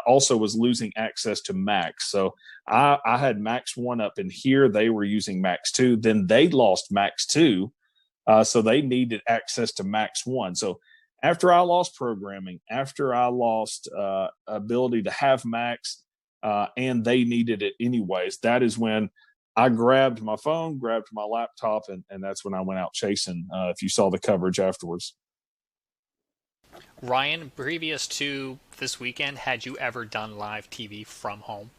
also was losing access to Max. So I had Max 1 up in here. They were using Max 2. Then they lost Max 2. So they needed access to Max 1. So after I lost programming, after I lost ability to have Max, and they needed it anyways, that is when I grabbed my phone, grabbed my laptop, and that's when I went out chasing, if you saw the coverage afterwards. Ryan, previous to this weekend, had you ever done live TV from home?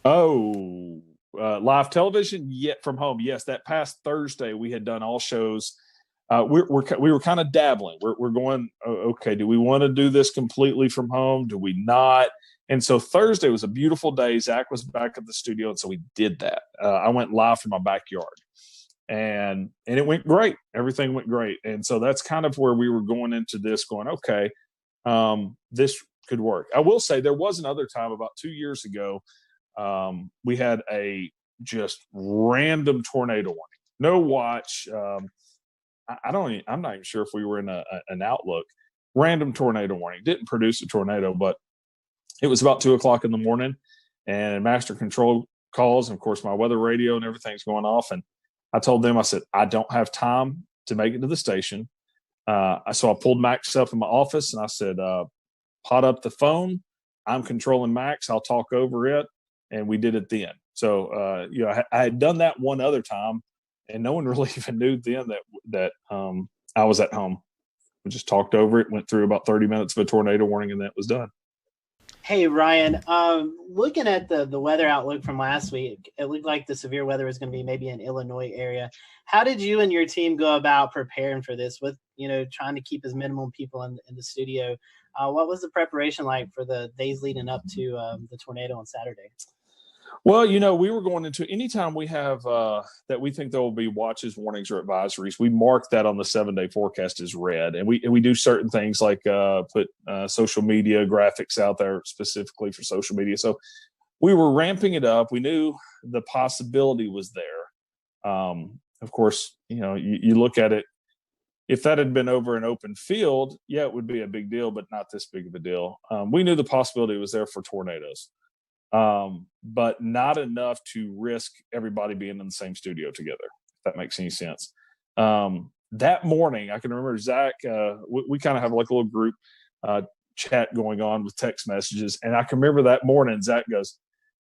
Oh, live television yet from home. Yes, that past Thursday we had done all shows. We were kind of dabbling. We're going, okay, do we want to do this completely from home? Do we not? And so Thursday was a beautiful day. Zach was back at the studio, and so we did that. I went live from my backyard, and it went great. Everything went great, and so that's kind of where we were going into this, going, okay, this could work. I will say there was another time about 2 years ago. We had a just random tornado warning, no watch. I'm not even sure if we were in an outlook. Random tornado warning. Didn't produce a tornado, but it was about 2:00 in the morning, and master control calls. And of course, my weather radio and everything's going off. And I told them, I said, I don't have time to make it to the station. So I pulled Max up in my office and I said, pot up the phone. I'm controlling Max. I'll talk over it. And we did it then. So, I had done that one other time, and no one really even knew then that I was at home. We just talked over it, went through about 30 minutes of a tornado warning, and that was done. Hey, Ryan, looking at the weather outlook from last week, it looked like the severe weather was going to be maybe in Illinois area. How did you and your team go about preparing for this with, trying to keep as minimum people in the studio? What was the preparation like for the days leading up to the tornado on Saturday? Well, we were going into anytime we have that we think there will be watches, warnings, or advisories, we mark that on the 7-day forecast as red. And we do certain things like put social media graphics out there specifically for social media. So we were ramping it up. We knew the possibility was there. Of course, you look at it. If that had been over an open field, yeah, it would be a big deal, but not this big of a deal. We knew the possibility was there for tornadoes. But not enough to risk everybody being in the same studio together, if that makes any sense. That morning, I can remember Zach, we kind of have like a little group chat going on with text messages. And I can remember that morning, Zach goes,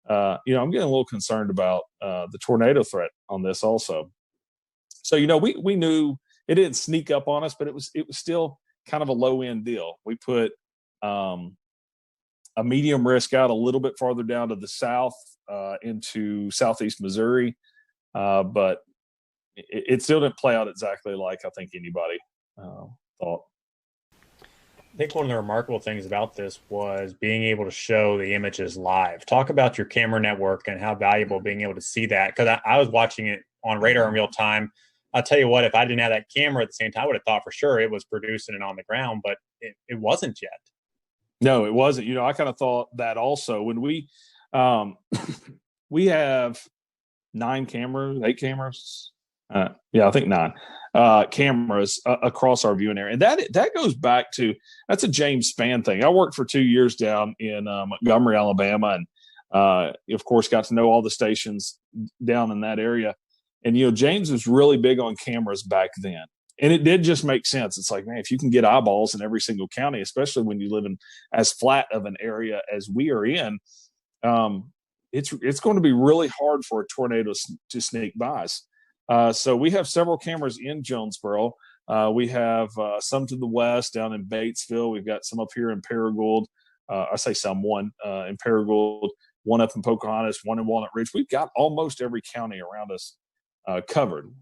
I'm getting a little concerned about the tornado threat on this also. So, we knew it didn't sneak up on us, but it was still kind of a low end deal. We put a medium risk out a little bit farther down to the south into southeast Missouri. But it still didn't play out exactly like I think anybody thought. I think one of the remarkable things about this was being able to show the images live. Talk about your camera network and how valuable being able to see that. Because I was watching it on radar in real time. I'll tell you what, if I didn't have that camera at the same time, I would have thought for sure it was producing it on the ground, but it wasn't yet. No, it wasn't. I kind of thought that also when we have 8 cameras. I think 9 cameras across our viewing area. And that goes back to, that's a James Spann thing. I worked for 2 years down in Montgomery, Alabama, and of course got to know all the stations down in that area. And, James was really big on cameras back then. And it did just make sense. It's like, man, if you can get eyeballs in every single county, especially when you live in as flat of an area as we are in, it's going to be really hard for a tornado to sneak by us. So we have several cameras in Jonesboro. We have some to the west down in Batesville. We've got some up here in Paragould. I say some, one in Paragould, one up in Pocahontas, one in Walnut Ridge. We've got almost every county around us covered.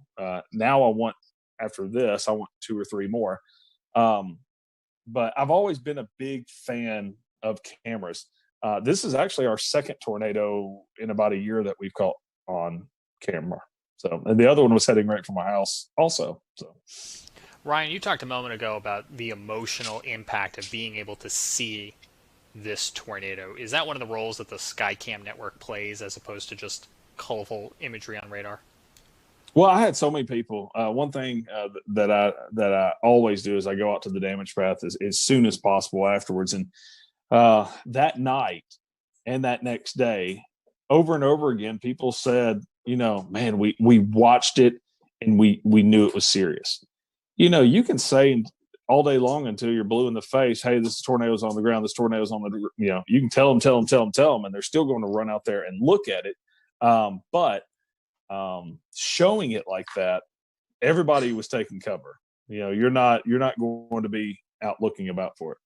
Now after this, I want 2 or 3 more. But I've always been a big fan of cameras. This is actually our second tornado in about a year that we've caught on camera. So, and the other one was heading right from my house also. So, Ryan, you talked a moment ago about the emotional impact of being able to see this tornado. Is that one of the roles that the Skycam network plays as opposed to just colorful imagery on radar? Well, I had so many people. One thing that I always do is I go out to the damage path as soon as possible afterwards. And that night and that next day, over and over again, people said, man, we watched it and we knew it was serious. You can say all day long until you're blue in the face, hey, this tornado's on the ground, this tornado's on the, you can tell them, and they're still going to run out there and look at it. But showing it like that, everybody was taking cover. You're not going to be out looking about for it.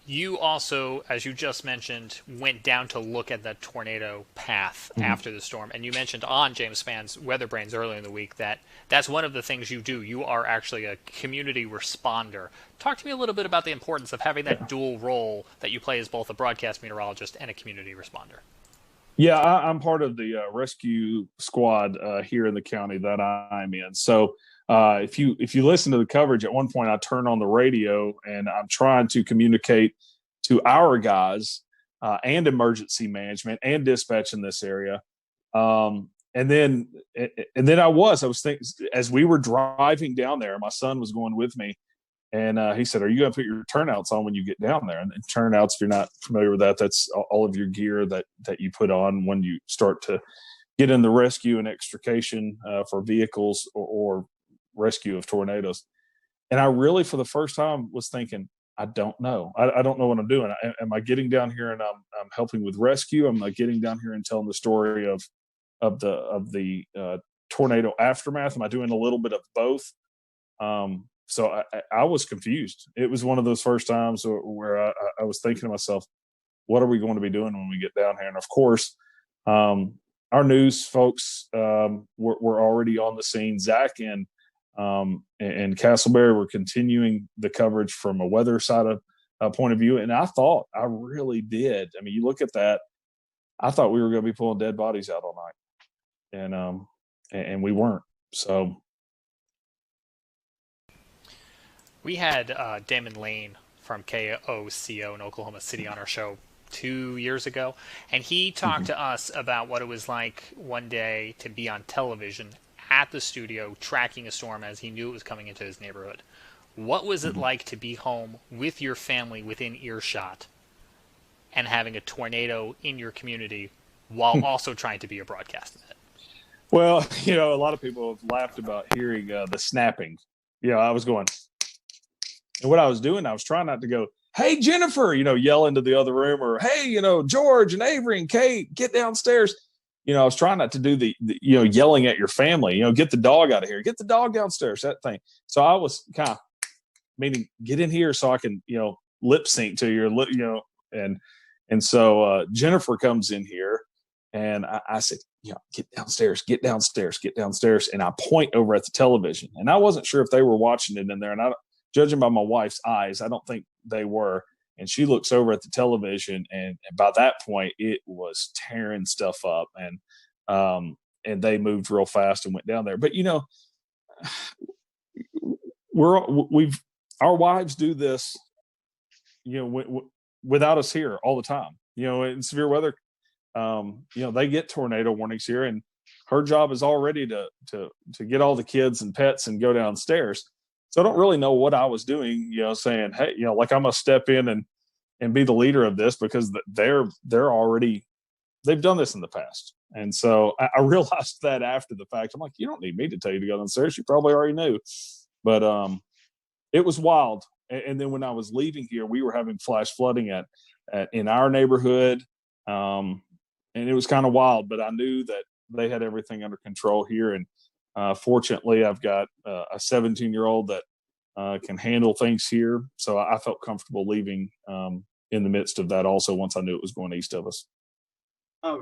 You also, as you just mentioned, went down to look at that tornado path after the storm. And you mentioned on James Spann's Weather Brains earlier in the week that that's one of the things you do. You are actually a community responder. Talk to me a little bit about the importance of having that dual role that you play as both a broadcast meteorologist and a community responder. Yeah, I'm part of the rescue squad here in the county that I'm in. So if you listen to the coverage, at one point I turn on the radio and I'm trying to communicate to our guys and emergency management and dispatch in this area. And then I was thinking, as we were driving down there, my son was going with me. And he said, are you going to put your turnouts on when you get down there? And turnouts, if you're not familiar with that, that's all of your gear that you put on when you start to get in the rescue and extrication for vehicles or rescue of tornadoes. And I really, for the first time, was thinking, I don't know. I don't know what I'm doing. Am I getting down here and I'm helping with rescue? Am I getting down here and telling the story of the tornado aftermath? Am I doing a little bit of both? So I was confused. It was one of those first times where I was thinking to myself, what are we going to be doing when we get down here? And of course, our news folks were already on the scene. Zach and Castleberry were continuing the coverage from a weather side of point of view. And I really did. I mean, you look at that, I thought we were going to be pulling dead bodies out all night. And we weren't. So. We had Damon Lane from KOCO in Oklahoma City on our show 2 years ago, and he talked to us about what it was like one day to be on television at the studio tracking a storm as he knew it was coming into his neighborhood. What was it like to be home with your family within earshot and having a tornado in your community while also trying to be a broadcast in it? Well, a lot of people have laughed about hearing the snapping. I was going, and what I was doing, I was trying not to go, hey, Jennifer, yell into the other room, or, hey, George and Avery and Kate, get downstairs. I was trying not to do the yelling at your family, get the dog out of here, get the dog downstairs, that thing. So I was kind of meaning, get in here so I can, lip sync to your, and so Jennifer comes in here and I said, get downstairs. And I point over at the television, and I wasn't sure if they were watching it in there. And judging by my wife's eyes, I don't think they were. And she looks over at the television, and by that point, it was tearing stuff up, and they moved real fast and went down there. But our wives do this, without us here all the time. In severe weather, they get tornado warnings here, and her job is already to get all the kids and pets and go downstairs. So I don't really know what I was doing, saying, hey, like I'm going to step in and be the leader of this, because they're already, they've done this in the past. And so I realized that after the fact. I'm like, you don't need me to tell you to go downstairs. You probably already knew. But it was wild. And then when I was leaving here, we were having flash flooding in our neighborhood. And it was kind of wild, but I knew that they had everything under control here. And fortunately, I've got a 17-year-old that can handle things here. So I felt comfortable leaving in the midst of that also, once I knew it was going east of us.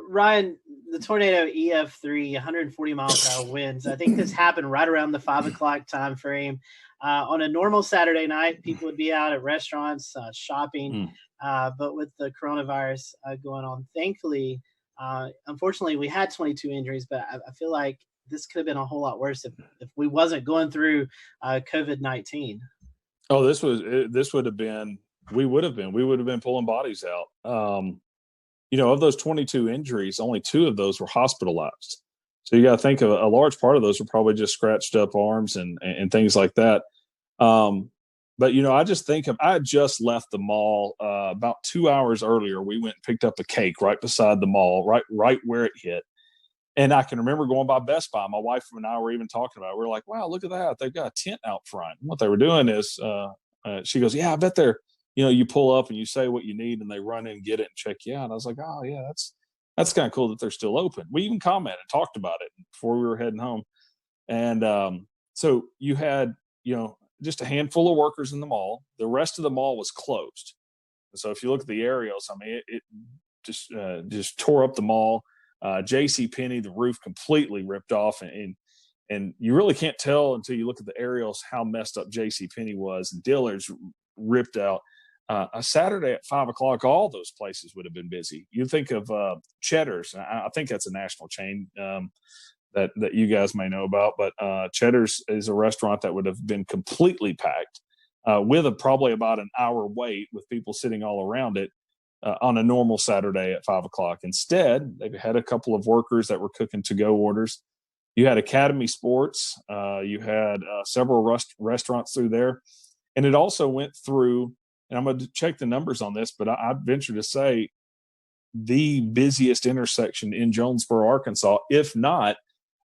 Ryan, the tornado EF3, 140 miles per hour winds. I think this happened right around the 5 o'clock time frame. On a normal Saturday night, people would be out at restaurants, shopping. But with the coronavirus going on, thankfully, unfortunately, we had 22 injuries, but I feel like this could have been a whole lot worse if we wasn't going through COVID-19. Oh, this would have been, we would have been pulling bodies out. Of those 22 injuries, only 2 of those were hospitalized. So you got to think of a large part of those were probably just scratched up arms and things like that. But, I just think I just left the mall about 2 hours earlier. We went and picked up a cake right beside the mall, right where it hit. And I can remember going by Best Buy. My wife and I were even talking about it. We were like, wow, look at that. They've got a tent out front. And what they were doing is she goes, yeah, I bet they're, you pull up and you say what you need and they run in and get it and check you out. And I was like, oh, yeah, that's kind of cool that they're still open. We even commented, talked about it before we were heading home. And so you had, just a handful of workers in the mall. The rest of the mall was closed. So if you look at the aerials, I mean, it just tore up the mall. J.C. Penney, the roof completely ripped off, and you really can't tell until you look at the aerials how messed up J.C. Penney was. And Dillard's ripped out. A Saturday at 5:00, all those places would have been busy. You think of Cheddar's. I think that's a national chain that you guys may know about, but Cheddar's is a restaurant that would have been completely packed with probably about an hour wait with people sitting all around it on a normal Saturday at 5:00. Instead, they had a couple of workers that were cooking to-go orders. You had Academy Sports. You had several restaurants through there. And it also went through, and I'm going to check the numbers on this, but I venture to say the busiest intersection in Jonesboro, Arkansas, if not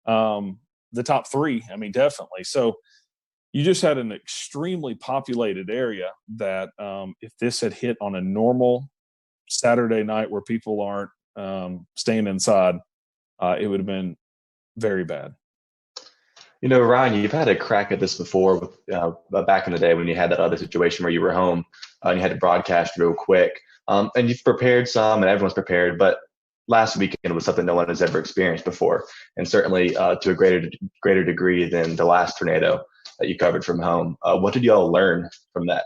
the top three. I mean, definitely. So you just had an extremely populated area that if this had hit on a normal Saturday night where people aren't staying inside, it would have been very bad. Ryan, you've had a crack at this before with back in the day when you had that other situation where you were home and you had to broadcast real quick. And you've prepared some, and everyone's prepared, but last weekend was something no one has ever experienced before, and certainly to a greater degree than the last tornado that you covered from home. What did you all learn from that?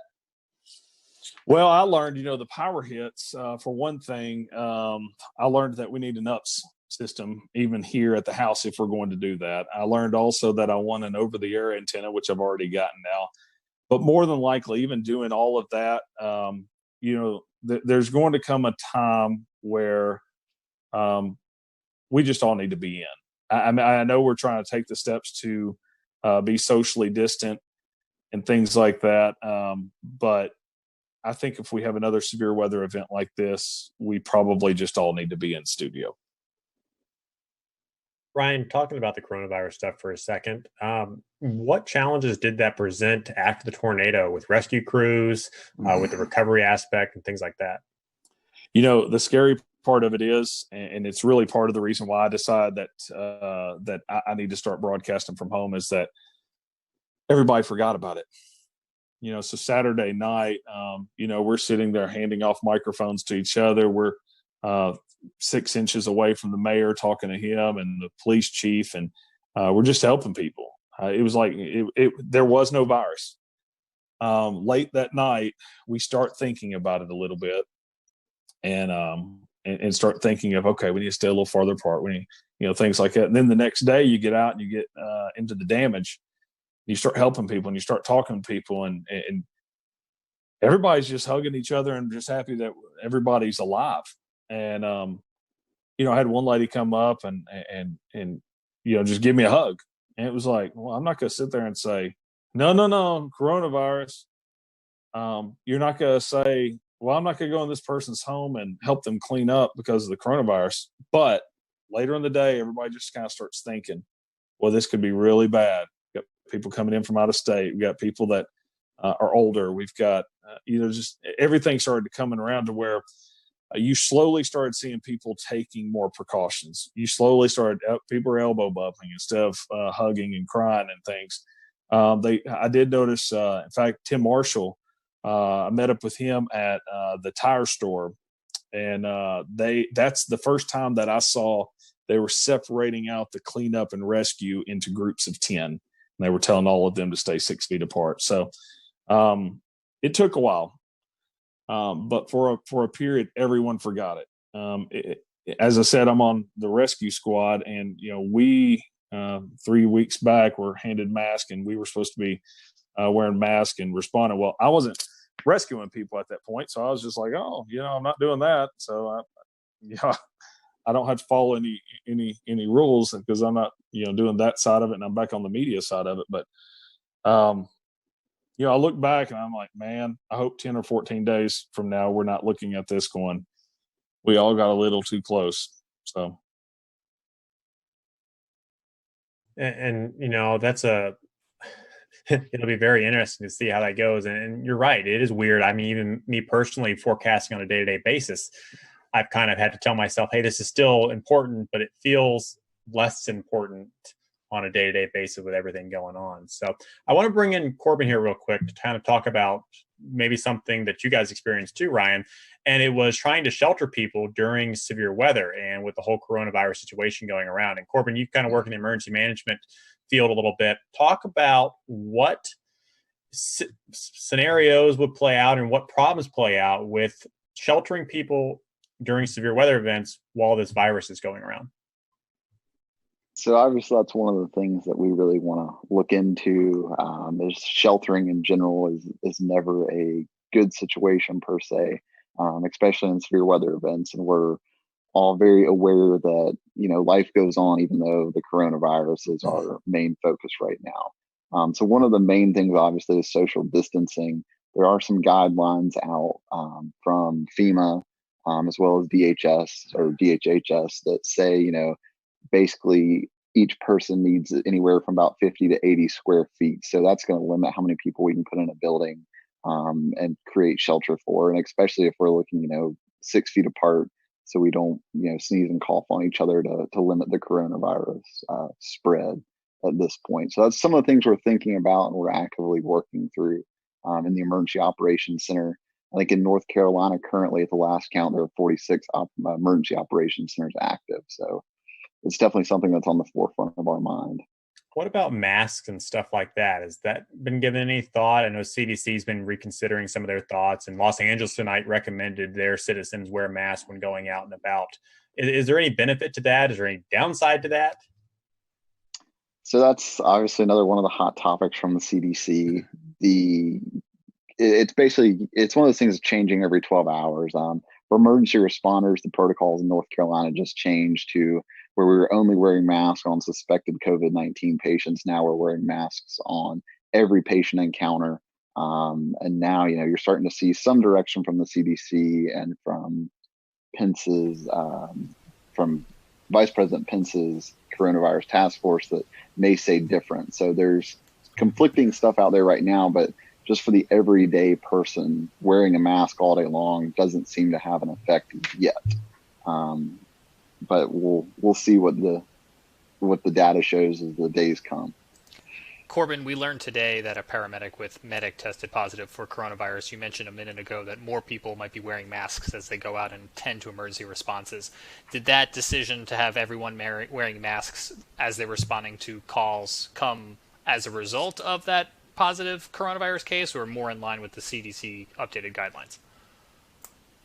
Well, I learned, the power hits. For one thing, I learned that we need an UPS system even here at the house if we're going to do that. I learned also that I want an over-the-air antenna, which I've already gotten now. But more than likely, even doing all of that, there's going to come a time where we just all need to be in. I know we're trying to take the steps to be socially distant and things like that, but I think if we have another severe weather event like this, we probably just all need to be in studio. Ryan, talking about the coronavirus stuff for a second, what challenges did that present after the tornado with rescue crews, with the recovery aspect and things like that? The scary part of it is, and it's really part of the reason why I decided that I need to start broadcasting from home, is that everybody forgot about it. So Saturday night, we're sitting there handing off microphones to each other. We're 6 inches away from the mayor talking to him and the police chief, and we're just helping people. It was like there was no virus. Late that night, we start thinking about it a little bit, and start thinking of, okay, we need to stay a little farther apart. We need, things like that. And then the next day, you get out and you get into the damage. You start helping people and you start talking to people, and everybody's just hugging each other and just happy that everybody's alive. And I had one lady come up and just give me a hug, and it was like, well, I'm not going to sit there and say no coronavirus. You're not going to say, well, I'm not going to go in this person's home and help them clean up because of the coronavirus. But later in the day, everybody just kind of starts thinking, well, this could be really bad. We've got people coming in from out of state. We've got people that are older. We've got, just everything started coming around to where you slowly started seeing people taking more precautions. You slowly started, people were elbow bumping instead of hugging and crying and things. I did notice, in fact, Tim Marshall, I met up with him at the tire store, and that's the first time that I saw they were separating out the cleanup and rescue into groups of 10. And they were telling all of them to stay 6 feet apart. So it took a while. But for a period, everyone forgot it. As I said, I'm on the rescue squad, and we 3 weeks back were handed masks, and we were supposed to be wearing masks and responding. Well, I wasn't rescuing people at that point, so I was just like, oh, I'm not doing that. So I don't have to follow any rules because I'm not doing that side of it, and I'm back on the media side of it. But I look back and I'm like, man, I hope 10 or 14 days from now we're not looking at this going, we all got a little too close. So, and that's it'll be very interesting to see how that goes. And you're right, it is weird. I mean, even me personally forecasting on a day-to-day basis, I've kind of had to tell myself, hey, this is still important, but it feels less important on a day-to-day basis with everything going on. So I want to bring in Corbin here real quick to kind of talk about maybe something that you guys experienced too, Ryan. And it was trying to shelter people during severe weather and with the whole coronavirus situation going around. And Corbin, you kind of work in the emergency management field a little bit. Talk about what scenarios would play out and what problems play out with sheltering people during severe weather events while this virus is going around. So obviously that's one of the things that we really want to look into. Is sheltering in general is never a good situation per se, especially in severe weather events. And we're all very aware that, life goes on even though the coronavirus is our main focus right now. So one of the main things obviously is social distancing. There are some guidelines out from FEMA as well as DHS or DHHS that say, basically each person needs anywhere from about 50 to 80 square feet. So that's going to limit how many people we can put in a building and create shelter for. And especially if we're looking, 6 feet apart, so we don't, sneeze and cough on each other to limit the coronavirus spread at this point. So that's some of the things we're thinking about and we're actively working through in the Emergency Operations Center. I think in North Carolina currently at the last count, there are 46 emergency operations centers active. So it's definitely something that's on the forefront of our mind. What about masks and stuff like that? Has that been given any thought? I know CDC's been reconsidering some of their thoughts, and Los Angeles tonight recommended their citizens wear masks when going out and about. Is there any benefit to that? Is there any downside to that? So that's obviously another one of the hot topics from the CDC. It's one of those things that's changing every 12 hours. For emergency responders, the protocols in North Carolina just changed to where we were only wearing masks on suspected COVID-19 patients. Now we're wearing masks on every patient encounter. And now, you're starting to see some direction from the CDC and from Pence's, from Vice President Pence's coronavirus task force that may say different. So there's conflicting stuff out there right now, but just for the everyday person, wearing a mask all day long doesn't seem to have an effect yet. But we'll see what the data shows as the days come. Corbin, we learned today that a paramedic with Medic tested positive for coronavirus. You mentioned a minute ago that more people might be wearing masks as they go out and tend to emergency responses. Did that decision to have everyone wearing masks as they're responding to calls come as a result of that positive coronavirus case, or more in line with the CDC updated guidelines?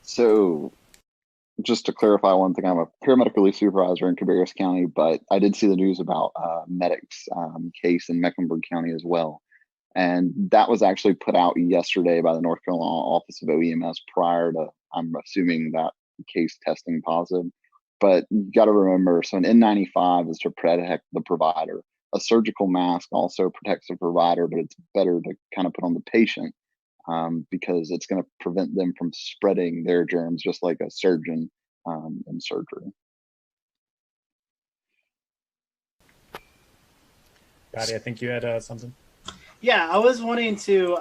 So just to clarify one thing, I'm a paramedic relief supervisor in Cabarrus County, but I did see the news about Medic's case in Mecklenburg County as well. And that was actually put out yesterday by the North Carolina Office of OEMS prior to, I'm assuming, that case testing positive. But you got to remember, so an N95 is to protect the provider. A surgical mask also protects the provider, but it's better to kind of put on the patient because it's going to prevent them from spreading their germs, just like a surgeon in surgery. Patty, I think you had something. Yeah, I was wanting to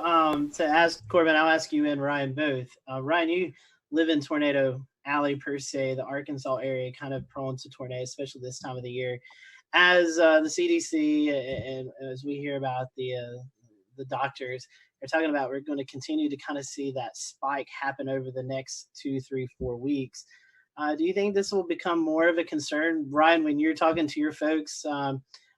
ask Corbin. I'll ask you and Ryan both. Ryan, you live in Tornado Alley per se, the Arkansas area, kind of prone to tornadoes, especially this time of the year. As the CDC and as we hear about the doctors, they're talking about we're going to continue to kind of see that spike happen over the next 2, 3, 4 weeks. Do you think this will become more of a concern, Ryan, when you're talking to your folks? I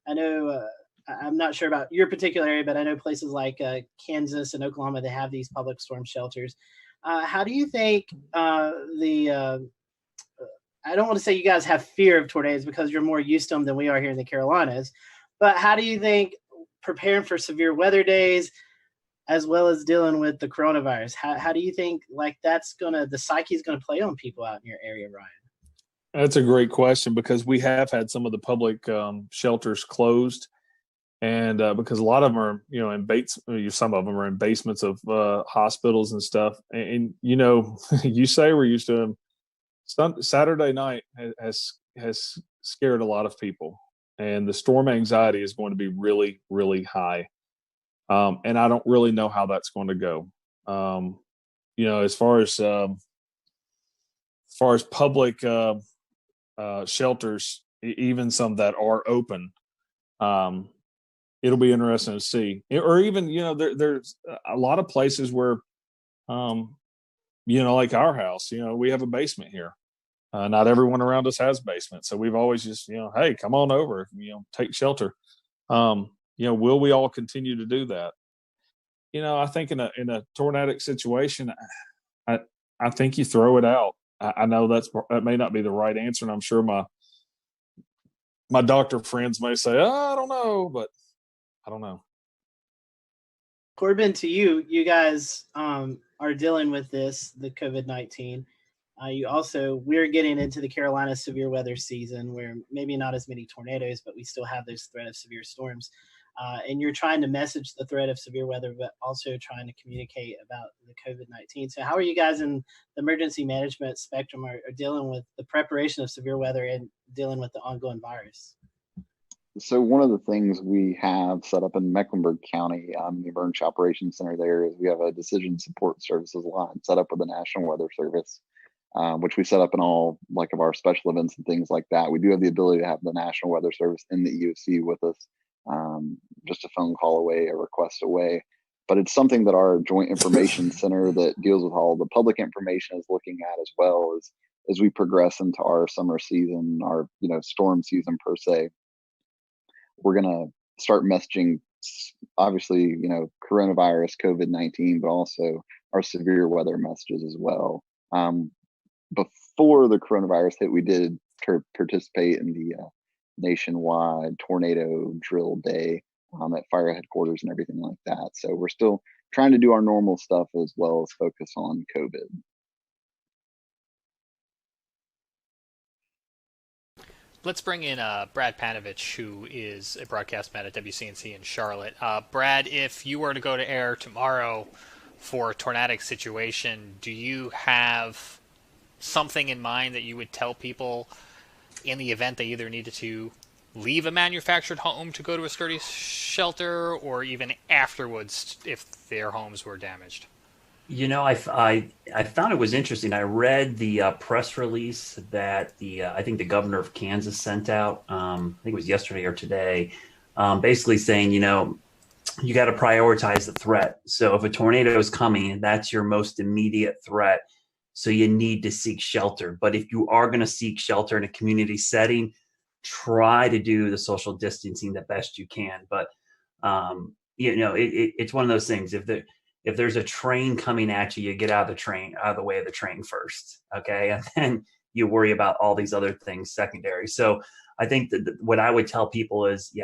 know I'm not sure about your particular area, but I know places like Kansas and Oklahoma, they have these public storm shelters. How do you think I don't want to say you guys have fear of tornadoes because you're more used to them than we are here in the Carolinas, but how do you think preparing for severe weather days as well as dealing with the coronavirus, how do you think the psyche is going to play on people out in your area, Ryan? That's a great question because we have had some of the public shelters closed. and because a lot of them are, in some of them are in basements of hospitals and stuff. And you say we're used to them. Saturday night has scared a lot of people, and the storm anxiety is going to be really, really high. And I don't really know how that's going to go. As far as public shelters, even some that are open, it'll be interesting to see. Or even, there's a lot of places where, like our house, we have a basement here. Not everyone around us has basements, so we've always just, hey, come on over, take shelter. Will we all continue to do that? I think in a tornadic situation, I think you throw it out. I know that may not be the right answer, and I'm sure my doctor friends may say, I don't know, but I don't know. Corbin, to you, you guys are dealing with the COVID-19. We're getting into the Carolina severe weather season where maybe not as many tornadoes, but we still have this threat of severe storms. And you're trying to message the threat of severe weather, but also trying to communicate about the COVID-19. So how are you guys in the emergency management spectrum are dealing with the preparation of severe weather and dealing with the ongoing virus? So one of the things we have set up in Mecklenburg County, the Emergency Operations Center there, is we have a decision support services line set up with the National Weather Service, which we set up in all of our special events and things like that. We do have the ability to have the National Weather Service in the EOC with us, just a phone call away, a request away. But it's something that our Joint Information Center that deals with all the public information is looking at as well as we progress into our summer season, our storm season per se. We're going to start messaging, obviously, coronavirus, COVID-19, but also our severe weather messages as well. Before the coronavirus hit, we did participate in the nationwide tornado drill day at fire headquarters and everything like that. So we're still trying to do our normal stuff as well as focus on COVID. Let's bring in Brad Panovich, who is a broadcast man at WCNC in Charlotte. Brad, if you were to go to air tomorrow for a tornadic situation, do you have something in mind that you would tell people in the event they either needed to leave a manufactured home to go to a sturdy shelter, or even afterwards if their homes were damaged? I found it was interesting. I read the press release that I think the governor of Kansas sent out. I think it was yesterday or today, basically saying, you got to prioritize the threat. So if a tornado is coming, that's your most immediate threat. So you need to seek shelter. But if you are going to seek shelter in a community setting, try to do the social distancing the best you can. But it's one of those things. If there's a train coming at you, you get out of the way of the train first, okay? And then you worry about all these other things secondary. So I think that what I would tell people is,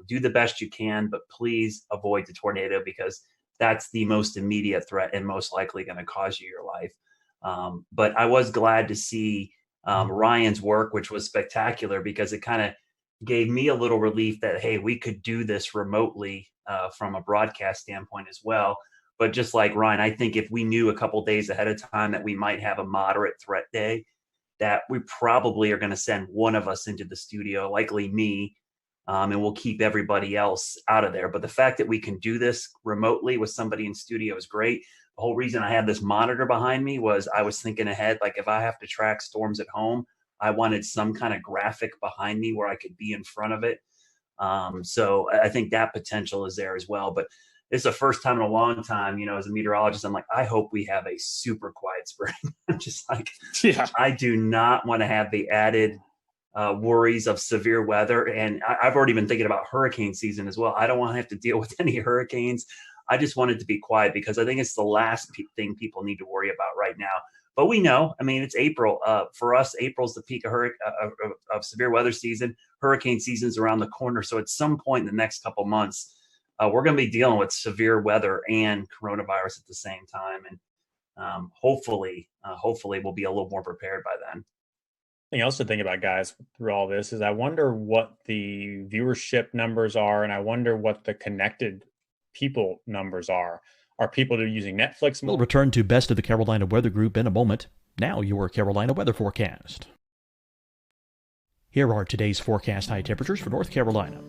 do the best you can, but please avoid the tornado because that's the most immediate threat and most likely going to cause you your life. But I was glad to see Ryan's work, which was spectacular because it kind of gave me a little relief that, hey, we could do this remotely from a broadcast standpoint as well. But just like Ryan, I think if we knew a couple days ahead of time that we might have a moderate threat day, that we probably are going to send one of us into the studio, likely me, and we'll keep everybody else out of there. But the fact that we can do this remotely with somebody in studio is great. The whole reason I had this monitor behind me was I was thinking ahead, like if I have to track storms at home, I wanted some kind of graphic behind me where I could be in front of it. So I think that potential is there as well. But it's the first time in a long time, as a meteorologist, I'm like, I hope we have a super quiet spring. I'm just like, I do not want to have the added worries of severe weather. And I've already been thinking about hurricane season as well. I don't want to have to deal with any hurricanes. I just want it to be quiet because I think it's the last thing people need to worry about right now. But we know, it's April. For us, April's the peak of severe weather season. Hurricane season's around the corner. So at some point in the next couple months, we're going to be dealing with severe weather and coronavirus at the same time. And hopefully we'll be a little more prepared by then. Thing else to think about, guys, through all this is I wonder what the viewership numbers are, and I wonder what the connected people numbers are. Are people that are using Netflix more? We'll return to Best of the Carolina Weather Group in a moment. Now your Carolina weather forecast. Here are today's forecast high temperatures for North Carolina.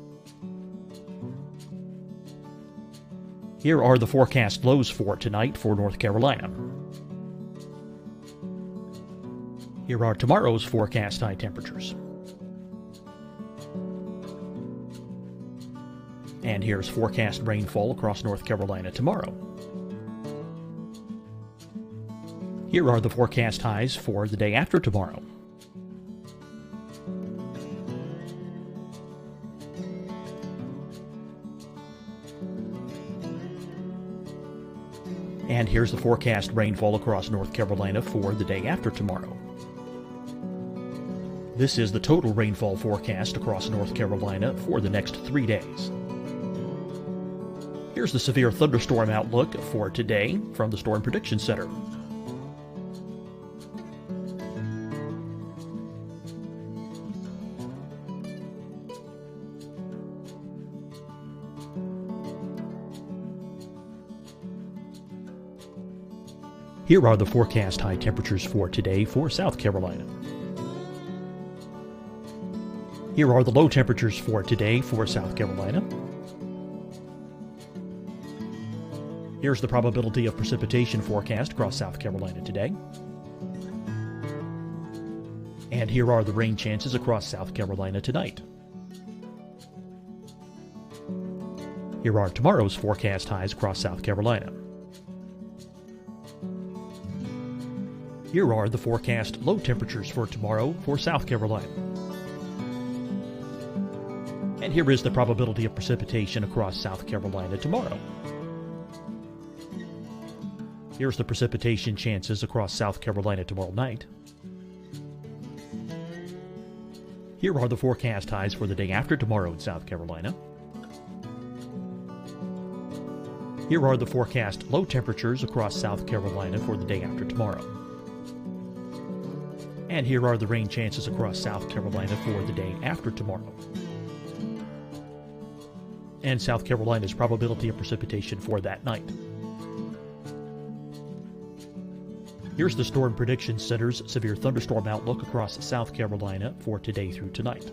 Here are the forecast lows for tonight for North Carolina. Here are tomorrow's forecast high temperatures. And here's forecast rainfall across North Carolina tomorrow. Here are the forecast highs for the day after tomorrow. And here's the forecast rainfall across North Carolina for the day after tomorrow. This is the total rainfall forecast across North Carolina for the next 3 days. Here's the severe thunderstorm outlook for today from the Storm Prediction Center. Here are the forecast high temperatures for today for South Carolina. Here are the low temperatures for today for South Carolina. Here's the probability of precipitation forecast across South Carolina today. And here are the rain chances across South Carolina tonight. Here are tomorrow's forecast highs across South Carolina. Here are the forecast low temperatures for tomorrow for South Carolina. And here is the probability of precipitation across South Carolina tomorrow. Here's the precipitation chances across South Carolina tomorrow night. Here are the forecast highs for the day after tomorrow in South Carolina. Here are the forecast low temperatures across South Carolina for the day after tomorrow. And here are the rain chances across South Carolina for the day after tomorrow. And South Carolina's probability of precipitation for that night. Here's the Storm Prediction Center's severe thunderstorm outlook across South Carolina for today through tonight.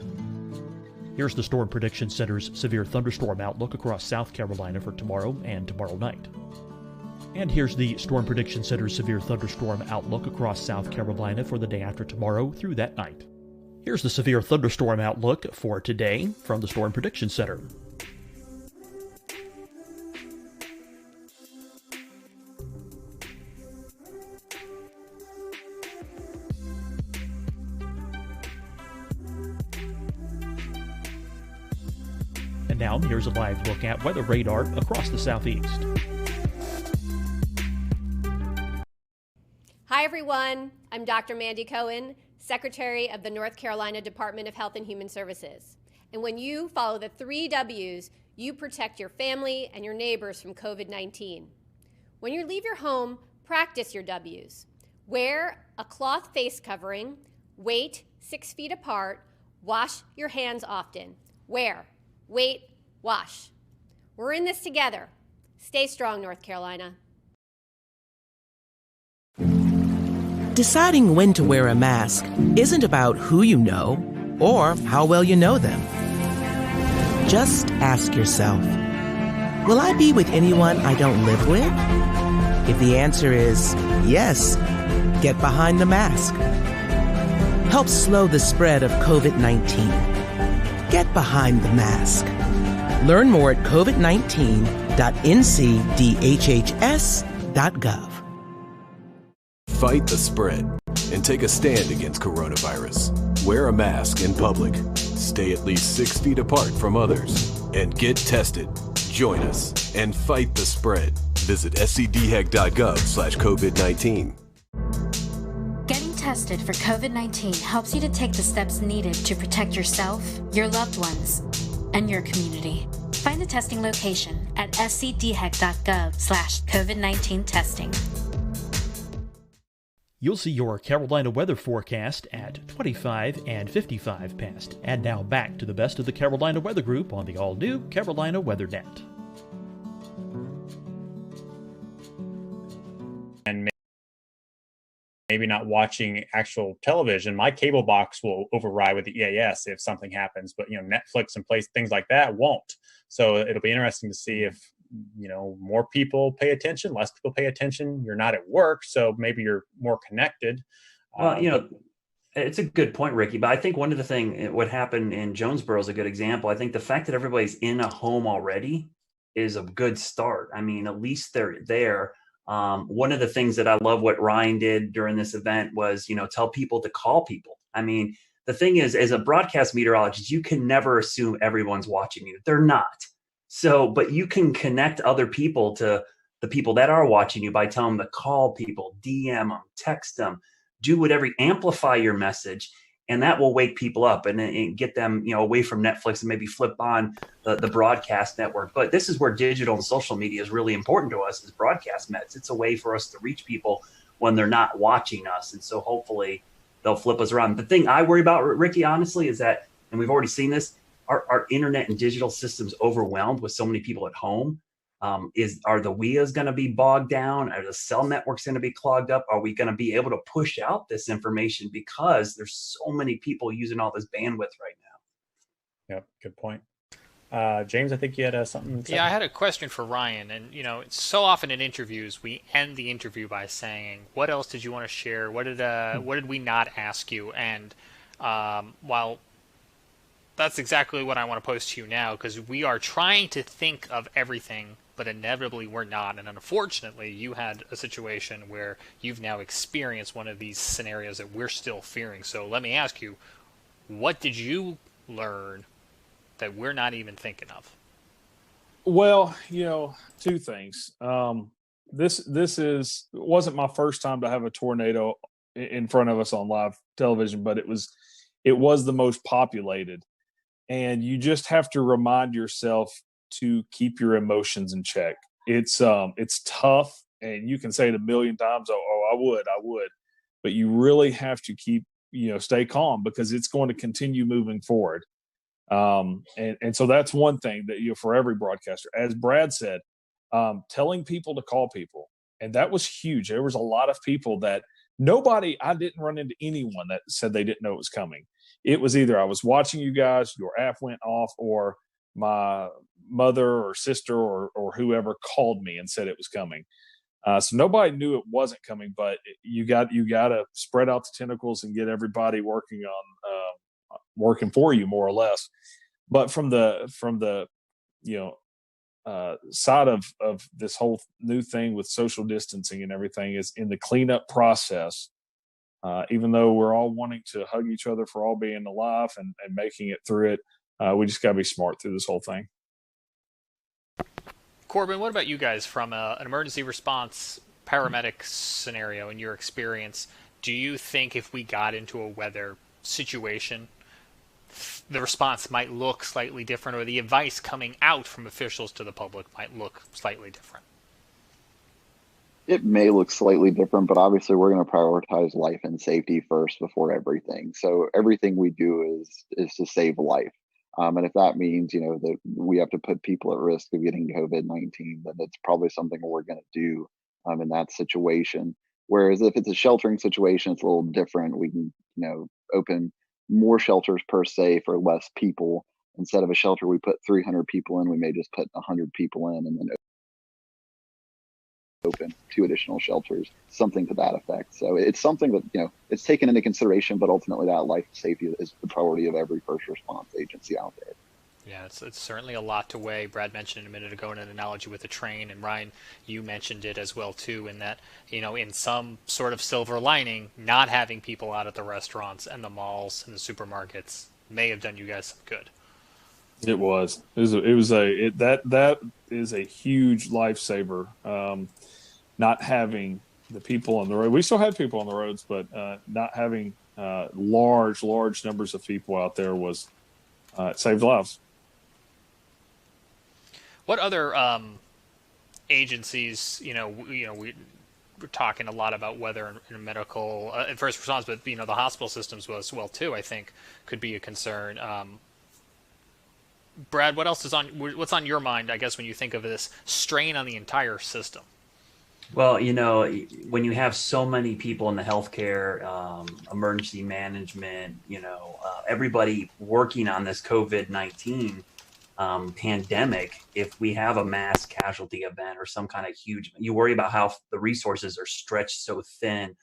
Here's the Storm Prediction Center's severe thunderstorm outlook across South Carolina for tomorrow and tomorrow night. And here's the Storm Prediction Center's severe thunderstorm outlook across South Carolina for the day after tomorrow through that night. Here's the severe thunderstorm outlook for today from the Storm Prediction Center. And now here's a live look at weather radar across the southeast. Hi everyone, I'm Dr. Mandy Cohen, Secretary of the North Carolina Department of Health and Human Services. And when you follow the 3 W's, you protect your family and your neighbors from COVID-19. When you leave your home, practice your W's. Wear a cloth face covering, wait 6 feet apart, wash your hands often. Wear, wait, wash. We're in this together. Stay strong, North Carolina. Deciding when to wear a mask isn't about who you know or how well you know them. Just ask yourself, will I be with anyone I don't live with? If the answer is yes, get behind the mask. Help slow the spread of COVID-19. Get behind the mask. Learn more at covid19.ncdhhs.gov. Fight the spread and take a stand against coronavirus. Wear a mask in public. Stay at least 6 feet apart from others. And get tested. Join us and fight the spread. Visit scdhec.gov/COVID-19. Getting tested for COVID-19 helps you to take the steps needed to protect yourself, your loved ones, and your community. Find a testing location at scdhec.gov/COVID-19 testing. You'll see your Carolina weather forecast at 25 and 55 past. And now back to the best of the Carolina Weather Group on the all-new Carolina Weather Net. And maybe not watching actual television, my cable box will override with the EAS if something happens, but Netflix and things like that won't. So it'll be interesting to see if more people pay attention, less people pay attention. You're not at work, so maybe you're more connected. Well, it's a good point, Ricky, but I think one of the things, what happened in Jonesboro is a good example. I think the fact that everybody's in a home already is a good start. I mean, at least they're there. One of the things that I love what Ryan did during this event was, tell people to call people. I mean, the thing is, as a broadcast meteorologist, you can never assume everyone's watching you. They're not. So, but you can connect other people to the people that are watching you by telling them to call people, DM them, text them, do whatever, amplify your message. And that will wake people up and get them, away from Netflix and maybe flip on the broadcast network. But this is where digital and social media is really important to us as broadcast mets. It's a way for us to reach people when they're not watching us. And so hopefully they'll flip us around. The thing I worry about, Ricky, honestly, is that, and we've already seen this, our internet and digital systems overwhelmed with so many people at home. Are the WIAs going to be bogged down? Are the cell networks going to be clogged up? Are we going to be able to push out this information because there's so many people using all this bandwidth right now? Yep, good point. James, I think you had something to say. Yeah, I had a question for Ryan. And, so often in interviews, we end the interview by saying, what else did you want to share? What did we not ask you? And while that's exactly what I want to pose to you now, because we are trying to think of everything, but inevitably we're not. And unfortunately, you had a situation where you've now experienced one of these scenarios that we're still fearing. So let me ask you, what did you learn that we're not even thinking of? Well, two things. This wasn't my first time to have a tornado in front of us on live television, but it was the most populated. And you just have to remind yourself to keep your emotions in check. It's tough, and you can say it a million times. Oh, I would, but you really have to keep, stay calm, because it's going to continue moving forward. And so that's one thing that, for every broadcaster, as Brad said, telling people to call people. And that was huge. There was a lot of people that I didn't run into anyone that said they didn't know it was coming. It was either I was watching you guys, your app went off, or my mother or sister or whoever called me and said it was coming. So nobody knew it wasn't coming, but you got to spread out the tentacles and get everybody working for you, more or less. But from the side of this whole new thing with social distancing and everything, is in the cleanup process. Even though we're all wanting to hug each other for all being alive and making it through it, we just got to be smart through this whole thing. Corbin, what about you guys from an emergency response paramedic scenario in your experience? Do you think if we got into a weather situation, the response might look slightly different, or the advice coming out from officials to the public might look slightly different? It may look slightly different, but obviously we're going to prioritize life and safety first before everything. So everything we do is to save life. And if that means, that we have to put people at risk of getting COVID-19, then it's probably something we're going to do in that situation. Whereas if it's a sheltering situation, it's a little different. We can, open more shelters per se for less people. Instead of a shelter we put 300 people in, we may just put 100 people in and then open 2 additional shelters, something to that effect. So it's something that, it's taken into consideration, but ultimately that life safety is the priority of every first response agency out there. Yeah, it's certainly a lot to weigh. Brad mentioned a minute ago in an analogy with a train, and Ryan, you mentioned it as well too, in that, in some sort of silver lining, not having people out at the restaurants and the malls and the supermarkets may have done you guys some good. It was. That is a huge lifesaver. Not having the people on the road. We still had people on the roads, but not having large numbers of people out there was it saved lives. What other agencies, we're talking a lot about weather and medical and first response, but the hospital systems as well too, I think, could be a concern. Brad, what's on your mind, I guess, when you think of this strain on the entire system? Well, when you have so many people in the healthcare, emergency management, everybody working on this COVID-19 pandemic, if we have a mass casualty event or some kind of huge, you worry about how the resources are stretched so thin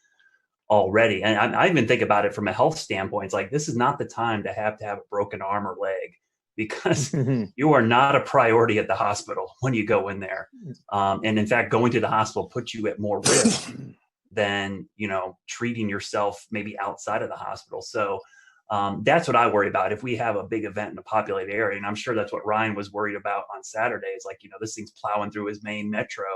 already. And I even think about it from a health standpoint. It's like, this is not the time to have a broken arm or leg, because you are not a priority at the hospital when you go in there. And in fact, going to the hospital puts you at more risk than, treating yourself maybe outside of the hospital. So that's what I worry about. If we have a big event in a populated area, and I'm sure that's what Ryan was worried about on Saturday, it's like, this thing's plowing through his main metro.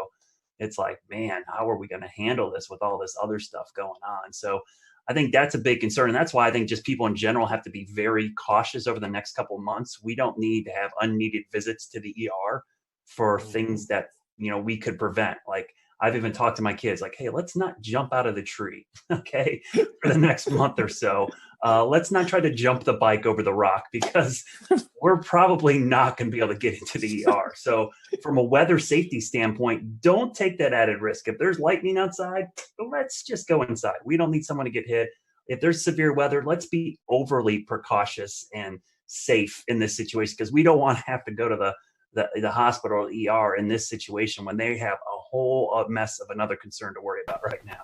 It's like, man, how are we going to handle this with all this other stuff going on? So I think that's a big concern. And that's why I think just people in general have to be very cautious over the next couple of months. We don't need to have unneeded visits to the ER for things that, we could prevent. Like, I've even talked to my kids like, hey, let's not jump out of the tree, okay, for the next month or so. Let's not try to jump the bike over the rock, because we're probably not going to be able to get into the ER. So from a weather safety standpoint, don't take that added risk. If there's lightning outside, let's just go inside. We don't need someone to get hit. If there's severe weather, let's be overly precautious and safe in this situation, because we don't want to have to go to the hospital or the ER in this situation when they have a whole mess of another concern to worry about right now.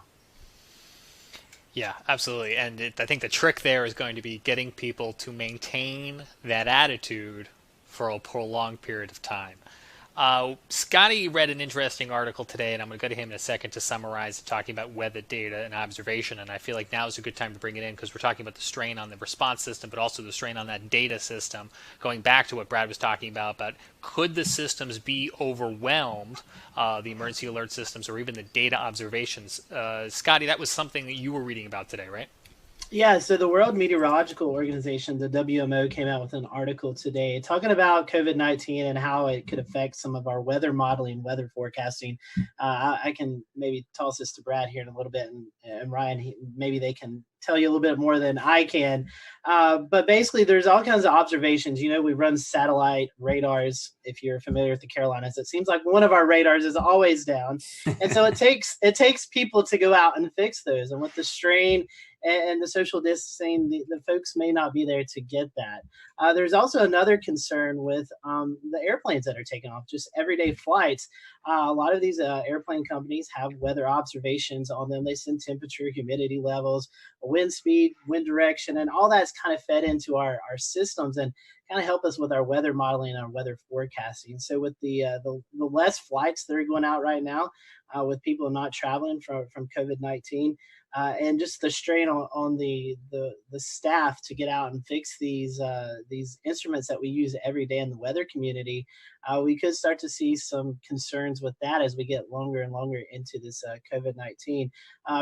Yeah, absolutely. And I think the trick there is going to be getting people to maintain that attitude for a prolonged period of time. Scotty read an interesting article today, and I'm going to go to him in a second to summarize, talking about weather data and observation. And I feel like now is a good time to bring it in, because we're talking about the strain on the response system, but also the strain on that data system. Going back to what Brad was talking about could the systems be overwhelmed, the emergency alert systems, or even the data observations? Scotty, that was something that you were reading about today, right? Yeah, so the World Meteorological Organization, the WMO, came out with an article today talking about COVID-19 and how it could affect some of our weather modeling, weather forecasting. I can maybe toss this to Brad here in a little bit, and Ryan, maybe they can tell you a little bit more than I can. But basically, there's all kinds of observations. We run satellite radars. If you're familiar with the Carolinas, it seems like one of our radars is always down. And so it takes people to go out and fix those. And with the strain and the social distancing, the folks may not be there to get that. There's also another concern with the airplanes that are taking off, just everyday flights. A lot of these airplane companies have weather observations on them. They send temperature, humidity levels, wind speed, wind direction, and all that's kind of fed into our systems and kind of help us with our weather modeling and our weather forecasting. So with the less flights that are going out right now, with people not traveling from COVID-19, and just the strain on the staff to get out and fix these instruments that we use every day in the weather community, we could start to see some concerns with that as we get longer and longer into this COVID-19.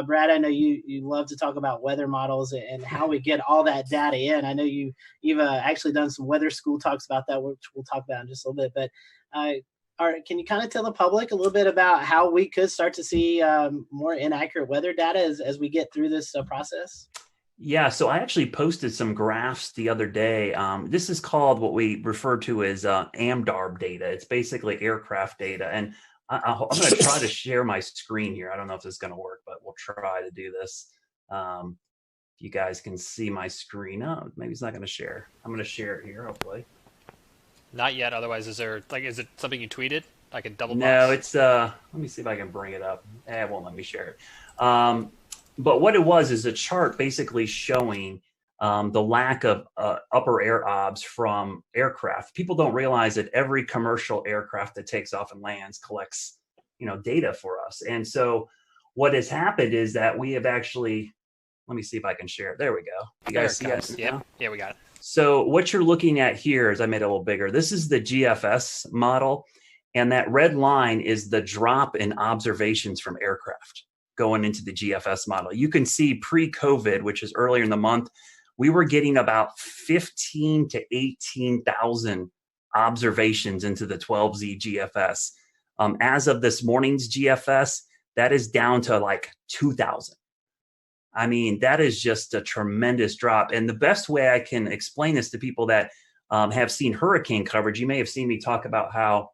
Brad, I know you love to talk about weather models and how we get all that data in. I know you've actually done some weather school talks about that, which we'll talk about in just a little bit. But can you kind of tell the public a little bit about how we could start to see more inaccurate weather data as we get through this process? Yeah, so I actually posted some graphs the other day. This is called what we refer to as AMDARB data. It's basically aircraft data. And I'm going to try to share my screen here. I don't know if this is going to work, but we'll try to do this. You guys can see my screen. Oh, maybe it's not going to share. I'm going to share it here, hopefully. Not yet. Otherwise, is it something you tweeted? I can double box? No, it's let me see if I can bring it up. It won't let me share it. But what it was is a chart basically showing the lack of upper air obs from aircraft. People don't realize that every commercial aircraft that takes off and lands collects, data for us. And so what has happened is that we have actually, let me see if I can share it. There we go. You guys see it? Yeah, we got it. So what you're looking at here is, I made it a little bigger. This is the GFS model. And that red line is the drop in observations from aircraft going into the GFS model. You can see pre-COVID, which is earlier in the month, we were getting about 15 to 18,000 observations into the 12Z GFS. As of this morning's GFS, that is down to like 2,000. I mean, that is just a tremendous drop. And the best way I can explain this to people that have seen hurricane coverage, you may have seen me talk about how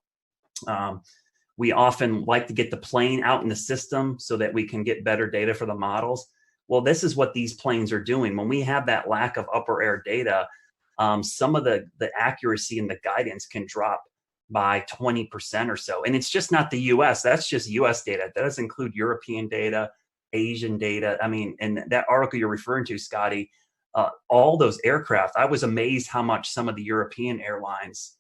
we often like to get the plane out in the system so that we can get better data for the models. Well, this is what these planes are doing. When we have that lack of upper air data, some of the accuracy and the guidance can drop by 20% or so. And it's just not the US, that's just US data. That doesn't include European data, Asian data. I mean, and that article you're referring to, Scotty, all those aircraft, I was amazed how much some of the European airlines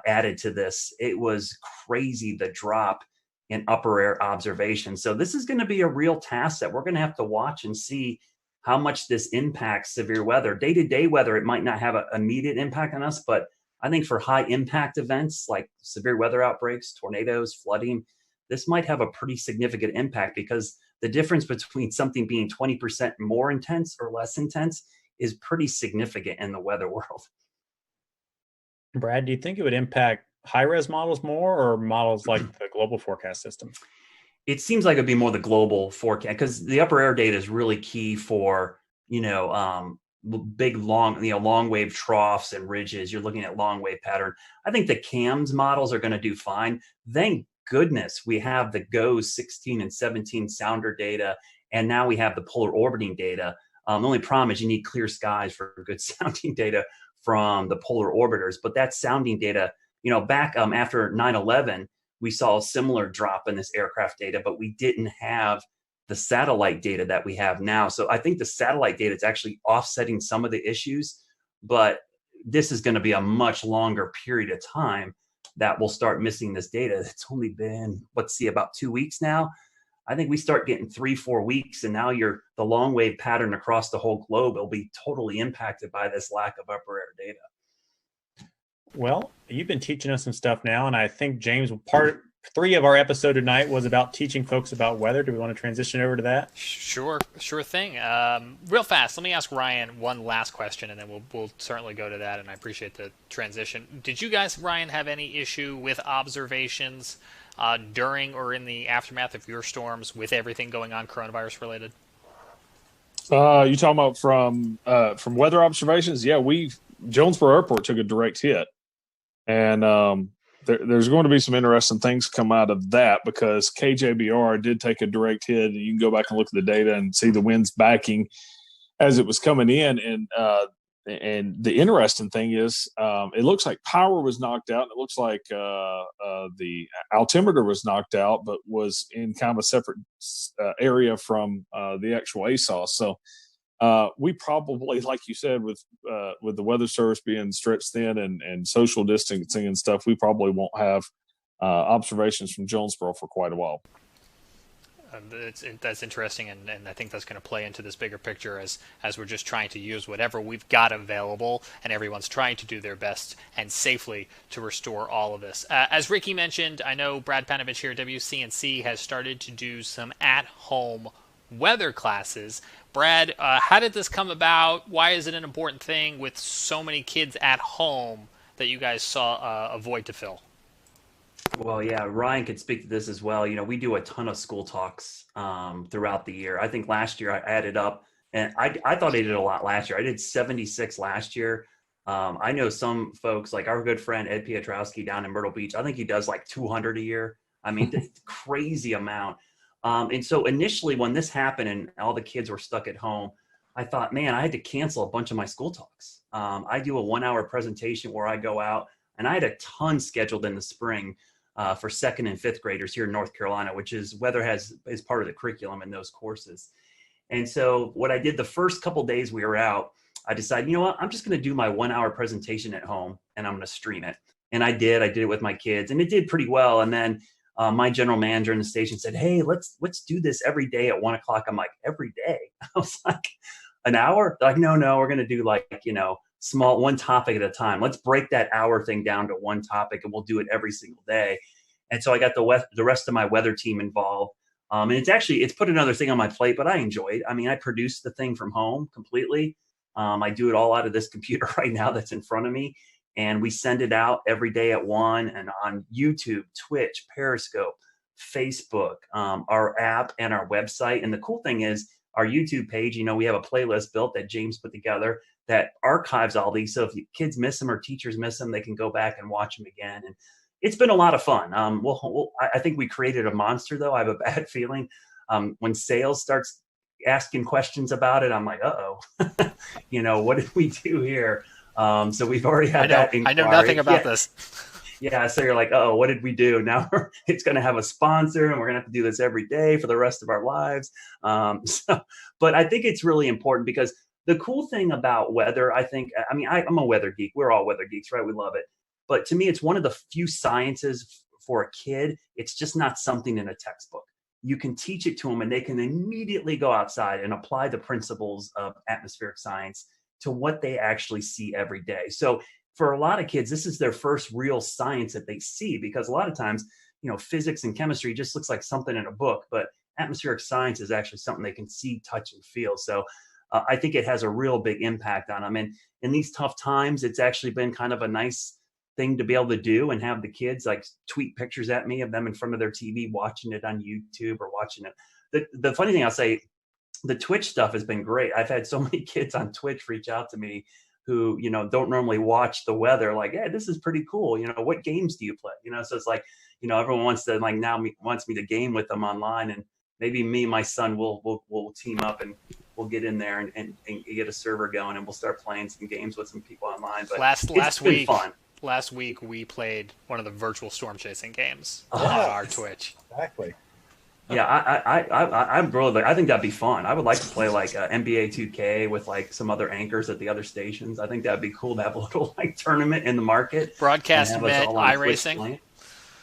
added to this. It was crazy, the drop in upper air observation. So this is going to be a real task that we're going to have to watch and see how much this impacts severe weather. Day-to-day weather, it might not have an immediate impact on us, but I think for high impact events like severe weather outbreaks, tornadoes, flooding, this might have a pretty significant impact, because the difference between something being 20% more intense or less intense is pretty significant in the weather world. Brad, do you think it would impact high-res models more, or models like the global forecast system? It seems like it'd be more the global forecast, because the upper air data is really key for, big, long wave troughs and ridges. You're looking at long wave pattern. I think the CAMS models are going to do fine. Thank goodness we have the GOES 16 and 17 sounder data, and now we have the polar orbiting data. The only problem is you need clear skies for good sounding data from the polar orbiters. But that sounding data, back after 9/11, we saw a similar drop in this aircraft data, but we didn't have the satellite data that we have now. So I think the satellite data is actually offsetting some of the issues, but this is going to be a much longer period of time that we'll start missing this data. It's only been, about 2 weeks now. I think we start getting 3-4 weeks, and now the long wave pattern across the whole globe will be totally impacted by this lack of upper air data. Well, you've been teaching us some stuff now, and I think, James, part 3 of our episode tonight was about teaching folks about weather. Do we want to transition over to that? Sure thing. Real fast, let me ask Ryan one last question, and then we'll certainly go to that, and I appreciate the transition. Did you guys, Ryan, have any issue with observations during or in the aftermath of your storms with everything going on coronavirus related? You talking about from weather observations? Yeah, Jonesboro Airport took a direct hit, and there's going to be some interesting things come out of that, because KJBR did take a direct hit, and you can go back and look at the data and see the winds backing as it was coming in. And the interesting thing is, it looks like power was knocked out. And it looks like the altimeter was knocked out, but was in kind of a separate area from the actual ASOS. So we probably, like you said, with the weather service being stretched thin and social distancing and stuff, we probably won't have observations from Jonesboro for quite a while. That's interesting, and I think that's going to play into this bigger picture as we're just trying to use whatever we've got available, and everyone's trying to do their best and safely to restore all of this. As Ricky mentioned, I know Brad Panovich here at WCNC has started to do some at-home weather classes. Brad, how did this come about? Why is it an important thing with so many kids at home that you guys saw a void to fill? Well, yeah, Ryan could speak to this as well. We do a ton of school talks throughout the year. I think last year I added up, and I thought I did a lot last year. I did 76 last year. I know some folks, like our good friend Ed Piotrowski down in Myrtle Beach, I think he does like 200 a year. I mean, it's a crazy amount. And so initially when this happened and all the kids were stuck at home, I thought, man, I had to cancel a bunch of my school talks. I do a 1-hour presentation where I go out, and I had a ton scheduled in the spring for 2nd and 5th graders here in North Carolina, which is weather is part of the curriculum in those courses. And so what I did the first couple days we were out, I decided, you know what, I'm just going to do my 1-hour presentation at home, and I'm going to stream it. And I did it with my kids, and it did pretty well. And then my general manager in the station said, hey, let's do this every day at 1 o'clock. I'm like, every day? I was like, an hour? They're like, no, we're going to do small, one topic at a time. Let's break that hour thing down to one topic, and we'll do it every single day. And so I got the rest of my weather team involved. And it's put another thing on my plate, but I enjoy it. I mean, I produce the thing from home completely. I do it all out of this computer right now that's in front of me. And we send it out every day at 1, and on YouTube, Twitch, Periscope, Facebook, our app, and our website. And the cool thing is our YouTube page, we have a playlist built that James put together that archives all these. So if kids miss them or teachers miss them, they can go back and watch them again. And it's been a lot of fun. I think we created a monster, though. I have a bad feeling when sales starts asking questions about it, I'm like, uh-oh, what did we do here? So we've already had that inquiry. I know nothing about this. Yeah, so you're like, oh, what did we do? Now it's going to have a sponsor, and we're going to have to do this every day for the rest of our lives. But I think it's really important because the cool thing about weather, I'm a weather geek. We're all weather geeks, right? We love it. But to me, it's one of the few sciences for a kid. It's just not something in a textbook. You can teach it to them, and they can immediately go outside and apply the principles of atmospheric science to what they actually see every day. So for a lot of kids, this is their first real science that they see, because a lot of times, physics and chemistry just looks like something in a book, but atmospheric science is actually something they can see, touch, and feel. So I think it has a real big impact on them. And in these tough times, it's actually been kind of a nice thing to be able to do and have the kids like tweet pictures at me of them in front of their TV, watching it on YouTube or watching it. The funny thing I'll say, the Twitch stuff has been great. I've had so many kids on Twitch reach out to me who, don't normally watch the weather, like, hey, this is pretty cool. What games do you play? So it's like, everyone wants to wants me to game with them online, and maybe me and my son will team up and we'll get in there and get a server going, and we'll start playing some games with some people online. But it's been fun. Last week we played one of the virtual storm chasing games Yes. on our Twitch. Exactly. Yeah, I'm really. I think that'd be fun. I would like to play like NBA 2K with like some other anchors at the other stations. I think that'd be cool to have a little like tournament in the market. Broadcast Met iRacing.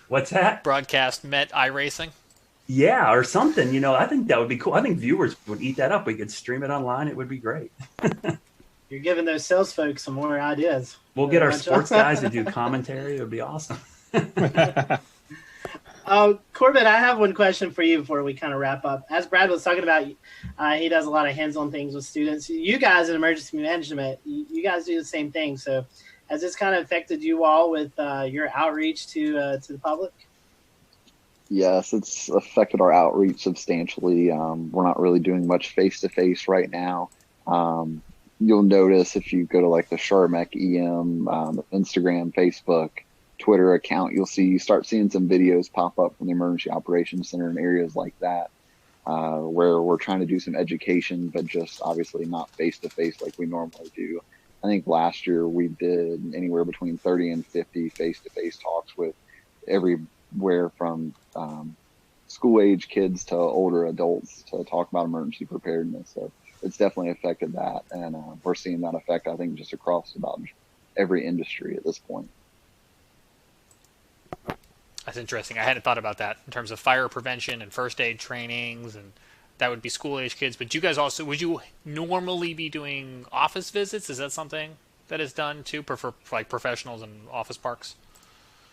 What's that? Broadcast Met iRacing. Yeah, or something. I think that would be cool. I think viewers would eat that up. We could stream it online. It would be great. You're giving those sales folks some more ideas. We'll get our sports guys to do commentary. It would be awesome. Corbin, I have one question for you before we kind of wrap up. As Brad was talking about, he does a lot of hands-on things with students. You guys in emergency management, you guys do the same thing. So has this kind of affected you all with your outreach to the public? Yes, it's affected our outreach substantially. We're not really doing much face-to-face right now. You'll notice if you go to like the Charmec EM, Instagram, Facebook, Twitter account, you start seeing some videos pop up from the Emergency Operations Center in areas like that, where we're trying to do some education, but just obviously not face-to-face like we normally do. I think last year we did anywhere between 30 and 50 face-to-face talks with everywhere from school-age kids to older adults to talk about emergency preparedness. So it's definitely affected that, and we're seeing that effect, I think, just across about every industry at this point. That's interesting. I hadn't thought about that in terms of fire prevention and first aid trainings, and that would be school-age kids. But you guys also, would you normally be doing office visits? Is that something that is done too for like professionals in office parks?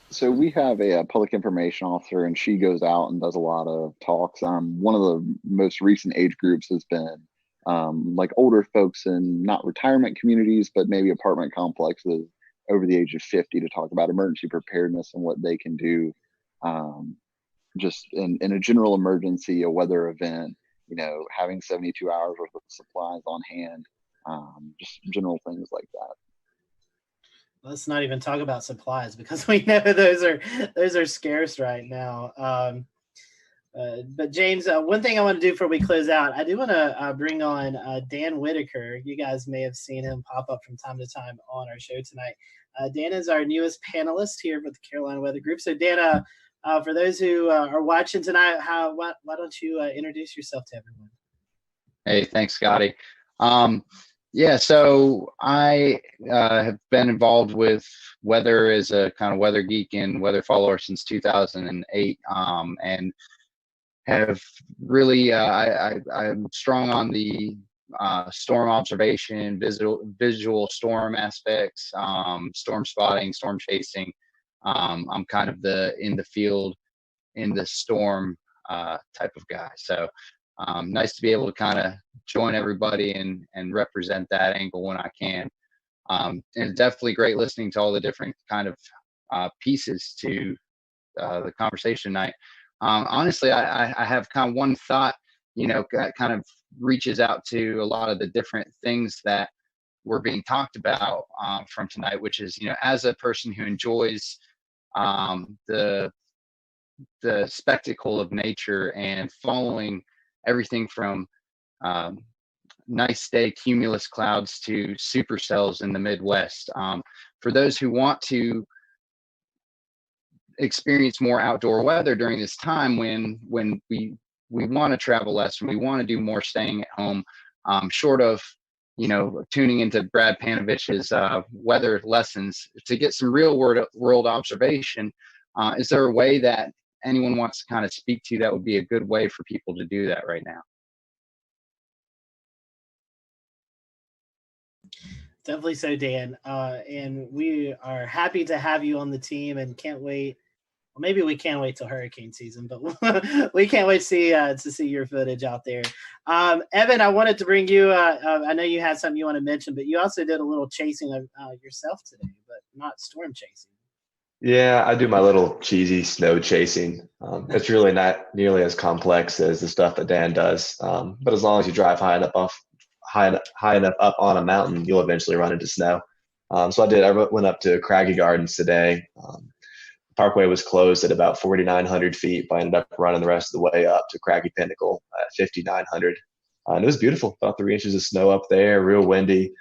So we have a public information officer, and she goes out and does a lot of talks. One of the most recent age groups has been like older folks in not retirement communities, but maybe apartment complexes over the age of 50 to talk about emergency preparedness and what they can do just in a general emergency, a weather event, having 72 hours worth of supplies on hand, just general things like that. Let's not even talk about supplies, because we know those are scarce right now. But James, one thing I want to do before we close out, I do want to bring on Dan Whitaker. You guys may have seen him pop up from time to time on our show tonight. Dan is our newest panelist here for the Carolina Weather Group. So Dan, for those who are watching tonight, why don't you introduce yourself to everyone? Hey, thanks, Scotty. Yeah, so I have been involved with weather as a kind of weather geek and weather follower since 2008, and have really, I'm strong on the storm observation, visual storm aspects, storm spotting, storm chasing. I'm kind of in the field, in the storm type of guy. So nice to be able to kind of join everybody and represent that angle when I can. And it's definitely great listening to all the different kind of pieces to the conversation tonight. Honestly, I have kind of one thought, kind of reaches out to a lot of the different things that were being talked about from tonight, which is, as a person who enjoys the spectacle of nature and following everything from um, nice day cumulus clouds to supercells in the Midwest. For those who want to experience more outdoor weather during this time when we want to travel less and we want to do more staying at home, short of tuning into Brad Panovich's weather lessons to get some real world observation, is there a way that anyone wants to kind of speak to that would be a good way for people to do that right now? Definitely so, Dan. And we are happy to have you on the team and can't wait. Well, maybe we can't wait till hurricane season, but we can't wait to see your footage out there. Evan, I wanted to bring you. I know you had something you want to mention, but you also did a little chasing of yourself today, but not storm chasing. Yeah, I do my little cheesy snow chasing. It's really not nearly as complex as the stuff that Dan does. But as long as you drive high enough up on a mountain, you'll eventually run into snow. So I did. I went up to Craggy Gardens today. Parkway was closed at about 4,900 feet, but I ended up running the rest of the way up to Craggy Pinnacle at 5,900. And it was beautiful. About 3 inches of snow up there, real windy.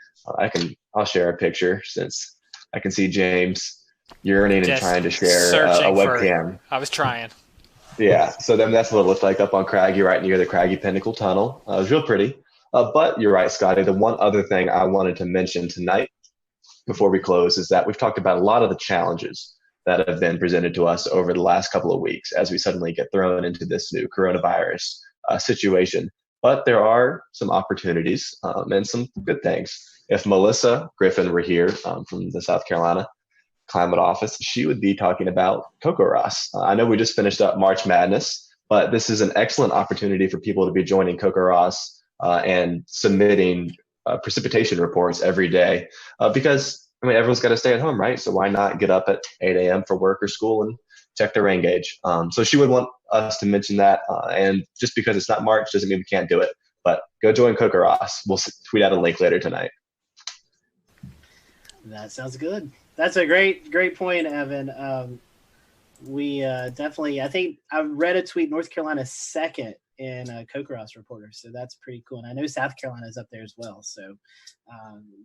I'll share a picture since I can see James yearning and trying to share a webcam. I was trying. Yeah, so then that's what it looked like up on Craggy, right near the Craggy Pinnacle Tunnel. It was real pretty. But you're right, Scotty. The one other thing I wanted to mention tonight before we close is that we've talked about a lot of the challenges that have been presented to us over the last couple of weeks as we suddenly get thrown into this new coronavirus situation. But there are some opportunities and some good things. If Melissa Griffin were here from the South Carolina Climate Office, she would be talking about CocoRoss. I know we just finished up March Madness, but this is an excellent opportunity for people to be joining CocoRoss and submitting precipitation reports every day because everyone's got to stay at home, right? So why not get up at 8 a.m. for work or school and check their rain gauge? So she would want us to mention that. And just because it's not March doesn't mean we can't do it. But go join CocoRoss. We'll tweet out a link later tonight. That sounds good. That's a great point, Evan. We definitely, I think I read a tweet, North Carolina second in CocoRoss Reporter, so that's pretty cool. And I know South Carolina is up there as well, so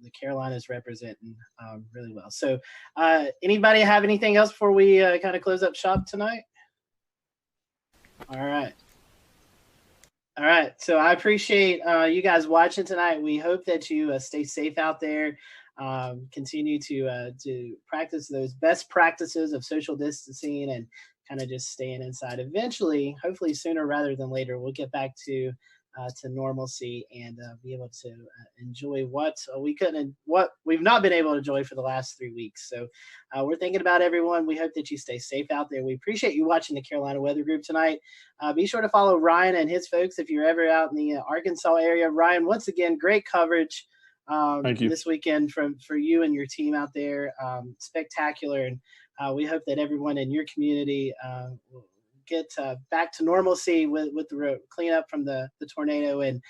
the Carolinas representing really well. So anybody have anything else before we kind of close up shop tonight? All right, so I appreciate you guys watching tonight. We hope that you stay safe out there. Continue to practice those best practices of social distancing and kind of just staying inside. Eventually, hopefully sooner rather than later, we'll get back to normalcy and be able to enjoy what we've not been able to enjoy for the last 3 weeks. So we're thinking about everyone. We hope that you stay safe out there. We appreciate you watching the Carolina Weather Group tonight. Be sure to follow Ryan and his folks if you're ever out in the Arkansas area. Ryan, once again, great coverage. Thank you. This weekend for you and your team out there. Spectacular. And we hope that everyone in your community will get back to normalcy with the cleanup from the tornado. And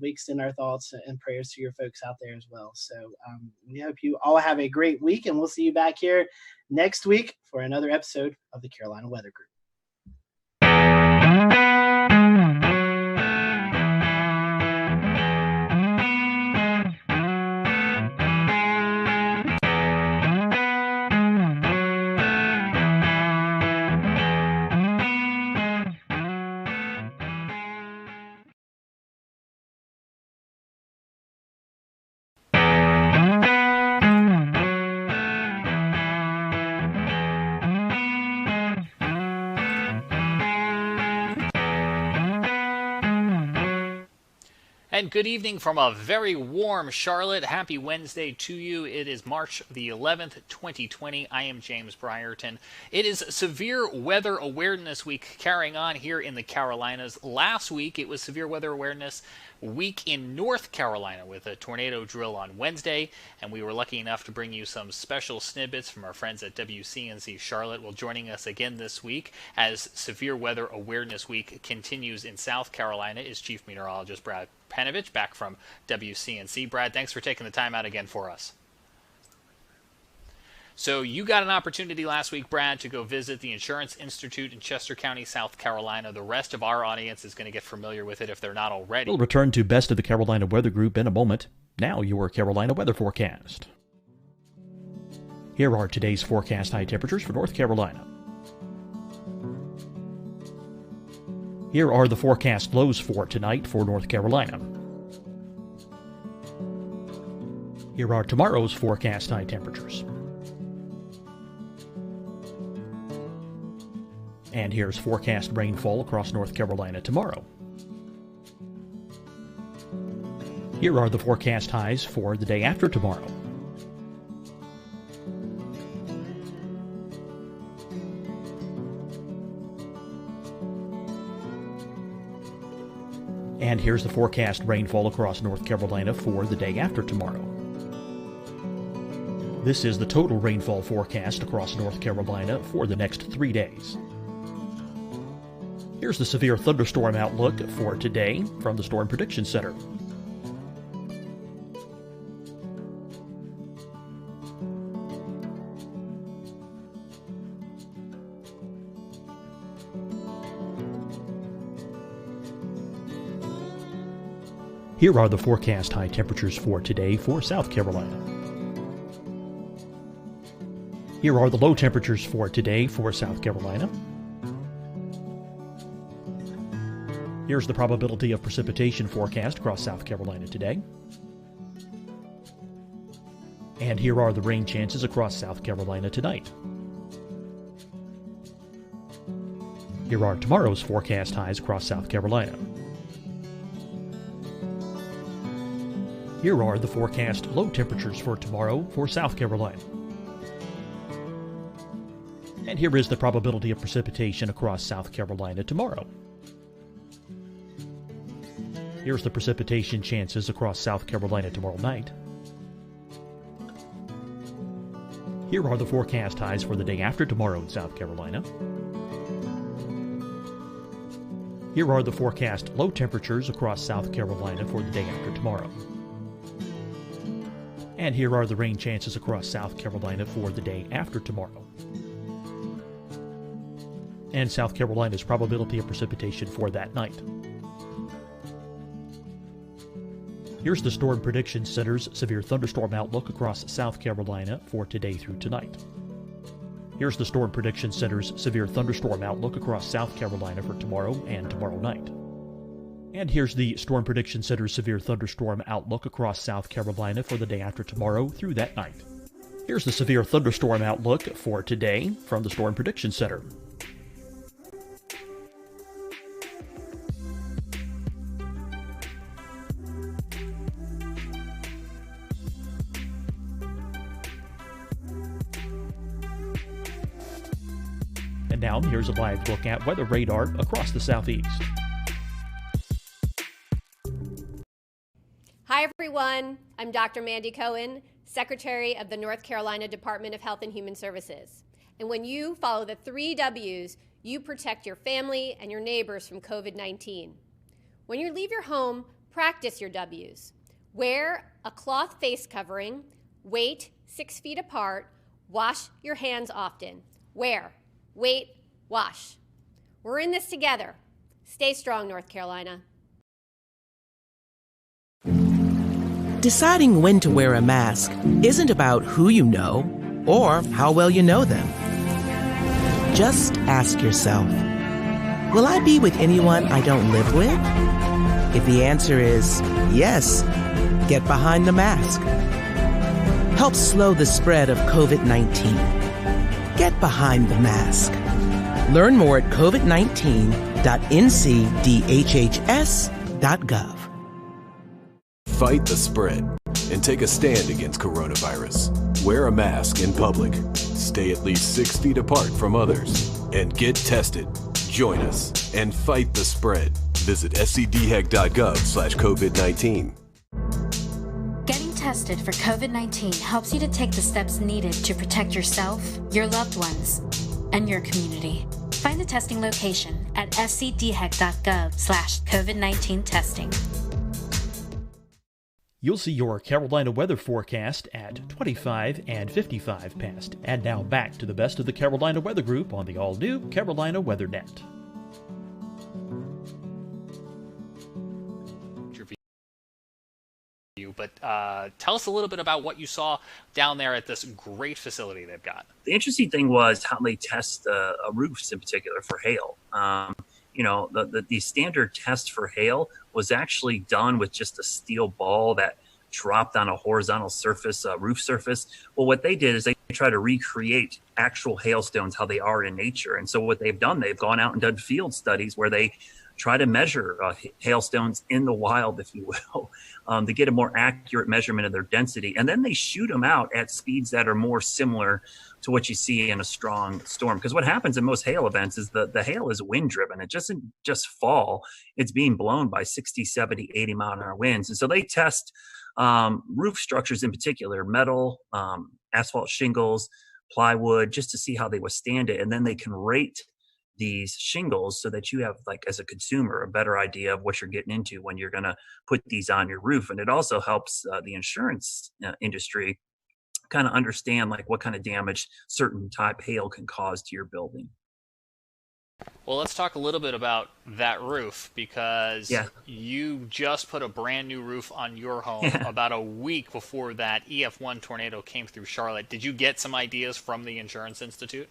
we extend our thoughts and prayers to your folks out there as well. So we hope you all have a great week, and we'll see you back here next week for another episode of the Carolina Weather Group. And good evening from a very warm Charlotte. Happy Wednesday to you. It is March the 11th, 2020. I am James Brierton. It is Severe Weather Awareness Week carrying on here in the Carolinas. Last week, it was Severe Weather Awareness Week in North Carolina with a tornado drill on Wednesday, and we were lucky enough to bring you some special snippets from our friends at WCNC Charlotte. Well, joining us again this week as Severe Weather Awareness Week continues in South Carolina is Chief Meteorologist Brad Panovich back from WCNC. Brad, thanks for taking the time out again for us. So you got an opportunity last week, Brad, to go visit the Insurance Institute in Chester County, South Carolina. The rest of our audience is going to get familiar with it if they're not already. We'll return to Best of the Carolina Weather Group in a moment. Now your Carolina weather forecast. Here are today's forecast high temperatures for North Carolina. Here are the forecast lows for tonight for North Carolina. Here are tomorrow's forecast high temperatures. And here's forecast rainfall across North Carolina tomorrow. Here are the forecast highs for the day after tomorrow. And here's the forecast rainfall across North Carolina for the day after tomorrow. This is the total rainfall forecast across North Carolina for the next 3 days. Here's the severe thunderstorm outlook for today from the Storm Prediction Center. Here are the forecast high temperatures for today for South Carolina. Here are the low temperatures for today for South Carolina. Here's the probability of precipitation forecast across South Carolina today. And here are the rain chances across South Carolina tonight. Here are tomorrow's forecast highs across South Carolina. Here are the forecast low temperatures for tomorrow for South Carolina. And here is the probability of precipitation across South Carolina tomorrow. Here's the precipitation chances across South Carolina tomorrow night. Here are the forecast highs for the day after tomorrow in South Carolina. Here are the forecast low temperatures across South Carolina for the day after tomorrow. And here are the rain chances across South Carolina for the day after tomorrow. And South Carolina's probability of precipitation for that night. Here's the Storm Prediction Center's severe thunderstorm outlook across South Carolina for today through tonight. Here's the Storm Prediction Center's severe thunderstorm outlook across South Carolina for tomorrow and tomorrow night. And here's the Storm Prediction Center's severe thunderstorm outlook across South Carolina for the day after tomorrow through that night. Here's the severe thunderstorm outlook for today from the Storm Prediction Center. And now here's a live look at weather radar across the southeast. Hi, everyone. I'm Dr. Mandy Cohen, Secretary of the North Carolina Department of Health and Human Services. And when you follow the 3 W's, you protect your family and your neighbors from COVID-19. When you leave your home, practice your W's. Wear a cloth face covering, wait 6 feet apart, wash your hands often. Wear, wait, wash. We're in this together. Stay strong, North Carolina. Deciding when to wear a mask isn't about who you know or how well you know them. Just ask yourself, will I be with anyone I don't live with? If the answer is yes, get behind the mask. Help slow the spread of COVID-19. Get behind the mask. Learn more at covid19.ncdhhs.gov. fight the spread and take a stand against coronavirus. Wear a mask in public. Stay at least 6 feet apart from others. And get tested. Join us and fight the spread. Visit scdhec.gov/COVID-19. Getting tested for COVID-19 helps you to take the steps needed to protect yourself, your loved ones, and your community. Find the testing location at scdhec.gov/COVID-19 testing. You'll see your Carolina weather forecast at 25 and 55 past. And now back to the best of the Carolina Weather Group on the all-new Carolina WeatherNet. But tell us a little bit about what you saw down there at this great facility they've got. The interesting thing was how they test roofs in particular for hail. The standard test for hail was actually done with just a steel ball that dropped on a horizontal surface, roof surface. Well, what they did is they try to recreate actual hailstones, how they are in nature. And so what they've done, they've gone out and done field studies where they try to measure hailstones in the wild, if you will, to get a more accurate measurement of their density. And then they shoot them out at speeds that are more similar to what you see in a strong storm. Because what happens in most hail events is the hail is wind driven. It doesn't just fall. It's being blown by 60, 70, 80 mile an hour winds. And so they test roof structures in particular, metal, asphalt shingles, plywood, just to see how they withstand it. And then they can rate these shingles so that you have, like, as a consumer, a better idea of what you're getting into when you're going to put these on your roof. And it also helps the insurance industry kind of understand like what kind of damage certain type hail can cause to your building. Well, let's talk a little bit about that roof, because you just put a brand new roof on your home about a week before that EF1 tornado came through Charlotte. Did you get some ideas from the Insurance Institute?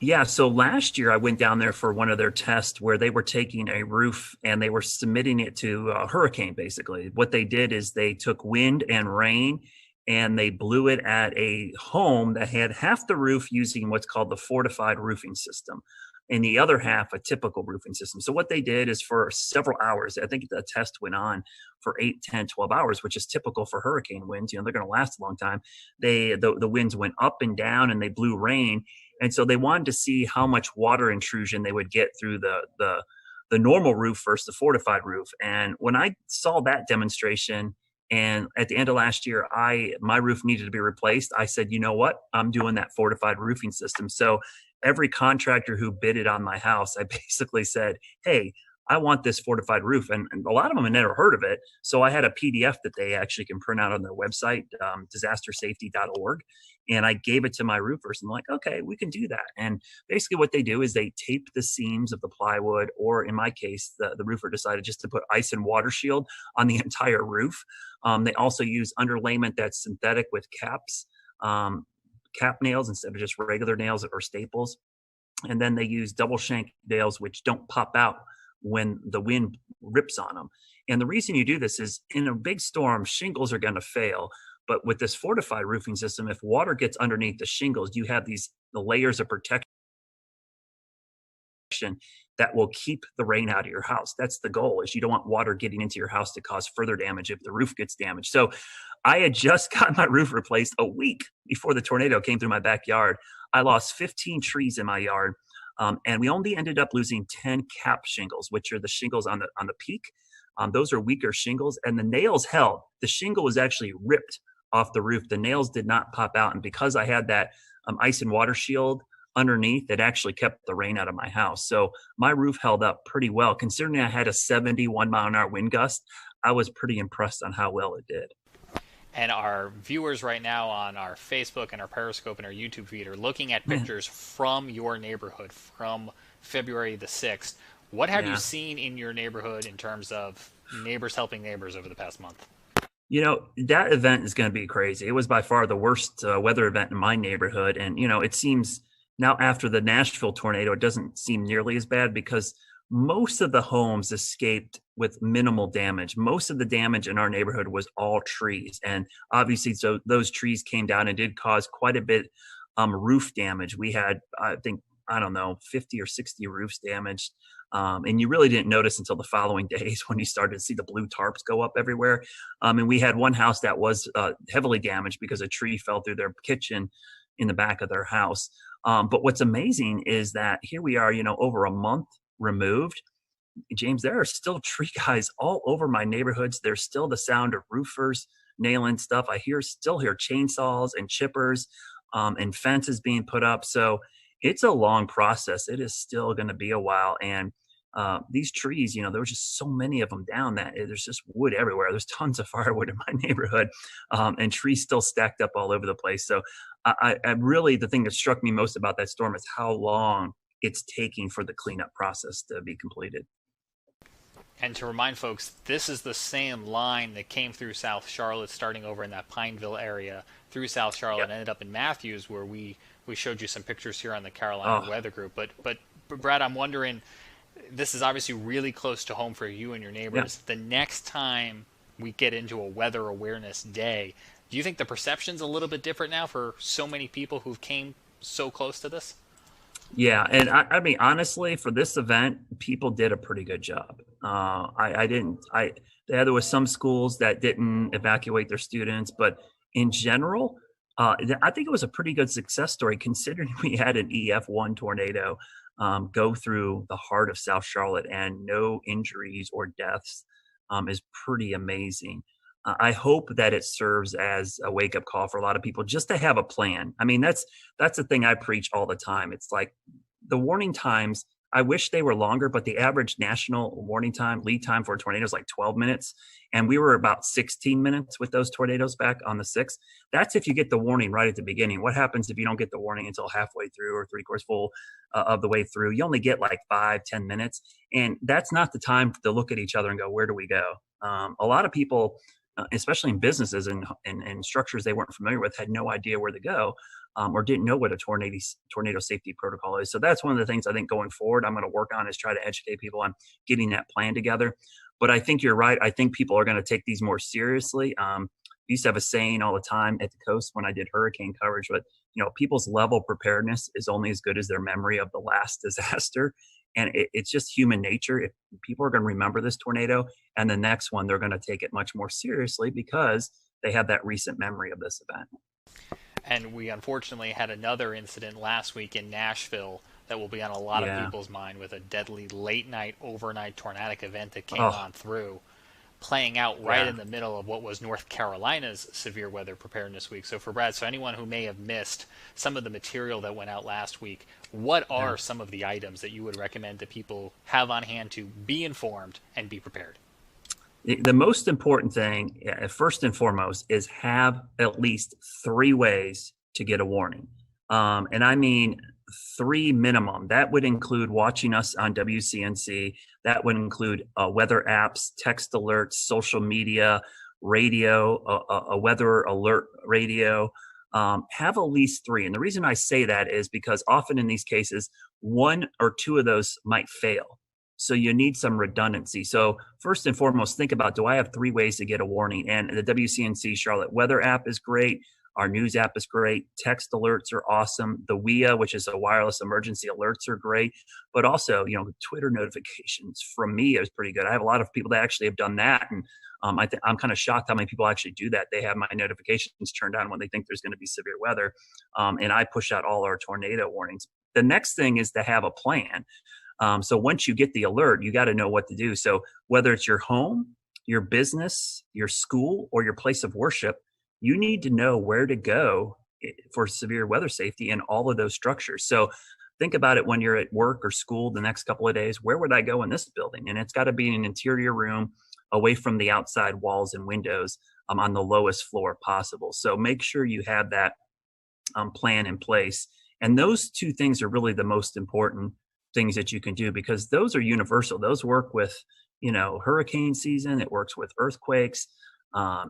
Yeah, so last year I went down there for one of their tests where they were taking a roof and they were submitting it to a hurricane, basically. What they did is they took wind and rain and they blew it at a home that had half the roof using what's called the fortified roofing system, and the other half a typical roofing system. So what they did is for several hours, I think the test went on for 8, 10, 12 hours, which is typical for hurricane winds. They're going to last a long time. The winds went up and down and they blew rain. And so they wanted to see how much water intrusion they would get through the normal roof versus the fortified roof. And when I saw that demonstration, and at the end of last year, my roof needed to be replaced, I said, you know what? I'm doing that fortified roofing system. So every contractor who bidded on my house, I basically said, hey, I want this fortified roof. And a lot of them had never heard of it. So I had a PDF that they actually can print out on their website, disastersafety.org. And I gave it to my roofers. And I'm like, okay, we can do that. And basically what they do is they tape the seams of the plywood, or in my case, the roofer decided just to put ice and water shield on the entire roof. They also use underlayment that's synthetic with caps, cap nails instead of just regular nails or staples. And then they use double shank nails, which don't pop out when the wind rips on them. And the reason you do this is in a big storm, shingles are going to fail. But with this fortified roofing system, if water gets underneath the shingles, you have the layers of protection that will keep the rain out of your house. That's the goal, is you don't want water getting into your house to cause further damage if the roof gets damaged. So I had just got my roof replaced a week before the tornado came through my backyard. I lost 15 trees in my yard. And we only ended up losing 10 cap shingles, which are the shingles on the peak. Those are weaker shingles, and the nails held. The shingle was actually ripped off the roof. The nails did not pop out. And because I had that ice and water shield underneath, it actually kept the rain out of my house. So my roof held up pretty well. Considering I had a 71 mile an hour wind gust, I was pretty impressed on how well it did. And our viewers right now on our Facebook and our Periscope and our YouTube feed are looking at pictures from your neighborhood from February the 6th. What have you seen in your neighborhood in terms of neighbors helping neighbors over the past month? You know, that event is going to be crazy. It was by far the worst weather event in my neighborhood. And, you know, it seems now after the Nashville tornado, it doesn't seem nearly as bad because most of the homes escaped with minimal damage. Most of the damage in our neighborhood was all trees. And obviously, so those trees came down and did cause quite a bit roof damage. We had, I think, 50 or 60 roofs damaged. And you really didn't notice until the following days when you started to see the blue tarps go up everywhere. And we had one house that was heavily damaged because a tree fell through their kitchen in the back of their house. But what's amazing is that here we are, over a month removed. James, there are still tree guys all over my neighborhoods. There's still the sound of roofers nailing stuff. I still hear chainsaws and chippers and fences being put up. So it's a long process. It is still going to be a while. And these trees, there was just so many of them down that there's just wood everywhere. There's tons of firewood in my neighborhood, and trees still stacked up all over the place. So I really, the thing that struck me most about that storm is how long it's taking for the cleanup process to be completed. And to remind folks, this is the same line that came through South Charlotte, starting over in that Pineville area, through South Charlotte, and ended up in Matthews, where we showed you some pictures here on the Carolina Weather Group. But Brad, I'm wondering, this is obviously really close to home for you and your neighbors. Yeah. The next time we get into a weather awareness day, do you think the perception's a little bit different now for so many people who've came so close to this? Yeah, and I mean, honestly, for this event, people did a pretty good job. There was some schools that didn't evacuate their students, but in general, I think it was a pretty good success story considering we had an EF1 tornado go through the heart of South Charlotte and no injuries or deaths is pretty amazing. I hope that it serves as a wake-up call for a lot of people just to have a plan. I mean, that's the thing I preach all the time. It's like the warning times, I wish they were longer, but the average national warning time, lead time for a tornado is like 12 minutes. And we were about 16 minutes with those tornadoes back on the 6th. That's if you get the warning right at the beginning. What happens if you don't get the warning until halfway through or 3/4 full of the way through? You only get like 5-10 minutes. And that's not the time to look at each other and go, where do we go? A lot of people, especially in businesses and structures they weren't familiar with, had no idea where to go or didn't know what a tornado safety protocol is. So that's one of the things I think going forward I'm going to work on is try to educate people on getting that plan together. But I think you're right. I think people are going to take these more seriously. We used to have a saying all the time at the coast when I did hurricane coverage, but people's level preparedness is only as good as their memory of the last disaster. And it's just human nature. If people are going to remember this tornado and the next one, they're going to take it much more seriously because they have that recent memory of this event. And we unfortunately had another incident last week in Nashville that will be on a lot of people's mind with a deadly late night, overnight tornadic event that came on through, playing out right in the middle of what was North Carolina's severe weather preparedness week. So for Brad, so anyone who may have missed some of the material that went out last week, what are some of the items that you would recommend that people have on hand to be informed and be prepared? The most important thing, first and foremost, is have at least 3 ways to get a warning. And I mean 3 minimum. That would include watching us on WCNC. That would include weather apps, text alerts, social media, radio, a weather alert radio. Have at least 3. And the reason I say that is because often in these cases, 1 or 2 of those might fail. So you need some redundancy. So first and foremost, think about, do I have 3 ways to get a warning? And the WCNC Charlotte weather app is great. Our news app is great. Text alerts are awesome. The WIA, which is a wireless emergency alerts, are great. But also, Twitter notifications from me is pretty good. I have a lot of people that actually have done that. And I'm kind of shocked how many people actually do that. They have my notifications turned on when they think there's going to be severe weather. And I push out all our tornado warnings. The next thing is to have a plan. So once you get the alert, you got to know what to do. So whether it's your home, your business, your school, or your place of worship, you need to know where to go for severe weather safety in all of those structures. So think about it when you're at work or school the next couple of days. Where would I go in this building? And it's got to be in an interior room away from the outside walls and windows on the lowest floor possible. So make sure you have that plan in place. And those 2 things are really the most important things that you can do because those are universal. Those work with, hurricane season. It works with earthquakes.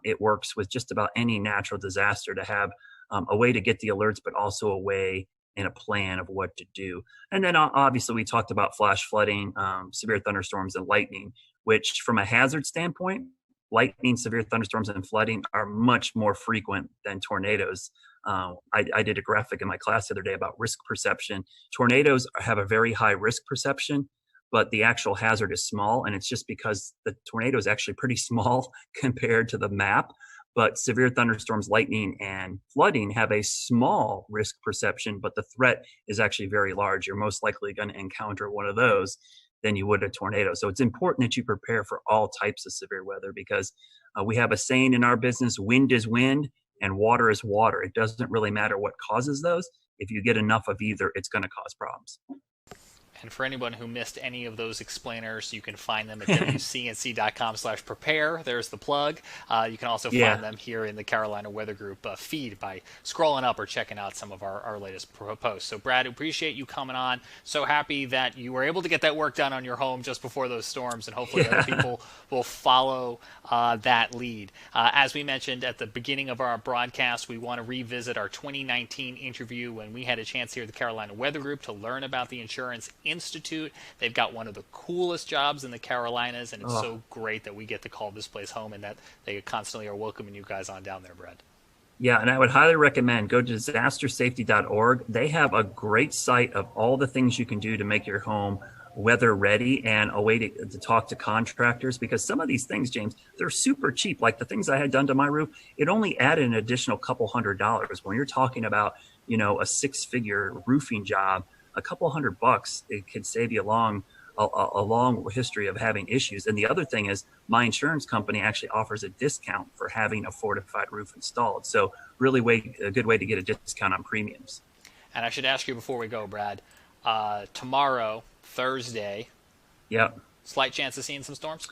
It works with just about any natural disaster to have a way to get the alerts, but also a way and a plan of what to do. And then obviously we talked about flash flooding, severe thunderstorms and lightning, which from a hazard standpoint, lightning, severe thunderstorms and flooding are much more frequent than tornadoes. I did a graphic in my class the other day about risk perception. Tornadoes have a very high risk perception. but the actual hazard is small. And it's just because the tornado is actually pretty small compared to the map. But severe thunderstorms, lightning, and flooding have a small risk perception, but the threat is actually very large. You're most likely going to encounter one of those than you would a tornado. So it's important that you prepare for all types of severe weather, because we have a saying in our business: wind is wind and water is water. It doesn't really matter what causes those. If you get enough of either, it's going to cause problems. And for anyone who missed any of those explainers, you can find them at wcnc.com/prepare. There's the plug. You can also find them here in the Carolina Weather Group feed by scrolling up or checking out some of our latest posts. So, Brad, appreciate you coming on. So happy that you were able to get that work done on your home just before those storms, and hopefully other people will follow that lead. As we mentioned at the beginning of our broadcast, we want to revisit our 2019 interview when we had a chance here at the Carolina Weather Group to learn about the Insurance Institute. They've got one of the coolest jobs in the Carolinas, and it's so great that we get to call this place home and that they constantly are welcoming you guys on down there, Brad. Yeah, and I would highly recommend go to disastersafety.org. They have a great site of all the things you can do to make your home weather ready, and a way to talk to contractors, because some of these things, James, they're super cheap. Like the things I had done to my roof, it only added an additional couple $100. When you're talking about, a six-figure roofing job, a couple $100, it could save you a long history of having issues. And the other thing is, my insurance company actually offers a discount for having a fortified roof installed. So really a good way to get a discount on premiums. And I should ask you before we go, Brad, tomorrow, Thursday, slight chance of seeing some storms?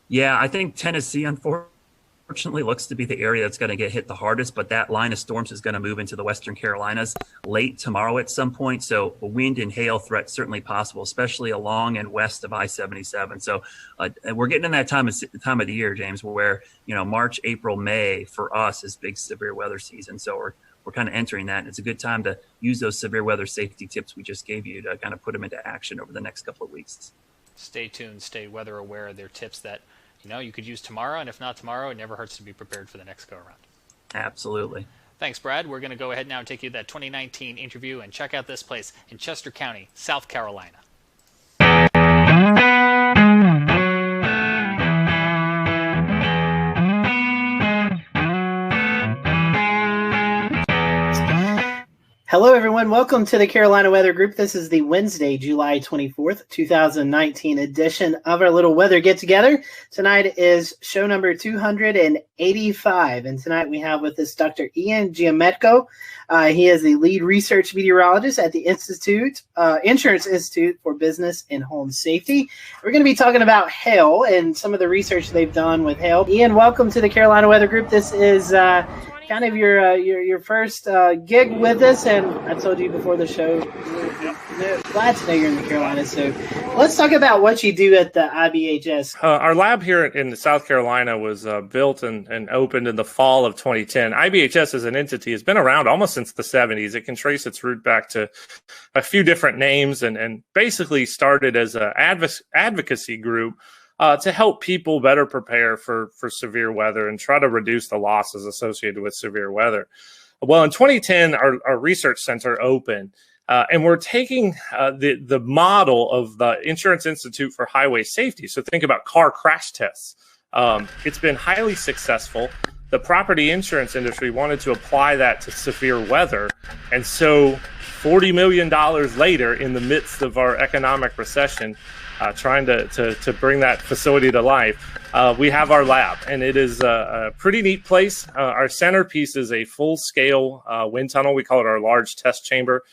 Yeah, I think Tennessee, unfortunately, looks to be the area that's going to get hit the hardest, but that line of storms is going to move into the Western Carolinas late tomorrow at some point. So a wind and hail threat certainly possible, especially along and west of I-77. So we're getting in that time of the year, James, where, March, April, May for us is big severe weather season. So we're kind of entering that. And it's a good time to use those severe weather safety tips we just gave you to kind of put them into action over the next couple of weeks. Stay tuned, stay weather aware. They're tips that you could use tomorrow, and if not tomorrow, it never hurts to be prepared for the next go around. Absolutely. Thanks, Brad. We're going to go ahead now and take you to that 2019 interview and check out this place in Chester County, South Carolina. Hello, everyone. Welcome to the Carolina Weather Group. This is the Wednesday, July 24th, 2019 edition of our little weather get-together. Tonight is show number 285, and tonight we have with us Dr. Ian Giametco. He is the lead research meteorologist at the Insurance Institute for Business and Home Safety. We're going to be talking about hail and some of the research they've done with hail. Ian, welcome to the Carolina Weather Group. This is kind of your first gig with us, and I told you before the show, glad to know you're in the Carolinas. So let's talk about what you do at the IBHS. Our lab here in South Carolina was built and opened in the fall of 2010. IBHS as an entity has been around almost since the 70s. It can trace its root back to a few different names and basically started as an advocacy group to help people better prepare for severe weather and try to reduce the losses associated with severe weather. Well, in 2010, our research center opened, and we're taking the model of the Insurance Institute for Highway Safety. So think about car crash tests. It's been highly successful. The property insurance industry wanted to apply that to severe weather. And so $40 million later, in the midst of our economic recession, trying to bring that facility to life, we have our lab, and it is a pretty neat place. Our centerpiece is a full-scale wind tunnel. We call it our large test chamber.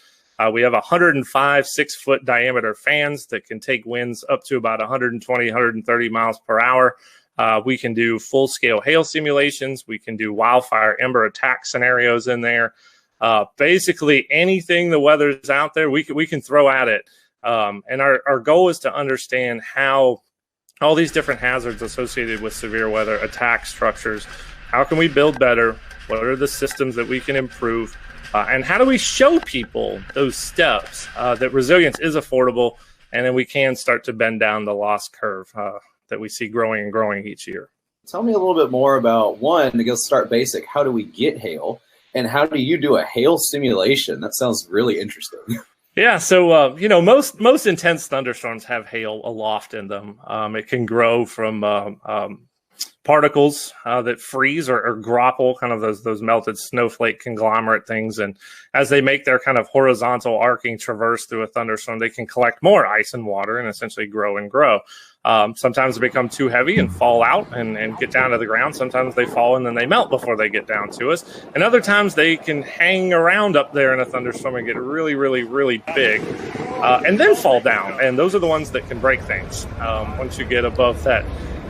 We have 105 6-foot diameter fans that can take winds up to about 120, 130 miles per hour. We can do full-scale hail simulations. We can do wildfire ember attack scenarios in there. Basically, anything the weather's out there, we can throw at it. And our goal is to understand how all these different hazards associated with severe weather attack structures. How can we build better? What are the systems that we can improve? And how do we show people those steps that resilience is affordable, and then we can start to bend down the loss curve that we see growing and growing each year? Tell me a little bit more about, one, to go start basic, how do we get hail? And how do you do a hail simulation? That sounds really interesting. Yeah, so most intense thunderstorms have hail aloft in them. It can grow from particles that freeze or grapple, kind of those melted snowflake conglomerate things, and as they make their kind of horizontal arcing traverse through a thunderstorm, they can collect more ice and water and essentially grow and grow. Sometimes they become too heavy and fall out and get down to the ground. Sometimes they fall and then they melt before they get down to us. And other times they can hang around up there in a thunderstorm and get really, really, really big and then fall down. And those are the ones that can break things. Once you get above that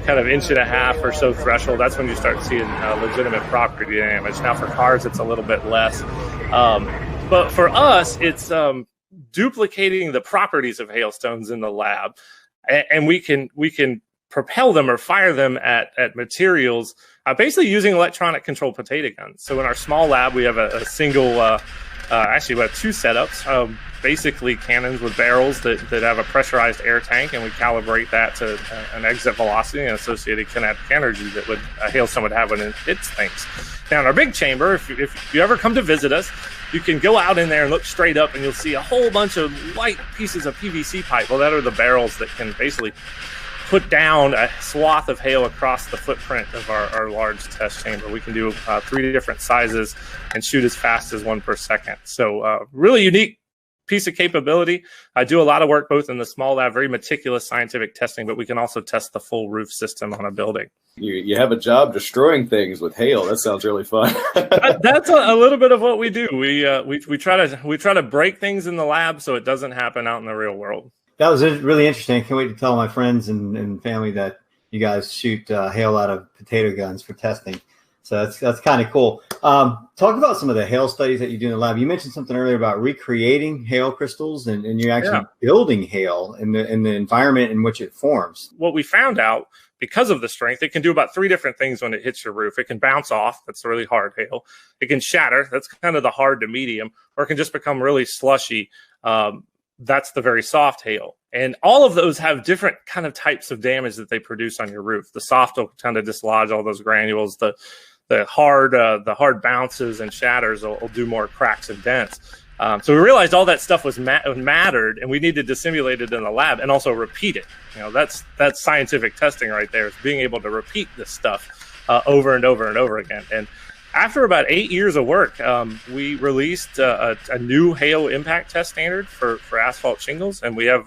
kind of 1.5 inch or so threshold, that's when you start seeing legitimate property damage. Now for cars, it's a little bit less. But for us, it's duplicating the properties of hailstones in the lab. And we can propel them or fire them at materials, basically using electronic controlled potato guns. So in our small lab, we have a single, actually we have 2 setups, basically cannons with barrels that have a pressurized air tank, and we calibrate that to an exit velocity and associated kinetic energy that a hailstone would have when it hits things. Now in our big chamber, if you ever come to visit us, you can go out in there and look straight up and you'll see a whole bunch of light pieces of PVC pipe. Well, that are the barrels that can basically put down a swath of hail across the footprint of our large test chamber. We can do 3 different sizes and shoot as fast as 1 per second. So really unique piece of capability. I do a lot of work both in the small lab, very meticulous scientific testing, but we can also test the full roof system on a building. You have a job destroying things with hail. That sounds really fun. That's a little bit of what we do. We try to break things in the lab so it doesn't happen out in the real world. That was really interesting. I can't wait to tell my friends and family that you guys shoot hail out of potato guns for testing. So that's kind of cool. Talk about some of the hail studies that you do in the lab. You mentioned something earlier about recreating hail crystals, and you're actually building hail in the environment in which it forms. What we found out, because of the strength, it can do about 3 different things when it hits your roof. It can bounce off. That's the really hard hail. It can shatter. That's kind of the hard to medium. Or it can just become really slushy. That's the very soft hail. And all of those have different kind of types of damage that they produce on your roof. The soft will kind of dislodge all those granules. The hard bounces and shatters will do more cracks and dents. So we realized all that stuff was mattered, and we needed to simulate it in the lab and also repeat it. That's scientific testing right there, is being able to repeat this stuff over and over and over again. And after about 8 years of work, we released a new hail impact test standard for asphalt shingles, and we have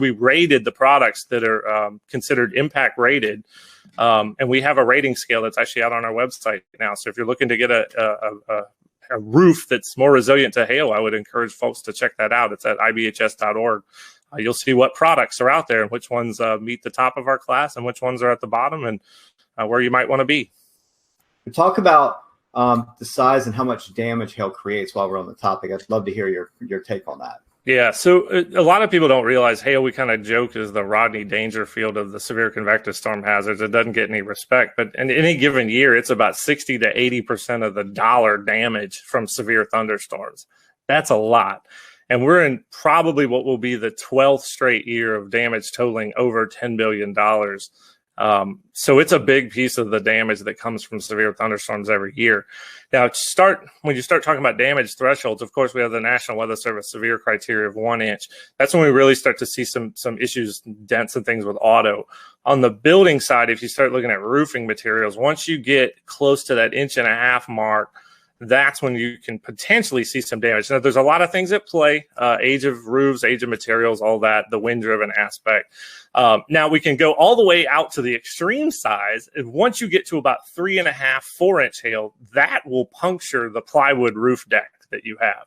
we rated the products that are considered impact rated. And we have a rating scale that's actually out on our website now. So if you're looking to get a roof that's more resilient to hail, I would encourage folks to check that out. It's at ibhs.org. You'll see what products are out there and which ones meet the top of our class and which ones are at the bottom, and where you might want to be. Talk about the size and how much damage hail creates while we're on the topic. I'd love to hear your take on that. Yeah, so a lot of people don't realize hail, we kind of joke, is the Rodney Dangerfield of the severe convective storm hazards. It doesn't get any respect, but in any given year, it's about 60 to 80% of the dollar damage from severe thunderstorms. That's a lot. And we're in probably what will be the 12th straight year of damage totaling over $10 billion. So it's a big piece of the damage that comes from severe thunderstorms every year. Now, when you start talking about damage thresholds, of course, we have the National Weather Service severe criteria of 1 inch. That's when we really start to see some issues, dents and things with auto. On the building side, if you start looking at roofing materials, once you get close to that 1.5 inch mark, that's when you can potentially see some damage. Now, there's a lot of things at play, age of roofs, age of materials, all that, the wind-driven aspect. Now, we can go all the way out to the extreme size. And once you get to about 3.5, 4 inch hail, that will puncture the plywood roof deck that you have.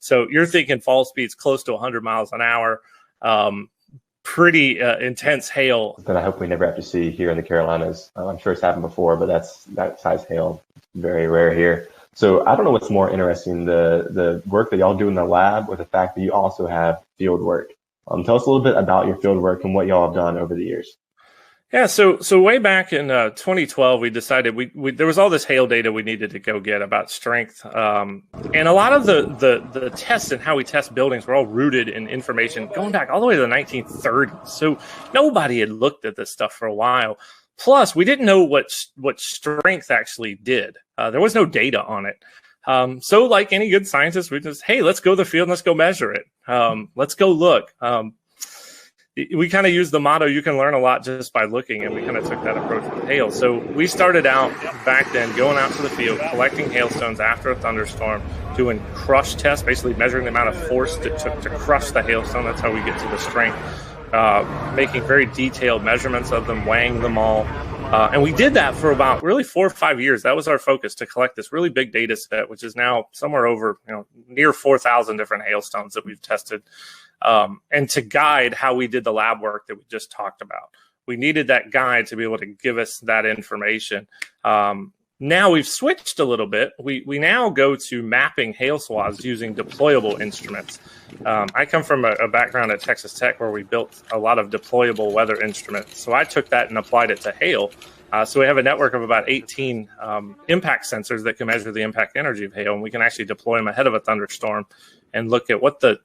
So you're thinking fall speeds close to 100 miles an hour, pretty intense hail. That I hope we never have to see here in the Carolinas. I'm sure it's happened before, but that size hail, very rare here. So I don't know what's more interesting, the work that y'all do in the lab or the fact that you also have field work. Tell us a little bit about your field work and what y'all have done over the years. Yeah, so way back in 2012, we decided there was all this hail data we needed to go get about strength. And a lot of the tests and how we test buildings were all rooted in information going back all the way to the 1930s. So nobody had looked at this stuff for a while. Plus, we didn't know what strength actually did. There was no data on it. So like any good scientist, we just, hey, let's go to the field and let's go measure it. Let's go look. We kind of use the motto, you can learn a lot just by looking, and we kind of took that approach with hail. So we started out back then going out to the field, collecting hailstones after a thunderstorm, doing crush tests, basically measuring the amount of force it took to crush the hailstone. That's how we get to the strength. Making very detailed measurements of them, weighing them all. And we did that for about really 4 or 5 years. That was our focus, to collect this really big data set, which is now somewhere over, near 4,000 different hailstones that we've tested. And to guide how we did the lab work that we just talked about. We needed that guide to be able to give us that information. Now we've switched a little bit. We now go to mapping hail swaths using deployable instruments. I come from a background at Texas Tech where we built a lot of deployable weather instruments. So I took that and applied it to hail. So we have a network of about 18 impact sensors that can measure the impact energy of hail, and we can actually deploy them ahead of a thunderstorm and look at what the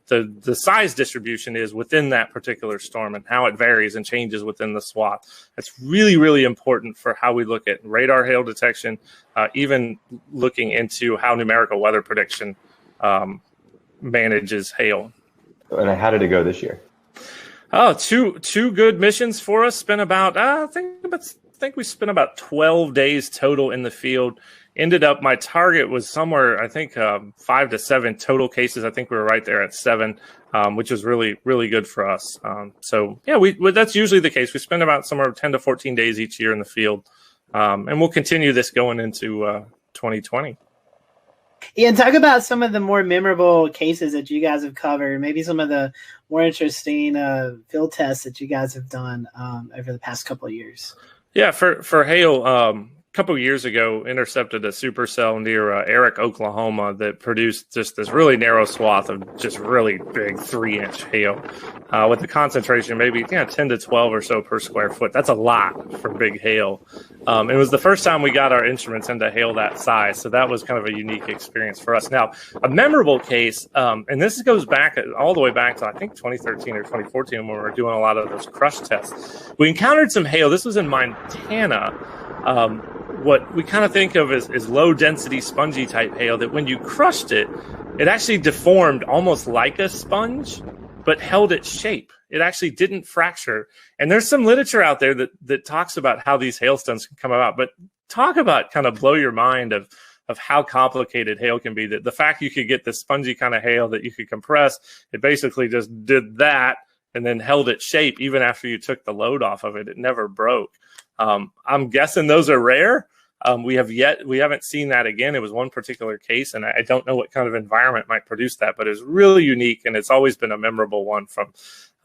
size distribution is within that particular storm and how it varies and changes within the swath. That's really, really important for how we look at radar hail detection, even looking into how numerical weather prediction manages hail. And how did it go this year? Oh, two good missions for us. Spent about I think we spent about 12 days total in the field. Ended up, my target was somewhere, I think 5 to 7 total cases. I think we were right there at 7, which was really, really good for us. So yeah, that's usually the case. We spend about somewhere 10 to 14 days each year in the field. And we'll continue this going into 2020. Yeah, and talk about some of the more memorable cases that you guys have covered, maybe some of the more interesting field tests that you guys have done over the past couple of years. Yeah, for hail, couple of years ago, intercepted a supercell near Eric, Oklahoma, that produced just this really narrow swath of just really big 3-inch hail with the concentration maybe 10 to 12 or so per square foot. That's a lot for big hail. It was the first time we got our instruments into hail that size, so that was kind of a unique experience for us. Now, a memorable case, and this goes back all the way back to I think 2013 or 2014 when we were doing a lot of those crush tests. We encountered some hail. This was in Montana. What we kind of think of as low density spongy type hail, that when you crushed it, it actually deformed almost like a sponge, but held its shape. It actually didn't fracture. And there's some literature out there that talks about how these hailstones can come about, but talk about kind of blow your mind of how complicated hail can be. That the fact you could get this spongy kind of hail that you could compress, it basically just did that and then held its shape even after you took the load off of it. It never broke. I'm guessing those are rare. We haven't seen that again. It was one particular case, and I don't know what kind of environment might produce that, but it's really unique, and it's always been a memorable one from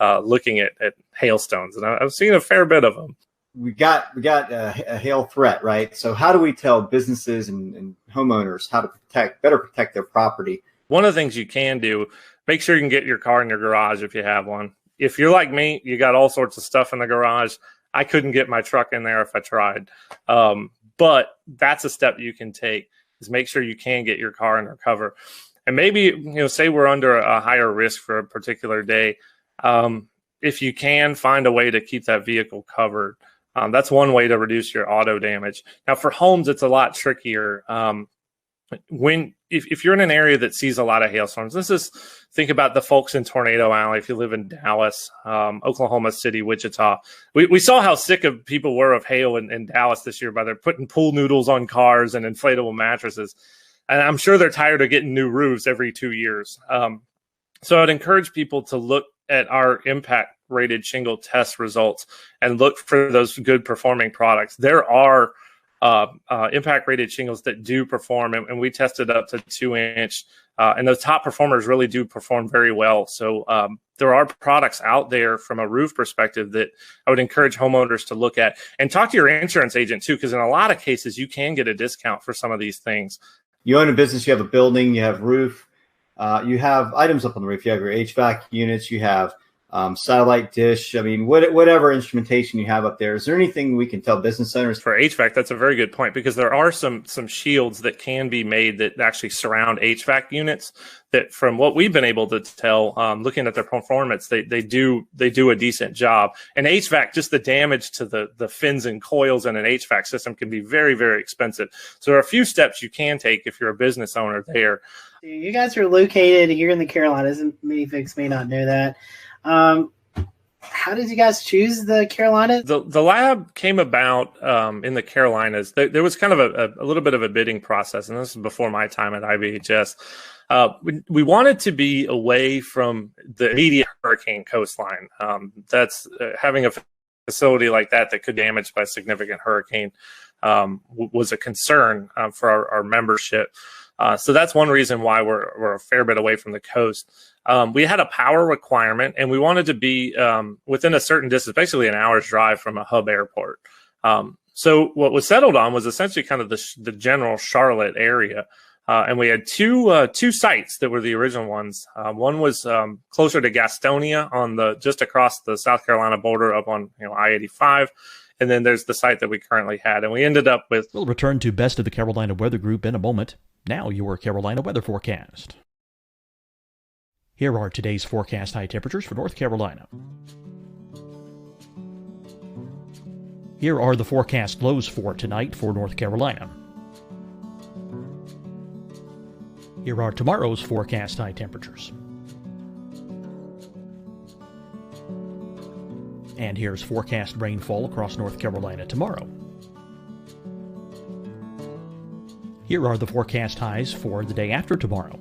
looking at hailstones, and I've seen a fair bit of them. We got a hail threat, right? So how do we tell businesses and homeowners how to better protect their property? One of the things you can do, make sure you can get your car in your garage if you have one. If you're like me, you got all sorts of stuff in the garage. I couldn't get my truck in there if I tried. But that's a step you can take, is make sure you can get your car under cover. And maybe, say we're under a higher risk for a particular day. If you can find a way to keep that vehicle covered, that's one way to reduce your auto damage. Now for homes, it's a lot trickier. If you're in an area that sees a lot of hailstorms, think about the folks in Tornado Alley. If you live in Dallas, Oklahoma City, Wichita, we saw how sick of people were of hail in Dallas this year by their putting pool noodles on cars and inflatable mattresses. And I'm sure they're tired of getting new roofs every 2 years. So I'd encourage people to look at our impact rated shingle test results and look for those good performing products. There are impact rated shingles that do perform, and we tested up to 2-inch, and those top performers really do perform very well. So there are products out there from a roof perspective that I would encourage homeowners to look at, and talk to your insurance agent too, because in a lot of cases you can get a discount for some of these things. You own a business, you have a building, you have roof, you have items up on the roof, you have your HVAC units, you have satellite dish. I mean, whatever instrumentation you have up there. Is there anything we can tell business owners? For HVAC, that's a very good point, because there are some shields that can be made that actually surround HVAC units that, from what we've been able to tell, looking at their performance, they do a decent job. And HVAC, just the damage to the fins and coils in an HVAC system can be very, very expensive. So there are a few steps you can take if you're a business owner there. You guys are located here in the Carolinas, and many folks may not know that. How did you guys choose the Carolinas? The lab came about in the Carolinas. There was kind of a little bit of a bidding process, and this is before my time at IBHS. We wanted to be away from the immediate hurricane coastline. That's having a facility like that could be damaged by a significant hurricane was a concern for our membership. So that's one reason why we're a fair bit away from the coast. We had a power requirement, and we wanted to be within a certain distance, basically an hour's drive from a hub airport. So what was settled on was essentially kind of the general Charlotte area. And we had two sites that were the original ones. One was closer to Gastonia just across the South Carolina border up on I-85. And then there's the site that we currently had. And we ended up with... We'll return to Best of the Carolina Weather Group in a moment. Now your Carolina weather forecast. Here are today's forecast high temperatures for North Carolina. Here are the forecast lows for tonight for North Carolina. Here are tomorrow's forecast high temperatures. And here's forecast rainfall across North Carolina tomorrow. Here are the forecast highs for the day after tomorrow.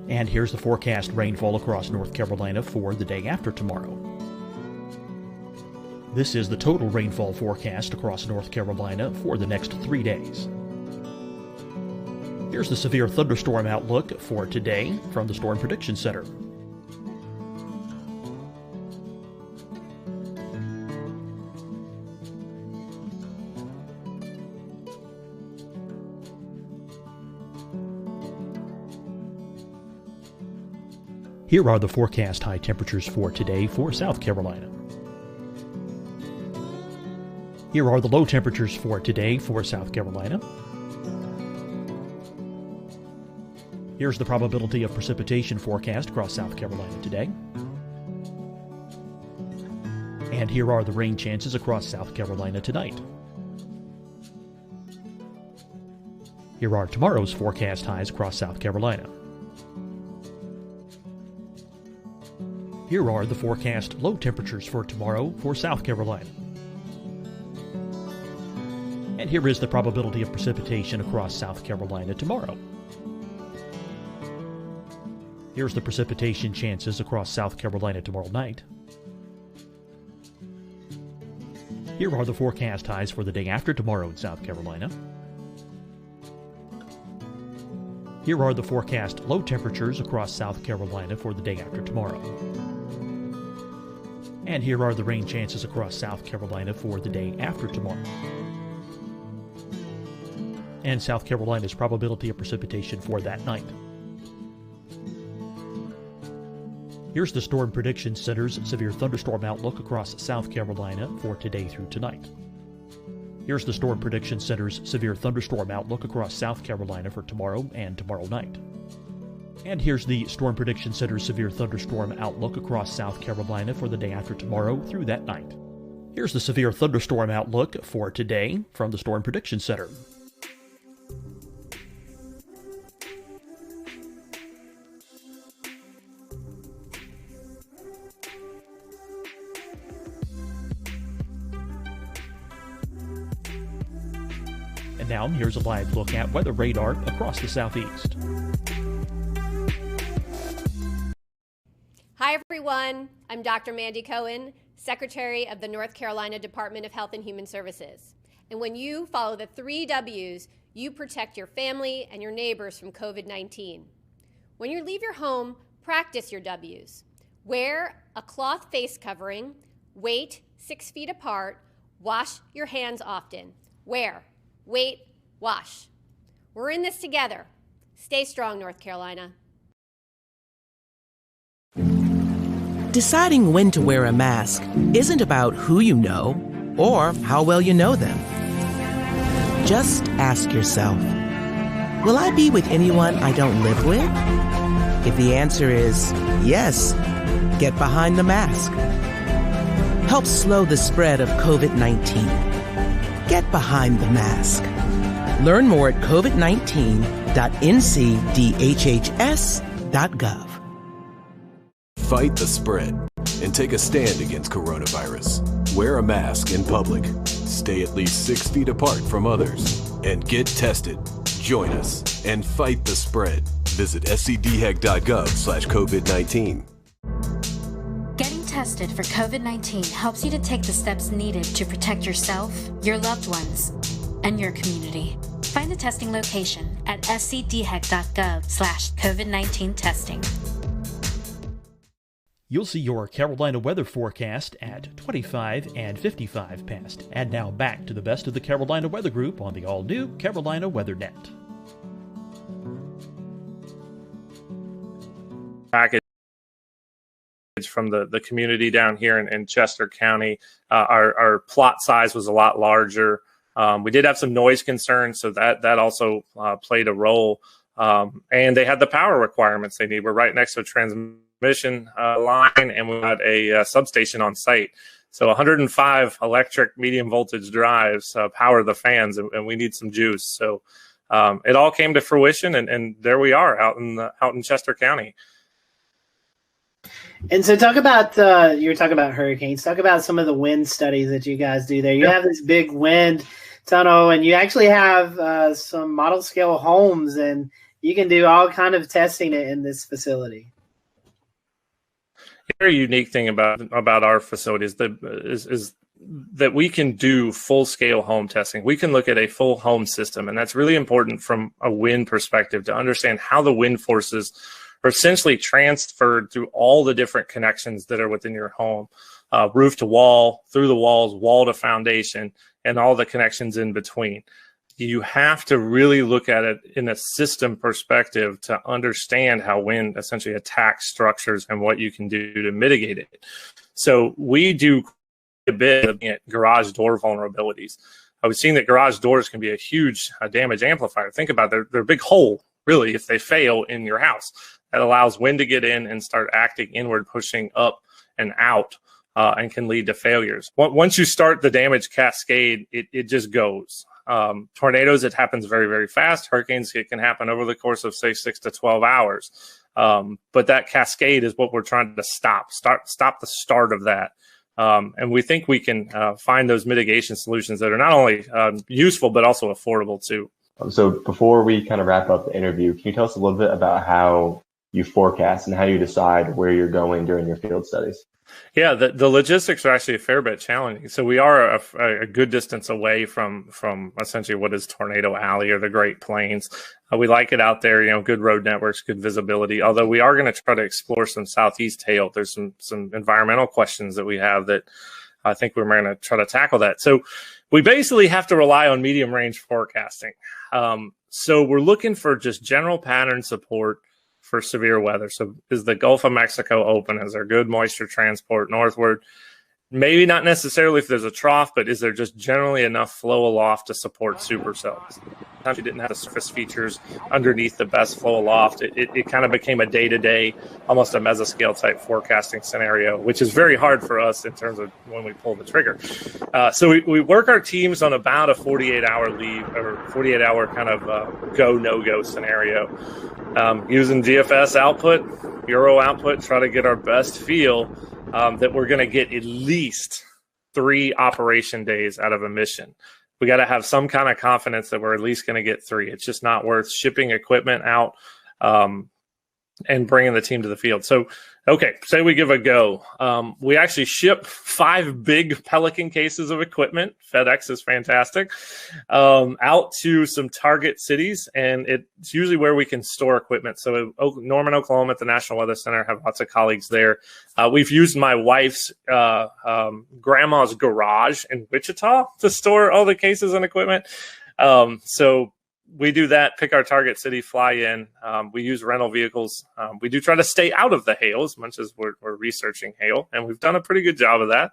And here's the forecast rainfall across North Carolina for the day after tomorrow. This is the total rainfall forecast across North Carolina for the next 3 days. Here's the severe thunderstorm outlook for today from the Storm Prediction Center. Here are the forecast high temperatures for today for South Carolina. Here are the low temperatures for today for South Carolina. Here's the probability of precipitation forecast across South Carolina today. And here are the rain chances across South Carolina tonight. Here are tomorrow's forecast highs across South Carolina. Here are the forecast low temperatures for tomorrow for South Carolina. And here is the probability of precipitation across South Carolina tomorrow. Here's the precipitation chances across South Carolina tomorrow night. Here are the forecast highs for the day after tomorrow in South Carolina. Here are the forecast low temperatures across South Carolina for the day after tomorrow. And here are the rain chances across South Carolina for the day after tomorrow. And South Carolina's probability of precipitation for that night. Here's the Storm Prediction Center's severe thunderstorm outlook across South Carolina for today through tonight. Here's the Storm Prediction Center's severe thunderstorm outlook across South Carolina for tomorrow and tomorrow night. And here's the Storm Prediction Center's severe thunderstorm outlook across South Carolina for the day after tomorrow through that night. Here's the severe thunderstorm outlook for today from the Storm Prediction Center. And now here's a live look at weather radar across the southeast. Hi, everyone. I'm Dr. Mandy Cohen, Secretary of the North Carolina Department of Health and Human Services. And when you follow the 3 W's, you protect your family and your neighbors from COVID-19. When you leave your home, practice your W's. Wear a cloth face covering, wait 6 feet apart, wash your hands often. Wear, wait, wash. We're in this together. Stay strong, North Carolina. Deciding when to wear a mask isn't about who you know or how well you know them. Just ask yourself, will I be with anyone I don't live with? If the answer is yes, get behind the mask. Help slow the spread of COVID-19. Get behind the mask. Learn more at covid19.ncdhhs.gov. Fight the spread and take a stand against coronavirus. Wear a mask in public. Stay at least 6 feet apart from others. And get tested. Join us and fight the spread. Visit scdhec.gov/COVID-19. Getting tested for COVID-19 helps you to take the steps needed to protect yourself, your loved ones, and your community. Find a testing location at scdhec.gov/COVID-19 testing. You'll see your Carolina weather forecast at 25 and 55 past. And now back to the best of the Carolina Weather Group on the all-new Carolina Weather Net. Package from the community down here in Chester County. Our plot size was a lot larger. We did have some noise concerns, so that also played a role. And they had the power requirements they need. We're right next to a transmission line, and we had a substation on site. So 105 electric medium voltage drives power the fans, and we need some juice. So it all came to fruition, and there we are out in Chester County. And so talk about, you're talking about hurricanes. Talk about some of the wind studies that you guys do there. You have this big wind tunnel, and you actually have some model scale homes, and you can do all kind of testing in this facility. A very unique thing about our facility is that we can do full-scale home testing. We can look at a full home system, and that's really important from a wind perspective to understand how the wind forces are essentially transferred through all the different connections that are within your home, roof to wall, through the walls, wall to foundation, and all the connections in between. You have to really look at it in a system perspective to understand how wind essentially attacks structures and what you can do to mitigate it. So we do a bit of garage door vulnerabilities. I was seeing that garage doors can be a huge damage amplifier. Think about it, they're a big hole, really, if they fail in your house. That allows wind to get in and start acting inward, pushing up and out, and can lead to failures. Once you start the damage cascade, it just goes. Tornadoes, it happens very, very fast. Hurricanes, it can happen over the course of, say, 6 to 12 hours. But that cascade is what we're trying to stop the start of that. And we think we can find those mitigation solutions that are not only useful, but also affordable too. So before we kind of wrap up the interview, can you tell us a little bit about how you forecast and how you decide where you're going during your field studies? Yeah, the logistics are actually a fair bit challenging. So we are a good distance away from essentially what is Tornado Alley or the Great Plains. We like it out there, good road networks, good visibility, although we are going to try to explore some Southeast hail. There's some environmental questions that we have that I think we're going to try to tackle that. So we basically have to rely on medium range forecasting. So we're looking for just general pattern support for severe weather. So is the Gulf of Mexico open? Is there good moisture transport northward? Maybe not necessarily if there's a trough, but is there just generally enough flow aloft to support supercells? Sometimes you didn't have the surface features underneath the best flow aloft. It kind of became a day-to-day, almost a mesoscale type forecasting scenario, which is very hard for us in terms of when we pull the trigger. So we work our teams on about a 48-hour leave or 48-hour kind of go, no-go scenario. Using GFS output, Bureau output, try to get our best feel that we're going to get at least 3 operation days out of a mission. We got to have some kind of confidence that we're at least going to get 3. It's just not worth shipping equipment out and bringing the team to the field. So, okay, say we give a go. We actually ship 5 big Pelican cases of equipment. FedEx is fantastic. Out to some target cities, and it's usually where we can store equipment. So Norman, Oklahoma at the National Weather Center, have lots of colleagues there. We've used my wife's grandma's garage in Wichita to store all the cases and equipment. So we do that, pick our target city, fly in. We use rental vehicles. We do try to stay out of the hail as much as we're researching hail, and we've done a pretty good job of that.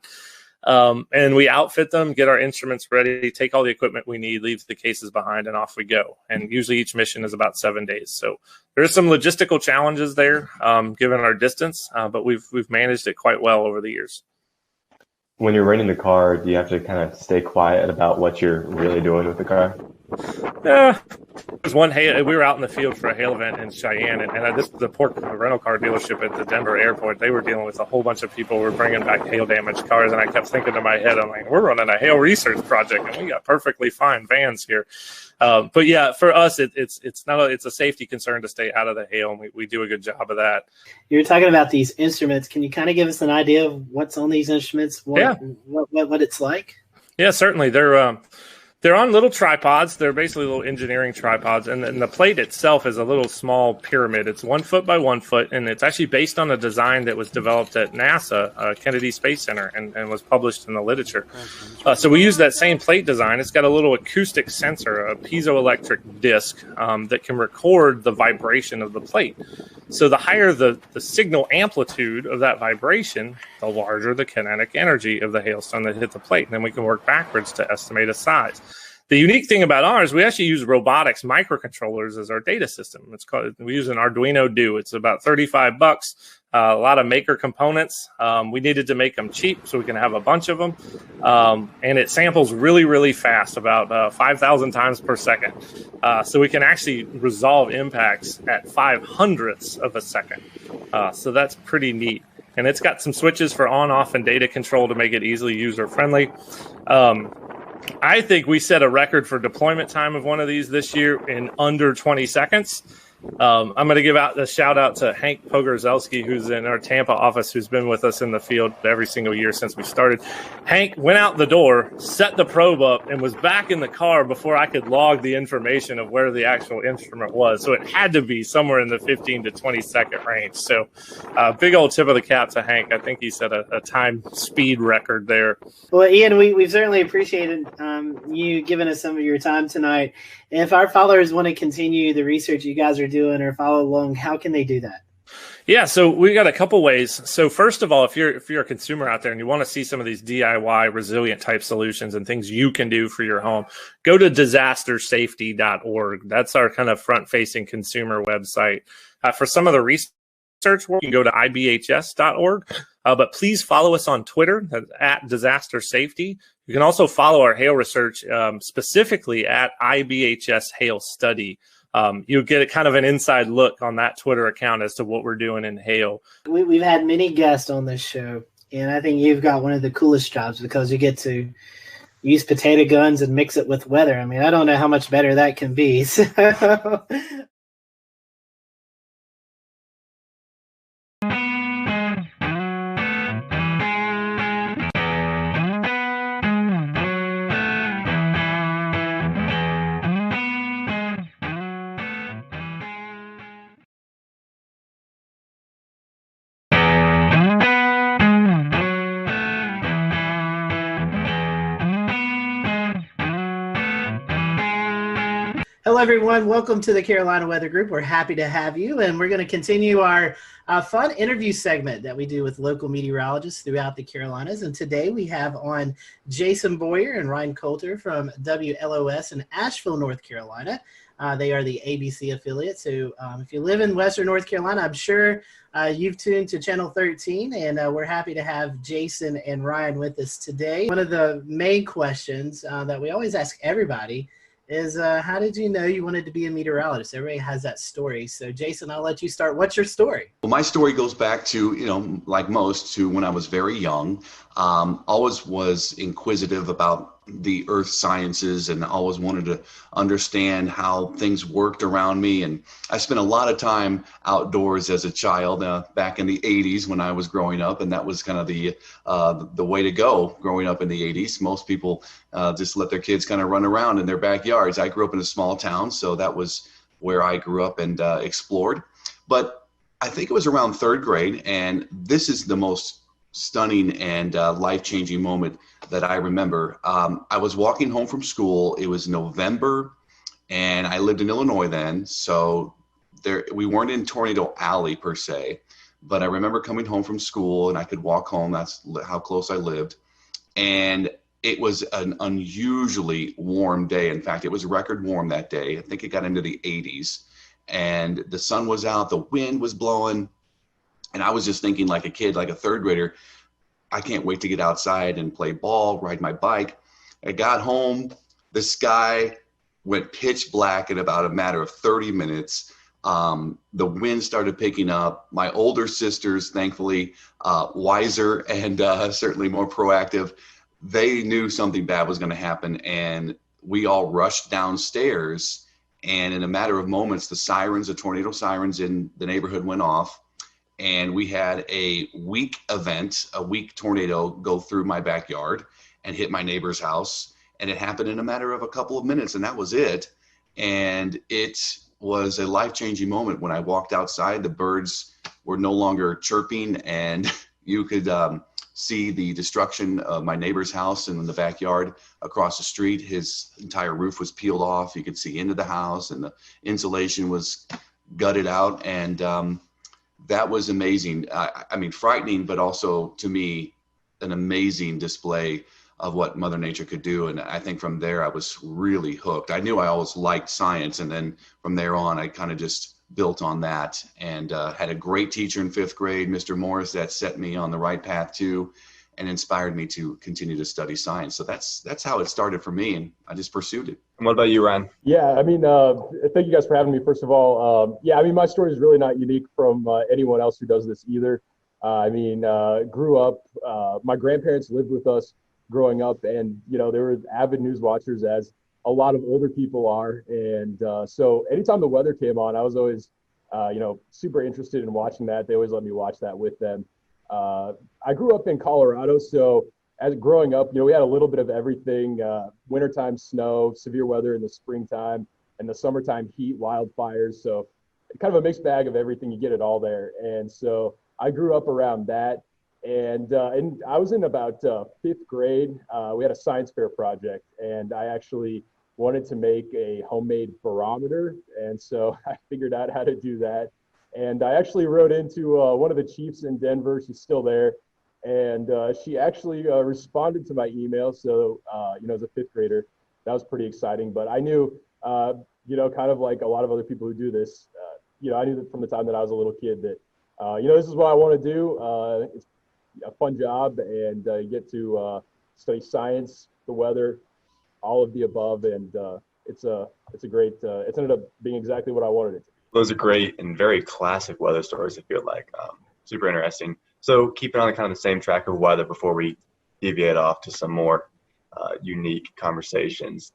And we outfit them, get our instruments ready, take all the equipment we need, leave the cases behind, and off we go. And usually each mission is about 7 days. So there's some logistical challenges there, given our distance, but we've managed it quite well over the years. When you're renting the car, do you have to kind of stay quiet about what you're really doing with the car? There's one hail. We were out in the field for a hail event in Cheyenne, and the rental car dealership at the Denver airport, they were dealing with a whole bunch of people who were bringing back hail damaged cars, and I kept thinking in my head, I'm like, we're running a hail research project, and we got perfectly fine vans here. But yeah, for us, it's a safety concern to stay out of the hail, and we do a good job of that. You're talking about these instruments. Can you kind of give us an idea of what's on these instruments? What it's like? Yeah, certainly. They're on little tripods. They're basically little engineering tripods. And the plate itself is a little small pyramid. It's 1 foot by 1 foot. And it's actually based on a design that was developed at NASA, Kennedy Space Center, and was published in the literature. So we use that same plate design. It's got a little acoustic sensor, a piezoelectric disc that can record the vibration of the plate. So the higher the signal amplitude of that vibration, the larger the kinetic energy of the hailstone that hit the plate. And then we can work backwards to estimate a size. The unique thing about ours, we actually use robotics microcontrollers as our data system. We use an Arduino Do. It's about $35. A lot of maker components. We needed to make them cheap so we can have a bunch of them. And it samples really, really fast, about 5,000 times per second. So we can actually resolve impacts at 0.05 of a second. So that's pretty neat. And it's got some switches for on, off, and data control to make it easily user-friendly. I think we set a record for deployment time of one of these this year in under 20 seconds. I'm going to give out a shout out to Hank Pogorzelski, who's in our Tampa office, who's been with us in the field every single year since we started. Hank went out the door, set the probe up, and was back in the car before I could log the information of where the actual instrument was. So it had to be somewhere in the 15 to 20 second range. So big old tip of the cap to Hank. I think he set a time speed record there. Well, Ian, we've certainly appreciated you giving us some of your time tonight. If our followers want to continue the research you guys are doing or follow along, how can they do that? Yeah, so we got a couple ways. So first of all, if you're a consumer out there and you want to see some of these DIY resilient type solutions and things you can do for your home, go to disastersafety.org. That's our kind of front-facing consumer website. For some of the research work, you can go to ibhs.org. But please follow us on Twitter at Disaster Safety. You can also follow our hail research specifically at IBHS Hail Study. You'll get a kind of an inside look on that Twitter account as to what we're doing in hail. We've had many guests on this show, and I think you've got one of the coolest jobs because you get to use potato guns and mix it with weather. I mean, I don't know how much better that can be. So. Hello, everyone. Welcome to the Carolina Weather Group. We're happy to have you, and we're going to continue our fun interview segment that we do with local meteorologists throughout the Carolinas. And today we have on Jason Boyer and Ryan Coulter from WLOS in Asheville, North Carolina. They are the ABC affiliate. So if you live in Western North Carolina, I'm sure you've tuned to Channel 13, and we're happy to have Jason and Ryan with us today. One of the main questions that we always ask everybody is how did you know you wanted to be a meteorologist? Everybody has that story. So Jason, I'll let you start. What's your story? Well, my story goes back to, like most, to when I was very young. Always was inquisitive about, the earth sciences and always wanted to understand how things worked around me. And I spent a lot of time outdoors as a child back in the 80s when I was growing up. And that was kind of the way to go growing up in the 80s. Most people just let their kids kind of run around in their backyards. I grew up in a small town, so that was where I grew up and explored. But I think it was around third grade, and this is the most stunning and life-changing moment that I remember. I was walking home from school. It was November, and I lived in Illinois then, so we weren't in Tornado Alley per se, but I remember coming home from school and I could walk home. That's how close I lived. And it was an unusually warm day. In fact, it was record warm that day. I think it got into the 80s, and the sun was out, the wind was blowing. And I was just thinking, like a kid, like a third grader, I can't wait to get outside and play ball, ride my bike. I got home, the sky went pitch black in about a matter of 30 minutes. The wind started picking up. My older sisters, thankfully, wiser and certainly more proactive, they knew something bad was going to happen. And we all rushed downstairs. And in a matter of moments, the tornado sirens in the neighborhood went off. And we had a weak tornado go through my backyard and hit my neighbor's house. And it happened in a matter of a couple of minutes, and that was it. And it was a life-changing moment. When I walked outside, the birds were no longer chirping, and you could see the destruction of my neighbor's house and in the backyard across the street. His entire roof was peeled off. You could see into the house, and the insulation was gutted out. And that was amazing. I mean, frightening, but also to me, an amazing display of what Mother Nature could do. And I think from there, I was really hooked. I knew I always liked science. And then from there on, I kind of just built on that, and had a great teacher in 5th grade, Mr. Morris, that set me on the right path too, and inspired me to continue to study science. So that's how it started for me, and I just pursued it. And what about you, Ryan? Yeah, I mean, thank you guys for having me, first of all. Yeah, I mean, my story is really not unique from anyone else who does this either. Grew up, my grandparents lived with us growing up, and, they were avid news watchers, as a lot of older people are. And so anytime the weather came on, I was always, super interested in watching that. They always let me watch that with them. I grew up in Colorado, so as growing up, we had a little bit of everything: wintertime snow, severe weather in the springtime, and the summertime heat, wildfires. So kind of a mixed bag of everything. You get it all there. And so I grew up around that. And I was in about 5th grade. We had a science fair project, and I actually wanted to make a homemade barometer. And so I figured out how to do that. And I actually wrote into one of the chiefs in Denver. She's still there. And she actually responded to my email. So, as a 5th grader, that was pretty exciting. But I knew, kind of like a lot of other people who do this, I knew that from the time that I was a little kid that, this is what I want to do. It's a fun job, and you get to study science, the weather, all of the above. And it's a great, it's ended up being exactly what I wanted it to be. Those are great and very classic weather stories, I feel like. Super interesting. So keeping on kind of the same track of weather before we deviate off to some more unique conversations.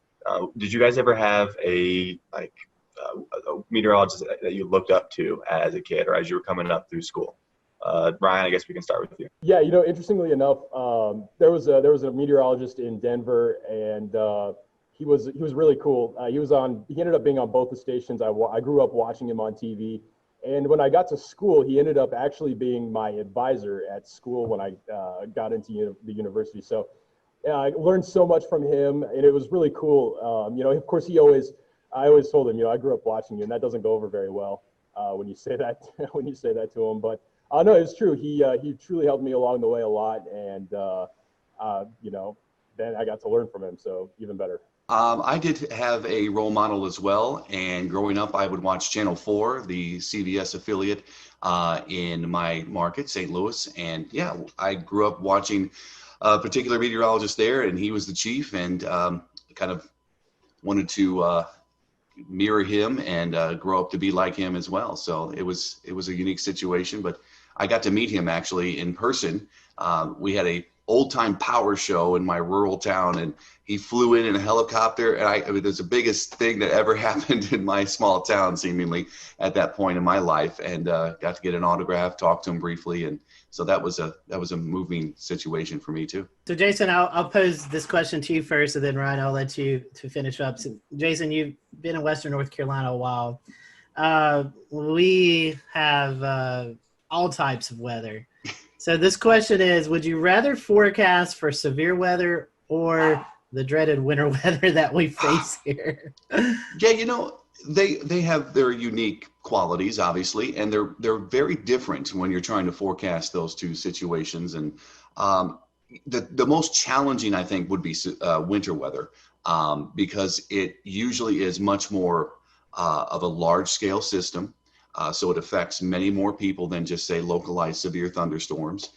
Did you guys ever have a meteorologist that you looked up to as a kid or as you were coming up through school? Ryan, I guess we can start with you. Yeah, interestingly enough, there was a meteorologist in Denver, and he was really cool. He ended up being on both the stations. I grew up watching him on TV. And when I got to school, he ended up actually being my advisor at school when I got into the university. So I learned so much from him, and it was really cool. Of course, I always told him, I grew up watching you, and that doesn't go over very well when you say that to him. But no, it's true. He truly helped me along the way a lot, and then I got to learn from him, so even better. I did have a role model as well, and growing up, I would watch Channel 4, the CBS affiliate in my market, St. Louis. And yeah, I grew up watching a particular meteorologist there, and he was the chief, and kind of wanted to mirror him and grow up to be like him as well. So it was a unique situation, but I got to meet him actually in person. We had a old time power show in my rural town, and he flew in a helicopter. And I mean, it was the biggest thing that ever happened in my small town, seemingly at that point in my life. And got to get an autograph, talk to him briefly, and so that was a moving situation for me too. So Jason, I'll pose this question to you first, and then Ryan, I'll let you to finish up. So, Jason, you've been in Western North Carolina a while. We have all types of weather. So this question is, would you rather forecast for severe weather or the dreaded winter weather that we face here? Yeah, you know, they have their unique qualities, obviously, and they're very different when you're trying to forecast those two situations. And the most challenging, I think, would be winter weather, because it usually is much more of a large scale system. So it affects many more people than just, say, localized severe thunderstorms.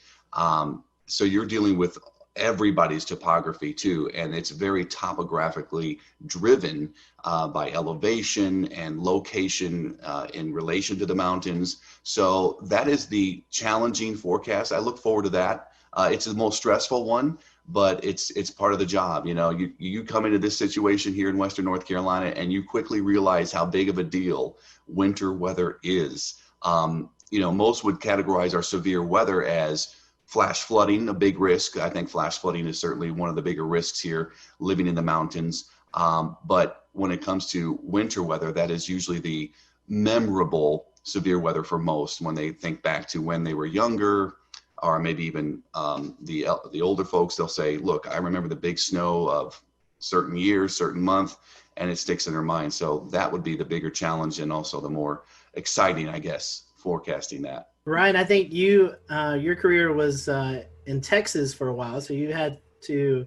So you're dealing with everybody's topography too, and it's very topographically driven by elevation and location in relation to the mountains. So that is the challenging forecast. I look forward to that. It's the most stressful one, but it's part of the job. You know, you come into this situation here in Western North Carolina, and you quickly realize how big of a deal winter weather is. You know, most would categorize our severe weather as flash flooding, a big risk. I think flash flooding is certainly one of the bigger risks here, living in the mountains. But when it comes to winter weather, that is usually the memorable severe weather for most, when they think back to when they were younger, or maybe even the older folks. They'll say, look, I remember the big snow of certain year, certain month, and it sticks in their mind. So that would be the bigger challenge, and also the more exciting, I guess, forecasting that. Ryan, I think you your career was in Texas for a while, so you had to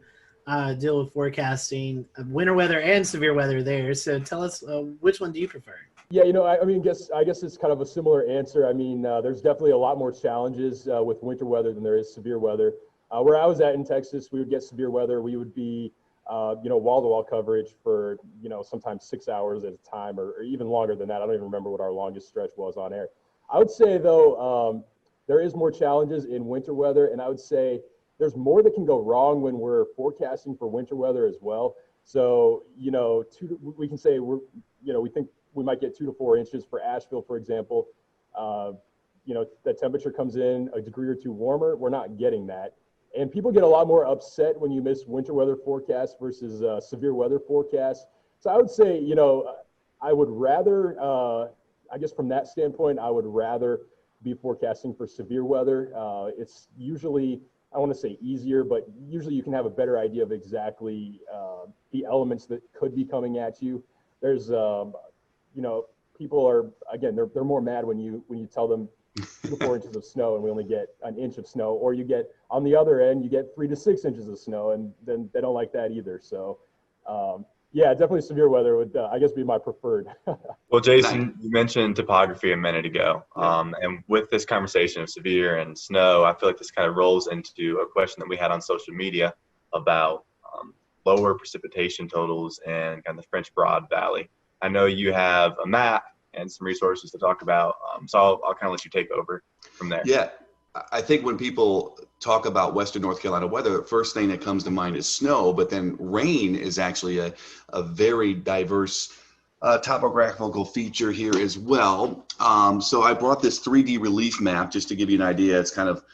deal with forecasting winter weather and severe weather there. So tell us, which one do you prefer? Yeah, you know, I guess it's kind of a similar answer. I mean, there's definitely a lot more challenges with winter weather than there is severe weather. Where I was at in Texas, we would get severe weather. We would be, wall-to-wall coverage for, sometimes 6 hours at a time, or even longer than that. I don't even remember what our longest stretch was on air. I would say, though, there is more challenges in winter weather, and I would say there's more that can go wrong when we're forecasting for winter weather as well. So, we can say we think we might get 2 to 4 inches for Asheville, for example. The temperature comes in a degree or two warmer. We're not getting that. And people get a lot more upset when you miss winter weather forecasts versus severe weather forecasts. So I would say, I would rather, I guess from that standpoint, I would rather be forecasting for severe weather. It's usually, I want to say easier, but usually you can have a better idea of exactly the elements that could be coming at you. There's, people are, again, they're more mad when you tell them 2 to 4 inches of snow and we only get an inch of snow, or you get, on the other end, you get 3 to 6 inches of snow, and then they don't like that either. So, yeah, definitely severe weather would, I guess, be my preferred. Well, Jason, you mentioned topography a minute ago. And with this conversation of severe and snow, I feel like this kind of rolls into a question that we had on social media about lower precipitation totals in kind of the French Broad Valley. I know you have a map and some resources to talk about, so I'll kind of let you take over from there. Yeah, I think when people talk about Western North Carolina weather, the first thing that comes to mind is snow, but then rain is actually a very diverse topographical feature here as well. So I brought this 3D relief map just to give you an idea. It's kind of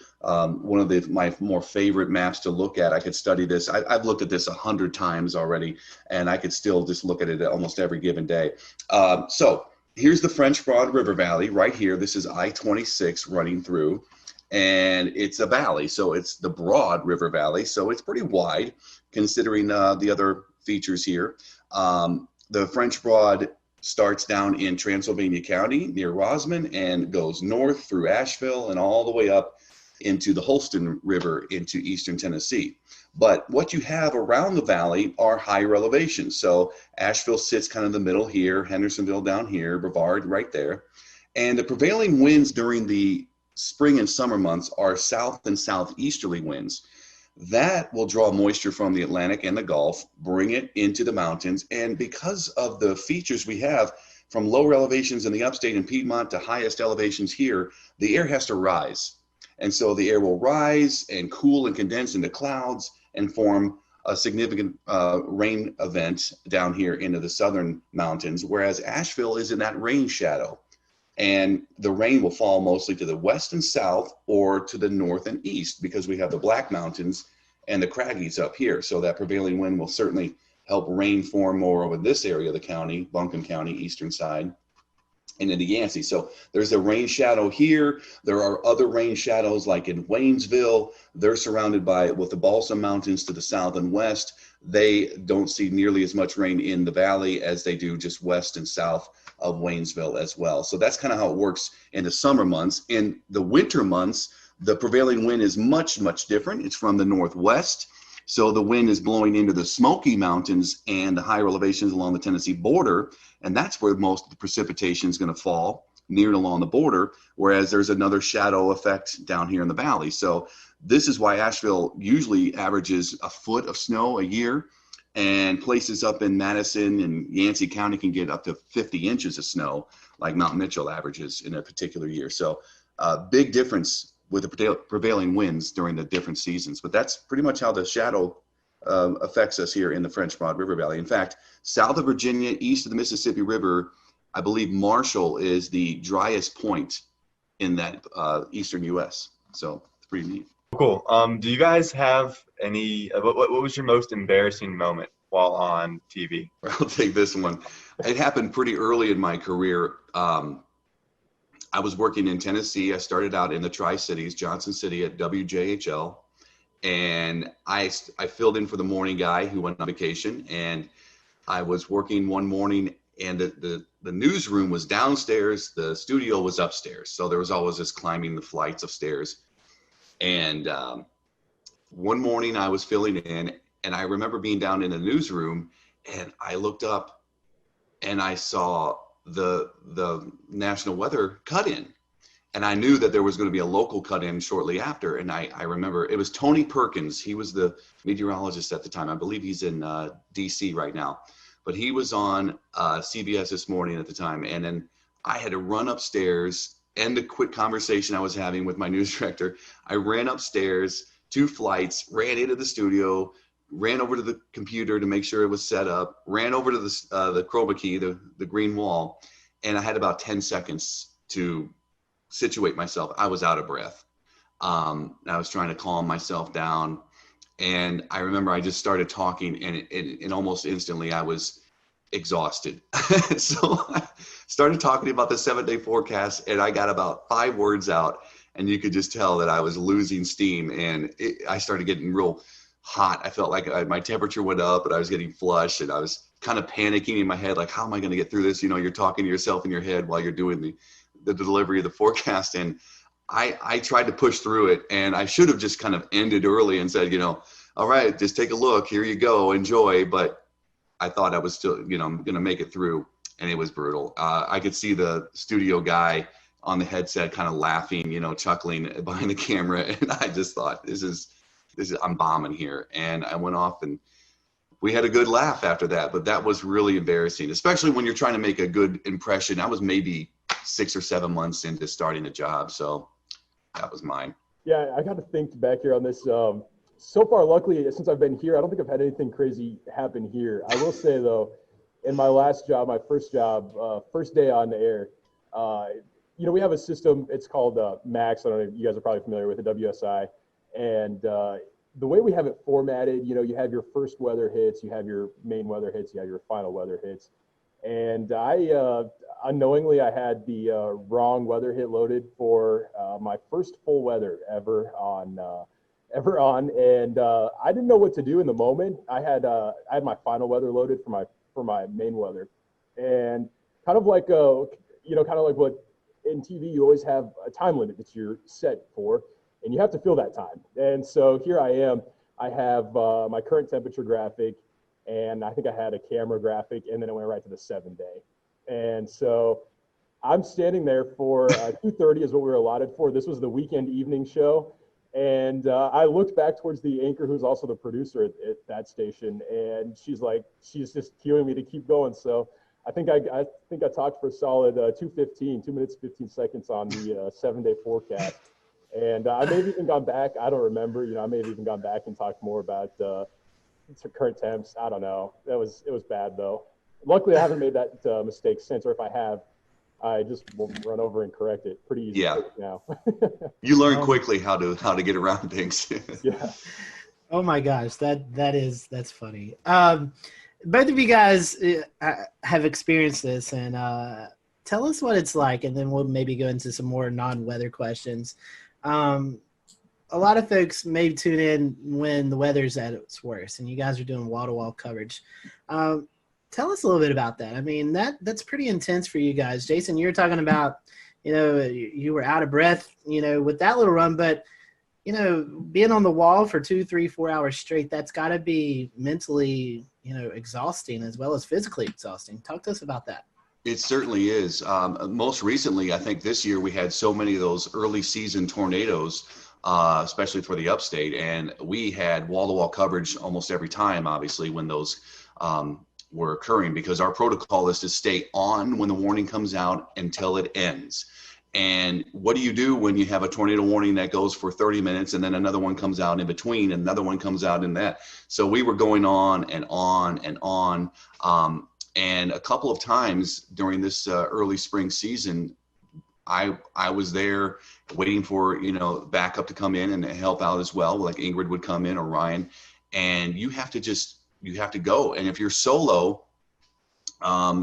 one of my more favorite maps to look at. I could study this. I've looked at this 100 times already, and I could still just look at it almost every given day. So here's the French Broad River Valley right here. This is I-26 running through, and it's a valley. So it's the Broad River Valley. So it's pretty wide considering the other features here. The French Broad starts down in Transylvania County near Rosman and goes north through Asheville and all the way up into the Holston River into eastern Tennessee. But what you have around the valley are higher elevations. So Asheville sits kind of in the middle here, Hendersonville down here, Brevard right there. And the prevailing winds during the spring and summer months are south and southeasterly winds. That will draw moisture from the Atlantic and the Gulf, bring it into the mountains. And because of the features we have from lower elevations in the upstate and Piedmont to highest elevations here, the air has to rise. And so the air will rise and cool and condense into clouds and form a significant rain event down here into the southern mountains, whereas Asheville is in that rain shadow. And the rain will fall mostly to the west and south or to the north and east because we have the Black Mountains and the Craggies up here. So that prevailing wind will certainly help rain form more over this area of the county, Buncombe County, eastern side, and into Yancey. So there's a rain shadow here. There are other rain shadows like in Waynesville. They're surrounded by with the Balsam Mountains to the south and west. They don't see nearly as much rain in the valley as they do just west and south of Waynesville as well. So that's kind of how it works in the summer months. In the winter months, the prevailing wind is much, much different. It's from the northwest. So the wind is blowing into the Smoky Mountains and the higher elevations along the Tennessee border. And that's where most of the precipitation is going to fall, near and along the border, whereas there's another shadow effect down here in the valley. So this is why Asheville usually averages a foot of snow a year, and places up in Madison and Yancey County can get up to 50 inches of snow, like Mount Mitchell averages in a particular year. So big difference with the prevailing winds during the different seasons. But that's pretty much how the shadow affects us here in the French Broad River Valley. In fact, south of Virginia, east of the Mississippi River, I believe Marshall is the driest point in that eastern U.S. So it's pretty neat. Cool. Do you guys have any, what was your most embarrassing moment while on TV? I'll take this one. It happened pretty early in my career. I was working in Tennessee. I started out in the Tri-Cities, Johnson City at WJHL. And I filled in for the morning guy who went on vacation. And I was working one morning, and the newsroom was downstairs. The studio was upstairs. So there was always this climbing the flights of stairs. And one morning I was filling in, and I remember being down in the newsroom, and I looked up and I saw the national weather cut in, and I knew that there was going to be a local cut in shortly after. And I remember it was Tony Perkins. He was the meteorologist at the time. I believe he's in DC right now, but he was on CBS This Morning at the time. And then I had to run upstairs, end a quick conversation I was having with my news director. I ran upstairs 2 flights, ran into the studio, ran over to the computer to make sure it was set up, ran over to the chroma key, the green wall, and I had about 10 seconds to situate myself. I was out of breath. I was trying to calm myself down, and I remember I just started talking, and almost instantly I was exhausted. So I started talking about the 7-day forecast, and I got about 5 words out, and you could just tell that I was losing steam, and I started getting real hot. I felt like my temperature went up, and I was getting flushed, and I was kind of panicking in my head, like, how am I going to get through this? You know, you're talking to yourself in your head while you're doing the delivery of the forecast. And I tried to push through it, and I should have just kind of ended early and said, all right, just take a look, here you go, enjoy. But I thought I was still, going to make it through, and it was brutal. I could see the studio guy on the headset kind of laughing, chuckling behind the camera. And I just thought, this is, I'm bombing here. And I went off, and we had a good laugh after that, but that was really embarrassing, especially when you're trying to make a good impression. I was maybe 6 or 7 months into starting a job. So that was mine. Yeah, I got to think back here on this. So far, luckily, since I've been here, I don't think I've had anything crazy happen here. I will say, though, in my last job, my first job, first day on the air, we have a system. It's called Max. I don't know if you guys are probably familiar with it, WSI. And the way we have it formatted, you have your first weather hits, you have your main weather hits, you have your final weather hits. And I unknowingly, I had the wrong weather hit loaded for my first full weather ever on, and I didn't know what to do in the moment. I had my final weather loaded for my main weather, and kind of like what in TV you always have a time limit that you're set for, and you have to fill that time. And so here I am. I have my current temperature graphic, and I think I had a camera graphic, and then it went right to the 7-day. And so I'm standing there for 2:30 is what we were allotted for. This was the weekend evening show. And I looked back towards the anchor, who's also the producer at that station, and she's just cueing me to keep going. So I think I talked for a solid 2:15, 2 minutes 15 seconds on the 7-day forecast. And I may have even gone back. I don't remember. I may have even gone back and talked more about current temps. I don't know. It was bad though. Luckily, I haven't made that mistake since, or if I have, I just will run over and correct it. Pretty easy now. You learn quickly how to get around things. Yeah. Oh my gosh, that's funny. Both of you guys have experienced this, and tell us what it's like, and then we'll maybe go into some more non-weather questions. A lot of folks may tune in when the weather's at its worst, and you guys are doing wall-to-wall coverage. Tell us a little bit about that. I mean, that's pretty intense for you guys. Jason, you were talking about, you were out of breath, with that little run, but being on the wall for 2, 3, 4 hours straight, that's got to be mentally, exhausting as well as physically exhausting. Talk to us about that. It certainly is. Most recently, I think this year we had so many of those early season tornadoes, especially for the upstate, and we had wall-to-wall coverage almost every time, obviously, when those were occurring, because our protocol is to stay on when the warning comes out until it ends. And what do you do when you have a tornado warning that goes for 30 minutes and then another one comes out in between and another one comes out in that? So we were going on and on and on. And a couple of times during this early spring season, I was there waiting for, backup to come in and help out as well. Like Ingrid would come in or Ryan, and you have to go. And if you're solo,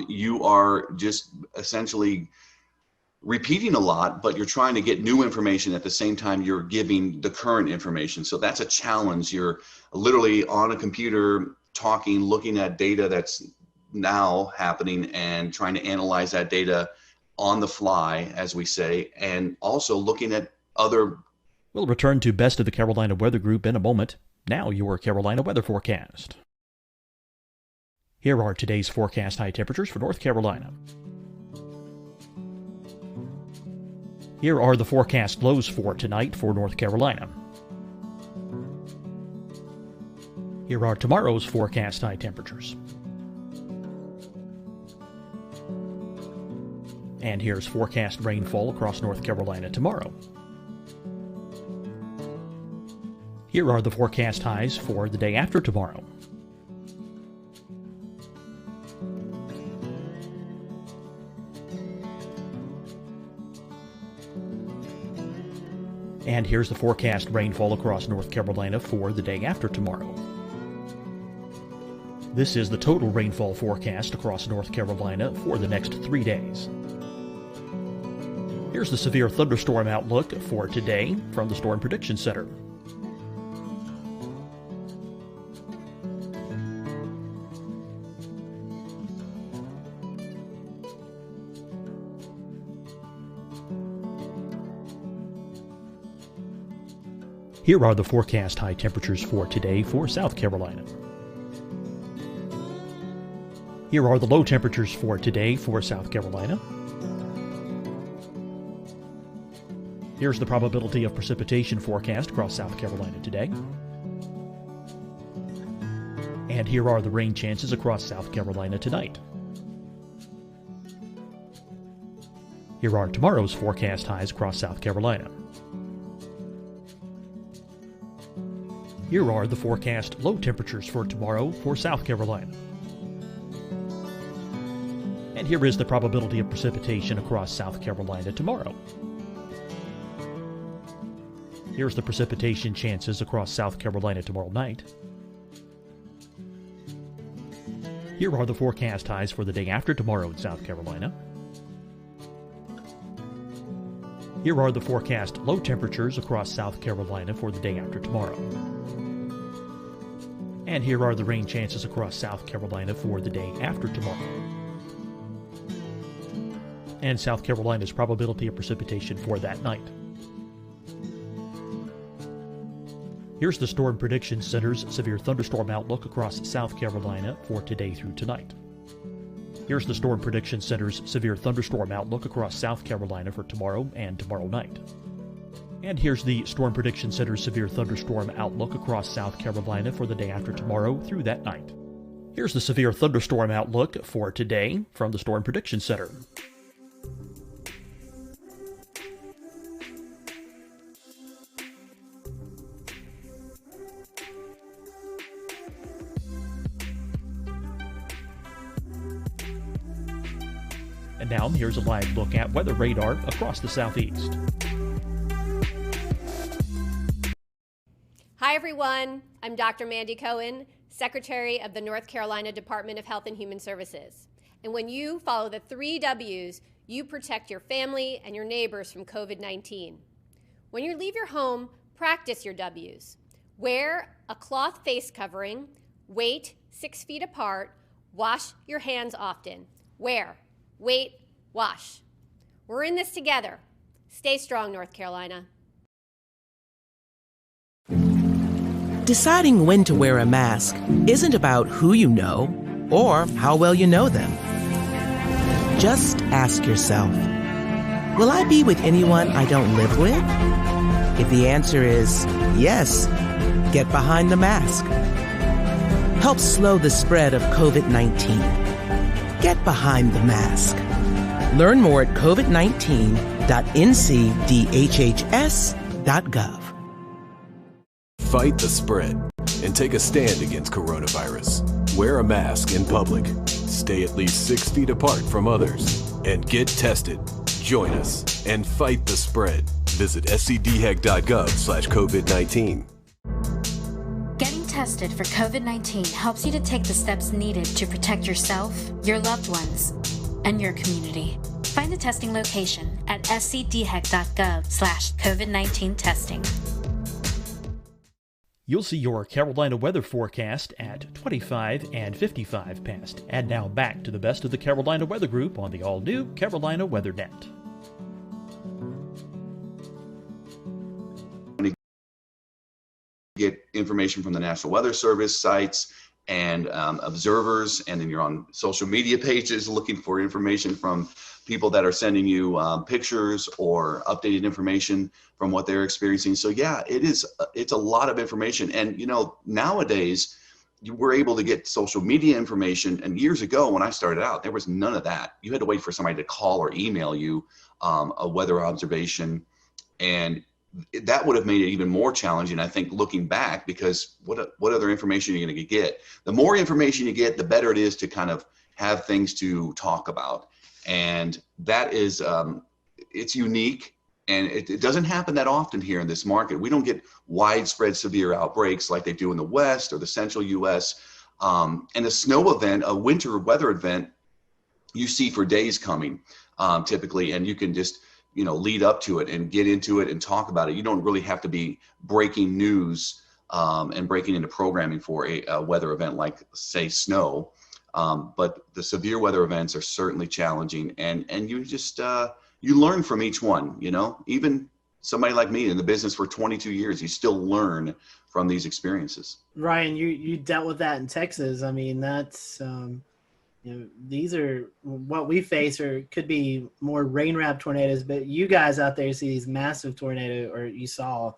you are just essentially repeating a lot, but you're trying to get new information at the same time you're giving the current information. So that's a challenge. You're literally on a computer talking, looking at data that's now happening and trying to analyze that data on the fly, as we say, and also looking at other. We'll return to Best of the Carolina Weather Group in a moment. Now your Carolina weather forecast. Here are today's forecast high temperatures for North Carolina. Here are the forecast lows for tonight for North Carolina. Here are tomorrow's forecast high temperatures. And here's forecast rainfall across North Carolina tomorrow. Here are the forecast highs for the day after tomorrow. And here's the forecast rainfall across North Carolina for the day after tomorrow. This is the total rainfall forecast across North Carolina for the next 3 days. Here's the severe thunderstorm outlook for today from the Storm Prediction Center. Here are the forecast high temperatures for today for South Carolina. Here are the low temperatures for today for South Carolina. Here's the probability of precipitation forecast across South Carolina today. And here are the rain chances across South Carolina tonight. Here are tomorrow's forecast highs across South Carolina. Here are the forecast low temperatures for tomorrow for South Carolina. And here is the probability of precipitation across South Carolina tomorrow. Here's the precipitation chances across South Carolina tomorrow night. Here are the forecast highs for the day after tomorrow in South Carolina. Here are the forecast low temperatures across South Carolina for the day after tomorrow. And here are the rain chances across South Carolina for the day after tomorrow. And South Carolina's probability of precipitation for that night. Here's the Storm Prediction Center's severe thunderstorm outlook across South Carolina for today through tonight. Here's the Storm Prediction Center's severe thunderstorm outlook across South Carolina for tomorrow and tomorrow night. And here's the Storm Prediction Center's severe thunderstorm outlook across South Carolina for the day after tomorrow through that night. Here's the severe thunderstorm outlook for today from the Storm Prediction Center. And now here's a live look at weather radar across the southeast. Hi, everyone. I'm Dr. Mandy Cohen, Secretary of the North Carolina Department of Health and Human Services. And when you follow the 3 W's, you protect your family and your neighbors from COVID-19. When you leave your home, practice your W's. Wear a cloth face covering, wait 6 feet apart, wash your hands often. Wear, wait, wash. We're in this together. Stay strong, North Carolina. Deciding when to wear a mask isn't about who you know or how well you know them. Just ask yourself, will I be with anyone I don't live with? If the answer is yes, get behind the mask. Help slow the spread of COVID-19. Get behind the mask. Learn more at covid19.ncdhhs.gov. Fight the spread and take a stand against coronavirus. Wear a mask in public. Stay at least 6 feet apart from others. And get tested. Join us and fight the spread. Visit scdhec.gov/COVID-19. Getting tested for COVID-19 helps you to take the steps needed to protect yourself, your loved ones, and your community. Find a testing location at scdhec.gov/COVID-19 testing. You'll see your Carolina weather forecast at 25 and 55 past. And now back to the best of the Carolina Weather Group on the all-new Carolina Weather Net. Get information from the National Weather Service sites and observers, and then you're on social media pages looking for information from people that are sending you pictures or updated information from what they're experiencing. So yeah, it's a lot of information. And you know, nowadays we're able to get social media information, and years ago when I started out, there was none of that. You had to wait for somebody to call or email you a weather observation, and that would have made it even more challenging, I think, looking back, because what other information are you going to get? The more information you get, the better it is to kind of have things to talk about. And that is, it's unique, and it doesn't happen that often here in this market. We don't get widespread severe outbreaks like they do in the West or the central US. And a snow event, a winter weather event, you see for days coming, typically, and you can just, you know, lead up to it and get into it and talk about it. You don't really have to be breaking news and breaking into programming for a weather event like, say, snow. But the severe weather events are certainly challenging, and you just you learn from each one. You know, even somebody like me in the business for 22 years, you still learn from these experiences. Ryan, you dealt with that in Texas. I mean, that's you know, these are what we face, or could be more rain-wrapped tornadoes, but you guys out there see these massive tornadoes, or you saw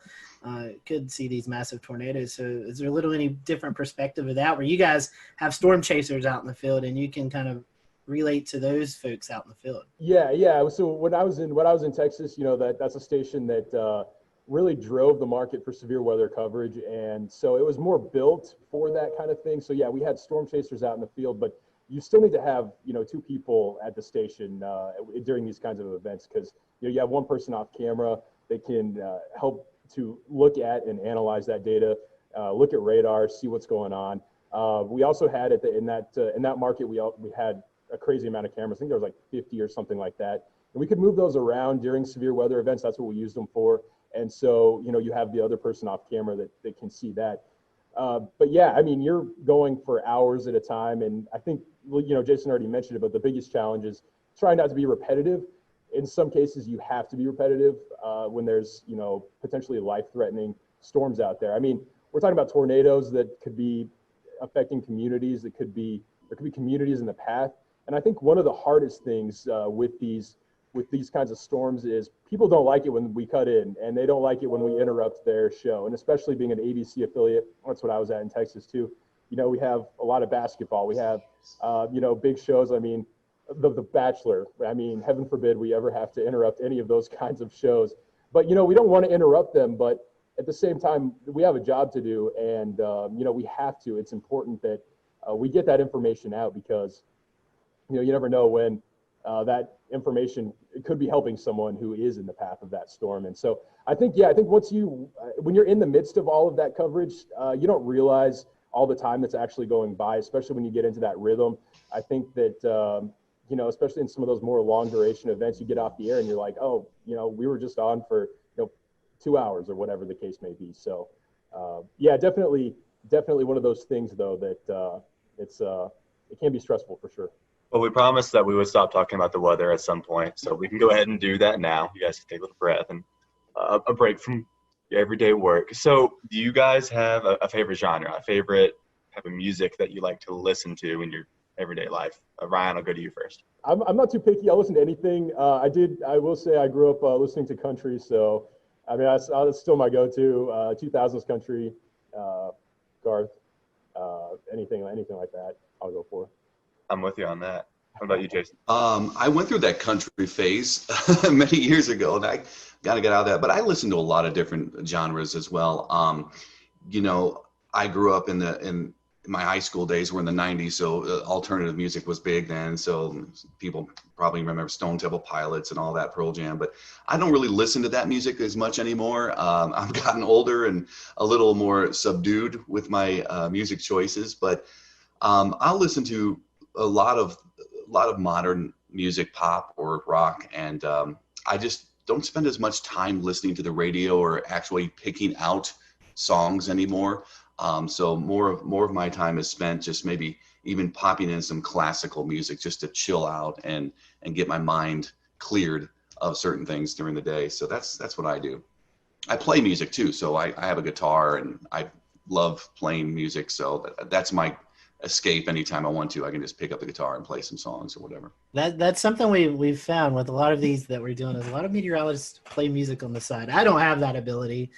could see these massive tornadoes. So is there a little any different perspective of that, where you guys have storm chasers out in the field and you can kind of relate to those folks out in the field? Yeah. So when I was in Texas, you know, that's a station that really drove the market for severe weather coverage, and so it was more built for that kind of thing. So yeah, we had storm chasers out in the field, but you still need to have, you know, 2 people at the station during these kinds of events, because you know, you have one person off camera. They can help to look at and analyze that data, look at radar, see what's going on. We also had in that market, we had a crazy amount of cameras. I think there was like 50 or something like that, and we could move those around during severe weather events. That's what we used them for. And so, you know, you have the other person off camera that can see that. But yeah, I mean, you're going for hours at a time, and I think, you know, Jason already mentioned it, but the biggest challenge is trying not to be repetitive. In some cases, you have to be repetitive when there's, you know, potentially life-threatening storms out there. I mean, we're talking about tornadoes that could be affecting communities. There could be communities in the path. And I think one of the hardest things with these kinds of storms is people don't like it when we cut in, and they don't like it when we interrupt their show. And especially being an ABC affiliate, that's what I was at in Texas too. You know, we have a lot of basketball. We have, you know, big shows. I mean, the Bachelor. I mean, heaven forbid we ever have to interrupt any of those kinds of shows. But, you know, we don't want to interrupt them. But at the same time, we have a job to do. And, you know, we have to. It's important that we get that information out, because, you know, you never know when that information could be helping someone who is in the path of that storm. And so I think once when you're in the midst of all of that coverage, you don't realize all the time that's actually going by, especially when you get into that rhythm. I think that, especially in some of those more long duration events, you get off the air and you're like, oh, we were just on for, 2 hours or whatever the case may be. So definitely one of those things though, that it can be stressful for sure. Well, we promised that we would stop talking about the weather at some point, so we can go ahead and do that now. You guys can take a little breath and a break from your everyday work. So do you guys have a favorite genre, a favorite type of music that you like to listen to in your everyday life? Ryan, I'll go to you first. I'm not too picky. I'll listen to anything. I will say I grew up listening to country, so I mean, that's still my go-to. 2000s country, Garth, anything like that, I'll go for. I'm with you on that. What about you, Jason? I went through that country phase many years ago, and I got to get out of that. But I listen to a lot of different genres as well. I grew up in my high school days were in the 90s, so alternative music was big then. So people probably remember Stone Temple Pilots and all that, Pearl Jam. But I don't really listen to that music as much anymore. I've gotten older and a little more subdued with my music choices. But I'll listen to a lot of modern music, pop or rock, and I just don't spend as much time listening to the radio or actually picking out songs anymore. So more of my time is spent just maybe even popping in some classical music just to chill out and get my mind cleared of certain things during the day. So that's what I do. I play music too, so I have a guitar and I love playing music. So that's my escape. Anytime I want to, I can just pick up the guitar and play some songs or whatever. That's something we've found with a lot of these that we're doing is a lot of meteorologists play music on the side. I don't have that ability.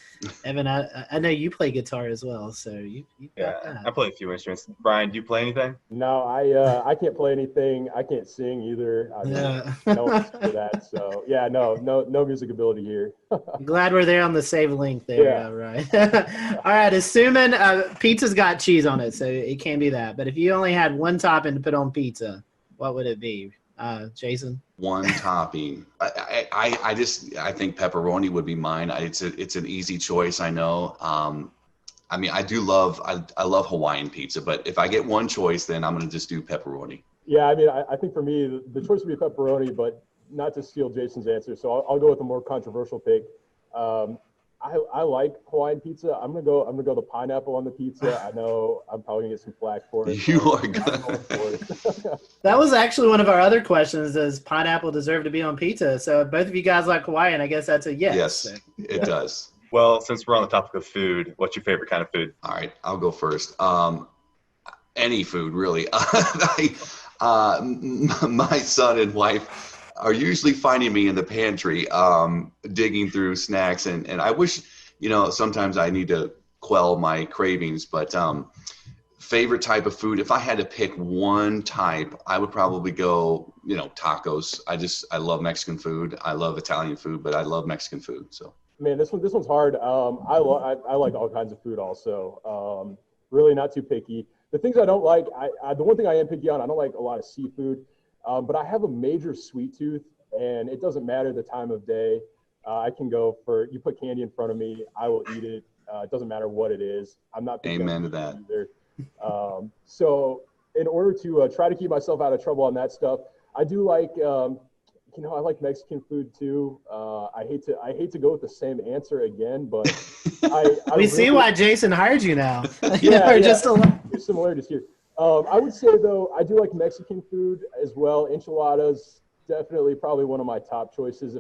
Evan, I know you play guitar as well, so you got that. I play a few instruments. Brian, do you play anything? No, I can't play anything. I can't sing either. I mean, no one for that. So yeah, no music ability here. I'm glad we're there on the save link there, Yeah. Right? All right, assuming pizza's got cheese on it, so it can't be that. But if you only had one topping to put on pizza, what would it be? Jason? One topping. I think pepperoni would be mine. It's an easy choice, I know. I mean, I love Hawaiian pizza, but if I get one choice, then I'm going to just do pepperoni. Yeah, I mean, I think for me, the choice would be pepperoni, but not to steal Jason's answer. So I'll go with a more controversial pick. I like Hawaiian pizza. I'm gonna go the pineapple on the pizza. I know I'm probably gonna get some flack for it. You are good. That was actually one of our other questions. Does pineapple deserve to be on pizza? So if both of you guys like Hawaiian, I guess that's a yes. Yes, it does. Well, since we're on the topic of food, what's your favorite kind of food? All right, I'll go first. Any food, really. My son and wife are usually finding me in the pantry digging through snacks, and I wish, sometimes I need to quell my cravings, but favorite type of food, if I had to pick one type, I would probably go, tacos. I love Mexican food. I love Italian food, but I love Mexican food. So man, this one's hard. I like all kinds of food also. Really not too picky. The things I don't like, the one thing I am picky on, I don't like a lot of seafood. But I have a major sweet tooth, and it doesn't matter the time of day. I can go you put candy in front of me, I will eat it. It doesn't matter what it is. I'm not picky. Amen to that. Either. So in order to try to keep myself out of trouble on that stuff, I do like, I like Mexican food too. I hate to go with the same answer again, but we see why Jason hired you now. Just a lot of similarities here. I would say, though, I do like Mexican food as well. Enchiladas, definitely probably one of my top choices.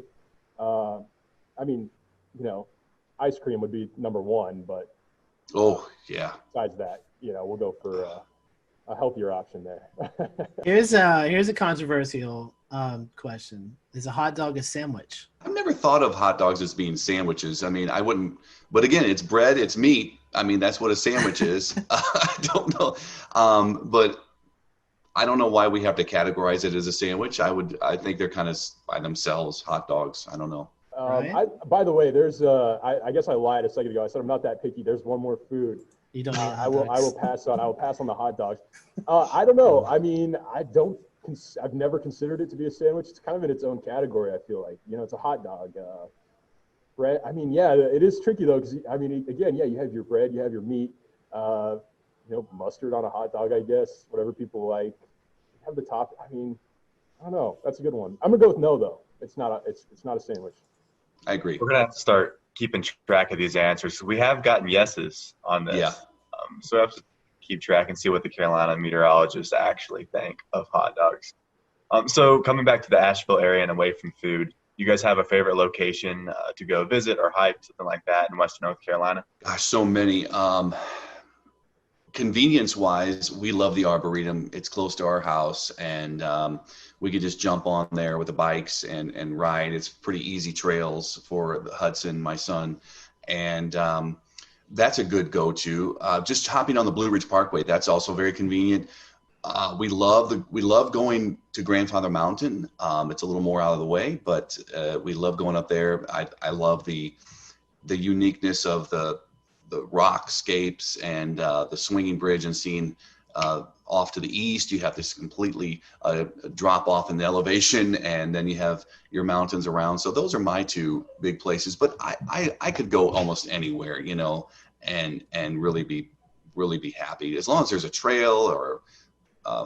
Ice cream would be number one, but oh, yeah. Besides that, we'll go for a healthier option there. Here's a controversial question. Is a hot dog a sandwich? I've never thought of hot dogs as being sandwiches. I mean, I wouldn't, but again, it's bread, it's meat. I mean, that's what a sandwich is. I don't know. But I don't know why we have to categorize it as a sandwich. I think they're kind of by themselves, hot dogs. I don't know. By the way, there's I guess I lied a second ago. I said I'm not that picky. There's one more food. You don't. I will pass on the hot dogs. I don't know. I mean, I don't I've never considered it to be a sandwich. It's kind of in its own category. I feel like, it's a hot dog. Bread. I mean, yeah, it is tricky though, because I mean, again, yeah, you have your bread, you have your meat, mustard on a hot dog, I guess, whatever people like. Have the top. I mean, I don't know. That's a good one. I'm gonna go with no though. It's not a sandwich. I agree. We're gonna have to start keeping track of these answers. We have gotten yeses on this. Yeah. So we have to keep track and see what the Carolina meteorologists actually think of hot dogs. So coming back to the Asheville area and away from food, you guys have a favorite location to go visit or hike, something like that in Western North Carolina? Gosh, so many. Convenience-wise, we love the Arboretum. It's close to our house, and we could just jump on there with the bikes and ride. It's pretty easy trails for Hudson, my son, and that's a good go-to. Just hopping on the Blue Ridge Parkway, that's also very convenient. We love going to Grandfather Mountain. It's a little more out of the way, but we love going up there. I love the uniqueness of the rockscapes and the swinging bridge, and seeing off to the east, you have this completely drop off in the elevation, and then you have your mountains around. So those are my two big places, but I could go almost anywhere, and really be happy as long as there's a trail or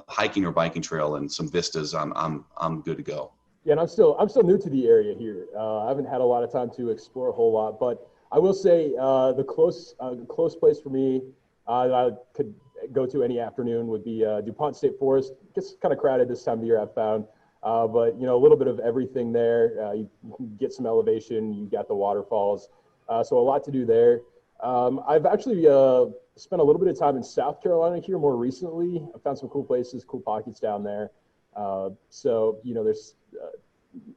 hiking or biking trail and some vistas. I'm good to go. Yeah, and I'm still new to the area here. I haven't had a lot of time to explore a whole lot, but I will say the close place for me that I could go to any afternoon would be DuPont State Forest. It gets kind of crowded this time of year, I've found, but a little bit of everything there. You can get some elevation. You got the waterfalls, so a lot to do there. I've actually spent a little bit of time in South Carolina here more recently. I found some cool places, cool pockets down there. So there's a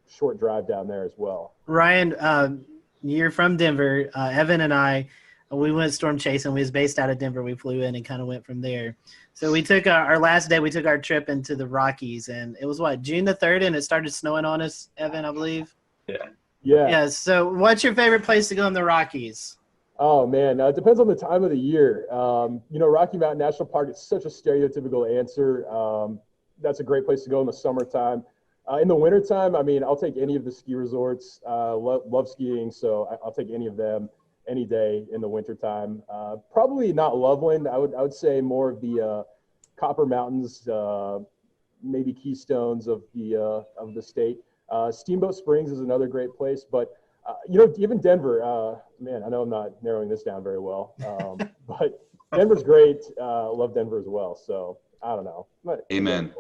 short drive down there as well. Ryan, you're from Denver. Evan and I, we went storm chasing. We was based out of Denver. We flew in and kind of went from there. So we took our last day, we took our trip into the Rockies, and it was June the 3rd, and it started snowing on us, Evan, I believe. Yeah. Yeah. So what's your favorite place to go in the Rockies? Oh man, it depends on the time of the year. Rocky Mountain National Park is such a stereotypical answer. That's a great place to go in the summertime. In the wintertime, I mean, I'll take any of the ski resorts. Love skiing, so I'll take any of them any day in the wintertime. Probably not Loveland. I would say more of the Copper Mountains, maybe Keystones of the state. Steamboat Springs is another great place, but even Denver. Man, I know I'm not narrowing this down very well, but Denver's great. Love Denver as well. So I don't know. Amen.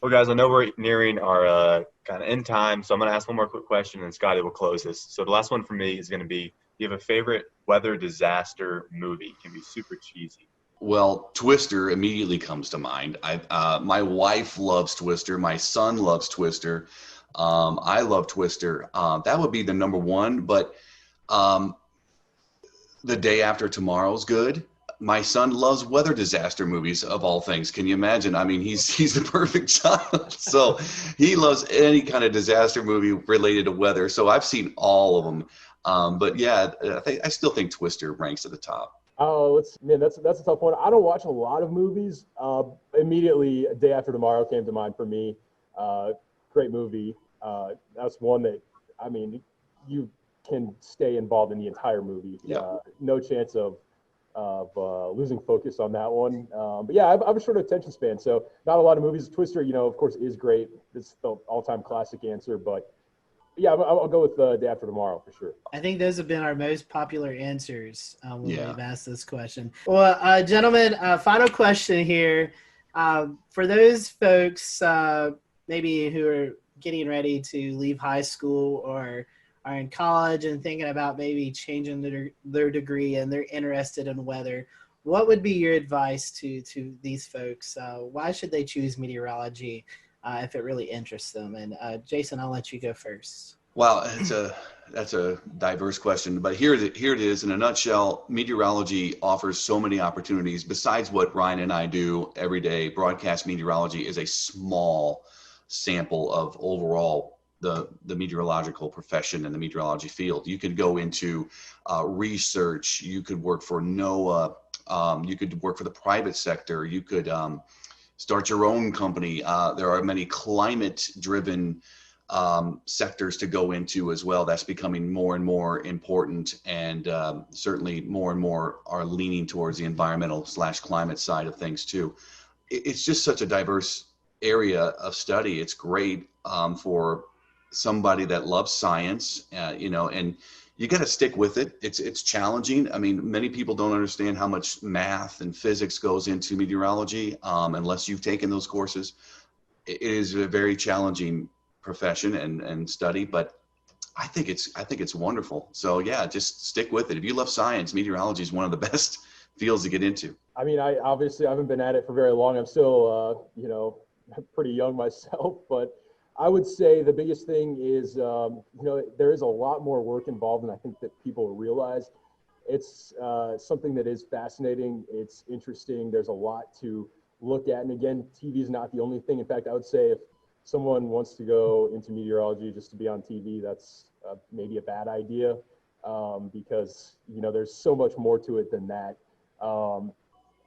Well, guys, I know we're nearing our kind of end time, so I'm going to ask one more quick question, and Scotty will close this. So the last one for me is going to be, do you have a favorite weather disaster movie? It can be super cheesy. Well, Twister immediately comes to mind. My wife loves Twister. My son loves Twister. I love Twister. That would be the number one, but The Day After Tomorrow is good. My son loves weather disaster movies, of all things. Can you imagine? I mean, he's the perfect child. So he loves any kind of disaster movie related to weather. So I've seen all of them. But yeah, I still think Twister ranks at the top. Oh, that's a tough one. I don't watch a lot of movies. Immediately, Day After Tomorrow came to mind for me. Great movie. That's one that, I mean, you can stay involved in the entire movie. Yeah. No chance of losing focus on that one. But yeah, I have a short attention span, so not a lot of movies. Twister, of course, is great. It's the all-time classic answer, but yeah, I'll go with Day After Tomorrow for sure. I think those have been our most popular answers when we've asked this question. Well, gentlemen, final question here. For those folks maybe who are getting ready to leave high school or are in college and thinking about maybe changing their degree and they're interested in weather, what would be your advice to these folks? Why should they choose meteorology if it really interests them? And Jason, I'll let you go first. Well, that's a diverse question, but here it is in a nutshell. Meteorology offers so many opportunities. Besides what Ryan and I do every day, broadcast meteorology is a small sample of overall the meteorological profession and the meteorology field. You could go into research. You could work for NOAA. You could work for the private sector. You could start your own company. There are many climate-driven sectors to go into as well. That's becoming more and more important, and certainly more and more are leaning towards the environmental/climate side of things too. It's just such a diverse area of study. It's great for somebody that loves science, and you got to stick with it. It's challenging. I mean, many people don't understand how much math and physics goes into meteorology unless you've taken those courses. It is a very challenging profession and study, but I think it's wonderful. So yeah, just stick with it. If you love science, meteorology is one of the best fields to get into. I mean, I obviously haven't been at it for very long. I'm still, pretty young myself, but I would say the biggest thing is, there is a lot more work involved than I think that people realize. It's something that is fascinating. It's interesting. There's a lot to look at. And again, TV is not the only thing. In fact, I would say if someone wants to go into meteorology just to be on TV, that's maybe a bad idea because, there's so much more to it than that. A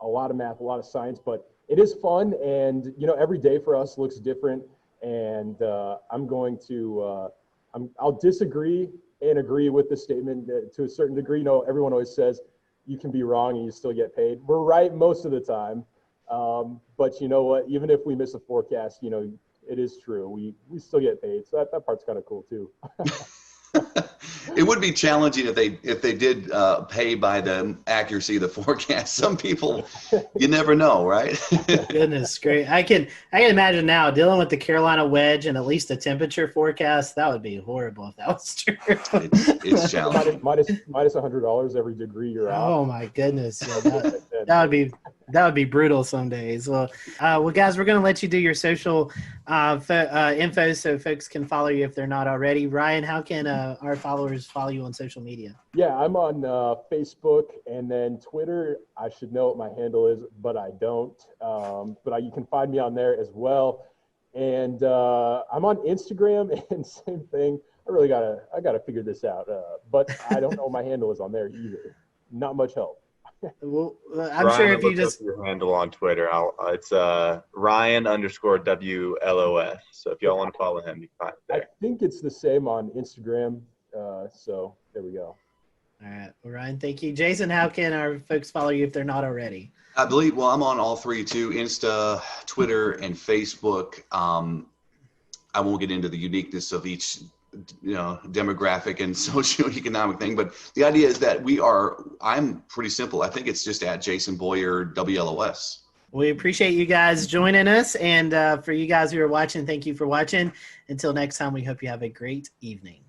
lot of math, a lot of science, but it is fun. And, every day for us looks different. And I'll disagree and agree with the statement that to a certain degree. Everyone always says you can be wrong and you still get paid. We're right most of the time. But you know what, even if we miss a forecast, it is true. We still get paid. So that part's kind of cool too. It would be challenging if they did pay by the accuracy of the forecast. Some people, you never know, right? Goodness, great. I can imagine now dealing with the Carolina wedge and at least a temperature forecast. That would be horrible if that was true. It's challenging. minus $100 every degree you're off. Oh my goodness, that would be brutal some days. Well, guys, we're going to let you do your social info so folks can follow you if they're not already. Ryan, how can our followers follow you on social media? Yeah, I'm on Facebook and then Twitter. I should know what my handle is, but I don't. But you can find me on there as well. And I'm on Instagram, and same thing. I gotta figure this out. But I don't know what my handle is on there either. Not much help. Well, I'm Ryan, sure if you just your handle on Twitter, it's Ryan_WLOS. So if y'all want to follow him, you can find it there. I think it's the same on Instagram. So there we go. All right. Well, Ryan, thank you. Jason, how can our folks follow you if they're not already? I believe, I'm on all three too, Insta, Twitter, and Facebook. I won't get into the uniqueness of each demographic and socioeconomic thing, but the idea is that I'm pretty simple. I think it's just at Jason Boyer WLOS. We appreciate you guys joining us, and for you guys who are watching, thank you for watching. Until next time, we hope you have a great evening.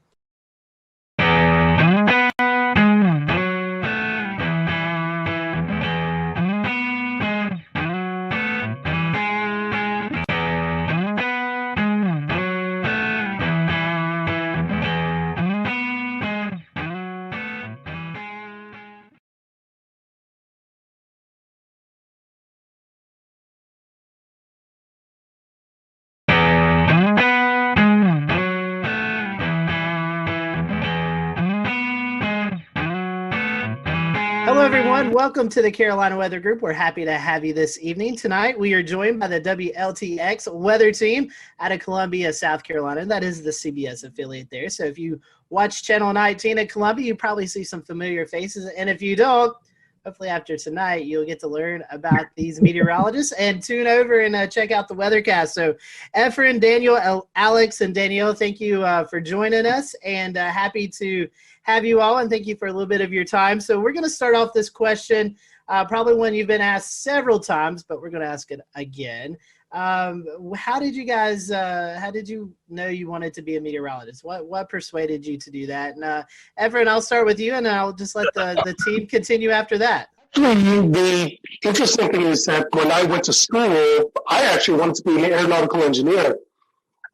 Hello, everyone. Welcome to the Carolina Weather Group. We're happy to have you this evening. Tonight, we are joined by the WLTX weather team out of Columbia, South Carolina. That is the CBS affiliate there. So if you watch Channel 19 at Columbia, you probably see some familiar faces. And if you don't, hopefully after tonight, you'll get to learn about these meteorologists and tune over and check out the weathercast. So Efren, Daniel, Alex, and Danielle, thank you for joining us, and happy to have you all, and thank you for a little bit of your time. So we're going to start off this question, probably one you've been asked several times, but we're going to ask it again. How did you guys, how did you know you wanted to be a meteorologist? What persuaded you to do that? And Everett, I'll start with you, and I'll just let the team continue after that. Actually, the interesting thing is that when I went to school, I actually wanted to be an aeronautical engineer.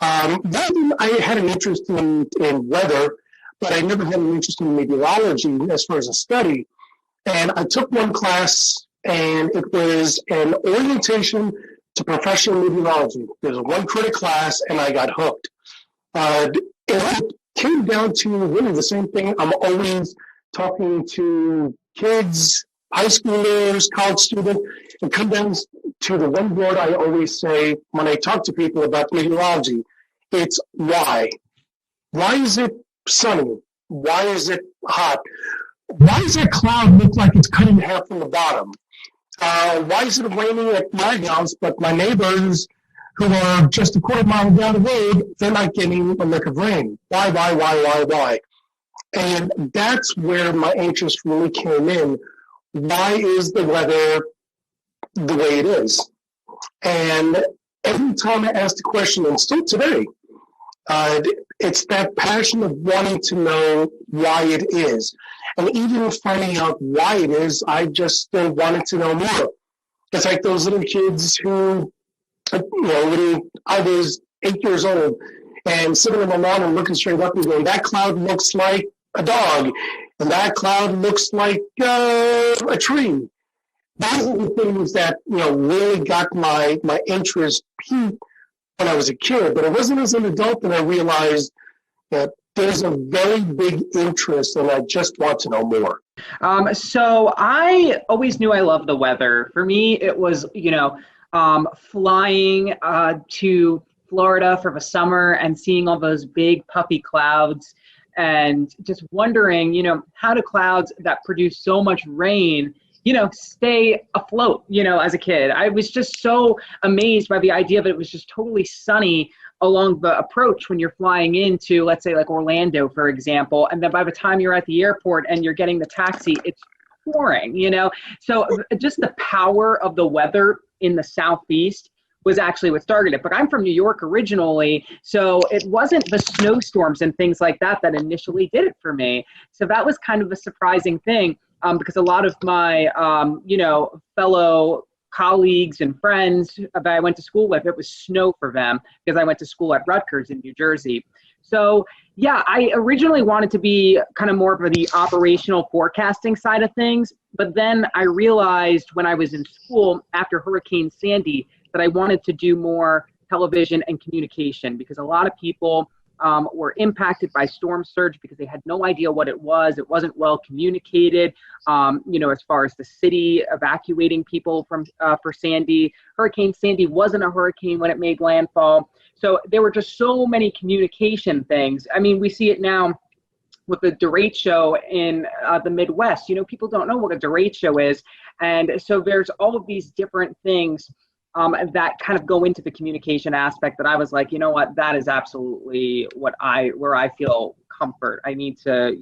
Then I had an interest in weather, but I never had an interest in meteorology as far as a study. And I took one class, and it was an orientation to professional meteorology. There's one credit class, and I got hooked. It came down to really the same thing. I'm always talking to kids, high schoolers, college students. It comes to the one word I always say when I talk to people about meteorology. It's why. Why is it sunny? Why is it hot? Why does that cloud look like it's cut in half from the bottom? Why is it raining at my house, but my neighbors who are just a quarter mile down the road, they're not getting a lick of rain? Why? And that's where my interest really came in. Why is the weather the way it is? And every time I ask the question, and still today, it's that passion of wanting to know why it is. And even finding out why it is, I just still wanted to know more. It's like those little kids who, when I was 8 years old and sitting on the lawn and looking straight up and going, that cloud looks like a dog, and that cloud looks like a tree. Those are the things that, really got my interest peaked when I was a kid. But it wasn't as an adult that I realized that there's a very big interest, and I just want to know more. So I always knew I loved the weather. For me, it was, flying to Florida for the summer and seeing all those big puffy clouds and just wondering, how do clouds that produce so much rain, stay afloat, as a kid. I was just so amazed by the idea that it was just totally sunny along the approach when you're flying into, let's say, like Orlando, for example, and then by the time you're at the airport and you're getting the taxi, it's pouring, So just the power of the weather in the Southeast was actually what started it. But I'm from New York originally, so it wasn't the snowstorms and things like that that initially did it for me. So that was kind of a surprising thing, because a lot of my, fellow colleagues and friends that I went to school with, it was snow for them because I went to school at Rutgers in New Jersey. So yeah, I originally wanted to be kind of more of the operational forecasting side of things, but then I realized when I was in school after Hurricane Sandy that I wanted to do more television and communication, because a lot of people were impacted by storm surge because they had no idea what it was. It wasn't well communicated, as far as the city evacuating people from for Sandy. Hurricane Sandy wasn't a hurricane when it made landfall. So there were just so many communication things. I mean, we see it now with the derecho in the Midwest. People don't know what a derecho is. And so there's all of these different things that kind of go into the communication aspect that I was like, what, that is absolutely where I feel comfort. I need to,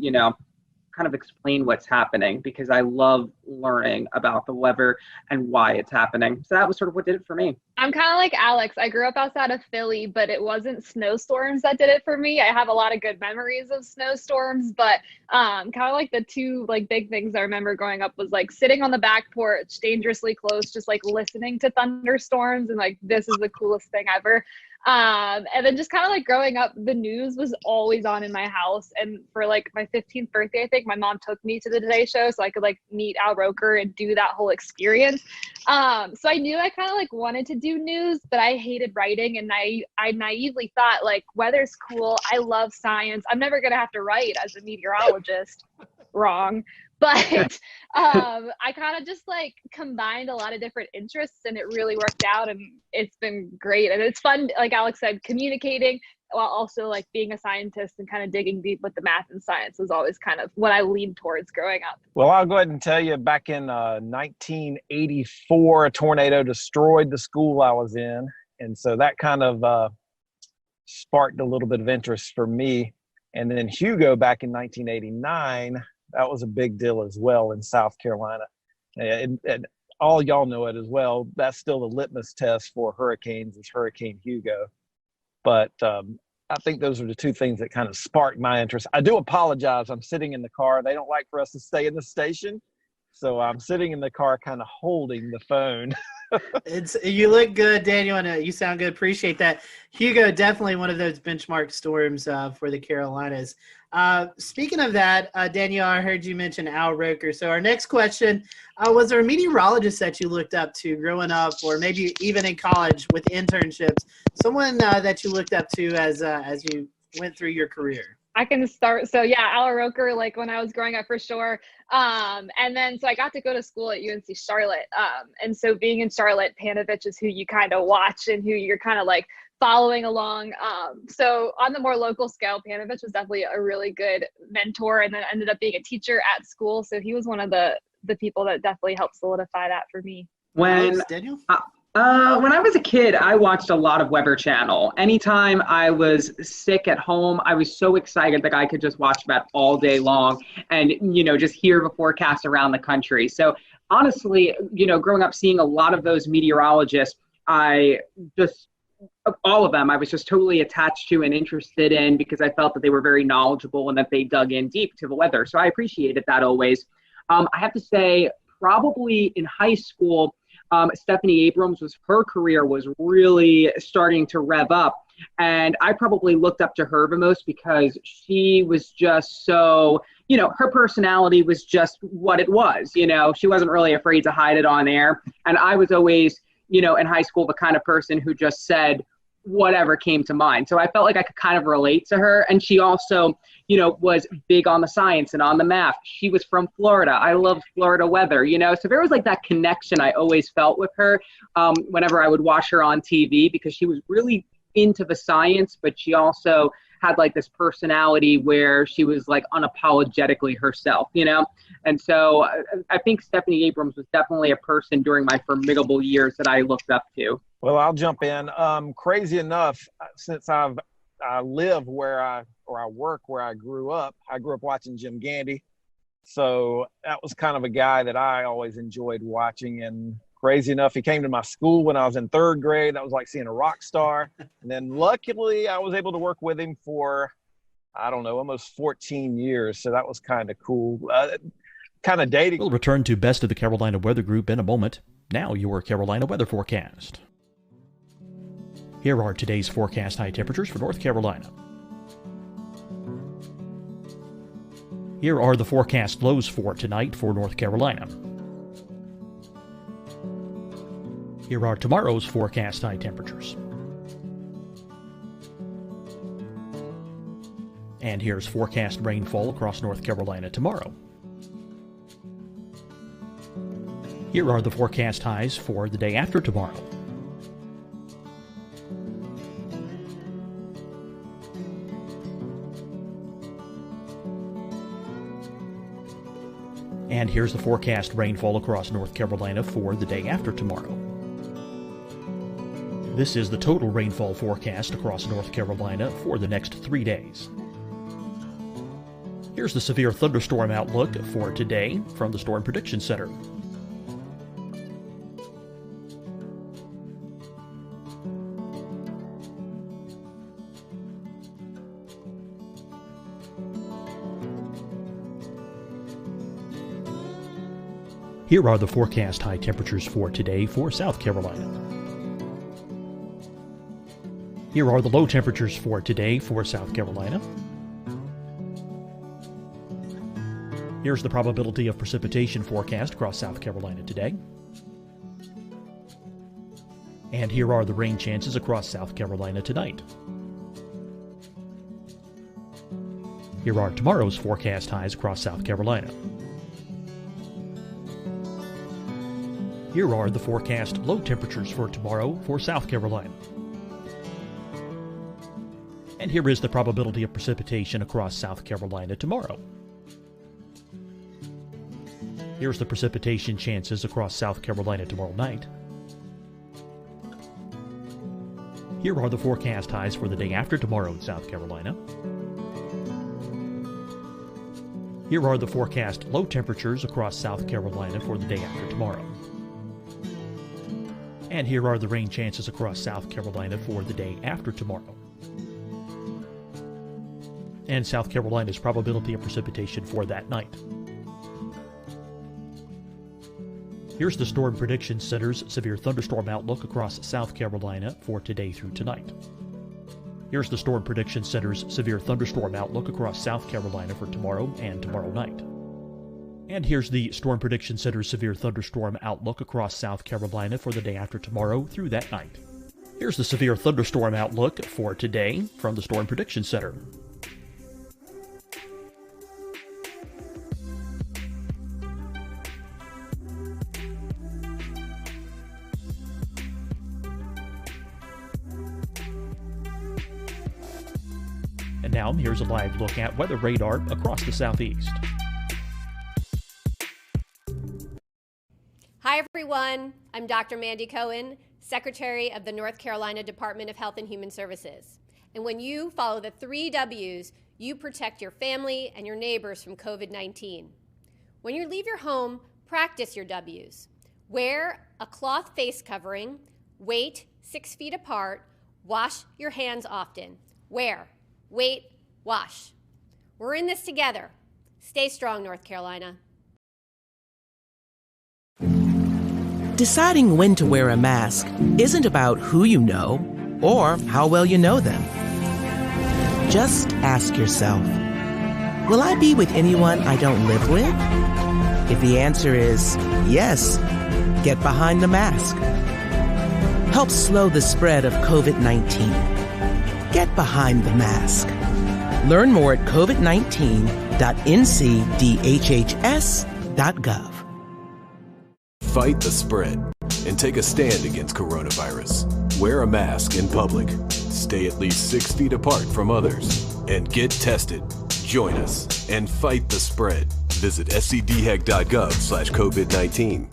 kind of explain what's happening because I love learning about the weather and why it's happening. So that was sort of what did it for me. I'm kind of like Alex. I grew up outside of Philly, but it wasn't snowstorms that did it for me. I have a lot of good memories of snowstorms, but kind of like the two big things I remember growing up was sitting on the back porch, dangerously close, just listening to thunderstorms and this is the coolest thing ever. And then just kind of growing up, the news was always on in my house. And for my 15th birthday, I think my mom took me to the Today Show so I could meet Al Roker and do that whole experience. So I knew I kind of wanted to do news, but I hated writing. And I naively thought weather's cool. I love science. I'm never going to have to write as a meteorologist. Wrong. But I kind of just combined a lot of different interests and it really worked out and it's been great. And it's fun, like Alex said, communicating while also being a scientist and kind of digging deep with the math and science was always kind of what I leaned towards growing up. Well, I'll go ahead and tell you back in 1984, a tornado destroyed the school I was in. And so that kind of sparked a little bit of interest for me. And then Hugo back in 1989, that was a big deal as well in South Carolina. And all y'all know it as well. That's still the litmus test for hurricanes is Hurricane Hugo. But I think those are the two things that kind of sparked my interest. I do apologize. I'm sitting in the car. They don't like for us to stay in the station. So I'm sitting in the car kind of holding the phone. You look good, Daniel, and you sound good. Appreciate that. Hugo, definitely one of those benchmark storms for the Carolinas. Speaking of that, Daniel, I heard you mention Al Roker. So our next question, was there a meteorologist that you looked up to growing up or maybe even in college with internships, someone that you looked up to as you went through your career? I can start. So yeah, Al Roker, like when I was growing up for sure. And then so I got to go to school at UNC Charlotte. And so being in Charlotte, Panovich is who you kind of watch and who you're kind of like following along. So on the more local scale, Panovich was definitely a really good mentor, and then ended up being a teacher at school. So he was one of the people that definitely helped solidify that for me. Alex, Daniel? When I was a kid, I watched a lot of Weather Channel. Anytime I was sick at home, I was so excited that I could just watch that all day long and, just hear the forecast around the country. So honestly, growing up seeing a lot of those meteorologists, all of them, I was just totally attached to and interested in because I felt that they were very knowledgeable and that they dug in deep to the weather. So I appreciated that always. I have to say, probably in high school, Stephanie Abrams her career was really starting to rev up. And I probably looked up to her the most because she was just so, her personality was just what it was. She wasn't really afraid to hide it on air. And I was always, in high school, the kind of person who just said whatever came to mind. So I felt like I could kind of relate to her. And she also, was big on the science and on the math. She was from Florida. I loved Florida weather, so there was like that connection I always felt with her whenever I would watch her on TV, because she was really into the science, but she also had like this personality where she was like unapologetically herself, And so I think Stephanie Abrams was definitely a person during my formidable years that I looked up to. Well, I'll jump in. Crazy enough, since I live where I work where I grew up watching Jim Gandy. So that was kind of a guy that I always enjoyed watching. And crazy enough, he came to my school when I was in 3rd grade. That was like seeing a rock star. And then luckily I was able to work with him for, almost 14 years. So that was kind of cool. Kind of dating. We'll return to Best of the Carolina Weather Group in a moment. Now your Carolina weather forecast. Here are today's forecast high temperatures for North Carolina. Here are the forecast lows for tonight for North Carolina. Here are tomorrow's forecast high temperatures. And here's forecast rainfall across North Carolina tomorrow. Here are the forecast highs for the day after tomorrow. And here's the forecast rainfall across North Carolina for the day after tomorrow. This is the total rainfall forecast across North Carolina for the next 3 days. Here's the severe thunderstorm outlook for today from the Storm Prediction Center. Here are the forecast high temperatures for today for South Carolina. Here are the low temperatures for today for South Carolina. Here's the probability of precipitation forecast across South Carolina today. And here are the rain chances across South Carolina tonight. Here are tomorrow's forecast highs across South Carolina. Here are the forecast low temperatures for tomorrow for South Carolina. And here is the probability of precipitation across South Carolina tomorrow. Here's the precipitation chances across South Carolina tomorrow night. Here are the forecast highs for the day after tomorrow in South Carolina. Here are the forecast low temperatures across South Carolina for the day after tomorrow. And here are the rain chances across South Carolina for the day after tomorrow. And South Carolina's probability of precipitation for that night. Here's the Storm Prediction Center's severe thunderstorm outlook across South Carolina for today through tonight. Here's the Storm Prediction Center's severe thunderstorm outlook across South Carolina for tomorrow and tomorrow night. And here's the Storm Prediction Center's severe thunderstorm outlook across South Carolina for the day after tomorrow through that night. Here's the severe thunderstorm outlook for today from the Storm Prediction Center. now, here's a live look at weather radar across the southeast. Hi, everyone. I'm Dr. Mandy Cohen, Secretary of the North Carolina Department of Health and Human Services. And when you follow the 3 W's, you protect your family and your neighbors from COVID-19. When you leave your home, practice your W's. Wear a cloth face covering, wait 6 feet apart, wash your hands often. Wear, wait, wash. We're in this together. Stay strong, North Carolina. Deciding when to wear a mask isn't about who you know or how well you know them. Just ask yourself, will I be with anyone I don't live with? If the answer is yes, get behind the mask. Help slow the spread of COVID-19. Get behind the mask. Learn more at covid19.ncdhhs.gov. Fight the spread and take a stand against coronavirus. Wear a mask in public. Stay at least 6 feet apart from others. And get tested. Join us and fight the spread. Visit scdhec.gov/COVID-19.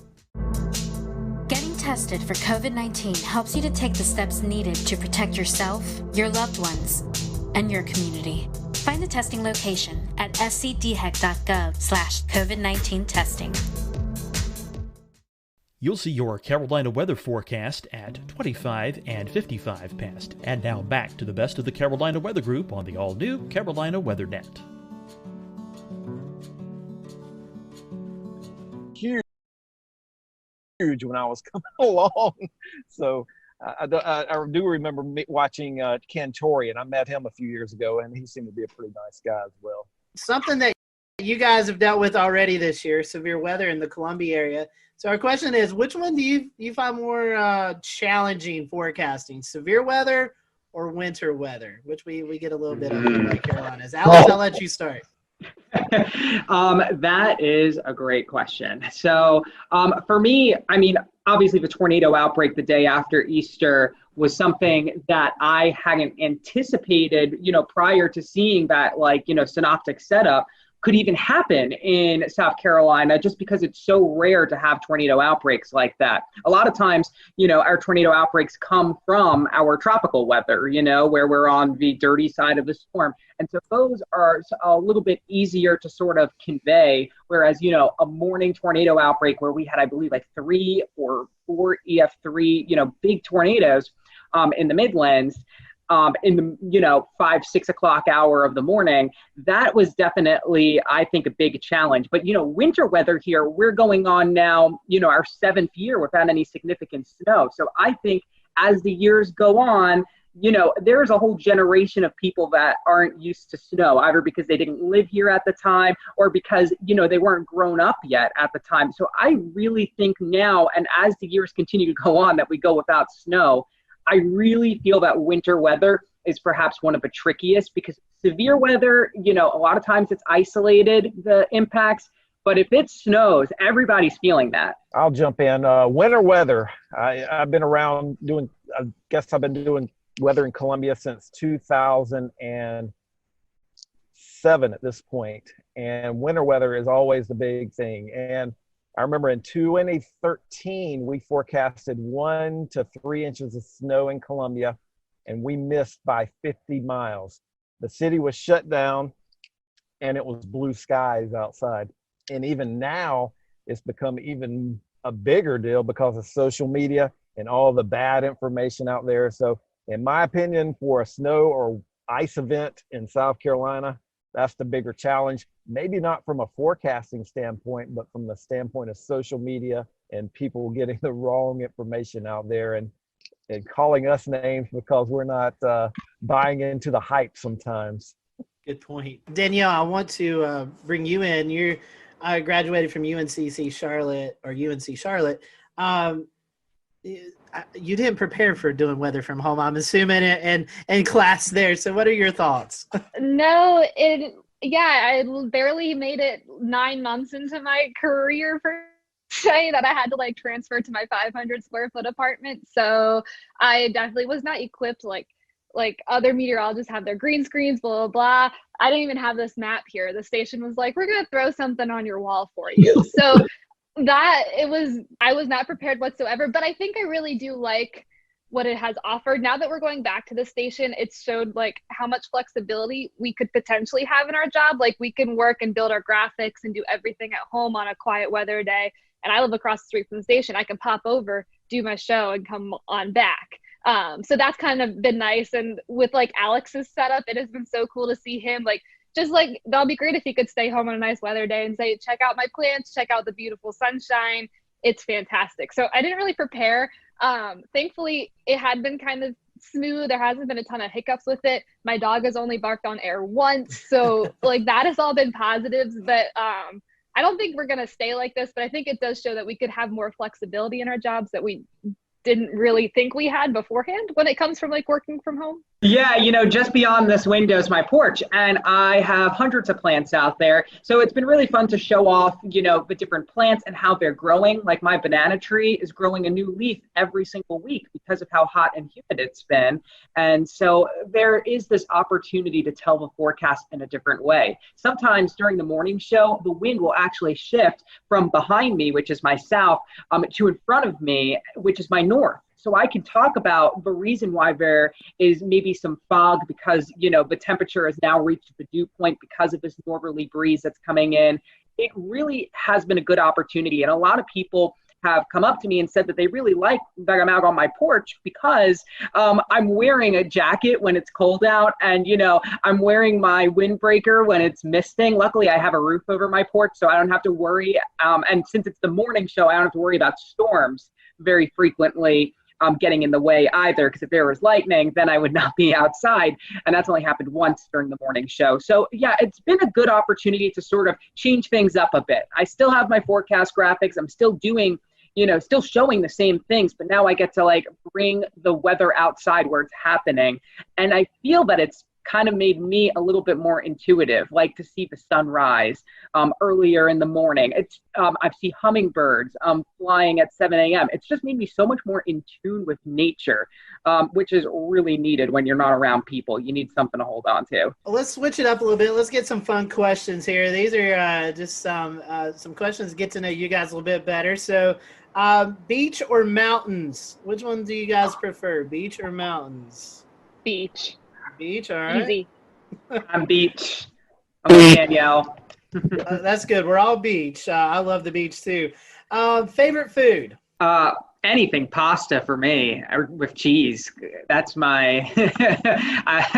Getting tested for COVID-19 helps you to take the steps needed to protect yourself, your loved ones, and your community. Find the testing location at scdhec.gov/COVID-19 testing. You'll see your Carolina weather forecast at 25 and 55 past. And now back to the best of the Carolina Weather Group on the all-new Carolina WeatherNet. Huge when I was coming along. So I do remember watching Ken Torrey, and I met him a few years ago, and he seemed to be a pretty nice guy as well. Something that you guys have dealt with already this year, severe weather in the Columbia area. So our question is, which one do you find more challenging forecasting, severe weather or winter weather, which we get a little bit of in the Carolinas? Alex, I'll let you start. That is a great question. So for me, I mean, obviously the tornado outbreak the day after Easter was something that I hadn't anticipated, prior to seeing that, synoptic setup could even happen in South Carolina, just because it's so rare to have tornado outbreaks like that. A lot of times, our tornado outbreaks come from our tropical weather, where we're on the dirty side of the storm. And so those are a little bit easier to sort of convey, whereas, a morning tornado outbreak where we had, I believe, like 3 or 4 EF3, big tornadoes in the Midlands, in the 5, 6 o'clock hour of the morning, that was definitely, I think, a big challenge. But winter weather here, we're going on now, our 7th year without any significant snow. So I think as the years go on, there's a whole generation of people that aren't used to snow, either because they didn't live here at the time or because they weren't grown up yet at the time. So I really think now, and as the years continue to go on, that we go without snow, I really feel that winter weather is perhaps one of the trickiest, because severe weather, a lot of times it's isolated, the impacts, but if it snows, everybody's feeling that. I'll jump in. Winter weather. I've been around doing, I guess I've been doing weather in Columbia since 2007 at this point. And winter weather is always the big thing. And I remember in 2013, we forecasted 1 to 3 inches of snow in Columbia, and we missed by 50 miles. The city was shut down, and it was blue skies outside. And even now, it's become even a bigger deal because of social media and all the bad information out there. So in my opinion, for a snow or ice event in South Carolina, that's the bigger challenge. Maybe not from a forecasting standpoint, but from the standpoint of social media and people getting the wrong information out there and calling us names because we're not buying into the hype sometimes. Good point. Danielle, I want to bring you in. You graduated from UNC Charlotte. You didn't prepare for doing weather from home, I'm assuming, and class there. So what are your thoughts? No, I barely made it 9 months into my career per se that I had to transfer to my 500 square foot apartment. So I definitely was not equipped like other meteorologists have their green screens, blah, blah, blah. I didn't even have this map here. The station was like, we're going to throw something on your wall for you. So I was not prepared whatsoever, but I think I really do like what it has offered. Now that we're going back to the station, it's showed like how much flexibility we could potentially have in our job. Like we can work and build our graphics and do everything at home on a quiet weather day. And I live across the street from the station. I can pop over, do my show, and come on back. So that's kind of been nice. And with like Alex's setup, it has been so cool to see him like, just like, that'll be great if he could stay home on a nice weather day and say, check out my plants, check out the beautiful sunshine. It's fantastic. So I didn't really prepare. Thankfully, it had been kind of smooth. There hasn't been a ton of hiccups with it. My dog has only barked on air once. So like that has all been positives. But I don't think we're going to stay like this. But I think it does show that we could have more flexibility in our jobs that we didn't really think we had beforehand when it comes from like working from home. Yeah, just beyond this window is my porch, and I have hundreds of plants out there. So it's been really fun to show off, the different plants and how they're growing. Like my banana tree is growing a new leaf every single week because of how hot and humid it's been. And so there is this opportunity to tell the forecast in a different way. Sometimes during the morning show, the wind will actually shift from behind me, which is my south, to in front of me, which is my north. So I can talk about the reason why there is maybe some fog because, the temperature has now reached the dew point because of this northerly breeze that's coming in. It really has been a good opportunity. And a lot of people have come up to me and said that they really like that I'm out on my porch because I'm wearing a jacket when it's cold out and, I'm wearing my windbreaker when it's misting. Luckily, I have a roof over my porch, so I don't have to worry. And since it's the morning show, I don't have to worry about storms very frequently getting in the way either, because if there was lightning, then I would not be outside. And that's only happened once during the morning show. So yeah, it's been a good opportunity to sort of change things up a bit. I still have my forecast graphics. I'm still doing, still showing the same things, but now I get to like bring the weather outside where it's happening. And I feel that it's kind of made me a little bit more intuitive, like to see the sunrise earlier in the morning. I see hummingbirds flying at 7 a.m. It's just made me so much more in tune with nature, which is really needed when you're not around people. You need something to hold on to. Let's switch it up a little bit. Let's get some fun questions here. These are just some questions to get to know you guys a little bit better. So beach or mountains? Which one do you guys prefer, beach or mountains? Beach. Beach, all right. Easy. I'm beach. I'm with Danielle. That's good. We're all beach. I love the beach too. Favorite food? Anything pasta for me with cheese. That's my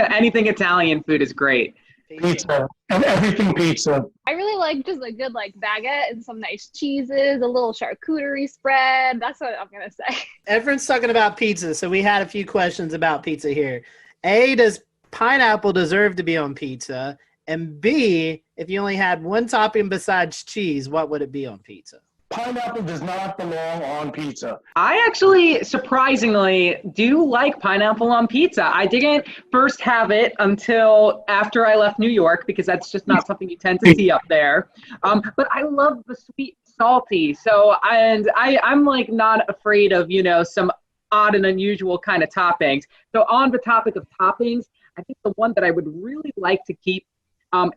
anything Italian food is great. Pizza and everything pizza. I really like just a good like baguette and some nice cheeses, a little charcuterie spread. That's what I'm gonna say. Everyone's talking about pizza, so we had a few questions about pizza here. A, does pineapple deserve to be on pizza? And B, if you only had one topping besides cheese, what would it be on pizza? Pineapple does not belong on pizza. I actually, surprisingly, do like pineapple on pizza. I didn't first have it until after I left New York because that's just not something you tend to see up there. But I love the sweet, salty. So, I'm like not afraid of, some odd and unusual kind of toppings. So on the topic of toppings, I think the one that I would really like to keep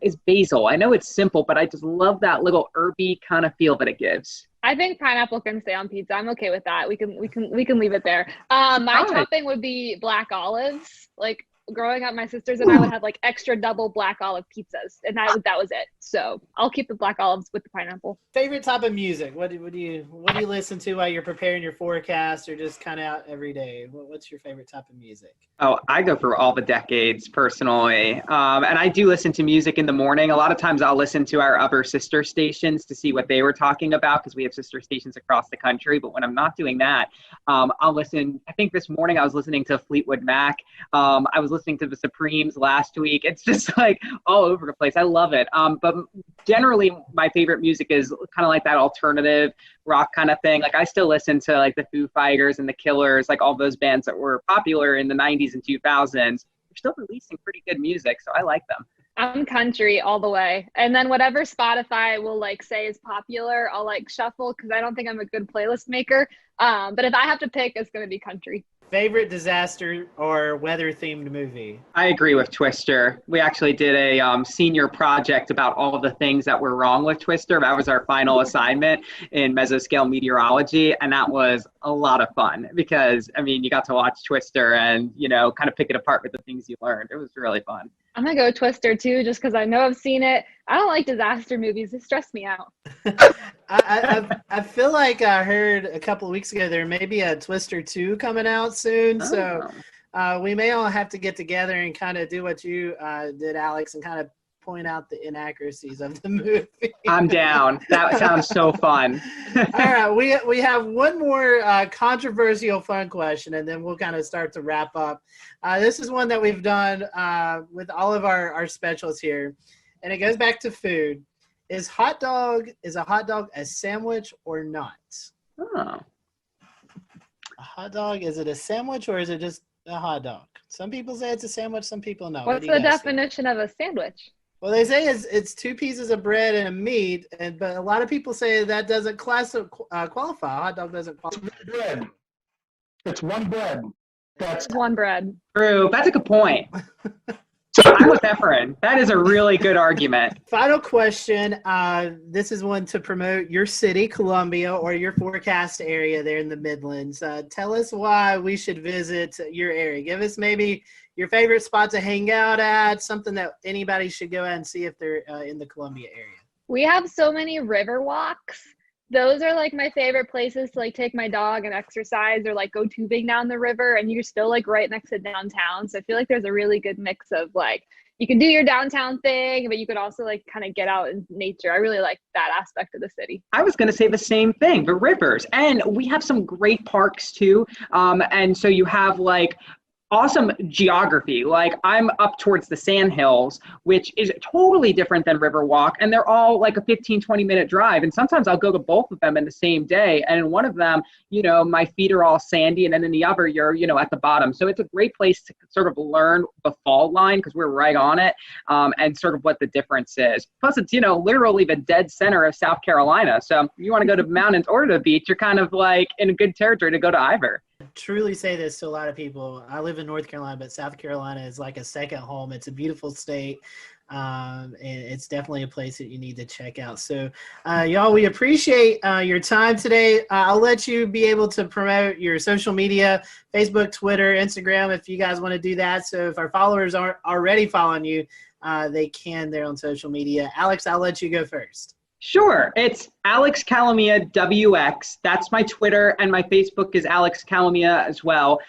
is basil. I know it's simple, but I just love that little herby kind of feel that it gives. I think pineapple can stay on pizza. I'm okay with that. We can leave it there. My topping would be black olives. Like growing up, my sisters and I would have like extra double black olive pizzas, and that was it. So I'll keep the black olives with the pineapple. Favorite type of music? What do you listen to while you're preparing your forecast, or just kind of out every day? What's your favorite type of music? Oh, I go through all the decades personally, and I do listen to music in the morning. A lot of times I'll listen to our other sister stations to see what they were talking about because we have sister stations across the country. But when I'm not doing that, I'll listen. I think this morning I was listening to Fleetwood Mac. I was listening to the Supremes last week. It's just like all over the place. I love it. But generally my favorite music is kind of like that alternative rock kind of thing. Like I still listen to like the Foo Fighters and the Killers, like all those bands that were popular in the 90s and 2000s. They're still releasing pretty good music, so I like them. I'm country all the way. And then whatever Spotify will like say is popular, I'll like shuffle because I don't think I'm a good playlist maker. But if I have to pick, it's going to be country. Favorite disaster or weather themed movie? I agree with Twister. We actually did a senior project about all of the things that were wrong with Twister. That was our final assignment in mesoscale meteorology, and that was a lot of fun because, I mean, you got to watch Twister and, you know, kind of pick it apart with the things you learned. It was really fun. I'm gonna go Twister too, just because I know I've seen it. I don't like disaster movies; they stress me out. I feel like I heard a couple of weeks ago there may be a Twister 2 coming out soon, so we may all have to get together and kind of do what you did, Alex, and kind of point out the inaccuracies of the movie. I'm down. That sounds so fun. All right, we have one more controversial fun question, and then we'll kind of start to wrap up. This is one that we've done with all of our specials here, and it goes back to food. Is a hot dog a sandwich or not? Oh. A hot dog, is it a sandwich or is it just a hot dog? Some people say it's a sandwich, some people no. What's the definition of a sandwich? Well, they say it's two pieces of bread and a meat, but a lot of people say that doesn't qualify. A hot dog doesn't qualify. Bread. It's one bread. That's one bread. True. That's a good point. I'm with Efren. That is a really good argument. Final question. This is one to promote your city, Columbia, or your forecast area there in the Midlands. Tell us why we should visit your area. Give us maybe your favorite spot to hang out at, something that anybody should go out and see if they're in the Columbia area. We have so many river walks. Those are like my favorite places to like take my dog and exercise or like go tubing down the river, and you're still like right next to downtown. So I feel like there's a really good mix of like, you can do your downtown thing, but you could also like kind of get out in nature. I really like that aspect of the city. I was going to say the same thing, the rivers. And we have some great parks too. And so you have like awesome geography. Like I'm up towards the Sandhills, which is totally different than Riverwalk, and they're all like a 15-20 minute drive. And sometimes I'll go to both of them in the same day, and in one of them, you know, my feet are all sandy, and then in the other you're, you know, at the bottom. So it's a great place to sort of learn the fault line because we're right on it, and sort of what the difference is. Plus it's, you know, literally the dead center of South Carolina. So if you want to go to the mountains or to the beach, you're kind of like in a good territory to go to either. Truly say this to a lot of people. I live in North Carolina, but South Carolina is like a second home. It's a beautiful state, and it's definitely a place that you need to check out. So, y'all, we appreciate your time today. I'll let you be able to promote your social media, Facebook, Twitter, Instagram, if you guys want to do that. So if our followers aren't already following you, they can there on social media. Alex, I'll let you go first. Sure. It's Alex Calamia WX. That's my Twitter, and my Facebook is Alex Calamia as well.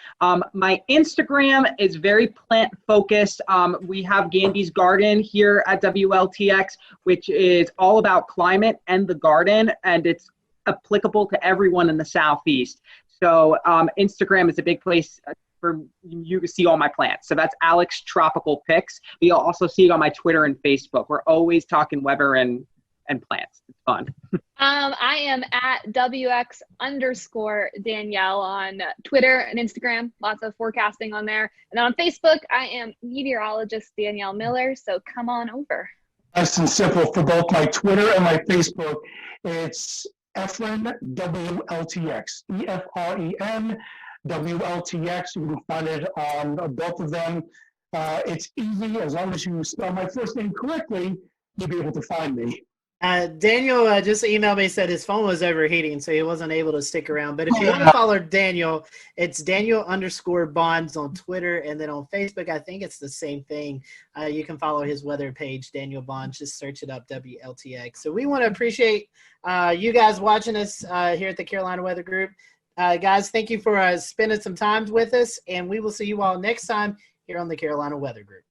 My Instagram is very plant focused. We have Gandy's Garden here at WLTX, which is all about climate and the garden, and it's applicable to everyone in the Southeast. So Instagram is a big place for you to see all my plants. So that's Alex Tropical Pics. You'll also see it on my Twitter and Facebook. We're always talking weather and plants. It's fun. I am at WX_Danielle on Twitter and Instagram. Lots of forecasting on there. And then on Facebook, I am meteorologist Danielle Miller. So come on over. nice and simple for both my Twitter and my Facebook. It's Efren WLTX. EFREN WLTX. You can find it on both of them. It's easy. As long as you spell my first name correctly, you'll be able to find me. Daniel just emailed me, said his phone was overheating, so he wasn't able to stick around. But if you want to follow Daniel, it's Daniel_Bonds on Twitter, and then on Facebook, I think it's the same thing. You can follow his weather page, Daniel Bonds. Just search it up, WLTX. So we want to appreciate you guys watching us here at the Carolina Weather Group. Guys, thank you for spending some time with us, and we will see you all next time here on the Carolina Weather Group.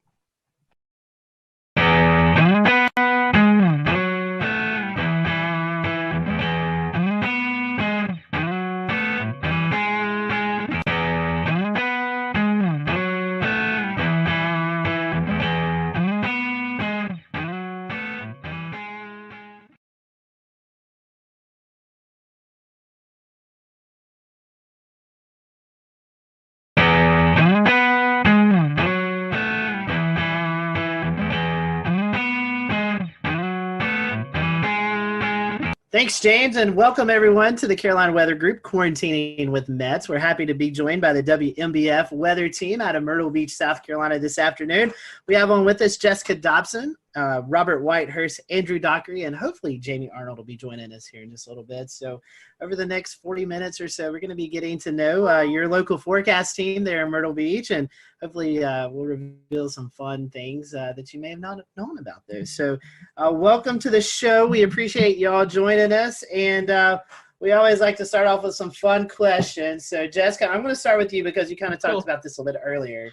Thanks, James, and welcome everyone to the Carolina Weather Group, Quarantining with Mets. We're happy to be joined by the WMBF weather team out of Myrtle Beach, South Carolina this afternoon. We have on with us Jessica Dobson, Robert Whitehurst, Andrew Dockery, and hopefully Jamie Arnold will be joining us here in just a little bit. So over the next 40 minutes or so, we're going to be getting to know your local forecast team there in Myrtle Beach, and hopefully we'll reveal some fun things that you may have not known about those. So welcome to the show. We appreciate y'all joining us, and we always like to start off with some fun questions. So Jessica, I'm going to start with you because you kind of talked about this a little bit earlier.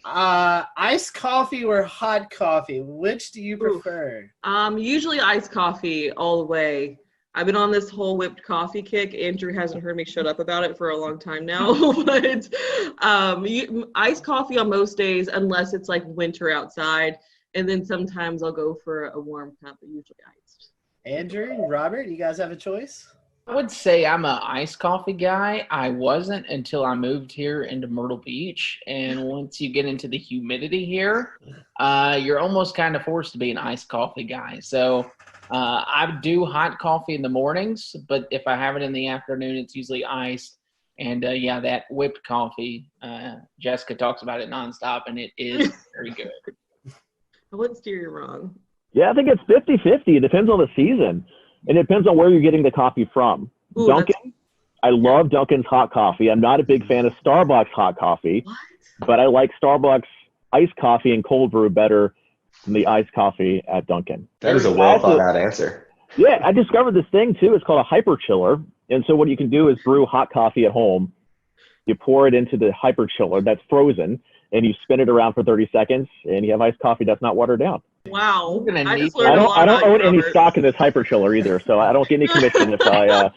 Iced coffee or hot coffee? Which do you prefer? Usually iced coffee all the way. I've been on this whole whipped coffee kick. Andrew hasn't heard me shut up about it for a long time now. But iced coffee on most days, unless it's like winter outside. And then sometimes I'll go for a warm cup, but usually iced. Andrew and Robert, you guys have a choice? I would say I'm an iced coffee guy. I wasn't until I moved here into Myrtle Beach. And once you get into the humidity here, you're almost kind of forced to be an iced coffee guy. So I do hot coffee in the mornings, but if I have it in the afternoon, it's usually iced. And yeah, that whipped coffee, Jessica talks about it nonstop, and it is very good. I wouldn't steer you wrong. Yeah, I think it's 50-50. It depends on the season. And it depends on where you're getting the coffee from. Ooh, Dunkin', I love Dunkin's hot coffee. I'm not a big fan of Starbucks hot coffee, but I like Starbucks iced coffee and cold brew better than the iced coffee at Dunkin'. That is a well thought out answer. Yeah, I discovered this thing too. It's called a hyper chiller. And so what you can do is brew hot coffee at home. You pour it into the hyper chiller that's frozen, and you spin it around for 30 seconds, and you have iced coffee that's not watered down. Wow. I don't own any stock in this hyper chiller either, so I don't get any commission if I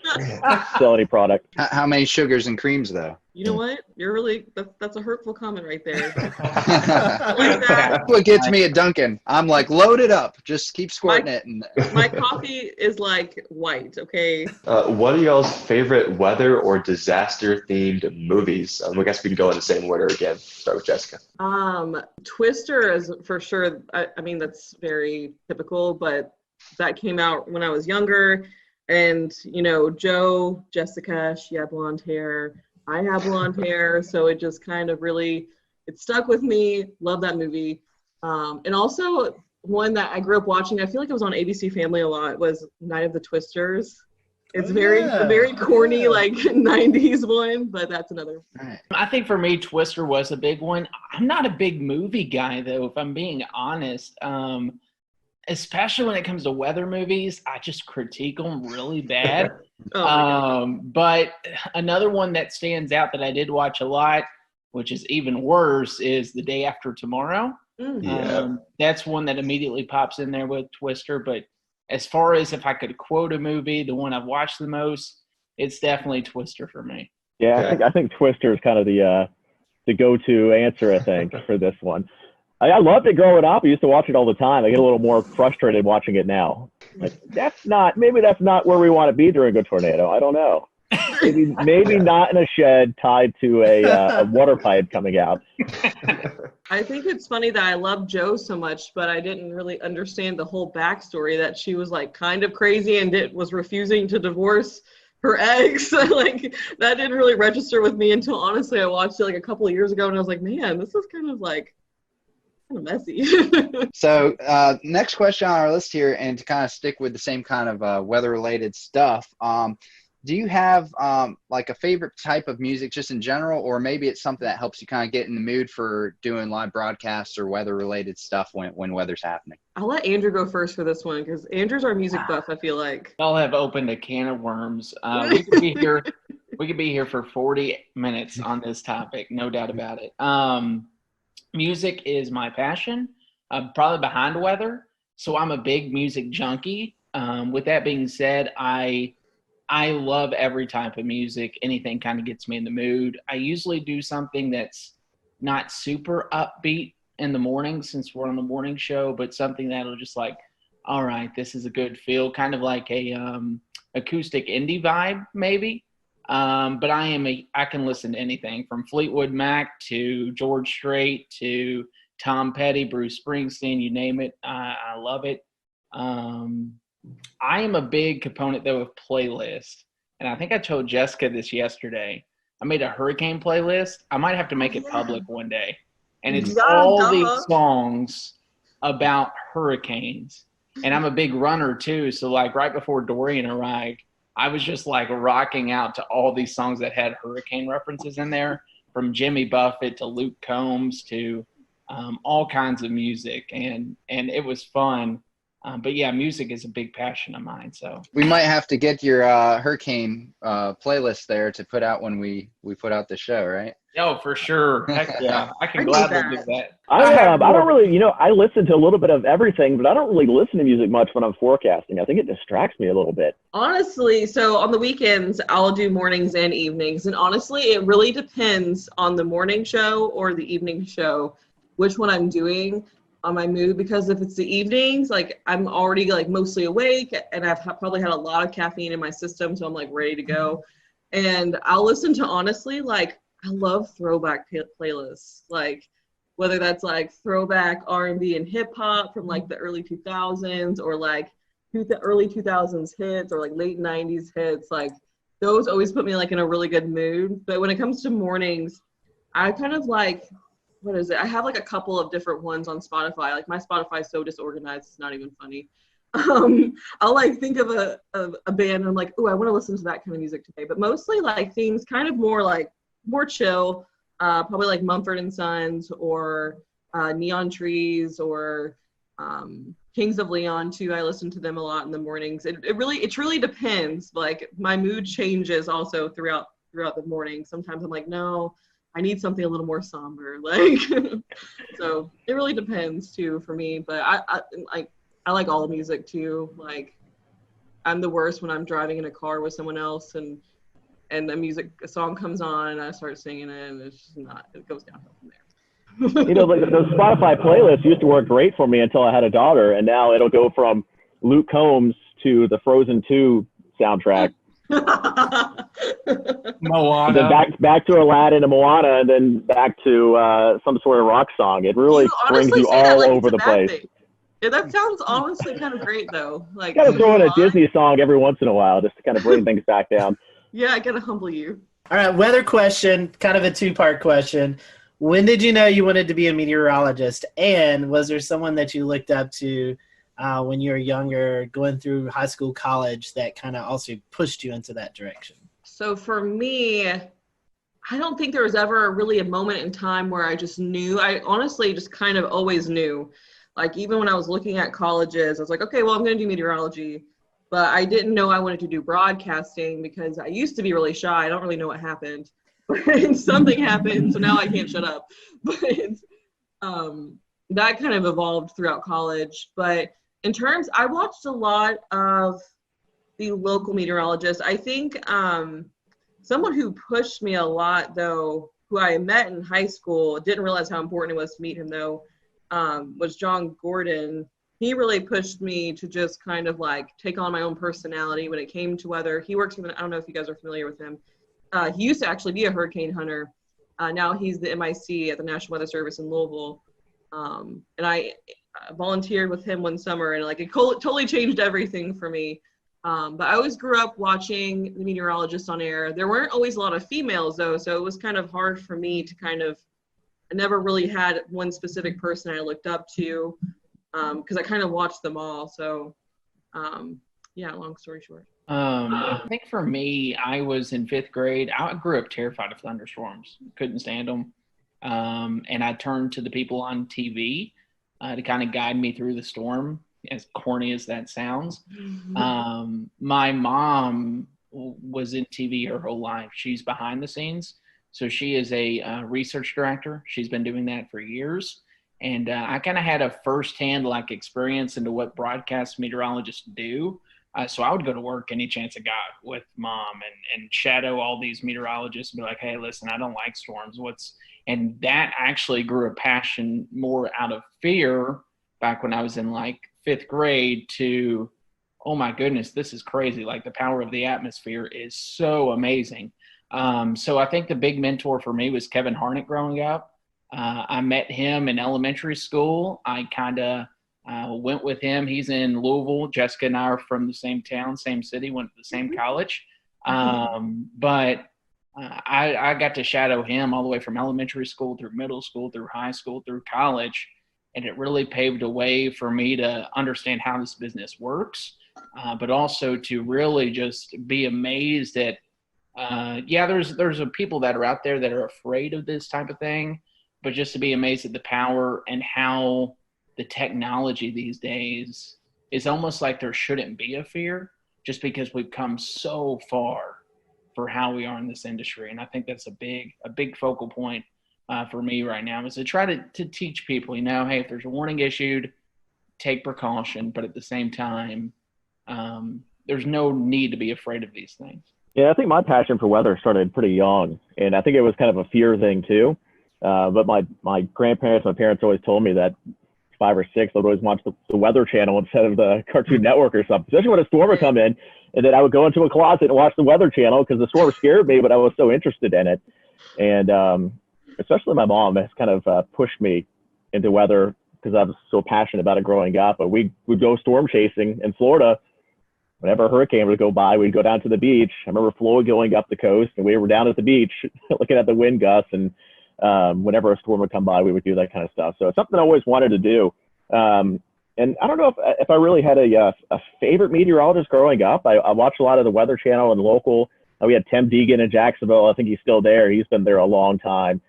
sell any product. How many sugars and creams, though? You know what? You're really, that's a hurtful comment right there. That's what gets me at Dunkin'. I'm like, load it up. Just keep squirting it. And my coffee is like white, okay? What are y'all's favorite weather or disaster-themed movies? I guess we can go in the same order again. Start with Jessica. Twister is for sure. I mean, that's very typical, but that came out when I was younger. And, you know, Jessica, she had blonde hair. I have blonde hair, so it just kind of really, it stuck with me. Love that movie. And also one that I grew up watching, I feel like it was on ABC Family a lot, was Night of the Twisters. It's very corny, like 90s one, but that's another. I think for me, Twister was a big one. I'm not a big movie guy, though, if I'm being honest. Especially when it comes to weather movies, I just critique them really bad. But another one that stands out that I did watch a lot, which is even worse, is The Day After Tomorrow. That's one that immediately pops in there with Twister. But as far as if I could quote a movie, the one I've watched the most, it's definitely Twister for me. Yeah, I think Twister is kind of the go-to answer, I think, for this one. I loved it growing up. I used to watch it all the time. I get a little more frustrated watching it now. Like, maybe that's not where we want to be during a tornado. I don't know. Maybe not in a shed tied to a water pipe coming out. I think it's funny that I love Jo so much, but I didn't really understand the whole backstory that she was like kind of crazy and was refusing to divorce her ex. Like that didn't really register with me until honestly I watched it like a couple of years ago and I was like, man, this is kind of messy. So next question on our list here, and to kind of stick with the same kind of weather-related stuff, do you have like a favorite type of music just in general, or maybe it's something that helps you kind of get in the mood for doing live broadcasts or weather-related stuff when weather's happening? I'll let Andrew go first for this one because Andrew's our music buff, I feel like. Y'all have opened a can of worms. We could be here. We could be here for 40 minutes on this topic, no doubt about it. Music is my passion, probably behind weather. So I'm a big music junkie. With that being said, I love every type of music. Anything kind of gets me in the mood. I usually do something that's not super upbeat in the morning since we're on the morning show, but something that'll just like, all right, this is a good feel, kind of like a acoustic indie vibe maybe. But I can listen to anything from Fleetwood Mac to George Strait to Tom Petty, Bruce Springsteen, you name it. I love it. I am a big component though of playlists, and I think I told Jessica this yesterday. I made a hurricane playlist. I might have to make it public one day, and it's all these songs about hurricanes. And I'm a big runner too, so like right before Dorian arrived, I was just like rocking out to all these songs that had hurricane references in there, from Jimmy Buffett to Luke Combs to all kinds of music, and it was fun. But yeah, music is a big passion of mine. So we might have to get your hurricane playlist there to put out when we put out the show, right? Oh, for sure. Heck yeah, I can gladly do that. I don't really, I listen to a little bit of everything, but I don't really listen to music much when I'm forecasting. I think it distracts me a little bit. Honestly, so on the weekends, I'll do mornings and evenings. And honestly, it really depends on the morning show or the evening show, which one I'm doing on my mood. Because if it's the evenings, like I'm already like mostly awake and I've probably had a lot of caffeine in my system. So I'm like ready to go. And I'll listen to, honestly, like I love throwback playlists, like whether that's like throwback R&B and hip hop from like the early 2000s or like the early 2000s hits or like late 90s hits. Like those always put me like in a really good mood. But when it comes to mornings, I kind of like, what is it? I have like a couple of different ones on Spotify. Like my Spotify is so disorganized, it's not even funny. I'll like think of a band and I'm like, oh, I want to listen to that kind of music today. But mostly like themes kind of more chill, probably like Mumford & Sons or Neon Trees or Kings of Leon too. I listen to them a lot in the mornings. It truly depends. Like my mood changes also throughout the morning. Sometimes I'm like, no, I need something a little more somber. Like, so it really depends too for me. But I like all the music too. Like I'm the worst when I'm driving in a car with someone else and a song comes on and I start singing it and it's just not, it goes downhill from there. Like those Spotify playlists used to work great for me until I had a daughter, and now it'll go from Luke Combs to the Frozen 2 soundtrack. Moana. Then back to Aladdin and Moana, and then back to some sort of rock song. It really brings you all over the place. Yeah, that sounds honestly kind of great though. Like gotta throw in a Disney song every once in a while just to kind of bring things back down. Yeah, I gotta humble you. All right, weather question, kind of a two-part question. When did you know you wanted to be a meteorologist? And was there someone that you looked up to when you were younger, going through high school, college, that kind of also pushed you into that direction? So for me, I don't think there was ever really a moment in time where I just knew. I honestly just kind of always knew. Like even when I was looking at colleges, I was like, okay, well, I'm going to do meteorology. But I didn't know I wanted to do broadcasting because I used to be really shy. I don't really know what happened. But something happened, so now I can't shut up. But that kind of evolved throughout college. But in terms, I watched a lot of the local meteorologists. I think someone who pushed me a lot, though, who I met in high school, didn't realize how important it was to meet him, though, was John Gordon. He really pushed me to just kind of like take on my own personality when it came to weather. He works with, I don't know if you guys are familiar with him. He used to actually be a hurricane hunter. Now he's the MIC at the National Weather Service in Louisville. And I volunteered with him one summer and like it totally changed everything for me. But I always grew up watching the meteorologists on air. There weren't always a lot of females though, so it was kind of hard for me to I never really had one specific person I looked up to. Because I kind of watched them all. So, yeah, long story short. I think for me, I was in 5th grade. I grew up terrified of thunderstorms. Couldn't stand them. And I turned to the people on TV to kind of guide me through the storm, as corny as that sounds. My mom was in TV her whole life. She's behind the scenes. So she is a research director. She's been doing that for years. And I kind of had a firsthand like experience into what broadcast meteorologists do. So I would go to work any chance I got with mom and shadow all these meteorologists and be like, hey, listen, I don't like storms. And that actually grew a passion more out of fear back when I was in like 5th grade to, oh my goodness, this is crazy. Like the power of the atmosphere is so amazing. So I think the big mentor for me was Kevin Harnett growing up. I met him in elementary school. I kind of Went with him. He's in Louisville. Jessica and I are from the same town, same city, went to the same college. But I got to shadow him all the way from elementary school through middle school, through high school, through college. And it really paved a way for me to understand how this business works, but also to really just be amazed at, there's people that are out there that are afraid of this type of thing, but just to be amazed at the power and how the technology these days is almost like there shouldn't be a fear, just because we've come so far for how we are in this industry. And I think that's a big focal point for me right now, is to try to teach people, hey, if there's a warning issued, take precaution, but at the same time, there's no need to be afraid of these things. Yeah, I think my passion for weather started pretty young, and I think it was kind of a fear thing too. But my grandparents, my parents always told me that 5 or 6, I would always watch the Weather Channel instead of the Cartoon Network or something, especially when a storm would come in. And then I would go into a closet and watch the Weather Channel because the storm scared me, but I was so interested in it. And especially my mom has kind of pushed me into weather because I was so passionate about it growing up. But we would go storm chasing in Florida. Whenever a hurricane would go by, we'd go down to the beach. I remember Flo going up the coast, and we were down at the beach looking at the wind gusts. And whenever a storm would come by, we would do that kind of stuff. So it's something I always wanted to do. And I don't know if I really had a favorite meteorologist growing up. I watched a lot of the Weather Channel and local. We had Tim Deegan in Jacksonville. I think he's still there. He's been there a long time.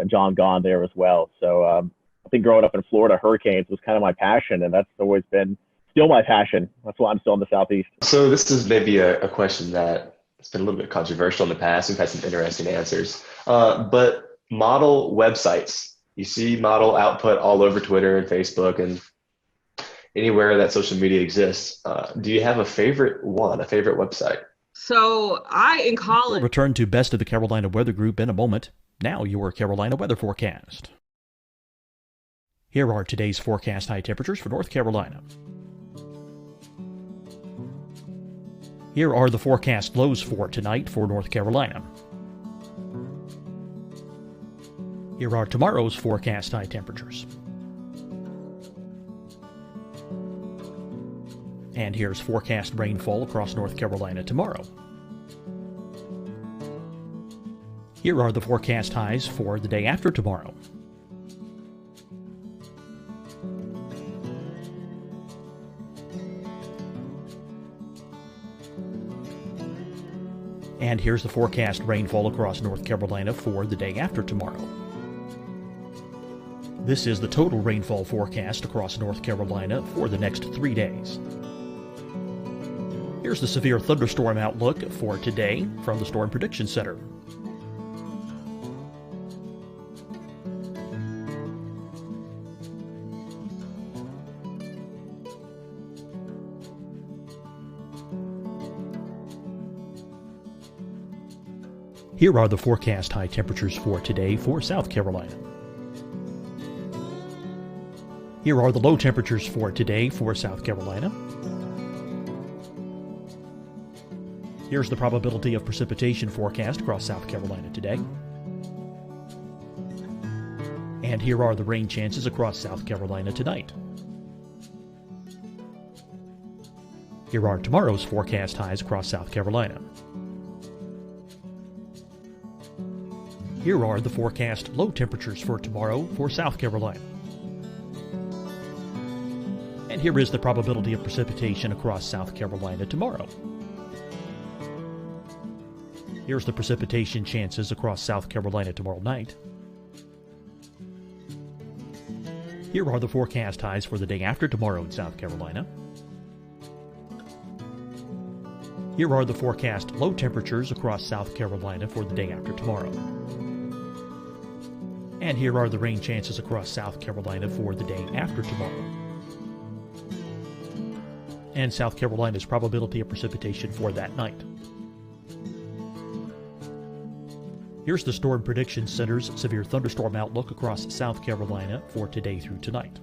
John Gahn there as well. So I think growing up in Florida, hurricanes was kind of my passion, and that's always been still my passion. That's why I'm still in the Southeast. So this is maybe a question that has been a little bit controversial in the past. We've had some interesting answers. But model websites, you see model output all over Twitter and Facebook and anywhere that social media exists. Do you have a favorite website? So in college. We'll return to Best of the Carolina Weather Group in a moment. Now your Carolina weather forecast. Here are today's forecast high temperatures for North Carolina. Here are the forecast lows for tonight for North Carolina. Here are tomorrow's forecast high temperatures. And here's forecast rainfall across North Carolina tomorrow. Here are the forecast highs for the day after tomorrow. And here's the forecast rainfall across North Carolina for the day after tomorrow. This is the total rainfall forecast across North Carolina for the next 3 days. Here's the severe thunderstorm outlook for today from the Storm Prediction Center. Here are the forecast high temperatures for today for South Carolina. Here are the low temperatures for today for South Carolina. Here's the probability of precipitation forecast across South Carolina today. And here are the rain chances across South Carolina tonight. Here are tomorrow's forecast highs across South Carolina. Here are the forecast low temperatures for tomorrow for South Carolina. And here is the probability of precipitation across South Carolina tomorrow. Here's the precipitation chances across South Carolina tomorrow night. Here are the forecast highs for the day after tomorrow in South Carolina. Here are the forecast low temperatures across South Carolina for the day after tomorrow. And here are the rain chances across South Carolina for the day after tomorrow. And South Carolina's probability of precipitation for that night. Here's the Storm Prediction Center's severe thunderstorm outlook across South Carolina for today through tonight.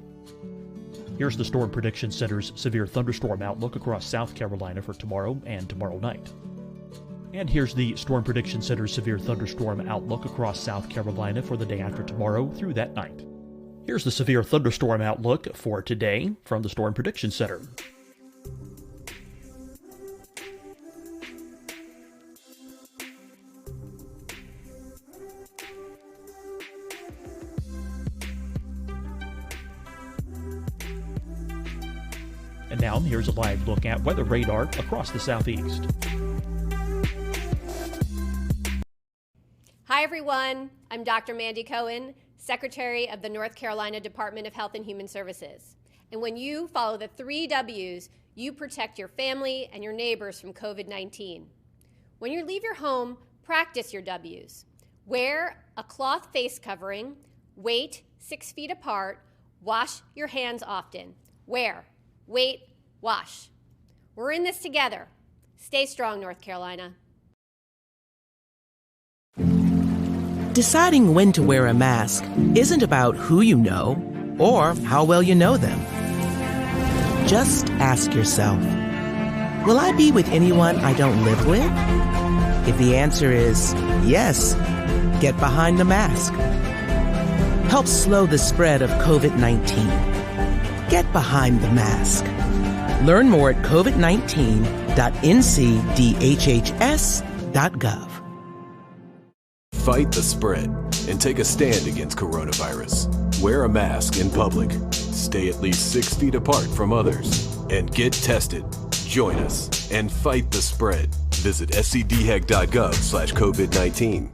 Here's the Storm Prediction Center's severe thunderstorm outlook across South Carolina for tomorrow and tomorrow night. And here's the Storm Prediction Center's severe thunderstorm outlook across South Carolina for the day after tomorrow through that night. Here's the severe thunderstorm outlook for today from the Storm Prediction Center. And now, here's a live look at weather radar across the southeast. Hi, everyone. I'm Dr. Mandy Cohen, Secretary of the North Carolina Department of Health and Human Services. And when you follow the 3 W's, you protect your family and your neighbors from COVID-19. When you leave your home, practice your W's. Wear a cloth face covering, wait 6 feet apart, wash your hands often. Wear, wait, wash. We're in this together. Stay strong, North Carolina. Deciding when to wear a mask isn't about who you know or how well you know them. Just ask yourself, will I be with anyone I don't live with? If the answer is yes, get behind the mask. Help slow the spread of COVID-19. Get behind the mask. Learn more at covid19.ncdhhs.gov. Fight the spread and take a stand against coronavirus. Wear a mask in public. Stay at least 6 feet apart from others. And get tested. Join us and fight the spread. Visit scdhec.gov/COVID-19.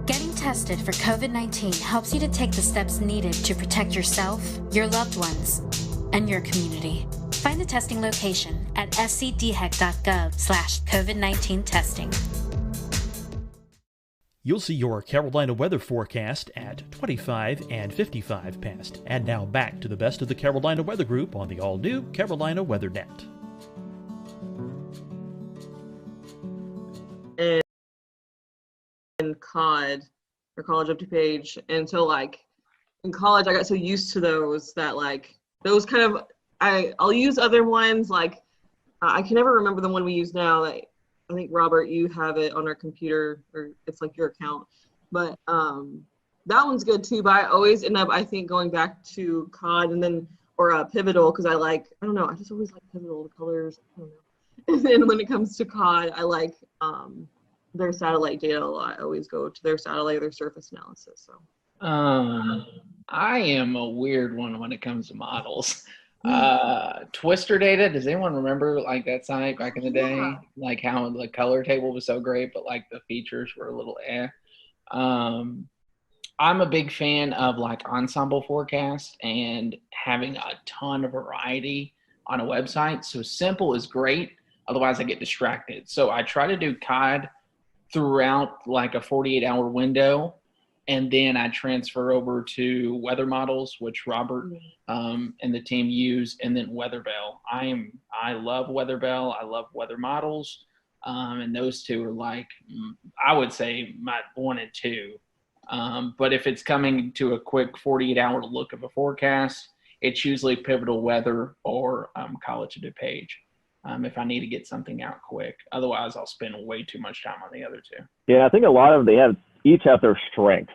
Getting tested for COVID-19 helps you to take the steps needed to protect yourself, your loved ones, and your community. Find the testing location at scdhec.gov/COVID-19 testing. You'll see your Carolina weather forecast at 25 and 55 past. And now back to the best of the Carolina Weather Group on the all-new Carolina Weather Net. And COD, or College Up to Page. And so like in college, I got so used to those that like those kind of, I'll use other ones. Like I can never remember the one we use now. Like, I think, Robert, you have it on our computer, or it's like your account. But that one's good too. But I always end up, I think, going back to COD and then, or Pivotal, because I don't know, I just always like Pivotal, the colors, I don't know. And then when it comes to COD, I like their satellite data a lot. I always go to their satellite, their surface analysis. So. I am a weird one when it comes to models. Twister data, does anyone remember like that site back in the day? Yeah. Like how the color table was so great, but like the features were a little I'm a big fan of like ensemble forecast and having a ton of variety on a website. So simple is great, otherwise I get distracted. So I try to do COD throughout like a 48-hour window, and then I transfer over to weather models, which Robert and the team use, and then WeatherBell. I love WeatherBell. I love weather models, and those two are like, I would say, my 1 and 2. But if it's coming to a quick 48-hour look of a forecast, it's usually Pivotal Weather or College of DuPage. If I need to get something out quick. Otherwise, I'll spend way too much time on the other two. Yeah, I think a lot of them, each have their strengths.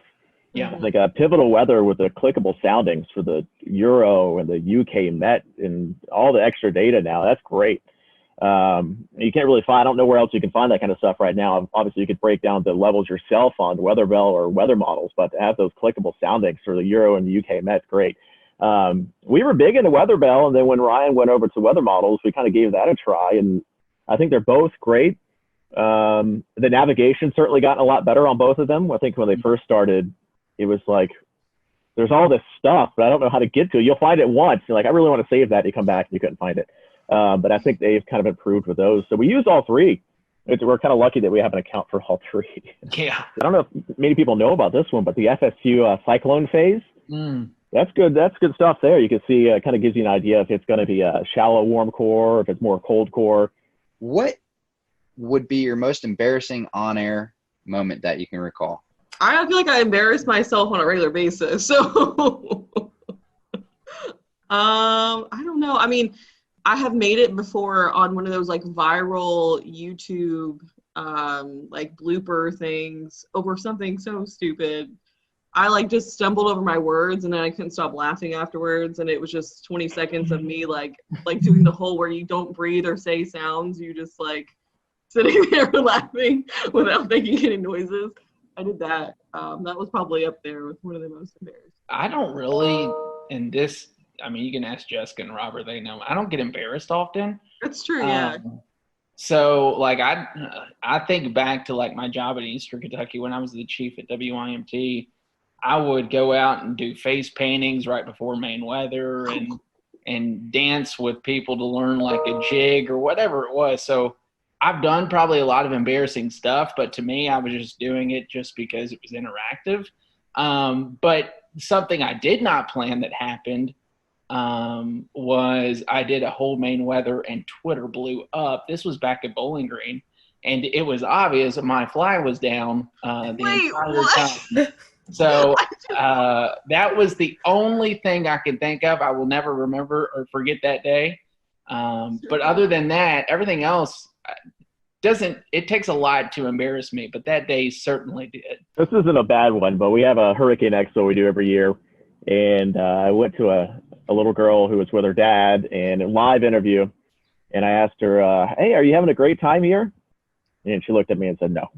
Yeah. Like a Pivotal Weather with the clickable soundings for the Euro and the UK Met and all the extra data now. That's great. You can't really find, I don't know where else you can find that kind of stuff right now. Obviously, you could break down the levels yourself on WeatherBell or weather models, but to have those clickable soundings for the Euro and the UK Met, great. We were big into WeatherBell, and then when Ryan went over to weather models, we kind of gave that a try, and I think they're both great. The navigation certainly gotten a lot better on both of them. I think when they first started, it was like, there's all this stuff, but I don't know how to get to it. You'll find it once. You're like, I really want to save that. You come back and you couldn't find it. But I think they've kind of improved with those. So we use all three. We're kind of lucky that we have an account for all three. Yeah. I don't know if many people know about this one, but the FSU cyclone phase, that's good. That's good stuff there. You can see it kind of gives you an idea if it's going to be a shallow warm core, if it's more cold core. What would be your most embarrassing on-air moment that you can recall? I feel like I embarrass myself on a regular basis. So I don't know. I mean, I have made it before on one of those like viral YouTube like blooper things over something so stupid. I like just stumbled over my words and then I couldn't stop laughing afterwards. And it was just 20 seconds of me like doing the whole where you don't breathe or say sounds. You just like sitting there laughing without making any noises. I did that. That was probably up there with one of the most embarrassing. I don't really, in this, I mean, you can ask Jessica and Robert, they know. I don't get embarrassed often. That's true, yeah. So, like, I think back to, like, my job in Eastern Kentucky when I was the chief at WIMT. I would go out and do face paintings right before main weather and dance with people to learn, like, a jig or whatever it was. So I've done probably a lot of embarrassing stuff, but to me, I was just doing it just because it was interactive. But something I did not plan that happened was I did a whole main weather and Twitter blew up. This was back at Bowling Green, and it was obvious that my fly was down the entire time. So that was the only thing I can think of. I will never remember or forget that day. But other than that, everything else it takes a lot to embarrass me, but that day certainly did. This isn't a bad one, but we have a Hurricane Expo we do every year. And I went to a little girl who was with her dad in a live interview. And I asked her, hey, are you having a great time here? And she looked at me and said, no.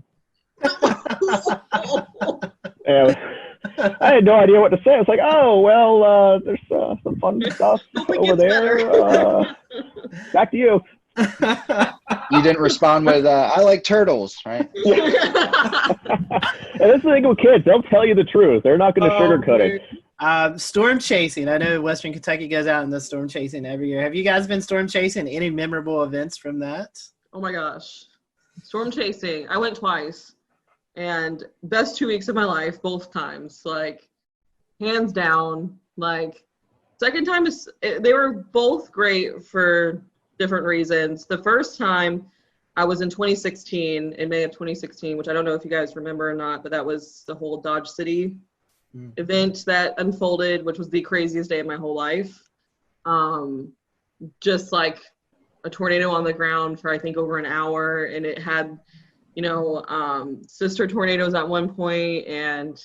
And I had no idea what to say. I was like, oh, well, there's some fun stuff over there. Back to you. You didn't respond with, I like turtles, right? And that's the thing with kids. They'll tell you the truth. They're not going to sugarcoat it. Storm chasing. I know Western Kentucky goes out in the storm chasing every year. Have you guys been storm chasing? Any memorable events from that? Oh my gosh. Storm chasing. I went twice. And best 2 weeks of my life, both times. Like, hands down. Like, second time, they were both great for different reasons. The first time I was in 2016, in May of 2016, which I don't know if you guys remember or not, but that was the whole Dodge City event that unfolded, which was the craziest day of my whole life. Just like a tornado on the ground for I think over an hour, and it had, sister tornadoes at one point, and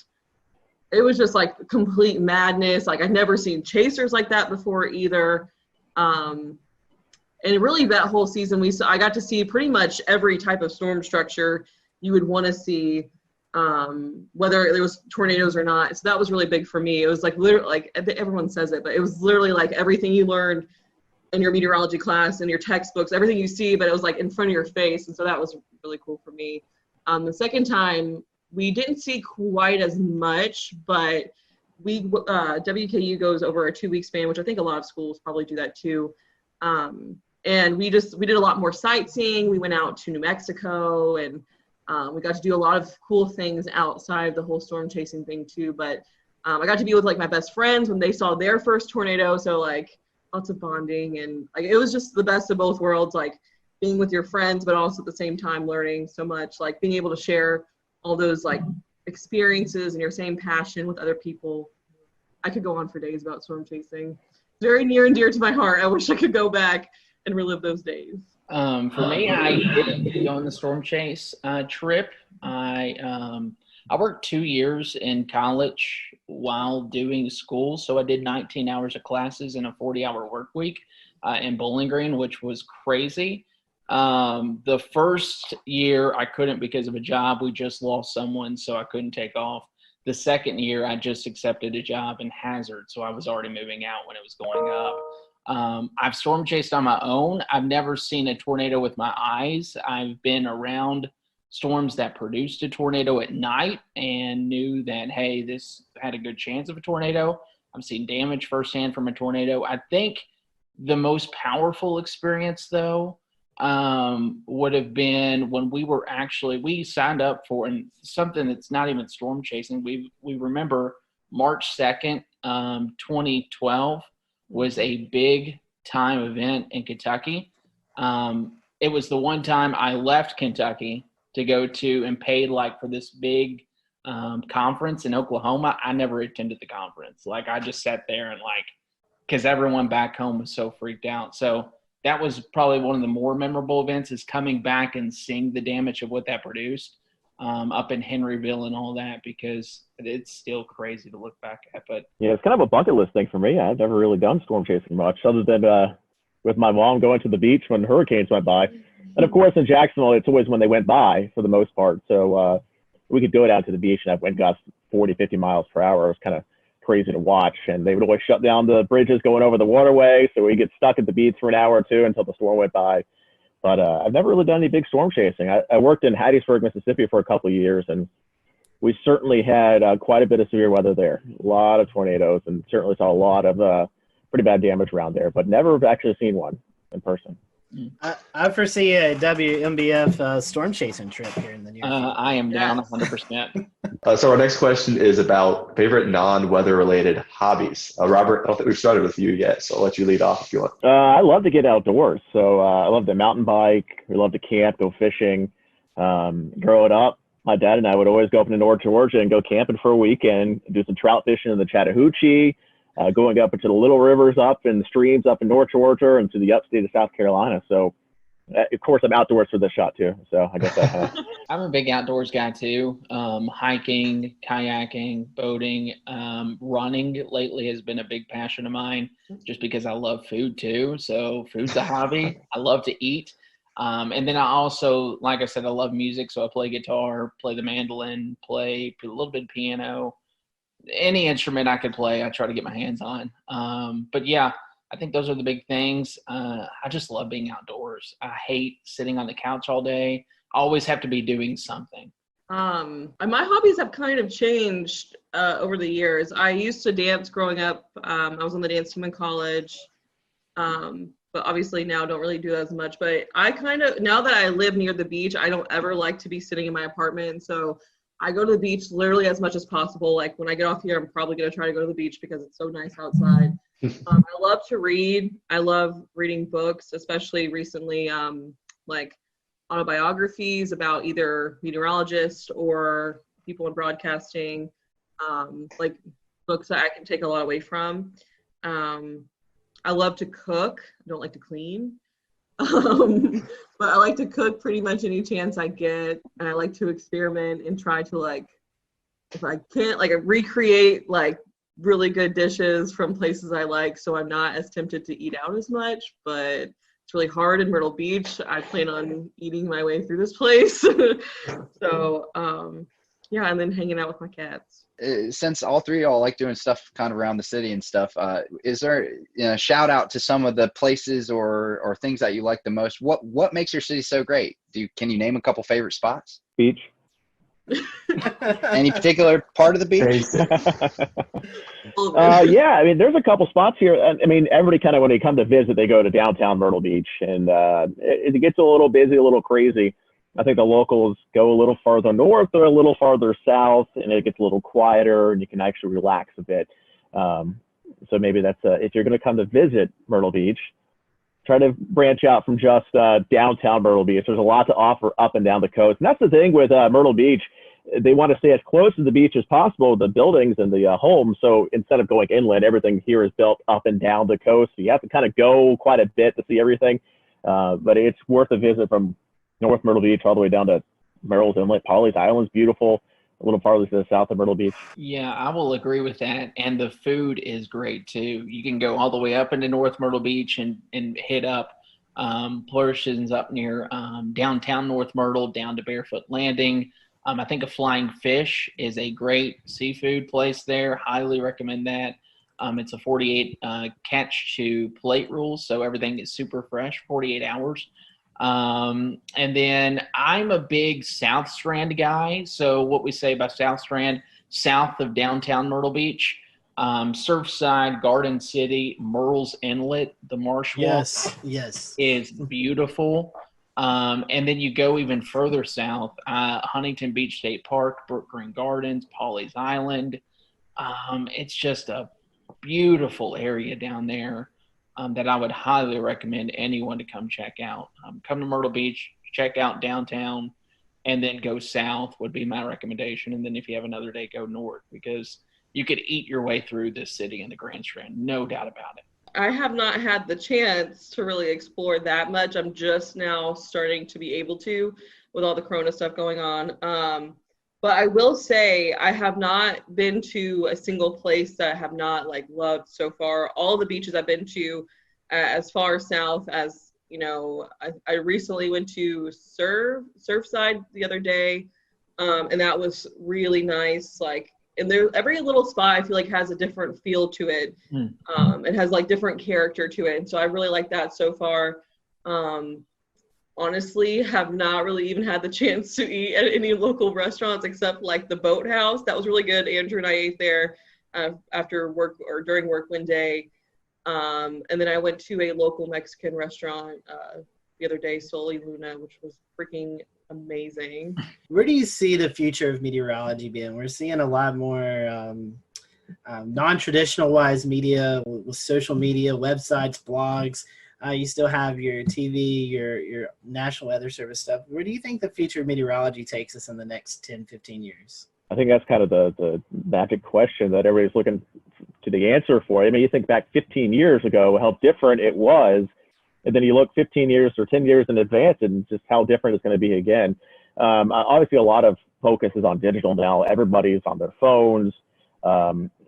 it was just like complete madness. Like I'd never seen chasers like that before either. And really that whole season I got to see pretty much every type of storm structure you would want to see, whether there was tornadoes or not. So that was really big for me. It was like literally, like everyone says it, but it was literally like everything you learned in your meteorology class and your textbooks, everything you see, but it was like in front of your face. And so that was really cool for me. The second time we didn't see quite as much, but WKU goes over a 2-week span, which I think a lot of schools probably do that too. And we did a lot more sightseeing. We went out to New Mexico, and we got to do a lot of cool things outside of the whole storm chasing thing too. But I got to be with like my best friends when they saw their first tornado. So like lots of bonding, and like it was just the best of both worlds, like being with your friends, but also at the same time learning so much, like being able to share all those like experiences and your same passion with other people. I could go on for days about storm chasing. Very near and dear to my heart. I wish I could go back and relive those days. For me, I didn't go on the storm chase trip. I worked 2 years in college while doing school, so I did 19 hours of classes in a 40-hour work week in Bowling Green, which was crazy. The first year I couldn't because of a job. We just lost someone, so I couldn't take off. The second year, I just accepted a job in Hazard, so I was already moving out when it was going up. I've storm chased on my own. I've never seen a tornado with my eyes. I've been around storms that produced a tornado at night and knew that, hey, this had a good chance of a tornado. I've seen damage firsthand from a tornado. I think the most powerful experience, though, would have been when we signed up for, and something that's not even storm chasing. We remember March 2nd, 2012 was a big time event in Kentucky. It was the one time I left Kentucky to go to and paid like for this big conference in Oklahoma. I never attended the conference. Like I just sat there and like, because everyone back home was so freaked out. So that was probably one of the more memorable events, is coming back and seeing the damage of what that produced. up in Henryville and all that, because it's still crazy to look back at. But yeah, it's kind of a bucket list thing for me. I've never really done storm chasing much, other than with my mom going to the beach when hurricanes went by. And of course, in Jacksonville, it's always when they went by for the most part. So we could go down to the beach and have wind gusts 40, 50 miles per hour. It was kind of crazy to watch. And they would always shut down the bridges going over the waterway. So we get stuck at the beach for an hour or two until the storm went by. But I've never really done any big storm chasing. I worked in Hattiesburg, Mississippi for a couple of years, and we certainly had quite a bit of severe weather there. A lot of tornadoes, and certainly saw a lot of pretty bad damage around there, but never actually seen one in person. I foresee a WMBF storm chasing trip here in the near future. I am down 100%. So our next question is about favorite non-weather related hobbies. Robert, I don't think we've started with you yet, so I'll let you lead off if you want. I love to get outdoors. So I love to mountain bike. We love to camp, go fishing. Growing up, my dad and I would always go up into North Georgia and go camping for a weekend, do some trout fishing in the Chattahoochee, going up into the little rivers up and streams up in North Georgia and to the upstate of South Carolina. So, of course, I'm outdoors for this shot too. So I guess that I'm a big outdoors guy too. Hiking, kayaking, boating, running lately has been a big passion of mine, just because I love food too. So food's a hobby. I love to eat. And then I also, like I said, I love music. So I play guitar, play the mandolin, play a little bit of piano. Any instrument I could play, I try to get my hands on. But yeah, I think those are the big things. I just love being outdoors. I hate sitting on the couch all day. I always have to be doing something. My hobbies have kind of changed over the years. I used to dance growing up. I was on the dance team in college. But obviously now don't really do that as much. But I kind of, now that I live near the beach, I don't ever like to be sitting in my apartment. So I go to the beach literally as much as possible. Like when I get off here, I'm probably going to try to go to the beach because it's so nice outside. I love to read. I love reading books, especially recently, like autobiographies about either meteorologists or people in broadcasting, like books that I can take a lot away from. I love to cook. I don't like to clean. But I like to cook pretty much any chance I get, and I like to experiment and try to, like, if I can't, like, recreate like really good dishes from places I like, so I'm not as tempted to eat out as much. But it's really hard in Myrtle Beach. I plan on eating my way through this place. So yeah, and then hanging out with my cats. Since all three of y'all like doing stuff kind of around the city and stuff, is there shout out to some of the places or things that you like the most? What makes your city so great? Can you name a couple favorite spots? Beach. Any particular part of the beach? Yeah, I mean, there's a couple spots here. I mean, everybody kind of, when they come to visit, they go to downtown Myrtle Beach, and it gets a little busy, a little crazy. I think the locals go a little farther north or a little farther south, and it gets a little quieter, and you can actually relax a bit. So maybe that's if you're going to come to visit Myrtle Beach, try to branch out from just downtown Myrtle Beach. There's a lot to offer up and down the coast, and that's the thing with Myrtle Beach. They want to stay as close to the beach as possible, the buildings and the homes. So instead of going inland, everything here is built up and down the coast. So you have to kind of go quite a bit to see everything, but it's worth a visit from North Myrtle Beach all the way down to Merrill's Inlet. Pawleys Island's beautiful, a little farther to the south of Myrtle Beach. Yeah, I will agree with that. And the food is great too. You can go all the way up into North Myrtle Beach and hit up Flourishes up near downtown North Myrtle down to Barefoot Landing. I think a Flying Fish is a great seafood place there. Highly recommend that. It's a 48 catch to plate rule, so everything is super fresh, 48 hours. And then I'm a big South Strand guy. So what we say about South Strand, south of downtown Myrtle Beach, Surfside, Garden City, Merle's Inlet, the Marsh Walk yes, is beautiful. And then you go even further south, Huntington Beach State Park, Brook Green Gardens, Pawleys Island. It's just a beautiful area down there. That I would highly recommend anyone to come check out. Come to Myrtle Beach, check out downtown, and then go south would be my recommendation. And then if you have another day, go north, because you could eat your way through this city in the Grand Strand, no doubt about it. I have not had the chance to really explore that much. I'm just now starting to be able to with all the Corona stuff going on. But I will say I have not been to a single place that I have not like loved so far. All the beaches I've been to, as far south as, you know, I recently went to Surfside the other day, and that was really nice. Like, and there, every little spot I feel like has a different feel to it. It has like different character to it, and so I really like that so far. Honestly, have not really even had the chance to eat at any local restaurants except like the Boathouse. That was really good. Andrew and I ate there after work or during work one day. And then I went to a local Mexican restaurant the other day, Soli Luna, which was freaking amazing. Where do you see the future of meteorology being? We're seeing a lot more non-traditional wise media with social media, websites, blogs. You still have your TV, your National Weather Service stuff. Where do you think the future of meteorology takes us in the next 10, 15 years? I think that's kind of the magic question that everybody's looking to the answer for. I mean, you think back 15 years ago, how different it was, and then you look 15 years or 10 years in advance and just how different it's going to be again. Obviously, a lot of focus is on digital now. Everybody's on their phones.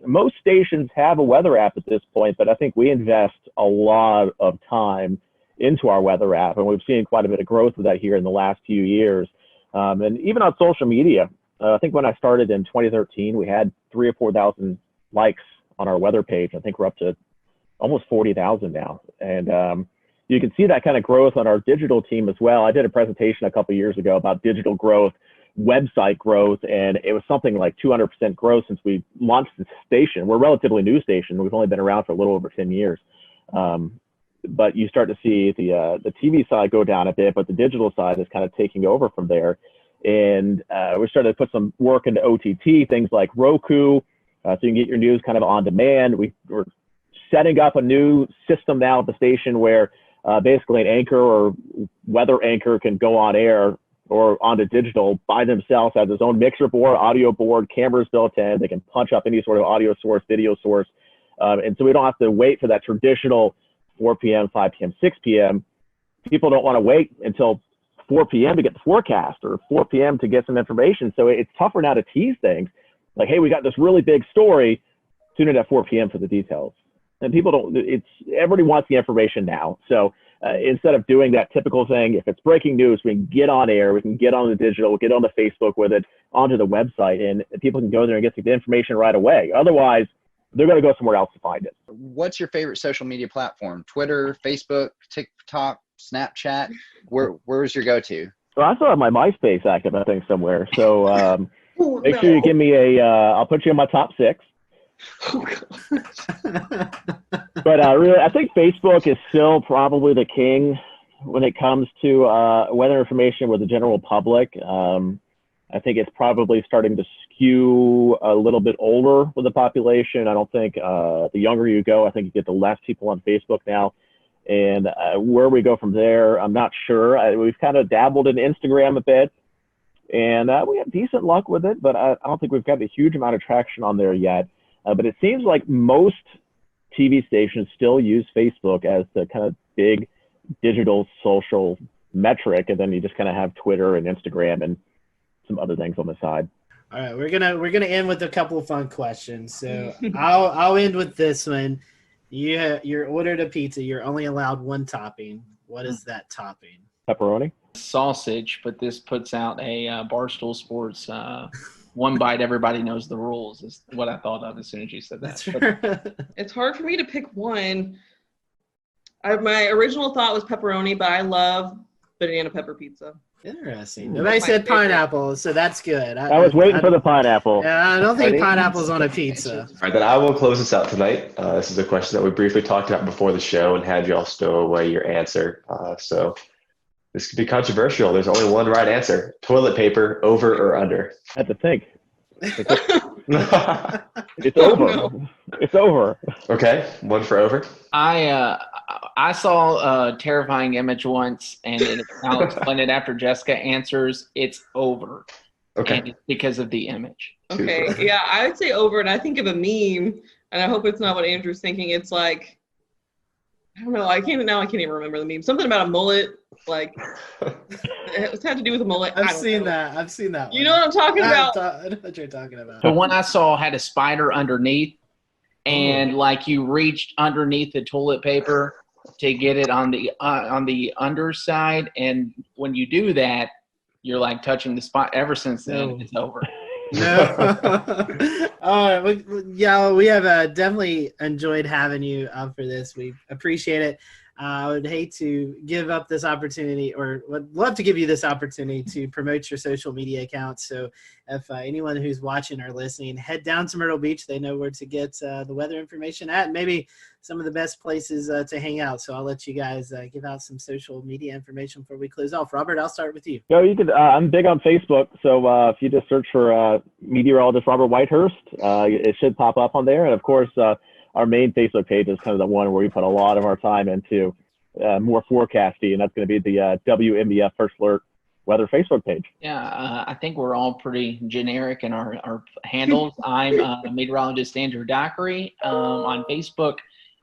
Most stations have a weather app at this point, but I think we invest a lot of time into our weather app, and we've seen quite a bit of growth of that here in the last few years. And even on social media, I think when I started in 2013, we had 3,000 or 4,000 likes on our weather page. I think we're up to almost 40,000 now. And you can see that kind of growth on our digital team as well. I did a presentation a couple of years ago about digital growth, website growth, and it was something like 200% growth since we launched the station. We're a relatively new station. We've only been around for a little over 10 years. But you start to see the TV side go down a bit, but the digital side is kind of taking over from there. And we started to put some work into OTT, things like Roku, so you can get your news kind of on demand. We're setting up a new system now at the station where basically an anchor or weather anchor can go on air or onto digital by themselves, has its own mixer board, audio board, cameras built in. They can punch up any sort of audio source, video source. And so we don't have to wait for that traditional 4 p.m., 5 p.m., 6 p.m. People don't want to wait until 4 p.m. to get the forecast or 4 p.m. to get some information. So it's tougher now to tease things. Like, hey, we got this really big story. Tune in at 4 p.m. for the details. And people don't, everybody wants the information now. So instead of doing that typical thing, if it's breaking news, we can get on air, we can get on the digital, get on the Facebook with it, onto the website, and people can go there and get the information right away. Otherwise, they're going to go somewhere else to find it. What's your favorite social media platform? Twitter, Facebook, TikTok, Snapchat? Where's your go-to? Well, I still have my MySpace active, I think, somewhere. So make sure you give me I'll put you in my top 6. But really, I think Facebook is still probably the king when it comes to weather information with the general public. I think it's probably starting to skew a little bit older with the population. I don't think the younger you go, I think you get the less people on Facebook now. And where we go from there, I'm not sure. We've kind of dabbled in Instagram a bit, and we have decent luck with it, but I don't think we've got a huge amount of traction on there yet. But it seems like most TV stations still use Facebook as the kind of big digital social metric, and then you just kind of have Twitter and Instagram and some other things on the side. All right, we're gonna end with a couple of fun questions. So I'll end with this one. You're ordered a pizza. You're only allowed one topping. What is that topping? Pepperoni. Sausage, but this puts out a Barstool Sports one bite, everybody knows the rules is what I thought of as soon as you said that. It's hard for me to pick one. My original thought was pepperoni, but I love banana pepper pizza. Interesting. Nobody said pineapple, so that's good. I was waiting for the pineapple. Yeah, I don't think pineapple's on a pizza. All right, then I will close this out tonight. This is a question that we briefly talked about before the show and had you all stow away your answer. So this could be controversial. There's only one right answer. Toilet paper, over or under? I had to think. It's over. No. It's over. Okay, one for over. I saw a terrifying image once, and I'll explain it after Jessica answers. It's over. Okay. And it's because of the image. Okay, yeah, I would say over, and I think of a meme, and I hope it's not what Andrew's thinking. It's like I don't know. I can't even remember the meme. Something about a mullet, like it had to do with a mullet. I've seen that. You know what I'm talking about? I know what you're talking about. The one I saw had a spider underneath, and like you reached underneath the toilet paper to get it on the underside, and when you do that, you're like touching the spot. Ever since then, it's over. No. All right. Yeah, we have definitely enjoyed having you for this. We appreciate it. I would hate to give up this opportunity, or would love to give you this opportunity to promote your social media accounts. So if anyone who's watching or listening, head down to Myrtle Beach. They know where to get the weather information at, and maybe some of the best places to hang out. So I'll let you guys give out some social media information before we close off. Robert, I'll start with you. You could. I'm big on Facebook, so if you just search for meteorologist Robert Whitehurst, it should pop up on there. And of course, our main Facebook page is kind of the one where we put a lot of our time into more forecasting, and that's going to be the WMBF First Alert Weather Facebook page. Yeah, I think we're all pretty generic in our handles. I'm meteorologist Andrew Dockery on Facebook,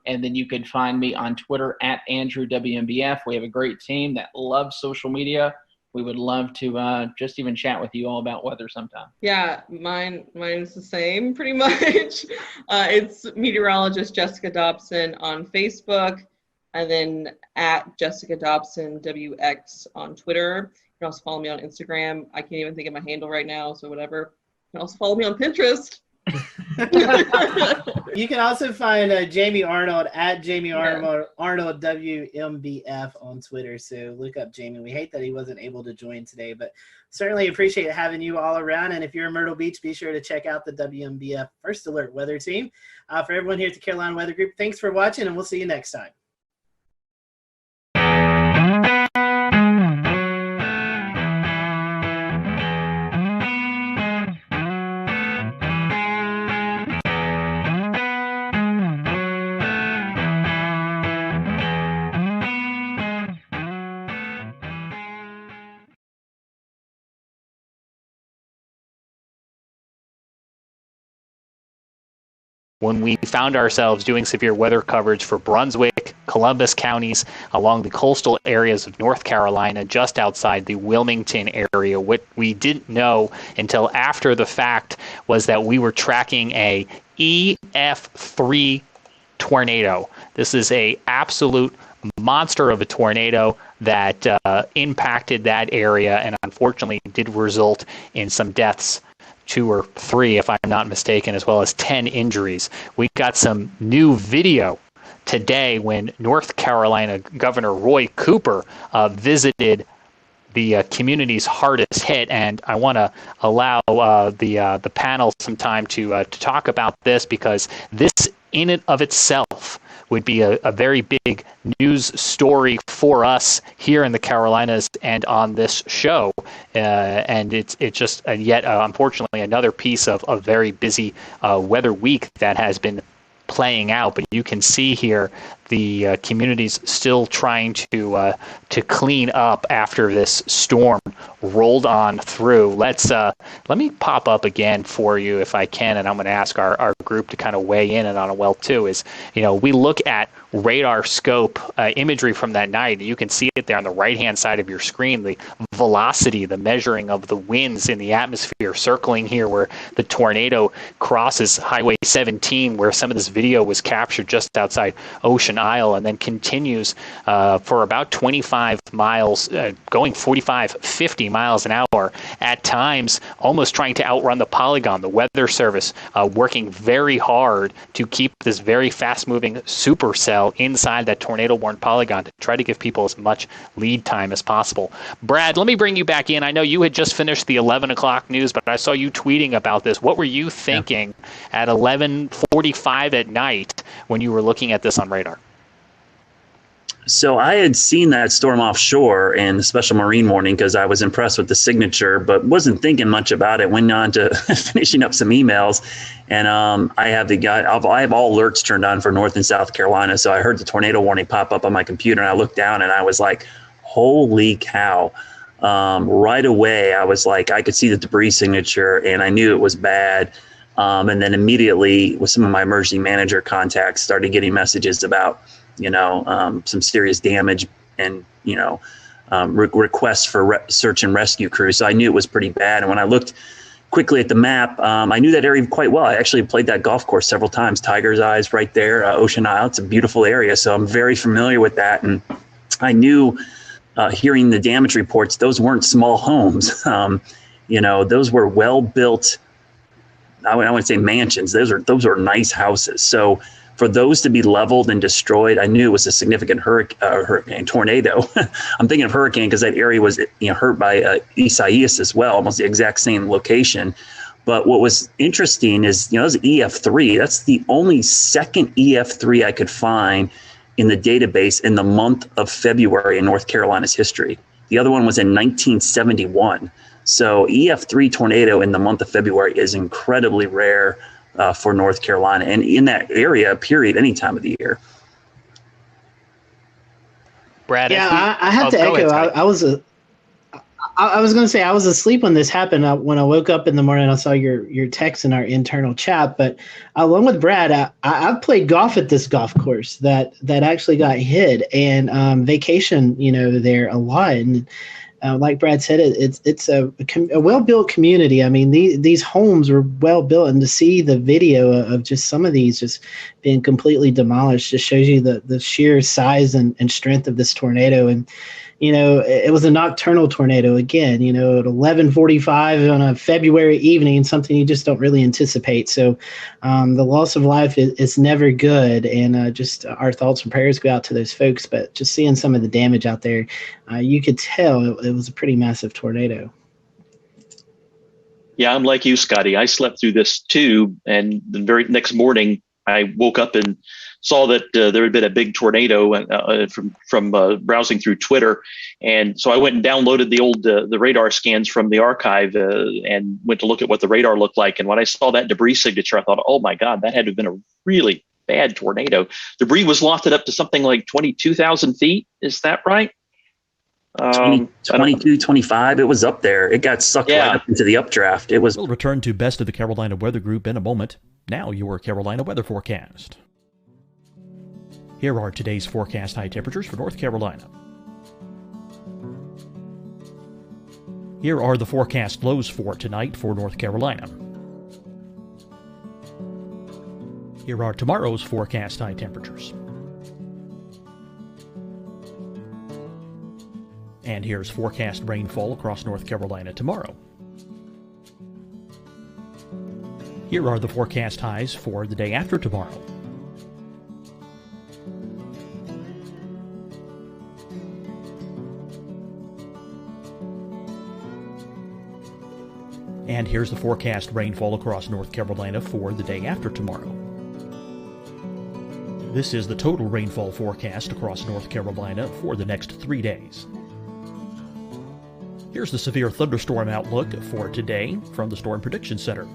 and then you can find me on Twitter at AndrewWMBF. We have a great team that loves social media. We would love to just even chat with you all about weather sometime. Yeah, mine's the same pretty much. It's meteorologist Jessica Dobson on Facebook, and then at Jessica Dobson WX on Twitter. You can also follow me on Instagram. I can't even think of my handle right now, so whatever. You can also follow me on Pinterest. You can also find Jamie Arnold at Jamie Arnold WMBF on Twitter. So look up Jamie. We hate that he wasn't able to join today, but certainly appreciate having you all around. And if you're in Myrtle Beach, be sure to check out the WMBF First Alert Weather Team. For everyone here at the Carolina Weather Group, thanks for watching, and we'll see you next time. When we found ourselves doing severe weather coverage for Brunswick, Columbus counties along the coastal areas of North Carolina, just outside the Wilmington area, what we didn't know until after the fact was that we were tracking a EF3 tornado. This is a absolute monster of a tornado that impacted that area and unfortunately did result in some deaths. 2 or 3, if I'm not mistaken, as well as 10 injuries. We got some new video today when North Carolina Governor Roy Cooper visited the communities hardest hit, and I want to allow the panel some time to talk about this, because this in and of itself would be a very big news story for us here in the Carolinas and on this show. And it's just yet, unfortunately, another piece of a very busy weather week that has been playing out. But you can see here the communities still trying to clean up after this storm rolled on through. Let me pop up again for you if I can, and I'm going to ask our group to kind of weigh in and on it well too. Is, we look at radar scope imagery from that night. You can see it there on the right hand side of your screen, the velocity, the measuring of the winds in the atmosphere circling here where the tornado crosses Highway 17, where some of this video was captured just outside Ocean Isle, and then continues for about 25 miles, going 45, 50 miles an hour at times, almost trying to outrun the polygon. The Weather Service working very hard to keep this very fast-moving supercell inside that tornado-warned polygon to try to give people as much lead time as possible. Brad, let me bring you back in. I know you had just finished the 11 o'clock news, but I saw you tweeting about this. What were you thinking at 11:45 at night when you were looking at this on radar? So I had seen that storm offshore in the special marine warning because I was impressed with the signature, but wasn't thinking much about it. Went on to finishing up some emails, and I have all alerts turned on for North and South Carolina. So I heard the tornado warning pop up on my computer, and I looked down and I was like, "Holy cow!" Right away, I was like, I could see the debris signature, and I knew it was bad. And then immediately, with some of my emergency manager contacts, started getting messages about some serious damage and, requests for search and rescue crews. So I knew it was pretty bad. And when I looked quickly at the map, I knew that area quite well. I actually played that golf course several times. Tiger's Eyes right there, Ocean Isle. It's a beautiful area. So I'm very familiar with that. And I knew, hearing the damage reports, those weren't small homes. Those were well-built, I wouldn't say mansions. Those are nice houses. So for those to be leveled and destroyed, I knew it was a significant hurricane, tornado. I'm thinking of hurricane because that area was hurt by Isaias as well, almost the exact same location. But what was interesting is, it was EF3. That's the only second EF3 I could find in the database in the month of February in North Carolina's history. The other one was in 1971. So EF3 tornado in the month of February is incredibly rare for North Carolina, and in that area, period, any time of the year. Brad, I have to echo. I was going to say I was asleep when this happened. When I woke up in the morning, I saw your text in our internal chat. But along with Brad, I've played golf at this golf course that actually got hit, and vacation, there a lot. And like Brad said, it's a well-built community. I mean, these homes were well-built, and to see the video of just some of these just being completely demolished just shows you the sheer size and strength of this tornado. And, it was a nocturnal tornado again, at 11:45 on a February evening, something you just don't really anticipate. So the loss of life is never good. And just our thoughts and prayers go out to those folks. But just seeing some of the damage out there, you could tell it was a pretty massive tornado. Yeah, I'm like you, Scotty. I slept through this too. And the very next morning, I woke up and saw that there had been a big tornado from browsing through Twitter, and so I went and downloaded the old the radar scans from the archive and went to look at what the radar looked like. And when I saw that debris signature, I thought, "Oh my God, that had to have been a really bad tornado." Debris was lofted up to something like 22,000 feet. Is that right? 22, 25. It was up there. It got sucked right up into the updraft. It was. We'll return to Best of the Carolina Weather Group in a moment. Now your Carolina weather forecast. Here are today's forecast high temperatures for North Carolina. Here are the forecast lows for tonight for North Carolina. Here are tomorrow's forecast high temperatures. And here's forecast rainfall across North Carolina tomorrow. Here are the forecast highs for the day after tomorrow. And here's the forecast rainfall across North Carolina for the day after tomorrow. This is the total rainfall forecast across North Carolina for the next 3 days. Here's the severe thunderstorm outlook for today from the Storm Prediction Center.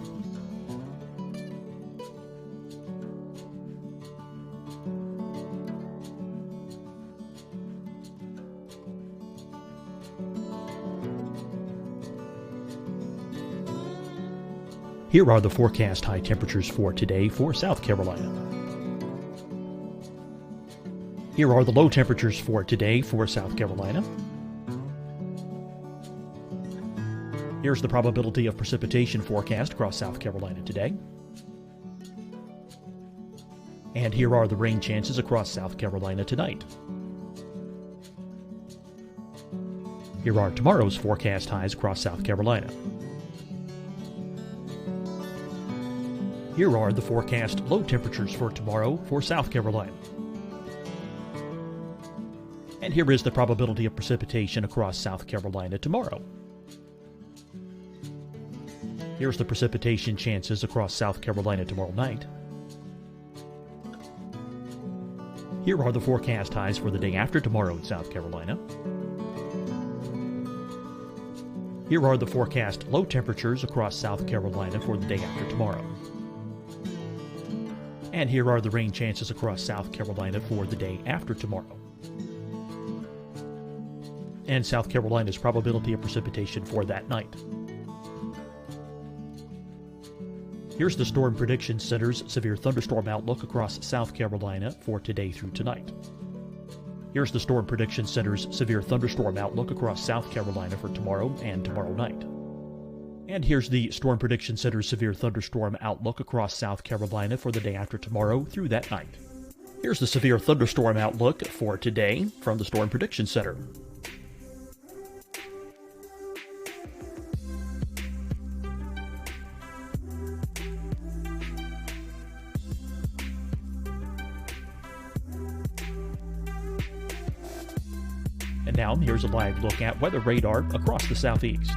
Here are the forecast high temperatures for today for South Carolina. Here are the low temperatures for today for South Carolina. Here's the probability of precipitation forecast across South Carolina today. And here are the rain chances across South Carolina tonight. Here are tomorrow's forecast highs across South Carolina. Here are the forecast low temperatures for tomorrow for South Carolina. And here is the probability of precipitation across South Carolina tomorrow. Here's the precipitation chances across South Carolina tomorrow night. Here are the forecast highs for the day after tomorrow in South Carolina. Here are the forecast low temperatures across South Carolina for the day after tomorrow. And here are the rain chances across South Carolina for the day after tomorrow. And South Carolina's probability of precipitation for that night. Here's the Storm Prediction Center's severe thunderstorm outlook across South Carolina for today through tonight. Here's the Storm Prediction Center's severe thunderstorm outlook across South Carolina for tomorrow and tomorrow night. And here's the Storm Prediction Center's severe thunderstorm outlook across South Carolina for the day after tomorrow through that night. Here's the severe thunderstorm outlook for today from the Storm Prediction Center. And now, here's a live look at weather radar across the southeast.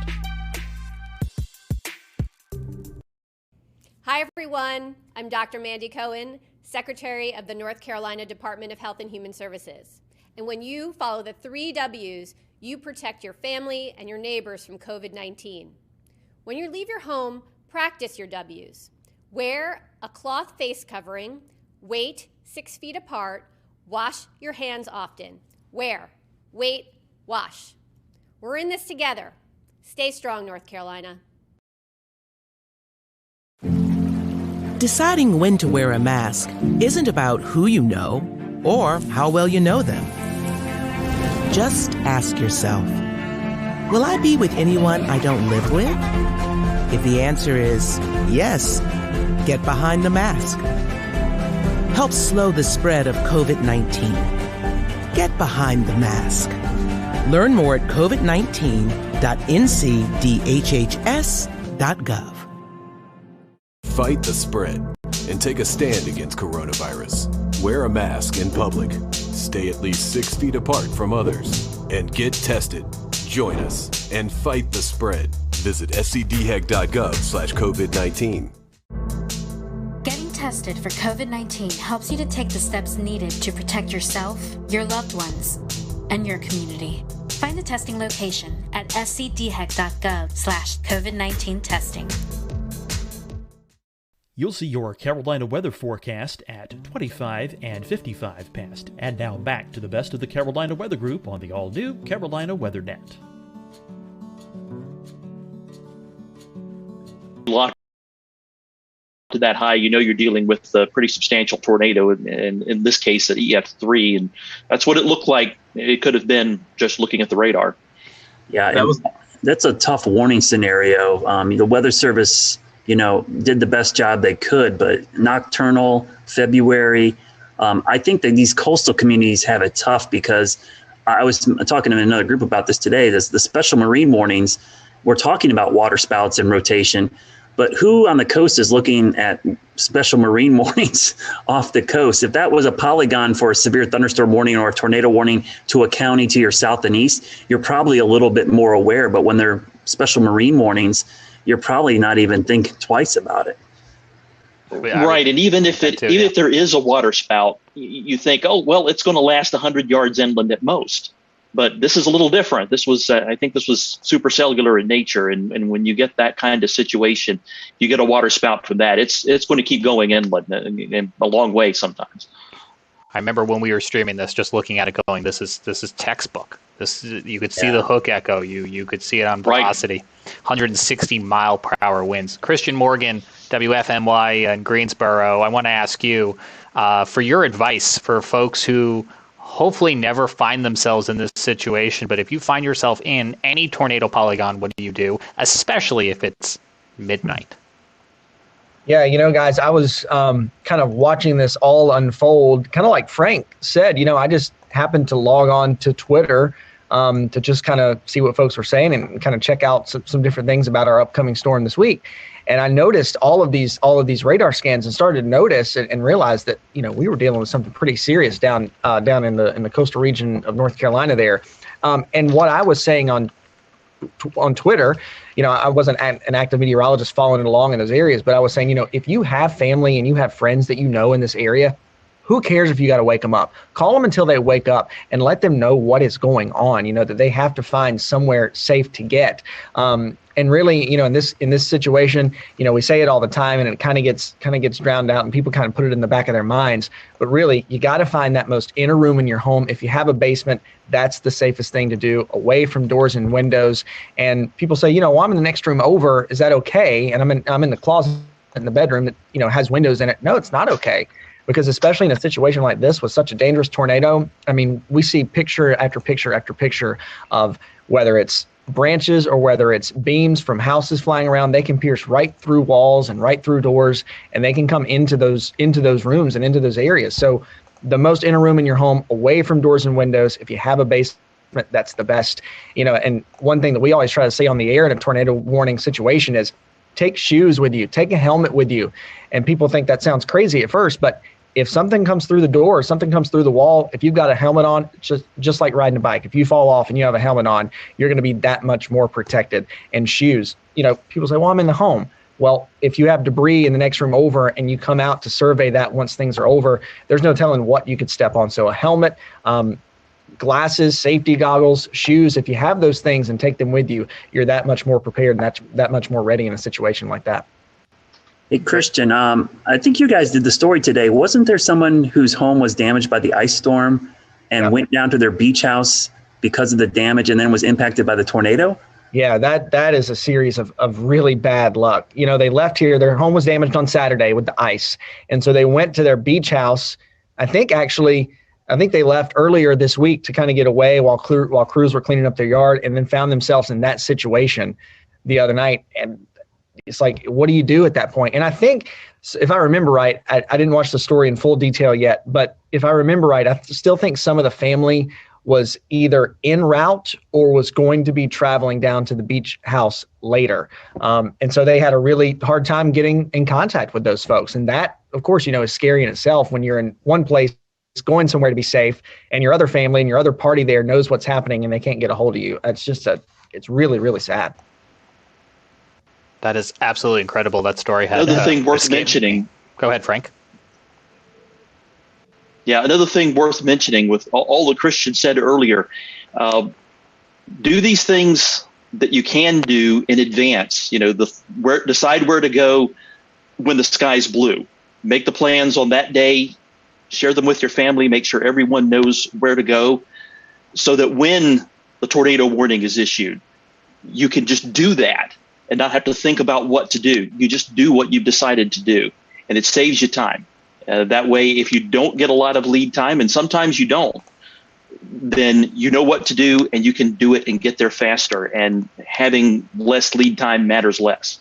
Hi, everyone. I'm Dr. Mandy Cohen, Secretary of the North Carolina Department of Health and Human Services. And when you follow the 3 W's, you protect your family and your neighbors from COVID-19. When you leave your home, practice your W's. Wear a cloth face covering, wait 6 feet apart, wash your hands often. Wear, wait, wash. We're in this together. Stay strong, North Carolina. Deciding when to wear a mask isn't about who you know or how well you know them. Just ask yourself, will I be with anyone I don't live with? If the answer is yes, get behind the mask. Help slow the spread of COVID-19. Get behind the mask. Learn more at covid19.ncdhhs.gov. Fight the spread and take a stand against coronavirus. Wear a mask in public. Stay at least 6 feet apart from others. And get tested. Join us and fight the spread. Visit scdhec.gov/COVID-19. Getting tested for COVID-19 helps you to take the steps needed to protect yourself, your loved ones, and your community. Find the testing location at scdhec.gov/COVID-19 testing. You'll see your Carolina weather forecast at 25 and 55 past. And now back to the best of the Carolina Weather Group on the all-new Carolina Weather Net. Locked to that high, you know you're dealing with a pretty substantial tornado, and in this case at EF3, and that's what it looked like it could have been just looking at the radar. Yeah, that's a tough warning scenario. The Weather Service, did the best job they could, but nocturnal, February, I think that these coastal communities have it tough because I was talking to another group about this today. The special marine warnings, we're talking about water spouts and rotation, but who on the coast is looking at special marine warnings off the coast? If that was a polygon for a severe thunderstorm warning or a tornado warning to a county to your south and east, you're probably a little bit more aware. But when they're special marine warnings, you're probably not even thinking twice about it. Right, and even if there is a water spout, you think, oh well, it's going to last 100 yards inland at most. But this is a little different. This was, I think, this was supercellular in nature, and when you get that kind of situation, you get a water spout from that. It's going to keep going inland and a long way sometimes. I remember when we were streaming this, just looking at it, going, "This is textbook. You could see the hook echo. You could see it on velocity, 160 mile per hour winds." Christian Morgan, WFMY in Greensboro. I want to ask you for your advice for folks who hopefully never find themselves in this situation. But if you find yourself in any tornado polygon, what do you do, especially if it's midnight? Yeah, guys, I was kind of watching this all unfold, kind of like Frank said. I just happened to log on to Twitter to just kind of see what folks were saying and kind of check out some different things about our upcoming storm this week. And I noticed all of these radar scans and started to notice and realize that we were dealing with something pretty serious down in the coastal region of North Carolina there. And what I was saying on Twitter, I wasn't an active meteorologist following it along in those areas, but I was saying, if you have family and you have friends that in this area, who cares if you got to wake them up? Call them until they wake up and let them know what is going on, that they have to find somewhere safe to get. And really, in this situation, we say it all the time and it kind of gets drowned out and people kind of put it in the back of their minds. But really, you got to find that most inner room in your home. If you have a basement, that's the safest thing to do, away from doors and windows. And people say, well, I'm in the next room over. Is that okay? And I'm in the closet in the bedroom that, has windows in it. No, it's not okay. Because especially in a situation like this with such a dangerous tornado, I mean, we see picture after picture after picture of whether it's branches or whether it's beams from houses flying around. They can pierce right through walls and right through doors, and they can come into those rooms and into those areas. So the most inner room in your home, away from doors and windows. If you have a basement, that's the best. And one thing that we always try to say on the air in a tornado warning situation is take shoes with you, take a helmet with you. And people think that sounds crazy at first, but if something comes through the door or something comes through the wall, if you've got a helmet on, just like riding a bike, if you fall off and you have a helmet on, you're going to be that much more protected. And shoes, people say, well, I'm in the home. Well, if you have debris in the next room over and you come out to survey that once things are over, there's no telling what you could step on. So a helmet, glasses, safety goggles, shoes, if you have those things and take them with you, you're that much more prepared and that much more ready in a situation like that. Hey, Christian, I think you guys did the story today. Wasn't there someone whose home was damaged by the ice storm and went down to their beach house because of the damage and then was impacted by the tornado? Yeah, that is a series of really bad luck. They left here. Their home was damaged on Saturday with the ice. And so they went to their beach house. I think they left earlier this week to kind of get away while crews were cleaning up their yard, and then found themselves in that situation the other night. And it's like, what do you do at that point? And I think, if I remember right, I didn't watch the story in full detail yet, but if I remember right, I still think some of the family was either en route or was going to be traveling down to the beach house later. And so they had a really hard time getting in contact with those folks. And that, of course, is scary in itself when you're in one place going somewhere to be safe and your other family and your other party there knows what's happening and they can't get a hold of you. It's really, really sad. That is absolutely incredible. That story had another thing worth mentioning. Go ahead, Frank. Yeah, another thing worth mentioning with all that Christian said earlier, do these things that you can do in advance. Decide where to go when the sky's blue. Make the plans on that day. Share them with your family. Make sure everyone knows where to go, so that when the tornado warning is issued, you can just do that and not have to think about what to do. You just do what you've decided to do, and it saves you time. That way, if you don't get a lot of lead time, and sometimes you don't, then you know what to do and you can do it and get there faster, and having less lead time matters less.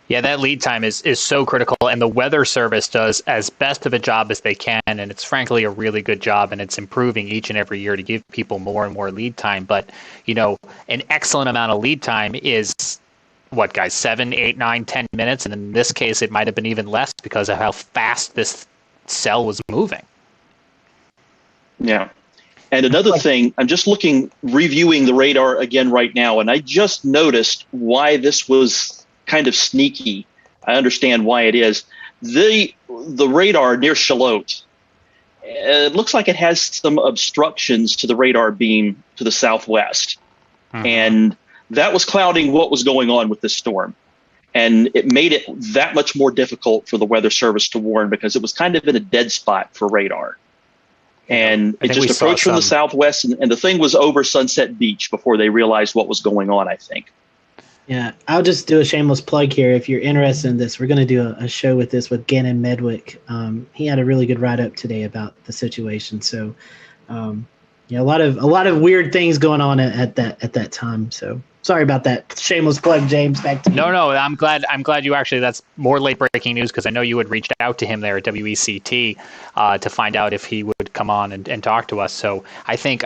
Yeah, that lead time is so critical, and the Weather Service does as best of a job as they can, and it's frankly a really good job, and it's improving each and every year to give people more and more lead time. But, an excellent amount of lead time is, 7, 8, 9, 10 minutes, and in this case, it might have been even less because of how fast this cell was moving. Yeah. And another thing, I'm just reviewing the radar again right now, and I just noticed why this was kind of sneaky. I understand why it is. The radar near Charlotte, it looks like it has some obstructions to the radar beam to the southwest. And that was clouding what was going on with this storm. And it made it that much more difficult for the Weather Service to warn, because it was kind of in a dead spot for radar. And it just approached from the southwest, and the thing was over Sunset Beach before they realized what was going on, I think. Yeah, I'll just do a shameless plug here. If you're interested in this, we're going to do a show with Gannon Medwick. He had a really good write-up today about the situation. So, a lot of weird things going on at that time. So sorry about that shameless plug, James. Back to you. No, I'm glad you actually. That's more late breaking news, because I know you had reached out to him there at WECT to find out if he would come on and talk to us. So I think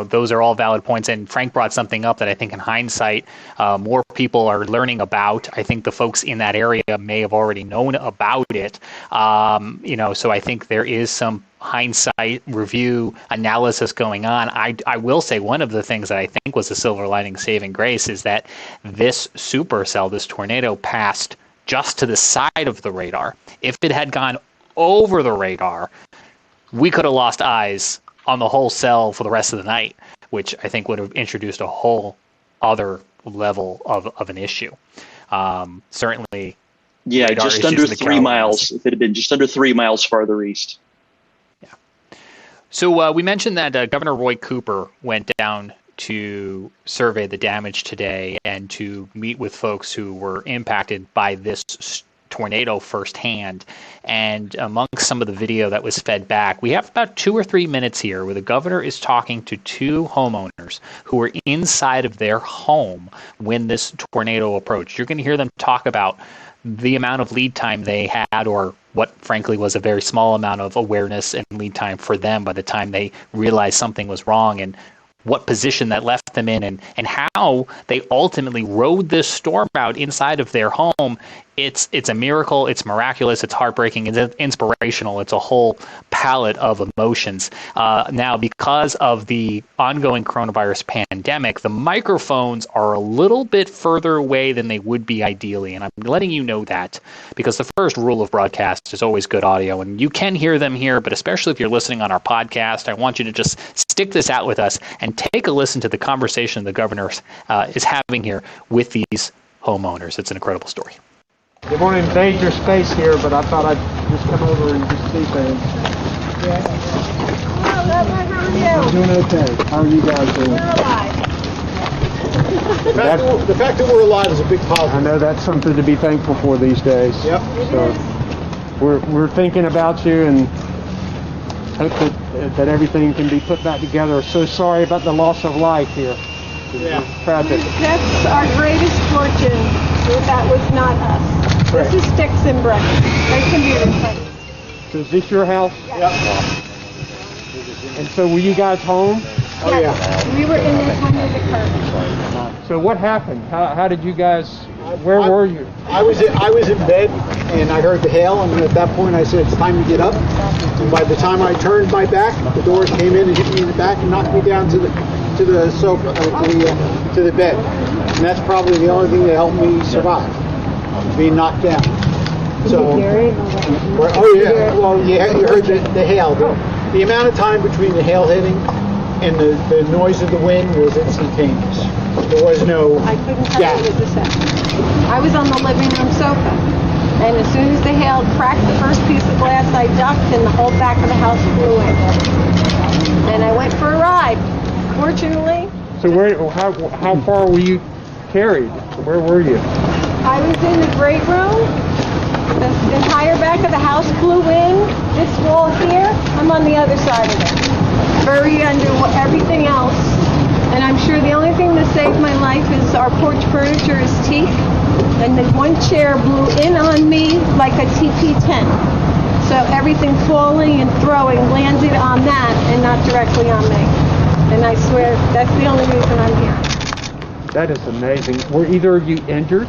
those are all valid points. And Frank brought something up that I think in hindsight more people are learning about. I think the folks in that area may have already known about it. So I think there is some hindsight review analysis going on. I will say one of the things that I think was a silver lining saving grace is that this supercell, this tornado, passed just to the side of the radar. If it had gone over the radar, we could have lost eyes on the whole cell for the rest of the night, which I think would have introduced a whole other level of an issue. Certainly. Yeah, just under 3 miles. If it had been just under 3 miles farther east. So we mentioned that Governor Roy Cooper went down to survey the damage today and to meet with folks who were impacted by this tornado firsthand. And amongst some of the video that was fed back, we have about 2 or 3 minutes here where the governor is talking to 2 homeowners who were inside of their home when this tornado approached. You're going to hear them talk about the amount of lead time they had, or what frankly was a very small amount of awareness and lead time for them by the time they realized something was wrong, and what position that left them in, and how they ultimately rode this storm out inside of their home. It's a miracle. It's miraculous. It's heartbreaking. It's inspirational. It's a whole palette of emotions. Now, because of the ongoing coronavirus pandemic, the microphones are a little bit further away than they would be ideally, and I'm letting you know that because the first rule of broadcast is always good audio, and you can hear them here, but especially if you're listening on our podcast, I want you to just stick this out with us and take a listen to the conversation the governor is having here with these homeowners. It's an incredible story. They want to invade your space here, but I thought I'd just come over and just see things. Hello, how are you? I'm doing okay. How are you guys doing? We're alive. The fact that we're alive is a big positive. I know that's something to be thankful for these days. Yep. So we're thinking about you and hope that everything can be put back together. So sorry about the loss of life here. Yeah. Tragic. That's our greatest fortune. That was not us. Correct. This is sticks and bricks. They can be replaced. So is this your house? Yep. And so were you guys home? Oh yeah. We were in this under the curtain. So what happened? How did you guys? Where were you? I was in bed and I heard the hail, and at that point I said it's time to get up. And by the time I turned my back, the doors came in and hit me in the back and knocked me down to the sofa, to the bed. And that's probably the only thing that helped me survive, being knocked down. So, oh yeah, well you heard the hail. The amount of time between the hail hitting and the noise of the wind was instantaneous. There was no I couldn't tell you what this happened. I was on the living room sofa, and as soon as the hail cracked the first piece of glass, I ducked, and the whole back of the house flew in. And I went for a ride. Fortunately. So how far were you carried? Where were you? I was in the great room. The entire back of the house flew in. This wall here, I'm on the other side of it. Buried under everything else. And I'm sure the only thing that saved my life is our porch furniture is teak. And the one chair blew in on me like a TP tent. So everything falling and throwing landed on that and not directly on me. And I swear that's the only reason I'm here. That is amazing. Were either of you injured?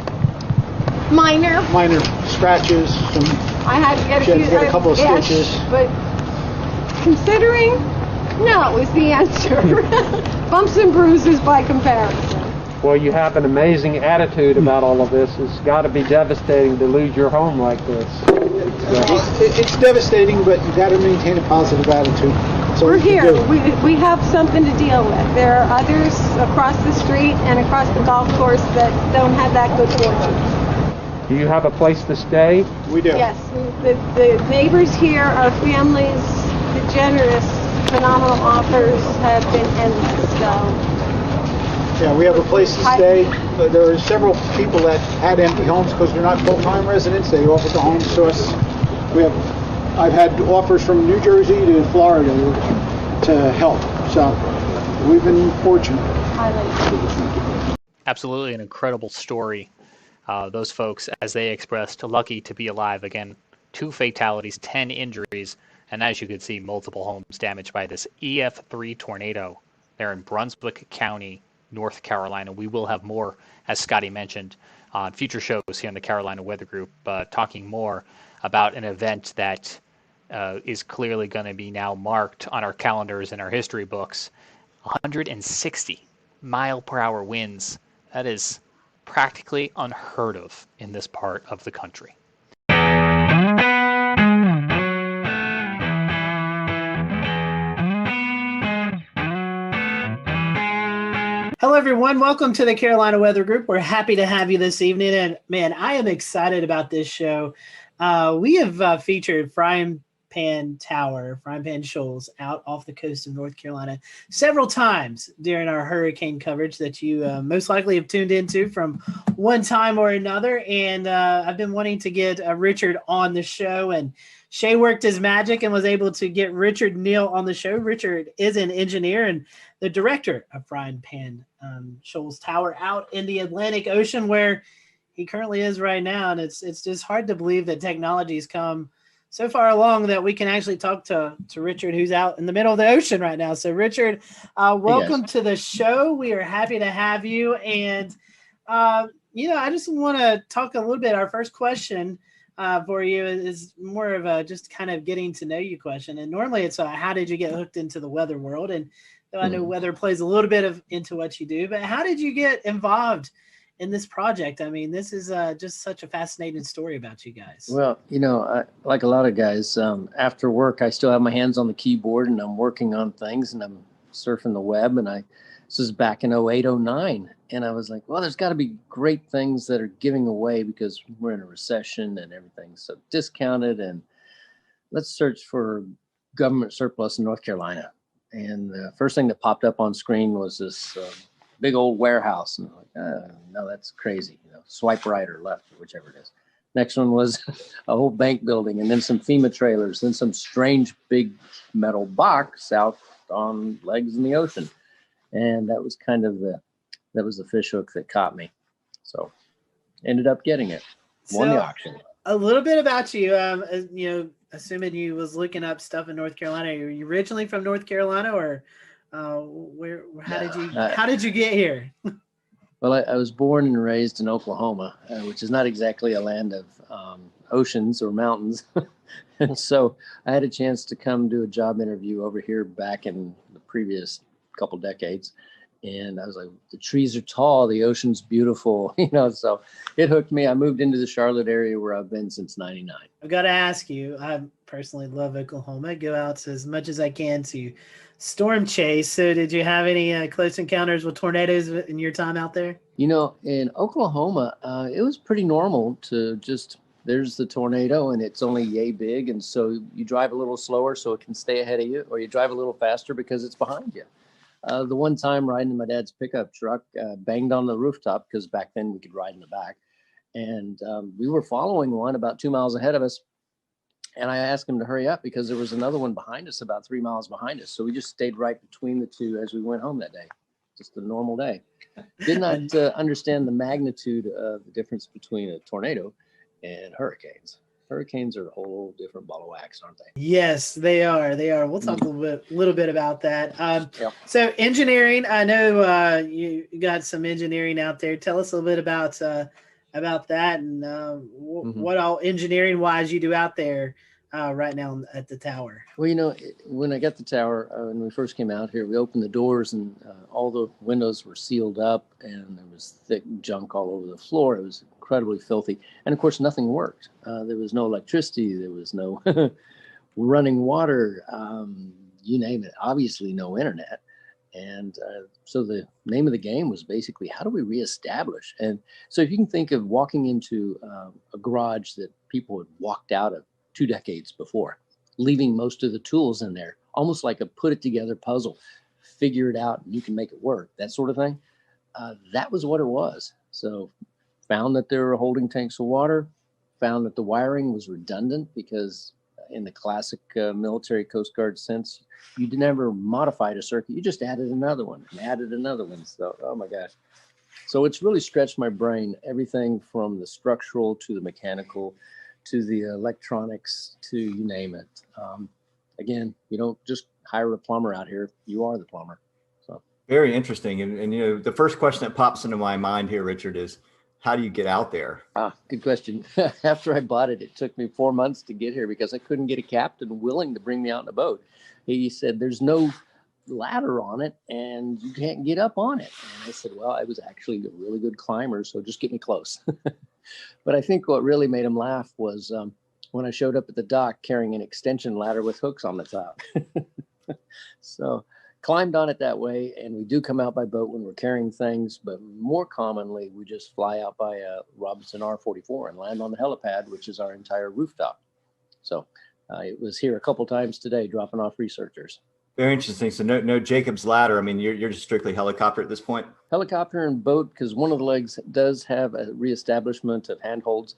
Minor scratches. I had to get a couple of stitches. But considering, no is the answer. Bumps and bruises by comparison. Well, you have an amazing attitude about all of this. It's got to be devastating to lose your home like this. It's devastating, but you got to maintain a positive attitude. So we're here. We have something to deal with. There are others across the street and across the golf course that don't have that good fortune. Do you have a place to stay? We do. Yes. The neighbors here are families. The generous, phenomenal offers have been endless. So. Yeah, we have a place to stay. There are several people that had empty homes because they're not full-time residents. They offered the homes to us. I've had offers from New Jersey to Florida to help. So we've been fortunate. Absolutely an incredible story. Those folks, as they expressed, lucky to be alive. Again, 2 fatalities, 10 injuries, and as you can see, multiple homes damaged by this EF3 tornado. They're in Brunswick County, North Carolina. We will have more, as Scotty mentioned, on future shows here in the Carolina Weather Group, talking more about an event that is clearly going to be now marked on our calendars and our history books. 160 mile per hour winds. That is practically unheard of in this part of the country. Hello, everyone. Welcome to the Carolina Weather Group. We're happy to have you this evening. And man, I am excited about this show. We have featured Brian pan tower, frying pan shoals out off the coast of North Carolina several times during our hurricane coverage that you most likely have tuned into from one time or another. And I've been wanting to get Richard on the show, and Shay worked his magic and was able to get Richard Neal on the show. Richard is an engineer and the director of Frying Pan Shoals Tower out in the Atlantic Ocean, where he currently is right now. And it's just hard to believe that technology's come so far along that we can actually talk to Richard, who's out in the middle of the ocean right now. So Richard, welcome to the show. We are happy to have you. And, I just want to talk a little bit. Our first question for you is more of a just kind of getting to know you question. And normally it's how did you get hooked into the weather world? And though I know weather plays a little bit into what you do, but how did you get involved in this project? I mean, this is just such a fascinating story about you guys. Well, like a lot of guys, after work, I still have my hands on the keyboard and I'm working on things and I'm surfing the web. And this is back in 08, 09. And I was like, well, there's got to be great things that are giving away because we're in a recession and everything's so discounted. And let's search for government surplus in North Carolina. And the first thing that popped up on screen was this big old warehouse. And I'm like, no, that's crazy. Swipe right or left, or whichever it is. Next one was a whole bank building, and then some FEMA trailers, then some strange big metal box out on legs in the ocean. And that was kind of the fish hook that caught me. So ended up getting it. Won the auction. A little bit about you, assuming you was looking up stuff in North Carolina. Are you originally from North Carolina, or how did you get here? Well, I was born and raised in Oklahoma, which is not exactly a land of oceans or mountains. And so I had a chance to come do a job interview over here back in the previous couple decades. And I was like, the trees are tall, the ocean's beautiful, so it hooked me. I moved into the Charlotte area where I've been since 99. I've got to ask you, I personally love Oklahoma. I go out as much as I can to storm chase. So did you have any close encounters with tornadoes in your time out there? In Oklahoma, it was pretty normal to there's the tornado and it's only yay big. And so you drive a little slower so it can stay ahead of you, or you drive a little faster because it's behind you. The one time riding in my dad's pickup truck, banged on the rooftop because back then we could ride in the back. And we were following one about 2 miles ahead of us. And I asked him to hurry up because there was another one behind us, about 3 miles behind us. So we just stayed right between the two as we went home that day. Just a normal day. Did not understand the magnitude of the difference between a tornado and hurricanes. Hurricanes are a whole different ball of wax, aren't they? Yes, they are. We'll talk a little bit about that. So engineering, I know you got some engineering out there. Tell us a little bit about that and what all engineering wise you do out there right now at the tower. Well, when I got the tower, when we first came out here, we opened the doors and all the windows were sealed up and there was thick junk all over the floor. It was incredibly filthy. And of course, nothing worked. There was no electricity. There was no running water, you name it. Obviously, no internet. And so the name of the game was basically, how do we reestablish? And so if you can think of walking into a garage that people had walked out of 2 decades before, leaving most of the tools in there, almost like a put it together puzzle, figure it out and you can make it work, that sort of thing. That was what it was. So found that there were holding tanks of water, found that the wiring was redundant because in the classic military Coast Guard sense, you never modified a circuit, you just added another one and added another one. So, oh my gosh. So it's really stretched my brain, everything from the structural to the mechanical to the electronics to you name it. Again, you don't just hire a plumber out here, you are the plumber. So very interesting. And the first question that pops into my mind here, Richard, is how do you get out there? Good question. After I bought it, it took me 4 months to get here because I couldn't get a captain willing to bring me out in a boat. He said, there's no ladder on it and you can't get up on it. And I said, well, I was actually a really good climber, so just get me close. But I think what really made him laugh was when I showed up at the dock carrying an extension ladder with hooks on the top. So climbed on it that way, and we do come out by boat when we're carrying things, but more commonly we just fly out by a Robinson R-44 and land on the helipad, which is our entire rooftop. So It was here a couple times today, dropping off researchers. Very interesting. So no Jacob's ladder. I mean, you're just strictly helicopter at this point? Helicopter and boat, because one of the legs does have a reestablishment of handholds.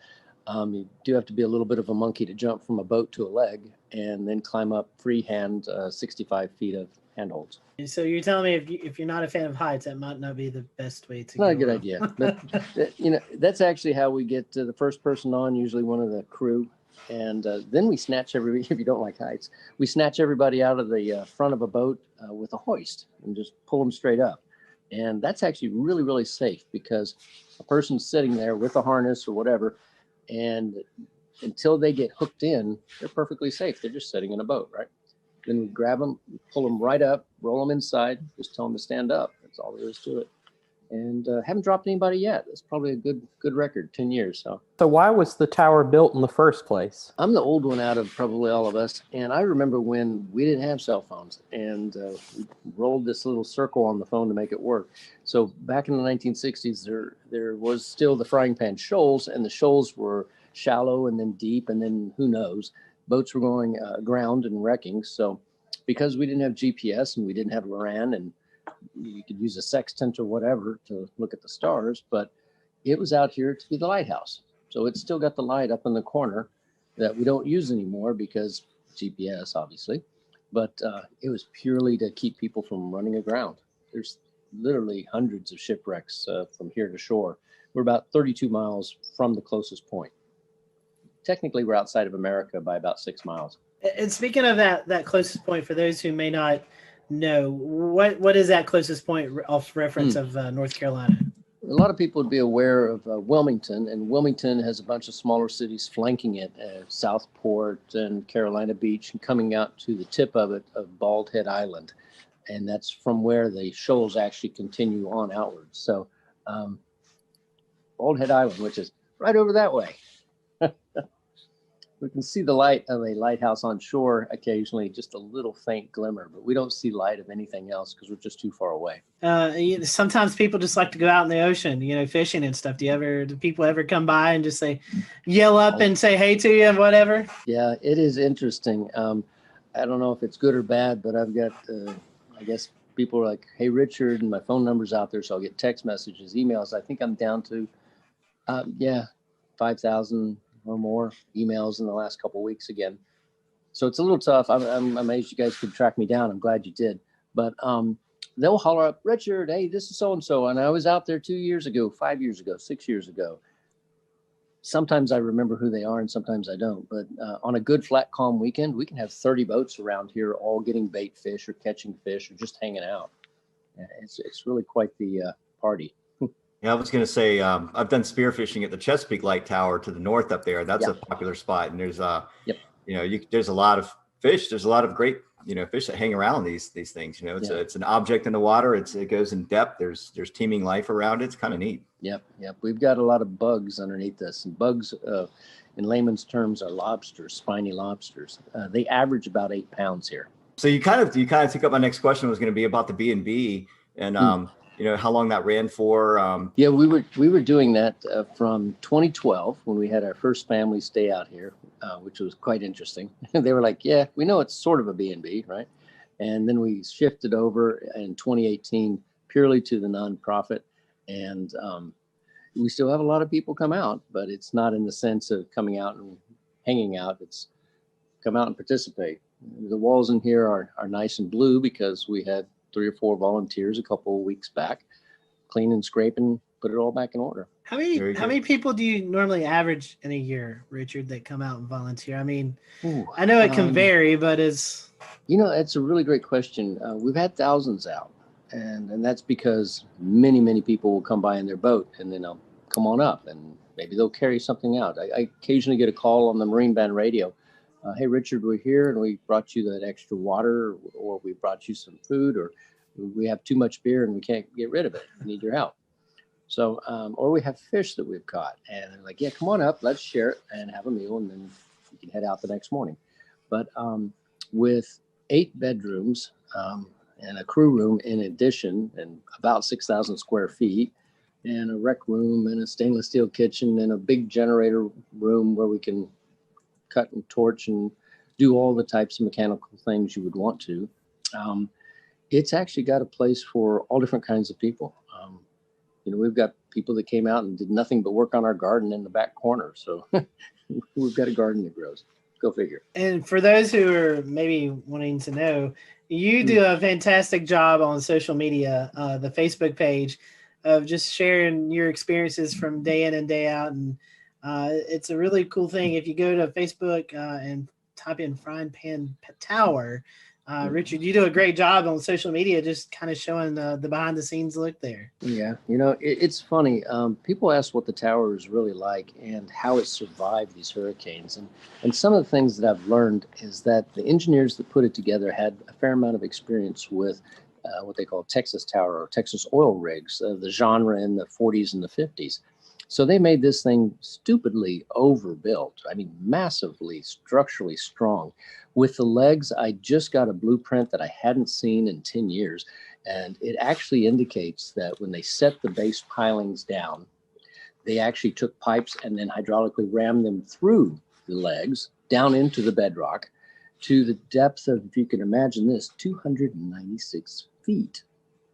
You do have to be a little bit of a monkey to jump from a boat to a leg and then climb up freehand 65 feet of handholds. So you're telling me if you're not a fan of heights, that might not be the best way to go. Not a good idea. But, that's actually how we get to the first person on, usually one of the crew. And then we snatch everybody, if you don't like heights, we snatch everybody out of the front of a boat with a hoist and just pull them straight up. And that's actually really, really safe because a person's sitting there with a harness or whatever, and until they get hooked in, they're perfectly safe. They're just sitting in a boat, right? Then we grab them, pull them right up, roll them inside, just tell them to stand up. That's all there is to it. And haven't dropped anybody yet. That's probably a good record, 10 years. So why was the tower built in the first place? I'm the old one out of probably all of us. And I remember when we didn't have cell phones and we rolled this little circle on the phone to make it work. So back in the 1960s, there was still the frying pan shoals, and the shoals were shallow and then deep, and then who knows, boats were going aground and wrecking. So because we didn't have GPS and we didn't have LORAN, and you could use a sextant or whatever to look at the stars, but it was out here to be the lighthouse. So it's still got the light up in the corner that we don't use anymore because GPS, obviously, but it was purely to keep people from running aground. There's literally hundreds of shipwrecks from here to shore. We're about 32 miles from the closest point. Technically, we're outside of America by about 6 miles. And speaking of that closest point, for those who may not know, what is that closest point off reference of North Carolina? A lot of people would be aware of Wilmington, and Wilmington has a bunch of smaller cities flanking it, Southport and Carolina Beach, and coming out to the tip of it of Bald Head Island. And that's from where the shoals actually continue on outwards. So Bald Head Island, which is right over that way. We can see the light of a lighthouse on shore occasionally, just a little faint glimmer, but we don't see light of anything else because we're just too far away. Sometimes people just like to go out in the ocean, fishing and stuff. Do people ever come by and just yell up and say hey to you and whatever? Yeah, it is interesting. I don't know if it's good or bad, but I've got, I guess people are like, hey, Richard, and my phone number's out there, so I'll get text messages, emails. I think I'm down to, 5,000 or more emails in the last couple of weeks again. So it's a little tough. I'm amazed you guys could track me down. I'm glad you did. But they'll holler up, Richard, hey, this is so-and-so. And I was out there 2 years ago, 5 years ago, 6 years ago. Sometimes I remember who they are and sometimes I don't. But on a good, flat, calm weekend, we can have 30 boats around here all getting bait fish or catching fish or just hanging out. It's really quite the party. Yeah, I was going to say, I've done spearfishing at the Chesapeake Light Tower to the north up there. That's a popular spot. And there's, there's a lot of fish. There's a lot of great, fish that hang around these things. It's an object in the water. It goes in depth. There's teeming life around it. It's kind of neat. Yep. We've got a lot of bugs underneath this. And bugs, in layman's terms, are lobsters, spiny lobsters. They average about 8 pounds here. So you kind of took up my next question was going to be about the B&B and how long that ran for. Yeah, we were doing that from 2012 when we had our first family stay out here, which was quite interesting. They were like, yeah, we know it's sort of a B&B, right? And then we shifted over in 2018 purely to the nonprofit. And we still have a lot of people come out, but it's not in the sense of coming out and hanging out. It's come out and participate. The walls in here are nice and blue because we had 3 or 4 volunteers a couple of weeks back, clean and scrape and put it all back in order. How many people do you normally average in a year, Richard, that come out and volunteer? I mean, I know it can vary, but it's do all the types of mechanical things you would want to. It's actually got a place for all different kinds of people. We've got people that came out and did nothing but work on our garden in the back corner. So we've got a garden that grows. Go figure. And for those who are maybe wanting to know, you do a fantastic job on social media, the Facebook page, of just sharing your experiences from day in and day out. And it's a really cool thing. If you go to Facebook and type in Frying Pan Tower, Richard, you do a great job on social media, just kind of showing the behind the scenes look there. Yeah, it's funny. People ask what the tower is really like and how it survived these hurricanes. And some of the things that I've learned is that the engineers that put it together had a fair amount of experience with what they call Texas tower or Texas oil rigs, the genre in the 40s and the 50s. So they made this thing stupidly overbuilt. I mean, massively structurally strong. With the legs, I just got a blueprint that I hadn't seen in 10 years. And it actually indicates that when they set the base pilings down, they actually took pipes and then hydraulically rammed them through the legs down into the bedrock to the depth of, if you can imagine this, 296 feet.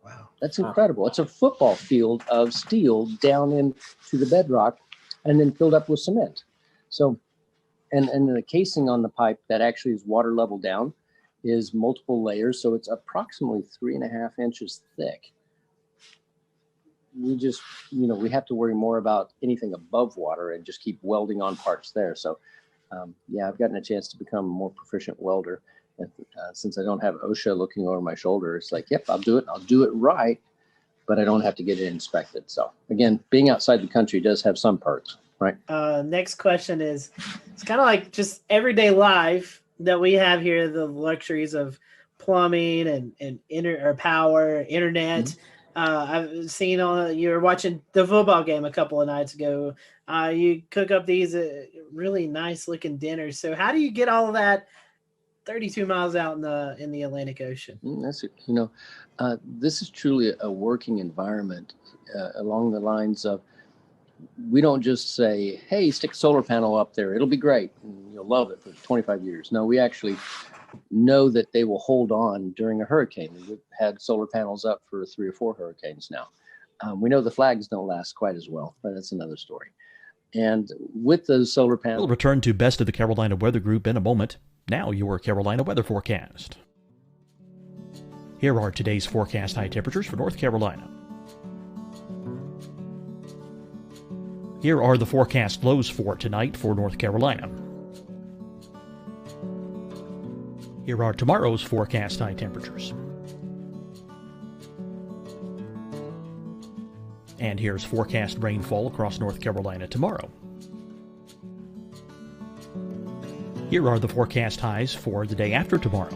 Wow. That's incredible. It's a football field of steel down into the bedrock and then filled up with cement. So, and the casing on the pipe that actually is water level down is multiple layers. So it's approximately 3.5 inches thick. We just, we have to worry more about anything above water and just keep welding on parts there. So, I've gotten a chance to become a more proficient welder. And, since I don't have OSHA looking over my shoulder, it's like, yep, I'll do it. I'll do it right, but I don't have to get it inspected. So again, being outside the country does have some perks, right? Next question is, it's kind of like just everyday life that we have here, the luxuries of plumbing and power, internet. I've seen you were watching the football game a couple of nights ago. You cook up these really nice looking dinners. So how do you get all of that 32 miles out in the Atlantic Ocean? This is truly a working environment along the lines of, we don't just say, hey, stick a solar panel up there, it'll be great, and you'll love it for 25 years. No, we actually know that they will hold on during a hurricane. We've had solar panels up for 3 or 4 hurricanes now. We know the flags don't last quite as well, but that's another story. And with those solar panels... We'll return to Best of the Carolina Weather Group in a moment. Now your Carolina weather forecast. Here are today's forecast high temperatures for North Carolina. Here are the forecast lows for tonight for North Carolina. Here are tomorrow's forecast high temperatures. And here's forecast rainfall across North Carolina tomorrow. Here are the forecast highs for the day after tomorrow.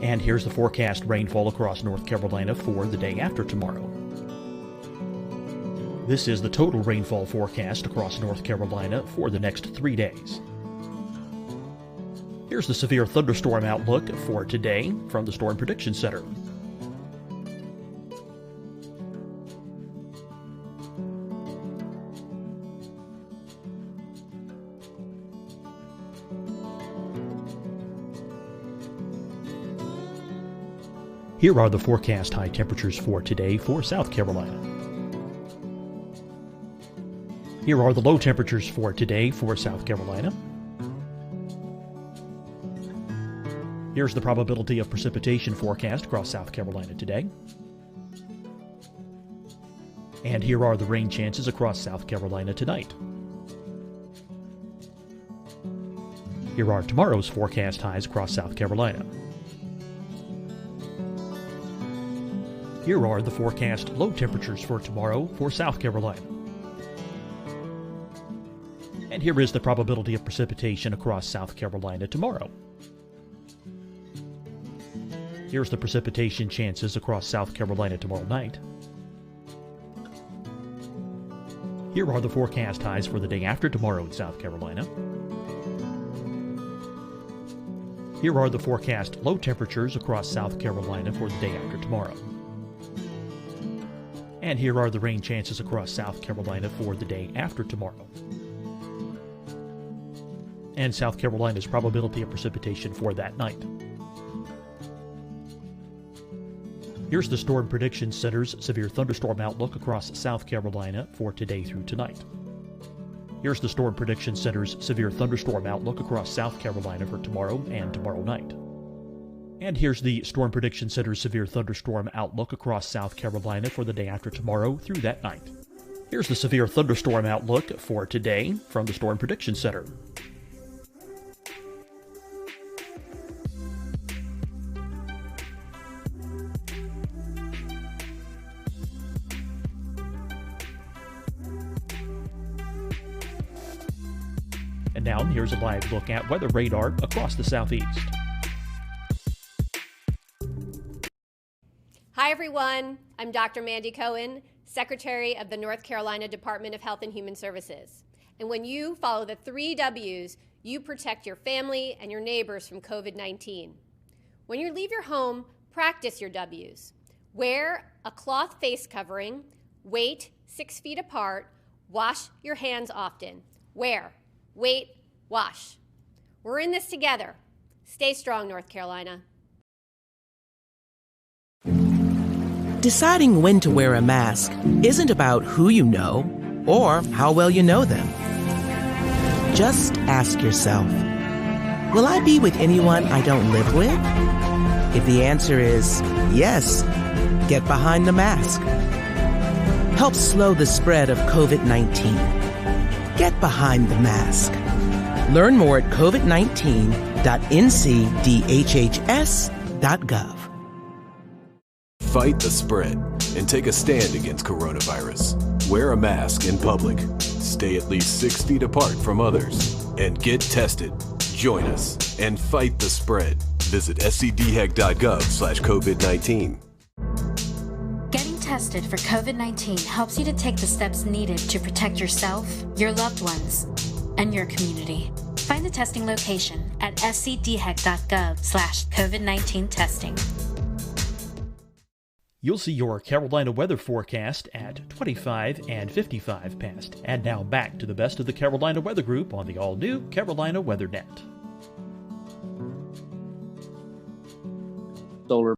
And here's the forecast rainfall across North Carolina for the day after tomorrow. This is the total rainfall forecast across North Carolina for the next 3 days. Here's the severe thunderstorm outlook for today from the Storm Prediction Center. Here are the forecast high temperatures for today for South Carolina. Here are the low temperatures for today for South Carolina. Here's the probability of precipitation forecast across South Carolina today. And here are the rain chances across South Carolina tonight. Here are tomorrow's forecast highs across South Carolina. Here are the forecast low temperatures for tomorrow for South Carolina. And here is the probability of precipitation across South Carolina tomorrow. Here's the precipitation chances across South Carolina tomorrow night. Here are the forecast highs for the day after tomorrow in South Carolina. Here are the forecast low temperatures across South Carolina for the day after tomorrow. And here are the rain chances across South Carolina for the day after tomorrow. And South Carolina's probability of precipitation for that night. Here's the Storm Prediction Center's severe thunderstorm outlook across South Carolina for today through tonight. Here's the Storm Prediction Center's severe thunderstorm outlook across South Carolina for tomorrow and tomorrow night. And here's the Storm Prediction Center's severe thunderstorm outlook across South Carolina for the day after tomorrow through that night. Here's the severe thunderstorm outlook for today from the Storm Prediction Center. And now here's a live look at weather radar across the southeast. Hi, everyone. I'm Dr. Mandy Cohen, Secretary of the North Carolina Department of Health and Human Services. And when you follow the 3 W's, you protect your family and your neighbors from COVID-19. When you leave your home, practice your W's. Wear a cloth face covering, wait 6 feet apart, wash your hands often. Wear, wait, wash. We're in this together. Stay strong, North Carolina. Deciding when to wear a mask isn't about who you know or how well you know them. Just ask yourself, will I be with anyone I don't live with? If the answer is yes, get behind the mask. Help slow the spread of COVID-19. Get behind the mask. Learn more at covid19.ncdhhs.gov. Fight the spread and take a stand against coronavirus. Wear a mask in public. Stay at least 6 feet apart from others. And get tested. Join us and fight the spread. Visit scdhec.gov/COVID-19. Getting tested for COVID-19 helps you to take the steps needed to protect yourself, your loved ones, and your community. Find the testing location at scdhec.gov/COVID-19 testing. You'll see your Carolina weather forecast at 25 and 55 past. And now back to the best of the Carolina Weather Group on the all-new Carolina Weather Net. Solar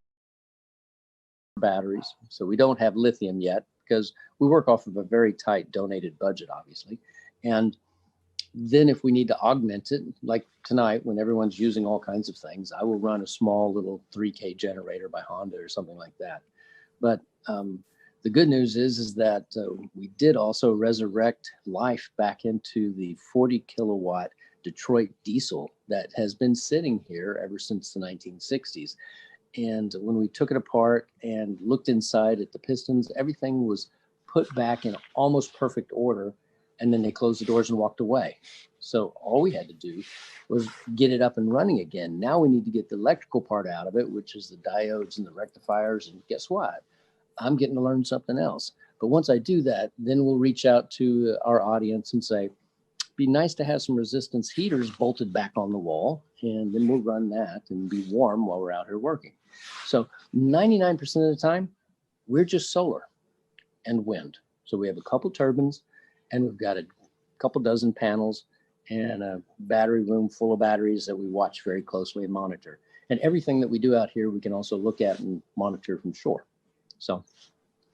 batteries. So we don't have lithium yet because we work off of a very tight donated budget, obviously. And then if we need to augment it, like tonight when everyone's using all kinds of things, I will run a small little 3K generator by Honda or something like that. But the good news is that we did also resurrect life back into the 40 kilowatt Detroit diesel that has been sitting here ever since the 1960s. And when we took it apart and looked inside at the pistons, everything was put back in almost perfect order. And then they closed the doors and walked away. So all we had to do was get it up and running again. Now we need to get the electrical part out of it, which is the diodes and the rectifiers. And guess what? I'm getting to learn something else. But once I do that, then we'll reach out to our audience and say, be nice to have some resistance heaters bolted back on the wall. And then we'll run that and be warm while we're out here working. So 99% of the time, we're just solar and wind. So we have a couple turbines and we've got a couple dozen panels and a battery room full of batteries that we watch very closely and monitor. And everything that we do out here, we can also look at and monitor from shore. So,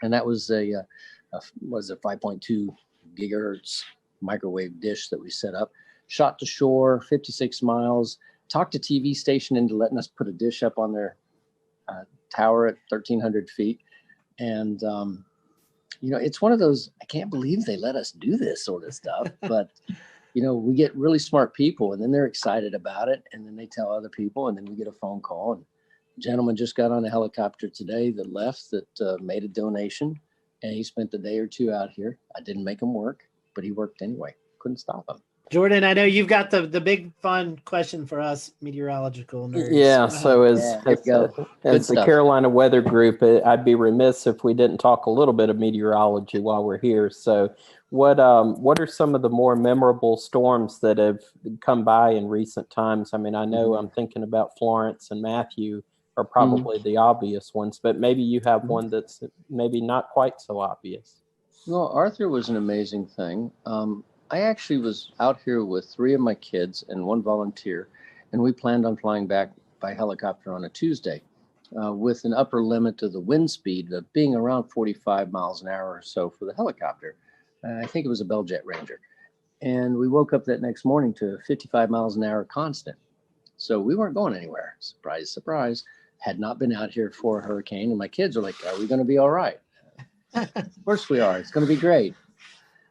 and that was a 5.2 gigahertz microwave dish that we set up, shot to shore, 56 miles, talked to TV station into letting us put a dish up on their tower at 1,300 feet. And, you know, it's one of those, I can't believe they let us do this sort of stuff, but, you know, we get really smart people and then they're excited about it. And then they tell other people and then we get a phone call. And a gentleman just got on a helicopter today that left that made a donation and he spent a day or two out here. I didn't make him work, but he worked anyway. Couldn't stop him. Jordan, I know you've got the big fun question for us meteorological nerds. Yeah, so as the Carolina Weather Group, I'd be remiss if we didn't talk a little bit of meteorology while we're here. So what are some of the more memorable storms that have come by in recent times? I mean, I know I'm thinking about Florence and Matthew. are probably the obvious ones, but maybe you have one that's maybe not quite so obvious. Well, Arthur was an amazing thing. I actually was out here with 3 of my kids and 1 volunteer, and we planned on flying back by helicopter on a Tuesday with an upper limit of the wind speed of being around 45 miles an hour or so for the helicopter. I think it was a Bell Jet Ranger. And we woke up that next morning to 55 miles an hour constant. So we weren't going anywhere. Surprise, surprise. Had not been out here for a hurricane. And my kids are like, are we going to be all right? Of course we are. It's going to be great.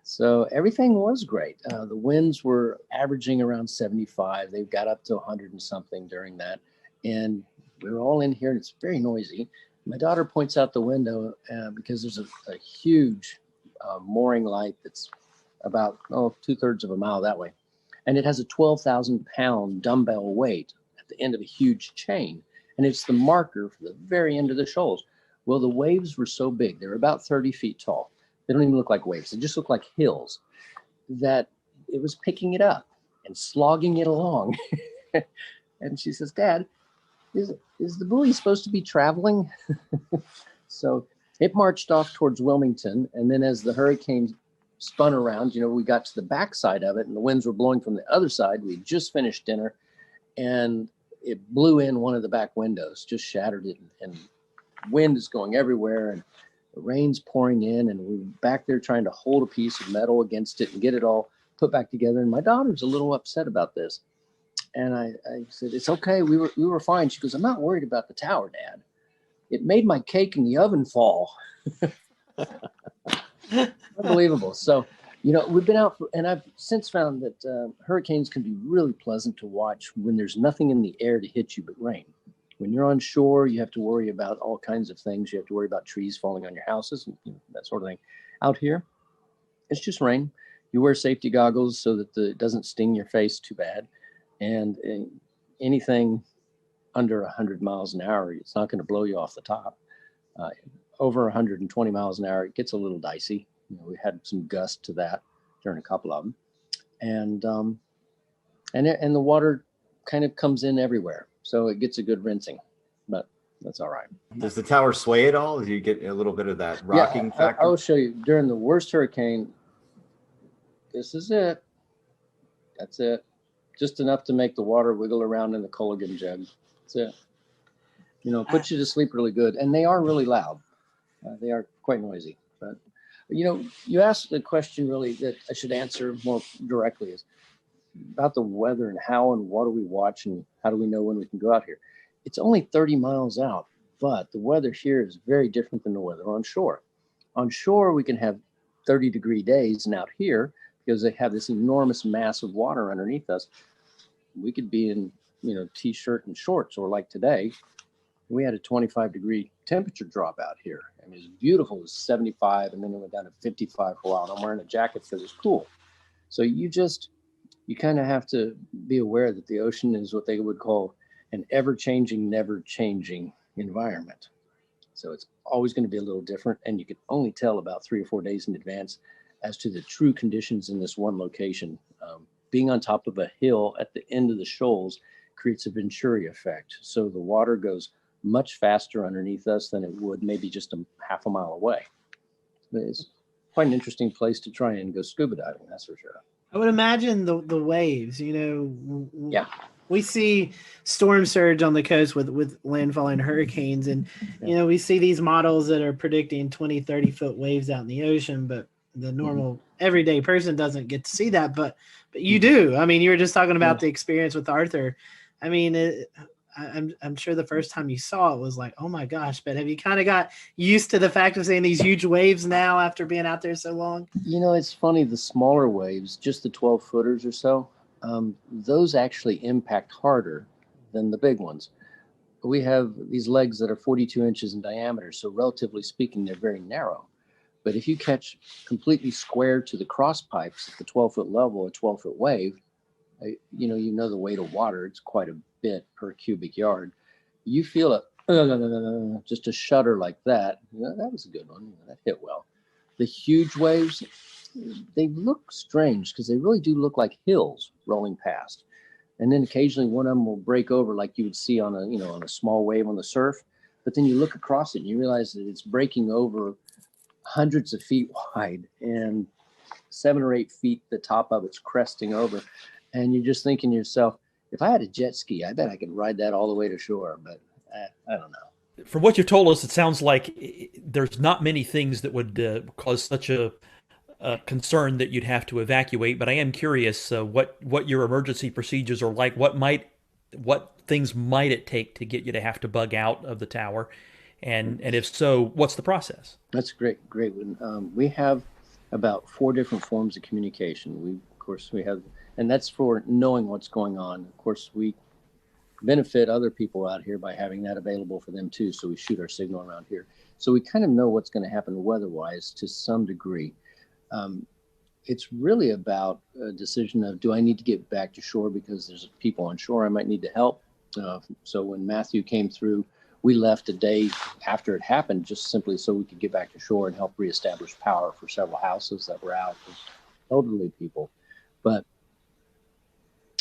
So everything was great. The winds were averaging around 75. They got up to 100 and something during that. And we were all in here and it's very noisy. My daughter points out the window because there's a huge mooring light that's about 2/3 of a mile that way. And it has a 12,000-pound dumbbell weight at the end of a huge chain. And it's the marker for the very end of the shoals. Well, the waves were so big. They were about 30 feet tall. They don't even look like waves. They just look like hills that it was picking it up and slogging it along. And she says, Dad, is the buoy supposed to be traveling? So it marched off towards Wilmington. And then as the hurricane spun around, we got to the backside of it and the winds were blowing from the other side. We just finished dinner and it blew in one of the back windows, just shattered it. And wind is going everywhere. And the rain's pouring in and we're back there trying to hold a piece of metal against it and get it all put back together. And my daughter's a little upset about this. And I said, it's okay. We were fine. She goes, I'm not worried about the tower, Dad. It made my cake in the oven fall. Unbelievable. So, we've been out and I've since found that hurricanes can be really pleasant to watch when there's nothing in the air to hit you but rain. When you're on shore, you have to worry about all kinds of things. You have to worry about trees falling on your houses and that sort of thing. Out here, it's just rain. You wear safety goggles so that it doesn't sting your face too bad. And anything under 100 miles an hour, it's not going to blow you off the top. Over 120 miles an hour, it gets a little dicey. We had some gust to that during a couple of them. And the water kind of comes in everywhere. So it gets a good rinsing, but that's all right. Does the tower sway at all? Do you get a little bit of that rocking factor? I will show you. During the worst hurricane, this is it. That's it. Just enough to make the water wiggle around in the Culligan jug. That's it. Puts you to sleep really good. And they are really loud. They are quite noisy. But, you asked the question really that I should answer more directly is about the weather and how and what do we watch and how do we know when we can go out here. It's only 30 miles out, but the weather here is very different than the weather on shore. On shore, we can have 30-degree days, and out here, because they have this enormous mass of water underneath us, we could be in, t-shirt and shorts, or like today, we had a 25-degree temperature drop out here. I mean, it was beautiful. It was 75, and then it went down to 55 for a while. And I'm wearing a jacket because it's cool. So you kind of have to be aware that the ocean is what they would call an ever-changing, never-changing environment. So it's always going to be a little different, and you can only tell about 3 or 4 days in advance as to the true conditions in this one location. Being on top of a hill at the end of the shoals creates a Venturi effect. So the water goes much faster underneath us than it would maybe just a half a mile away. It's quite an interesting place to try and go scuba diving, that's for sure. I would imagine the waves, Yeah. We see storm surge on the coast with landfall and hurricanes. And, we see these models that are predicting 20, 30-foot waves out in the ocean, but the normal everyday person doesn't get to see that. But you do. I mean, you were just talking about the experience with Arthur. I mean, I'm sure the first time you saw it was like, oh my gosh, but have you kind of got used to the fact of seeing these huge waves now after being out there so long? It's funny, the smaller waves, just the 12-footers or so, those actually impact harder than the big ones. We have these legs that are 42 inches in diameter, so relatively speaking, they're very narrow. But if you catch completely square to the cross pipes at the 12-foot level, a 12-foot wave, you know the weight of water, it's quite a bit per cubic yard. You feel it, just a shudder like that. That was a good one. That hit well. The huge waves, they look strange because they really do look like hills rolling past. And then occasionally one of them will break over like you would see on a small wave on the surf. But then you look across it and you realize that it's breaking over hundreds of feet wide and 7 or 8 feet, the top of it's cresting over. And you're just thinking to yourself, if I had a jet ski, I bet I could ride that all the way to shore, but I don't know. From what you've told us, it sounds like there's not many things that would cause such a concern that you'd have to evacuate. But I am curious what your emergency procedures are like. What things might it take to get you to have to bug out of the tower, and if so, what's the process? That's great. We have about 4 different forms of communication. We have, and that's for knowing what's going on. Of course, we benefit other people out here by having that available for them too. So we shoot our signal around here. So we kind of know what's going to happen weather-wise to some degree. It's really about a decision of, do I need to get back to shore because there's people on shore I might need to help? So when Matthew came through, we left a day after it happened, just simply so we could get back to shore and help reestablish power for several houses that were out with elderly people. But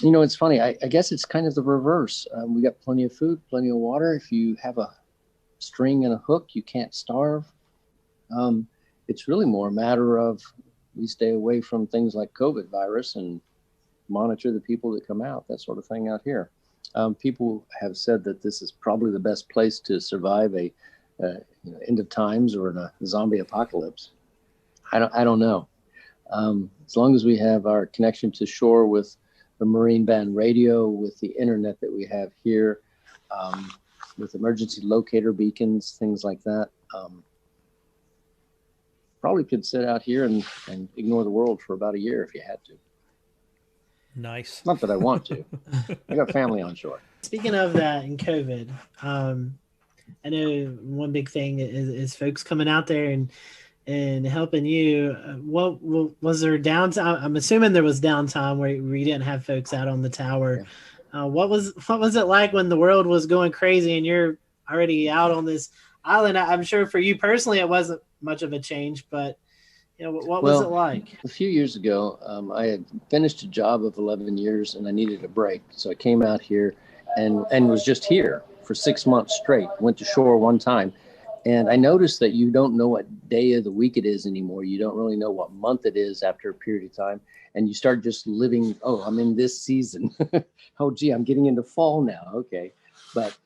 it's funny. I guess it's kind of the reverse. We got plenty of food, plenty of water. If you have a string and a hook, you can't starve. It's really more a matter of we stay away from things like COVID virus and monitor the people that come out, that sort of thing out here. People have said that this is probably the best place to survive a end of times or in a zombie apocalypse. I don't know. As long as we have our connection to shore with the Marine Band radio, with the internet that we have here, with emergency locator beacons, things like that, probably could sit out here and ignore the world for about a year if you had to. Nice. Not that I want to. I got family on shore. Speaking of that and COVID, I know one big thing is folks coming out there and helping you. What was there downtime? I'm assuming there was downtime where you didn't have folks out on the tower. Yeah. What was it like when the world was going crazy and you're already out on this island? I'm sure for you personally it wasn't much of a change, but what was it like? A few years ago, I had finished a job of 11 years and I needed a break. So I came out here and was just here for 6 months straight. Went to shore one time. And I noticed that you don't know what day of the week it is anymore. You don't really know what month it is after a period of time. And you start just living, oh, I'm in this season. Oh, gee, I'm getting into fall now. Okay. But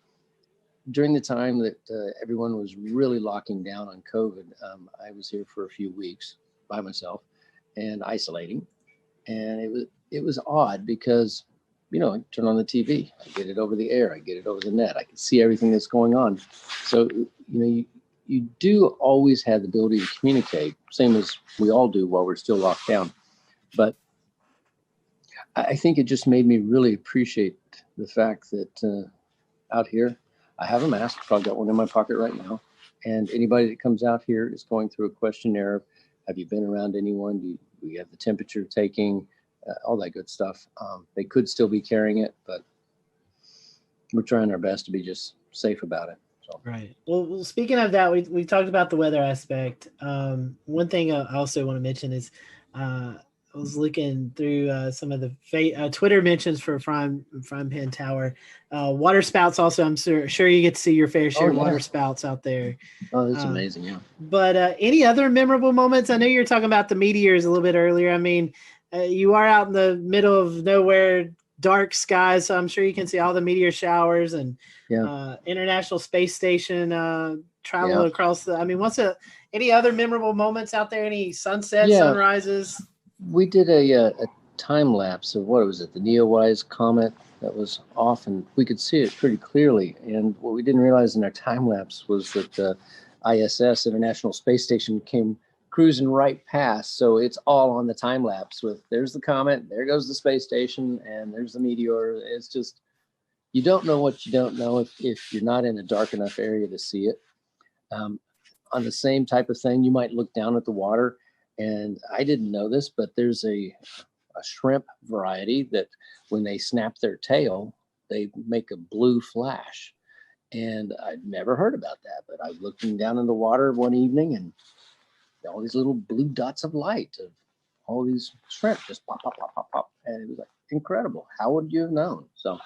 during the time that everyone was really locking down on COVID, I was here for a few weeks by myself and isolating. And it was odd because, I turn on the TV, I get it over the air, I get it over the net, I can see everything that's going on. So, you do always have the ability to communicate, same as we all do while we're still locked down. But I think it just made me really appreciate the fact that out here, I have a mask. I've got one in my pocket right now. And anybody that comes out here is going through a questionnaire of, have you been around anyone? Do you have the temperature taking? All that good stuff. They could still be carrying it, but we're trying our best to be just safe about it. So. Right. Well, speaking of that, we talked about the weather aspect. One thing I also want to mention is I was looking through some of the Twitter mentions for Frying Pan Tower. Water spouts also, I'm sure you get to see your fair share of water spouts out there. Oh, that's amazing, yeah. But any other memorable moments? I know you were talking about the meteors a little bit earlier. I mean, you are out in the middle of nowhere, dark skies, so I'm sure you can see all the meteor showers and International Space Station travel across the. I mean, any other memorable moments out there? Any sunsets, sunrises? We did a time lapse of what was it? The Neowise comet that was off, and we could see it pretty clearly. And what we didn't realize in our time lapse was that the ISS, International Space Station, came cruising right past. So it's all on the time lapse with there's the comet, there goes the space station, and there's the meteor. It's just, you don't know what you don't know if you're not in a dark enough area to see it. On the same type of thing, you might look down at the water, and I didn't know this, but there's a shrimp variety that when they snap their tail, they make a blue flash. And I'd never heard about that, but I was looking down in the water one evening and all these little blue dots of light of all these shrimp just pop, pop, pop, pop, pop. And it was like, incredible. How would you have known? So,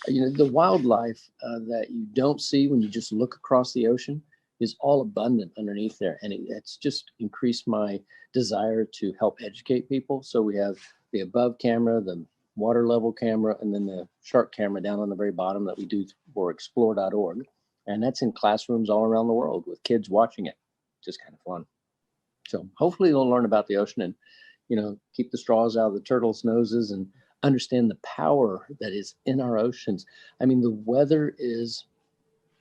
the wildlife that you don't see when you just look across the ocean is all abundant underneath there. And it's just increased my desire to help educate people. So we have the above camera, the water level camera, and then the shark camera down on the very bottom that we do for explore.org. And that's in classrooms all around the world with kids watching it. Just kind of fun. So hopefully they'll learn about the ocean and, keep the straws out of the turtles' noses and understand the power that is in our oceans. I mean, the weather is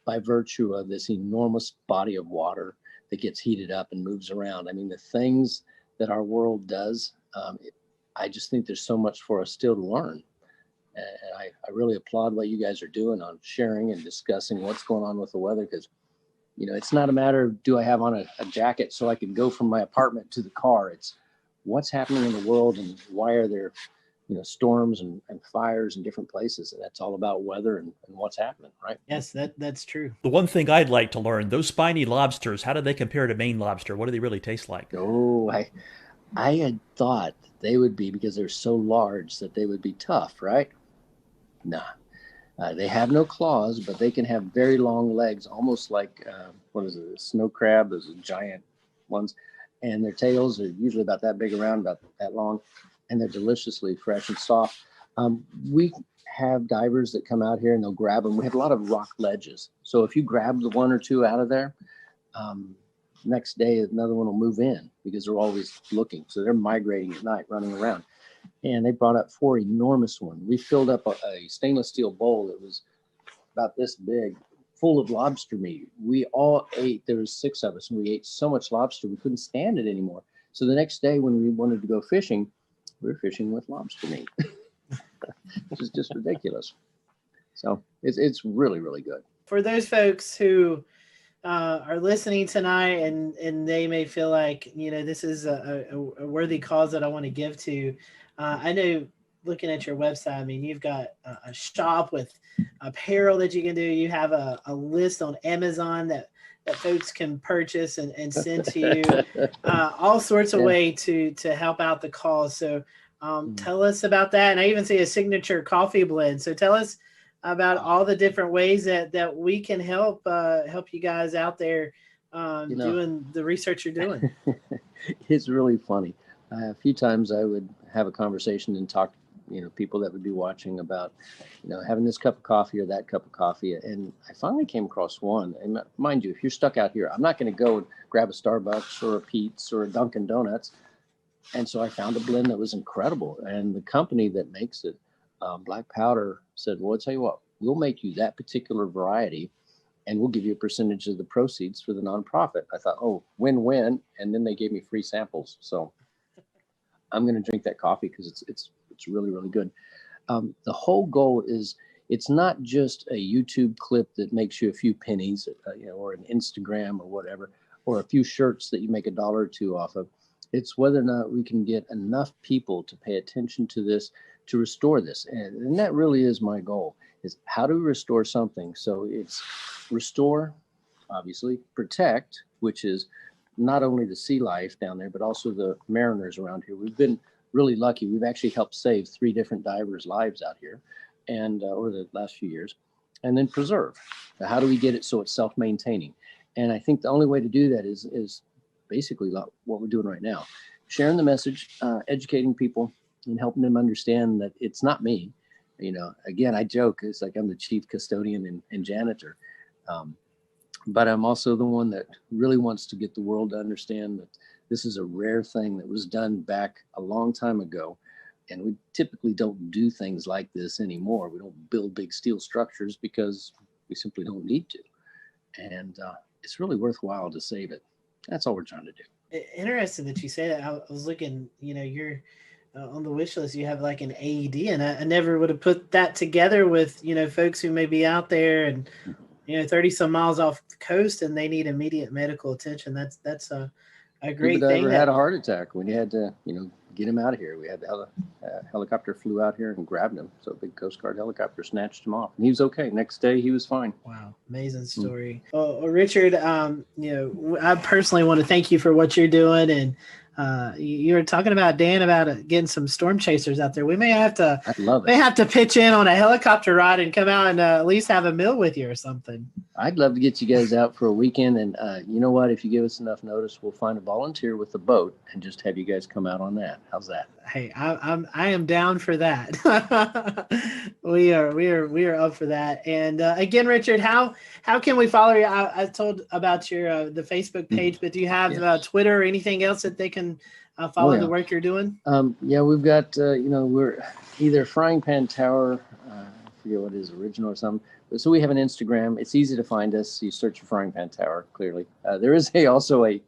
by virtue of this enormous body of water that gets heated up and moves around. I mean, the things that our world does, I just think there's so much for us still to learn. And I really applaud what you guys are doing on sharing and discussing what's going on with the weather, because, it's not a matter of do I have on a jacket so I can go from my apartment to the car. It's what's happening in the world and why are there storms and fires in different places. And that's all about weather and what's happening, right? Yes, that's true. The one thing I'd like to learn, those spiny lobsters, how do they compare to Maine lobster? What do they really taste like? Oh, I had thought they would be, because they're so large, that they would be tough, right? Nah. They have no claws, but they can have very long legs, almost like, what is it, a snow crab, those giant ones. And their tails are usually about that big around, about that long. And they're deliciously fresh and soft. We have divers that come out here and they'll grab them. We have a lot of rock ledges. So if you grab the one or two out of there, next day another one will move in because they're always looking. So they're migrating at night, running around. And they brought up 4 enormous ones. We filled up a stainless steel bowl that was about this big, full of lobster meat. We all ate, there was 6 of us, and we ate so much lobster we couldn't stand it anymore. So the next day when we wanted to go fishing, we were fishing with lobster meat, which is just ridiculous. So it's really, really good. For those folks who are listening tonight and they may feel like, this is a worthy cause that I want to give to, I know looking at your website, I mean, you've got a shop with apparel that you can do. You have a list on Amazon that folks can purchase and send to you, all sorts of way to help out the cause. So tell us about that. And I even see a signature coffee blend. So tell us about all the different ways that we can help you guys out there doing the research you're doing. It's really funny. A few times I would have a conversation and talk, people that would be watching about, having this cup of coffee or that cup of coffee. And I finally came across one. And mind you, if you're stuck out here, I'm not going to go and grab a Starbucks or a Pete's or a Dunkin' Donuts. And so I found a blend that was incredible. And the company that makes it, Black Powder, said, well, I'll tell you what, we'll make you that particular variety and we'll give you a percentage of the proceeds for the nonprofit. I thought, oh, win-win. And then they gave me free samples. So I'm going to drink that coffee because it's really, really good. The whole goal is, it's not just a YouTube clip that makes you a few pennies, or an Instagram or whatever, or a few shirts that you make $1 or $2 off of. It's whether or not we can get enough people to pay attention to this, to restore this. And that really is my goal, is how do we restore something? So it's restore, obviously, protect, which is not only the sea life down there, but also the mariners around here. We've been really lucky. We've actually helped save 3 different divers' lives out here and over the last few years. And then preserve. Now, how do we get it so it's self-maintaining? And I think the only way to do that is basically what we're doing right now. Sharing the message, educating people, and helping them understand that it's not me. Again, I joke, it's like I'm the chief custodian and janitor. But I'm also the one that really wants to get the world to understand that this is a rare thing that was done back a long time ago. And we typically don't do things like this anymore. We don't build big steel structures because we simply don't need to. And it's really worthwhile to save it. That's all we're trying to do. Interesting that you say that. I was looking, you're on the wish list, you have like an AED, and I never would have put that together with, folks who may be out there and, 30 some miles off the coast and they need immediate medical attention. That's a great thing. Had a heart attack when you had to, get him out of here. We had the helicopter flew out here and grabbed him. So a big Coast Guard helicopter snatched him off. And he was okay. Next day, he was fine. Wow. Amazing story. Well, Richard, I personally want to thank you for what you're doing. And You were talking about, Dan, about getting some storm chasers out there. We may have to. I'd love it. May have to pitch in on a helicopter ride and come out and at least have a meal with you or something. I'd love to get you guys out for a weekend, and you know what? If you give us enough notice, we'll find a volunteer with a boat and just have you guys come out on that. How's that? Hey, I am down for that. we are up for that. And again, Richard, how can we follow you? I told about your the Facebook page, but do you have Twitter or anything else that they can follow the work you're doing? Yeah, we've got we're either Frying Pan Tower. I forget what his original or something. So we have an Instagram. It's easy to find us. You search for Frying Pan Tower, clearly. There is also a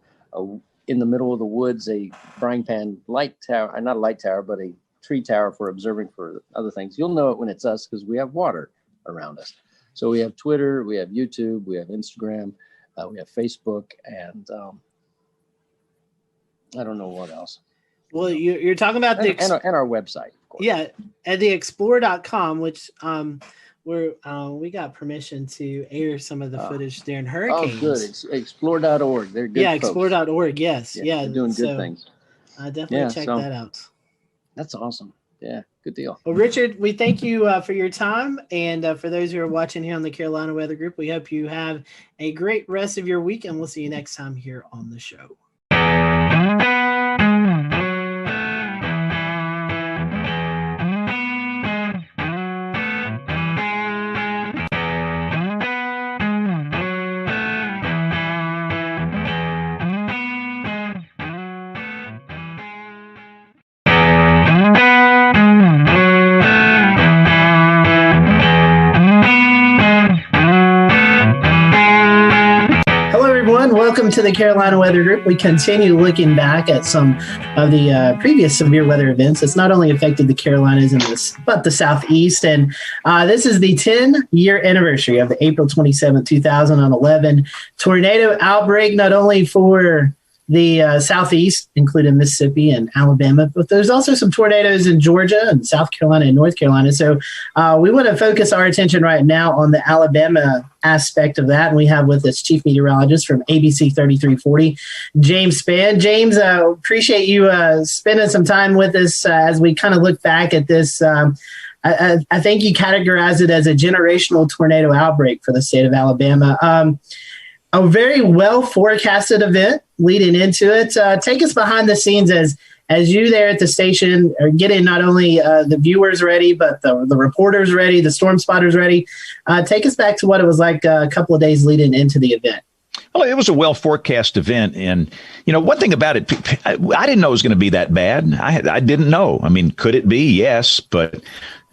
in the middle of the woods, a frying pan light tower, not a light tower, but a tree tower for observing for other things. You'll know it when it's us because we have water around us. So we have Twitter, we have YouTube, we have Instagram, we have Facebook, and I don't know what else. Well, you're talking about and our website, of course. Yeah, at the explore.com, which we got permission to air some of the footage during hurricanes. Oh, good. Explore.org. They're good. Yeah, folks. Explore.org. Yes. Yeah. They're doing good things. Definitely check that out. That's awesome. Yeah, good deal. Well, Richard, we thank you for your time. And for those who are watching here on the Carolina Weather Group, we hope you have a great rest of your week, and we'll see you next time here on the show. Welcome to the Carolina Weather Group. We continue looking back at some of the previous severe weather events that's not only affected the Carolinas but the Southeast. And this is the 10-year anniversary of the April 27, 2011 tornado outbreak, not only for the Southeast, including Mississippi and Alabama, but there's also some tornadoes in Georgia and South Carolina and North Carolina. So we want to focus our attention right now on the Alabama aspect of that. And we have with us Chief Meteorologist from ABC 3340, James Spann. James, appreciate you spending some time with us as we kind of look back at this. I think you categorize it as a generational tornado outbreak for the state of Alabama. A very well forecasted event leading into it. Take us behind the scenes as you there at the station are getting not only the viewers ready, but the reporters ready, the storm spotters ready. Take us back to what it was like a couple of days leading into the event. Well, it was a well forecast event. And, one thing about it, I didn't know it was going to be that bad. I didn't know. I mean, could it be? Yes. But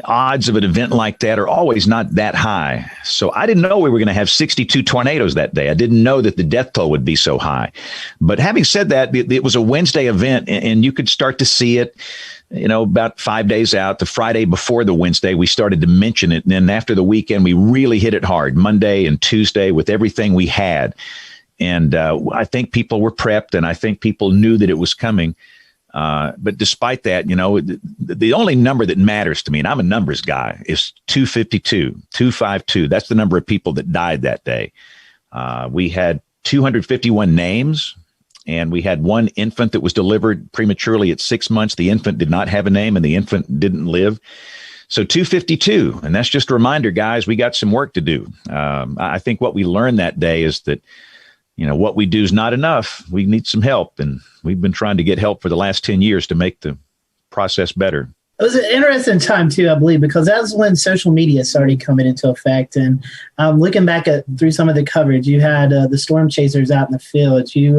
odds of an event like that are always not that high. So I didn't know we were going to have 62 tornadoes that day. I didn't know that the death toll would be so high. But having said that, it was a Wednesday event, and you could start to see it, about 5 days out. The Friday before the Wednesday, we started to mention it. And then after the weekend, we really hit it hard, Monday and Tuesday, with everything we had. And I think people were prepped, and I think people knew that it was coming. But despite that, the only number that matters to me, and I'm a numbers guy, is 252. That's the number of people that died that day. We had 251 names, and we had one infant that was delivered prematurely at 6 months. The infant did not have a name, and the infant didn't live. So 252. And that's just a reminder, guys, we got some work to do. I think what we learned that day is that, what we do is not enough. We need some help. And we've been trying to get help for the last 10 years to make the process better. It was an interesting time, too, I believe, because that's when social media started coming into effect. And looking back through some of the coverage, you had the storm chasers out in the field. You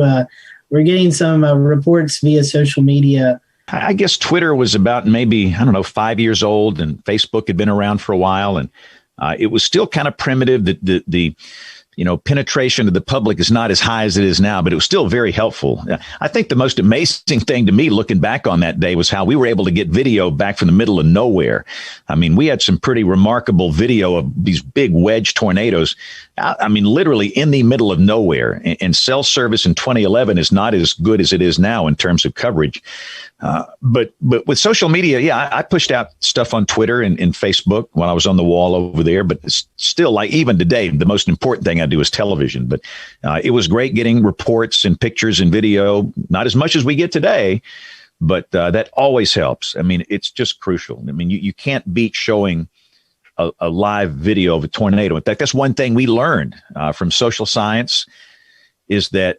were getting some reports via social media. I guess Twitter was about maybe, 5 years old, and Facebook had been around for a while. And it was still kind of primitive. The penetration of the public is not as high as it is now, but it was still very helpful. I think the most amazing thing to me looking back on that day was how we were able to get video back from the middle of nowhere. I mean, we had some pretty remarkable video of these big wedge tornadoes I mean, literally in the middle of nowhere. And cell service in 2011 is not as good as it is now in terms of coverage. But with social media, yeah, I pushed out stuff on Twitter and Facebook when I was on the wall over there. But it's still, like, even today, the most important thing I do is television. But it was great getting reports and pictures and video, not as much as we get today, but that always helps. I mean, it's just crucial. I mean, you can't beat showing a live video of a tornado. In fact, that's one thing we learned from social science, is that,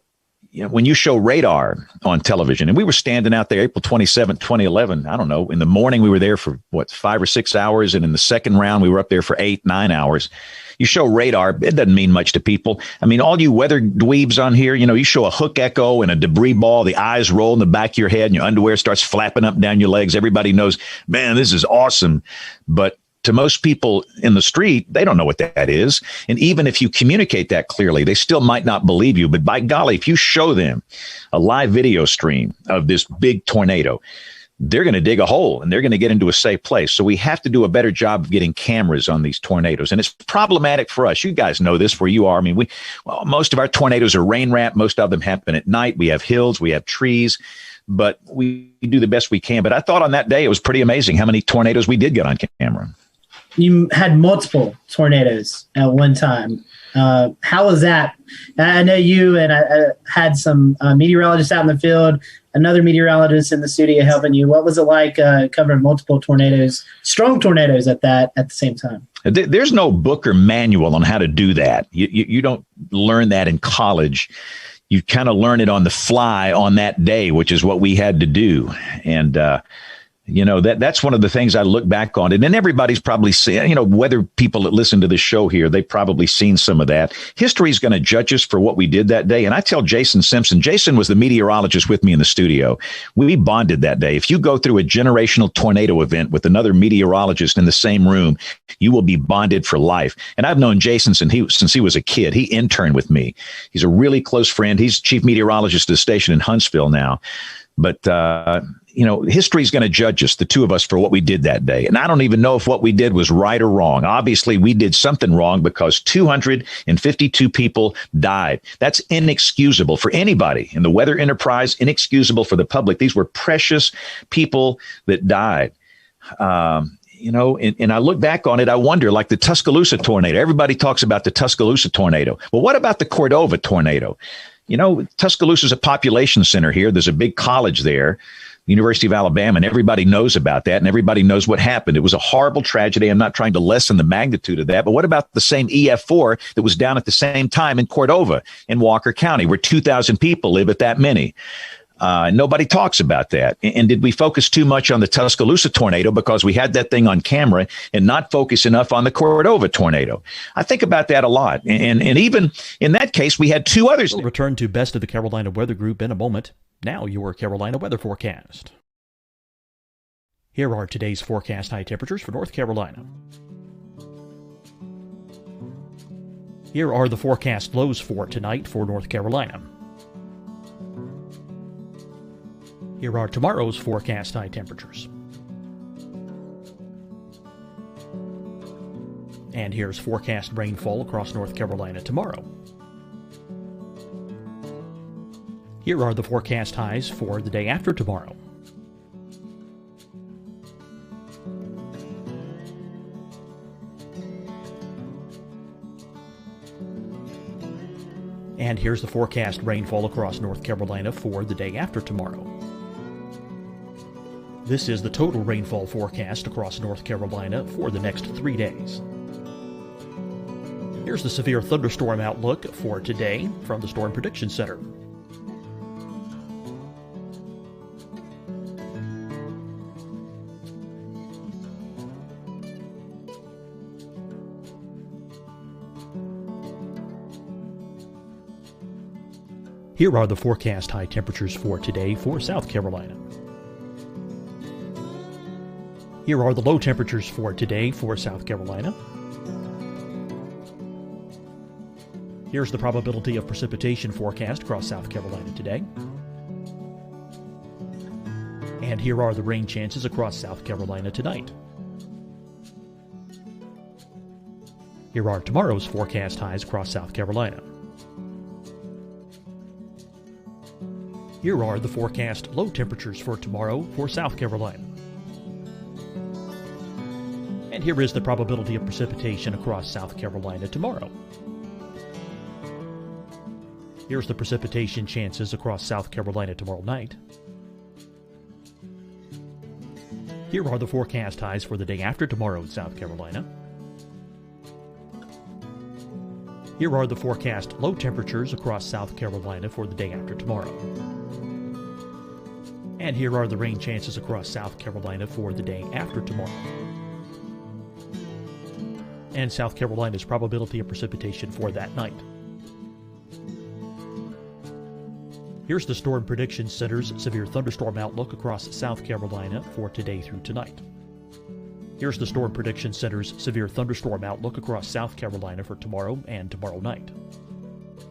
you know, when you show radar on television, and we were standing out there April 27th, 2011, I don't know, in the morning we were there for 5 or 6 hours. And in the second round, we were up there for 8, 9 hours. You show radar, it doesn't mean much to people. I mean, all you weather dweebs on here, you know, you show a hook echo and a debris ball, the eyes roll in the back of your head and your underwear starts flapping up and down your legs. Everybody knows, man, this is awesome. But to most people in the street, they don't know what that is. And even if you communicate that clearly, they still might not believe you. But by golly, if you show them a live video stream of this big tornado, they're going to dig a hole and they're going to get into a safe place. So we have to do a better job of getting cameras on these tornadoes. And it's problematic for us. You guys know this where you are. I mean, most of our tornadoes are rain wrapped. Most of them happen at night. We have hills, we have trees, but we do the best we can. But I thought on that day, it was pretty amazing how many tornadoes we did get on camera. You had multiple tornadoes at one time. How was that? I know you and I had some meteorologists out in the field, another meteorologist in the studio helping you. What was it like covering multiple tornadoes, strong tornadoes at the same time? There's no book or manual on how to do that. You don't learn that in college. You kind of learn it on the fly on that day, which is what we had to do. And, you know, that's one of the things I look back on. And then everybody's probably seen, you know, whether people that listen to this show here, they've probably seen some of that. History is going to judge us for what we did that day. And I tell Jason Simpson, Jason was the meteorologist with me in the studio. We bonded that day. If you go through a generational tornado event with another meteorologist in the same room, you will be bonded for life. And I've known Jason since he was a kid. He interned with me. He's a really close friend. He's chief meteorologist at the station in Huntsville now. But, you know, history is going to judge us, the two of us, for what we did that day. And I don't even know if what we did was right or wrong. Obviously, we did something wrong because 252 people died. That's inexcusable for anybody in the weather enterprise, inexcusable for the public. These were precious people that died. You know, and I look back on it, I wonder, like the Tuscaloosa tornado. Everybody talks about the Tuscaloosa tornado. Well, what about the Cordova tornado? You know, Tuscaloosa is a population center here. There's a big college there, University of Alabama, and everybody knows about that, and everybody knows what happened. It was a horrible tragedy. I'm not trying to lessen the magnitude of that, but what about the same EF4 that was down at the same time in Cordova in Walker County, where 2,000 people live at that many? Nobody talks about that. And did we focus too much on the Tuscaloosa tornado because we had that thing on camera and not focus enough on the Cordova tornado? I think about that a lot. And even in that case, we had two others. We'll return to Best of the Carolina Weather Group in a moment. Now your Carolina weather forecast. Here are today's forecast high temperatures for North Carolina. Here are the forecast lows for tonight for North Carolina. Here are tomorrow's forecast high temperatures. And here's forecast rainfall across North Carolina tomorrow. Here are the forecast highs for the day after tomorrow. And here's the forecast rainfall across North Carolina for the day after tomorrow. This is the total rainfall forecast across North Carolina for the next 3 days. Here's the severe thunderstorm outlook for today from the Storm Prediction Center. Here are the forecast high temperatures for today for South Carolina. Here are the low temperatures for today for South Carolina. Here's the probability of precipitation forecast across South Carolina today. And here are the rain chances across South Carolina tonight. Here are tomorrow's forecast highs across South Carolina. Here are the forecast low temperatures for tomorrow for South Carolina. And here is the probability of precipitation across South Carolina tomorrow. Here's the precipitation chances across South Carolina tomorrow night. Here are the forecast highs for the day after tomorrow in South Carolina. Here are the forecast low temperatures across South Carolina for the day after tomorrow. And here are the rain chances across South Carolina for the day after tomorrow. And South Carolina's probability of precipitation for that night. Here's the Storm Prediction Center's severe thunderstorm outlook across South Carolina for today through tonight. Here's the Storm Prediction Center's severe thunderstorm outlook across South Carolina for tomorrow and tomorrow night.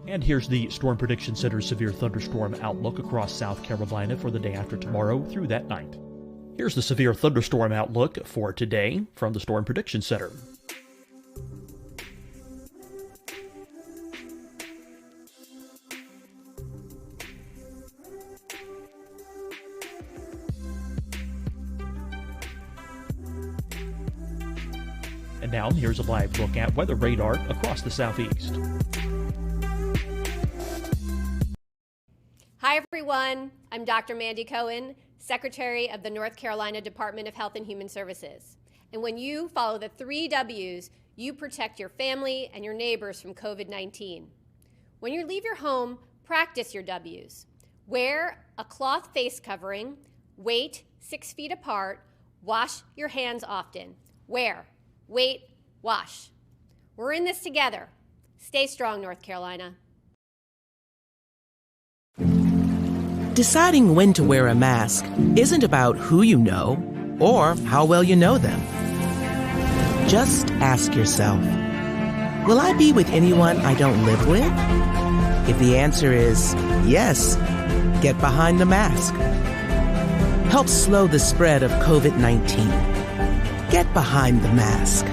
And here's the Storm Prediction Center's severe thunderstorm outlook across South Carolina for the day after tomorrow through that night. Here's the severe thunderstorm outlook for today from the Storm Prediction Center. And now, here's a live look at weather radar across the southeast. Hi, everyone. I'm Dr. Mandy Cohen, Secretary of the North Carolina Department of Health and Human Services. And when you follow the 3 W's, you protect your family and your neighbors from COVID-19. When you leave your home, practice your W's. Wear a cloth face covering, wait 6 feet apart, wash your hands often. Wear, wait, wash. We're in this together. Stay strong, North Carolina. Deciding when to wear a mask isn't about who you know or how well you know them. Just ask yourself, will I be with anyone I don't live with? If the answer is yes, get behind the mask. Help slow the spread of COVID-19. Get behind the mask.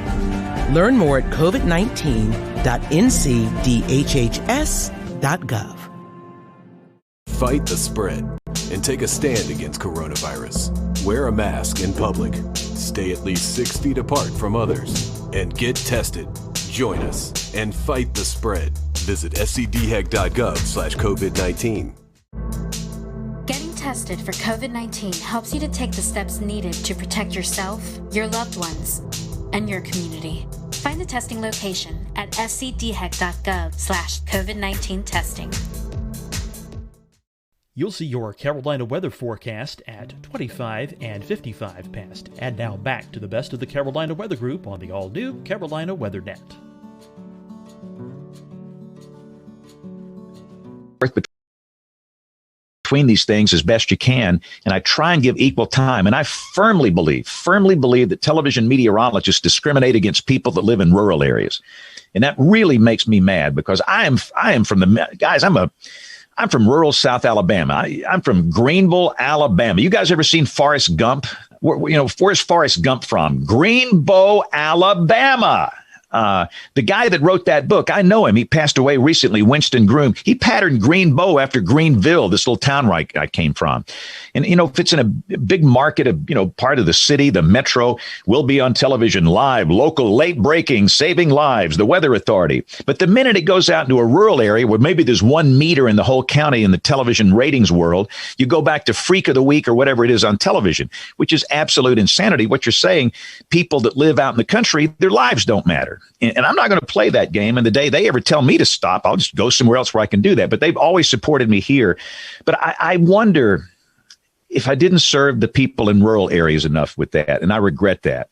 Learn more at covid19.ncdhhs.gov. Fight the spread and take a stand against coronavirus. Wear a mask in public. Stay at least 6 feet apart from others. And get tested. Join us and fight the spread. Visit scdhec.gov/COVID-19. Getting tested for COVID-19 helps you to take the steps needed to protect yourself, your loved ones, and your community. Find the testing location at scdhec.gov/COVID-19 testing. You'll see your Carolina weather forecast at 25 and 55 past. And now back to the best of the Carolina Weather Group on the all-new Carolina WeatherNet. Between these things as best you can, and I try and give equal time. And I firmly believe that television meteorologists discriminate against people that live in rural areas. And that really makes me mad because I am from the guys, I'm from rural South Alabama. I'm from Greenville, Alabama. You guys ever seen Forrest Gump? Where's Forrest Gump from? Greenbow, Alabama. The guy that wrote that book, I know him. He passed away recently, Winston Groom. He patterned Greenbow after Greenville, this little town where I came from. And, if it's in a big market, part of the city, the metro, we'll be on television live, local, late breaking, saving lives, the Weather Authority. But the minute it goes out into a rural area where maybe there's 1 meter in the whole county in the television ratings world, you go back to Freak of the Week or whatever it is on television, which is absolute insanity. What you're saying, people that live out in the country, their lives don't matter. And I'm not going to play that game. And the day they ever tell me to stop, I'll just go somewhere else where I can do that. But they've always supported me here. But I wonder if I didn't serve the people in rural areas enough with that. And I regret that.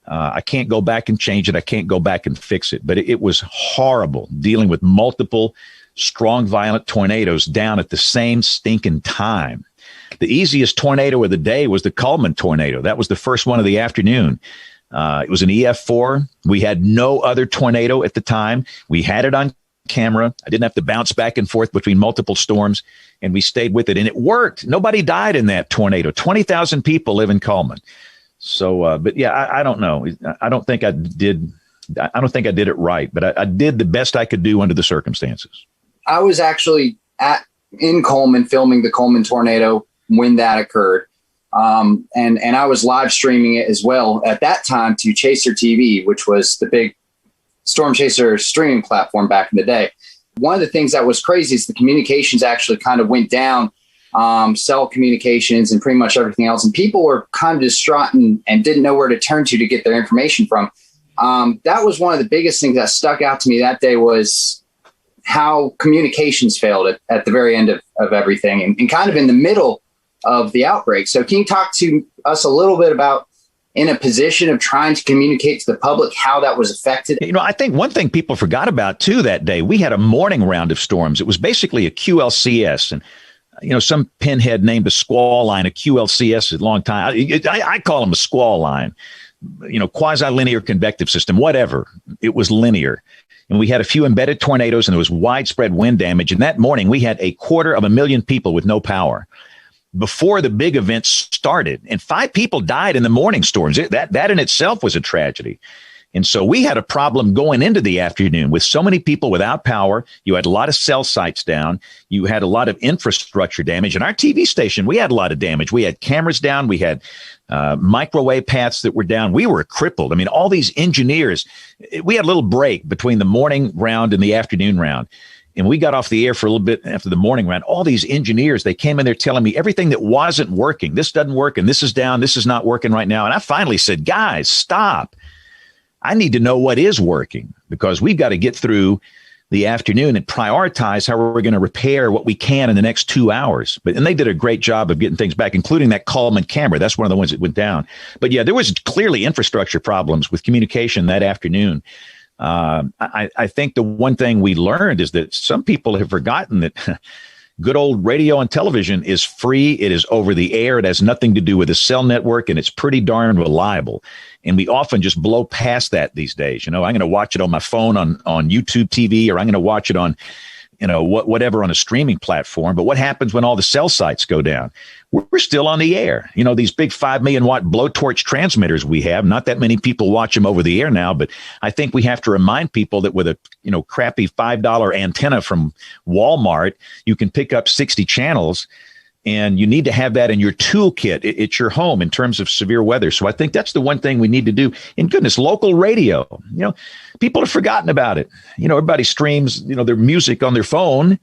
I can't go back and change it. I can't go back and fix it. But it was horrible dealing with multiple strong, violent tornadoes down at the same stinking time. The easiest tornado of the day was the Coleman tornado. That was the first one of the afternoon. It was an EF4. We had no other tornado at the time. We had it on camera. I didn't have to bounce back and forth between multiple storms, and we stayed with it. And it worked. Nobody died in that tornado. 20,000 people live in Coleman. So, but yeah, I don't know. I don't think I did I don't think I did it right, but I did the best I could do under the circumstances. I was actually in Coleman filming the Coleman tornado when that occurred. And I was live streaming it as well at that time to Chaser TV, which was the big Storm Chaser streaming platform back in the day. One of the things that was crazy is the communications actually kind of went down, cell communications and pretty much everything else. And people were kind of distraught and didn't know where to turn to get their information from. That was one of the biggest things that stuck out to me that day, was how communications failed at the very end of everything and kind of in the middle of the outbreak. So can you talk to us a little bit about, in a position of trying to communicate to the public, how that was affected? I think one thing people forgot about too that day, we had a morning round of storms. It was basically a QLCS, and some pinhead named a squall line a QLCS a long time. I call them a squall line, quasi-linear convective system, whatever. It was linear. And we had a few embedded tornadoes, and there was widespread wind damage. And that morning we had 250,000 people with no power before the big events started. And 5 people died in the morning storms. That in itself was a tragedy. And so we had a problem going into the afternoon with so many people without power. You had a lot of cell sites down. You had a lot of infrastructure damage. And our TV station, we had a lot of damage. We had cameras down. We had microwave paths that were down. We were crippled. I mean, all these engineers, we had a little break between the morning round and the afternoon round. And we got off the air for a little bit after the morning round. All these engineers, they came in there telling me everything that wasn't working. This doesn't work, and this is down. This is not working right now. And I finally said, guys, stop. I need to know what is working, because we've got to get through the afternoon and prioritize how we're going to repair what we can in the next 2 hours. And they did a great job of getting things back, including that Coleman camera. That's one of the ones that went down. But yeah, there was clearly infrastructure problems with communication that afternoon. I think the one thing we learned is that some people have forgotten that good old radio and television is free. It is over the air. It has nothing to do with a cell network, and it's pretty darn reliable. And we often just blow past that these days. I'm going to watch it on my phone on YouTube TV, or I'm going to watch it on, whatever on a streaming platform. But what happens when all the cell sites go down? We're still on the air. These big 5 million watt blowtorch transmitters we have, not that many people watch them over the air now, but I think we have to remind people that with a, crappy $5 antenna from Walmart, you can pick up 60 channels, and you need to have that in your toolkit at your home in terms of severe weather. So I think that's the one thing we need to do. And goodness, local radio, people have forgotten about it. Everybody streams, their music on their phone,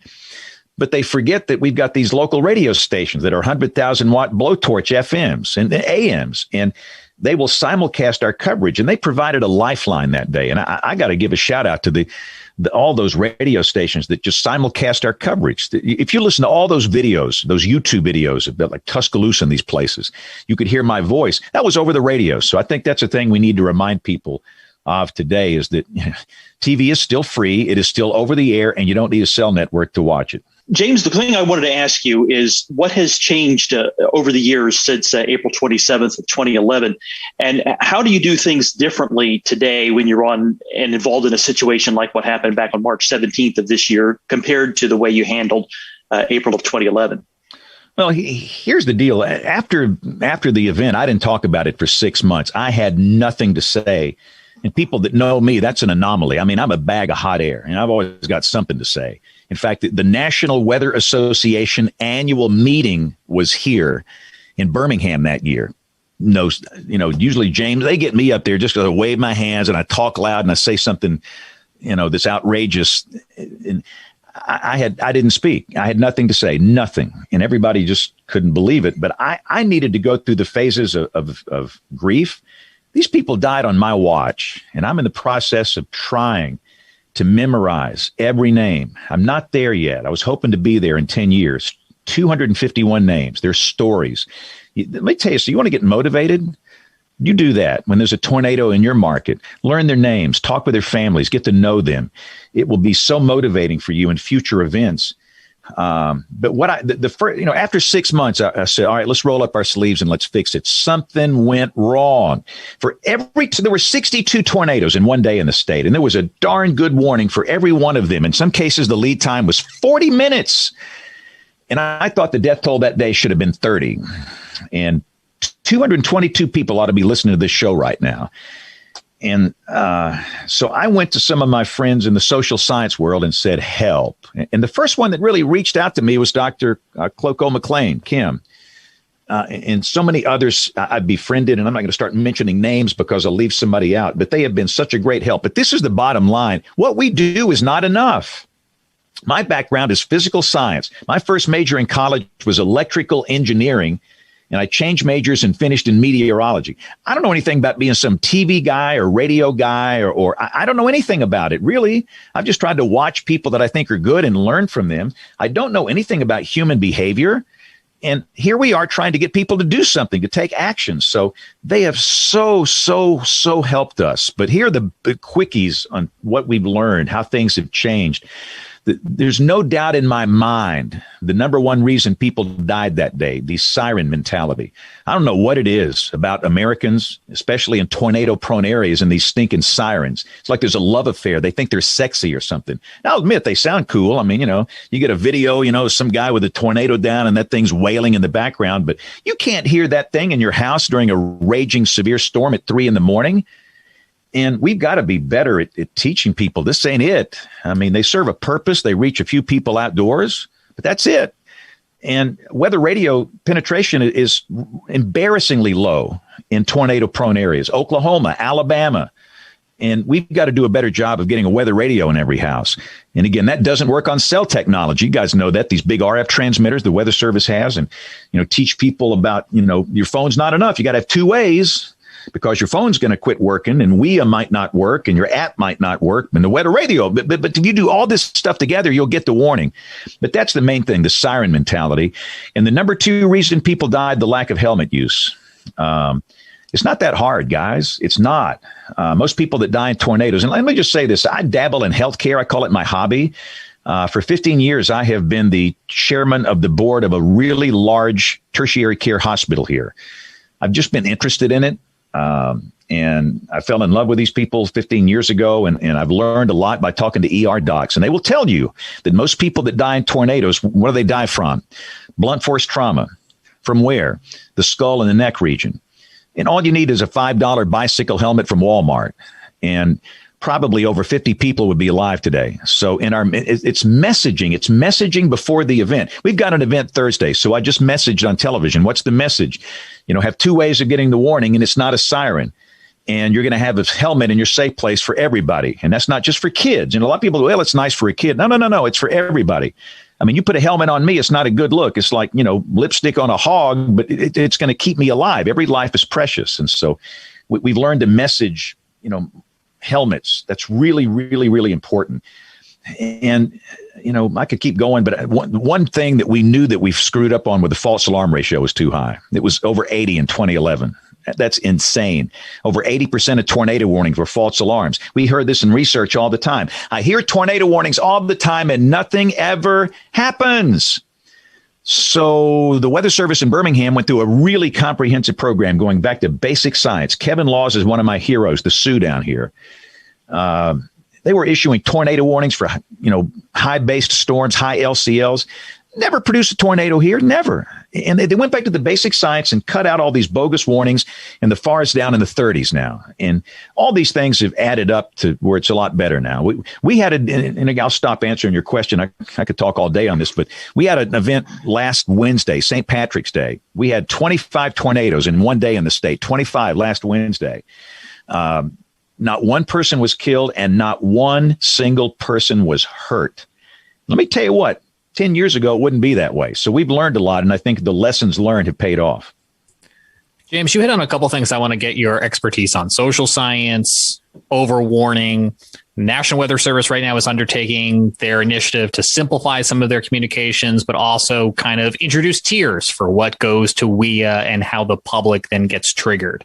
but they forget that we've got these local radio stations that are 100,000 watt blowtorch FMs and AMs, and they will simulcast our coverage. And they provided a lifeline that day. And I got to give a shout out to all those radio stations that just simulcast our coverage. If you listen to all those videos, those YouTube videos about like Tuscaloosa and these places, you could hear my voice. That was over the radio. So I think that's a thing we need to remind people of today, is that TV is still free. It is still over the air, and you don't need a cell network to watch it. James, the thing I wanted to ask you is what has changed over the years since April 27th of 2011, and how do you do things differently today when you're on and involved in a situation like what happened back on March 17th of this year compared to the way you handled April of 2011? Well, here's the deal. After the event, I didn't talk about it for 6 months. I had nothing to say. And people that know me, that's an anomaly. I mean, I'm a bag of hot air, and I've always got something to say. In fact, the National Weather Association annual meeting was here in Birmingham that year. Usually, James, they get me up there just to wave my hands, and I talk loud and I say something, that's outrageous. And I didn't speak. I had nothing to say, nothing. And everybody just couldn't believe it. But I needed to go through the phases of grief. These people died on my watch, and I'm in the process of trying to memorize every name. I'm not there yet. I was hoping to be there in 10 years. 251 names, their stories. Let me tell you, so you want to get motivated? You do that when there's a tornado in your market. Learn their names, talk with their families, get to know them. It will be so motivating for you in future events. But what after 6 months, I said, all right, let's roll up our sleeves and let's fix it. Something went wrong. There were 62 tornadoes in one day in the state, and there was a darn good warning for every one of them. In some cases, the lead time was 40 minutes. And I thought the death toll that day should have been 30. And 222 people ought to be listening to this show right now. And so I went to some of my friends in the social science world and said, help. And the first one that really reached out to me was Dr. Cloko McLean, Kim. And so many others I've befriended, and I'm not going to start mentioning names because I'll leave somebody out, but they have been such a great help. But this is the bottom line. What we do is not enough. My background is physical science. My first major in college was electrical engineering, and I changed majors and finished in meteorology. I don't know anything about being some TV guy or radio guy, or I don't know anything about it, really. I've just tried to watch people that I think are good and learn from them. I don't know anything about human behavior. And here we are trying to get people to do something, to take action. So they have so helped us. But here are the quickies on what we've learned, how things have changed. There's no doubt in my mind the number one reason people died that day, the siren mentality. I don't know what it is about Americans, especially in tornado-prone areas, and these stinking sirens. It's like there's a love affair. They think they're sexy or something. Now, I'll admit they sound cool. I mean, you get a video, some guy with a tornado down and that thing's wailing in the background, but you can't hear that thing in your house during a raging severe storm at 3 a.m. And we've got to be better at teaching people. This ain't it. I mean, they serve a purpose. They reach a few people outdoors, but that's it. And weather radio penetration is embarrassingly low in tornado-prone areas, Oklahoma, Alabama. And we've got to do a better job of getting a weather radio in every house. And again, that doesn't work on cell technology. You guys know that, these big RF transmitters the Weather Service has, and, teach people about, your phone's not enough. You got to have 2 ways. Because your phone's going to quit working, and WIA might not work, and your app might not work, and the weather radio. But if you do all this stuff together, you'll get the warning. But that's the main thing, the siren mentality. And the number 2 reason people died, the lack of helmet use. It's not that hard, guys. It's not. Most people that die in tornadoes, and let me just say this, I dabble in healthcare. I call it my hobby. For 15 years, I have been the chairman of the board of a really large tertiary care hospital here. I've just been interested in it. And I fell in love with these people 15 years ago, and I've learned a lot by talking to ER docs. And they will tell you that most people that die in tornadoes, what do they die from? Blunt force trauma. From where? The skull and the neck region. And all you need is a $5 bicycle helmet from Walmart. And probably over 50 people would be alive today. So it's messaging. It's messaging before the event. We've got an event Thursday, so I just messaged on television. What's the message? Have 2 ways of getting the warning, and it's not a siren. And you're going to have a helmet in your safe place for everybody. And that's not just for kids. And a lot of people go, well, it's nice for a kid. No. It's for everybody. I mean, you put a helmet on me, it's not a good look. It's like, lipstick on a hog, but it's going to keep me alive. Every life is precious. And so we've learned to message, helmets. That's really, really, really important. And, I could keep going, but one thing that we knew that we've screwed up on with the false alarm ratio was too high. It was over 80 in 2011. That's insane. Over 80% of tornado warnings were false alarms. We heard this in research all the time. I hear tornado warnings all the time and nothing ever happens. So the Weather Service in Birmingham went through a really comprehensive program going back to basic science. Kevin Laws is one of my heroes, the Sioux down here. They were issuing tornado warnings for, high-based storms, high LCLs. Never produced a tornado here, never. And they went back to the basic science and cut out all these bogus warnings, and the FAR is down in the 30s now. And all these things have added up to where it's a lot better now. We had, and I'll stop answering your question. I could talk all day on this, but we had an event last Wednesday, St. Patrick's Day. We had 25 tornadoes in one day in the state, 25 last Wednesday. Not one person was killed and not one single person was hurt. Let me tell you what, 10 years ago, it wouldn't be that way. So we've learned a lot, and I think the lessons learned have paid off. James, you hit on a couple things I want to get your expertise on. Social science, overwarning. National Weather Service right now is undertaking their initiative to simplify some of their communications, but also kind of introduce tiers for what goes to WIA and how the public then gets triggered.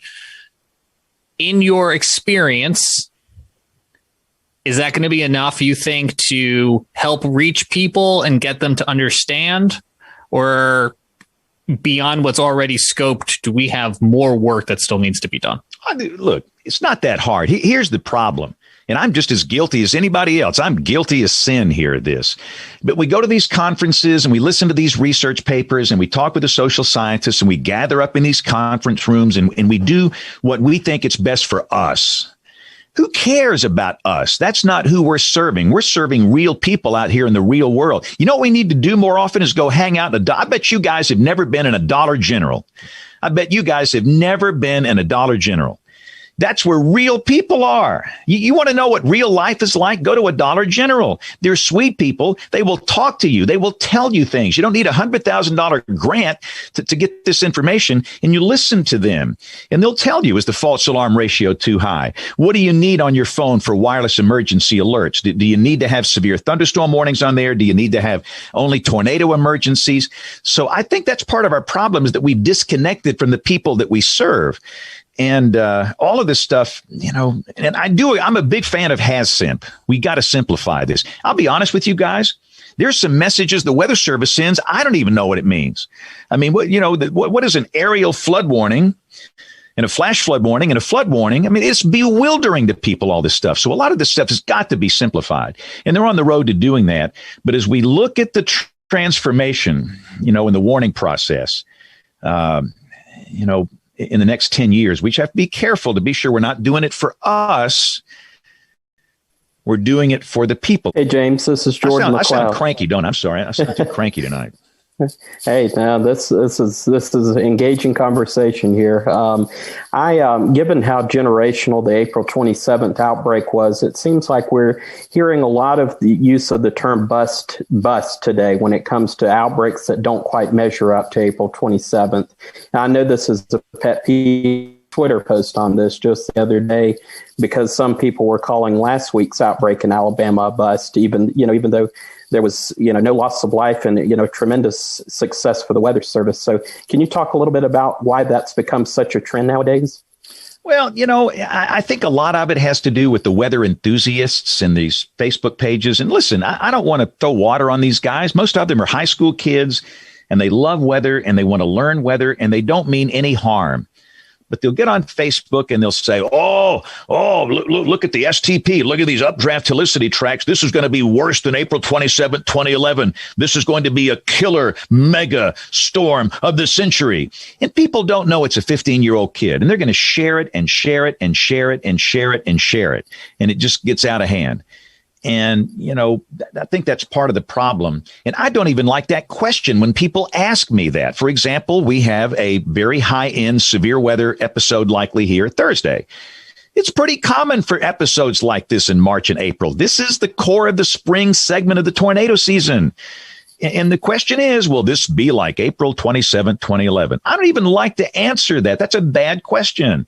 In your experience, is that going to be enough, you think, to help reach people and get them to understand? Or beyond what's already scoped, do we have more work that still needs to be done? Look, it's not that hard. Here's the problem. And I'm just as guilty as anybody else. I'm guilty as sin here at this. But we go to these conferences and we listen to these research papers and we talk with the social scientists and we gather up in these conference rooms and we do what we think it's best for us. Who cares about us? That's not who we're serving. We're serving real people out here in the real world. You know what we need to do more often is go hang out I bet you guys have never been in a Dollar General. I bet you guys have never been in a Dollar General. That's where real people are. You want to know what real life is like? Go to a Dollar General. They're sweet people. They will talk to you. They will tell you things. You don't need $100,000 grant to get this information, and you listen to them. And they'll tell you, is the false alarm ratio too high? What do you need on your phone for wireless emergency alerts? Do you need to have severe thunderstorm warnings on there? Do you need to have only tornado emergencies? So I think that's part of our problem, is that we've disconnected from the people that we serve. And all of this stuff, and I'm a big fan of HazSimp. We got to simplify this. I'll be honest with you guys. There's some messages the Weather Service sends. I don't even know what it means. I mean, what is an aerial flood warning and a flash flood warning and a flood warning? I mean, it's bewildering to people, all this stuff. So a lot of this stuff has got to be simplified. And they're on the road to doing that. But as we look at the transformation, in the warning process, in the next 10 years, we have to be careful to be sure we're not doing it for us. We're doing it for the people. Hey, James, this is Jordan McLeod. I sound cranky, don't I? I'm sorry. I sound too cranky tonight. Hey, now this is an engaging conversation here. Given how generational the April 27th outbreak was, it seems like we're hearing a lot of the use of the term bust today when it comes to outbreaks that don't quite measure up to April 27th. Now, I know this is a pet peeve. Twitter post on this just the other day, because some people were calling last week's outbreak in Alabama a bust, even though there was, no loss of life and, tremendous success for the Weather Service. So can you talk a little bit about why that's become such a trend nowadays? Well, I think a lot of it has to do with the weather enthusiasts and these Facebook pages. And listen, I don't want to throw water on these guys. Most of them are high school kids, and they love weather and they want to learn weather, and they don't mean any harm. But they'll get on Facebook and they'll say, look at the STP. Look at these updraft helicity tracks. This is going to be worse than April 27, 2011. This is going to be a killer mega storm of the century. And people don't know it's a 15-year-old kid. And they're going to share it and share it and share it and share it and share it. And it just gets out of hand. And, I think that's part of the problem. And I don't even like that question when people ask me that. For example, we have a very high-end severe weather episode likely here Thursday. It's pretty common for episodes like this in March and April. This is the core of the spring segment of the tornado season. And the question is, will this be like April 27, 2011? I don't even like to answer that. That's a bad question.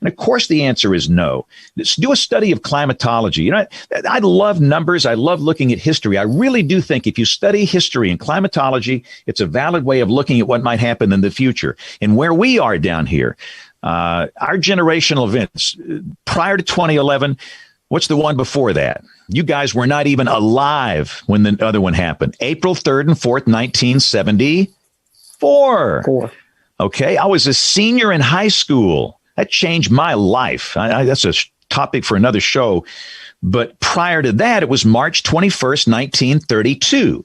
And of course, the answer is no. Let's do a study of climatology. I love numbers. I love looking at history. I really do think if you study history and climatology, it's a valid way of looking at what might happen in the future. And where we are down here, our generational events prior to 2011, what's the one before that? You guys were not even alive when the other one happened. April 3rd and 4th, 1974. Okay. I was a senior in high school. That changed my life. That's a topic for another show. But prior to that, it was March 21st, 1932.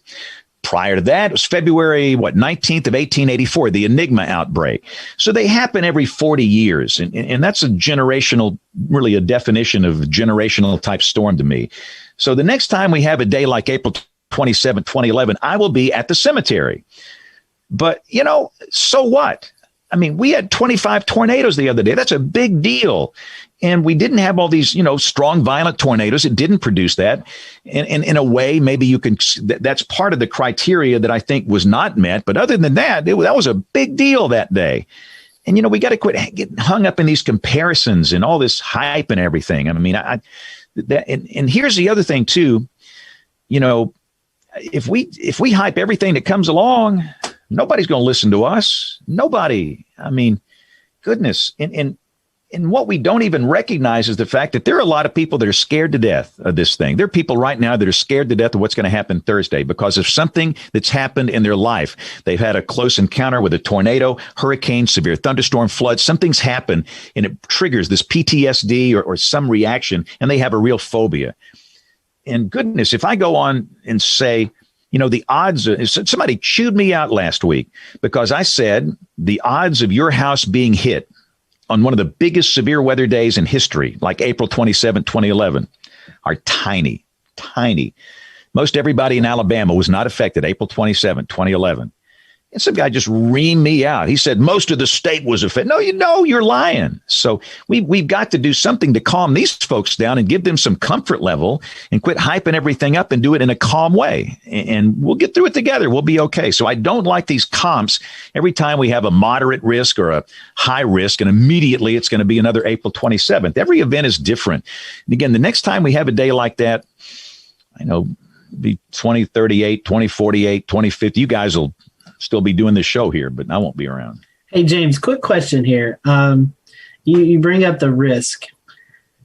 Prior to that, it was February, 19th of 1884, the Enigma outbreak. So they happen every 40 years. And that's a generational, really a definition of generational type storm to me. So the next time we have a day like April 27, 2011, I will be at the cemetery. But, so what? I mean, we had 25 tornadoes the other day. That's a big deal. And we didn't have all these, strong, violent tornadoes. It didn't produce that. And in a way, maybe you can, that's part of the criteria that I think was not met. But other than that, that was a big deal that day. And, we got to quit getting hung up in these comparisons and all this hype and everything. I mean, and here's the other thing, too. If we hype everything that comes along, nobody's going to listen to us. Nobody. I mean, goodness. And what we don't even recognize is the fact that there are a lot of people that are scared to death of this thing. There are people right now that are scared to death of what's going to happen Thursday because of something that's happened in their life. They've had a close encounter with a tornado, hurricane, severe thunderstorm, flood. Something's happened and it triggers this PTSD or some reaction, and they have a real phobia. And goodness, if I go on and say, the odds, somebody chewed me out last week because I said the odds of your house being hit on one of the biggest severe weather days in history, like April 27, 2011, are tiny, tiny. Most everybody in Alabama was not affected April 27, 2011. And some guy just reamed me out. He said, most of the state was affected. No, you're lying. So we've got to do something to calm these folks down and give them some comfort level and quit hyping everything up and do it in a calm way. And we'll get through it together. We'll be okay. So I don't like these comps every time we have a moderate risk or a high risk, and immediately it's going to be another April 27th. Every event is different. And again, the next time we have a day like that, I know, be 2038, 2048, 2050. You guys will still be doing this show here, but I won't be around. Hey, James, quick question here. You bring up the risk.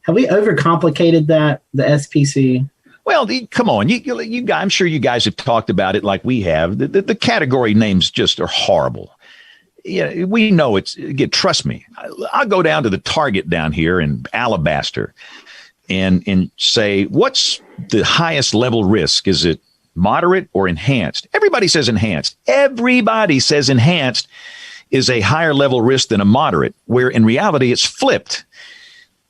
Have we overcomplicated that, the SPC? Well, come on. You guys, I'm sure you guys have talked about it like we have. The category names just are horrible. Yeah, we know trust me. I'll go down to the Target down here in Alabaster and say, what's the highest level risk? Is it moderate or enhanced? Everybody says enhanced. Everybody says enhanced is a higher level risk than a moderate, where in reality it's flipped.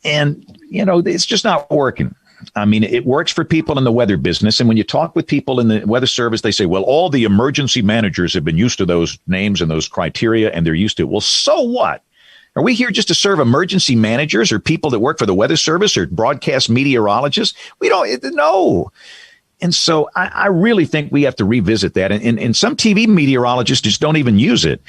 And, it's just not working. I mean, it works for people in the weather business. And when you talk with people in the weather service, they say, well, all the emergency managers have been used to those names and those criteria, and they're used to it. Well, so what? Are we here just to serve emergency managers or people that work for the weather service or broadcast meteorologists? We don't know. And so I really think we have to revisit that. And some TV meteorologists just don't even use it.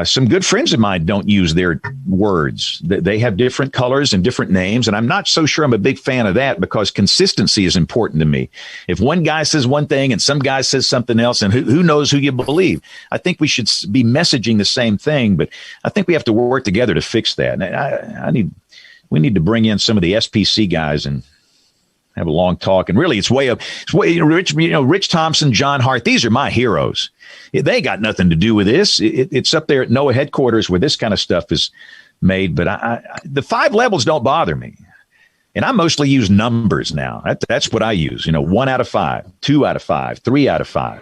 Some good friends of mine don't use their words. They have different colors and different names. And I'm not so sure I'm a big fan of that, because consistency is important to me. If one guy says one thing and some guy says something else, and who knows who you believe? I think we should be messaging the same thing, but I think we have to work together to fix that. And we need to bring in some of the SPC guys and have a long talk. And really, it's Rich Thompson, John Hart. These are my heroes. They got nothing to do with this. It's up there at NOAA headquarters where this kind of stuff is made. But the 5 levels don't bother me. And I mostly use numbers now. That's what I use. 1 out of 5, 2 out of 5, 3 out of 5.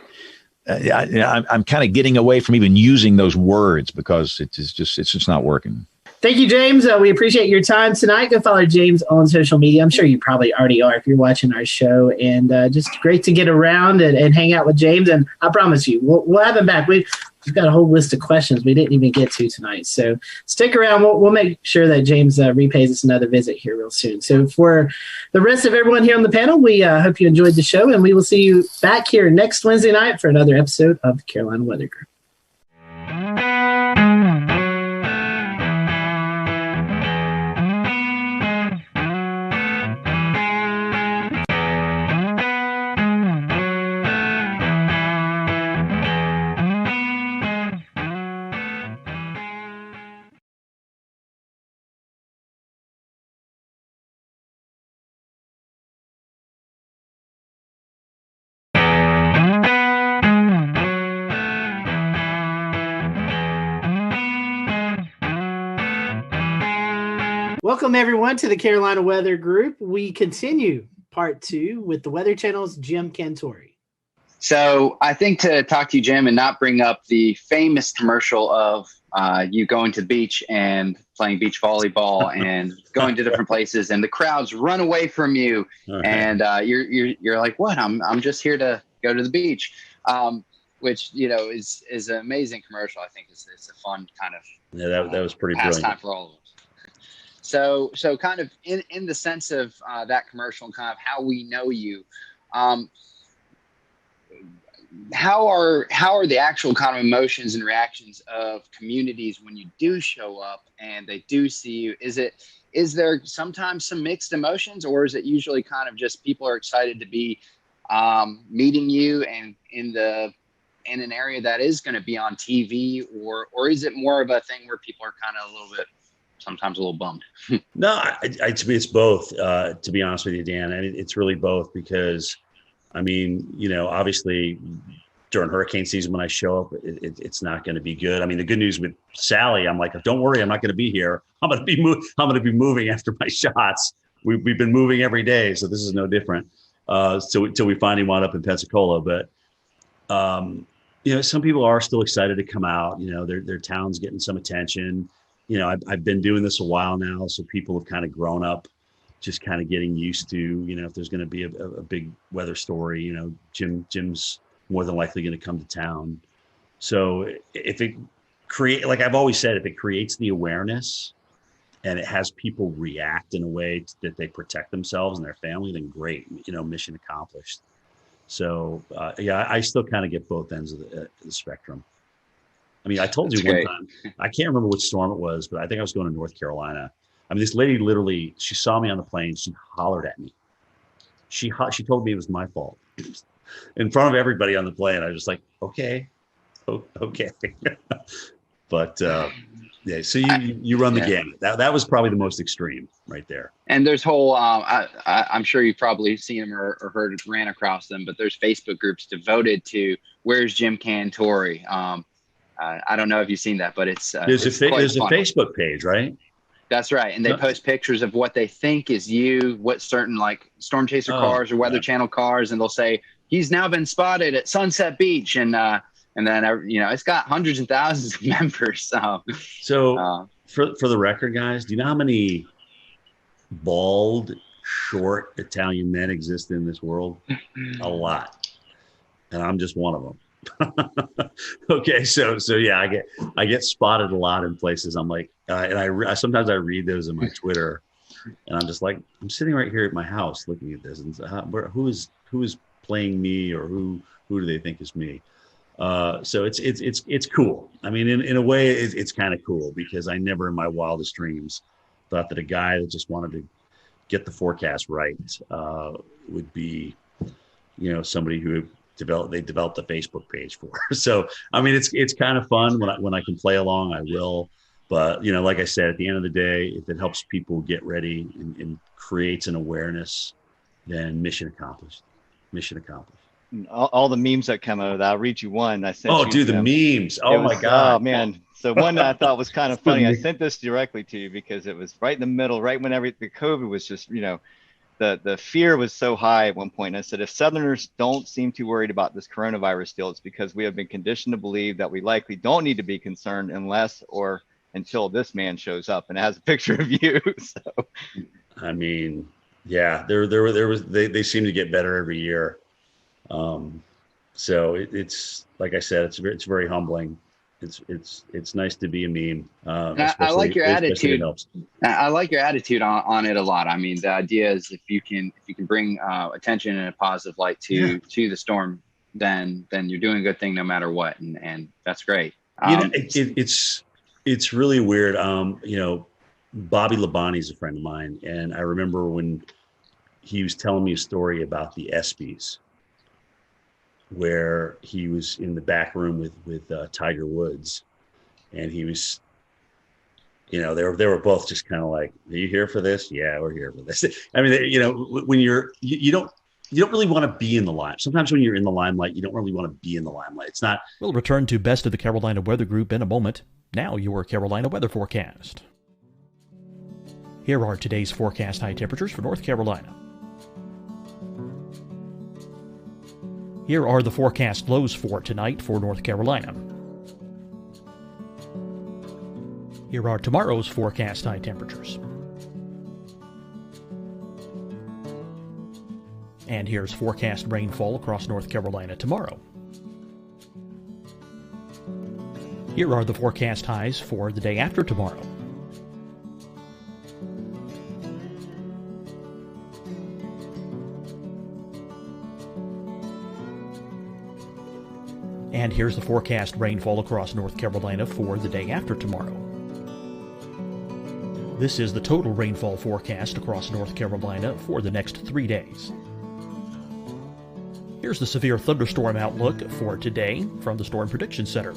I'm kind of getting away from even using those words because it's just not working. Thank you, James. We appreciate your time tonight. Go follow James on social media. I'm sure you probably already are if you're watching our show. And just great to get around and hang out with James. And I promise you, we'll have him back. We've got a whole list of questions we didn't even get to tonight. So stick around. We'll make sure that James repays us another visit here real soon. So for the rest of everyone here on the panel, we hope you enjoyed the show. And we will see you back here next Wednesday night for another episode of the Carolina Weather Group. Welcome, everyone, to the Carolina Weather Group. We continue part 2 with the Weather Channel's Jim Cantori. So I think to talk to you, Jim, and not bring up the famous commercial of you going to the beach and playing beach volleyball and going to different places and the crowds run away from you. Right. And you're like, what? I'm just here to go to the beach, which, is an amazing commercial. I think it's a fun kind of that was pretty pastime brilliant for all of us. So kind of in the sense of that commercial and kind of how we know you, how are the actual kind of emotions and reactions of communities when you do show up and they do see you? Is there sometimes some mixed emotions, or is it usually kind of just people are excited to be meeting you and in an area that is going to be on TV, or is it more of a thing where people are kind of sometimes a little bummed? No, to me, it's both, to be honest with you, Dan. And it's really both because, obviously during hurricane season, when I show up, it's not going to be good. The good news with Sally, I'm like, don't worry, I'm not going to be here. I'm going to be moving after my shots. We've been moving every day. So this is no different. Till we finally wound up in Pensacola. But, some people are still excited to come out. Their town's getting some attention. I've been doing this a while now, so people have kind of grown up, just kind of getting used to, if there's going to be a big weather story, Jim's more than likely going to come to town. So if it like I've always said, if it creates the awareness and it has people react in a way that they protect themselves and their family, then great, mission accomplished. So I still kind of get both ends of the spectrum. I mean, I told you one time, I can't remember which storm it was, but I think I was going to North Carolina. I mean, this lady literally, she saw me on the plane. She hollered at me. She told me it was my fault in front of everybody on the plane. I was just like, okay. But yeah, so you run the gamut. That was probably the most extreme right there. And there's whole, I'm sure you've probably seen them or ran across them, but there's Facebook groups devoted to Where's Jim Cantori. I don't know if you've seen that, but it's there's a Facebook page, right? That's right. And they post pictures of what they think is you, what certain like Storm Chaser cars or Weather Channel cars. And they'll say, he's now been spotted at Sunset Beach. And then, it's got hundreds and thousands of members. So for the record, guys, do you know how many bald, short Italian men exist in this world? A lot. And I'm just one of them. Okay, so yeah, I get spotted a lot in places. I'm like, and I sometimes I read those in my Twitter, and I'm just like, I'm sitting right here at my house looking at this, and who is playing me, or who do they think is me? So it's cool. I mean, in a way, it's kind of cool, because I never in my wildest dreams thought that a guy that just wanted to get the forecast right would be, somebody who they developed a Facebook page for. So, I mean, it's kind of fun when I can play along, I will. But, like I said, at the end of the day, if it helps people get ready and creates an awareness, then mission accomplished. Mission accomplished. All the memes that come out of that, I'll read you one. I sent the memes. Oh my God. Oh man. So one that I thought was kind of funny. I sent this directly to you because it was right in the middle, right when the COVID was just, the fear was so high at one point. And I said, if Southerners don't seem too worried about this coronavirus still, it's because we have been conditioned to believe that we likely don't need to be concerned unless or until this man shows up. And it has a picture of you. So, I mean, yeah, they seem to get better every year. So it's like I said, it's very humbling. It's nice to be a meme. I like your attitude. I like your attitude on it a lot. I mean, the idea is if you can bring attention in a positive light to the storm, then you're doing a good thing no matter what, and that's great. It's really weird. Bobby Labonte is a friend of mine, and I remember when he was telling me a story about the ESPYs, where he was in the back room with Tiger Woods, and he was, they were both just kind of like, "Are you here for this?" "Yeah, we're here for this." I mean, when you don't really want to be in the limelight. Sometimes when you're in the limelight, you don't really want to be in the limelight. It's not. We'll return to Best of the Carolina Weather Group in a moment. Now your Carolina weather forecast. Here are today's forecast high temperatures for North Carolina. Here are the forecast lows for tonight for North Carolina. Here are tomorrow's forecast high temperatures. And here's forecast rainfall across North Carolina tomorrow. Here are the forecast highs for the day after tomorrow. And here's the forecast rainfall across North Carolina for the day after tomorrow. This is the total rainfall forecast across North Carolina for the next 3 days. Here's the severe thunderstorm outlook for today from the Storm Prediction Center.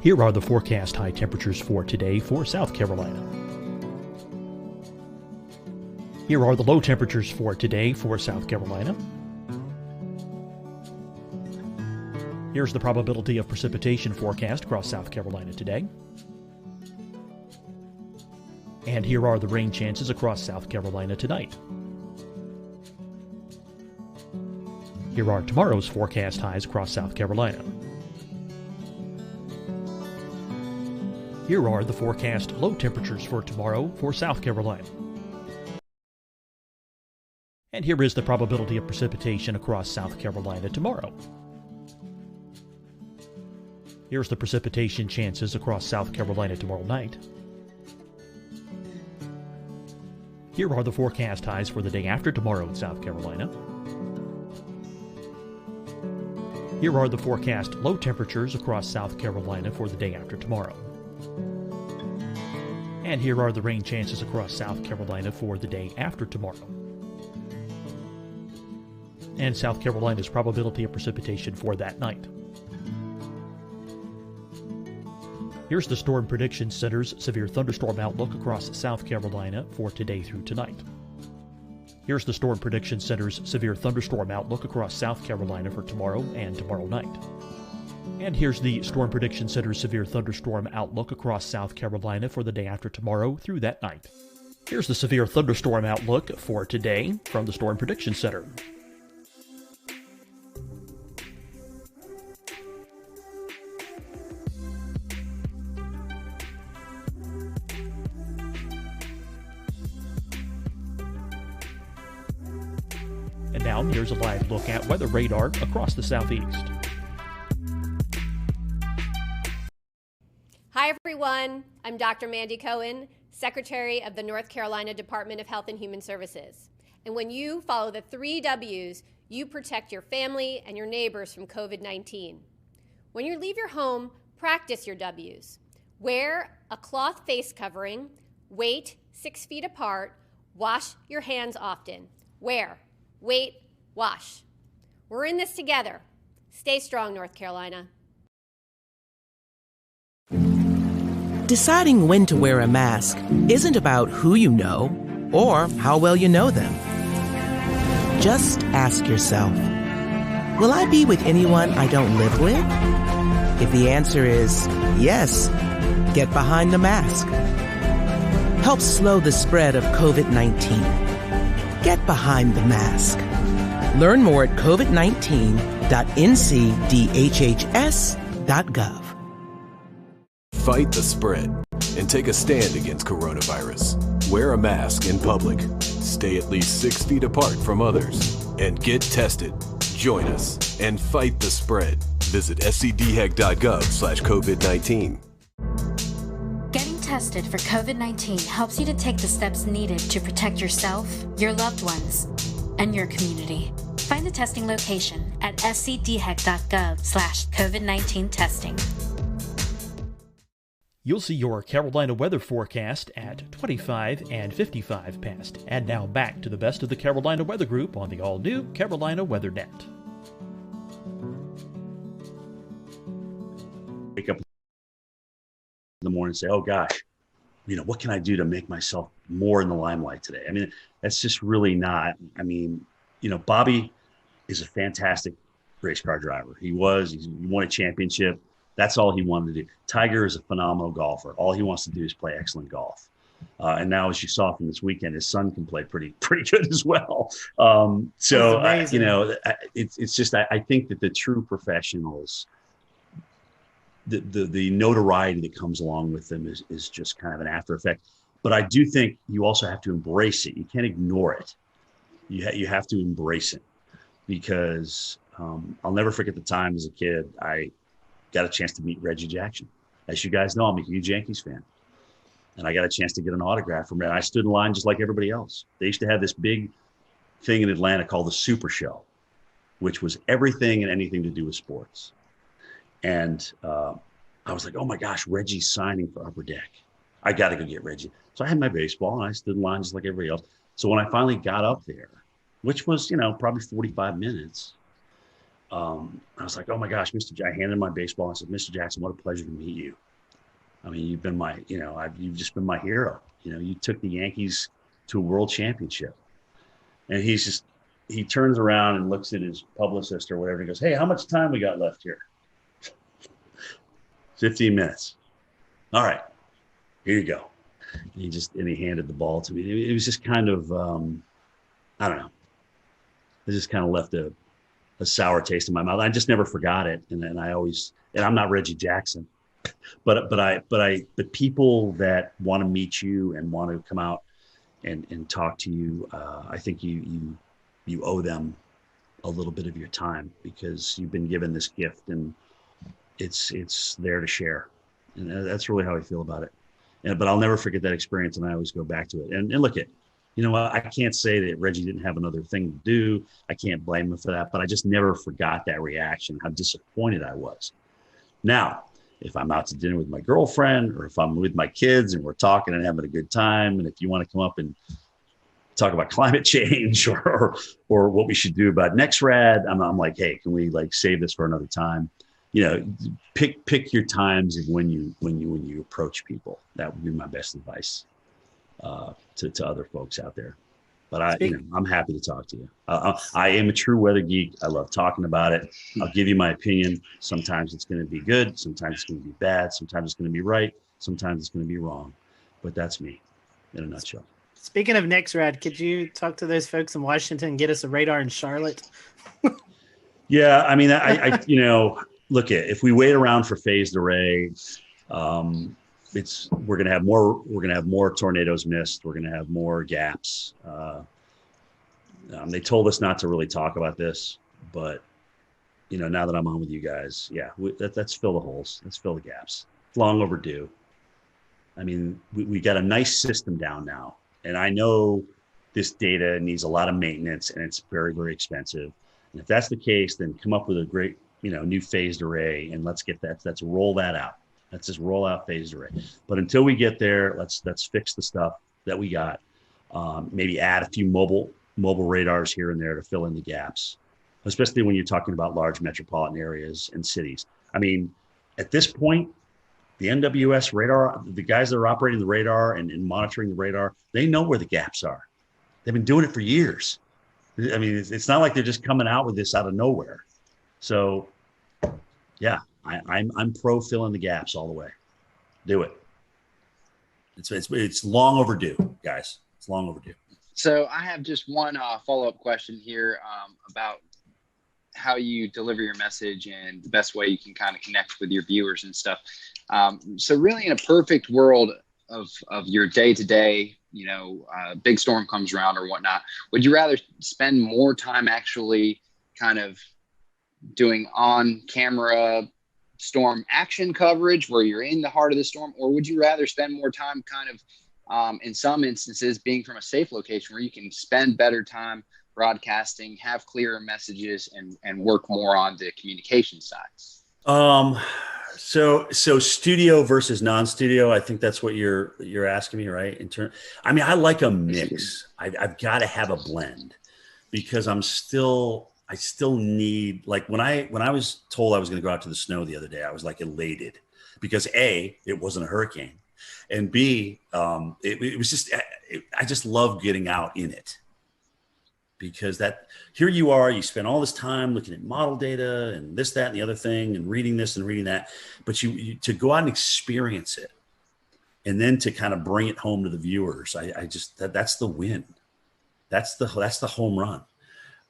Here are the forecast high temperatures for today for South Carolina. Here are the low temperatures for today for South Carolina. Here's the probability of precipitation forecast across South Carolina today. And here are the rain chances across South Carolina tonight. Here are tomorrow's forecast highs across South Carolina. Here are the forecast low temperatures for tomorrow for South Carolina. And here is the probability of precipitation across South Carolina tomorrow. Here's the precipitation chances across South Carolina tomorrow night. Here are the forecast highs for the day after tomorrow in South Carolina. Here are the forecast low temperatures across South Carolina for the day after tomorrow. And here are the rain chances across South Carolina for the day after tomorrow. And South Carolina's probability of precipitation for that night. Here's the Storm Prediction Center's severe thunderstorm outlook across South Carolina for today through tonight. Here's the Storm Prediction Center's severe thunderstorm outlook across South Carolina for tomorrow and tomorrow night. And here's the Storm Prediction Center's severe thunderstorm outlook across South Carolina for the day after tomorrow through that night. Here's the severe thunderstorm outlook for today from the Storm Prediction Center. And now here's a live look at weather radar across the southeast. Hi, everyone. I'm Dr. Mandy Cohen, Secretary of the North Carolina Department of Health and Human Services. And when you follow the 3 W's, you protect your family and your neighbors from COVID-19. When you leave your home, practice your W's. Wear a cloth face covering, wait 6 feet apart, wash your hands often. Wear, wait, wash. We're in this together. Stay strong, North Carolina. Deciding when to wear a mask isn't about who you know or how well you know them. Just ask yourself, will I be with anyone I don't live with? If the answer is yes, get behind the mask. Help slow the spread of COVID-19. Get behind the mask. Learn more at covid19.ncdhhs.gov. Fight the spread and take a stand against coronavirus. Wear a mask in public. Stay at least 6 feet apart from others. And get tested. Join us and fight the spread. Visit scdhec.gov/COVID-19. Getting tested for COVID-19 helps you to take the steps needed to protect yourself, your loved ones, and your community. Find the testing location at scdhec.gov/COVID-19 testing. You'll see your Carolina weather forecast at 25 and 55 past. And now back to the best of the Carolina Weather Group on the all-new Carolina Weather Net. Wake up in the morning and say, oh gosh, what can I do to make myself more in the limelight today? I mean, that's just really not. I mean, Bobby is a fantastic race car driver. He won a championship. That's all he wanted to do. Tiger is a phenomenal golfer. All he wants to do is play excellent golf. And now, as you saw from this weekend, his son can play pretty good as well. It's just I think that the true professionals, the notoriety that comes along with them is just kind of an after effect. But I do think you also have to embrace it. You can't ignore it. You have to embrace it, because I'll never forget the time as a kid I got a chance to meet Reggie Jackson. As you guys know, I'm a huge Yankees fan. And I got a chance to get an autograph from him. I stood in line just like everybody else. They used to have this big thing in Atlanta called the Super Show, which was everything and anything to do with sports. And I was like, oh my gosh, Reggie's signing for Upper Deck. I got to go get Reggie. So I had my baseball and I stood in line just like everybody else. So when I finally got up there, which was, probably 45 minutes, I was like, oh my gosh, I handed him my baseball. I said, Mr. Jackson, what a pleasure to meet you. I mean, you've been you've just been my hero. You took the Yankees to a world championship. And he turns around and looks at his publicist or whatever. He goes, hey, how much time we got left here? 15 minutes. All right, here you go. and he handed the ball to me. It was just kind of, I don't know. It just kind of left a sour taste in my mouth. I just never forgot it. And I always, and I'm not Reggie Jackson, but the people that want to meet you and want to come out and talk to you, I think you owe them a little bit of your time, because you've been given this gift and it's there to share. And that's really how I feel about it. But I'll never forget that experience, and I always go back to it. And look at, you know, I can't say that Reggie didn't have another thing to do. I can't blame him for that, but I just never forgot that reaction, how disappointed I was. Now, if I'm out to dinner with my girlfriend, or if I'm with my kids and we're talking and having a good time, and if you want to come up and talk about climate change or what we should do about NextRad, I'm like, hey, can we like save this for another time? You know, pick your times of when you approach people. That would be my best advice to other folks out there. But I'm happy to talk to you. I am a true weather geek. I love talking about it. I'll give you my opinion. Sometimes it's going to be good. Sometimes it's going to be bad. Sometimes it's going to be right. Sometimes it's going to be wrong. But that's me in a nutshell. Speaking of NextRad, could you talk to those folks in Washington and get us a radar in Charlotte? Yeah, I mean, I you know, look at, if we wait around for phased array, we're going to have more tornadoes missed. We're going to have more gaps. They told us not to really talk about this, but you know, now that I'm on with you guys, yeah, let's fill the holes. Let's fill the gaps. It's long overdue. I mean, we got a nice system down now, and I know this data needs a lot of maintenance, and it's very, very expensive. And if that's the case, then come up with a great, you know, new phased array, and let's roll that out. Let's just roll out phased array. But until we get there, let's fix the stuff that we got. Maybe add a few mobile radars here and there to fill in the gaps, especially when you're talking about large metropolitan areas and cities. I mean, at this point, the NWS radar, the guys that are operating the radar and monitoring the radar, they know where the gaps are. They've been doing it for years. I mean, it's not like they're just coming out with this out of nowhere. So, yeah, I'm pro filling the gaps all the way. Do it. It's long overdue, guys. It's long overdue. So I have just one follow-up question here about how you deliver your message and the best way you can kind of connect with your viewers and stuff. So really, in a perfect world of your day-to-day, you know, big storm comes around or whatnot, would you rather spend more time actually kind of doing on-camera storm action coverage where you're in the heart of the storm, or would you rather spend more time kind of in some instances being from a safe location where you can spend better time broadcasting, have clearer messages, and work more on the communication side? So studio versus non-studio, I think that's what you're asking me, right? I mean, I like a mix. I've got to have a blend, because I still need, like when I was told I was going to go out to the snow the other day, I was like elated, because A, it wasn't a hurricane, and B, it was just, I just love getting out in it, because here you are, you spend all this time looking at model data and this, that, and the other thing, and reading this and reading that, but you to go out and experience it, and then to kind of bring it home to the viewers, that's the win. That's the home run.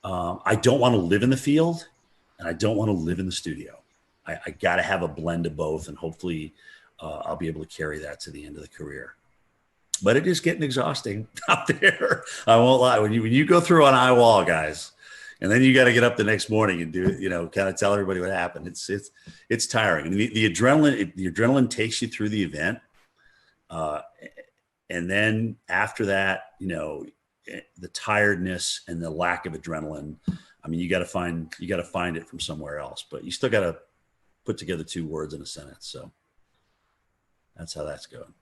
I don't want to live in the field, and I don't want to live in the studio. I got to have a blend of both, and hopefully I'll be able to carry that to the end of the career. But it is getting exhausting out there. I won't lie. When you go through an eye wall, guys, and then you got to get up the next morning and do, you know, kind of tell everybody what happened. It's tiring. And the adrenaline takes you through the event, and then after that, you know, the tiredness and the lack of adrenaline. I mean, you got to find it from somewhere else. But you still got to put together two words in a sentence. So that's how that's going.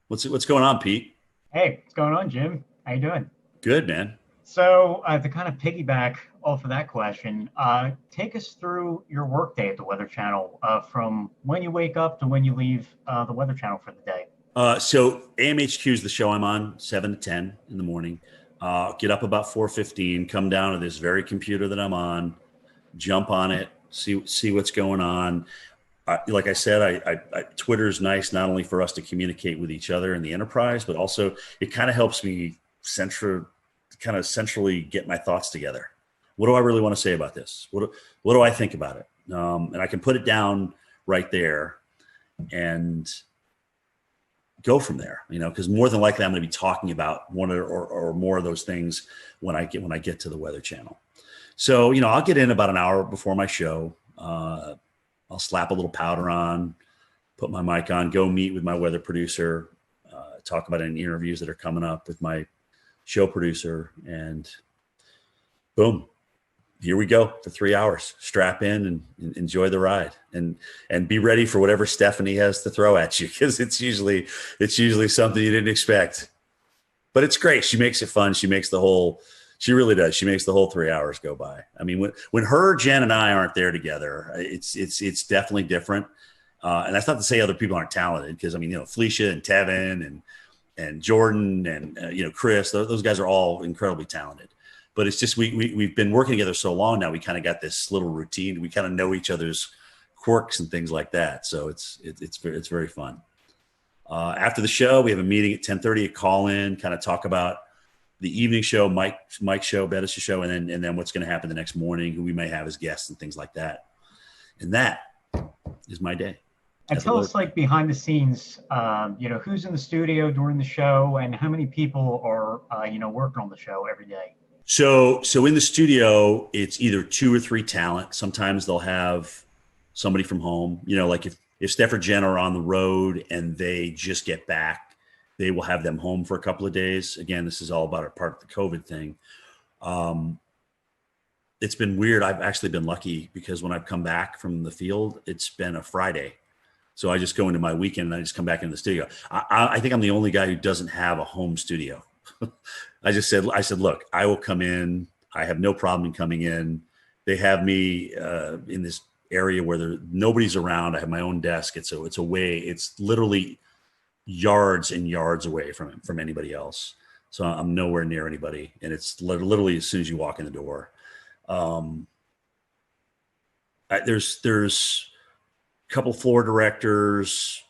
What's going on, Pete? Hey, what's going on, Jim? How you doing? Good, man. So to kind of piggyback off of that question, take us through your workday at the Weather Channel, from when you wake up to when you leave the Weather Channel for the day. So AMHQ is the show I'm on, 7 to 10 in the morning. Get up about 4:15, come down to this very computer that I'm on, jump on it, see what's going on. like I said, Twitter is nice, not only for us to communicate with each other in the enterprise, but also it kind of helps me centrally get my thoughts together. What do I really want to say about this? What do I think about it? And I can put it down right there and go from there, because more than likely I'm going to be talking about one or more of those things when I get to the Weather Channel. So, I'll get in about an hour before my show. I'll slap a little powder on, put my mic on, go meet with my weather producer, talk about any interviews that are coming up with my show producer, and boom, here we go for 3 hours. Strap in and enjoy the ride, and be ready for whatever Stephanie has to throw at you, because it's usually something you didn't expect. But it's great. She makes it fun. She really does. She makes the whole 3 hours go by. I mean, when her, Jen, and I aren't there together, it's definitely different. And that's not to say other people aren't talented, because Felicia and Tevin and Jordan and Chris, those guys are all incredibly talented. But it's just we've been working together so long now. We kind of got this little routine. We kind of know each other's quirks and things like that. So it's very fun. After the show, we have a meeting at 10:30. A call in, kind of talk about the evening show, Mike's show, Bettis' show, and then what's going to happen the next morning, who we may have as guests and things like that. And that is my day. And tell us, like, behind the scenes, who's in the studio during the show, and how many people are, working on the show every day? So in the studio, it's either 2 or 3 talent. Sometimes they'll have somebody from home. Like if Steph or Jen are on the road and they just get back, they will have them home for a couple of days. Again, this is all about a part of the COVID thing. It's been weird. I've actually been lucky, because when I've come back from the field, it's been a Friday. So I just go into my weekend and I just come back into the studio. I think I'm the only guy who doesn't have a home studio. I said, look, I will come in. I have no problem in coming in. They have me in this area where nobody's around. I have my own desk. It's literally yards and yards away from anybody else. So I'm nowhere near anybody. And it's literally as soon as you walk in the door. There's a couple floor directors,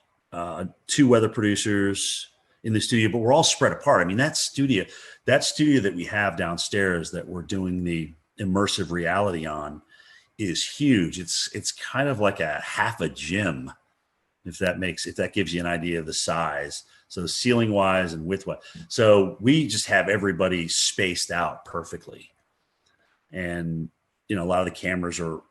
2 weather producers in the studio, but we're all spread apart. I mean, that studio that we have downstairs that we're doing the immersive reality on is huge. It's kind of like a half a gym, if that gives you an idea of the size. So ceiling wise and width wise. So we just have everybody spaced out perfectly. And, a lot of the cameras are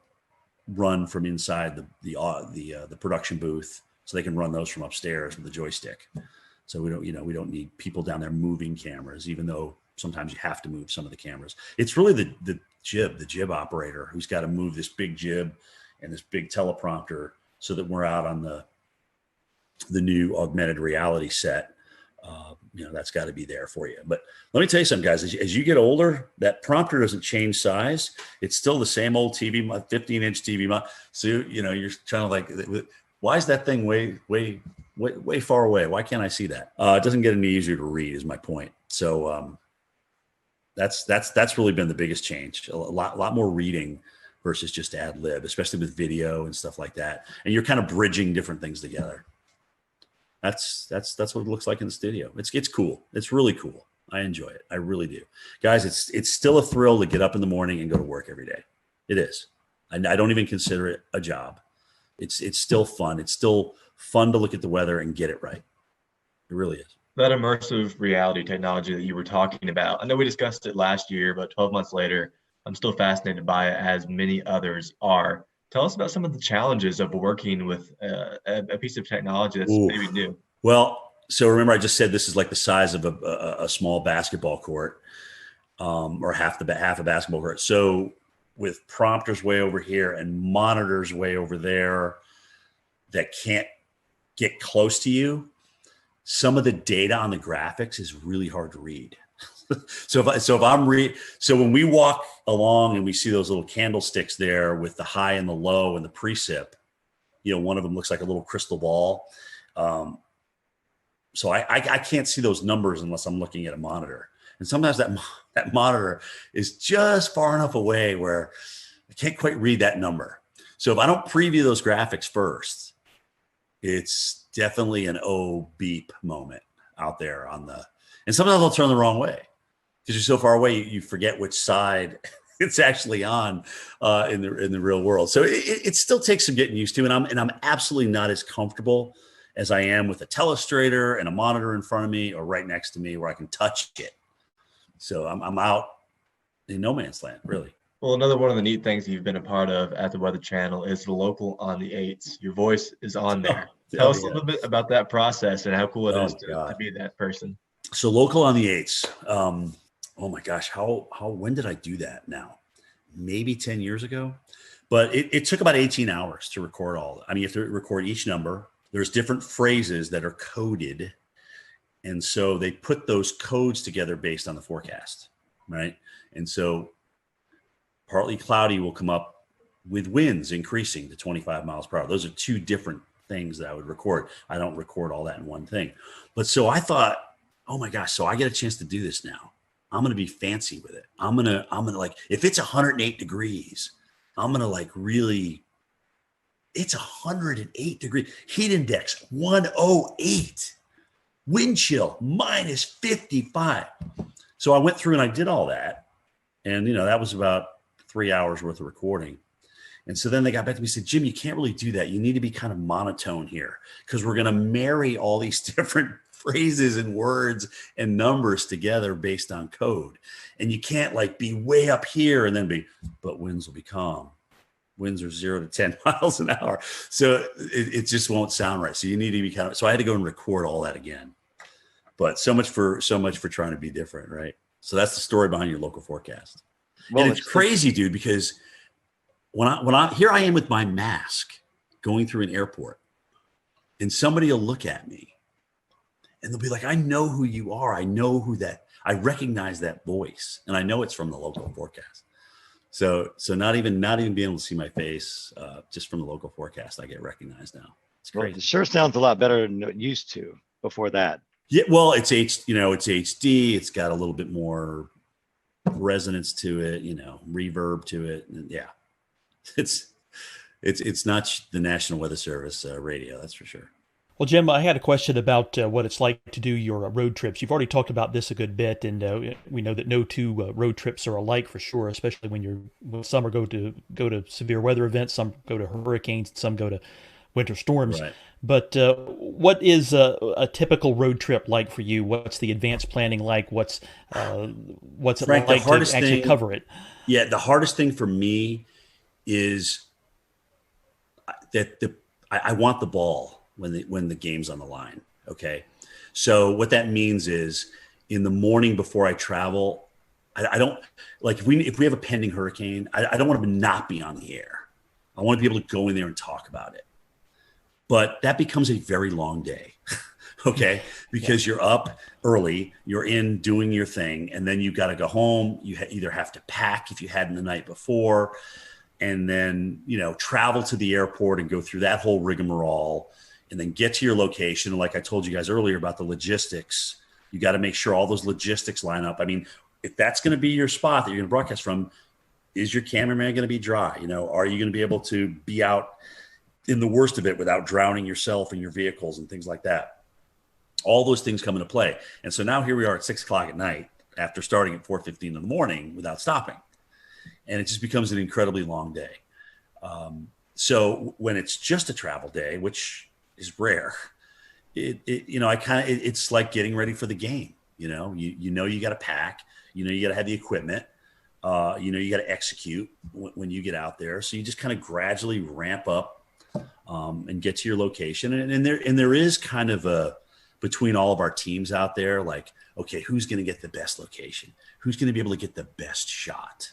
run from inside the production booth, so they can run those from upstairs with the joystick. So we don't need people down there moving cameras, even though sometimes you have to move some of the cameras. It's really the jib operator who's got to move this big jib and this big teleprompter so that we're out on the new augmented reality set. That's got to be there for you. But let me tell you something, guys, as you get older, that prompter doesn't change size. It's still the same old TV, 15-inch TV. So, you're trying to like, why is that thing way far away? Why can't I see that? It doesn't get any easier to read is my point. So that's really been the biggest change. A lot more reading versus just ad lib, especially with video and stuff like that. And you're kind of bridging different things together. That's what it looks like in the studio. It's cool. It's really cool. I enjoy it. I really do. Guys, it's still a thrill to get up in the morning and go to work every day. It is. I don't even consider it a job. It's still fun. It's still fun to look at the weather and get it right. It really is. That immersive reality technology that you were talking about, I know we discussed it last year, but 12 months later, I'm still fascinated by it, as many others are. Tell us about some of the challenges of working with a piece of technology that's maybe new. Well, so remember I just said this is like the size of a small basketball court, or half a basketball court. So with prompters way over here and monitors way over there that can't get close to you, some of the data on the graphics is really hard to read. So when we walk along and we see those little candlesticks there with the high and the low and the precip, one of them looks like a little crystal ball. So I can't see those numbers unless I'm looking at a monitor. And sometimes that monitor is just far enough away where I can't quite read that number. So if I don't preview those graphics first, it's definitely an beep moment out there and sometimes I'll turn the wrong way because you're so far away, you forget which side it's actually on in the real world. So it still takes some getting used to, and I'm absolutely not as comfortable as I am with a telestrator and a monitor in front of me or right next to me where I can touch it. So I'm out in no man's land, really. Well, another one of the neat things you've been a part of at the Weather Channel is the local on the 8s. Your voice is on there. Tell us a little bit about that process and how cool it is to be that person. So local on the 8s. Oh my gosh, when did I do that now? Maybe 10 years ago. But it took about 18 hours to record all. I mean, you have to record each number. There's different phrases that are coded. And so they put those codes together based on the forecast, right? And so partly cloudy will come up with winds increasing to 25 miles per hour. Those are two different things that I would record. I don't record all that in one thing. But so I thought, oh my gosh, so I get a chance to do this now. I'm going to be fancy with it. I'm going to like, if it's 108 degrees, I'm going to like really, it's 108 degrees, heat index 108, wind chill minus 55. So I went through and I did all that. And, that was about 3 hours worth of recording. And so then they got back to me and said, Jim, you can't really do that. You need to be kind of monotone here because we're going to marry all these different phrases and words and numbers together based on code. And you can't like be way up here and then but winds will be calm. Winds are 0 to 10 miles an hour. So it just won't sound right. So you need to be so I had to go and record all that again. But so much for trying to be different, right? So that's the story behind your local forecast. Well, and it's crazy, dude, because when I here I am with my mask going through an airport and somebody will look at me and they'll be like, I know who you are. I know I recognize that voice and I know it's from the local forecast. So not even being able to see my face, just from the local forecast, I get recognized now. It's crazy. Well, it sure sounds a lot better than it used to before that. Yeah. Well, it's HD. It's got a little bit more resonance to it, reverb to it. And yeah, it's not the National Weather Service radio. That's for sure. Well, Jim, I had a question about what it's like to do your road trips. You've already talked about this a good bit, and we know that no two road trips are alike for sure, especially when some are go to severe weather events, some go to hurricanes, some go to winter storms. Right. But what is a typical road trip like for you? What's the advanced planning like? What's it Frank, like to actually cover it? Yeah, the hardest thing for me is that I want the ball when the game's on the line. Okay. So what that means is in the morning before I travel, I don't like if we have a pending hurricane, I don't want to not be on the air. I want to be able to go in there and talk about it. But that becomes a very long day. Okay. Because you're up early, you're in doing your thing, and then you got to go home. You either have to pack if you hadn't the night before, and then, travel to the airport and go through that whole rigmarole. And then get to your location. And like I told you guys earlier about the logistics, you got to make sure all those logistics line up. I mean, if that's going to be your spot that you're going to broadcast from, is your cameraman going to be dry? Are you going to be able to be out in the worst of it without drowning yourself and your vehicles and things like that? All those things come into play. And so now here we are at 6 o'clock at night after starting at 4:15 in the morning without stopping. And it just becomes an incredibly long day. So when it's just a travel day, which is rare, it's like getting ready for the game. You got to pack, you got to have the equipment, you got to execute when you get out there. So you just kind of gradually ramp up and get to your location. And there is kind of between all of our teams out there, like, okay, who's going to get the best location? Who's going to be able to get the best shot?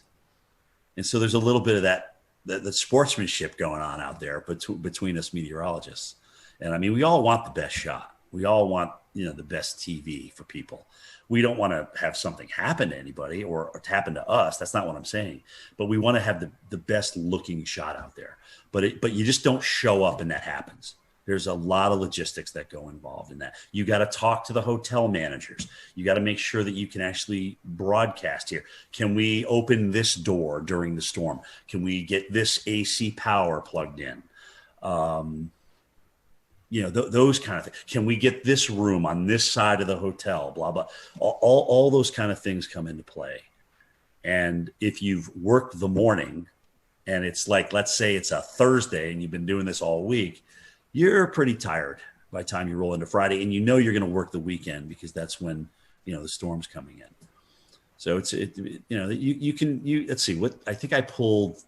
And so there's a little bit of that, the sportsmanship going on out there between us meteorologists. And I mean, we all want the best shot. We all want, the best TV for people. We don't want to have something happen to anybody or happen to us. That's not what I'm saying. But we want to have the best looking shot out there. But you just don't show up and that happens. There's a lot of logistics that go involved in that. You got to talk to the hotel managers. You got to make sure that you can actually broadcast here. Can we open this door during the storm? Can we get this AC power plugged in? Those kind of things. Can we get this room on this side of the hotel? Blah, blah. All those kind of things come into play. And if you've worked the morning and it's like, let's say it's a Thursday and you've been doing this all week, you're pretty tired by the time you roll into Friday, and you're going to work the weekend because that's when, the storm's coming in. So let's see what, I think I pulled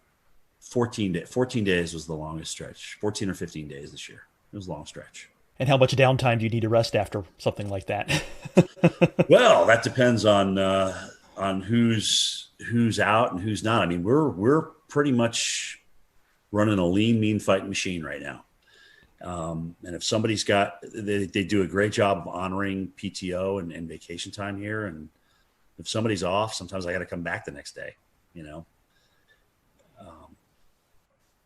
14 days was the longest stretch, 14 or 15 days this year. It was a long stretch. And how much downtime do you need to rest after something like that? Well, that depends on who's out and who's not. I mean, we're pretty much running a lean, mean fighting machine right now. And if somebody's they do a great job of honoring PTO and vacation time here. And if somebody's off, sometimes I got to come back the next day, and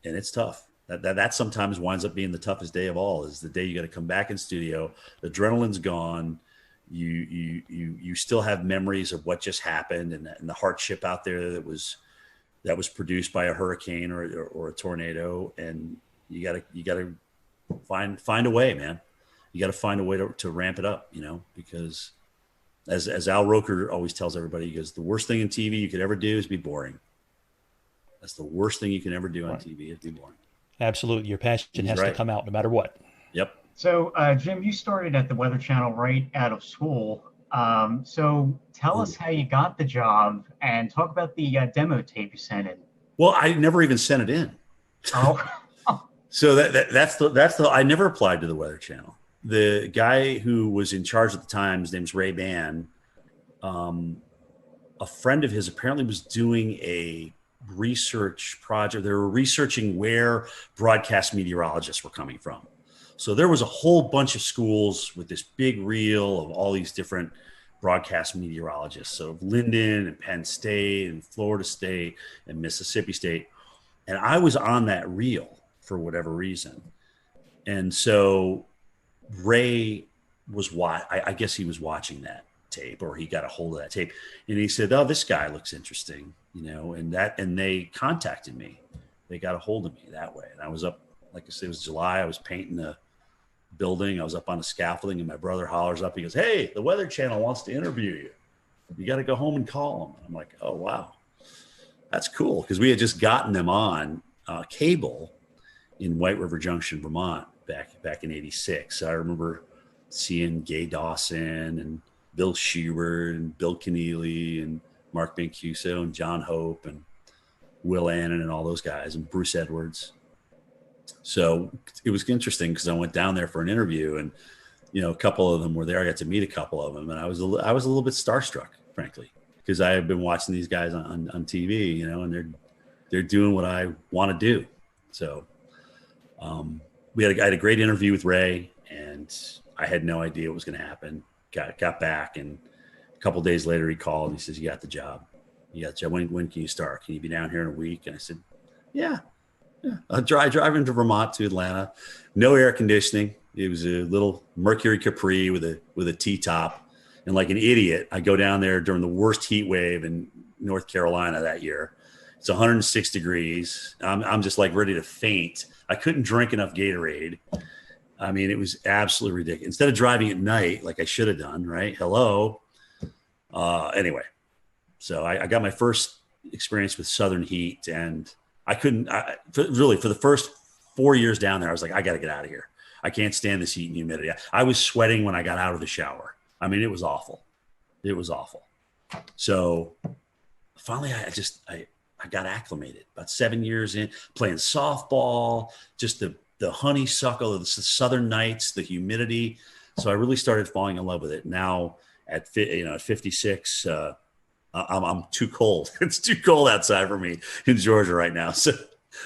it's tough. That sometimes winds up being the toughest day of all, is the day you got to come back in studio. The adrenaline's gone. You still have memories of what just happened and the hardship out there that was produced by a hurricane or a tornado. And you gotta find a way, man. You got to find a way to ramp it up, because as Al Roker always tells everybody, he goes, the worst thing in TV you could ever do is be boring. That's the worst thing you can ever do on TV, is be boring. Absolutely. Your passion has to come out no matter what. Yep. So, Jim, you started at the Weather Channel right out of school. So tell us how you got the job and talk about the demo tape you sent in. Well, I never even sent it in. Oh. So that's I never applied to the Weather Channel. The guy who was in charge at the time, his name's Ray Ban. A friend of his apparently was doing a research project. They were researching where broadcast meteorologists were coming from. So there was a whole bunch of schools with this big reel of all these different broadcast meteorologists. So Linden and Penn State and Florida State and Mississippi State. And I was on that reel for whatever reason. And so Ray was I guess he was watching that tape, or he got a hold of that tape, and he said, "Oh, this guy looks interesting," and they contacted me. They got a hold of me that way. And I was up, like I said, it was July. I was painting a building. I was up on the scaffolding, and my brother hollers up. He goes, "Hey, the Weather Channel wants to interview you. You got to go home and call them." I'm like, "Oh, wow. That's cool." Because we had just gotten them on cable in White River Junction, Vermont, back in '86. So I remember seeing Gay Dawson and Bill Schubert and Bill Keneally and Mark Mancuso and John Hope and Will Annan and all those guys, and Bruce Edwards. So it was interesting because I went down there for an interview, and a couple of them were there. I got to meet a couple of them, and I was a little bit starstruck, frankly, because I have been watching these guys on TV, and they're doing what I want to do. So I had a great interview with Ray, and I had no idea what was going to happen. Got back, and a couple of days later he called and he says, "You got the job. You got the job. When can you start? Can you be down here in a week?" And I said, yeah. I'll drive into Vermont to Atlanta. No air conditioning. It was a little Mercury Capri with a T-top. And like an idiot, I go down there during the worst heat wave in North Carolina that year. It's 106 degrees. I'm just like ready to faint. I couldn't drink enough Gatorade. I mean, it was absolutely ridiculous. Instead of driving at night, like I should have done, right? Hello. Anyway, so I got my first experience with Southern heat, and I couldn't really, for the first 4 years down there, I was like, I got to get out of here. I can't stand this heat and humidity. I was sweating when I got out of the shower. I mean, it was awful. It was awful. So finally, I got acclimated. About 7 years in, playing softball, just the honeysuckle of the southern nights, the humidity. So I really started falling in love with it. Now at 56, I'm too cold. It's too cold outside for me in Georgia right now. So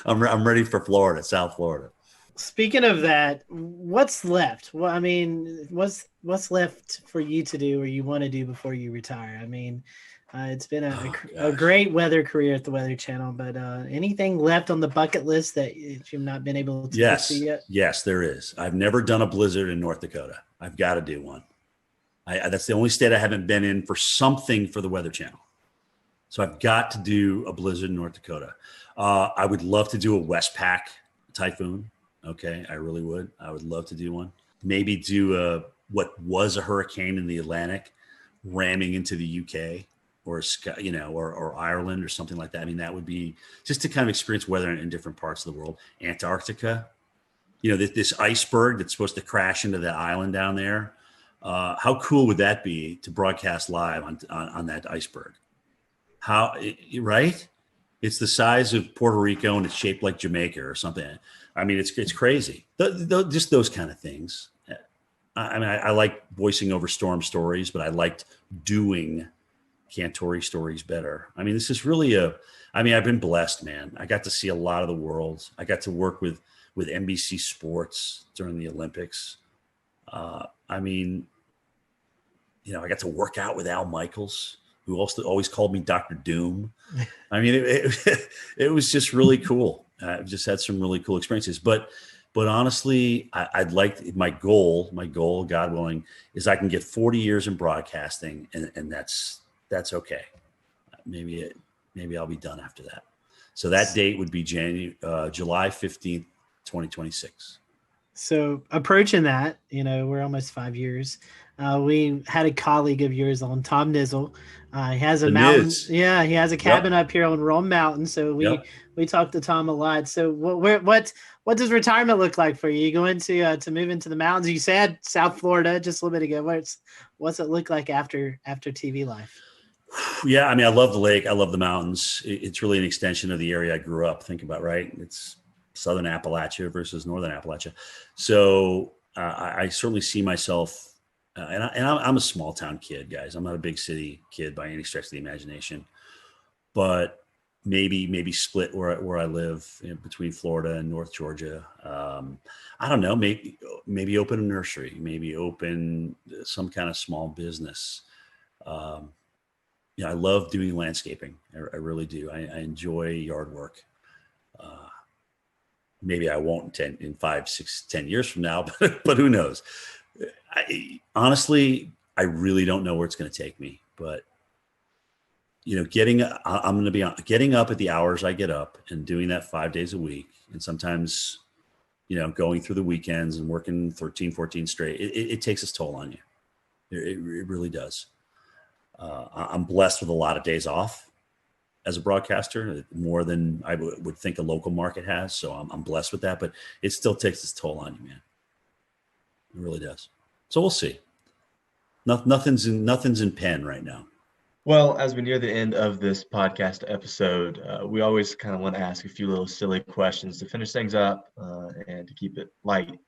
I'm ready for Florida, South Florida. Speaking of that, what's left? Well, I mean, what's left for you to do or you want to do before you retire? I mean, It's been a great weather career at the Weather Channel, but anything left on the bucket list that you've not been able to get to yet? Yes, there is. I've never done a blizzard in North Dakota. I've got to do one. That's the only state I haven't been in for something for the Weather Channel. So I've got to do a blizzard in North Dakota. I would love to do a Westpac typhoon. Okay, I really would. I would love to do one. Maybe do what was a hurricane in the Atlantic ramming into the UK or Ireland or something like that. I mean, that would be just to kind of experience weather in different parts of the world. Antarctica, this iceberg that's supposed to crash into the island down there. How cool would that be to broadcast live on that iceberg? Right? It's the size of Puerto Rico and it's shaped like Jamaica or something. I mean, it's crazy. Just those kind of things. I mean, I like voicing over storm stories, but I liked doing Cantori stories better. I mean, this is really I've been blessed, man. I got to see a lot of the world. I got to work with NBC Sports during the Olympics. I got to work out with Al Michaels, who also always called me Dr. Doom. I mean, it was just really cool. I've just had some really cool experiences, but honestly, I'd like my goal, God willing, is I can get 40 years in broadcasting, and that's okay. Maybe I'll be done after that. So that date would be July 15th, 2026. So approaching that, we're almost 5 years. We had a colleague of yours on, Tom Nizzle. He has a mountain. Yeah, he has a cabin up here on Rome Mountain. So we talked to Tom a lot. So what does retirement look like for you? You going to move into the mountains? You said South Florida just a little bit ago. What's it look like after TV life? Yeah, I mean, I love the lake. I love the mountains. It's really an extension of the area I grew up. Think about, right? It's Southern Appalachia versus Northern Appalachia. So I certainly see myself, and I'm a small town kid, guys. I'm not a big city kid by any stretch of the imagination, but maybe split where I live between Florida and North Georgia. I don't know, maybe open a nursery, maybe open some kind of small business. I love doing landscaping. I really do. I enjoy yard work. Maybe I won't in 5, 6, 10 years from now, but who knows? Honestly, I really don't know where it's going to take me, but getting up at the hours I get up and doing that 5 days a week. And sometimes, going through the weekends and working 13, 14 straight, it takes its toll on you. It really does. I'm blessed with a lot of days off as a broadcaster, more than I would think a local market has. So I'm blessed with that, but it still takes its toll on you, man. It really does. So we'll see. Nothing's in pen right now. Well, as we near the end of this podcast episode, we always kind of want to ask a few little silly questions to finish things up and to keep it light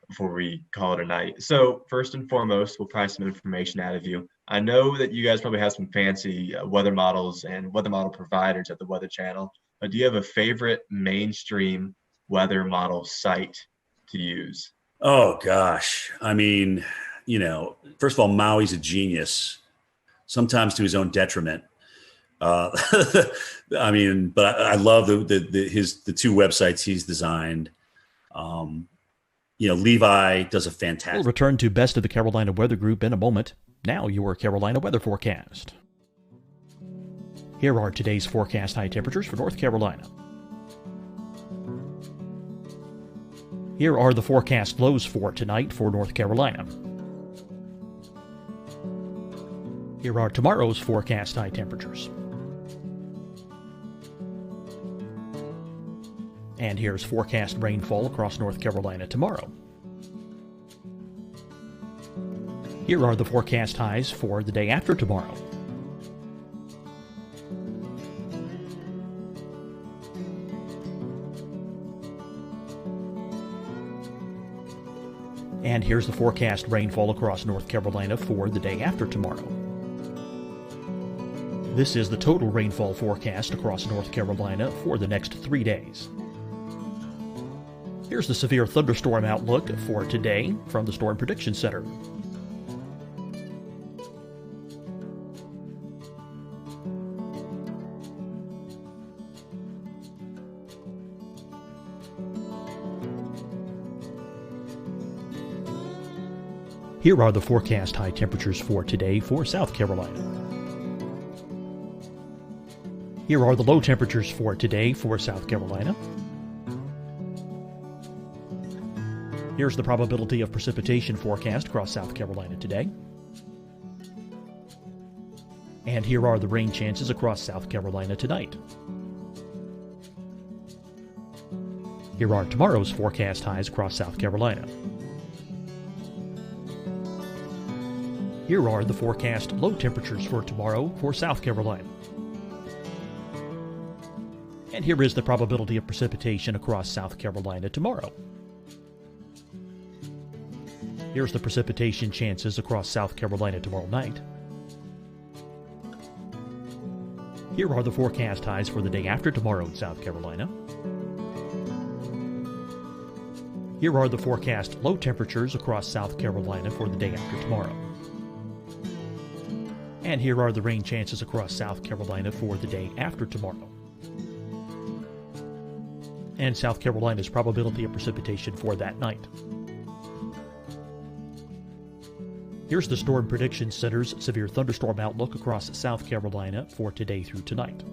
before we call it a night. So first and foremost, we'll pry some information out of you. I know that you guys probably have some fancy weather models and weather model providers at the Weather Channel, but do you have a favorite mainstream weather model site to use? Oh, gosh. I mean, first of all, Maui's a genius, sometimes to his own detriment. But I love the two websites he's designed. Levi does a fantastic. We'll return to Best of the Carolina Weather Group in a moment. Now your Carolina weather forecast. Here are today's forecast high temperatures for North Carolina. Here are the forecast lows for tonight for North Carolina. Here are tomorrow's forecast high temperatures. And here's forecast rainfall across North Carolina tomorrow. Here are the forecast highs for the day after tomorrow. And here's the forecast rainfall across North Carolina for the day after tomorrow. This is the total rainfall forecast across North Carolina for the next 3 days. Here's the severe thunderstorm outlook for today from the Storm Prediction Center. Here are the forecast high temperatures for today for South Carolina. Here are the low temperatures for today for South Carolina. Here's the probability of precipitation forecast across South Carolina today. And here are the rain chances across South Carolina tonight. Here are tomorrow's forecast highs across South Carolina. Here are the forecast low temperatures for tomorrow for South Carolina. And here is the probability of precipitation across South Carolina tomorrow. Here's the precipitation chances across South Carolina tomorrow night. Here are the forecast highs for the day after tomorrow in South Carolina. Here are the forecast low temperatures across South Carolina for the day after tomorrow. And here are the rain chances across South Carolina for the day after tomorrow. And South Carolina's probability of precipitation for that night. Here's the Storm Prediction Center's severe thunderstorm outlook across South Carolina for today through tonight.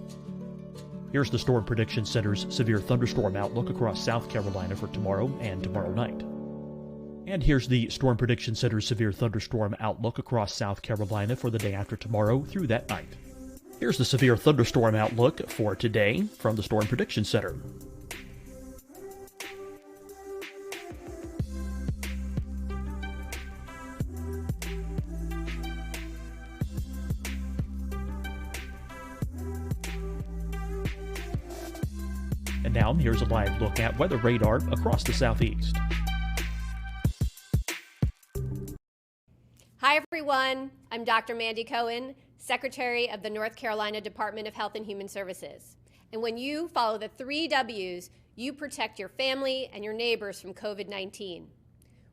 Here's the Storm Prediction Center's severe thunderstorm outlook across South Carolina for tomorrow and tomorrow night. And here's the Storm Prediction Center's severe thunderstorm outlook across South Carolina for the day after tomorrow through that night. Here's the severe thunderstorm outlook for today from the Storm Prediction Center. And now here's a live look at weather radar across the southeast. Hi, everyone. I'm Dr. Mandy Cohen, Secretary of the North Carolina Department of Health and Human Services. And when you follow the 3 W's, you protect your family and your neighbors from COVID-19.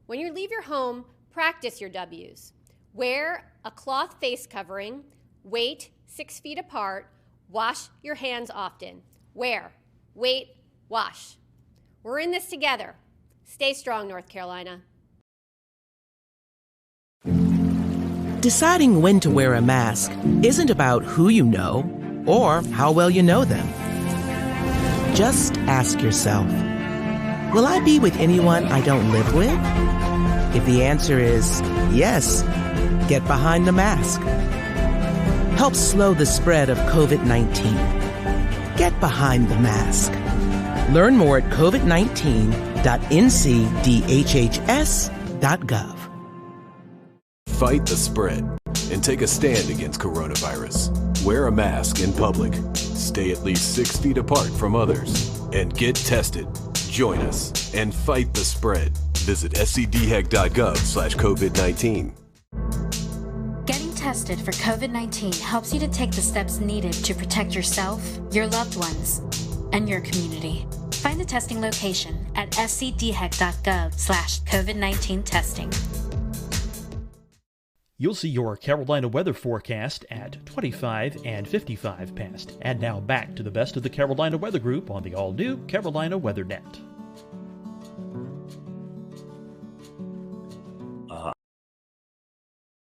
When you leave your home, practice your W's. Wear a cloth face covering, wait 6 feet apart, wash your hands often. Wear, wait, wash. We're in this together. Stay strong, North Carolina. Deciding when to wear a mask isn't about who you know or how well you know them. Just ask yourself, will I be with anyone I don't live with? If the answer is yes, get behind the mask. Help slow the spread of COVID-19. Get behind the mask. Learn more at covid19.ncdhhs.gov. Fight the spread and take a stand against coronavirus. Wear a mask in public. Stay at least 6 feet apart from others. And get tested. Join us and fight the spread. Visit scdhec.gov/COVID-19. Getting tested for COVID-19 helps you to take the steps needed to protect yourself, your loved ones, and your community. Find a testing location at scdhec.gov/COVID-19 testing. You'll see your Carolina weather forecast at 25 and 55 past. And now back to the best of the Carolina Weather Group on the all-new Carolina Weather Net.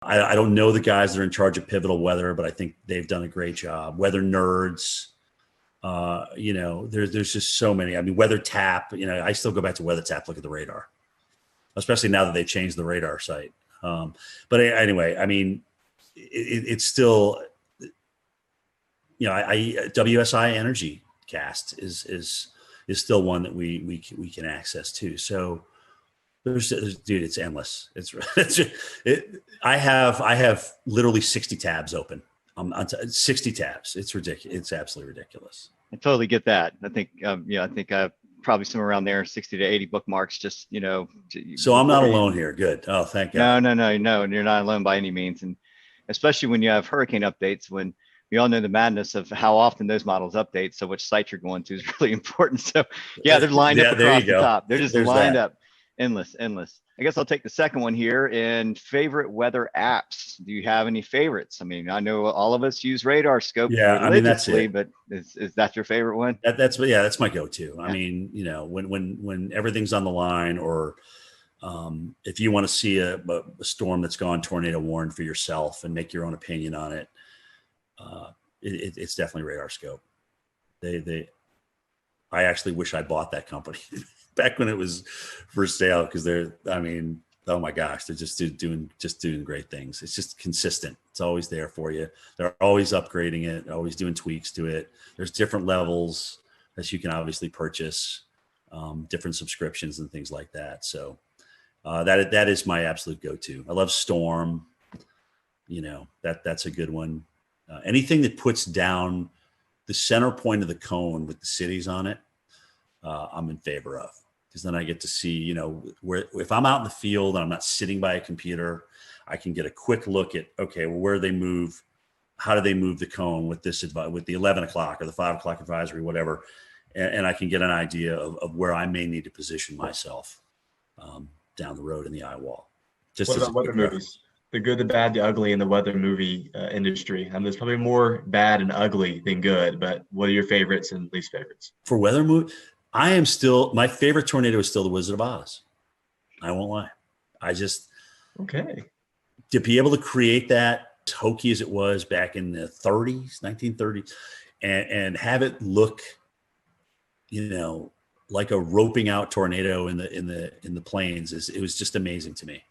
I don't know the guys that are in charge of Pivotal Weather, but I think they've done a great job. Weather Nerds, there's just so many. I mean, Weather Tap, I still go back to Weather Tap, look at the radar, especially now that they changed the radar site. But anyway, I mean, it's still, WSI Energy Cast is still one that we can access too. So dude, it's endless. I have literally 60 tabs open. 60 tabs. It's ridiculous. It's absolutely ridiculous. I totally get that. I think, I think probably somewhere around there, 60 to 80 bookmarks, just, So I'm not alone here. Good. Oh, thank God. No. And you're not alone by any means. And especially when you have hurricane updates, when we all know the madness of how often those models update. So which site you're going to is really important. So yeah, they're lined up across the top. They're just lined up. Endless. I guess I'll take the second one here. And favorite weather apps. Do you have any favorites? I mean, I know all of us use Radar Scope religiously, but is that your favorite one? That's my go-to. I mean, when everything's on the line, or If you want to see a storm that's gone tornado warned for yourself and make your own opinion on it, it's definitely Radar Scope. I actually wish I bought that company back when it was for sale, because oh my gosh, they're just doing great things. It's just consistent. It's always there for you. They're always upgrading it, always doing tweaks to it. There's different levels that you can obviously purchase, different subscriptions and things like that. So that is my absolute go-to. I love Storm. That's a good one. Anything that puts down the center point of the cone with the cities on it, I'm in favor of, because then I get to see, where, if I'm out in the field and I'm not sitting by a computer, I can get a quick look at, okay, well, where they move, how do they move the cone with with the 11 o'clock or the 5 o'clock advisory, whatever. And I can get an idea of where I may need to position myself down the road in the eye wall. What about weather movies? The good, the bad, the ugly in the weather movie industry. There's probably more bad and ugly than good, but what are your favorites and least favorites? For weather movie, my favorite tornado is still The Wizard of Oz. I won't lie. Okay. To be able to create that, as hokey as it was back in the 1930s, and have it look, like a roping out tornado in the plains, it was just amazing to me.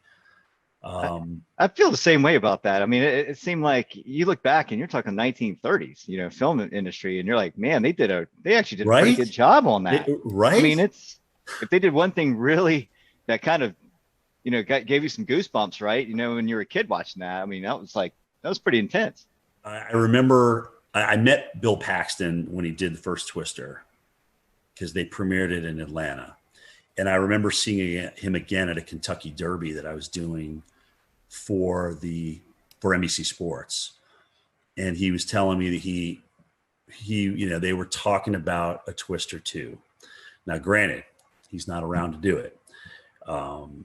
I feel the same way about that. I mean, it seemed like you look back and you're talking 1930s, film industry, and you're like, man, they actually did a pretty good job on that. Right. I mean, if they did one thing really that kind of, gave you some goosebumps, right? When you were a kid watching that, I mean, that was pretty intense. I remember I met Bill Paxton when he did the first Twister, because they premiered it in Atlanta. And I remember seeing him again at a Kentucky Derby that I was doing for NBC Sports. And he was telling me that they were talking about a Twister 2. Now, granted, he's not around to do it,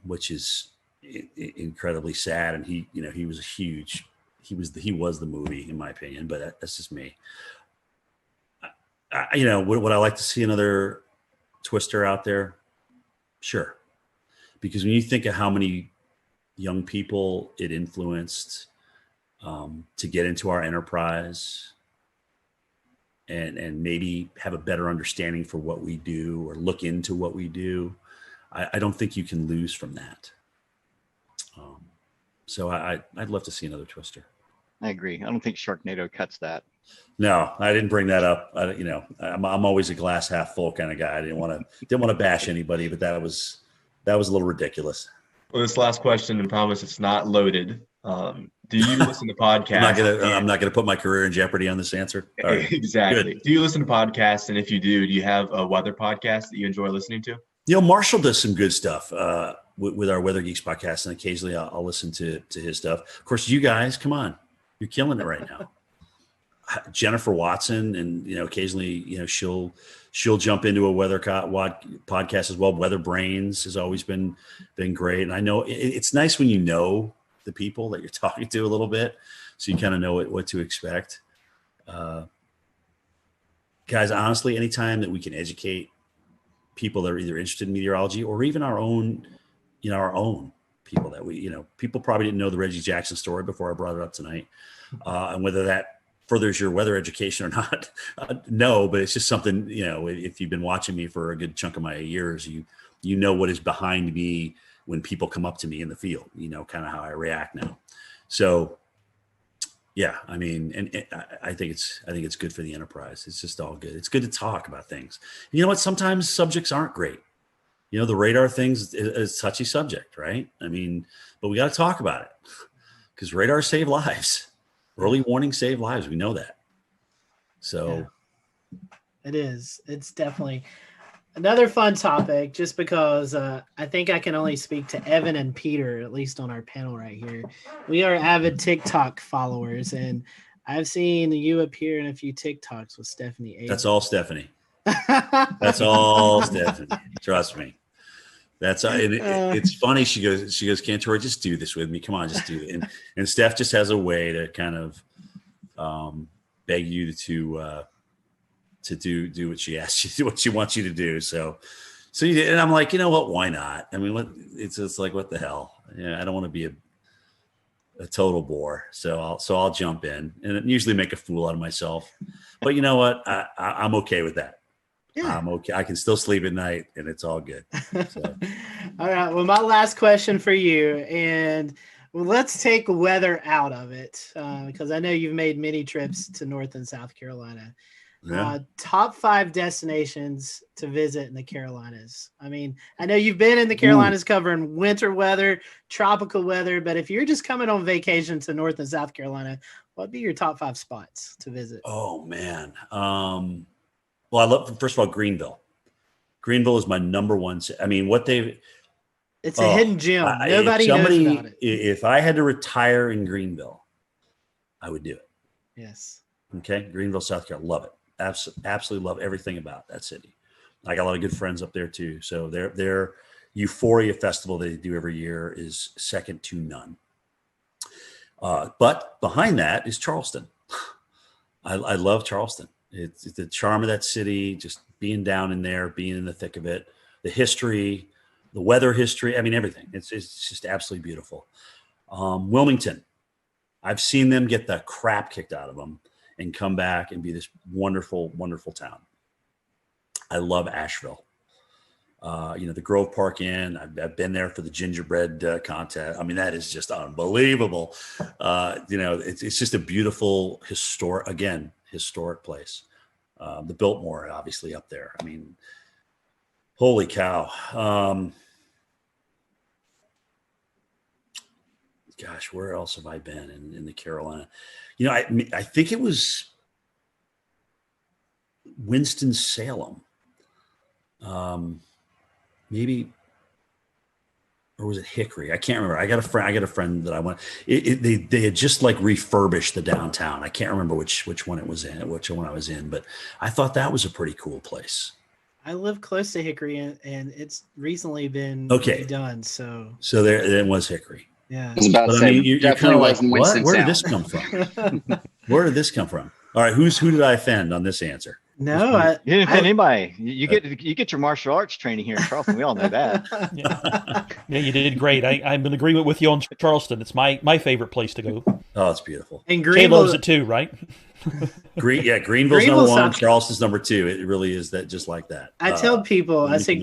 which is incredibly sad. And he was the movie, in my opinion, but that's just me. Would I like to see another Twister out there? Sure. Because when you think of how many young people it influenced to get into our enterprise and maybe have a better understanding for what we do or look into what we do, I don't think you can lose from that. So I'd love to see another Twister. I agree. I don't think Sharknado cuts that. No, I didn't bring that up. I'm always a glass half full kind of guy. I didn't want to bash anybody, but that was a little ridiculous. Well, this last question, and promise it's not loaded. Do you listen to podcasts? I'm not gonna put my career in jeopardy on this answer. Right. Exactly. Good. Do you listen to podcasts? And if you do you have a weather podcast that you enjoy listening to? Marshall does some good stuff with our Weather Geeks podcast, and occasionally I'll listen to his stuff. Of course, you guys, come on, you're killing it right now. Jennifer Watson, and occasionally she'll jump into a weather podcast as well. Weather Brains has always been great, and I know it's nice when you know the people that you're talking to a little bit, so you kind of know what to expect. Guys, honestly, anytime that we can educate people that are either interested in meteorology or even our own people that people probably didn't know the Reggie Jackson story before I brought it up tonight, and whether that furthers your weather education or not, no, but it's just something, if you've been watching me for a good chunk of my years, you know what is behind me when people come up to me in the field, kind of how I react now. So yeah, I mean, and I think it's good for the enterprise. It's just all good. It's good to talk about things. And you know what? Sometimes subjects aren't great. The radar thing's is a touchy subject, right? I mean, but we got to talk about it because radar save lives. Early warning save lives. We know that. So it is. It's definitely another fun topic, just because I think I can only speak to Evan and Peter, at least on our panel right here. We are avid TikTok followers, and I've seen you appear in a few TikToks with Stephanie A. That's all Stephanie. That's all Stephanie. Trust me. It's funny. She goes, Cantor, just do this with me. Come on, just do it. And Steph just has a way to kind of beg you to do what she asks you, what she wants you to do. So So and I'm like, you know what? Why not? I mean, it's just like, what the hell? Yeah, I don't want to be a total bore. So I'll jump in and usually make a fool out of myself. But you know what? I'm okay with that. Yeah. I'm okay. I can still sleep at night and it's all good. So. All right. Well, my last question for you, and let's take weather out of it because I know you've made many trips to North and South Carolina. Yeah. Top 5 destinations to visit in the Carolinas. I mean, I know you've been in the Carolinas covering winter weather, tropical weather, but if you're just coming on vacation to North and South Carolina, what'd be your top 5 spots to visit? Oh, man. Well, I love, first of all, Greenville. Greenville is my number one. I mean, it's a hidden gem. Nobody knows about it. If I had to retire in Greenville, I would do it. Yes. Okay. Greenville, South Carolina. Love it. Absolutely love everything about that city. I got a lot of good friends up there too. So their Euphoria Festival they do every year is second to none. But behind that is Charleston. I love Charleston. It's the charm of that city, just being down in there, being in the thick of it, the history, the weather history. I mean, everything. It's just absolutely beautiful. Wilmington. I've seen them get the crap kicked out of them and come back and be this wonderful, wonderful town. I love Asheville. The Grove Park Inn. I've been there for the gingerbread contest. I mean, that is just unbelievable. It's just a beautiful historic place. The Biltmore, obviously, up there. I mean, holy cow. Gosh, where else have I been in the Carolina? I think it was Winston-Salem. Maybe, or was it Hickory? I can't remember. I got a friend that I went. They had just like refurbished the downtown. I can't remember which one it was in, which one I was in, but I thought that was a pretty cool place. I live close to Hickory, and it's recently been redone. So there it was Hickory. Yeah, I was about to say, you're kind of like, what? Where did this come from? Where did this come from? All right, who did I offend on this answer? No, you didn't offend anybody. You get your martial arts training here in Charleston. We all know that. Yeah, you did great. I'm in agreement with you on Charleston. It's my favorite place to go. Oh, it's beautiful. And Jay loves it too, right? Greenville's number 1. Charleston's number 2. It really is that, just like that. I tell people, I say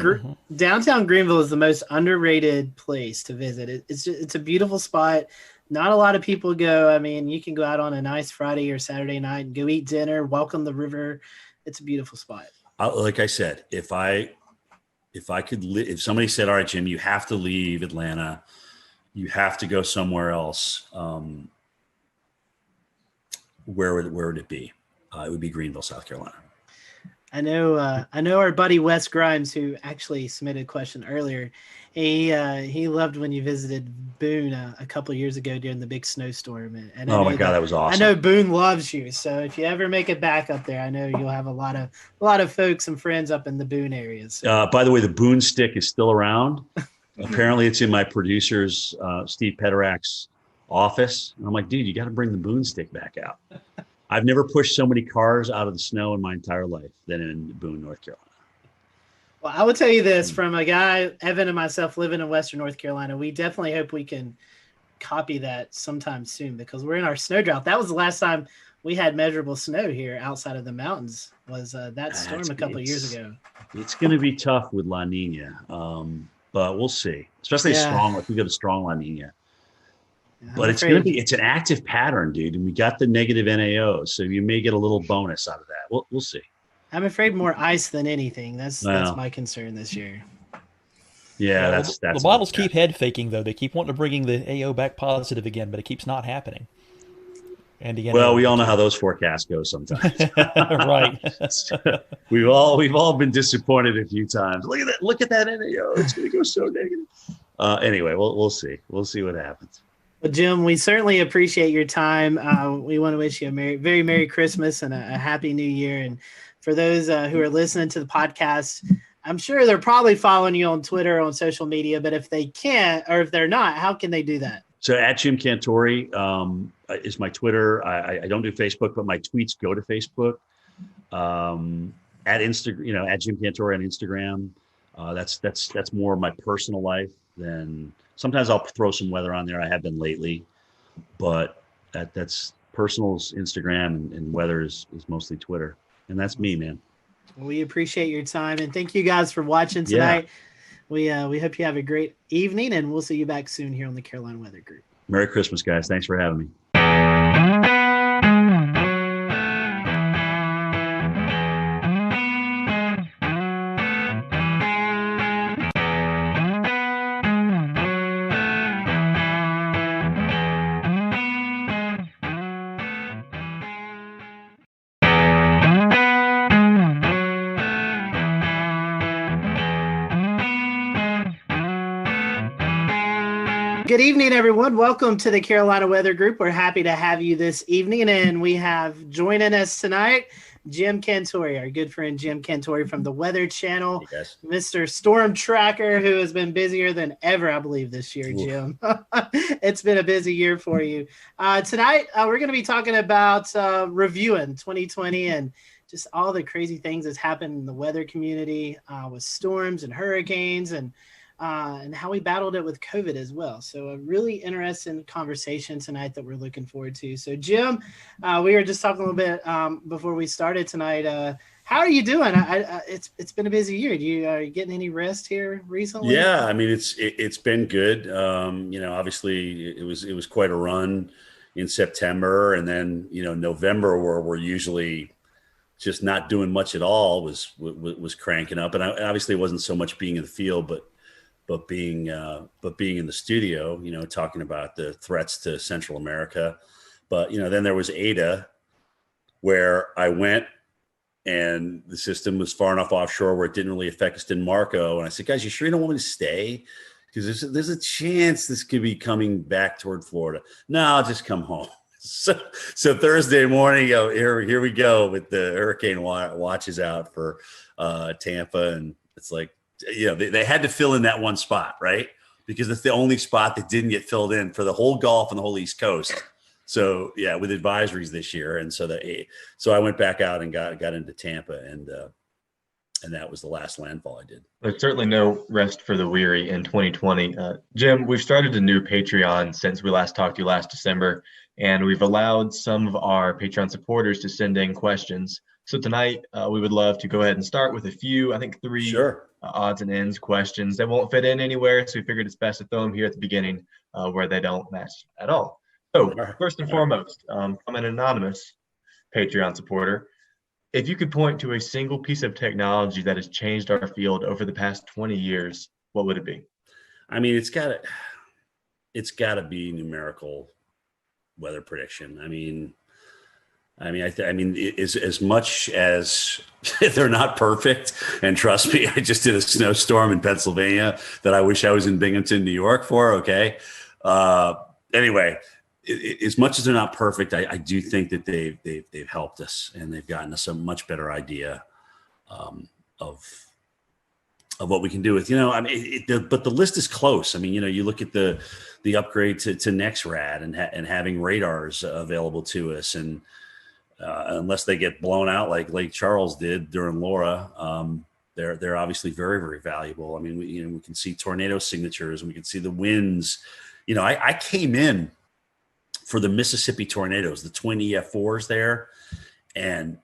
downtown Greenville is the most underrated place to visit. It's a beautiful spot. Not a lot of people go. I mean, you can go out on a nice Friday or Saturday night and go eat dinner, welcome the river. It's a beautiful spot. Like I said, if somebody said, all right, Jim, you have to leave Atlanta, you have to go somewhere else, where would it be? It would be Greenville, South Carolina. I know our buddy Wes Grimes, who actually submitted a question earlier. He loved when you visited Boone a couple of years ago during the big snowstorm. And oh my God, that was awesome! I know Boone loves you, so if you ever make it back up there, I know you'll have a lot of folks and friends up in the Boone areas. So. By the way, the Boone stick is still around. Apparently, it's in my producer's Steve Pederak's office. And I'm like, dude, you got to bring the Boone stick back out. I've never pushed so many cars out of the snow in my entire life than in Boone, North Carolina. Well, I will tell you this from a guy, Evan and myself living in Western North Carolina, we definitely hope we can copy that sometime soon because we're in our snow drought. That was the last time we had measurable snow here outside of the mountains was that storm a couple of years ago. It's going to be tough with La Nina, but we'll see, especially strong. If we get a strong La Nina. But it's an active pattern, dude. And we got the negative NAO. So you may get a little bonus out of that. We'll see. I'm afraid more ice than anything. That's my concern this year. Yeah, that's the models keep head faking though. They keep wanting to bring the AO back positive again, but it keeps not happening. And again, we all know how those forecasts go sometimes. Right. we've all been disappointed a few times. Look at that NAO. It's going to go so negative. Anyway, we'll see. We'll see what happens. Well, Jim, we certainly appreciate your time. We want to wish you a very Merry Christmas and a Happy New Year. And for those who are listening to the podcast, I'm sure they're probably following you on Twitter, on social media, but if they can't, or if they're not, how can they do that? So at Jim Cantore is my Twitter. I don't do Facebook, but my tweets go to Facebook. At Instagram, at Jim Cantore on Instagram. That's more of my personal life than sometimes I'll throw some weather on there. I have been lately, but that's personal's Instagram and weather is mostly Twitter. And that's me, man. We appreciate your time and thank you guys for watching tonight. Yeah. We hope you have a great evening and we'll see you back soon here on the Carolina Weather Group. Merry Christmas, guys. Thanks for having me. Good evening, everyone. Welcome to the Carolina Weather Group. We're happy to have you this evening, and we have joining us tonight Jim Cantori, our good friend Jim Cantori from the Weather Channel, Mr. Storm Tracker, who has been busier than ever, I believe, this year, Jim. It's been a busy year for you. Tonight, we're going to be talking about reviewing 2020 and just all the crazy things that's happened in the weather community with storms and hurricanes and how we battled it with COVID as well. So a really interesting conversation tonight that we're looking forward to. So Jim, we were just talking a little bit before we started tonight. How are you doing? It's been a busy year. Are you getting any rest here recently? Yeah, I mean it's been good. Obviously it was quite a run in September, and then November, where we're usually just not doing much at all, was cranking up. And obviously it wasn't so much being in the field, but being in the studio, talking about the threats to Central America. But, then there was Ada, where I went and the system was far enough offshore where it didn't really affect us in Marco. And I said, guys, you sure you don't want me to stay? Because there's a chance this could be coming back toward Florida. No, I'll just come home. So Thursday morning, here we go with the hurricane watches out for Tampa. And it's like, they had to fill in that one spot, right? Because it's the only spot that didn't get filled in for the whole Gulf and the whole East Coast. So yeah, with advisories this year, and so I went back out and got into Tampa, and that was the last landfall I did. There's certainly no rest for the weary in 2020. Jim, we've started a new Patreon since we last talked to you last December, and we've allowed some of our Patreon supporters to send in questions. So tonight, we would love to go ahead and start with a few, I think 3 odds and ends questions that won't fit in anywhere. So we figured it's best to throw them here at the beginning where they don't match at all. So first and foremost, from an anonymous Patreon supporter, if you could point to a single piece of technology that has changed our field over the past 20 years, what would it be? I mean, it's gotta be numerical weather prediction. I mean, as much as they're not perfect, and trust me, I just did a snowstorm in Pennsylvania that I wish I was in Binghamton, New York for. Okay. Anyway, as much as they're not perfect, I do think that they've helped us, and they've gotten us a much better idea of what we can do with, but the list is close. I mean, you look at the upgrade to NexRad and having radars available to us, and unless they get blown out like Lake Charles did during Laura, they're obviously very, very valuable. I mean, we can see tornado signatures, and we can see the winds. I came in for the Mississippi tornadoes, the twin EF4s there, and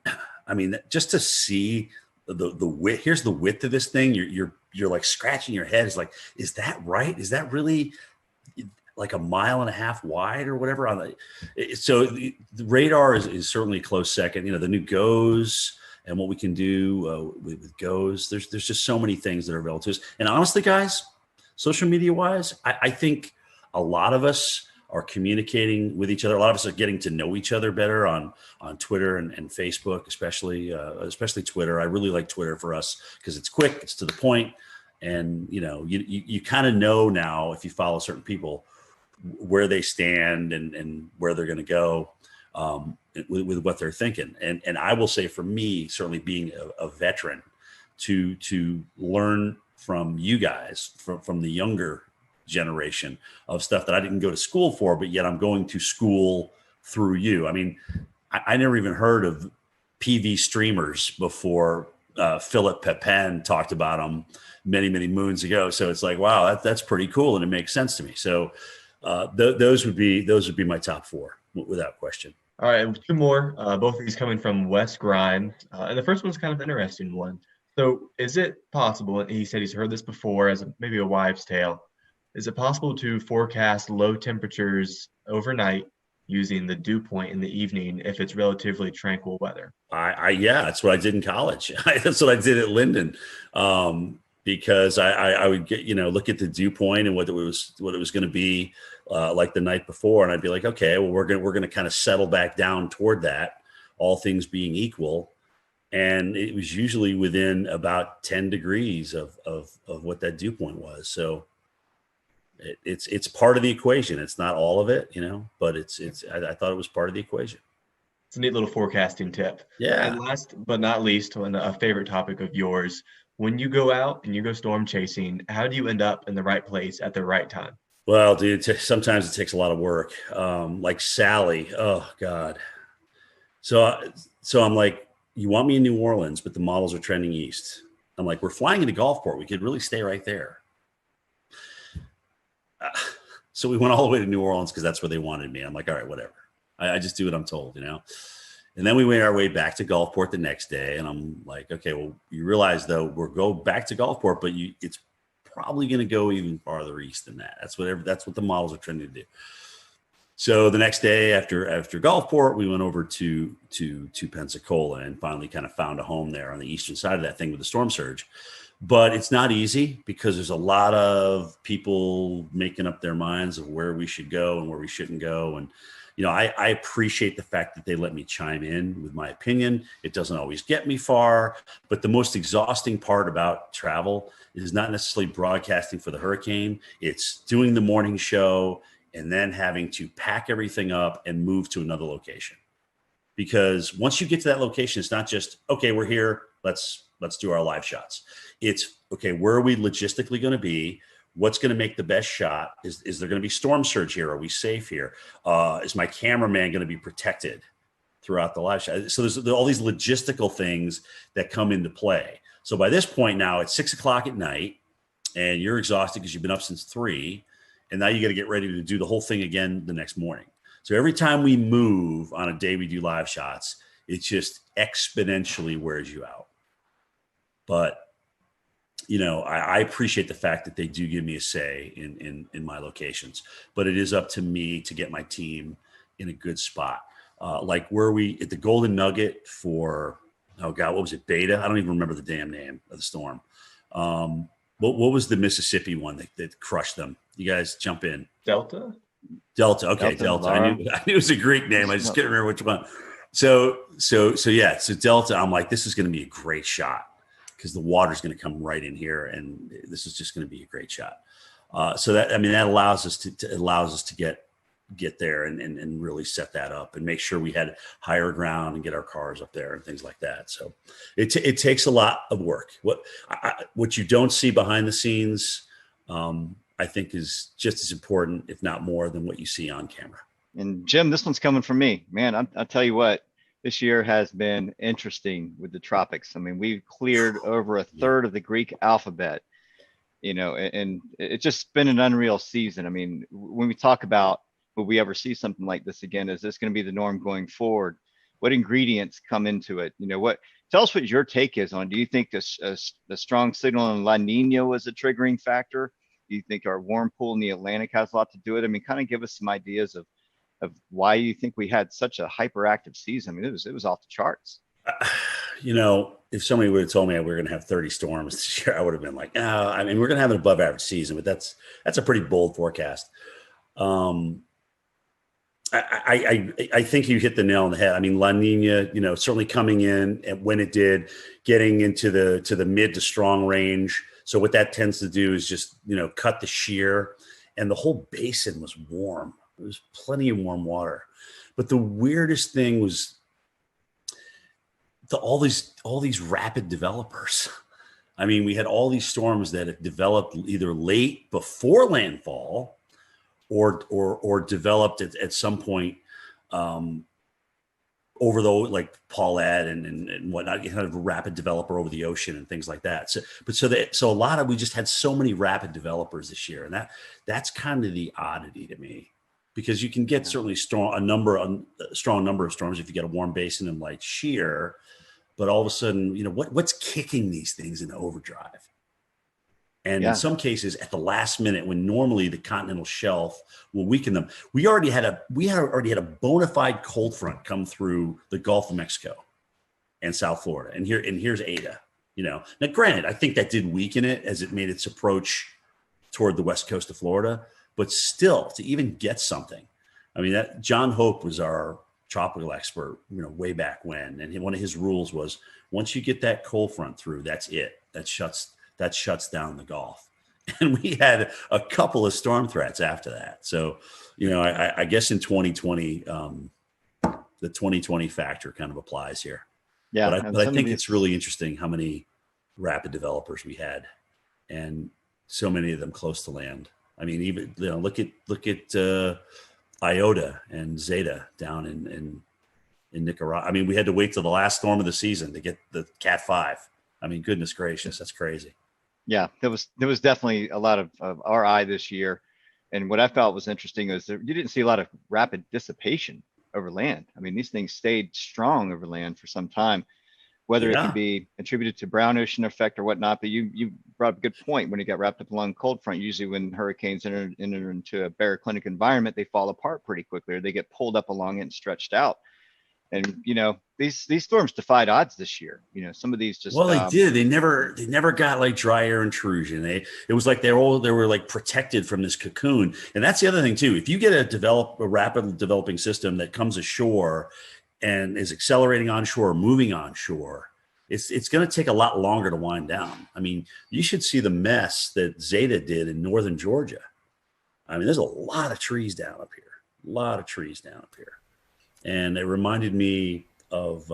I mean, just to see the width. Here's the width of this thing. You're like scratching your head. It's like, is that right? Is that really like 1.5 miles wide or whatever? So the radar is certainly a close second. The new GOES and what we can do with GOES. There's just so many things that are available to us. And honestly, guys, social media wise, I think a lot of us are communicating with each other. A lot of us are getting to know each other better on Twitter and Facebook, especially Twitter. I really like Twitter for us because it's quick, it's to the point, and you kind of know now, if you follow certain people, where they stand and where they're going to go with what they're thinking. And I will say, for me, certainly being a veteran, to learn from you guys, from the younger generation, of stuff that I didn't go to school for, but yet I'm going to school through you. I mean, I never even heard of PV streamers before Philip Pepin talked about them many, many moons ago. So it's like, wow, that's pretty cool. And it makes sense to me. So those would be my top four without question. All right, two more, both of these coming from Wes Grimes. And the first one's kind of an interesting one. So is it possible, and he said he's heard this before as maybe a wives' tale, is it possible to forecast low temperatures overnight using the dew point in the evening if it's relatively tranquil weather? Yeah, that's what I did in college. That's what I did at Linden. Because I would get, look at the dew point and what it was going to be like the night before. And I'd be like, okay, well, we're going to kind of settle back down toward that, all things being equal. And it was usually within about 10 degrees of what that dew point was. So it's part of the equation. It's not all of it, but I thought it was part of the equation. It's a neat little forecasting tip. Yeah. And last but not least, a favorite topic of yours, when you go out and you go storm chasing, how do you end up in the right place at the right time? Well, dude, sometimes it takes a lot of work. Like Sally, oh God. So I'm like, you want me in New Orleans, but the models are trending east. I'm like, we're flying into Gulfport. We could really stay right there. So we went all the way to New Orleans because that's where they wanted me. I'm like, all right, whatever. I just do what I'm told, And then we made our way back to Gulfport the next day. And I'm like, okay, well, you realize though, we're go back to Gulfport, but it's probably going to go even farther east than that. That's what the models are trying to do. So the next day after Gulfport, we went over to Pensacola and finally kind of found a home there on the eastern side of that thing with the storm surge. But it's not easy because there's a lot of people making up their minds of where we should go and where we shouldn't go. And I appreciate the fact that they let me chime in with my opinion. It doesn't always get me far, but the most exhausting part about travel is not necessarily broadcasting for the hurricane. It's doing the morning show and then having to pack everything up and move to another location. Because once you get to that location, it's not just, okay, we're here, let's do our live shots. It's, okay, where are we logistically going to be? What's going to make the best shot? Is there going to be storm surge here? Are we safe here? Is my cameraman going to be protected throughout the live shot? So there's all these logistical things that come into play. So by this point now it's 6 o'clock at night and you're exhausted because you've been up since 3. And now you got to get ready to do the whole thing again the next morning. So every time we move on a day we do live shots, it just exponentially wears you out. But I appreciate the fact that they do give me a say in my locations, but it is up to me to get my team in a good spot. Like where we at the Golden Nugget for, oh God, what was it? Beta? I don't even remember the damn name of the storm. What was the Mississippi one that crushed them? You guys jump in. Delta. Okay. Delta. I knew it was a Greek name. I just can't remember which one. So Delta, I'm like, this is going to be a great shot, because the water's going to come right in here, and this is just going to be a great shot. So that allows us to get there and really set that up and make sure we had higher ground and get our cars up there and things like that. So it takes a lot of work. What you don't see behind the scenes, I think is just as important, if not more, than what you see on camera. And Jim, this one's coming from me, man. I'll tell you what. This year has been interesting with the tropics. I mean, we've cleared over a third of the Greek alphabet, and it's just been an unreal season. I mean, when we talk about, will we ever see something like this again? Is this going to be the norm going forward? What ingredients come into it? Tell us what your take is on, do you think the strong signal in La Nina was a triggering factor? Do you think our warm pool in the Atlantic has a lot to do with it? I mean, kind of give us some ideas of why you think we had such a hyperactive season. I mean, it was off the charts. If somebody would have told me we were going to have 30 storms this year, I would have been like, no, I mean, we're going to have an above average season, but that's a pretty bold forecast. I think you hit the nail on the head. I mean, La Nina, certainly coming in, and when it did, getting into the mid to strong range. So what that tends to do is just, cut the shear, and the whole basin was warm. There was plenty of warm water. But the weirdest thing was all these rapid developers. I mean, we had all these storms that had developed either late before landfall or developed at some point over the like Paulette and whatnot, kind of a rapid developer over the ocean and things like that. So a lot of, we just had so many rapid developers this year, and that's kind of the oddity to me, because you can get certainly a strong number of storms if you get a warm basin and light shear, but all of a sudden, what's kicking these things into overdrive? And in some cases, at the last minute, when normally the continental shelf will weaken them, we already had a bona fide cold front come through the Gulf of Mexico and South Florida, and here's Ada. Now, granted, I think that did weaken it as it made its approach toward the west coast of Florida, but still, to even get something, I mean, that John Hope was our tropical expert, way back when, and one of his rules was, once you get that cold front through, that's it. That shuts down the Gulf. And we had a couple of storm threats after that. So, I guess in 2020, the 2020 factor kind of applies here. Yeah. But I think it's really interesting how many rapid developers we had, and so many of them close to land. I mean, even, look at Iota and Zeta down in Nicaragua. I mean, we had to wait till the last storm of the season to get the Cat 5. I mean, goodness gracious, that's crazy. Yeah, there was definitely a lot of RI this year. And what I felt was interesting is that you didn't see a lot of rapid dissipation over land. I mean, these things stayed strong over land for some time, whether it could be attributed to brown ocean effect or whatnot. But you brought up a good point. When it got wrapped up along cold front, usually when hurricanes enter into a baroclinic environment, they fall apart pretty quickly, or they get pulled up along it and stretched out. And these storms defied odds this year. Some of these just they did. They never got like dry air intrusion. It was like they were like protected from this cocoon. And that's the other thing too. If you get a rapid developing system that comes ashore and is accelerating onshore or moving onshore, it's going to take a lot longer to wind down. I mean, you should see the mess that Zeta did in northern Georgia. I mean, there's a lot of trees down up here. And it reminded me of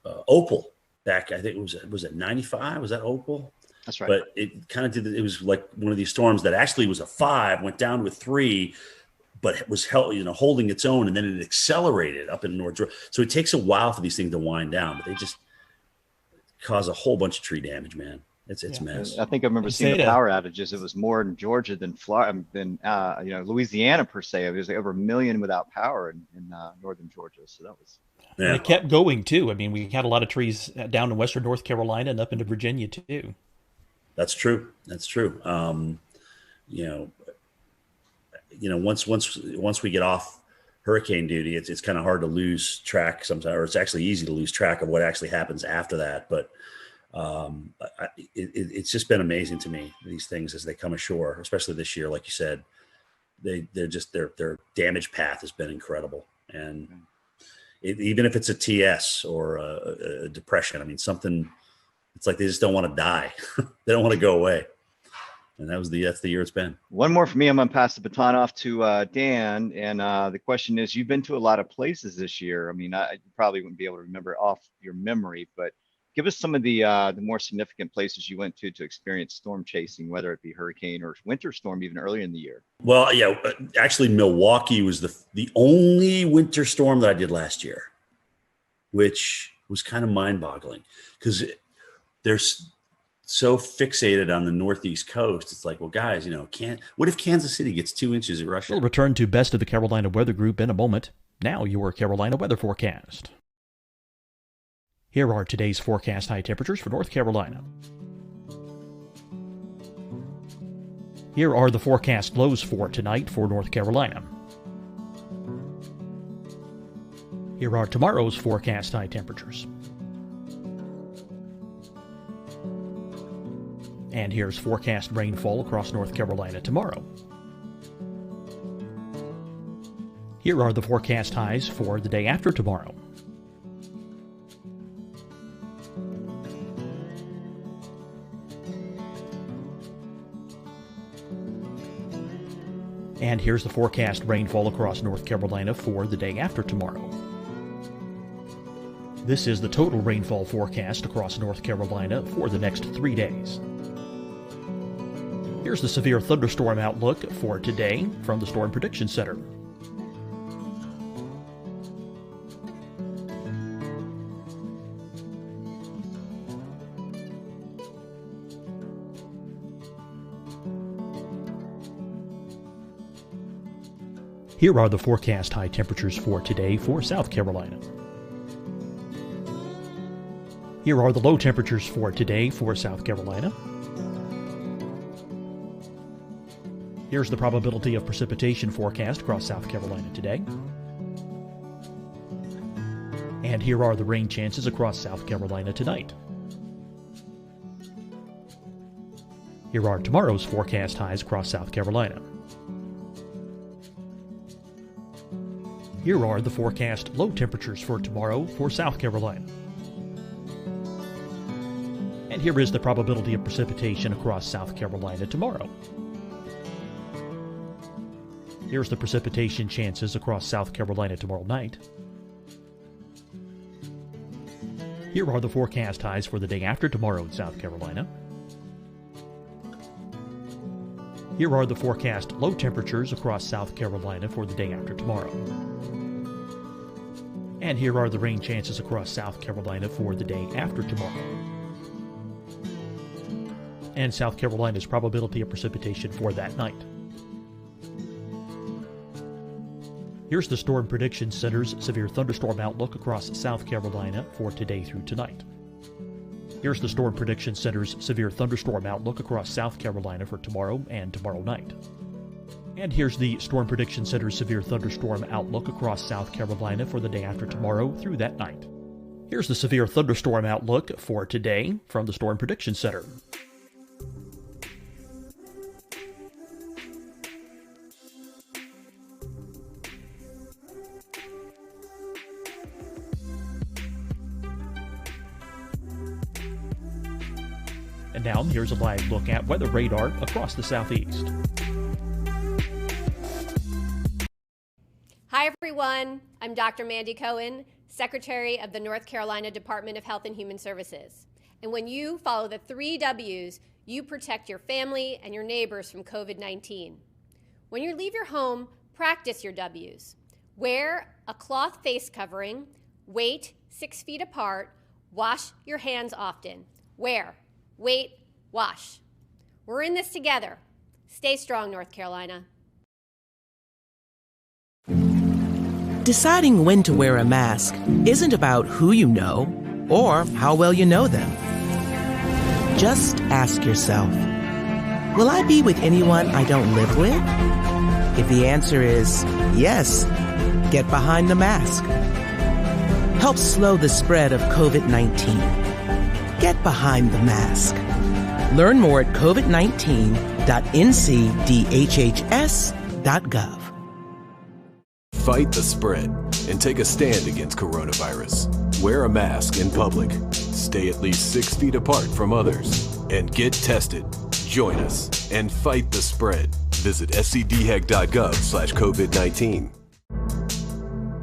Opal back, I think was it 95? Was that Opal? That's right. But it kind of did, it was like one of these storms that actually was a 5, went down to a 3, but it was holding its own, and then it accelerated up in North Georgia. So it takes a while for these things to wind down, but they just cause a whole bunch of tree damage, man. It's a mess. I think I remember seeing the power outages. It was more in Georgia than Florida, than Louisiana per se. It was like over 1 million without power in northern Georgia. So that was. Yeah. And it kept going too. I mean, we had a lot of trees down in western North Carolina and up into Virginia too. That's true. Once we get off hurricane duty, it's kind of hard to lose track sometimes, or it's actually easy to lose track of what actually happens after that. But it's just been amazing to me, these things as they come ashore, especially this year. Like you said, their damage path has been incredible. And even if it's a TS or a depression, I mean, something, it's like they just don't want to die. They don't want to go away. And that's the year it's been. One more for me. I'm going to pass the baton off to Dan. And the question is, you've been to a lot of places this year. I mean, you probably wouldn't be able to remember off your memory, but give us some of the more significant places you went to experience storm chasing, whether it be hurricane or winter storm, even earlier in the year. Well, yeah, actually Milwaukee was the only winter storm that I did last year, which was kind of mind-boggling because they're so fixated on the Northeast coast. It's like, well, guys, what if Kansas City gets 2 inches of rush? We'll return to Best of the Carolina Weather Group in a moment. Now your Carolina weather forecast. Here are today's forecast high temperatures for North Carolina. Here are the forecast lows for tonight for North Carolina. Here are tomorrow's forecast high temperatures. And here's forecast rainfall across North Carolina tomorrow. Here are the forecast highs for the day after tomorrow. And here's the forecast rainfall across North Carolina for the day after tomorrow. This is the total rainfall forecast across North Carolina for the next 3 days. Here's the severe thunderstorm outlook for today from the Storm Prediction Center. Here are the forecast high temperatures for today for South Carolina. Here are the low temperatures for today for South Carolina. Here's the probability of precipitation forecast across South Carolina today. And here are the rain chances across South Carolina tonight. Here are tomorrow's forecast highs across South Carolina. Here are the forecast low temperatures for tomorrow for South Carolina. And here is the probability of precipitation across South Carolina tomorrow. Here's the precipitation chances across South Carolina tomorrow night. Here are the forecast highs for the day after tomorrow in South Carolina. Here are the forecast low temperatures across South Carolina for the day after tomorrow. And here are the rain chances across South Carolina for the day after tomorrow. And South Carolina's probability of precipitation for that night. Here's the Storm Prediction Center's severe thunderstorm outlook across South Carolina for today through tonight. Here's the Storm Prediction Center's severe thunderstorm outlook across South Carolina for tomorrow and tomorrow night. And here's the Storm Prediction Center's severe thunderstorm outlook across South Carolina for the day after tomorrow through that night. Here's the severe thunderstorm outlook for today from the Storm Prediction Center. And now, here's a live look at weather radar across the southeast. Hi, everyone. I'm Dr. Mandy Cohen, Secretary of the North Carolina Department of Health and Human Services. And when you follow the 3 W's, you protect your family and your neighbors from COVID-19. When you leave your home, practice your W's. Wear a cloth face covering, wait 6 feet apart, wash your hands often. Wear, wait, wash. We're in this together. Stay strong, North Carolina. Deciding when to wear a mask isn't about who you know or how well you know them. Just ask yourself, will I be with anyone I don't live with? If the answer is yes, get behind the mask. Help slow the spread of COVID-19. Get behind the mask. Learn more at covid19.ncdhhs.gov. Fight the spread and take a stand against coronavirus. Wear a mask in public. Stay at least 6 feet apart from others. And get tested. Join us and fight the spread. Visit scdhec.gov/COVID-19.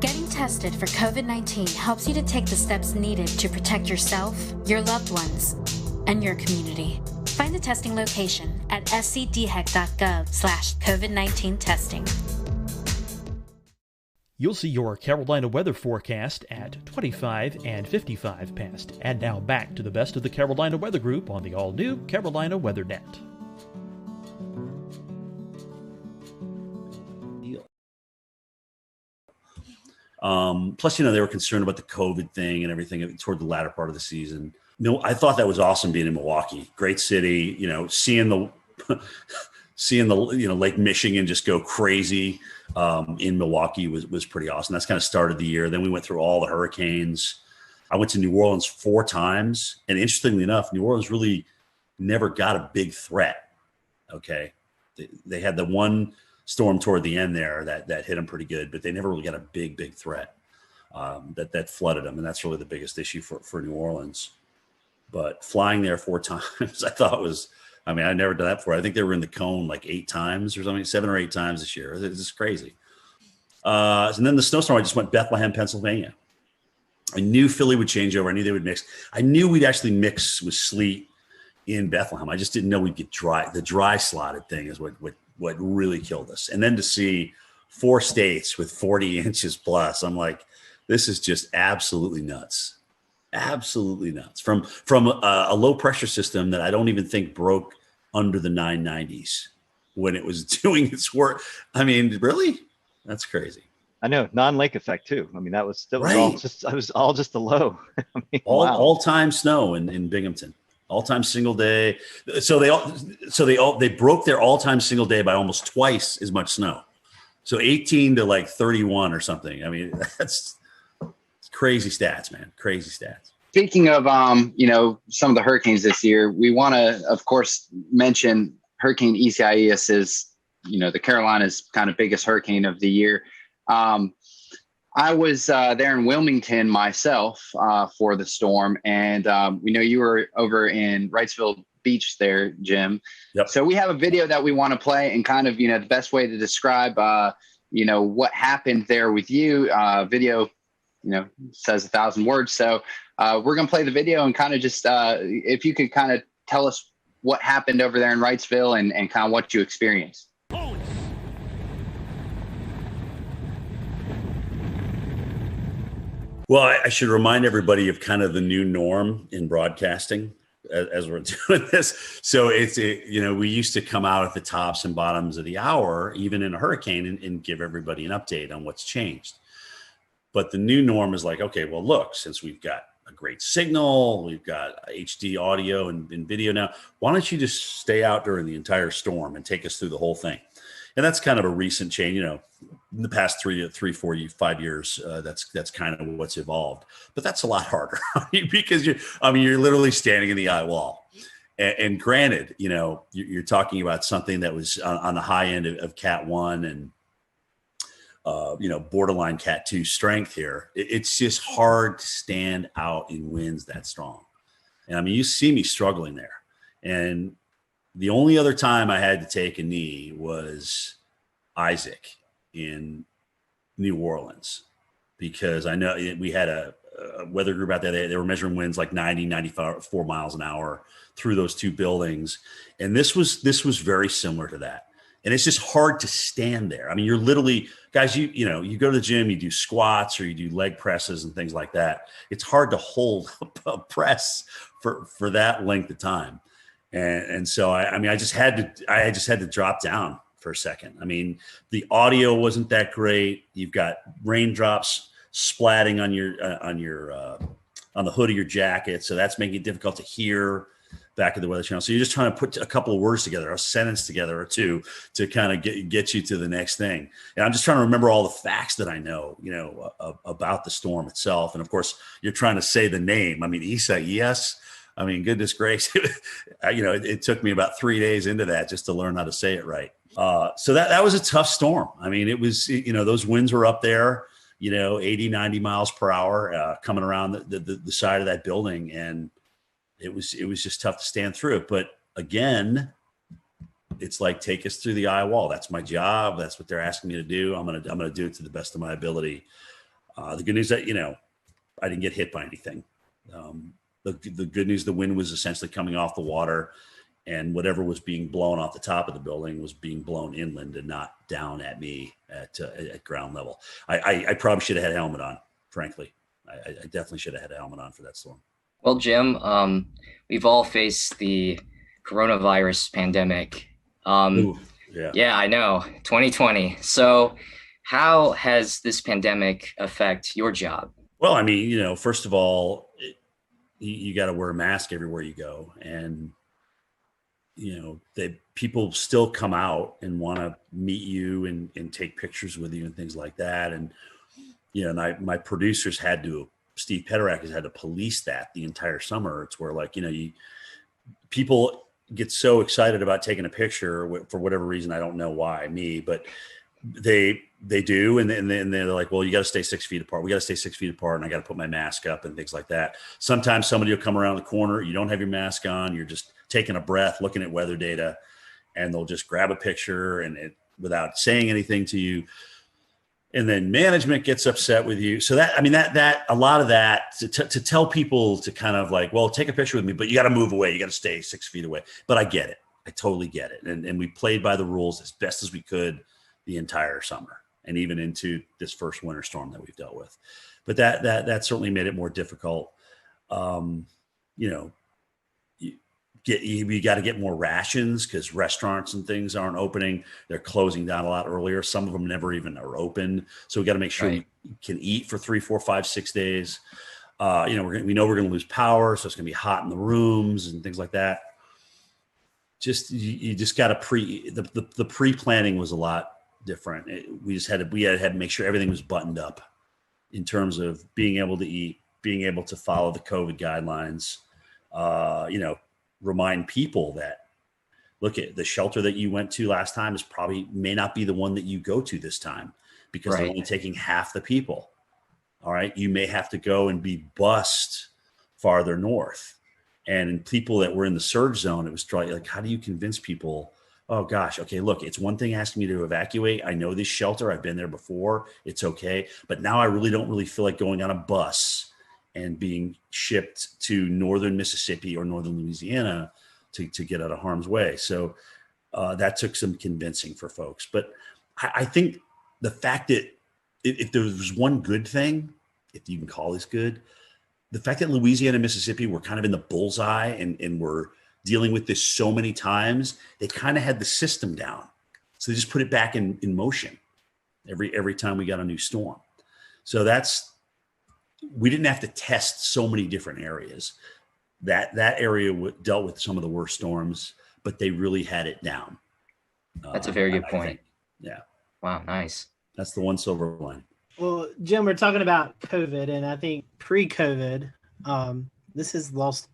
Getting tested for COVID-19 helps you to take the steps needed to protect yourself, your loved ones, and your community. Find the testing location at scdhec.gov/COVID-19 testing. You'll see your Carolina weather forecast at 25 and 55 past. And now back to the best of the Carolina Weather Group on the all-new Carolina Weather Net. Plus, they were concerned about the COVID thing and everything toward the latter part of the season. I thought that was awesome being in Milwaukee. Great city, seeing the Lake Michigan just go crazy in Milwaukee was pretty awesome. That's kind of started the year. Then we went through all the hurricanes. I went to New Orleans 4 times. And interestingly enough, New Orleans really never got a big threat. Okay. They had the one storm toward the end there that hit them pretty good, but they never really got a big threat that flooded them. And that's really the biggest issue for New Orleans. But flying there 4 times, I thought was, I'd never done that before. I think they were in the cone like 8 times or something, 7 or 8 times this year. It's just crazy. And then the snowstorm, I just went Bethlehem, Pennsylvania. I knew Philly would change over. I knew they would mix. I knew we'd actually mix with sleet in Bethlehem. I just didn't know we'd get dry. The dry slotted thing is what really killed us. And then to see 4 states with 40 inches plus, I'm like, this is just absolutely nuts. Absolutely nuts. From a low pressure system that I don't even think broke under the 990s when it was doing its work. Really? That's crazy. I know, non-lake effect too. I mean, that was Right. all just the low. I mean, wow. All-time snow in Binghamton. All-time single day. So they broke their all-time single day by almost twice as much snow. So 18 to like 31 or something. I mean, that's crazy stats, man. Crazy stats. Speaking of, some of the hurricanes this year, we want to, of course, mention Hurricane Isaias is, the Carolinas' kind of biggest hurricane of the year. I was there in Wilmington myself for the storm, and we know you were over in Wrightsville Beach there, Jim. Yep. So we have a video that we want to play, and kind of, the best way to describe, what happened there with you. Video, says 1,000 words. So we're going to play the video and kind of just, if you could kind of tell us what happened over there in Wrightsville and kind of what you experienced. Well, I should remind everybody of kind of the new norm in broadcasting as we're doing this. So we used to come out at the tops and bottoms of the hour, even in a hurricane, and give everybody an update on what's changed. But the new norm is like, okay, well, look, since we've got a great signal, we've got HD audio and video now, why don't you just stay out during the entire storm and take us through the whole thing? And that's kind of a recent change, in the past 3, 4, 5 years. That's kind of what's evolved, but that's a lot harder because you're literally standing in the eye wall. And granted, you're talking about something that was on the high end of Cat 1 and borderline Cat 2 strength here. It's just hard to stand out in winds that strong. And I mean, you see me struggling there. And the only other time I had to take a knee was Isaac in New Orleans, because I know we had a weather group out there. They were measuring winds like 90, 94 miles an hour through those two buildings. And this was very similar to that. And it's just hard to stand there. I mean, you're literally, guys, you go to the gym, you do squats or you do leg presses and things like that. It's hard to hold a press for that length of time. And so I just had to drop down for a second. I mean, the audio wasn't that great. You've got raindrops splatting on the hood of your jacket, so that's making it difficult to hear back at the Weather Channel. So you're just trying to put a couple of words together, a sentence together or two, to kind of get you to the next thing. And I'm just trying to remember all the facts that I know, about the storm itself. And of course, you're trying to say the name. I mean, Isaias. I mean, goodness gracious, it took me about 3 days into that just to learn how to say it right. So that was a tough storm. I mean, it was, those winds were up there, 80, 90 miles per hour coming around the side of that building. And it was just tough to stand through it. But again, it's like, take us through the eye wall. That's my job. That's what they're asking me to do. I'm going to do it to the best of my ability. The good news that, I didn't get hit by anything. The good news, the wind was essentially coming off the water, and whatever was being blown off the top of the building was being blown inland and not down at me at ground level. I probably should have had a helmet on, frankly. I definitely should have had a helmet on for that storm. Well, Jim, we've all faced the coronavirus pandemic. Yeah, I know, 2020. So how has this pandemic affect your job? Well, I mean, first of all, you got to wear a mask everywhere you go. And, people still come out and want to meet you and take pictures with you and things like that. And, my producers Steve Pederak has had to police that the entire summer. It's where people get so excited about taking a picture for whatever reason. I don't know why, but they do. And then they're like, well, you got to stay 6 feet apart. We got to stay 6 feet apart. And I got to put my mask up and things like that. Sometimes somebody will come around the corner. You don't have your mask on. You're just taking a breath, looking at weather data, and they'll just grab a picture without saying anything to you. And then management gets upset with you. So that a lot of that to tell people to kind of like, well, take a picture with me, but you got to move away. You got to stay 6 feet away. But I get it. I totally get it. And we played by the rules as best as we could the entire summer and even into this first winter storm that we've dealt with. But that certainly made it more difficult. we got to get more rations because restaurants and things aren't opening. They're closing down a lot earlier. Some of them never even are open. So we got to make sure we can eat for 3, 4, 5, 6 days. We know we're going to lose power, so it's going to be hot in the rooms and things like that. You just got to the pre-planning was a lot different. We had to make sure everything was buttoned up in terms of being able to eat, being able to follow the COVID guidelines. Remind people that, look, at the shelter that you went to last time may not be the one that you go to this time because they're only taking half the people. All right. You may have to go and be bused farther north. And people that were in the surge zone, it was like, how do you convince people? Oh gosh. Okay. Look, it's one thing asking me to evacuate. I know this shelter. I've been there before. It's okay. But now I don't feel like going on a bus and being shipped to northern Mississippi or northern Louisiana to get out of harm's way. So that took some convincing for folks. But I think the fact that if there was one good thing, if you can call this good, the fact that Louisiana and Mississippi were kind of in the bullseye and were dealing with this so many times, they kind of had the system down. So they just put it back in motion every time we got a new storm. So we didn't have to test so many different areas. That area dealt with some of the worst storms, but they really had it down. That's a very good point. Yeah. Wow. Nice. That's the one silver lining. Well, Jim, we're talking about COVID, and I think pre-COVID, this has lost,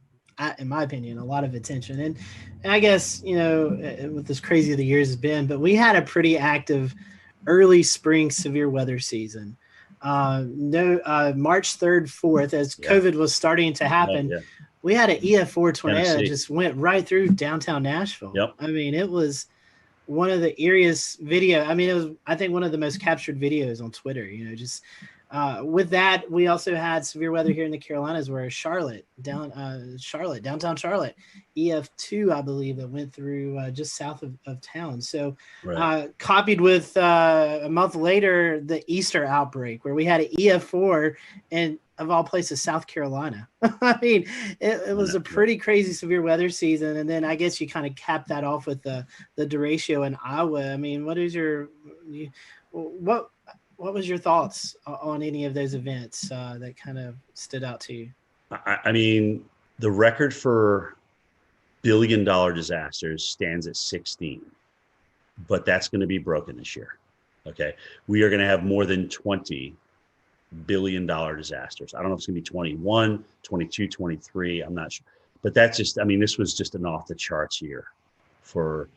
in my opinion, a lot of attention. And I guess, with as crazy the years has been, but we had a pretty active early spring severe weather season. March 3rd, 4th, as COVID was starting to happen, we had an EF4 tornado that just went right through downtown Nashville. Yep. I mean, it was one of the eeriest video. I mean, it was, I think, one of the most captured videos on Twitter, with that, we also had severe weather here in the Carolinas where downtown Charlotte, EF2, I believe, that went through just south of town. So copied with a month later, the Easter outbreak where we had an EF4 and of all places, South Carolina. I mean, it was a pretty crazy severe weather season. And then I guess you kind of capped that off with the derecho in Iowa. I mean, what was your thoughts on any of those events that kind of stood out to you? I mean, the record for billion-dollar disasters stands at 16, but that's going to be broken this year. Okay. We are going to have more than 20 billion-dollar disasters. I don't know if it's going to be 21, 22, 23. I'm not sure. But this was just an off-the-charts year for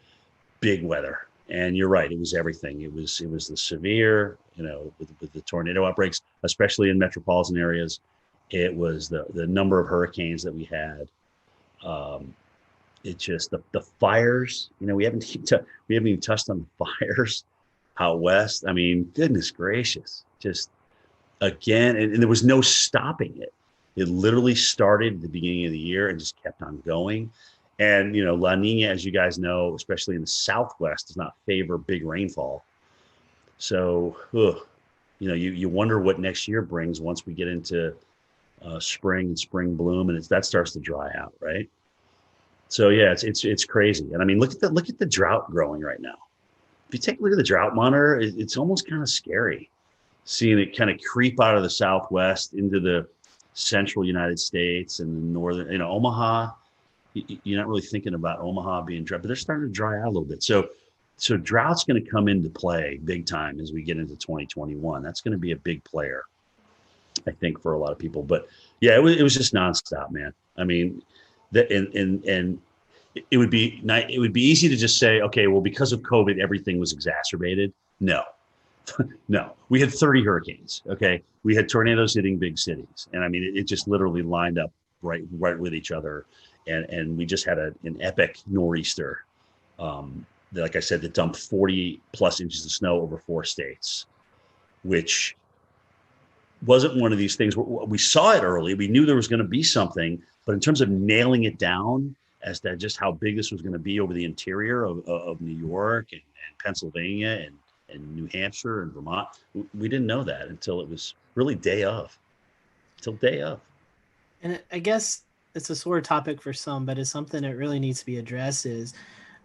big weather. And you're right, it was everything. It was the severe, with the tornado outbreaks, especially in metropolitan areas. It was the number of hurricanes that we had. It just the fires. We haven't even touched on the fires out west. I mean, goodness gracious, just again, and there was no stopping it. It literally started at the beginning of the year and just kept on going. And, La Nina, as you guys know, especially in the Southwest, does not favor big rainfall. So, you wonder what next year brings once we get into spring and spring bloom, and that starts to dry out, right? So, yeah, it's crazy. And I mean, look at the drought growing right now. If you take a look at the drought monitor, it's almost kind of scary seeing it kind of creep out of the Southwest into the central United States and the northern, Omaha. You're not really thinking about Omaha being dry, but they're starting to dry out a little bit. So drought's going to come into play big time as we get into 2021. That's going to be a big player, I think, for a lot of people. But yeah, it was just nonstop, man. I mean, and it would be easy to just say, okay, well, because of COVID, everything was exacerbated. No, no, we had 30 hurricanes. Okay. We had tornadoes hitting big cities. And I mean, it just literally lined up right with each other. And we just had an epic nor'easter, like I said, that dumped 40 plus inches of snow over 4 states, which wasn't one of these things where we saw it early. We knew there was going to be something, but in terms of nailing it down as to just how big this was going to be over the interior of New York and Pennsylvania and New Hampshire and Vermont, we didn't know that until it was really day of. And I guess it's a sore topic for some, but it's something that really needs to be addressed. Is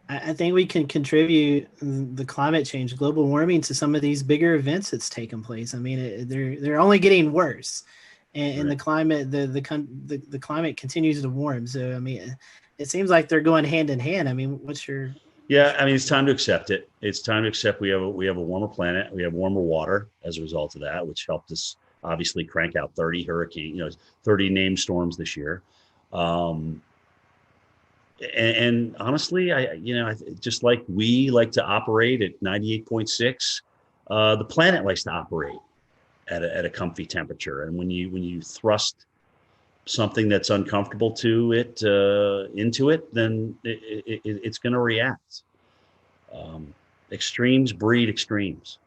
I think we can contribute the climate change, global warming, to some of these bigger events that's taken place. I mean, they're only getting worse, and the climate the climate continues to warm. So I mean, it seems like they're going hand in hand. I mean, what's your Yeah, I mean, it's time to accept it. It's time to accept we have a warmer planet. We have warmer water as a result of that, which helped us obviously crank out 30 hurricane, 30 named storms this year. And honestly, just like we like to operate at 98.6, the planet likes to operate at a comfy temperature. And when you thrust something that's uncomfortable to it into it, then it's going to react. Extremes breed extremes,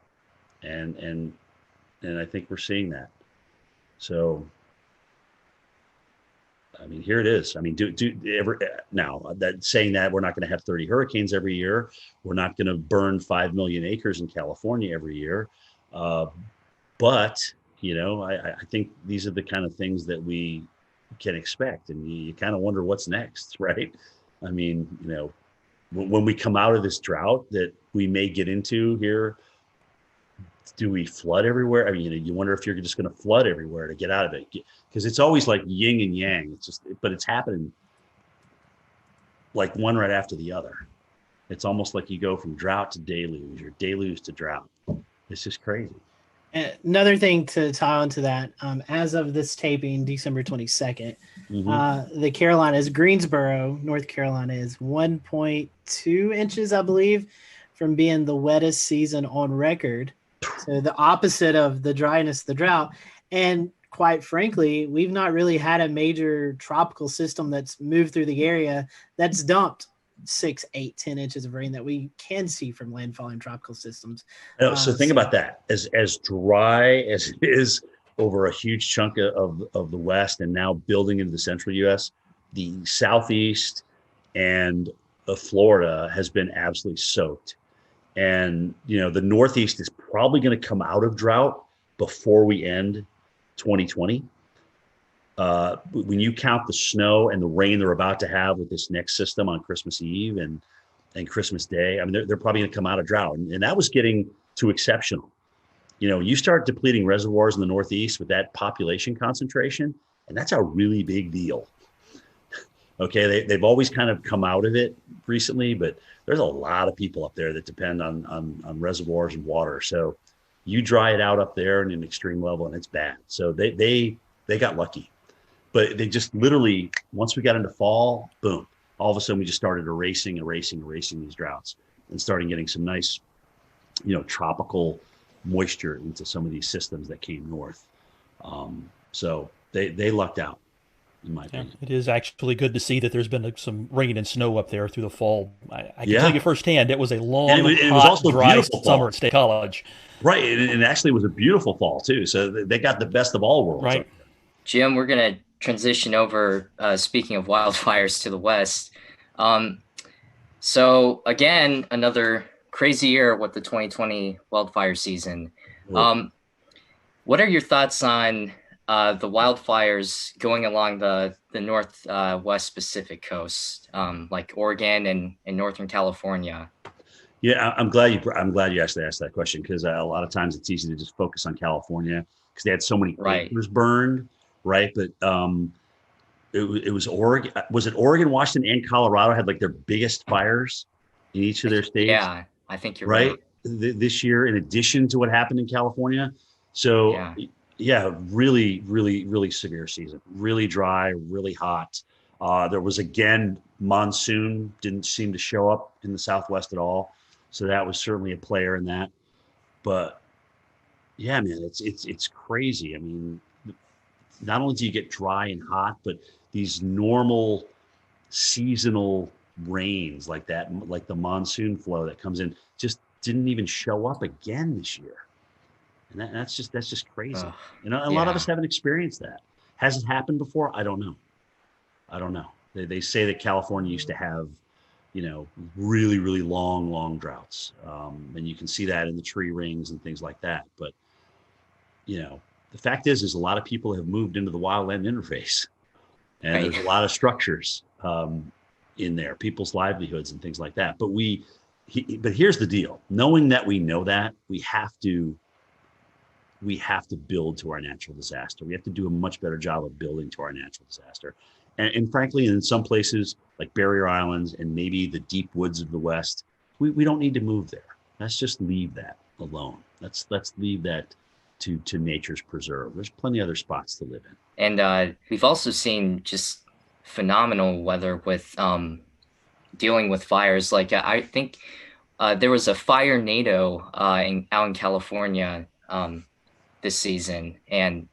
and I think we're seeing that. So, I mean, here it is. I mean, now that saying that we're not going to have 30 hurricanes every year, we're not going to burn 5 million acres in California every year, but I think these are the kind of things that we can expect, and you kind of wonder what's next, right? I mean, when we come out of this drought that we may get into here, do we flood everywhere? I mean, you wonder if you're just going to flood everywhere to get out of it, because it's always like yin and yang. But it's happening like one right after the other. It's almost like you go from drought to deluge, or deluge to drought. It's just crazy. Another thing to tie onto that, as of this taping, December 22nd, the Carolinas, Greensboro, North Carolina, is 1.2 inches, I believe, from being the wettest season on record. So the opposite of the dryness, the drought. And quite frankly, we've not really had a major tropical system that's moved through the area that's dumped 6, 8, 10 inches of rain that we can see from landfalling tropical systems. So think about that. As dry as it is over a huge chunk of the West, and now building into the central U.S., the Southeast and Florida has been absolutely soaked. And, the Northeast is probably going to come out of drought before we end 2020. When you count the snow and the rain they're about to have with this next system on Christmas Eve and Christmas Day, I mean, they're probably going to come out of drought. And that was getting to exceptional. You start depleting reservoirs in the Northeast with that population concentration, and that's a really big deal. Okay, they've always kind of come out of it recently, but there's a lot of people up there that depend on reservoirs and water. So you dry it out up there in an extreme level, and it's bad. So they got lucky. But they just literally, once we got into fall, boom, all of a sudden we just started erasing these droughts and starting getting some nice, tropical moisture into some of these systems that came north. So they lucked out, in my opinion. It is actually good to see that there's been some rain and snow up there through the fall. I can tell you firsthand, it was a long, it was hot, also dry beautiful summer fall. at State College. Right, and actually it was a beautiful fall too. So they got the best of all worlds. Right. Jim, we're going to transition over, speaking of wildfires, to the West. So again, another crazy year with the 2020 wildfire season. What are your thoughts on the wildfires going along the northwest Pacific coast, like Oregon and Northern California? Yeah, I'm glad you actually asked that question, because a lot of times it's easy to just focus on California because they had so many acres burned, right? But it was Oregon. Was it Oregon, Washington, and Colorado had like their biggest fires in each of their states? Yeah, I think you're right. This year, in addition to what happened in California. So yeah, really, really, really severe season. Really dry, really hot. There was, again, monsoon didn't seem to show up in the Southwest at all. So that was certainly a player in that. But yeah, man, it's crazy. I mean, not only do you get dry and hot, but these normal seasonal rains like that, like the monsoon flow that comes in, just didn't even show up again this year. And that's just crazy. A lot of us haven't experienced that. Has it happened before? I don't know. They say that California used to have, really, really long droughts. And you can see that in the tree rings and things like that. But, the fact is a lot of people have moved into the wildland interface. and there's a lot of structures in there, people's livelihoods and things like that. But but here's the deal: knowing that we know that, we have to build to our natural disaster. We have to do a much better job of building to our natural disaster. And frankly, in some places like Barrier Islands and maybe the deep woods of the West, we don't need to move there. Let's just leave that alone. Let's leave that to nature's preserve. There's plenty of other spots to live in. And we've also seen just phenomenal weather with dealing with fires. Like I think there was a fire NATO out in California this season, and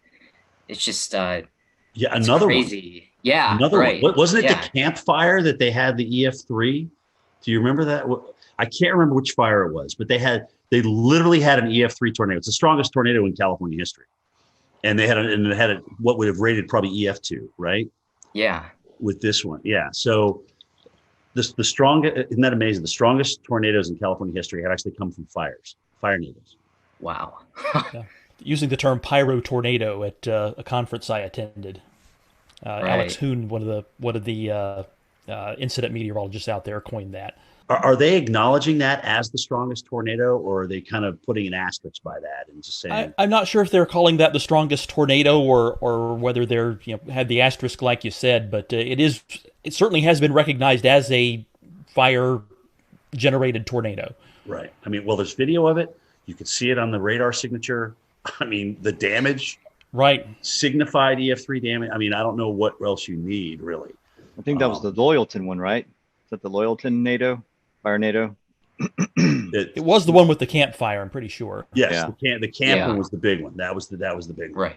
it's just another crazy. One. Yeah, another right. one. Wasn't it the campfire that they had the EF3? Do you remember that? I can't remember which fire it was, but they literally had an EF3 tornado. It's the strongest tornado in California history, and it had what would have rated probably EF2, right? Yeah. With this one, yeah. So the strongest, isn't that amazing? The strongest tornadoes in California history have actually come from fire nados. Wow. Yeah. Using the term pyro tornado at a conference I attended. Right. Alex Hoon, one of the incident meteorologists out there, coined that. Are they acknowledging that as the strongest tornado, or are they kind of putting an asterisk by that and just saying? I'm not sure if they're calling that the strongest tornado or whether they're had the asterisk like you said, but it certainly has been recognized as a fire generated tornado. Right. I mean, well, there's video of it. You could see it on the radar signature. I mean, the damage. Right. Signified EF3 damage. I mean, I don't know what else you need, really. I think that was the Loyalton one, right? Is that the Loyalton NATO? Fire NATO? It was the one with the campfire, I'm pretty sure. Yes, the camp one was the big one. That was the big one.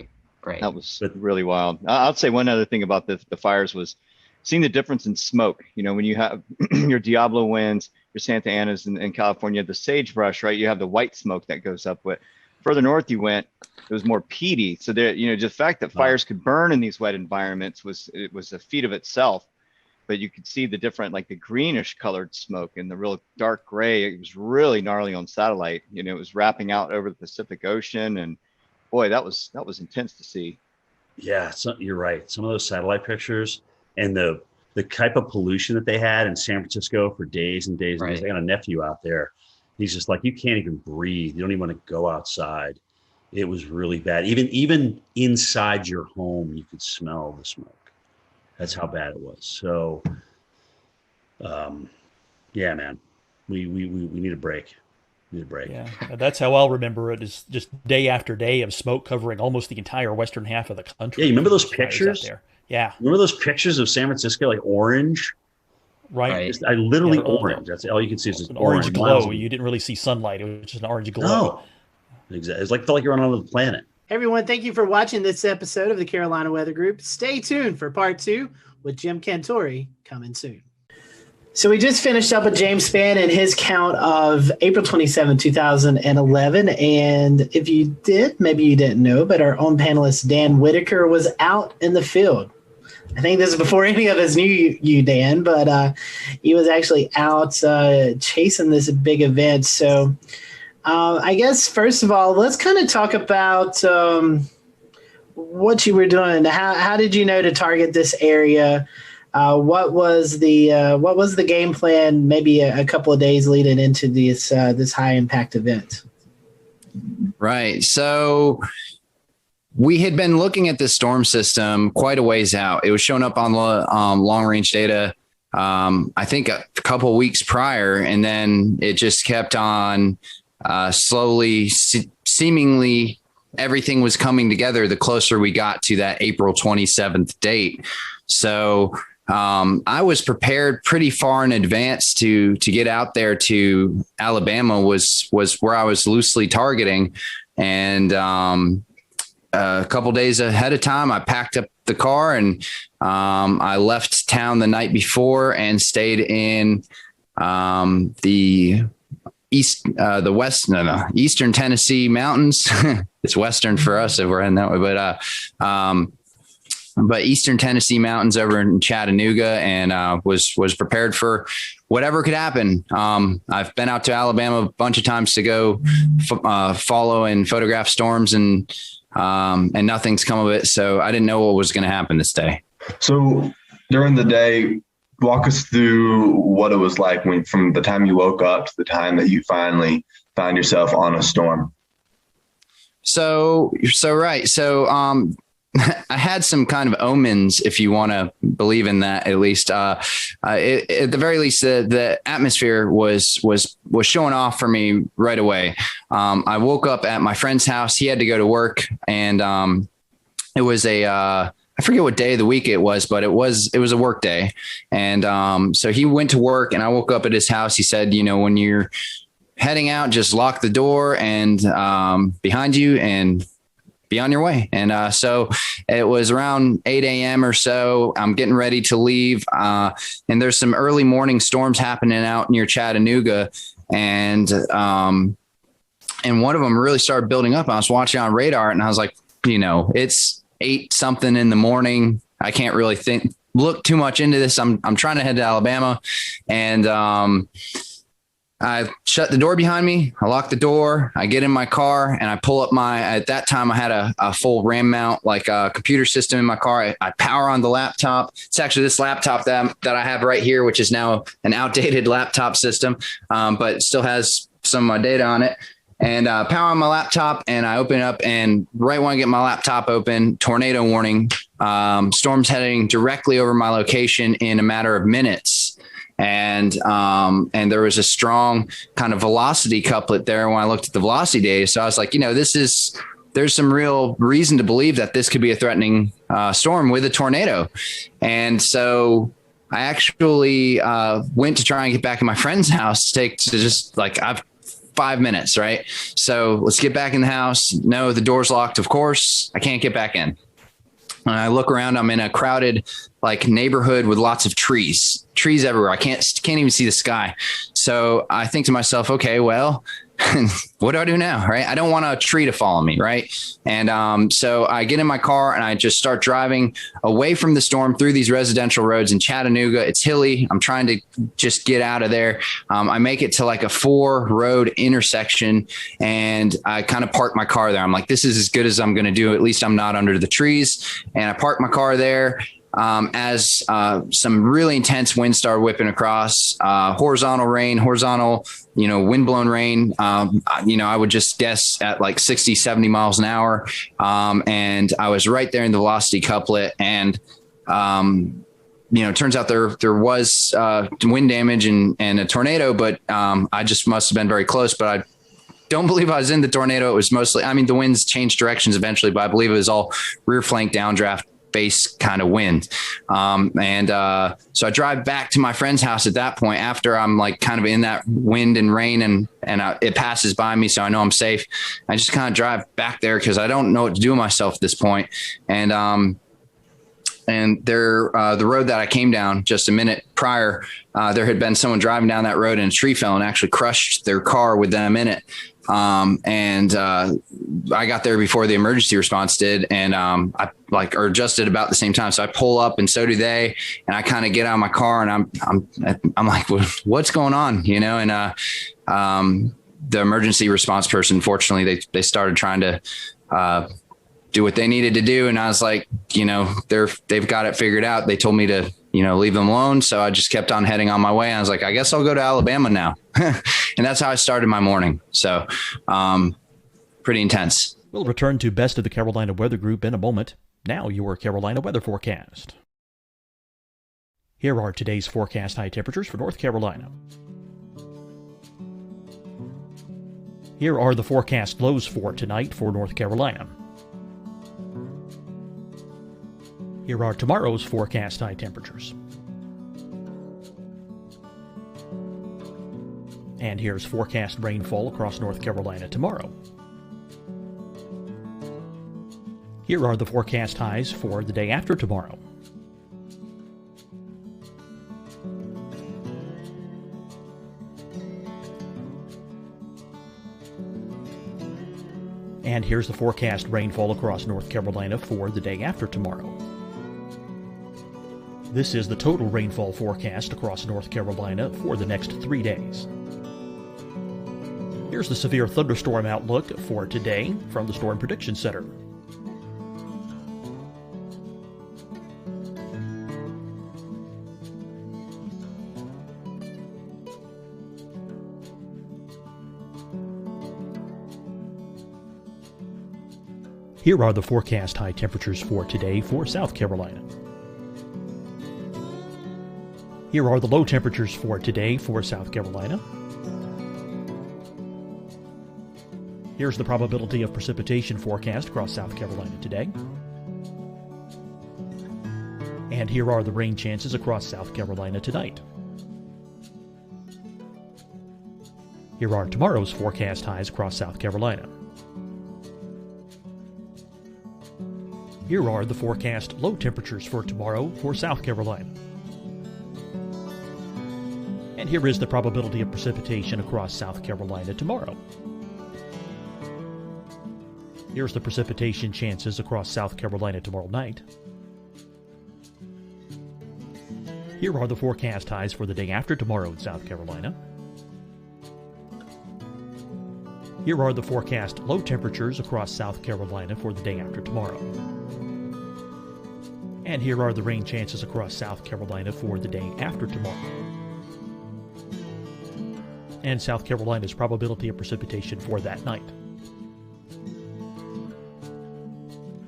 Right. That was really wild. I'll say one other thing about the fires was seeing the difference in smoke. When you have your Diablo winds, your Santa Anas in California, the sagebrush, right? You have the white smoke that goes up. But further north you went, it was more peaty. So there, just the fact that fires could burn in these wet environments was a feat of itself. But you could see the different, like the greenish colored smoke and the real dark gray. It was really gnarly on satellite. It was wrapping out over the Pacific Ocean, and boy, that was intense to see. Yeah, you're right. Some of those satellite pictures and the type of pollution that they had in San Francisco for days and days. Right. I got a nephew out there. He's just like, you can't even breathe. You don't even want to go outside. It was really bad. Even inside your home, you could smell the smoke. That's how bad it was. So, yeah, man, we need a break. Yeah, that's how I'll remember it. Is just day after day of smoke covering almost the entire western half of the country. Yeah, you remember those pictures? There. Yeah, remember those pictures of San Francisco, like orange? Right. I literally orange. That's all you can see is just an orange glow. You didn't really see sunlight. It was just an orange glow. No, exactly. It's felt like you're on another planet. Hey everyone, thank you for watching this episode of the Carolina Weather Group. Stay tuned for part 2 with Jim Cantori coming soon. So we just finished up with James Spann and his count of April 27, 2011. And if you did, maybe you didn't know, but our own panelist, Dan Whitaker, was out in the field. I think this is before any of us knew you, Dan, but he was actually out chasing this big event. So I guess, first of all, let's kind of talk about what you were doing. How did you know to target this area? What was the game plan maybe a couple of days leading into this high impact event? Right. So we had been looking at this storm system quite a ways out. It was showing up on long range data, I think a couple of weeks prior, and then it just kept on slowly, seemingly everything was coming together the closer we got to that April 27th date. So I was prepared pretty far in advance to get out there to Alabama was where I was loosely targeting. And a couple days ahead of time, I packed up the car and I left town the night before and stayed in the Eastern Tennessee mountains. It's Western for us if we're heading that way, but Eastern Tennessee mountains over in Chattanooga, and was prepared for whatever could happen. I've been out to Alabama a bunch of times to go follow and photograph storms, and nothing's come of it. So I didn't know what was going to happen this day. So during the day, walk us through what it was like from the time you woke up to the time that you finally found yourself on a storm. Right. I had some kind of omens, if you want to believe in that, at least. At the very least, the atmosphere was showing off for me right away. I woke up at my friend's house. He had to go to work, and it was I forget what day of the week it was, but it was a work day. And so he went to work, and I woke up at his house. He said, when you're heading out, just lock the door and behind you and be on your way. And so it was around 8 a.m. or so. I'm getting ready to leave. And there's some early morning storms happening out near Chattanooga. And one of them really started building up. I was watching on radar, and I was like, it's 8 something in the morning. I can't really look too much into this. I'm trying to head to Alabama. And I shut the door behind me. I lock the door. I get in my car, and I pull up at that time I had a full RAM mount, like a computer system in my car. I power on the laptop. It's actually this laptop that I have right here, which is now an outdated laptop system, but it still has some of my data on it. And power on my laptop, and I open it up, and right when I get my laptop open, tornado warning, storms heading directly over my location in a matter of minutes. And there was a strong kind of velocity couplet there when I looked at the velocity data. So I was like, there's some real reason to believe that this could be a threatening storm with a tornado. And so I actually went to try and get back in my friend's house I've 5 minutes, right? So let's get back in the house. No, the door's locked. Of course, I can't get back in. And I look around, I'm in a crowded neighborhood with lots of trees everywhere. I can't even see the sky. So I think to myself, okay, well, what do I do now? Right. I don't want a tree to follow me. Right. And so I get in my car, and I just start driving away from the storm through these residential roads in Chattanooga. It's hilly. I'm trying to just get out of there. I make it to a 4-road intersection, and I kind of park my car there. I'm like, this is as good as I'm going to do. At least I'm not under the trees. And I park my car there. As some really intense winds start whipping across, horizontal windblown rain, I would just guess at 60, 70 miles an hour. And I was right there in the velocity couplet. And, it turns out there was wind damage and a tornado, but I just must have been very close. But I don't believe I was in the tornado. It was mostly, the winds changed directions eventually, but I believe it was all rear flank downdraft base kind of wind. So I drive back to my friend's house at that point after I'm kind of in that wind and rain, and it passes by me. So I know I'm safe. I just kind of drive back there because I don't know what to do with myself at this point. And the road that I came down just a minute prior, there had been someone driving down that road, and a tree fell and actually crushed their car with them in it. I got there before the emergency response did, and I just at about the same time. So I pull up, and so do they, and I kind of get out of my car, and I'm like, what's going on, And the emergency response person, fortunately, they started trying to do what they needed to do, and I was like, they've got it figured out. They told me to leave them alone. So I just kept on heading on my way. I was like, I guess I'll go to Alabama now. And that's how I started my morning. So pretty intense. We'll return to Best of the Carolina Weather Group in a moment. Now your Carolina weather forecast. Here are today's forecast high temperatures for North Carolina. Here are the forecast lows for tonight for North Carolina. Here are tomorrow's forecast high temperatures. And here's forecast rainfall across North Carolina tomorrow. Here are the forecast highs for the day after tomorrow. And here's the forecast rainfall across North Carolina for the day after tomorrow. This is the total rainfall forecast across North Carolina for the next 3 days. Here's the severe thunderstorm outlook for today from the Storm Prediction Center. Here are the forecast high temperatures for today for South Carolina. Here are the low temperatures for today for South Carolina. Here's the probability of precipitation forecast across South Carolina today. And here are the rain chances across South Carolina tonight. Here are tomorrow's forecast highs across South Carolina. Here are the forecast low temperatures for tomorrow for South Carolina. And here is the probability of precipitation across South Carolina tomorrow. Here's the precipitation chances across South Carolina tomorrow night. Here are the forecast highs for the day after tomorrow in South Carolina. Here are the forecast low temperatures across South Carolina for the day after tomorrow. And here are the rain chances across South Carolina for the day after tomorrow. And South Carolina's probability of precipitation for that night.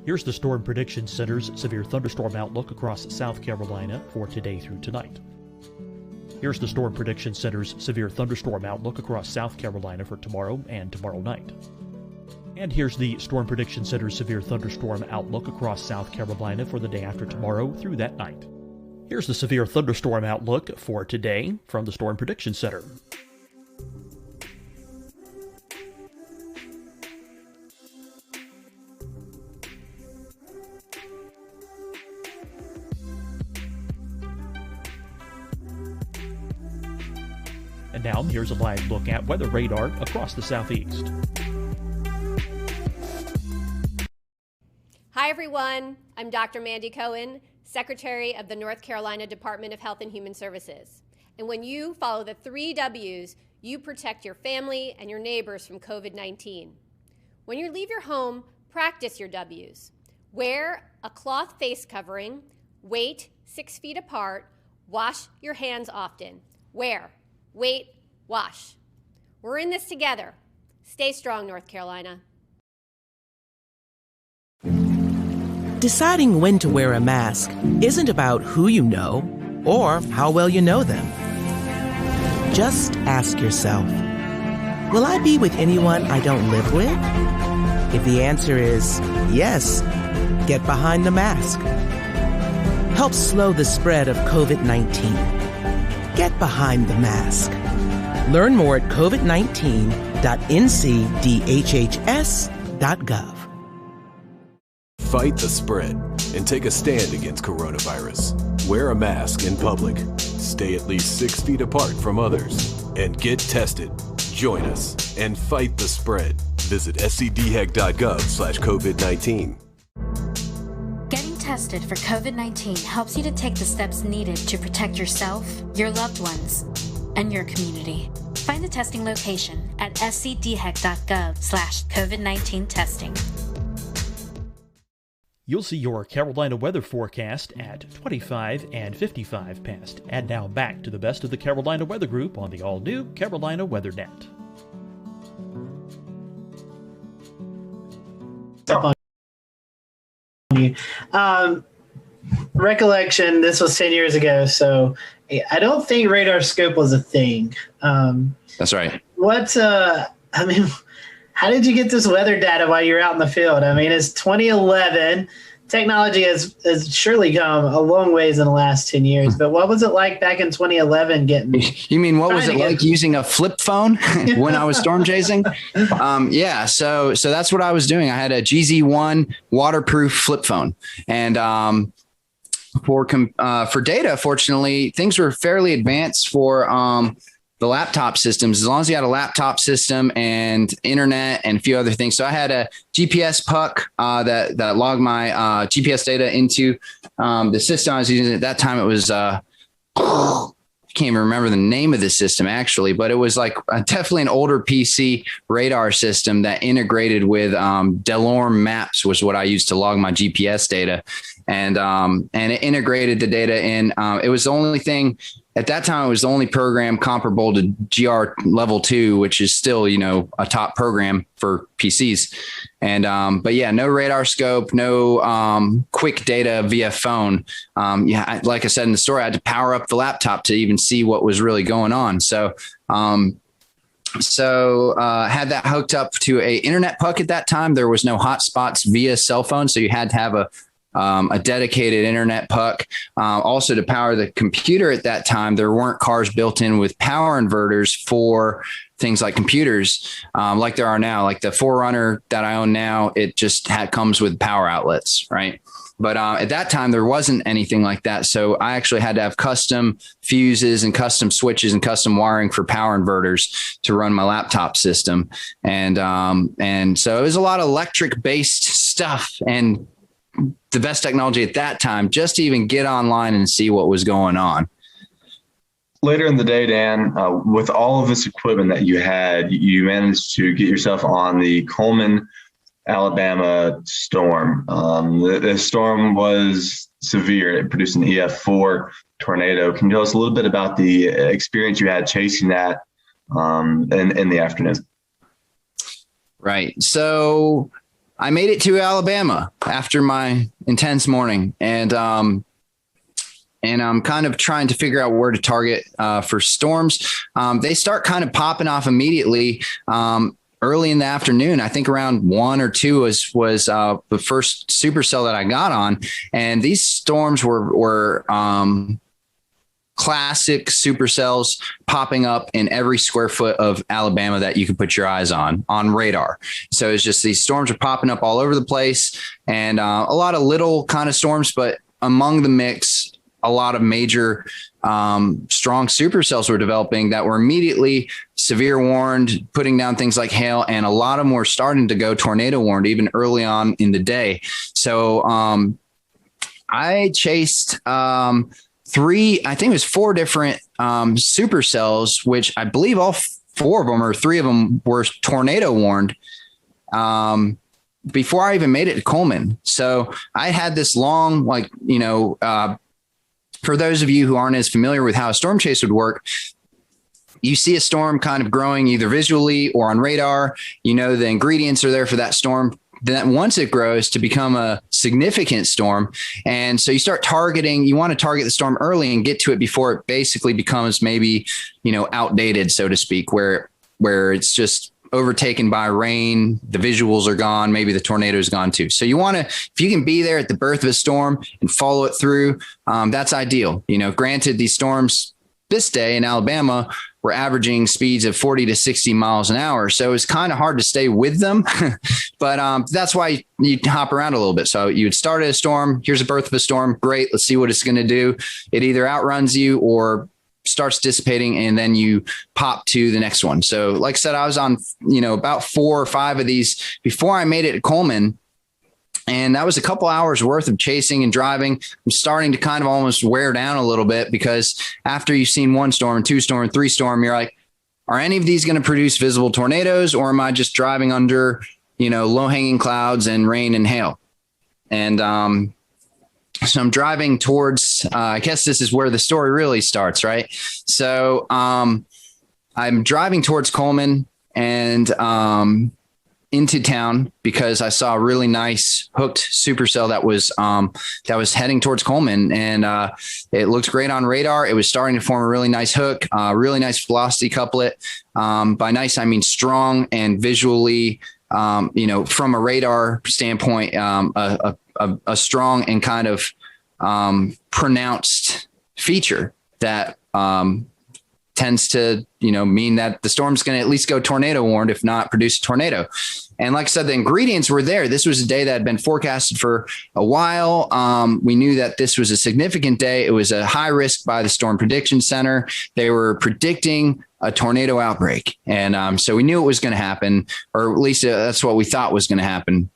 Here's the Storm Prediction Center's severe thunderstorm outlook across South Carolina for today through tonight. Here's the Storm Prediction Center's severe thunderstorm outlook across South Carolina for tomorrow and tomorrow night. And here's the Storm Prediction Center's severe thunderstorm outlook across South Carolina for the day after tomorrow through that night. Here's the severe thunderstorm outlook for today from the Storm Prediction Center. And now, here's a live look at weather radar across the southeast. Hi, everyone. I'm Dr. Mandy Cohen, Secretary of the North Carolina Department of Health and Human Services. And when you follow the 3 W's, you protect your family and your neighbors from COVID-19. When you leave your home, practice your W's. Wear a cloth face covering, wait 6 feet apart, wash your hands often. Wear, wait, wash. We're in this together. Stay strong, North Carolina. Deciding when to wear a mask isn't about who you know or how well you know them. Just ask yourself, will I be with anyone I don't live with? If the answer is yes, get behind the mask. Help slow the spread of COVID-19. Get behind the mask. Learn more at covid19.ncdhhs.gov. Fight the spread and take a stand against coronavirus. Wear a mask in public. Stay at least 6 feet apart from others. And get tested. Join us and fight the spread. Visit scdhec.gov/COVID-19. Getting tested for COVID-19 helps you to take the steps needed to protect yourself, your loved ones, and your community. Find the testing location at scdhec.gov/COVID-19 testing. You'll see your Carolina weather forecast at 25 and 55 past. And now back to the best of the Carolina Weather Group on the all-new Carolina Weather Net. Recollection, this was 10 years ago, so I don't think radar scope was a thing. That's right. How did you get this weather data while you're out in the field? I mean, it's 2011. Technology has surely come a long ways in the last 10 years, but what was it like back in 2011 getting? You mean, what was it like using a flip phone when I was storm chasing? Yeah. So that's what I was doing. I had a GZ1 waterproof flip phone, and for data, fortunately, things were fairly advanced for the laptop systems, as long as you had a laptop system and internet and a few other things. So I had a GPS puck that logged my GPS data into the system I was using. At that time, it was I can't even remember the name of the system actually, but it was like definitely an older PC radar system that integrated with Delorme Maps was what I used to log my GPS data, and it integrated the data in. It was the only thing at that time, it was the only program comparable to GR level 2, which is still, a top program for PCs. And, but yeah, no radar scope, no quick data via phone. Like I said in the story, I had to power up the laptop to even see what was really going on. So, had that hooked up to a internet puck at that time. There was no hotspots via cell phone. So you had to have a dedicated internet puck. Also to power the computer at that time, there weren't cars built in with power inverters for things like computers, like there are now. Like the 4Runner that I own now, it just comes with power outlets, right? But at that time, there wasn't anything like that. So I actually had to have custom fuses and custom switches and custom wiring for power inverters to run my laptop system. And so it was a lot of electric based stuff and the best technology at that time just to even get online and see what was going on. Later in the day, Dan, with all of this equipment that you had, you managed to get yourself on the Coleman, Alabama storm. The storm was severe. It produced an EF4 tornado. Can you tell us a little bit about the experience you had chasing that in the afternoon? Right. So I made it to Alabama after my intense morning, and I'm kind of trying to figure out where to target for storms. They start kind of popping off immediately early in the afternoon. I think around 1 or 2 was the first supercell that I got on, and these storms were classic supercells popping up in every square foot of Alabama that you could put your eyes on radar. So it's just these storms are popping up all over the place, and a lot of little kind of storms, but among the mix, a lot of major strong supercells were developing that were immediately severe warned, putting down things like hail, and a lot of them were starting to go tornado warned even early on in the day. So I chased 4 different supercells, which I believe all 4 of them or 3 of them were tornado warned before I even made it to Coleman. So I had this long, for those of you who aren't as familiar with how a storm chase would work, you see a storm kind of growing either visually or on radar. The ingredients are there for that storm. Then once it grows to become a significant storm. And so you start targeting, you want to target the storm early and get to it before it basically becomes maybe, outdated, so to speak, where it's just overtaken by rain, the visuals are gone, maybe the tornado is gone too. So you want to, if you can be there at the birth of a storm and follow it through, that's ideal. Granted, these storms this day in Alabama were averaging speeds of 40 to 60 miles an hour. So it's kind of hard to stay with them, but that's why you hop around a little bit. So you would start at a storm. Here's the birth of a storm. Great. Let's see what it's going to do. It either outruns you or starts dissipating, and then you pop to the next one. So like I said, I was on, about 4 or 5 of these before I made it to Coleman. And that was a couple hours worth of chasing and driving. I'm starting to kind of almost wear down a little bit, because after you've seen 1 storm, 2 storm, 3 storm, you're like, are any of these going to produce visible tornadoes, or am I just driving under, low hanging clouds and rain and hail? And, so I'm driving towards, I guess this is where the story really starts, right? So I'm driving towards Coleman and into town because I saw a really nice hooked supercell that was heading towards Coleman, and it looked great on radar. It was starting to form a really nice hook, really nice velocity couplet. By nice, I mean strong and visually, from a radar standpoint, a strong and kind of pronounced feature that tends to, mean that the storm's going to at least go tornado warned, if not produce a tornado. And like I said, the ingredients were there. This was a day that had been forecasted for a while. We knew that this was a significant day. It was a high risk by the Storm Prediction Center. They were predicting a tornado outbreak. And so we knew it was going to happen, or at least that's what we thought was going to happen.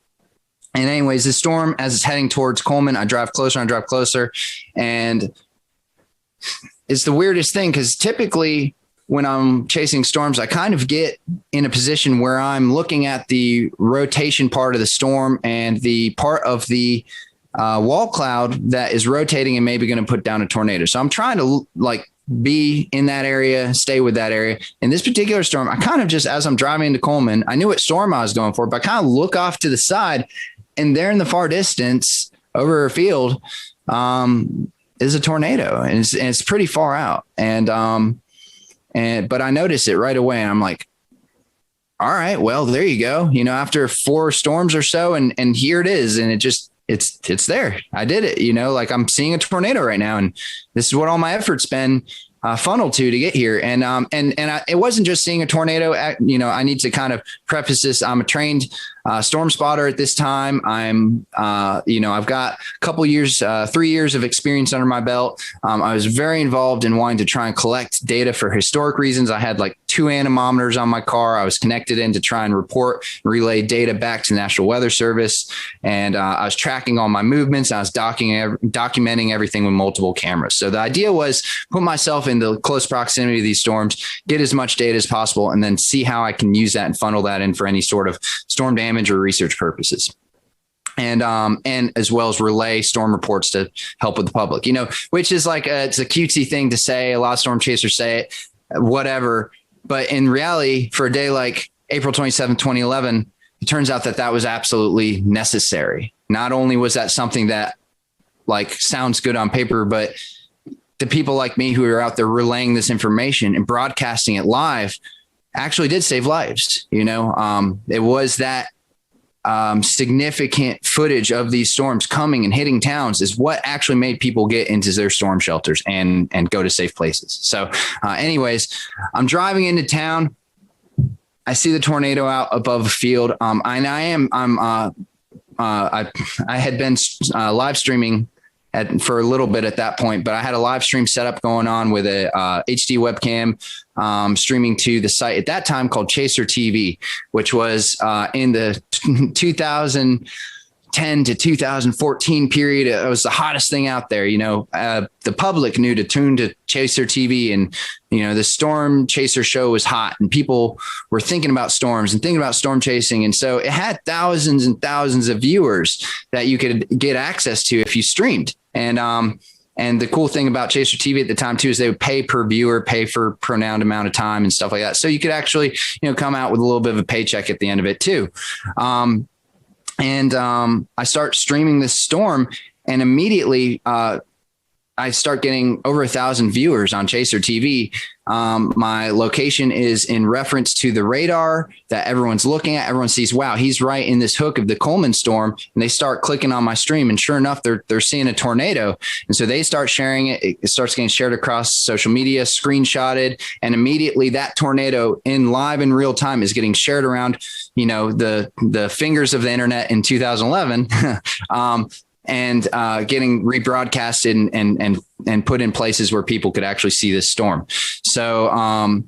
And anyways, the storm, as it's heading towards Coleman, I drive closer, and it's the weirdest thing, because typically when I'm chasing storms, I kind of get in a position where I'm looking at the rotation part of the storm and the part of the wall cloud that is rotating and maybe going to put down a tornado. So I'm trying to be in that area, stay with that area. In this particular storm, I kind of just, as I'm driving into Coleman, I knew what storm I was going for, but I kind of look off to the side, and there in the far distance over a field is a tornado, and it's pretty far out. But I noticed it right away, and I'm like, all right, well, there you go. After 4 storms or so, and here it is, and it's there. I did it. Like I'm seeing a tornado right now, and this is what all my efforts been funneled to get here. And it wasn't just seeing a tornado. I need to kind of preface this. I'm a trained storm spotter at this time. I've got a couple years, 3 years of experience under my belt. I was very involved in wanting to try and collect data for historic reasons. I had like 2 anemometers on my car. I was connected in to try and relay data back to the National Weather Service. And I was tracking all my movements. I was documenting everything with multiple cameras. So the idea was put myself in the close proximity of these storms, get as much data as possible, and then see how I can use that and funnel that in for any sort of storm damage or research purposes. And as well as relay storm reports to help with the public, which is like it's a cutesy thing to say. A lot of storm chasers say it, whatever. But in reality, for a day like April 27, 2011, it turns out that was absolutely necessary. Not only was that something that like sounds good on paper, but the people like me who are out there relaying this information and broadcasting it live actually did save lives. It was that significant footage of these storms coming and hitting towns is what actually made people get into their storm shelters and go to safe places. So anyways, I'm driving into town. I see the tornado out above a field. I had been live streaming for a little bit at that point, but I had a live stream set up going on with a HD webcam streaming to the site at that time called Chaser TV, which was in the 2010 to 2014 period. It was the hottest thing out there. The public knew to tune to Chaser TV, and the Storm Chaser show was hot, and people were thinking about storms and thinking about storm chasing. And so it had thousands and thousands of viewers that you could get access to if you streamed. And the cool thing about Chaser TV at the time too is they would pay per viewer, pay for pronounced amount of time and stuff like that. So you could actually, come out with a little bit of a paycheck at the end of it too. I start streaming this storm, and immediately I start getting over 1,000 viewers on Chaser TV. My location is in reference to the radar that everyone's looking at. Everyone sees, wow, he's right in this hook of the Coleman storm. And they start clicking on my stream, and sure enough, they're seeing a tornado. And so they start sharing it. It starts getting shared across social media, screenshotted. And immediately that tornado in live in real time is getting shared around, the fingers of the internet in 2011. And getting rebroadcasted and put in places where people could actually see this storm. So I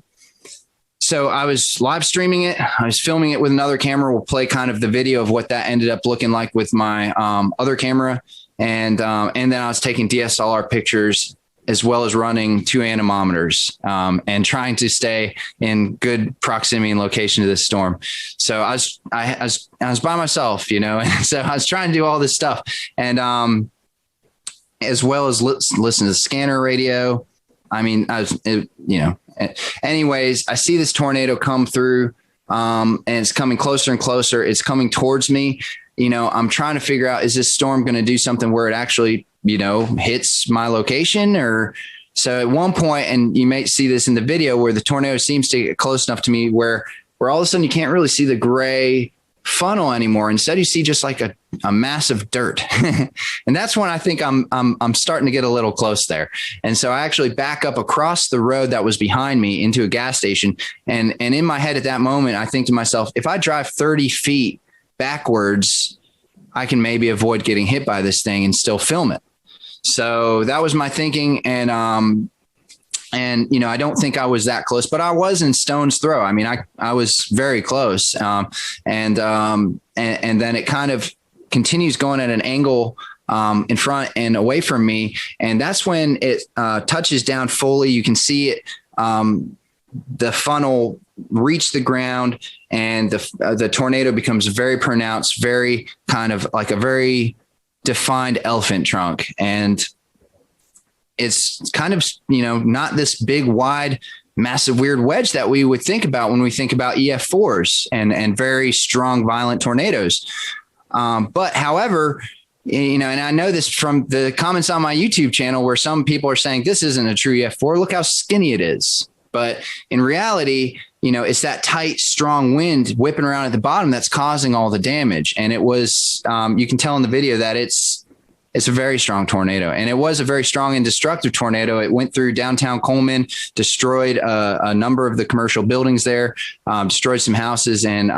was live streaming it. I was filming it with another camera. We'll play kind of the video of what that ended up looking like with my other camera. And then I was taking DSLR pictures, as well as running 2 anemometers and trying to stay in good proximity and location to this storm. So I was by myself, and so I was trying to do all this stuff, and as well as listen to the scanner radio. Anyways, I see this tornado come through, and it's coming closer and closer. It's coming towards me. I'm trying to figure out, is this storm going to do something where it actually, hits my location? Or so at one point, and you may see this in the video, where the tornado seems to get close enough to me where all of a sudden you can't really see the gray funnel anymore. Instead, you see just like a massive dirt. And that's when I think I'm starting to get a little close there. And so I actually back up across the road that was behind me into a gas station. And in my head at that moment, I think to myself, if I drive 30 feet backwards, I can maybe avoid getting hit by this thing and still film it. So that was my thinking. And I don't think I was that close, but I was in stone's throw. I was very close. And then it kind of continues going at an angle in front and away from me. And that's when it touches down fully. You can see it, the funnel reach the ground, and the tornado becomes very pronounced, very kind of like a very defined elephant trunk. And it's kind of, not this big, wide, massive, weird wedge that we would think about when we think about EF4s and very strong, violent tornadoes. But however, and I know this from the comments on my YouTube channel where some people are saying this isn't a true EF4. Look how skinny it is. But in reality, it's that tight, strong wind whipping around at the bottom that's causing all the damage. And it was, you can tell in the video that it's a very strong tornado, and it was a very strong and destructive tornado. It went through downtown Coleman, destroyed a number of the commercial buildings there, destroyed some houses, and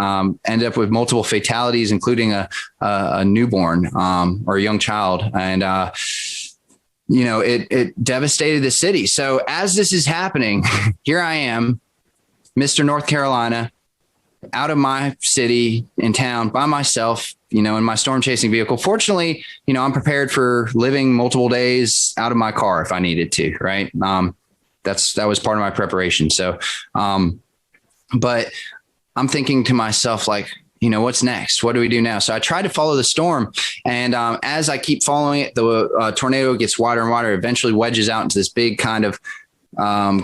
ended up with multiple fatalities, including a newborn or a young child. And, it devastated the city. So as this is happening, here I am, Mr. North Carolina, out of my city in town by myself, in my storm chasing vehicle. Fortunately, I'm prepared for living multiple days out of my car if I needed to, right? That was part of my preparation. So, but I'm thinking to myself, like, what's next? What do we do now? So I tried to follow the storm. And as I keep following it, the tornado gets wider and wider, eventually wedges out into this big kind of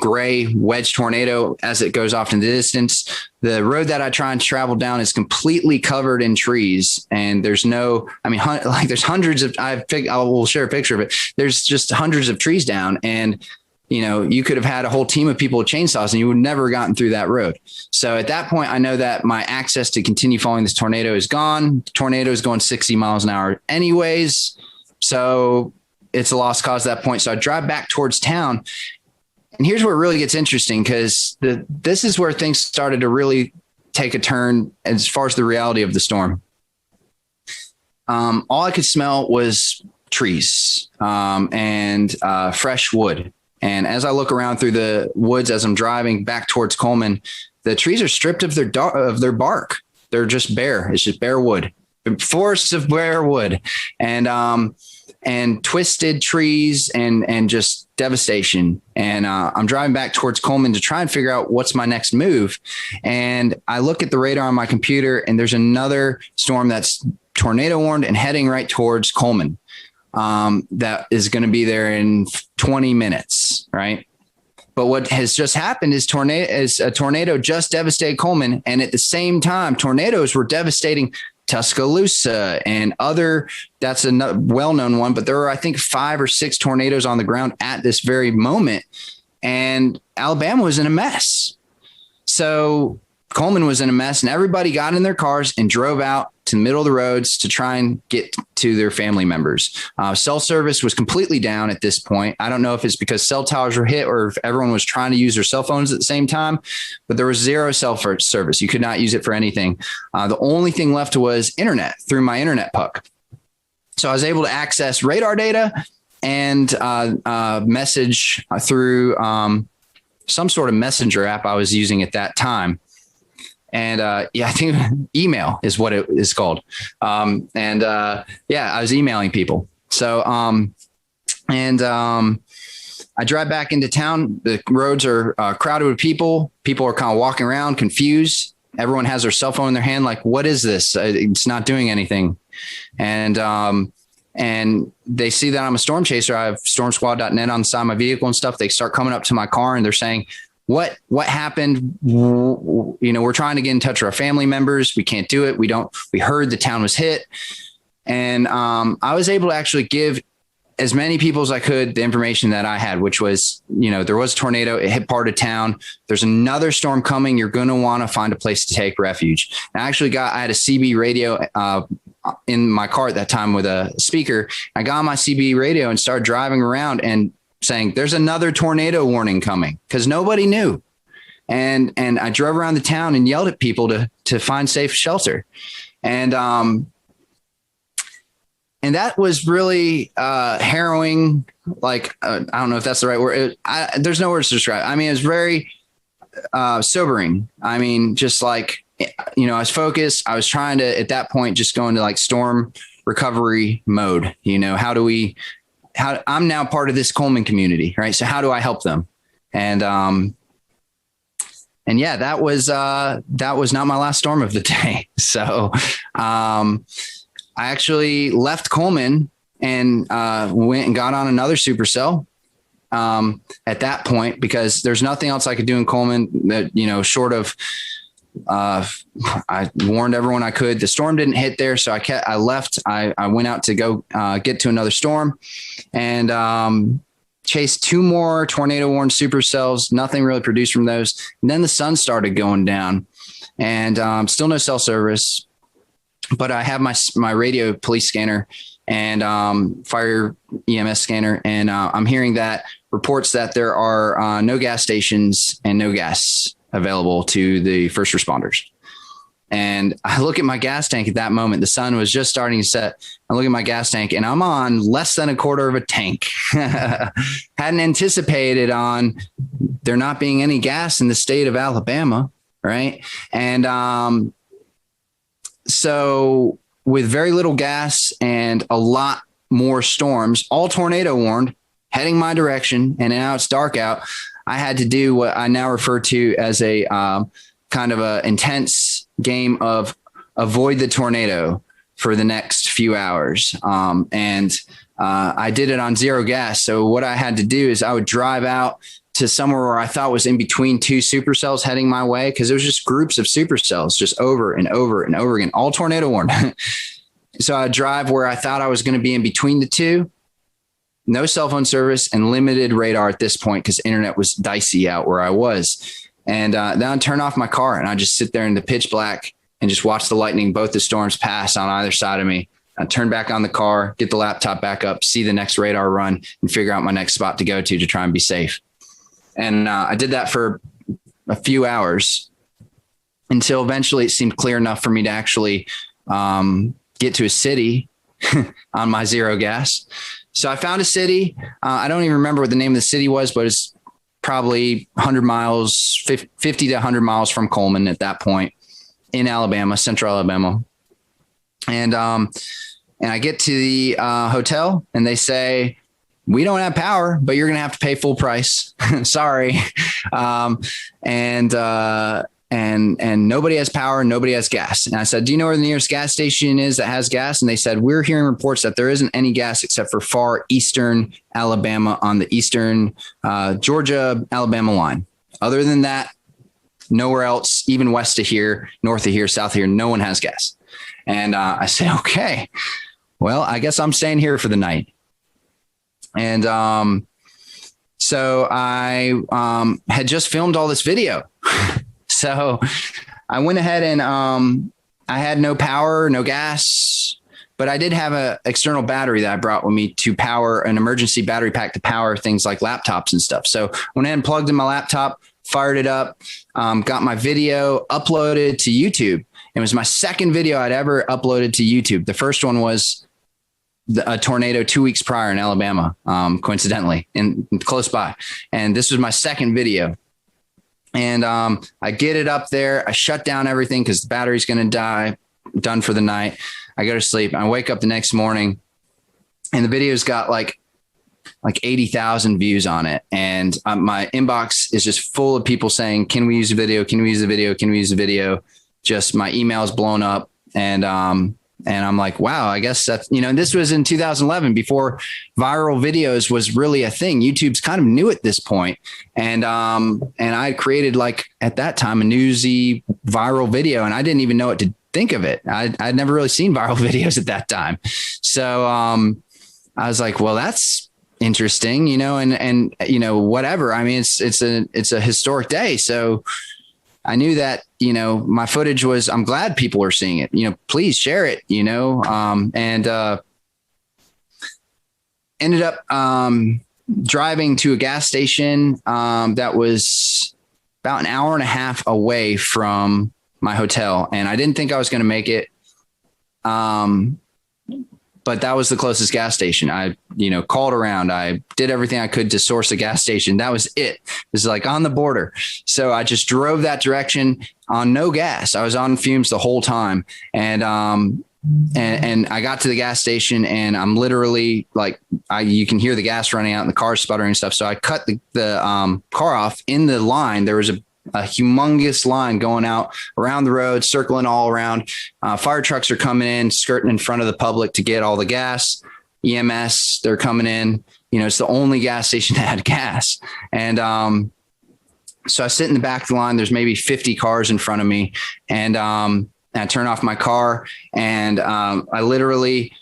gray wedge tornado as it goes off in the distance. The road that I try and travel down is completely covered in trees, and there's there's hundreds of, I will share a picture of it. There's just hundreds of trees down, and you could have had a whole team of people with chainsaws and you would never have gotten through that road. So at that point, I know that my access to continue following this tornado is gone. The tornado is going 60 miles an hour anyways. So it's a lost cause at that point. So I drive back towards town. And here's where it really gets interesting, because this is where things started to really take a turn as far as the reality of the storm. All I could smell was trees and fresh wood. And as I look around through the woods as I'm driving back towards Coleman, the trees are stripped of their bark. They're just bare. It's just bare wood, forests of bare wood, and twisted trees and just devastation. And I'm driving back towards Coleman to try and figure out what's my next move. And I look at the radar on my computer, and there's another storm that's tornado warned and heading right towards Coleman. That is going to be there in 20 minutes, right? But what has just happened is a tornado just devastated Coleman, and at the same time, tornadoes were devastating Tuscaloosa and that's a well-known one, but there are, I think, 5 or 6 tornadoes on the ground at this very moment, and Alabama was in a mess. So Coleman was in a mess, and everybody got in their cars and drove out to the middle of the roads to try and get to their family members. Cell service was completely down at this point. I don't know if it's because cell towers were hit or if everyone was trying to use their cell phones at the same time, but there was zero cell service. You could not use it for anything. The only thing left was internet through my internet puck. So I was able to access radar data and message through some sort of messenger app I was using at that time. And I think email is what it is called. I was emailing people. So I drive back into town. The roads are crowded with people. People are kind of walking around confused. Everyone has their cell phone in their hand. Like, what is this? It's not doing anything. And they see that I'm a storm chaser. I have stormsquad.net on the side of my vehicle and stuff. They start coming up to my car and they're saying, what happened? We're trying to get in touch with our family members. We can't do it. We heard the town was hit. And I was able to actually give as many people as I could the information that I had, which was, there was a tornado. It hit part of town. There's another storm coming. You're going to want to find a place to take refuge. And I had a CB radio in my car at that time with a speaker. I got on my CB radio and started driving around and saying there's another tornado warning coming, because nobody knew. And I drove around the town and yelled at people to find safe shelter. And that was really harrowing. Like, I don't know if that's the right word. There's no words to describe. I mean, it was very sobering. I mean, just like, I was focused. I was trying to, at that point, just go into like storm recovery mode. I'm now part of this Coleman community, right? So how do I help them? And yeah, that was not my last storm of the day. So I actually left Coleman and went and got on another supercell at that point, because there's nothing else I could do in Coleman that, short of, I warned everyone I could. The storm didn't hit there, so I left. I went out to go get to another storm, and chased 2 more tornado warned supercells. Nothing really produced from those. And then the sun started going down, and still no cell service. But I have my radio police scanner and fire EMS scanner, and I'm hearing that reports that there are no gas stations and no gas available to the first responders. And I look at my gas tank at that moment. The sun was just starting to set. I look at my gas tank, and I'm on less than a quarter of a tank. Hadn't anticipated on there not being any gas in the state of Alabama, right? And so with very little gas and a lot more storms, all tornado warned, heading my direction, and now it's dark out, I had to do what I now refer to as a kind of a intense game of avoid the tornado for the next few hours. And I did it on zero gas. So what I had to do is I would drive out to somewhere where I thought was in between 2 supercells heading my way, because it was just groups of supercells just over and over and over again, all tornado warned. So I'd drive where I thought I was going to be in between the 2. No cell phone service and limited radar at this point because internet was dicey out where I was. And then I'd turn off my car and I'd just sit there in the pitch black and just watch the lightning, both the storms pass on either side of me. I'd turn back on the car, get the laptop back up, see the next radar run, and figure out my next spot to go to try and be safe. And I did that for a few hours until eventually it seemed clear enough for me to actually get to a city on my zero gas. So I found a city. I don't even remember what the name of the city was, but it's probably 100 miles, 50 to 100 miles from Coleman at that point in Alabama, central Alabama. And I get to the hotel and they say, we don't have power, but you're going to have to pay full price. Sorry. And nobody has power and nobody has gas. And I said, do you know where the nearest gas station is that has gas? And they said, we're hearing reports that there isn't any gas except for far eastern Alabama on the eastern Georgia, Alabama line. Other than that, nowhere else, even west of here, north of here, south of here, no one has gas. And I said, okay, well, I guess I'm staying here for the night. And so I had just filmed all this video. So I went ahead and I had no power, no gas, but I did have an external battery that I brought with me to power an emergency battery pack to power things like laptops and stuff. So went ahead and plugged in my laptop, fired it up, got my video uploaded to YouTube. It was my second video I'd ever uploaded to YouTube. The first one was a tornado 2 weeks prior in Alabama, coincidentally, and close by. And this was my second video. And I get it up there. I shut down everything because the battery's going to die. Done for the night. I go to sleep. I wake up the next morning, and the video's got like 80,000 views on it. And my inbox is just full of people saying, "Can we use the video? Can we use the video? Can we use the video?" Just my email's blown up, and I'm like, wow, I guess that's, this was in 2011 before viral videos was really a thing. YouTube's kind of new at this point. And I created at that time, a newsy viral video, and I didn't even know what to think of it. I'd never really seen viral videos at that time. So I was like, well, that's interesting, and whatever. I mean, it's a historic day. So I knew that, my footage was, I'm glad people are seeing it, please share it, and ended up driving to a gas station that was about an hour and a half away from my hotel. And I didn't think I was going to make it. But that was the closest gas station. I, called around. I did everything I could to source a gas station. That was it. It was on the border. So I just drove that direction on no gas. I was on fumes the whole time. And I got to the gas station, and I'm literally you can hear the gas running out and the car sputtering and stuff. So I cut the car off in the line. There was a humongous line going out around the road, circling all around. Fire trucks are coming in, skirting in front of the public to get all the gas. EMS, they're coming in. It's the only gas station that had gas. And so I sit in the back of the line. There's maybe 50 cars in front of me. And I turn off my car, and I literally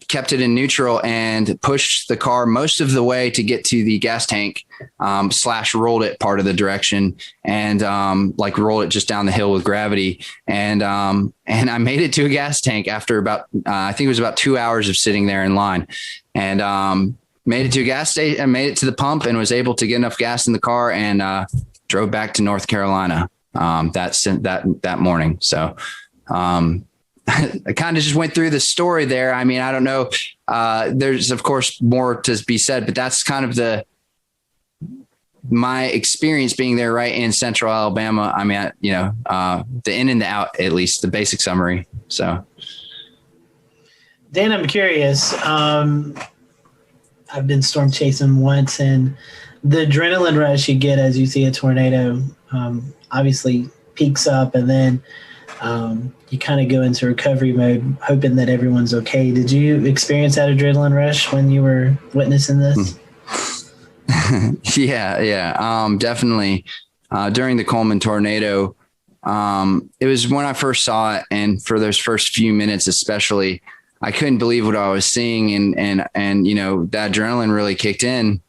kept it in neutral and pushed the car most of the way to get to the gas tank, / rolled it part of the direction, and rolled it just down the hill with gravity. And I made it to a gas tank after about, I think it was about 2 hours of sitting there in line, and made it to a gas station and made it to the pump, and was able to get enough gas in the car, and drove back to North Carolina that morning. So I kind of just went through the story there. I mean, I don't know. There's of course more to be said, but that's kind of my experience being there right in central Alabama. I mean, the in and the out, at least the basic summary. So Dan, I'm curious. I've been storm chasing once, and the adrenaline rush you get as you see a tornado obviously peaks up, and then you kind of go into recovery mode, hoping that everyone's okay. Did you experience that adrenaline rush when you were witnessing this? Yeah. Definitely. During the Coleman tornado, it was when I first saw it. And for those first few minutes, especially, I couldn't believe what I was seeing. And that adrenaline really kicked in.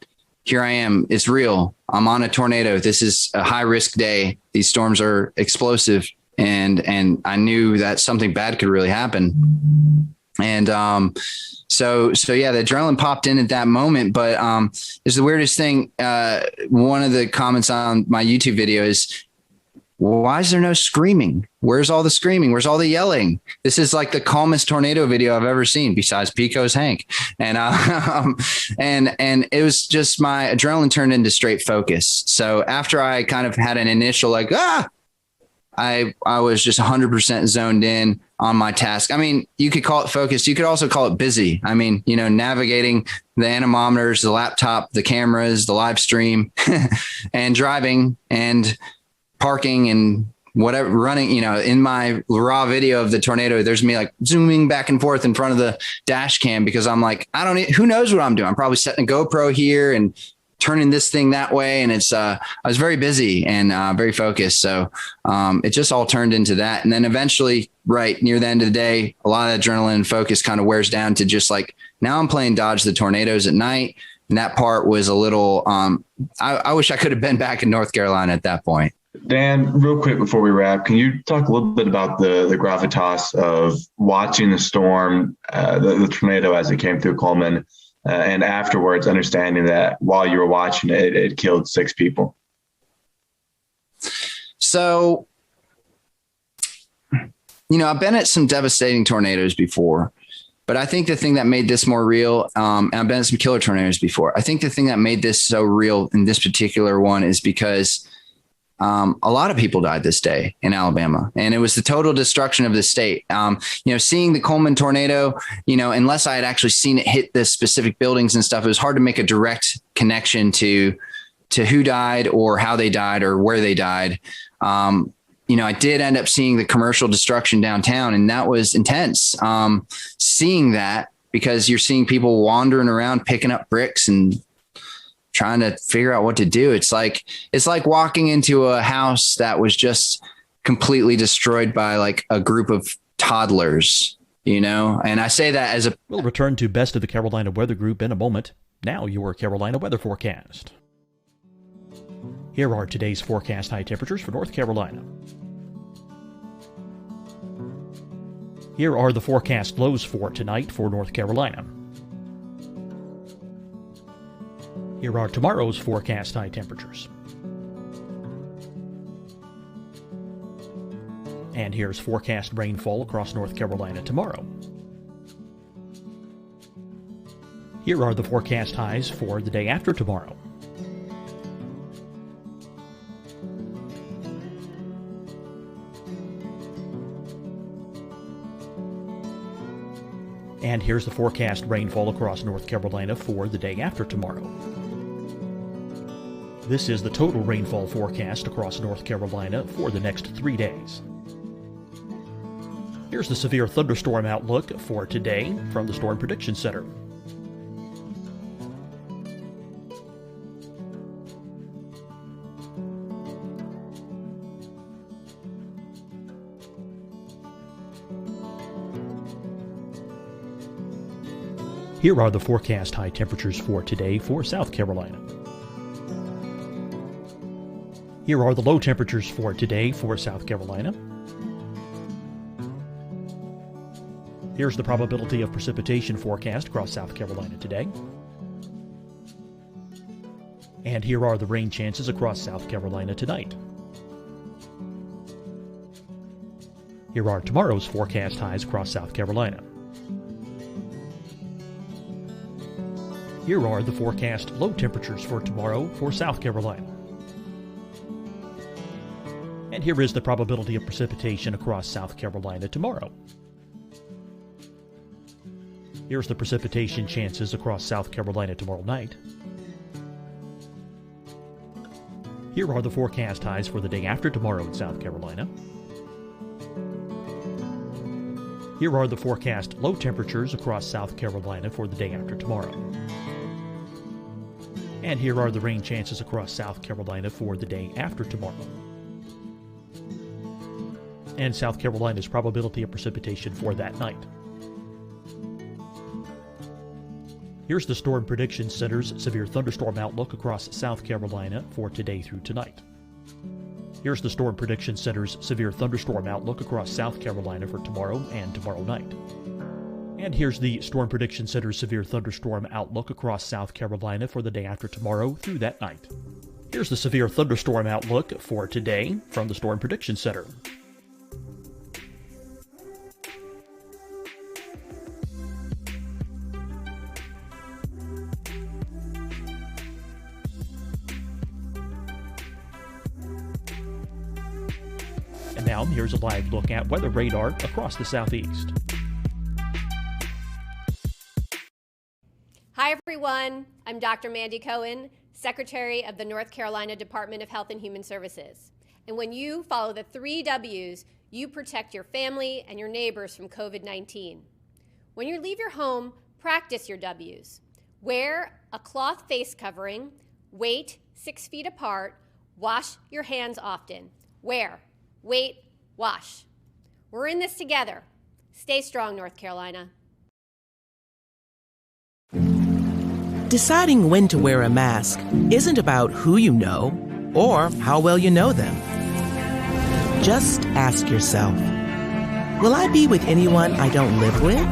Here I am. It's real. I'm on a tornado. This is a high risk day. These storms are explosive. And I knew that something bad could really happen. And so yeah, the adrenaline popped in at that moment. But it's the weirdest thing. One of the comments on my YouTube video is, why is there no screaming? Where's all the screaming? Where's all the yelling? This is like the calmest tornado video I've ever seen, besides Pico's Hank. And and it was just my adrenaline turned into straight focus. So after I kind of had an initial I was just 100% zoned in on my task. I mean, you could call it focused. You could also call it busy. I mean, navigating the anemometers, the laptop, the cameras, the live stream, and driving and parking and whatever, running, in my raw video of the tornado, there's me like zooming back and forth in front of the dash cam, because I'm like, who knows what I'm doing? I'm probably setting a GoPro here and turning this thing that way. And I was very busy and very focused. So it just all turned into that. And then eventually, right near the end of the day, a lot of adrenaline and focus kind of wears down to just like, now I'm playing Dodge the Tornadoes at night. And that part was a little, I wish I could have been back in North Carolina at that point. Dan, real quick before we wrap, can you talk a little bit about the gravitas of watching the storm, the tornado as it came through Coleman, and afterwards understanding that while you were watching it, it killed 6 people? So, I've been at some devastating tornadoes before, but I think the thing that made this more real, and I've been at some killer tornadoes before. I think the thing that made this so real in this particular one is because a lot of people died this day in Alabama, and it was the total destruction of the state. Seeing the Coleman tornado, unless I had actually seen it hit the specific buildings and stuff, it was hard to make a direct connection to who died or how they died or where they died. I did end up seeing the commercial destruction downtown, and that was intense. Seeing that, because you're seeing people wandering around, picking up bricks and trying to figure out what to do. It's like walking into a house that was just completely destroyed by like a group of toddlers, and I say that as We'll return to Best of the Carolina Weather Group in a moment. Now your Carolina weather forecast. Here are today's forecast high temperatures for North Carolina. Here are the forecast lows for tonight for North Carolina. Here are tomorrow's forecast high temperatures. And here's forecast rainfall across North Carolina tomorrow. Here are the forecast highs for the day after tomorrow. And here's the forecast rainfall across North Carolina for the day after tomorrow. This is the total rainfall forecast across North Carolina for the next 3 days. Here's the severe thunderstorm outlook for today from the Storm Prediction Center. Here are the forecast high temperatures for today for South Carolina. Here are the low temperatures for today for South Carolina. Here's the probability of precipitation forecast across South Carolina today. And here are the rain chances across South Carolina tonight. Here are tomorrow's forecast highs across South Carolina. Here are the forecast low temperatures for tomorrow for South Carolina. And here is the probability of precipitation across South Carolina tomorrow. Here's the precipitation chances across South Carolina tomorrow night. Here are the forecast highs for the day after tomorrow in South Carolina. Here are the forecast low temperatures across South Carolina for the day after tomorrow. And here are the rain chances across South Carolina for the day after tomorrow. And South Carolina's probability of precipitation for that night. Here's the Storm Prediction Center's severe thunderstorm outlook across South Carolina for today through tonight. Here's the Storm Prediction Center's severe thunderstorm outlook across South Carolina for tomorrow and tomorrow night. And here's the Storm Prediction Center's severe thunderstorm outlook across South Carolina for the day after tomorrow through that night. Here's the severe thunderstorm outlook for today from the Storm Prediction Center. And now here's a live look at weather radar across the southeast. Hi, everyone. I'm Dr. Mandy Cohen, Secretary of the North Carolina Department of Health and Human Services. And when you follow the 3 W's, you protect your family and your neighbors from COVID-19. When you leave your home, practice your W's. Wear a cloth face covering, wait 6 feet apart, wash your hands often. Wear, wait, wash. We're in this together. Stay strong, North Carolina. Deciding when to wear a mask isn't about who you know or how well you know them. Just ask yourself, will I be with anyone I don't live with?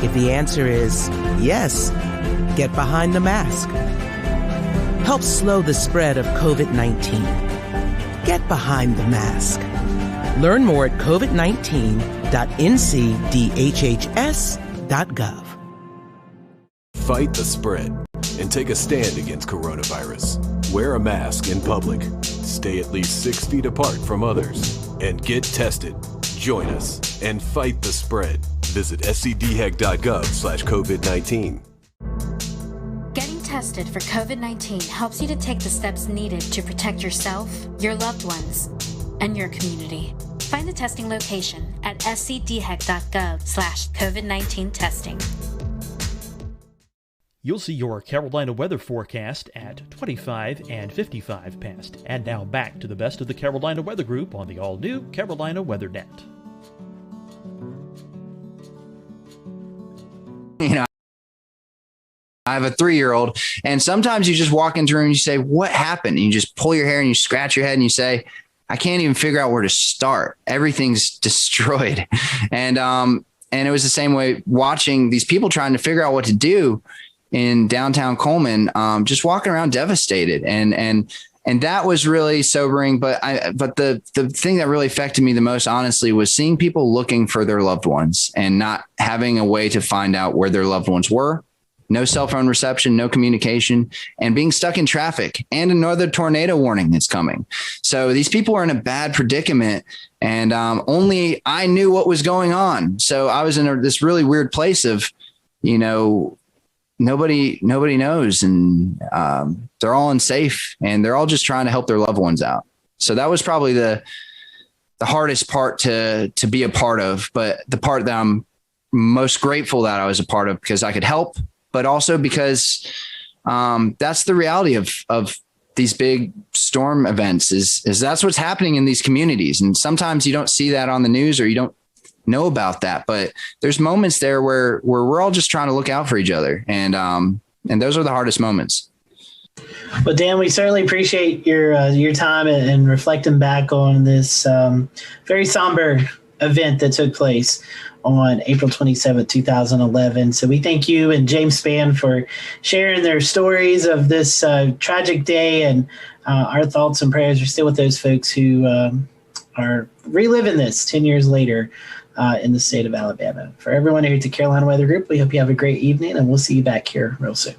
If the answer is yes, get behind the mask. Help slow the spread of COVID-19. Get behind the mask. Learn more at covid19.ncdhhs.gov. Fight the spread and take a stand against coronavirus. Wear a mask in public. Stay at least 6 feet apart from others. And get tested. Join us and fight the spread. Visit scdhec.gov/COVID-19. Getting tested for COVID-19 helps you to take the steps needed to protect yourself, your loved ones, and your community. Find the testing location at scdhec.gov/COVID-19 testing. You'll see your Carolina weather forecast at 25 and 55 past. And now back to the best of the Carolina Weather Group on the all-new Carolina Weather Net. You know, I have a 3-year-old, and sometimes you just walk into a room and you say, what happened? And you just pull your hair and you scratch your head and you say, I can't even figure out where to start. Everything's destroyed. And it was the same way watching these people trying to figure out what to do in downtown Coleman, just walking around devastated. And that was really sobering. But the thing that really affected me the most, honestly, was seeing people looking for their loved ones and not having a way to find out where their loved ones were. No cell phone reception, no communication, and being stuck in traffic, and another tornado warning that's coming. So these people are in a bad predicament, and only I knew what was going on. So I was in this really weird place of, nobody knows, and they're all unsafe, and they're all just trying to help their loved ones out. So that was probably the the hardest part to be a part of, but the part that I'm most grateful that I was a part of because I could help, but also because that's the reality of these big storm events is that's what's happening in these communities. And sometimes you don't see that on the news or you don't know about that, but there's moments there where we're all just trying to look out for each other. And those are the hardest moments. Well, Dan, we certainly appreciate your time and reflecting back on this very somber event that took place on April 27th, 2011. So we thank you and James Spann for sharing their stories of this tragic day, and our thoughts and prayers are still with those folks who are reliving this 10 years later in the state of Alabama. For everyone here at the Carolina Weather Group, we hope you have a great evening, and we'll see you back here real soon.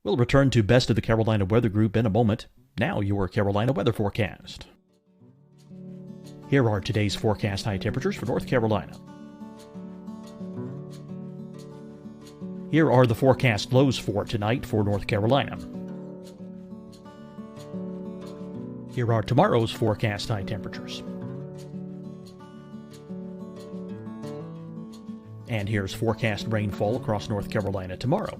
We'll return to Best of the Carolina Weather Group in a moment. Now your Carolina weather forecast. Here are today's forecast high temperatures for North Carolina. Here are the forecast lows for tonight for North Carolina. Here are tomorrow's forecast high temperatures. And here's forecast rainfall across North Carolina tomorrow.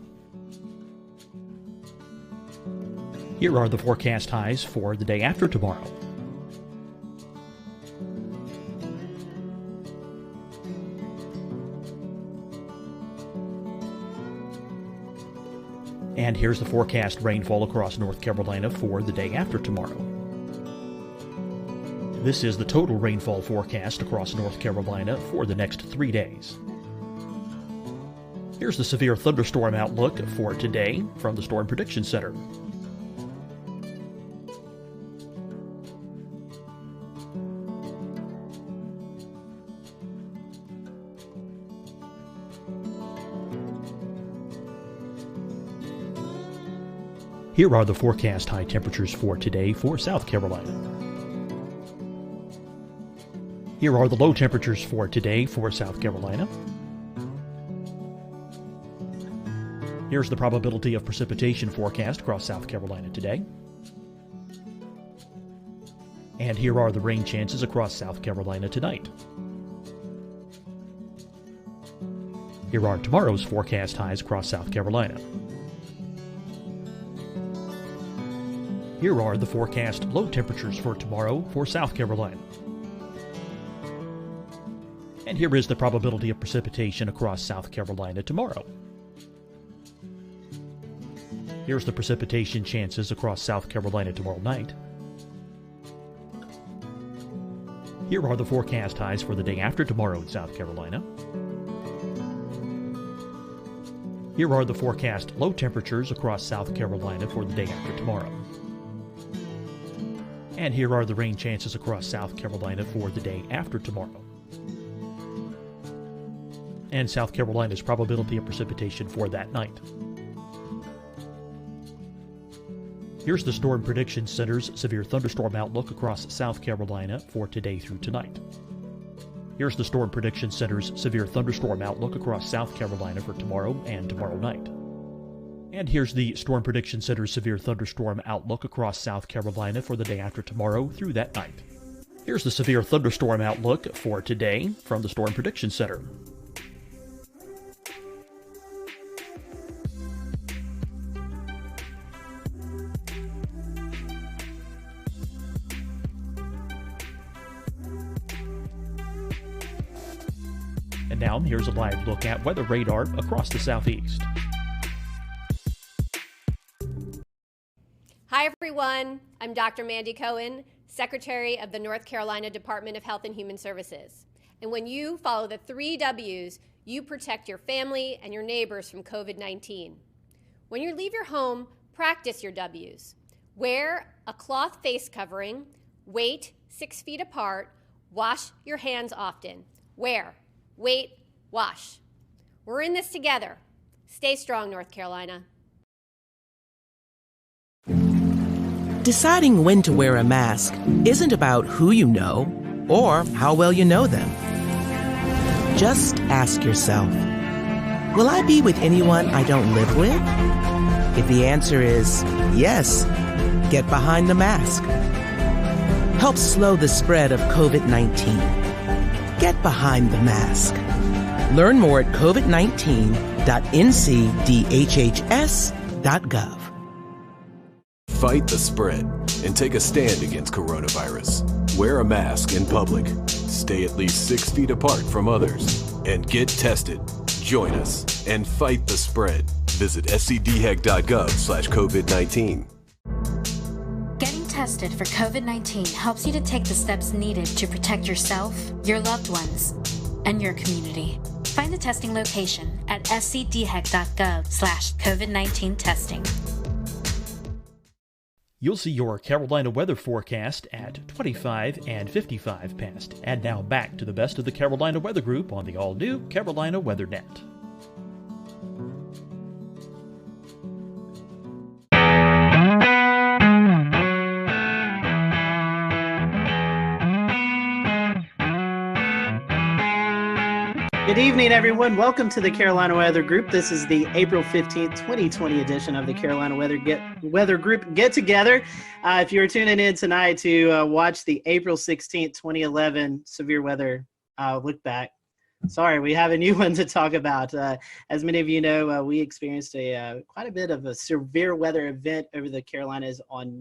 Here are the forecast highs for the day after tomorrow. And here's the forecast rainfall across North Carolina for the day after tomorrow. This is the total rainfall forecast across North Carolina for the next 3 days. Here's the severe thunderstorm outlook for today from the Storm Prediction Center. Here are the forecast high temperatures for today for South Carolina. Here are the low temperatures for today for South Carolina. Here's the probability of precipitation forecast across South Carolina today. And here are the rain chances across South Carolina tonight. Here are tomorrow's forecast highs across South Carolina. Here are the forecast low temperatures for tomorrow for South Carolina. And here is the probability of precipitation across South Carolina tomorrow. Here's the precipitation chances across South Carolina tomorrow night. Here are the forecast highs for the day after tomorrow in South Carolina. Here are the forecast low temperatures across South Carolina for the day after tomorrow. And here are the rain chances across South Carolina for the day after tomorrow. And South Carolina's probability of precipitation for that night. Here's the Storm Prediction Center's severe thunderstorm outlook across South Carolina for today through tonight. Here's the Storm Prediction Center's severe thunderstorm outlook across South Carolina for tomorrow and tomorrow night. And here's the Storm Prediction Center's severe thunderstorm outlook across South Carolina for the day after tomorrow through that night. Here's the severe thunderstorm outlook for today from the Storm Prediction Center. And now here's a live look at weather radar across the southeast. Hi, everyone. I'm Dr. Mandy Cohen, Secretary of the North Carolina Department of Health and Human Services. And when you follow the 3 W's, you protect your family and your neighbors from COVID-19. When you leave your home, practice your W's. Wear a cloth face covering, wait 6 feet apart, wash your hands often. Wear, wait, wash. We're in this together. Stay strong, North Carolina. Deciding when to wear a mask isn't about who you know or how well you know them. Just ask yourself, will I be with anyone I don't live with? If the answer is yes, get behind the mask. Help slow the spread of COVID-19. Get behind the mask. Learn more at covid19.ncdhhs.gov. Fight the spread and take a stand against coronavirus. Wear a mask in public. Stay at least 6 feet apart from others. And get tested. Join us and fight the spread. Visit scdhec.gov/COVID-19. Getting tested for COVID-19 helps you to take the steps needed to protect yourself, your loved ones, and your community. Find the testing location at scdhec.gov/COVID-19 testing. You'll see your Carolina weather forecast at 25 and 55 past. And now back to the best of the Carolina Weather Group on the all-new Carolina WeatherNet. evening, everyone. Welcome to the Carolina Weather Group. This is the April 15th, 2020 edition of the Carolina Weather Group Get Together. If you were tuning in tonight to watch the April 16th, 2011 severe weather look back, sorry, we have a new one to talk about. As many of you know, we experienced quite a bit of a severe weather event over the Carolinas on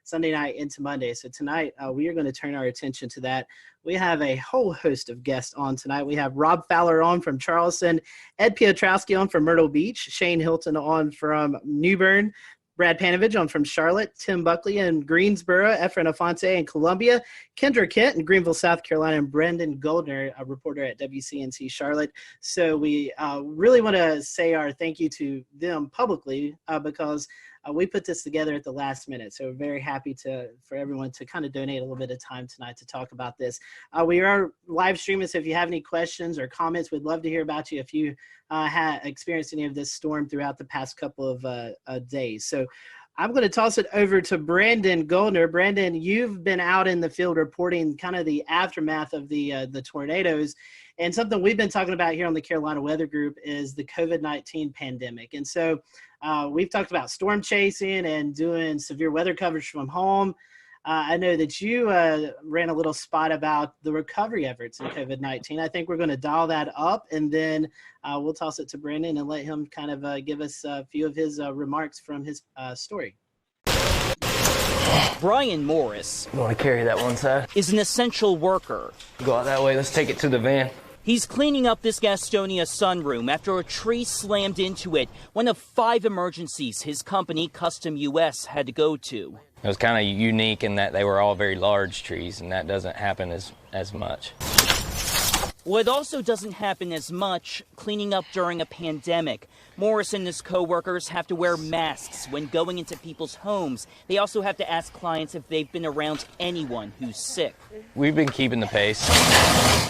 Sunday night into Monday. So tonight, we are going to turn our attention to that. We have a whole host of guests on tonight. We have Rob Fowler on from Charleston, Ed Piotrowski on from Myrtle Beach, Shane Hilton on from New Bern, Brad Panovich on from Charlotte, Tim Buckley in Greensboro, Efren Afonte in Columbia, Kendra Kent in Greenville, South Carolina, and Brendan Goldner, a reporter at WCNC Charlotte. So we really want to say our thank you to them publicly because we put this together at the last minute. So we're very happy for everyone to kind of donate a little bit of time tonight to talk about this. We are live streaming, so if you have any questions or comments, we'd love to hear about you if you had experienced any of this storm throughout the past couple of days. So I'm going to toss it over to Brandon Goldner. Brandon, you've been out in the field reporting kind of the aftermath of the tornadoes. And something we've been talking about here on the Carolina Weather Group is the COVID-19 pandemic. And so we've talked about storm chasing and doing severe weather coverage from home. I know that you ran a little spot about the recovery efforts in COVID-19. I think we're going to dial that up, and then we'll toss it to Brandon and let him kind of give us a few of his remarks from his story. Brian Morris. You want to carry that one side? Is an essential worker. Go out that way. Let's take it to the van. He's cleaning up this Gastonia sunroom after a tree slammed into it, one of 5 emergencies his company, Custom US, had to go to. It was kind of unique in that they were all very large trees, and that doesn't happen as much. Well, it also doesn't happen as much cleaning up during a pandemic. Morris and his co-workers have to wear masks when going into people's homes. They also have to ask clients if they've been around anyone who's sick. We've been keeping the pace.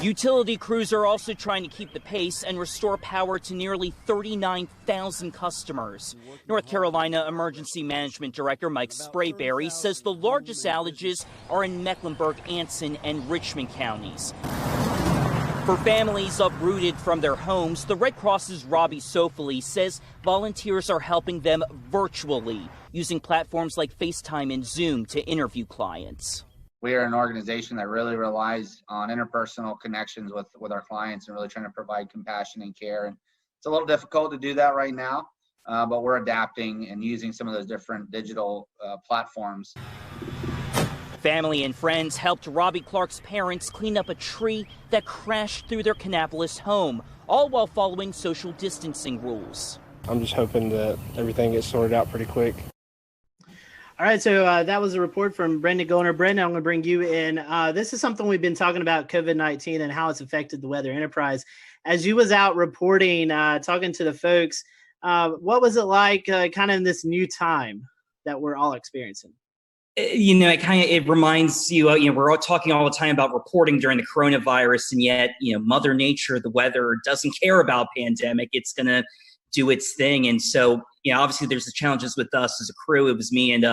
Utility crews are also trying to keep the pace and restore power to nearly 39,000 customers. North Carolina Emergency Management Director Mike Sprayberry says the largest outages are in Mecklenburg, Anson, and Richmond counties. For families uprooted from their homes, the Red Cross's Robbie Sofoli says volunteers are helping them virtually, using platforms like FaceTime and Zoom to interview clients. We are an organization that really relies on interpersonal connections with our clients and really trying to provide compassion and care. And it's a little difficult to do that right now, but we're adapting and using some of those different digital platforms. Family and friends helped Robbie Clark's parents clean up a tree that crashed through their Kannapolis home, all while following social distancing rules. I'm just hoping that everything gets sorted out pretty quick. All right, so that was a report from Brendan Goldner. Brendan, I'm going to bring you in. This is something we've been talking about, COVID-19 and how it's affected the weather enterprise. As you was out reporting, talking to the folks, what was it like kind of in this new time that we're all experiencing? You know, it reminds you, we're all talking all the time about reporting during the coronavirus, and yet, Mother Nature, the weather, doesn't care about pandemic. It's going to do its thing. And so, obviously there's the challenges with us as a crew. It was me and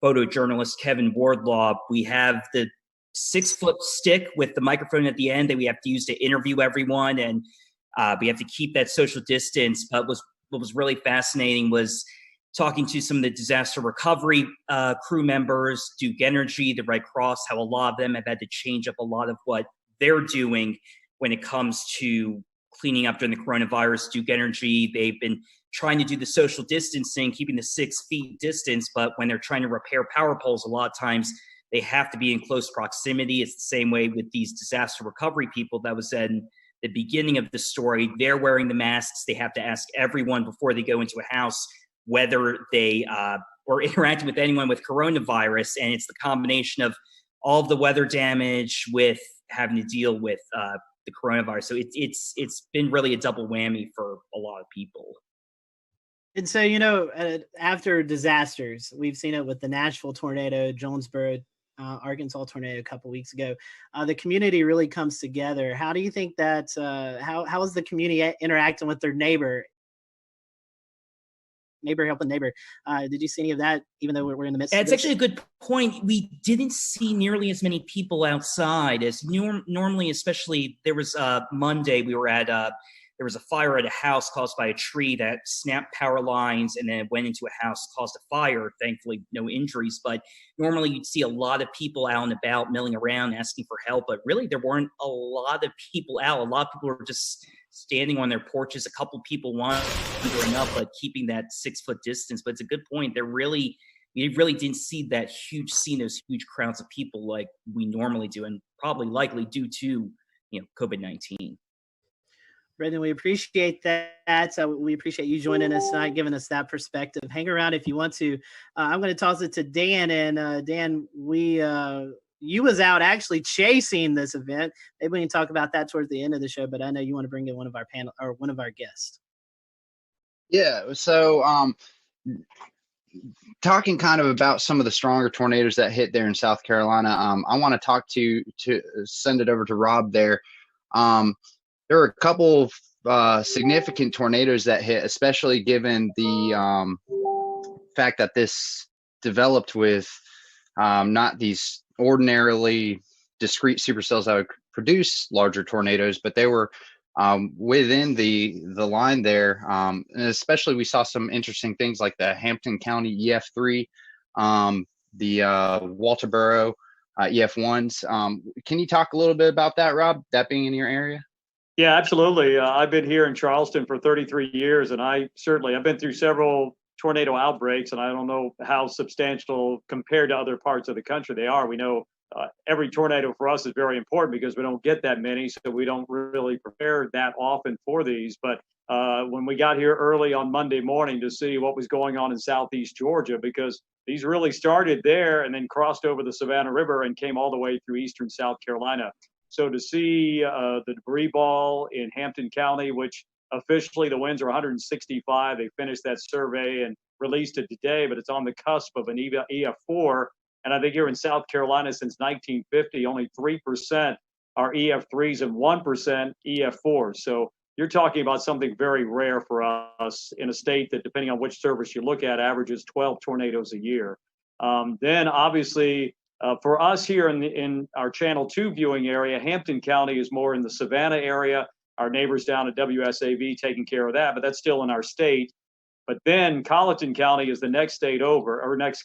photojournalist Kevin Wardlaw. We have the 6-foot stick with the microphone at the end that we have to use to interview everyone. And we have to keep that social distance. But what was really fascinating was talking to some of the disaster recovery crew members, Duke Energy, the Red Cross, how a lot of them have had to change up a lot of what they're doing when it comes to cleaning up during the coronavirus. Duke Energy, they've been trying to do the social distancing, keeping the 6 feet distance, but when they're trying to repair power poles, a lot of times they have to be in close proximity. It's the same way with these disaster recovery people that was in the beginning of the story. They're wearing the masks. They have to ask everyone before they go into a house whether they or interacting with anyone with coronavirus. And it's the combination of all of the weather damage with having to deal with the coronavirus. So it's been really a double whammy for a lot of people. And so, after disasters, we've seen it with the Nashville tornado, Jonesboro, Arkansas tornado a couple weeks ago. The community really comes together. How do you think that, how is the community interacting with their neighbor neighbor helping neighbor. Did you see any of that, even though we're in the midst of It's actually a good point. We didn't see nearly as many people outside as normally, especially there was Monday, we were at there was a fire at a house caused by a tree that snapped power lines and then went into a house, caused a fire. Thankfully, no injuries. But normally you'd see a lot of people out and about, milling around, asking for help. But really, there weren't a lot of people out. A lot of people were just standing on their porches. A couple people wandering up, but keeping that 6-foot distance. But it's a good point. We really didn't see those huge crowds of people like we normally do, and probably likely due to COVID-19. Brendan, we appreciate that. We appreciate you joining us tonight, giving us that perspective. Hang around if you want to. I'm going to toss it to Dan. And Dan, you was out actually chasing this event. Maybe we can talk about that towards the end of the show. But I know you want to bring in one of our panel or one of our guests. Yeah. So, talking kind of about some of the stronger tornadoes that hit there in South Carolina. I want to send it over to Rob there. There were a couple of significant tornadoes that hit, especially given the fact that this developed with not these ordinarily discrete supercells that would produce larger tornadoes, but they were within the line there. And especially we saw some interesting things like the Hampton County EF3, the Walterboro EF1s. Can you talk a little bit about that, Rob, that being in your area? Yeah, absolutely. I've been here in Charleston for 33 years, and I've been through several tornado outbreaks, and I don't know how substantial compared to other parts of the country they are. We know every tornado for us is very important because we don't get that many, so we don't really prepare that often for these. But when we got here early on Monday morning to see what was going on in southeast Georgia, because these really started there and then crossed over the Savannah River and came all the way through eastern South Carolina. So to see the debris ball in Hampton County, which officially the winds are 165, they finished that survey and released it today, but it's on the cusp of an EF4. And I think here in South Carolina since 1950, only 3% are EF3s and 1% EF4s. So you're talking about something very rare for us in a state that, depending on which service you look at, averages 12 tornadoes a year. Then obviously, for us here in our Channel 2 viewing area, Hampton County is more in the Savannah area. Our neighbors down at WSAV taking care of that, but that's still in our state. But then Colleton County is the next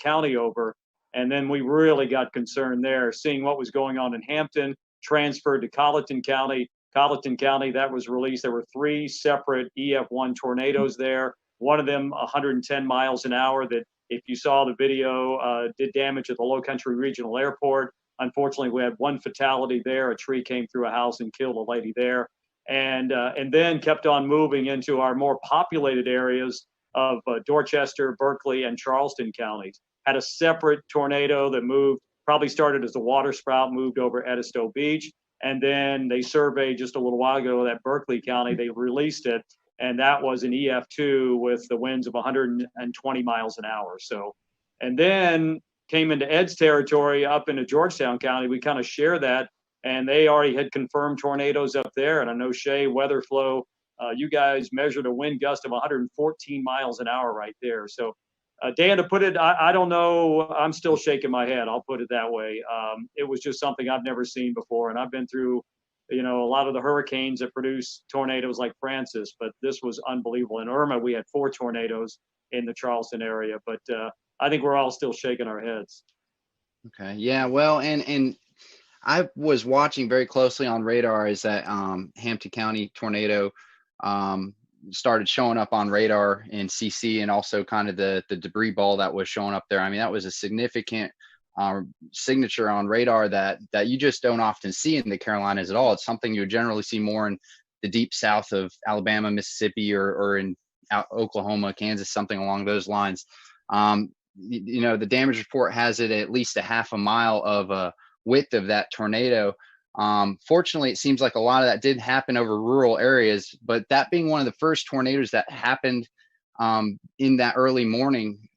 county over. And then we really got concerned there, seeing what was going on in Hampton, transferred to Colleton County. Colleton County, that was released. There were 3 separate EF1 tornadoes there. One of them 110 miles an hour that, if you saw the video, did damage at the Low Country Regional Airport. Unfortunately, we had 1 fatality there. A tree came through a house and killed a lady there. And then kept on moving into our more populated areas of Dorchester, Berkeley, and Charleston counties. Had a separate tornado that moved, probably started as a water spout, moved over Edisto Beach. And then they surveyed just a little while ago that Berkeley County, they released it. And that was an EF2 with the winds of 120 miles an hour. So, and then came into Ed's territory up into Georgetown County. We kind of share that, and they already had confirmed tornadoes up there. And I know Shay, Weatherflow, you guys measured a wind gust of 114 miles an hour right there. So, Dan, to put it, I don't know. I'm still shaking my head. I'll put it that way. It was just something I've never seen before. And I've been through, a lot of the hurricanes that produce tornadoes like Francis, but this was unbelievable. In Irma, we had 4 tornadoes in the Charleston area, but I think we're all still shaking our heads. Okay. Yeah. Well, and I was watching very closely on radar as that Hampton County tornado started showing up on radar in CC, and also kind of the debris ball that was showing up there. I mean, that was a significant signature on radar that you just don't often see in the Carolinas at all. It's something you would generally see more in the deep south of Alabama, Mississippi, or in Oklahoma, Kansas, something along those lines. The damage report has it at least a half a mile of a width of that tornado. Fortunately, it seems like a lot of that did happen over rural areas, but that being one of the first tornadoes that happened in that early morning,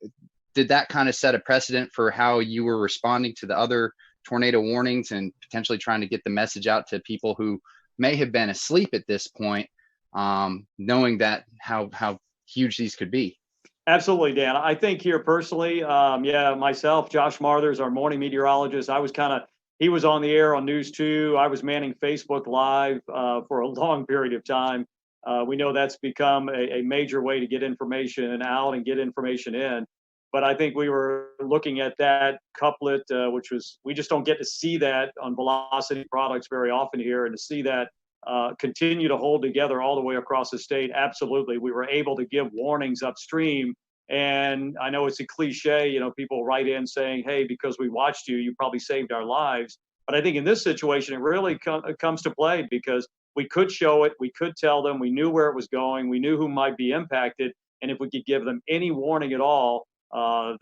did that kind of set a precedent for how you were responding to the other tornado warnings and potentially trying to get the message out to people who may have been asleep at this point, knowing that how huge these could be? Absolutely, Dan. I think here personally, yeah, myself, Josh Marthers, our morning meteorologist, he was on the air on News 2. I was manning Facebook Live for a long period of time. We know that's become a major way to get information out and get information in. But I think we were looking at that couplet, which was, we just don't get to see that on Velocity products very often here, and to see that continue to hold together all the way across the state. Absolutely. We were able to give warnings upstream. And I know it's a cliche, you know, people write in saying, hey, because we watched you, you probably saved our lives. But I think in this situation, it really comes to play, because we could show it, we could tell them, we knew where it was going, we knew who might be impacted. And if we could give them any warning at all,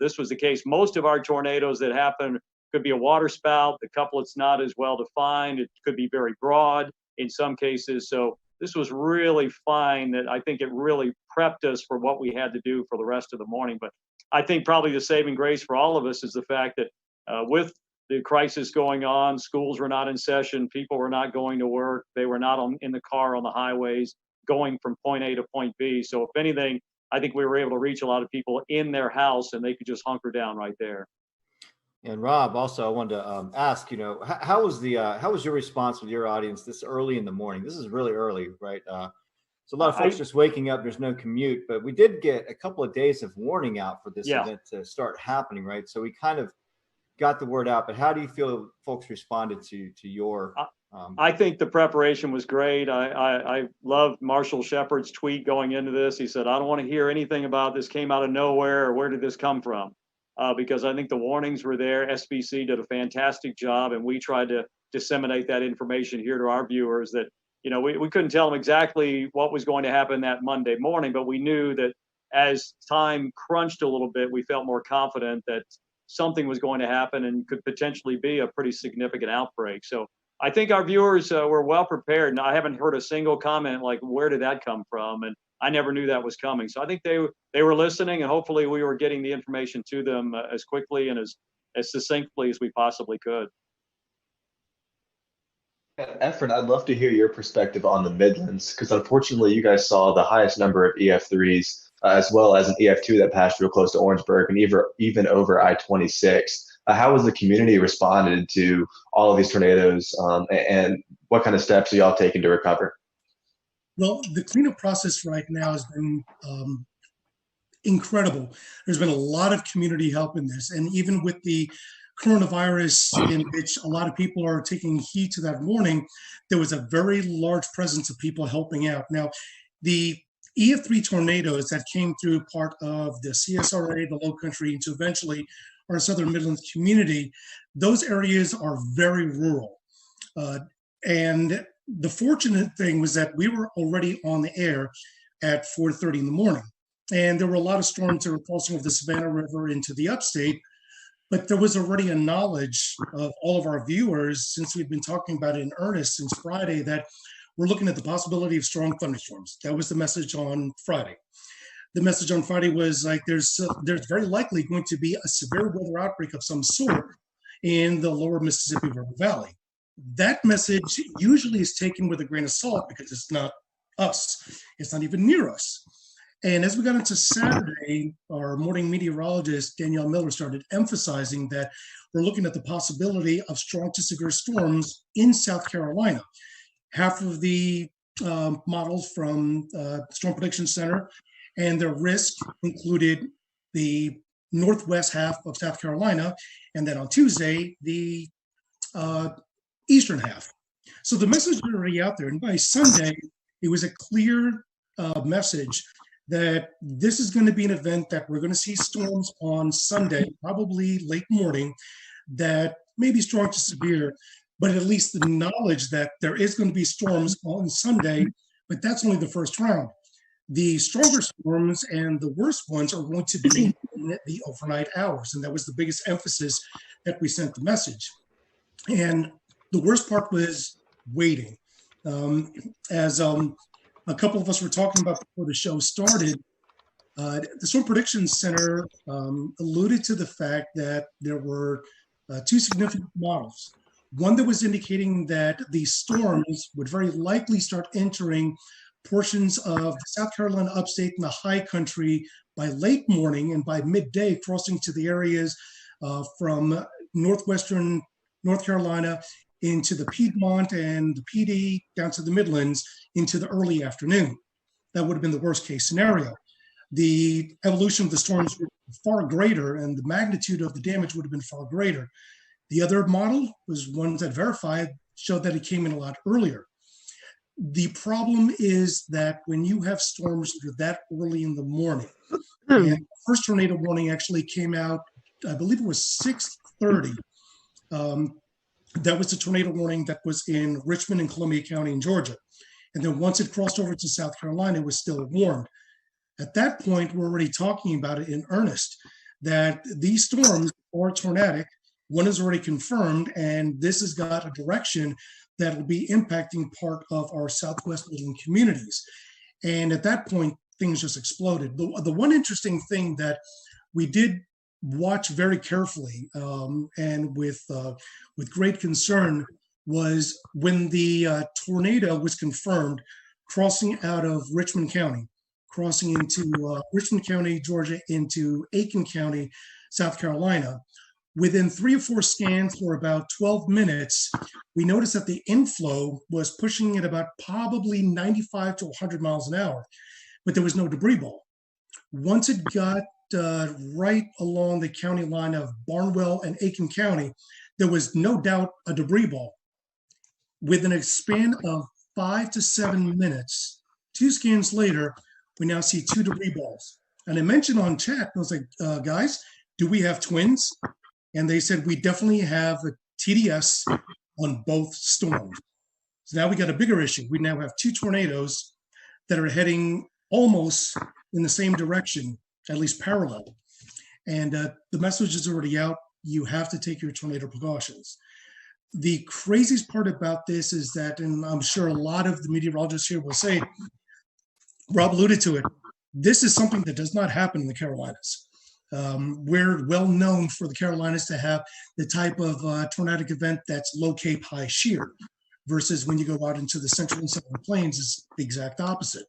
this was the case. Most of our tornadoes that happen could be a water spout. The couplet's not as well defined. It could be very broad in some cases. So this was really fine, that I think it really prepped us for what we had to do for the rest of the morning. But I think probably the saving grace for all of us is the fact that with the crisis going on, schools were not in session, people were not going to work, they were not in the car on the highways going from point A to point B. So if anything, I think we were able to reach a lot of people in their house, and they could just hunker down right there. And Rob, also, I wanted to ask, you know, how was your response with your audience this early in the morning? This is really early, right? So a lot of folks just waking up. There's no commute, but we did get a couple of days of warning out for this event to start happening, right? So we kind of got the word out. But how do you feel folks responded to your? I think the preparation was great. I loved Marshall Shepard's tweet going into this. He said, "I don't want to hear anything about this came out of nowhere, or where did this come from?" Because I think the warnings were there. SBC did a fantastic job, and we tried to disseminate that information here to our viewers, that, you know, we couldn't tell them exactly what was going to happen that Monday morning, but we knew that as time crunched a little bit, we felt more confident that something was going to happen and could potentially be a pretty significant outbreak. So I think our viewers were well prepared, and I haven't heard a single comment like, where did that come from? And I never knew that was coming. So I think they were listening, and hopefully we were getting the information to them as quickly and as succinctly as we possibly could. Efren, I'd love to hear your perspective on the Midlands, because unfortunately you guys saw the highest number of EF3s, as well as an EF2 that passed real close to Orangeburg and even over I-26. How has the community responded to all of these tornadoes, and what kind of steps are y'all taking to recover? Well, the cleanup process right now has been incredible. There's been a lot of community help in this. And even with the coronavirus, in which a lot of people are taking heed to that warning, there was a very large presence of people helping out. Now, the EF3 tornadoes that came through part of the CSRA, the Low Country, into eventually our Southern Midlands community, those areas are very rural. And the fortunate thing was that we were already on the air at 4:30 in the morning. And there were a lot of storms that were crossing over the Savannah River into the upstate, but there was already a knowledge of all of our viewers, since we've been talking about it in earnest since Friday, that we're looking at the possibility of strong thunderstorms. That was the message on Friday. The message on Friday was like, there's very likely going to be a severe weather outbreak of some sort in the lower Mississippi River Valley. That message usually is taken with a grain of salt, because it's not us. It's not even near us. And as we got into Saturday, our morning meteorologist, Danielle Miller, started emphasizing that we're looking at the possibility of strong to severe storms in South Carolina. Half of the models from Storm Prediction Center and their risk included the northwest half of South Carolina, and then on Tuesday, the eastern half. So the message was already out there. And by Sunday, it was a clear message that this is going to be an event that we're going to see storms on Sunday, probably late morning, that may be strong to severe, but at least the knowledge that there is going to be storms on Sunday, but that's only the first round. The stronger storms and the worst ones are going to be in the overnight hours. And that was the biggest emphasis that we sent the message. And the worst part was waiting. As a couple of us were talking about before the show started, the Storm Prediction Center alluded to the fact that there were two significant models. One that was indicating that these storms would very likely start entering portions of South Carolina upstate and the high country by late morning and by midday crossing to the areas from northwestern North Carolina into the Piedmont and the PD down to the Midlands into the early afternoon. That would have been the worst case scenario. The evolution of the storms were far greater and the magnitude of the damage would have been far greater. The other model was one that verified, showed that it came in a lot earlier. The problem is that when you have storms that are that early in the morning, and the first tornado warning actually came out, I believe it was 6:30. That was the tornado warning that was in Richmond and Columbia County in Georgia. And then once it crossed over to South Carolina, it was still warned. At that point, we're already talking about it in earnest, that these storms are tornadic. One is already confirmed, and this has got a direction that will be impacting part of our Southwest Midland communities. And at that point, things just exploded. The one interesting thing that we did watch very carefully and with great concern was when the tornado was confirmed crossing out of Richmond County, crossing into Richmond County, Georgia, into Aiken County, South Carolina. Within 3 or 4 scans for about 12 minutes, we noticed that the inflow was pushing at about probably 95 to 100 miles an hour, but there was no debris ball. Once it got right along the county line of Barnwell and Aiken County, there was no doubt a debris ball. Within a span of 5 to 7 minutes, 2 scans later, we now see 2 debris balls. And I mentioned on chat, I was like, guys, do we have twins? And they said, we definitely have a TDS on both storms. So now we got a bigger issue. We now have 2 tornadoes that are heading almost in the same direction, at least parallel. And the message is already out. You have to take your tornado precautions. The craziest part about this is that, and I'm sure a lot of the meteorologists here will say, Rob alluded to it, this is something that does not happen in the Carolinas. We're well known for the Carolinas to have the type of tornadic event that's low cape, high shear, versus when you go out into the central and southern plains, is the exact opposite.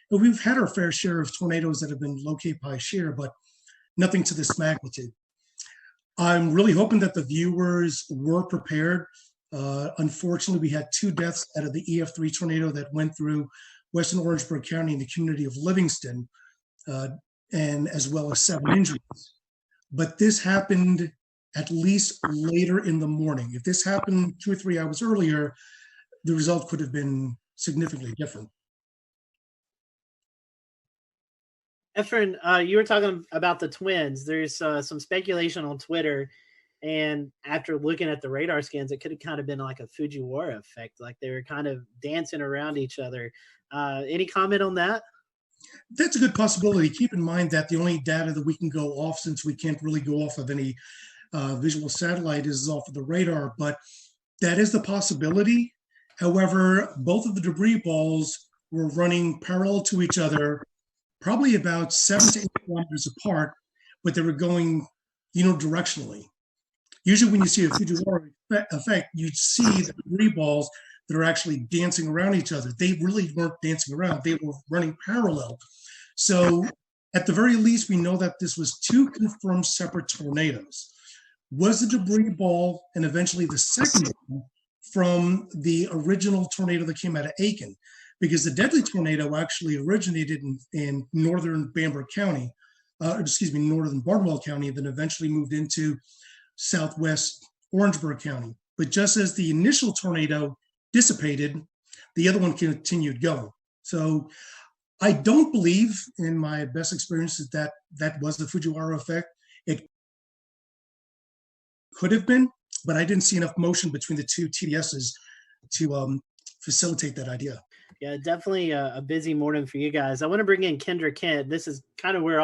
But we've had our fair share of tornadoes that have been low cape, high shear, but nothing to this magnitude. I'm really hoping that the viewers were prepared. Unfortunately, we had 2 deaths out of the EF3 tornado that went through Western Orangeburg County in the community of Livingston, and as well as 7 injuries. But this happened at least later in the morning. If this happened 2 or 3 hours earlier, the result could have been significantly different. Efren, you were talking about the twins. There's some speculation on Twitter, and after looking at the radar scans, it could have kind of been like a Fujiwara effect, like they were kind of dancing around each other. Any comment on that? That's a good possibility. Keep in mind that the only data that we can go off, since we can't really go off of any visual satellite, is off of the radar, but that is the possibility. However, both of the debris balls were running parallel to each other, probably about 7 to 8 kilometers apart, but they were going unidirectionally. Usually when you see a Fujiwara effect, you see the debris balls that are actually dancing around each other. They really weren't dancing around. They were running parallel. So at the very least, we know that this was 2 confirmed separate tornadoes. Was the debris ball and eventually the second one from the original tornado that came out of Aiken? Because the deadly tornado actually originated in northern Bamberg County, northern Barnwell County, and then eventually moved into southwest Orangeburg County. But just as the initial tornado dissipated, the other one continued going. So I don't believe, in my best experience, that was the Fujiwara effect. It could have been, but I didn't see enough motion between the 2 TDSs to facilitate that idea. Yeah, definitely a busy morning for you guys. I want to bring in Kendra Kent. This is kind of where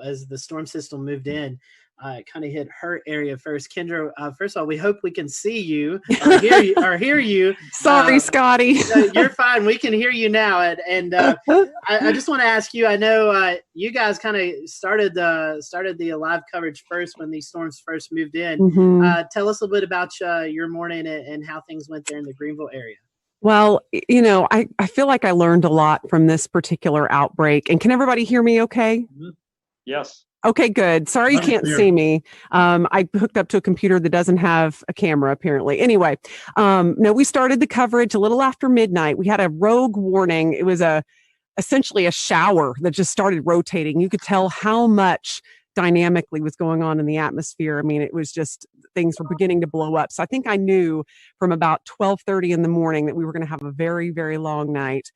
as the storm system moved in, it kind of hit her area first. Kendra, first of all, we hope we can see you or hear you. Sorry, Scotty. You're fine. We can hear you now. And I just want to ask you, I know you guys kind of started the live coverage first when these storms first moved in. Mm-hmm. Tell us a little bit about your morning and how things went there in the Greenville area. Well, I feel like I learned a lot from this particular outbreak. And can everybody hear me okay? Mm-hmm. Yes. Okay, good. Sorry you can't see me. I hooked up to a computer that doesn't have a camera, apparently. Anyway, no, we started the coverage a little after midnight. We had a rogue warning. It was essentially a shower that just started rotating. You could tell how much dynamically was going on in the atmosphere. I mean, it was just things were beginning to blow up. So I think I knew from about 12:30 in the morning that we were going to have a very, very long night.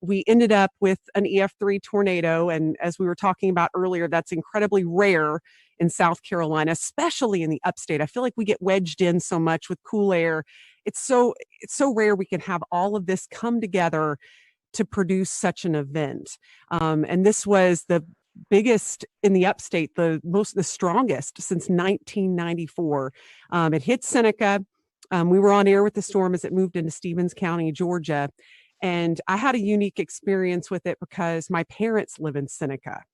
We ended up with an EF3 tornado. And as we were talking about earlier, that's incredibly rare in South Carolina, especially in the upstate. I feel like we get wedged in so much with cool air. It's so rare we can have all of this come together to produce such an event. And this was the biggest in the upstate, the strongest since 1994. It hit Seneca. We were on air with the storm as it moved into Stevens County, Georgia. And I had a unique experience with it because my parents live in Seneca.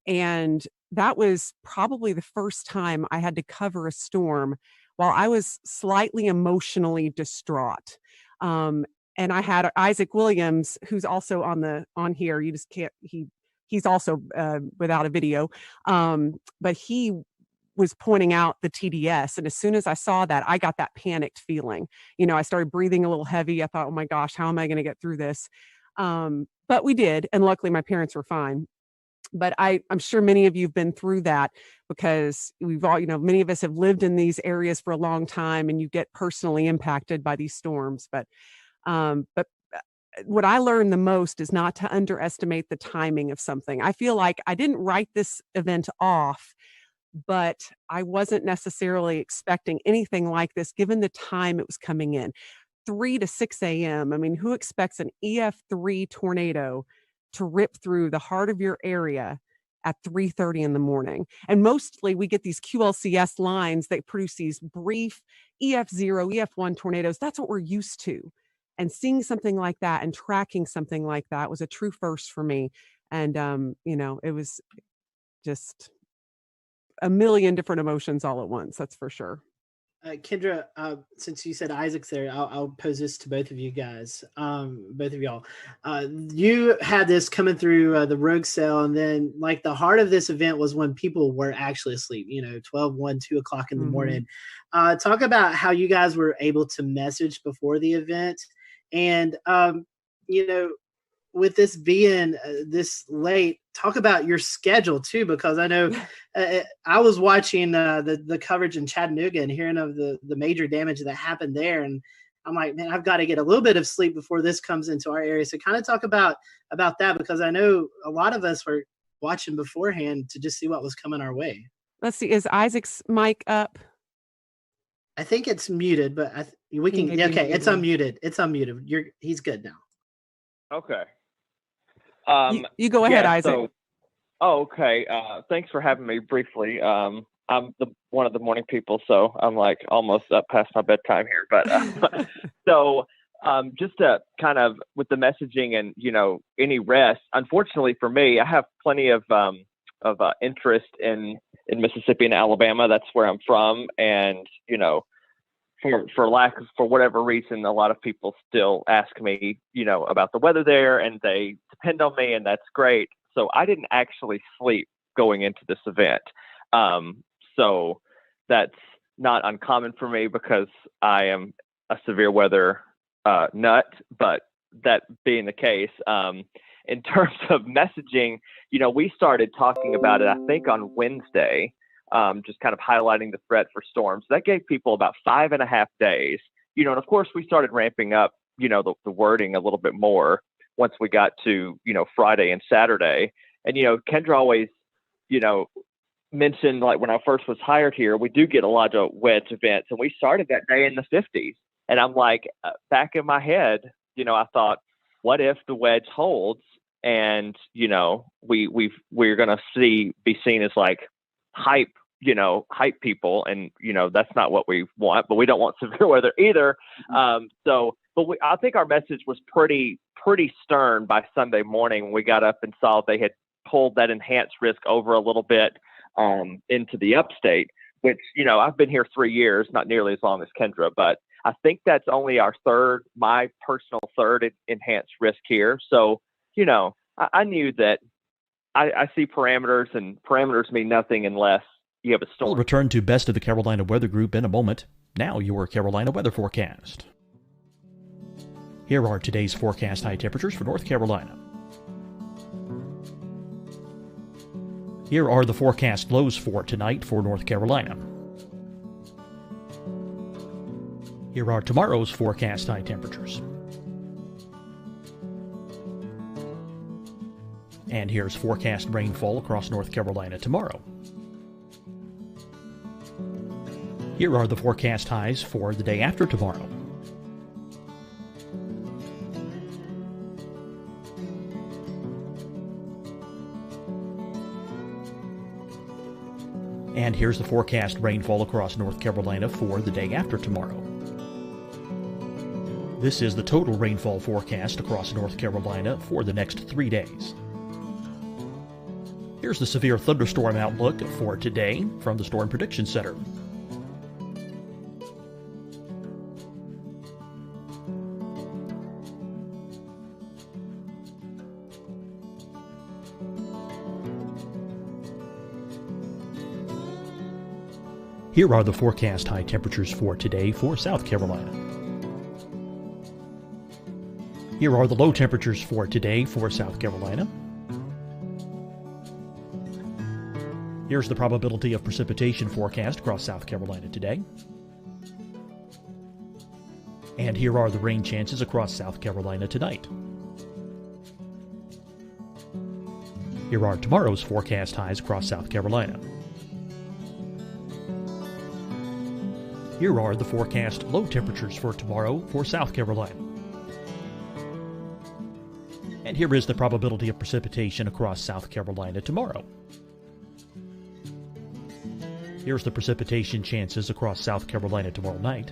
And that was probably the first time I had to cover a storm while I was slightly emotionally distraught. And I had Isaac Williams, who's also on here. You just can't, he's also without a video. But he was pointing out the TDS. And as soon as I saw that, I got that panicked feeling. I started breathing a little heavy. I thought, oh my gosh, how am I going to get through this? But we did. And luckily my parents were fine. But I'm sure many of you have been through that because we've all, many of us have lived in these areas for a long time and you get personally impacted by these storms. But what I learned the most is not to underestimate the timing of something. I feel like I didn't write this event off, but I wasn't necessarily expecting anything like this given the time it was coming in. 3 to 6 a.m. I mean, who expects an EF3 tornado to rip through the heart of your area at 3:30 in the morning? And mostly we get these QLCS lines that produce these brief EF0, EF1 tornadoes. That's what we're used to. And seeing something like that and tracking something like that was a true first for me. And, it was just a million different emotions all at once. That's for sure. Kendra, since you said Isaac's there, I'll pose this to both of you guys, both of y'all. You had this coming through the rogue cell, and then like the heart of this event was when people were actually asleep, 12, 1, 2 o'clock in the morning. Talk about how you guys were able to message before the event. And, with this being this late, talk about your schedule too, because I know I was watching the coverage in Chattanooga and hearing of the major damage that happened there. And I'm like, man, I've got to get a little bit of sleep before this comes into our area. So kind of talk about that, because I know a lot of us were watching beforehand to just see what was coming our way. Let's see. Is Isaac's mic up? I think it's muted, but we can. Okay, it's unmuted. It's unmuted. He's good now. Okay. You go ahead, Isaac. Okay. Thanks for having me briefly. I'm one of the morning people, so I'm like almost up past my bedtime here. But so just to kind of with the messaging and any rest. Unfortunately for me, I have plenty of interest in Mississippi and Alabama. That's where I'm from, and for whatever reason, a lot of people still ask me, about the weather there, and they depend on me, and that's great. So I didn't actually sleep going into this event. So that's not uncommon for me because I am a severe weather nut. But that being the case, in terms of messaging, we started talking about it, I think, on Wednesday. Just kind of highlighting the threat for storms. That gave people about 5.5 days, and of course we started ramping up, the wording a little bit more once we got to, Friday and Saturday. And, Kendra always, mentioned, like when I first was hired here, we do get a lot of wedge events, and we started that day in the 50s. And I'm like, back in my head, I thought, what if the wedge holds and, we're going to be seen as like hype people, and that's not what we want, but we don't want severe weather either. I think our message was pretty stern by Sunday morning when we got up and saw they had pulled that enhanced risk over a little bit into the upstate, which I've been here 3 years, not nearly as long as Kendra, but I think that's only my personal third enhanced risk here. So I knew that I see parameters, and parameters mean nothing unless you have a storm. We'll return to Best of the Carolina Weather Group in a moment. Now your Carolina weather forecast. Here are today's forecast high temperatures for North Carolina. Here are the forecast lows for tonight for North Carolina. Here are tomorrow's forecast high temperatures. And here's forecast rainfall across North Carolina tomorrow. Here are the forecast highs for the day after tomorrow. And here's the forecast rainfall across North Carolina for the day after tomorrow. This is the total rainfall forecast across North Carolina for the next 3 days. Here's the severe thunderstorm outlook for today from the Storm Prediction Center. Here are the forecast high temperatures for today for South Carolina. Here are the low temperatures for today for South Carolina. Here's the probability of precipitation forecast across South Carolina today. And here are the rain chances across South Carolina tonight. Here are tomorrow's forecast highs across South Carolina. Here are the forecast low temperatures for tomorrow for South Carolina. And here is the probability of precipitation across South Carolina tomorrow. Here's the precipitation chances across South Carolina tomorrow night.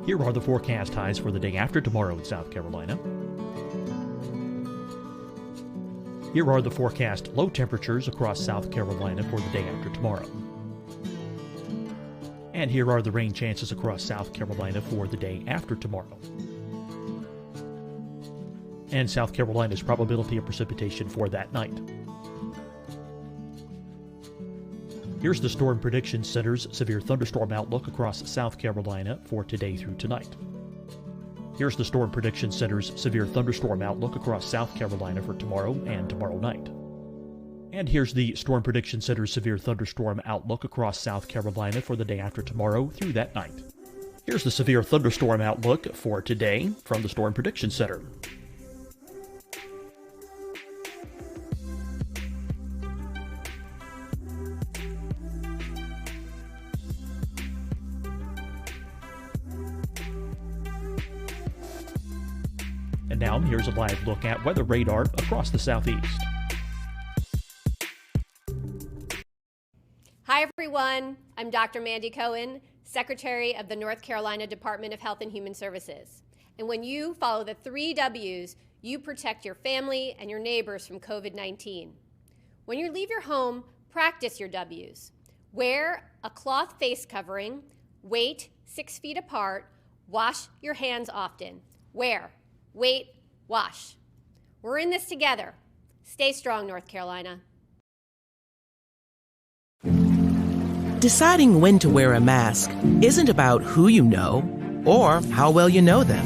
Here are the forecast highs for the day after tomorrow in South Carolina. Here are the forecast low temperatures across South Carolina for the day after tomorrow. And here are the rain chances across South Carolina for the day after tomorrow. And South Carolina's probability of precipitation for that night. Here's the Storm Prediction Center's severe thunderstorm outlook across South Carolina for today through tonight. Here's the Storm Prediction Center's severe thunderstorm outlook across South Carolina for tomorrow and tomorrow night. And here's the Storm Prediction Center's severe thunderstorm outlook across South Carolina for the day after tomorrow through that night. Here's the severe thunderstorm outlook for today from the Storm Prediction Center. And now here's a live look at weather radar across the southeast. Hi, everyone. I'm Dr. Mandy Cohen, Secretary of the North Carolina Department of Health and Human Services. And when you follow the 3 W's, you protect your family and your neighbors from COVID-19. When you leave your home, practice your W's. Wear a cloth face covering, wait 6 feet apart, wash your hands often. Wear, wait, wash. We're in this together. Stay strong, North Carolina. Deciding when to wear a mask isn't about who you know or how well you know them.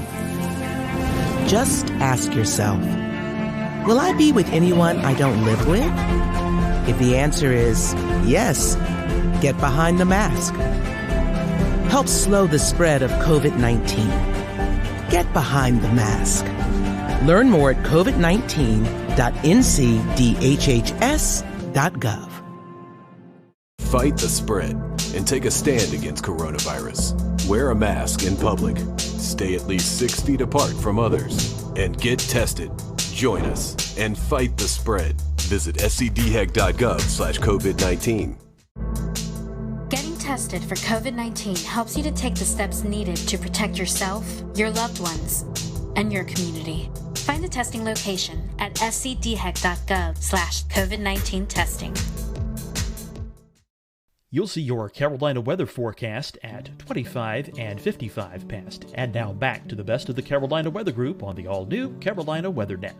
Just ask yourself, will I be with anyone I don't live with? If the answer is yes, get behind the mask. Help slow the spread of COVID-19. Get behind the mask. Learn more at covid19.ncdhhs.gov. Fight the spread and take a stand against coronavirus. Wear a mask in public. Stay at least 6 feet apart from others. And get tested. Join us and fight the spread. Visit scdhec.gov/COVID-19. Getting tested for COVID-19 helps you to take the steps needed to protect yourself, your loved ones, and your community. Find a testing location at scdhec.gov/COVID-19 testing. You'll see your Carolina weather forecast at 25 and 55 past. And now back to the Best of the Carolina Weather Group on the all-new Carolina WeatherNet.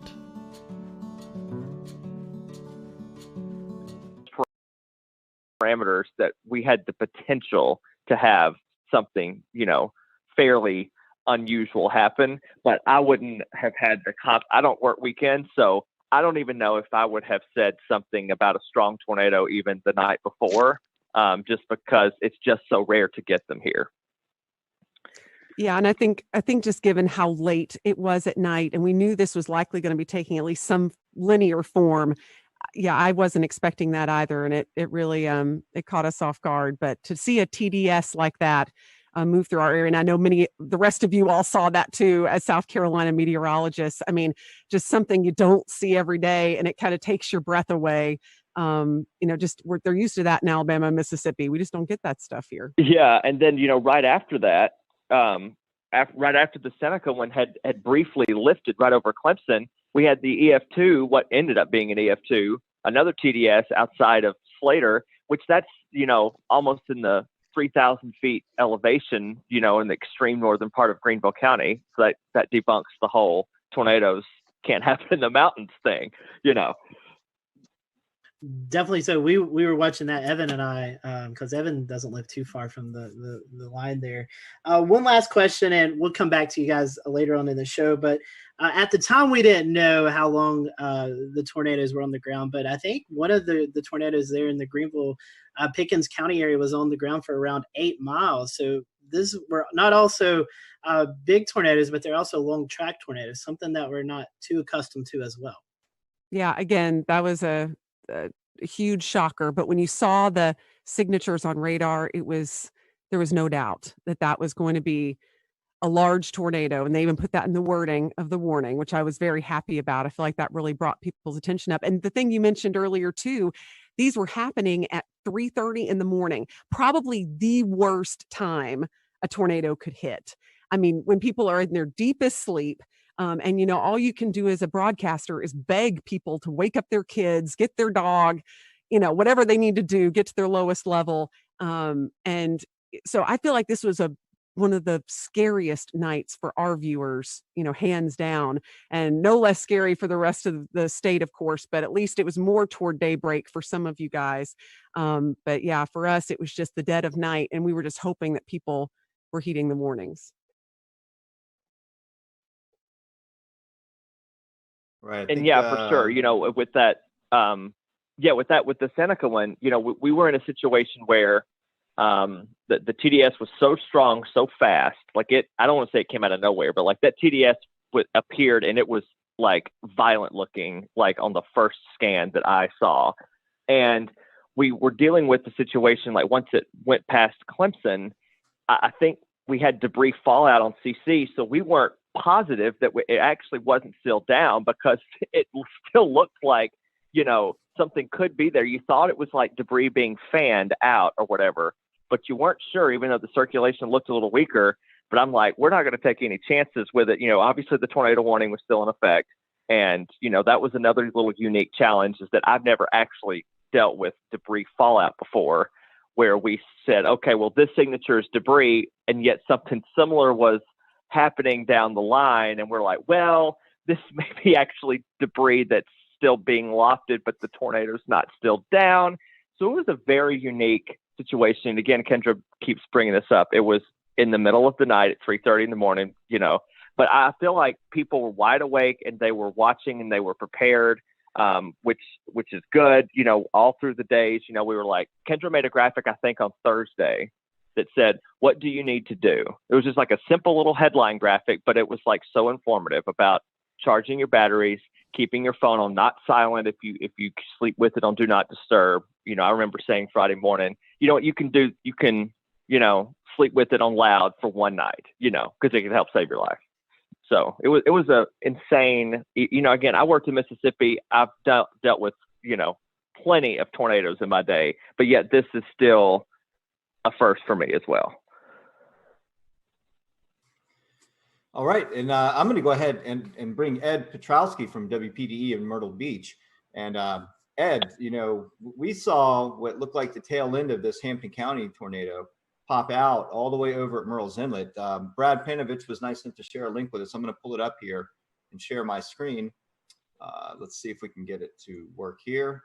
parameters that we had the potential to have something, fairly unusual happen. But I wouldn't have had I don't work weekends, so I don't even know if I would have said something about a strong tornado even the night before, just because it's just so rare to get them here. Yeah, and I think just given how late it was at night, and we knew this was likely going to be taking at least some linear form. Yeah, I wasn't expecting that either, and it really it caught us off guard. But to see a TDS like that move through our area, and I know the rest of you all saw that too as South Carolina meteorologists. I mean, just something you don't see every day, and it kind of takes your breath away. They're used to that in Alabama and Mississippi. We just don't get that stuff here. Yeah, and then right after that. Right after the Seneca one had briefly lifted right over Clemson, we had the EF2, what ended up being an EF2, another TDS outside of Slater, which that's, almost in the 3,000 feet elevation, in the extreme northern part of Greenville County. So that debunks the whole tornadoes can't happen in the mountains thing, Definitely. So we were watching that, Evan and I, because Evan doesn't live too far from the line there. One last question, and we'll come back to you guys later on in the show. But at the time, we didn't know how long the tornadoes were on the ground. But I think one of the tornadoes there in the Greenville, Pickens County area was on the ground for around 8 miles. So these were not also big tornadoes, but they're also long track tornadoes, something that we're not too accustomed to as well. Yeah, again, that was a huge shocker. But when you saw the signatures on radar, there was no doubt that was going to be a large tornado. And they even put that in the wording of the warning, which I was very happy about. I feel like that really brought people's attention up. And the thing you mentioned earlier too, these were happening at 3:30 in the morning, probably the worst time a tornado could hit. I mean, when people are in their deepest sleep, and all you can do as a broadcaster is beg people to wake up their kids, get their dog, whatever they need to do, get to their lowest level. And so I feel like this was one of the scariest nights for our viewers, hands down, and no less scary for the rest of the state, of course, but at least it was more toward daybreak for some of you guys. But yeah, for us, it was just the dead of night, and we were just hoping that people were heeding the warnings. Right. And for sure, with that, with the Seneca one, we were in a situation where the TDS was so strong, so fast. Like I don't want to say it came out of nowhere, but like that TDS appeared and it was like violent looking, like on the first scan that I saw. And we were dealing with the situation, like once it went past Clemson, I think we had debris fallout on CC. So we weren't positive that it actually wasn't still down because it still looked like, something could be there. You thought it was like debris being fanned out or whatever, but you weren't sure, even though the circulation looked a little weaker. But I'm like, we're not going to take any chances with it. Obviously the tornado warning was still in effect. And, that was another little unique challenge, is that I've never actually dealt with debris fallout before, where we said, okay, well, this signature is debris, and yet something similar was happening down the line. And we're like, well, this may be actually debris that's still being lofted, but the tornado's not still down. So it was a very unique situation. Again, Kendra keeps bringing this up. It was in the middle of the night at 3:30 in the morning, but I feel like people were wide awake and they were watching and they were prepared, which is good. All through the days, we were like, Kendra made a graphic, I think on Thursday, that said, what do you need to do? It was just like a simple little headline graphic, but it was like so informative about charging your batteries, keeping your phone on not silent if you sleep with it on do not disturb. I remember saying Friday morning, what you can do, you can, sleep with it on loud for one night, because it can help save your life. So it was a insane, again, I worked in Mississippi. I've dealt with, plenty of tornadoes in my day, but yet this is still a first for me as well. All right, and I'm going to go ahead and bring Ed Petrowski from WPDE in Myrtle Beach. And Ed, we saw what looked like the tail end of this Hampton County tornado pop out all the way over at Murrells Inlet. Brad Panovich was nice enough to share a link with us. I'm going to pull it up here and share my screen. Let's see if we can get it to work here.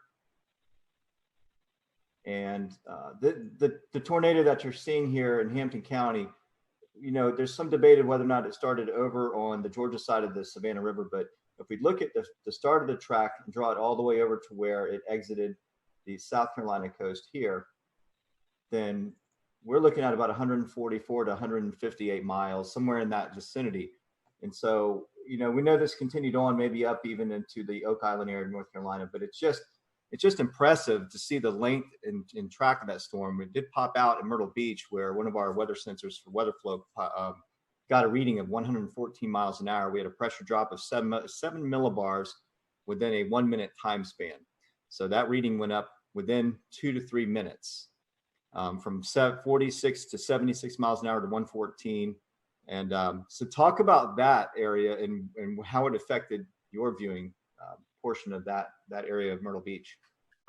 And the tornado that you're seeing here in Hampton County, you know, there's some debate of whether or not it started over on the Georgia side of the Savannah River. But if we look at the start of the track and draw it all the way over to where it exited the South Carolina coast here, then we're looking at about 144 to 158 miles, somewhere in that vicinity. And so, you know, we know this continued on maybe up even into the Oak Island area of North Carolina, but it's just impressive to see the length and track of that storm. It did pop out at Myrtle Beach, where one of our weather sensors for weather flow got a reading of 114 miles an hour. We had a pressure drop of 7 millibars within a 1 minute time span. So that reading went up within 2 to 3 minutes, from 46 to 76 miles an hour to 114. And so talk about that area and how it affected your viewing portion of that area of Myrtle Beach.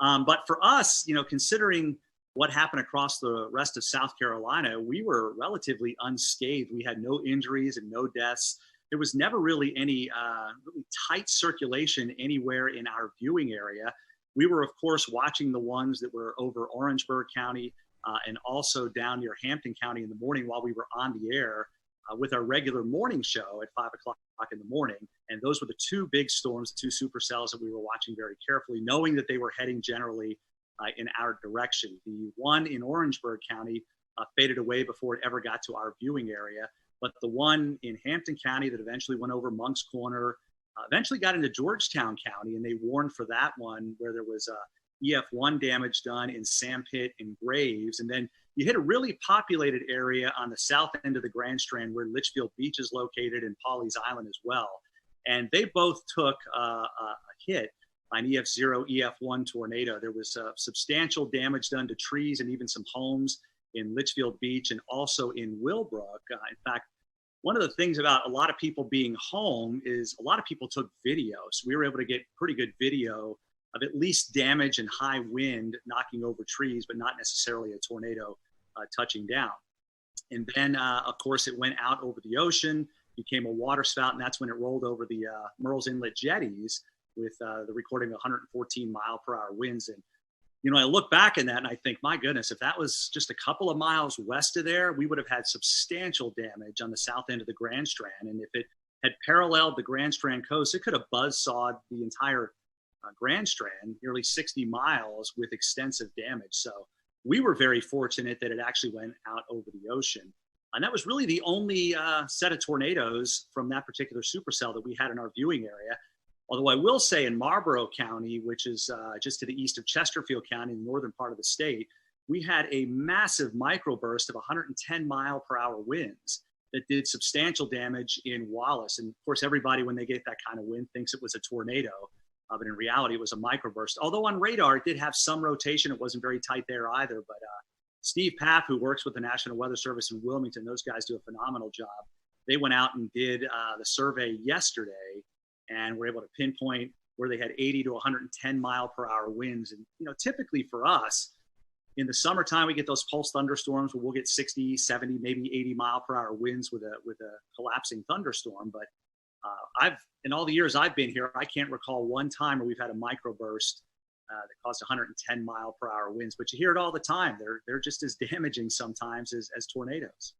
But for us, you know, considering what happened across the rest of South Carolina, we were relatively unscathed. We had no injuries and no deaths. There was never really any really tight circulation anywhere in our viewing area. We were, of course, watching the ones that were over Orangeburg County and also down near Hampton County in the morning while we were on the air with our regular morning show at 5 o'clock in the morning. And those were the two big storms, the two supercells that we were watching very carefully, knowing that they were heading generally in our direction. The one in Orangeburg County faded away before it ever got to our viewing area. But the one in Hampton County that eventually went over Monk's Corner, eventually got into Georgetown County, and they warned for that one where there was EF1 damage done in Sandpit and Graves. And then you hit a really populated area on the south end of the Grand Strand where Litchfield Beach is located and Pawleys Island as well. And they both took a hit by an EF0, EF1 tornado. There was substantial damage done to trees and even some homes in Litchfield Beach and also in Willbrook. In fact, one of the things about a lot of people being home is a lot of people took video. So we were able to get pretty good video of at least damage and high wind knocking over trees, but not necessarily a tornado touching down. And then, of course, it went out over the ocean, became a water spout, and that's when it rolled over the Murrells Inlet jetties with the recording of 114 mile per hour winds. And, you know, I look back in that and I think, my goodness, if that was just a couple of miles west of there, we would have had substantial damage on the south end of the Grand Strand. And if it had paralleled the Grand Strand coast, it could have buzzsawed the entire Grand Strand, nearly 60 miles with extensive damage. So we were very fortunate that it actually went out over the ocean. And that was really the only set of tornadoes from that particular supercell that we had in our viewing area. Although I will say in Marlborough County, which is just to the east of Chesterfield County, in the northern part of the state, we had a massive microburst of 110 mile per hour winds that did substantial damage in Wallace. And of course, everybody, when they get that kind of wind, thinks it was a tornado. But in reality, it was a microburst. Although on radar, it did have some rotation. It wasn't very tight there either. But Steve Paff, who works with the National Weather Service in Wilmington, those guys do a phenomenal job. They went out and did the survey yesterday and were able to pinpoint where they had 80 to 110 mile per hour winds. And, you know, typically for us, in the summertime, we get those pulse thunderstorms where we'll get 60, 70, maybe 80 mile per hour winds with a collapsing thunderstorm. But in all the years I've been here, I can't recall one time where we've had a microburst that caused 110 mile per hour winds, but you hear it all the time. They're just as damaging sometimes as tornadoes.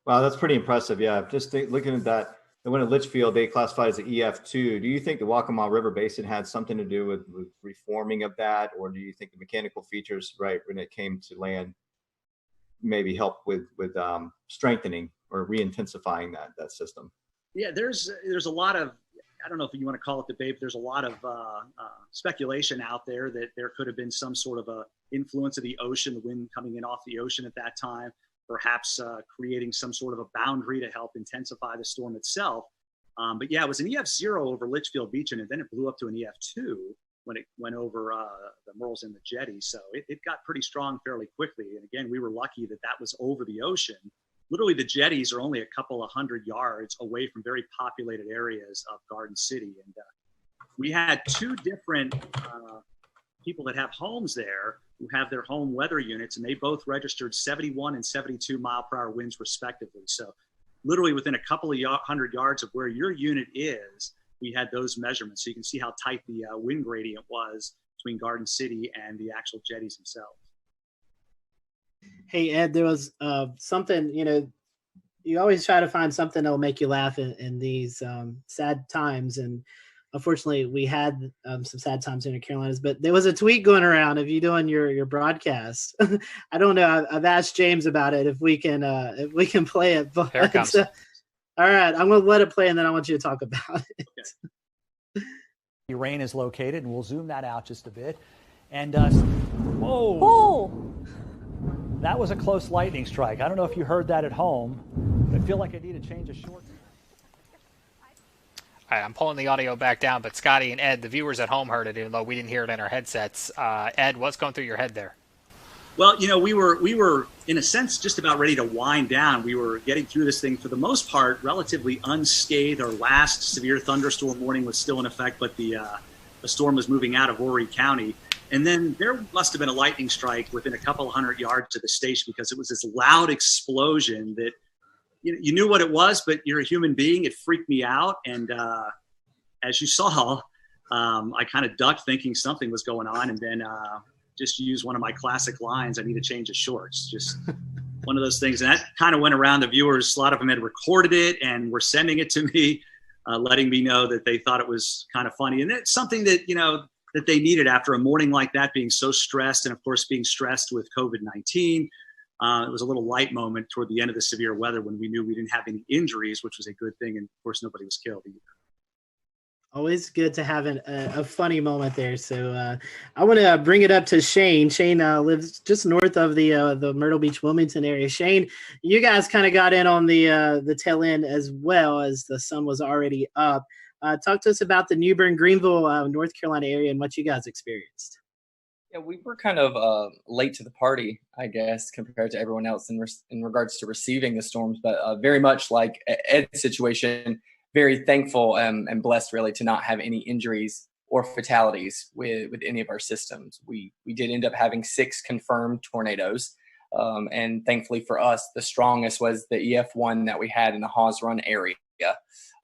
Wow, that's pretty impressive. Yeah, just looking at that, the one at Litchfield, they classified as an EF2. Do you think the Waccamaw River Basin had something to do with reforming of that? Or do you think the mechanical features, right, when it came to land, maybe help with strengthening or re-intensifying that system? Yeah, there's a lot of, I don't know if you want to call it debate, but there's a lot of speculation out there that there could have been some sort of a influence of the ocean, the wind coming in off the ocean at that time, perhaps creating some sort of a boundary to help intensify the storm itself. But yeah, it was an EF0 over Litchfield Beach, and then it blew up to an EF2 when it went over the Murrells Inlet jetty. So it got pretty strong fairly quickly. And again, we were lucky that that was over the ocean. Literally, the jetties are only a couple of 100 yards away from very populated areas of Garden City. And we had two different people that have homes there who have their home weather units, and they both registered 71 and 72 mile per hour winds respectively. So literally within a couple of 100 yards of where your unit is, we had those measurements. So you can see how tight the wind gradient was between Garden City and the actual jetties themselves. Hey, Ed, there was something, you always try to find something that will make you laugh in these sad times. And unfortunately, we had some sad times in the Carolinas, but there was a tweet going around of you doing your broadcast. I don't know. I've asked James about it if we can play it. But, Here it comes. all right, I'm going to let it play, and then I want you to talk about it. Okay. The rain is located, and we'll zoom that out just a bit. And whoa! Oh. That was a close lightning strike. I don't know if you heard that at home, but I feel like I need to change a short. All right, I'm pulling the audio back down, but Scotty and Ed, the viewers at home heard it, even though we didn't hear it in our headsets. Ed, what's going through your head there? Well, we were in a sense just about ready to wind down. We were getting through this thing for the most part relatively unscathed. Our last severe thunderstorm warning was still in effect, but the storm was moving out of Horry County. And then there must have been a lightning strike within a couple hundred yards of the station, because it was this loud explosion that you knew what it was, but you're a human being. It freaked me out. And as you saw, I kind of ducked thinking something was going on, and then just used one of my classic lines, I need to change the shorts. Just one of those things. And that kind of went around the viewers. A lot of them had recorded it and were sending it to me, letting me know that they thought it was kind of funny. And it's something that, that they needed after a morning like that, being so stressed, and of course being stressed with COVID-19. It was a little light moment toward the end of the severe weather when we knew we didn't have any injuries, which was a good thing. And of course, nobody was killed either. Always good to have a funny moment there. So I want to bring it up to Shane. Shane lives just north of the Myrtle Beach, Wilmington area. Shane, you guys kind of got in on the tail end as well, as the sun was already up. Talk to us about the New Bern, Greenville, North Carolina area and what you guys experienced. Yeah, we were kind of late to the party, I guess, compared to everyone else in regards to receiving the storms, but very much like Ed's situation, very thankful and blessed really to not have any injuries or fatalities with any of our systems. We did end up having 6 confirmed tornadoes, and thankfully for us, the strongest was the EF1 that we had in the Hawes Run area.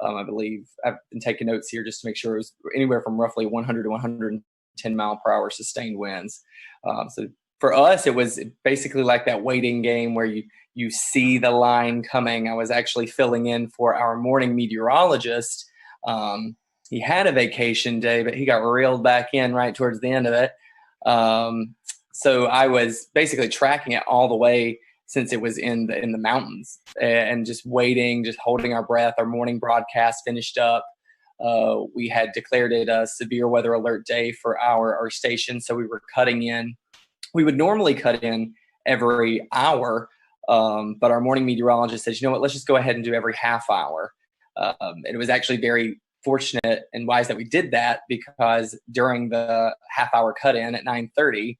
I believe I've been taking notes here just to make sure it was anywhere from roughly 100 to 110 mile per hour sustained winds. So for us, it was basically like that waiting game where you see the line coming. I was actually filling in for our morning meteorologist. He had a vacation day, but he got reeled back in right towards the end of it. So I was basically tracking it all the way since it was in the mountains, and just waiting, just holding our breath. Our morning broadcast finished up. We had declared it a severe weather alert day for our station, so we were cutting in. We would normally cut in every hour, but our morning meteorologist said, you know what, let's just go ahead and do every half hour. And it was actually very fortunate and wise that we did that, because during the half hour cut in at 9:30,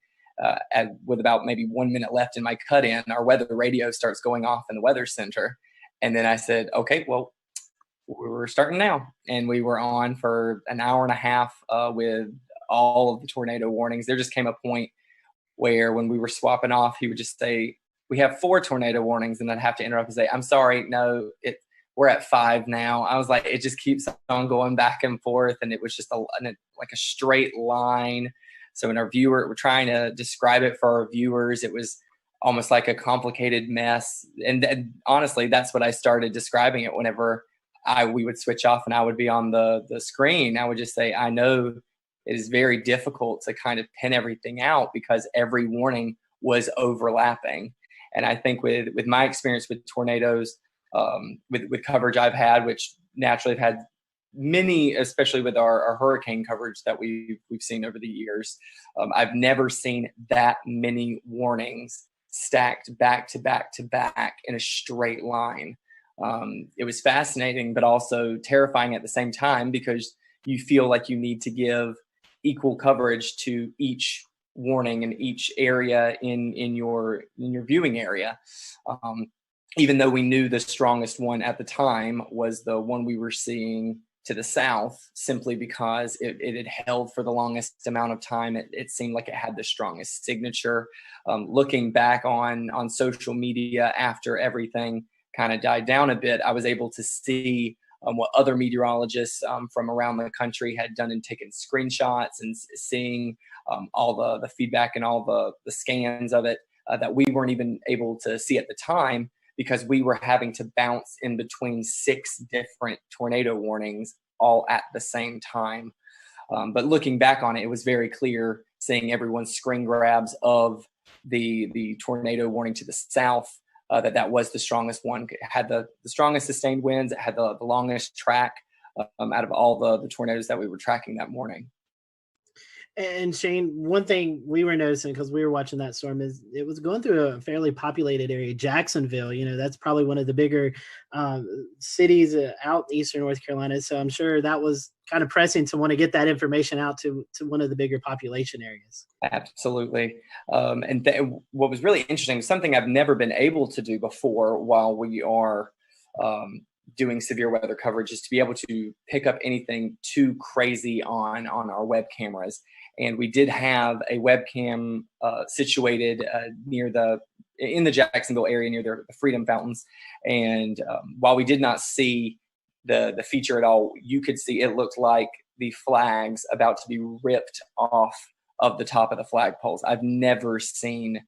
with about maybe 1 minute left in my cut in, our weather radio starts going off in the weather center. And then I said, okay, well, we're starting now. And we were on for an hour and a half with all of the tornado warnings. There just came a point where when we were swapping off, he would just say, we have 4 tornado warnings. And I'd have to interrupt and say, I'm sorry, no, we're at 5 now. I was like, it just keeps on going back and forth. And it was just like a straight line. So when we're trying to describe it for our viewers, it was almost like a complicated mess. And honestly, that's what I started describing it whenever we would switch off and I would be on the screen. I would just say, I know it is very difficult to kind of pin everything out because every warning was overlapping. And I think with my experience with tornadoes, with coverage I've had, which naturally I've had many, especially with our hurricane coverage that we've seen over the years, I've never seen that many warnings stacked back to back to back in a straight line. It was fascinating, but also terrifying at the same time, because you feel like you need to give equal coverage to each warning in each area in your viewing area. Even though we knew the strongest one at the time was the one we were seeing to the south, simply because it had held for the longest amount of time. It seemed like it had the strongest signature. Looking back on social media after everything kind of died down a bit, I was able to see what other meteorologists from around the country had done and taken screenshots and seeing all the feedback and all the scans of it that we weren't even able to see at the time because we were having to bounce in between 6 different tornado warnings all at the same time. But looking back on it, it was very clear seeing everyone's screen grabs of the tornado warning to the south, that was the strongest one. It had the strongest sustained winds. It had the longest track out of all the tornadoes that we were tracking that morning. And Shane, one thing we were noticing because we were watching that storm is it was going through a fairly populated area, Jacksonville. That's probably one of the bigger cities out eastern North Carolina. So I'm sure that was kind of pressing to want to get that information out to one of the bigger population areas. Absolutely. What was really interesting, something I've never been able to do before while we are doing severe weather coverage, is to be able to pick up anything too crazy on our web cameras. And we did have a webcam situated in the Jacksonville area near the Freedom Fountains. And while we did not see the feature at all, you could see it looked like the flags about to be ripped off of the top of the flagpoles. I've never seen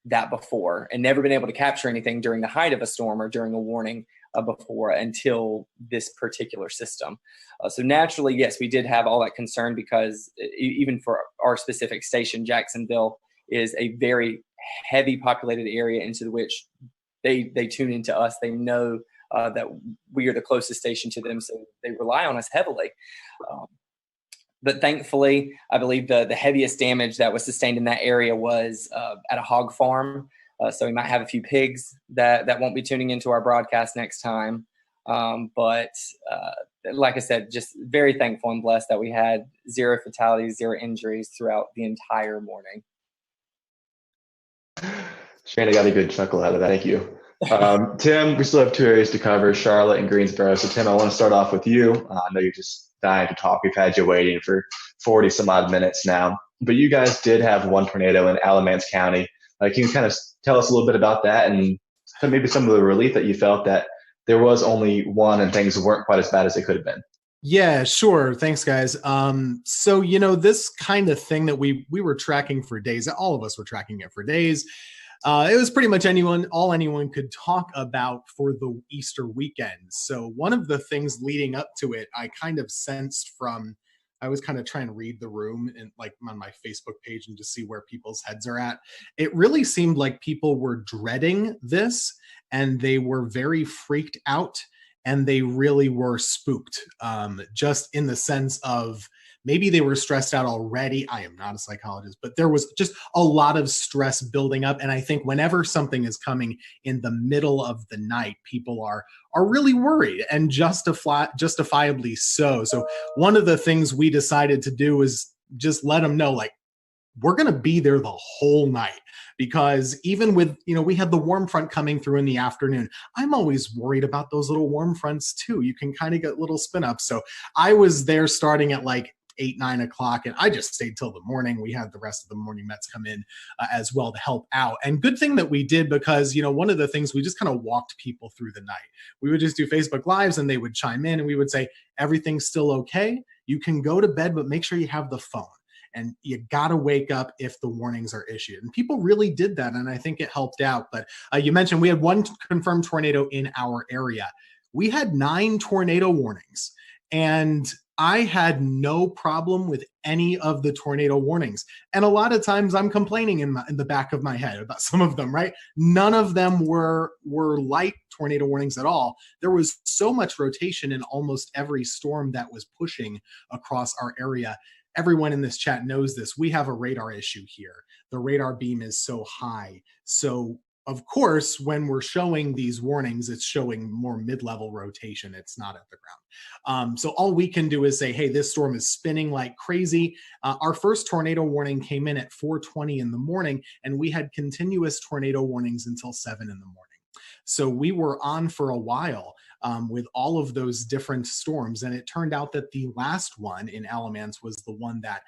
that before, and never been able to capture anything during the height of a storm or during a warning before until this particular system. So naturally, yes, we did have all that concern because even for our specific station, Jacksonville is a very heavy populated area into which they tune into us. They know that we are the closest station to them, so they rely on us heavily. But thankfully, I believe the heaviest damage that was sustained in that area was at a hog farm. So we might have a few pigs that won't be tuning into our broadcast next time. But like I said, just very thankful and blessed that we had 0 fatalities, 0 injuries throughout the entire morning. Shane, I got a good chuckle out of that. Thank you. Tim, we still have 2 areas to cover, Charlotte and Greensboro. So Tim, I want to start off with you. I know you're just dying to talk. We've had you waiting for 40 some odd minutes now, but you guys did have 1 tornado in Alamance County. Can you kind of tell us a little bit about that and maybe some of the relief that you felt that there was only 1 and things weren't quite as bad as they could have been? Yeah, sure. Thanks, guys. So, this kind of thing that we were tracking for days, all of us were tracking it for days. It was pretty much all anyone could talk about for the Easter weekend. So one of the things leading up to it, I kind of sensed I was kind of trying to read the room and like on my Facebook page and to see where people's heads are at. It really seemed like people were dreading this and they were very freaked out and they really were spooked, just in the sense of maybe they were stressed out already. I am not a psychologist, but there was just a lot of stress building up. And I think whenever something is coming in the middle of the night, people are really worried, and justifiably so. So one of the things we decided to do is just let them know, like, we're going to be there the whole night, because even with, we had the warm front coming through in the afternoon. I'm always worried about those little warm fronts too. You can kind of get little spin ups. So I was there starting at like 8, 9 o'clock, and I just stayed till the morning. We had the rest of the morning Mets come in as well to help out. And good thing that we did, because, one of the things, we just kind of walked people through the night. We would just do Facebook Lives and they would chime in and we would say, everything's still okay. You can go to bed, but make sure you have the phone. And you got to wake up if the warnings are issued. And people really did that, and I think it helped out. But you mentioned we had 1 confirmed tornado in our area. We had 9 tornado warnings, and I had no problem with any of the tornado warnings. And a lot of times I'm complaining in the back of my head about some of them, right? None of them were light tornado warnings at all. There was so much rotation in almost every storm that was pushing across our area. Everyone in this chat knows this. We have a radar issue here. The radar beam is so high. So of course, when we're showing these warnings, it's showing more mid-level rotation. It's not at the ground. So all we can do is say, hey, this storm is spinning like crazy. Our first tornado warning came in at 4:20 in the morning, and we had continuous tornado warnings until 7 in the morning. So we were on for a while with all of those different storms. And it turned out that the last one in Alamance was the one that,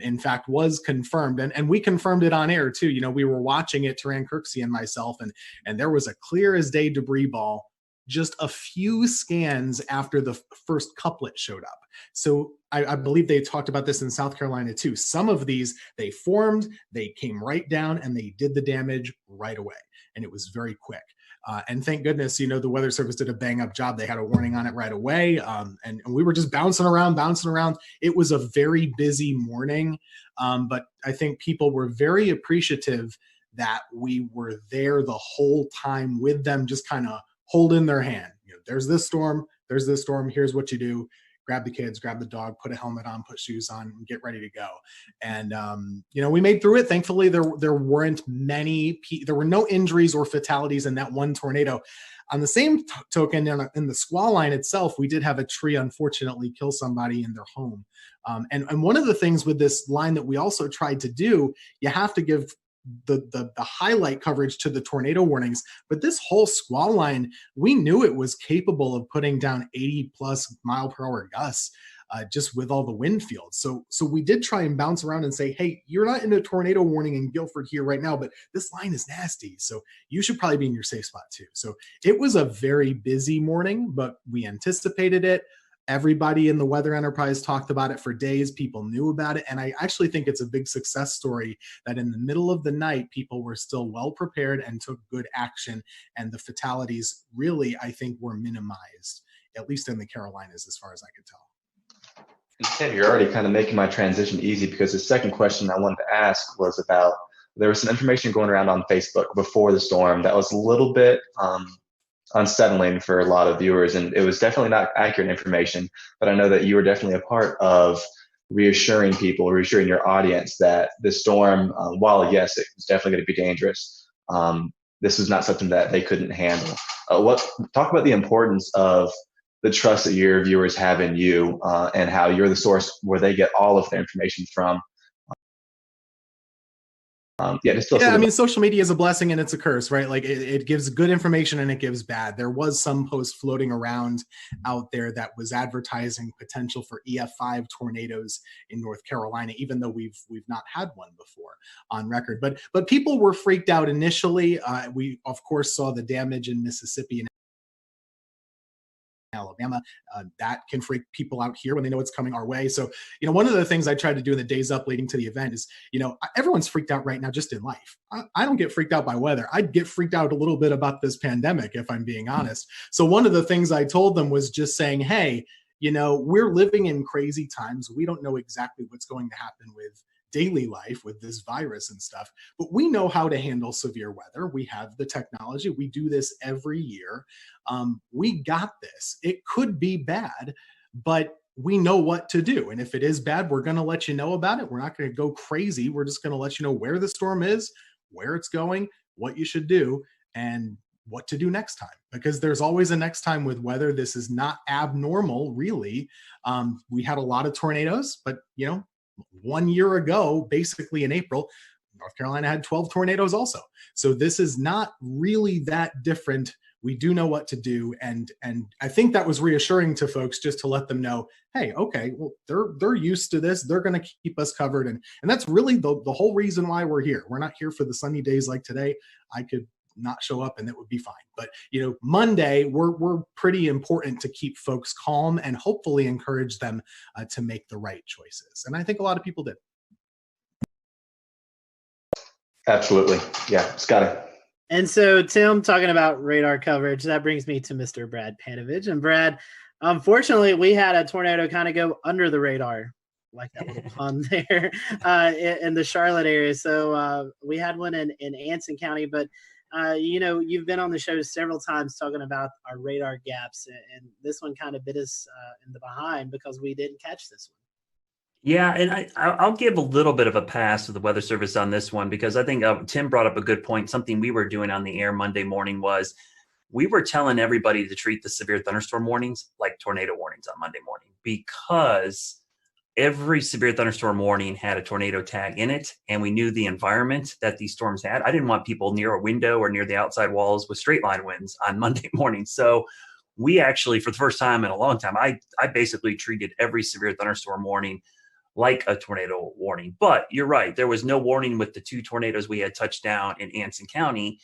in fact, was confirmed. And we confirmed it on air, too. We were watching it, Taran Kirksey and myself, and there was a clear as day debris ball just a few scans after the first couplet showed up. So I believe they talked about this in South Carolina too. Some of these, they formed, they came right down, and they did the damage right away. And it was very quick. And thank goodness, the Weather Service did a bang up job. They had a warning on it right away. And we were just bouncing around. It was a very busy morning. But I think people were very appreciative that we were there the whole time with them, just kind of holding their hand. There's this storm. Here's what you do. Grab the kids, grab the dog, put a helmet on, put shoes on, and get ready to go. And, we made through it. Thankfully, there were no injuries or fatalities in that one tornado. On the same token, in the squall line itself, we did have a tree, unfortunately, kill somebody in their home. And one of the things with this line that we also tried to do, you have to give the highlight coverage to the tornado warnings, but this whole squall line, we knew it was capable of putting down 80 plus mile per hour gusts, just with all the wind fields. So we did try and bounce around and say, hey, you're not in a tornado warning in Guilford here right now, but this line is nasty, so you should probably be in your safe spot too. So it was a very busy morning, but we anticipated it. Everybody in the weather enterprise talked about it for days. People knew about it. And I actually think it's a big success story that in the middle of the night, people were still well prepared and took good action. And the fatalities really, I think, were minimized, at least in the Carolinas, as far as I could tell. And Ted, you're already kind of making my transition easy, because the second question I wanted to ask was about, there was some information going around on Facebook before the storm that was a little bit unsettling for a lot of viewers, and it was definitely not accurate information, but I know that you were definitely a part of reassuring your audience that the storm, while yes, it was definitely going to be dangerous, this is not something that they couldn't handle. Talk about the importance of the trust that your viewers have in you, and how you're the source where they get all of their information from. Social media is a blessing and it's a curse, right? Like it gives good information and it gives bad. There was some post floating around out there that was advertising potential for EF5 tornadoes in North Carolina, even though we've not had one before on record. But people were freaked out initially. We of course saw the damage in Mississippi and Alabama. That can freak people out here when they know it's coming our way. So, one of the things I tried to do in the days up leading to the event is, everyone's freaked out right now just in life. I don't get freaked out by weather. I'd get freaked out a little bit about this pandemic, if I'm being honest. So one of the things I told them was just saying, hey, we're living in crazy times. We don't know exactly what's going to happen with daily life with this virus and stuff, but we know how to handle severe weather. We have the technology. We do this every year. We got this. It could be bad, but we know what to do. And if it is bad, we're going to let you know about it. We're not going to go crazy. We're just going to let you know where the storm is, where it's going, what you should do, and what to do next time, because there's always a next time with weather. This is not abnormal, really. We had a lot of tornadoes, but 1 year ago, basically in April, North Carolina had 12 tornadoes also. So this is not really that different. We do know what to do. And I think that was reassuring to folks, just to let them know, hey, okay, well, they're used to this. They're going to keep us covered. And that's really the whole reason why we're here. We're not here for the sunny days like today. I could not show up and it would be fine. But Monday, we're pretty important to keep folks calm and hopefully encourage them to make the right choices. And I think a lot of people did. Absolutely. Yeah. Scotty. And so, Tim, talking about radar coverage, that brings me to Mr. Brad Panovich. And Brad, unfortunately, we had a tornado kind of go under the radar, like that little pun there, in the Charlotte area. So we had one in Anson County, but you've been on the show several times talking about our radar gaps, and this one kind of bit us in the behind because we didn't catch this one. Yeah, and I'll give a little bit of a pass to the Weather Service on this one, because I think Tim brought up a good point. Something we were doing on the air Monday morning was we were telling everybody to treat the severe thunderstorm warnings like tornado warnings on Monday morning, because every severe thunderstorm warning had a tornado tag in it, and we knew the environment that these storms had. I didn't want people near a window or near the outside walls with straight line winds on Monday morning. So we actually, for the first time in a long time, I basically treated every severe thunderstorm warning like a tornado warning. But you're right, there was no warning with the two tornadoes we had touched down in Anson County.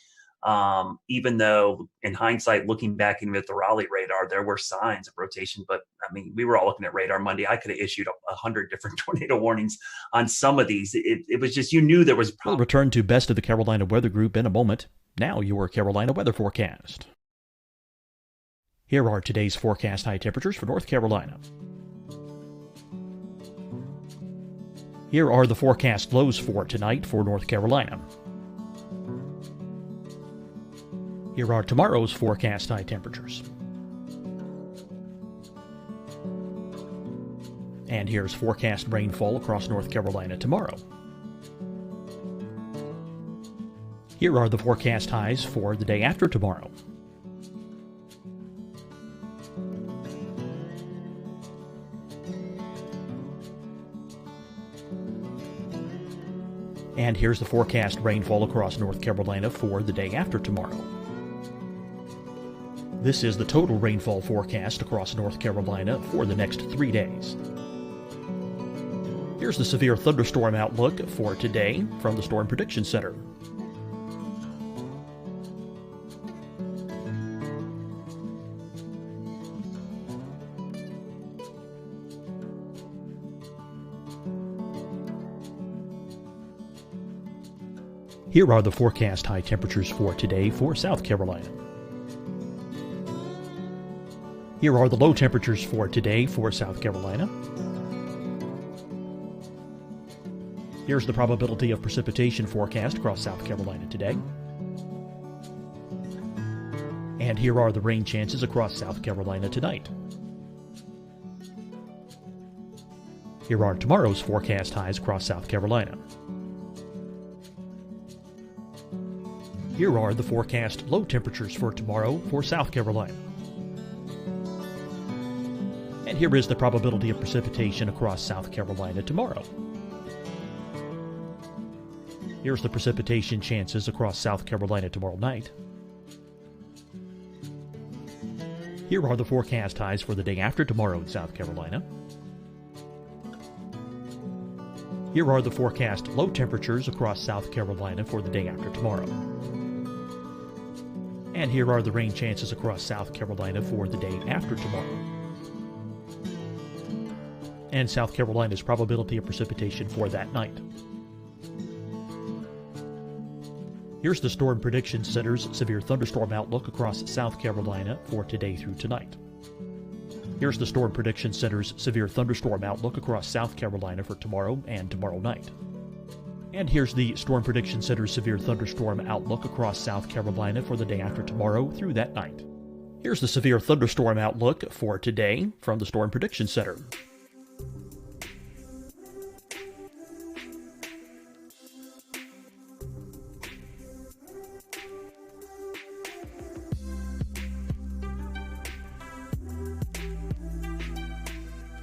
Even though in hindsight, looking back even at the Raleigh radar, there were signs of rotation, but I mean, we were all looking at radar Monday. I could have issued 100 different tornado warnings on some of these. It was just, you knew there was a problem. We'll return to Best of the Carolina Weather Group in a moment. Now your Carolina weather forecast. Here are today's forecast high temperatures for North Carolina. Here are the forecast lows for tonight for North Carolina. Here are tomorrow's forecast high temperatures. And here's forecast rainfall across North Carolina tomorrow. Here are the forecast highs for the day after tomorrow. And here's the forecast rainfall across North Carolina for the day after tomorrow. This is the total rainfall forecast across North Carolina for the next 3 days. Here's the severe thunderstorm outlook for today from the Storm Prediction Center. Here are the forecast high temperatures for today for South Carolina. Here are the low temperatures for today for South Carolina. Here's the probability of precipitation forecast across South Carolina today. And here are the rain chances across South Carolina tonight. Here are tomorrow's forecast highs across South Carolina. Here are the forecast low temperatures for tomorrow for South Carolina. And here is the probability of precipitation across South Carolina tomorrow. Here's the precipitation chances across South Carolina tomorrow night. Here are the forecast highs for the day after tomorrow in South Carolina. Here are the forecast low temperatures across South Carolina for the day after tomorrow. And here are the rain chances across South Carolina for the day after tomorrow. And South Carolina's probability of precipitation for that night. Here's the Storm Prediction Center's severe thunderstorm outlook across South Carolina for today through tonight. Here's the Storm Prediction Center's severe thunderstorm outlook across South Carolina for tomorrow and tomorrow night. And here's the Storm Prediction Center's severe thunderstorm outlook across South Carolina for the day after tomorrow through that night. Here's the severe thunderstorm outlook for today from the Storm Prediction Center.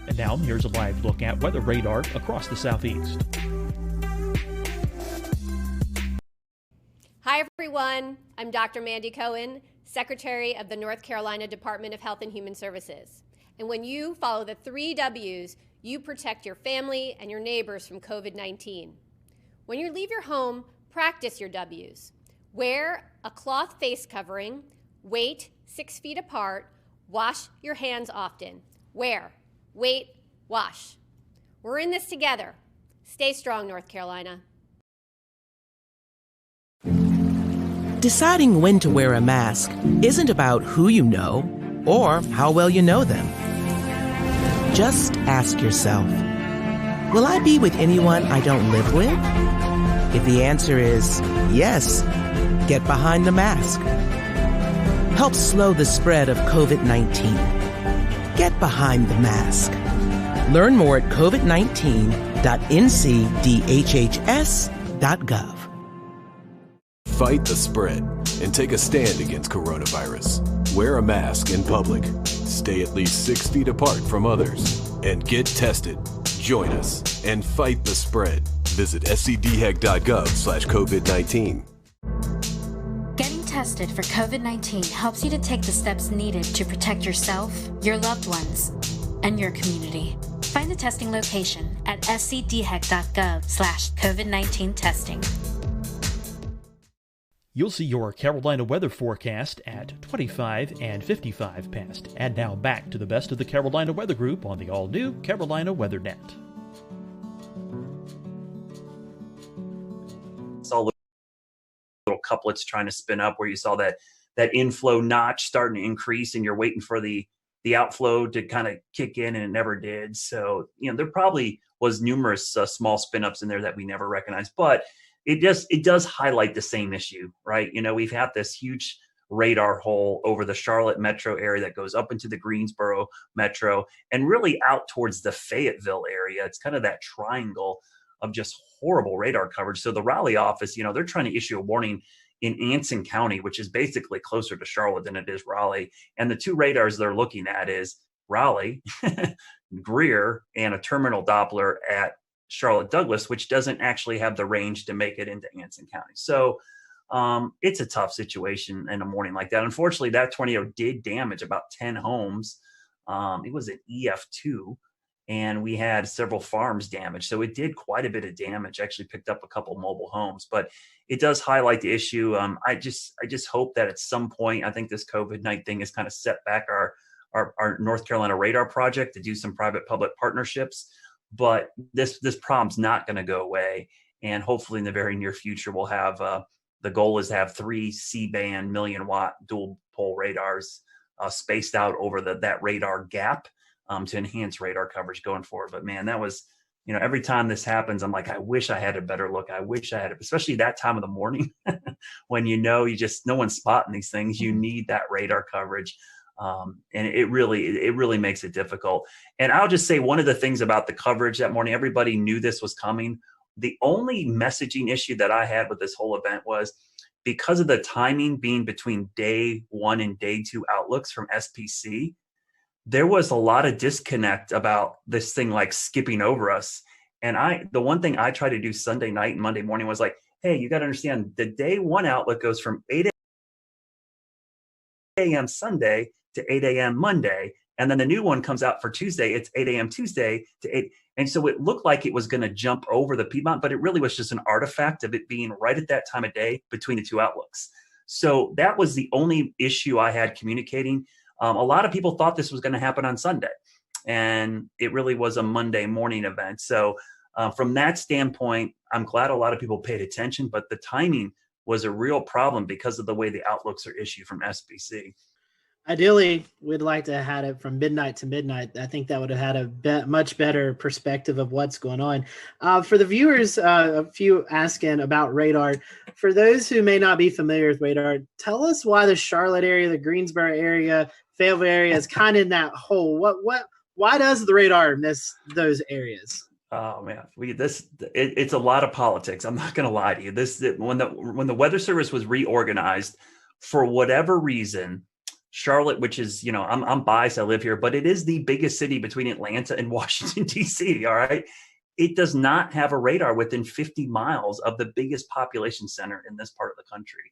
And now here's a live look at weather radar across the southeast. Hi, everyone. I'm Dr. Mandy Cohen, Secretary of the North Carolina Department of Health and Human Services. And when you follow the 3 W's, you protect your family and your neighbors from COVID-19. When you leave your home, practice your W's. Wear a cloth face covering, wait 6 feet apart, wash your hands often. Wear, wait, wash. We're in this together. Stay strong, North Carolina. Deciding when to wear a mask isn't about who you know or how well you know them. Just ask yourself, will I be with anyone I don't live with? If the answer is yes, get behind the mask. Help slow the spread of COVID-19. Get behind the mask. Learn more at covid19.ncdhhs.gov. Fight the spread and take a stand against coronavirus. Wear a mask in public. Stay at least 6 feet apart from others. And get tested. Join us and fight the spread. Visit scdhec.gov/COVID-19. Getting tested for COVID-19 helps you to take the steps needed to protect yourself, your loved ones, and your community. Find the testing location at scdhec.gov/COVID-19 testing. You'll see your Carolina weather forecast at 25 and 55 past. And now back to the best of the Carolina Weather Group on the all-new Carolina Weather Net. Saw little couplets trying to spin up where you saw that inflow notch starting to increase, and you're waiting for the outflow to kind of kick in, and it never did. So, there probably was numerous small spin ups in there that we never recognized, but it does highlight the same issue, right? We've had this huge radar hole over the Charlotte metro area that goes up into the Greensboro metro and really out towards the Fayetteville area. It's kind of that triangle of just horrible radar coverage. So the Raleigh office, they're trying to issue a warning in Anson County, which is basically closer to Charlotte than it is Raleigh. And the two radars they're looking at is Raleigh, Greer, and a terminal Doppler at Charlotte Douglas, which doesn't actually have the range to make it into Anson County. So it's a tough situation in a morning like that. Unfortunately, that tornado did damage about 10 homes. It was an EF2. And we had several farms damaged. So it did quite a bit of damage, actually picked up a couple mobile homes, but it does highlight the issue. I just hope that at some point, I think this COVID-19 thing has kind of set back our North Carolina radar project to do some private-public partnerships, but this problem's not going to go away. And hopefully in the very near future, we'll have, the goal is to have 3 C-band million-watt dual pole radars spaced out over that radar gap. To enhance radar coverage going forward. But man, that was, every time this happens, I'm like, I wish I had a better look. I wish I had it, especially that time of the morning when no one's spotting these things. You need that radar coverage. And it really makes it difficult. And I'll just say one of the things about the coverage that morning, everybody knew this was coming. The only messaging issue that I had with this whole event was because of the timing being between day 1 and day 2 outlooks from SPC, there was a lot of disconnect about this thing like skipping over us. And the one thing I tried to do Sunday night and Monday morning was like, hey, you got to understand the day 1 outlook goes from 8 a.m. Sunday to 8 a.m. Monday. And then the new one comes out for Tuesday. It's 8 a.m. Tuesday to 8. And so it looked like it was going to jump over the Piedmont, but it really was just an artifact of it being right at that time of day between the two outlooks. So that was the only issue I had communicating. A lot of people thought this was going to happen on Sunday, and it really was a Monday morning event. So from that standpoint, I'm glad a lot of people paid attention, but the timing was a real problem because of the way the outlooks are issued from SBC. Ideally, we'd like to have had it from midnight to midnight. I think that would have had a much better perspective of what's going on. For the viewers, a few asking about radar. For those who may not be familiar with radar, tell us why the Charlotte area, the Greensboro area, Fayetteville area is kind of in that hole. Why does the radar miss those areas? Oh man, it's a lot of politics. I'm not going to lie to you. When the Weather Service was reorganized, for whatever reason, Charlotte, which is, I'm biased, I live here, but it is the biggest city between Atlanta and Washington, D.C., all right? It does not have a radar within 50 miles of the biggest population center in this part of the country.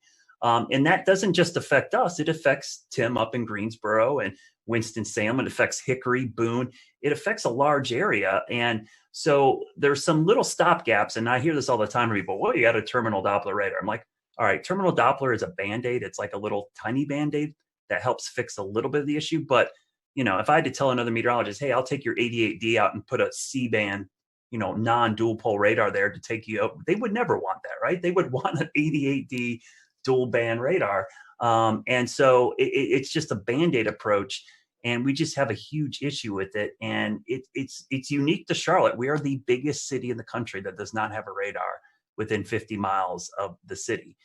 And that doesn't just affect us. It affects Tim up in Greensboro and Winston-Salem. It affects Hickory, Boone. It affects a large area. And so there's some little stopgaps. And I hear this all the time from people, well, you got a terminal Doppler radar. I'm like, all right, terminal Doppler is a Band-Aid. It's like a little tiny Band-Aid that helps fix a little bit of the issue. But, if I had to tell another meteorologist, hey, I'll take your 88D out and put a C-band, non-dual pole radar there to take you out, they would never want that, right? They would want an 88D dual band radar. And so it's just a Band-Aid approach. And we just have a huge issue with it. And it's unique to Charlotte. We are the biggest city in the country that does not have a radar within 50 miles of the city.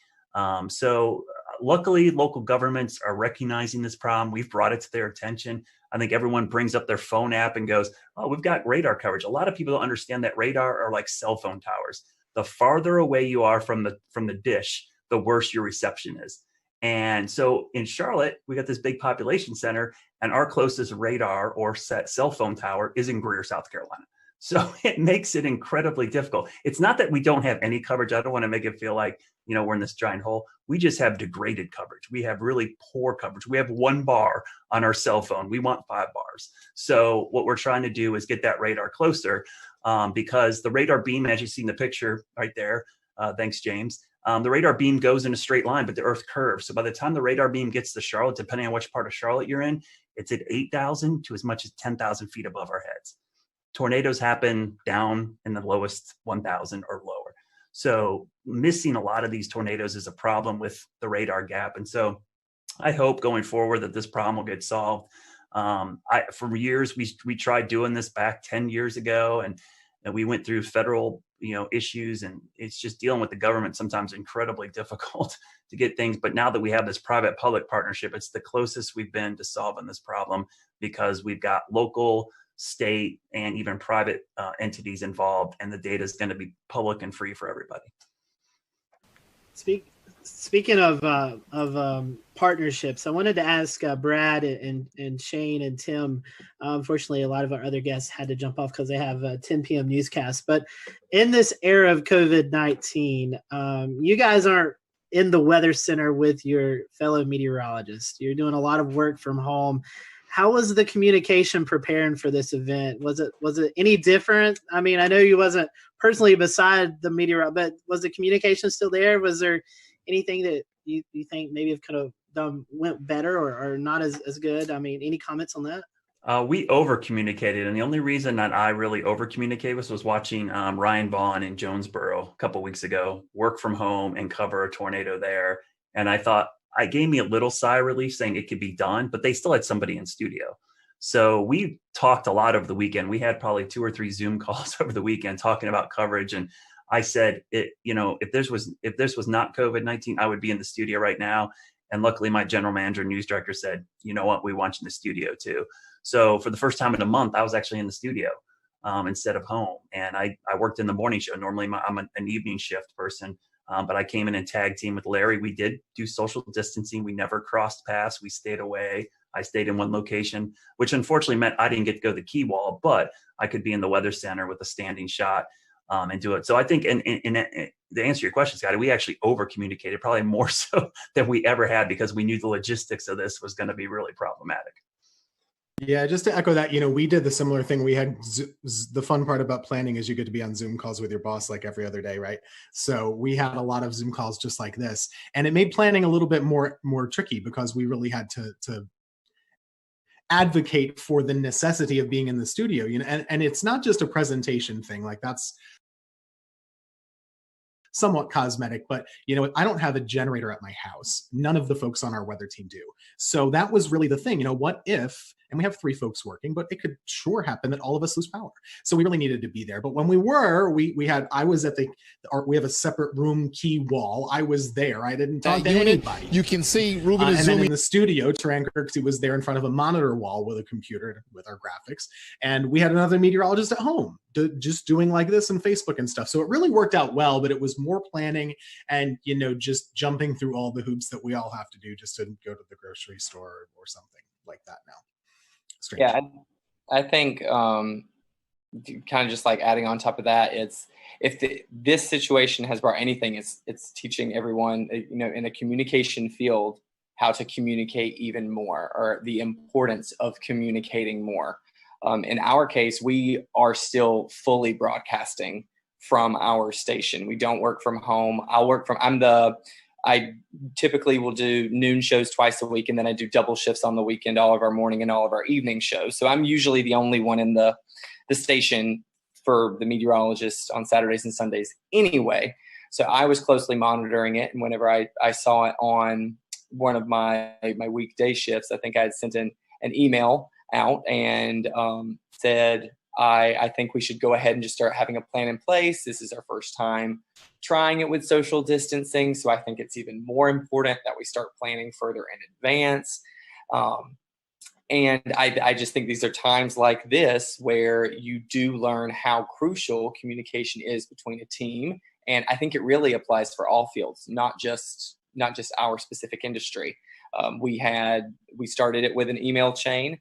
So luckily, local governments are recognizing this problem. We've brought it to their attention. I think everyone brings up their phone app and goes, oh, we've got radar coverage. A lot of people don't understand that radar are like cell phone towers. The farther away you are from the dish, the worse your reception is. And so in Charlotte, we got this big population center, and our closest radar or cell phone tower is in Greer, South Carolina. So it makes it incredibly difficult. It's not that we don't have any coverage. I don't want to make it feel like, we're in this giant hole. We just have degraded coverage. We have really poor coverage. We have 1 bar on our cell phone. We want 5 bars. So what we're trying to do is get that radar closer because the radar beam, as you see in the picture right there, thanks, James, the radar beam goes in a straight line, but the Earth curves. So by the time the radar beam gets to Charlotte, depending on which part of Charlotte you're in, it's at 8,000 to as much as 10,000 feet above our heads. Tornadoes happen down in the lowest 1,000 or lower. So missing a lot of these tornadoes is a problem with the radar gap. And so I hope going forward that this problem will get solved. For years, we tried doing this back 10 years ago, and we went through federal issues, and it's just dealing with the government sometimes incredibly difficult to get things. But now that we have this private-public partnership, it's the closest we've been to solving this problem, because we've got local, state, and even private entities involved, and the data is going to be public and free for everybody. Speaking of partnerships, I wanted to ask Brad and Shane and Tim. Unfortunately, a lot of our other guests had to jump off because they have a 10 p.m. newscast. But in this era of COVID-19, you guys aren't in the weather center with your fellow meteorologists. You're doing a lot of work from home. How was the communication preparing for this event? Was it any different? I mean, I know you wasn't personally beside the meteorologist, but was the communication still there? Was there anything that you think maybe could have went better or not as good? I mean, any comments on that? We over communicated, and the only reason that I really over communicated was watching Ryan Vaughn in Jonesboro a couple weeks ago work from home and cover a tornado there. And I thought, it gave me a little sigh of relief saying it could be done, but they still had somebody in studio. So we talked a lot over the weekend. We had probably 2 or 3 Zoom calls over the weekend talking about coverage. And I said, if this was not COVID-19, I would be in the studio right now. And luckily my general manager and news director said, you know what, we want you in the studio too. So for the first time in a month, I was actually in the studio instead of home. And I worked in the morning show. Normally I'm an evening shift person. But I came in and tag team with Larry. We did do social distancing. We never crossed paths. We stayed away. I stayed in one location, which unfortunately meant I didn't get to go to the key wall, but I could be in the weather center with a standing shot and do it. So I think, and to answer your question, Scotty, we actually over communicated, probably more so than we ever had, because we knew the logistics of this was going to be really problematic. Yeah, just to echo that, we did the similar thing. We had the fun part about planning is you get to be on Zoom calls with your boss like every other day, right? So we had a lot of Zoom calls just like this, and it made planning a little bit more tricky, because we really had to advocate for the necessity of being in the studio. And it's not just a presentation thing, like that's somewhat cosmetic, but I don't have a generator at my house. None of the folks on our weather team do. So that was really the thing. What if, and we have 3 folks working, but it could sure happen that all of us lose power. So we really needed to be there. But when we were, I was at we have a separate room key wall. I was there. I didn't talk to anybody. You can see Ruben is and zooming. then in the studio, Taran Kirksey was there in front of a monitor wall with a computer with our graphics. And we had another meteorologist at home just doing like this on Facebook and stuff. So it really worked out well, but it was more planning and, just jumping through all the hoops that we all have to do just to go to the grocery store or something like that now. Strange. Yeah, I think kind of just like adding on top of that, this situation has brought anything, it's teaching everyone, in a communication field, how to communicate even more, or the importance of communicating more. In our case, we are still fully broadcasting from our station. We don't work from home. I typically will do noon shows twice a week, and then I do double shifts on the weekend, all of our morning and all of our evening shows. So I'm usually the only one in the station for the meteorologist on Saturdays and Sundays anyway. So I was closely monitoring it. And whenever I saw it on one of my weekday shifts, I think I had sent an email out and said, I think we should go ahead and just start having a plan in place. This is our first time trying it with social distancing. So I think it's even more important that we start planning further in advance. And I just think these are times like this where you do learn how crucial communication is between a team. And I think it really applies for all fields, not just our specific industry. We started it with an email chain.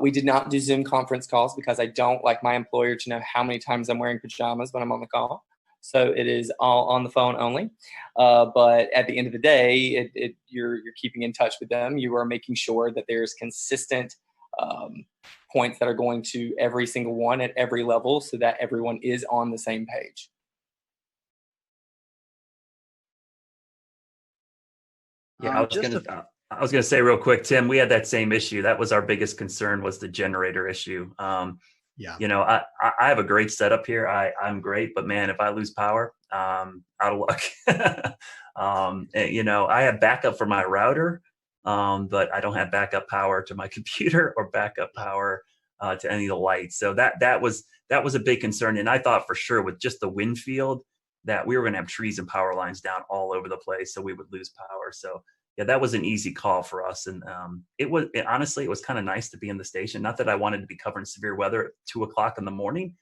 We did not do Zoom conference calls because I don't like my employer to know how many times I'm wearing pajamas when I'm on the call. So it is all on the phone only. But at the end of the day, you're keeping in touch with them. You are making sure that there's consistent points that are going to every single one at every level so that everyone is on the same page. Yeah, I was gonna say real quick, Tim, we had that same issue. That was our biggest concern, was the generator issue. Yeah. You know, I have a great setup here. I'm great, but man, if I lose power, out of luck. You know, I have backup for my router, but I don't have backup power to my computer or backup power to any of the lights. So that was a big concern. And I thought for sure with just the wind field that we were going to have trees and power lines down all over the place, so we would lose power. So yeah, that was an easy call for us. And honestly, it was kind of nice to be in the station. Not that I wanted to be covering severe weather at 2:00 in the morning,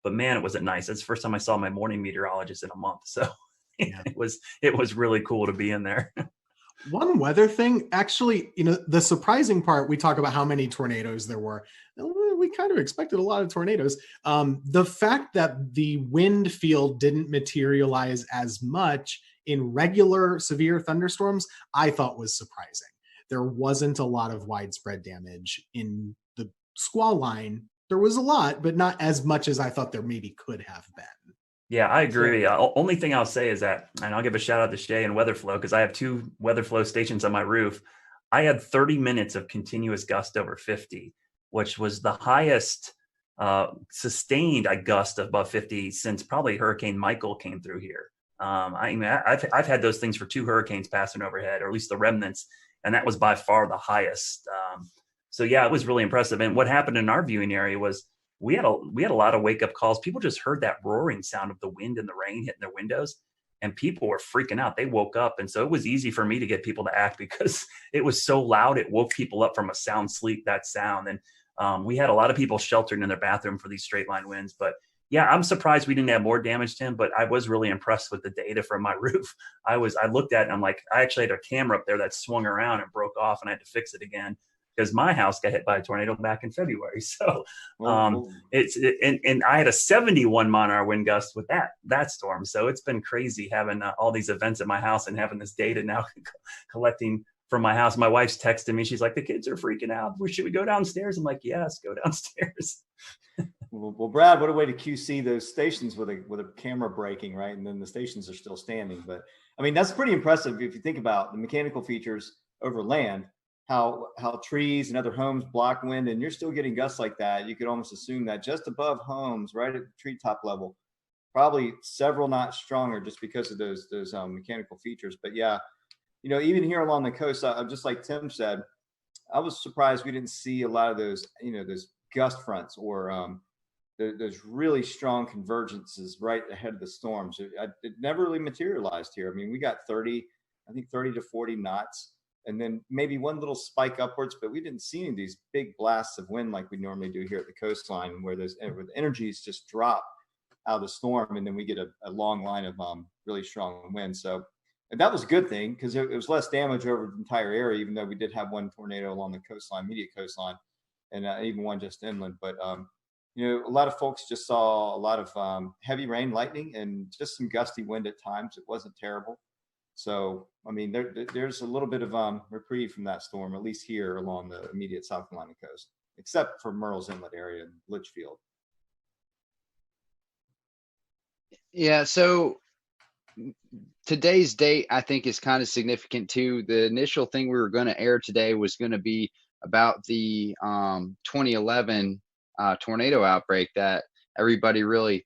but man, it wasn't nice. That's the first time I saw my morning meteorologist in a month. So yeah. it was really cool to be in there. One weather thing, actually, you know, the surprising part, we talk about how many tornadoes there were. We kind of expected a lot of tornadoes. The fact that the wind field didn't materialize as much in regular severe thunderstorms, I thought was surprising. There wasn't a lot of widespread damage in the squall line. There was a lot, but not as much as I thought there maybe could have been. Yeah, I agree. Only thing I'll say is that, and I'll give a shout out to Shay and Weatherflow, because I have 2 Weatherflow stations on my roof. I had 30 minutes of continuous gust over 50, which was the highest sustained gust above 50 since probably Hurricane Michael came through here. I mean, I've had those things for 2 hurricanes passing overhead, or at least the remnants, and that was by far the highest. So yeah, it was really impressive. And what happened in our viewing area was we had a lot of wake up calls. People just heard that roaring sound of the wind and the rain hitting their windows, and people were freaking out. They woke up, and so it was easy for me to get people to act because it was so loud. It woke people up from a sound sleep. That sound, and we had a lot of people sheltered in their bathroom for these straight line winds. But yeah, I'm surprised we didn't have more damage, Tim, but I was really impressed with the data from my roof. I looked at it and I'm like, I actually had a camera up there that swung around and broke off, and I had to fix it again because my house got hit by a tornado back in February. So and I had a 71 mile-an-hour wind gust with that storm. So it's been crazy having all these events at my house and having this data now collecting from my house. My wife's texting me. She's like, the kids are freaking out. Should we go downstairs? I'm like, yes, go downstairs. Well, Brad, what a way to QC those stations with a camera breaking, right? And then the stations are still standing. But I mean, that's pretty impressive if you think about the mechanical features over land, how trees and other homes block wind, and you're still getting gusts like that. You could almost assume that just above homes, right at the treetop level, probably several knots stronger just because of those mechanical features. But yeah, you know, even here along the coast, just like Tim said, I was surprised we didn't see a lot of those, you know, those gust fronts or there's really strong convergences right ahead of the storms. It never really materialized here. I mean, we got 30 to 40 knots, and then maybe one little spike upwards, but we didn't see any of these big blasts of wind like we normally do here at the coastline, where the energies just drop out of the storm, and then we get a long line of really strong wind. So and that was a good thing because it was less damage over the entire area, even though we did have one tornado along the coastline, immediate coastline, and even one just inland. But you know, a lot of folks just saw a lot of heavy rain, lightning, and just some gusty wind at times. It wasn't terrible. So, I mean, there's a little bit of reprieve from that storm, at least here along the immediate South Carolina coast, except for Murrells Inlet area and Litchfield. Yeah, so today's date, I think, is kind of significant too. The initial thing we were going to air today was going to be about the 2011 tornado outbreak that everybody really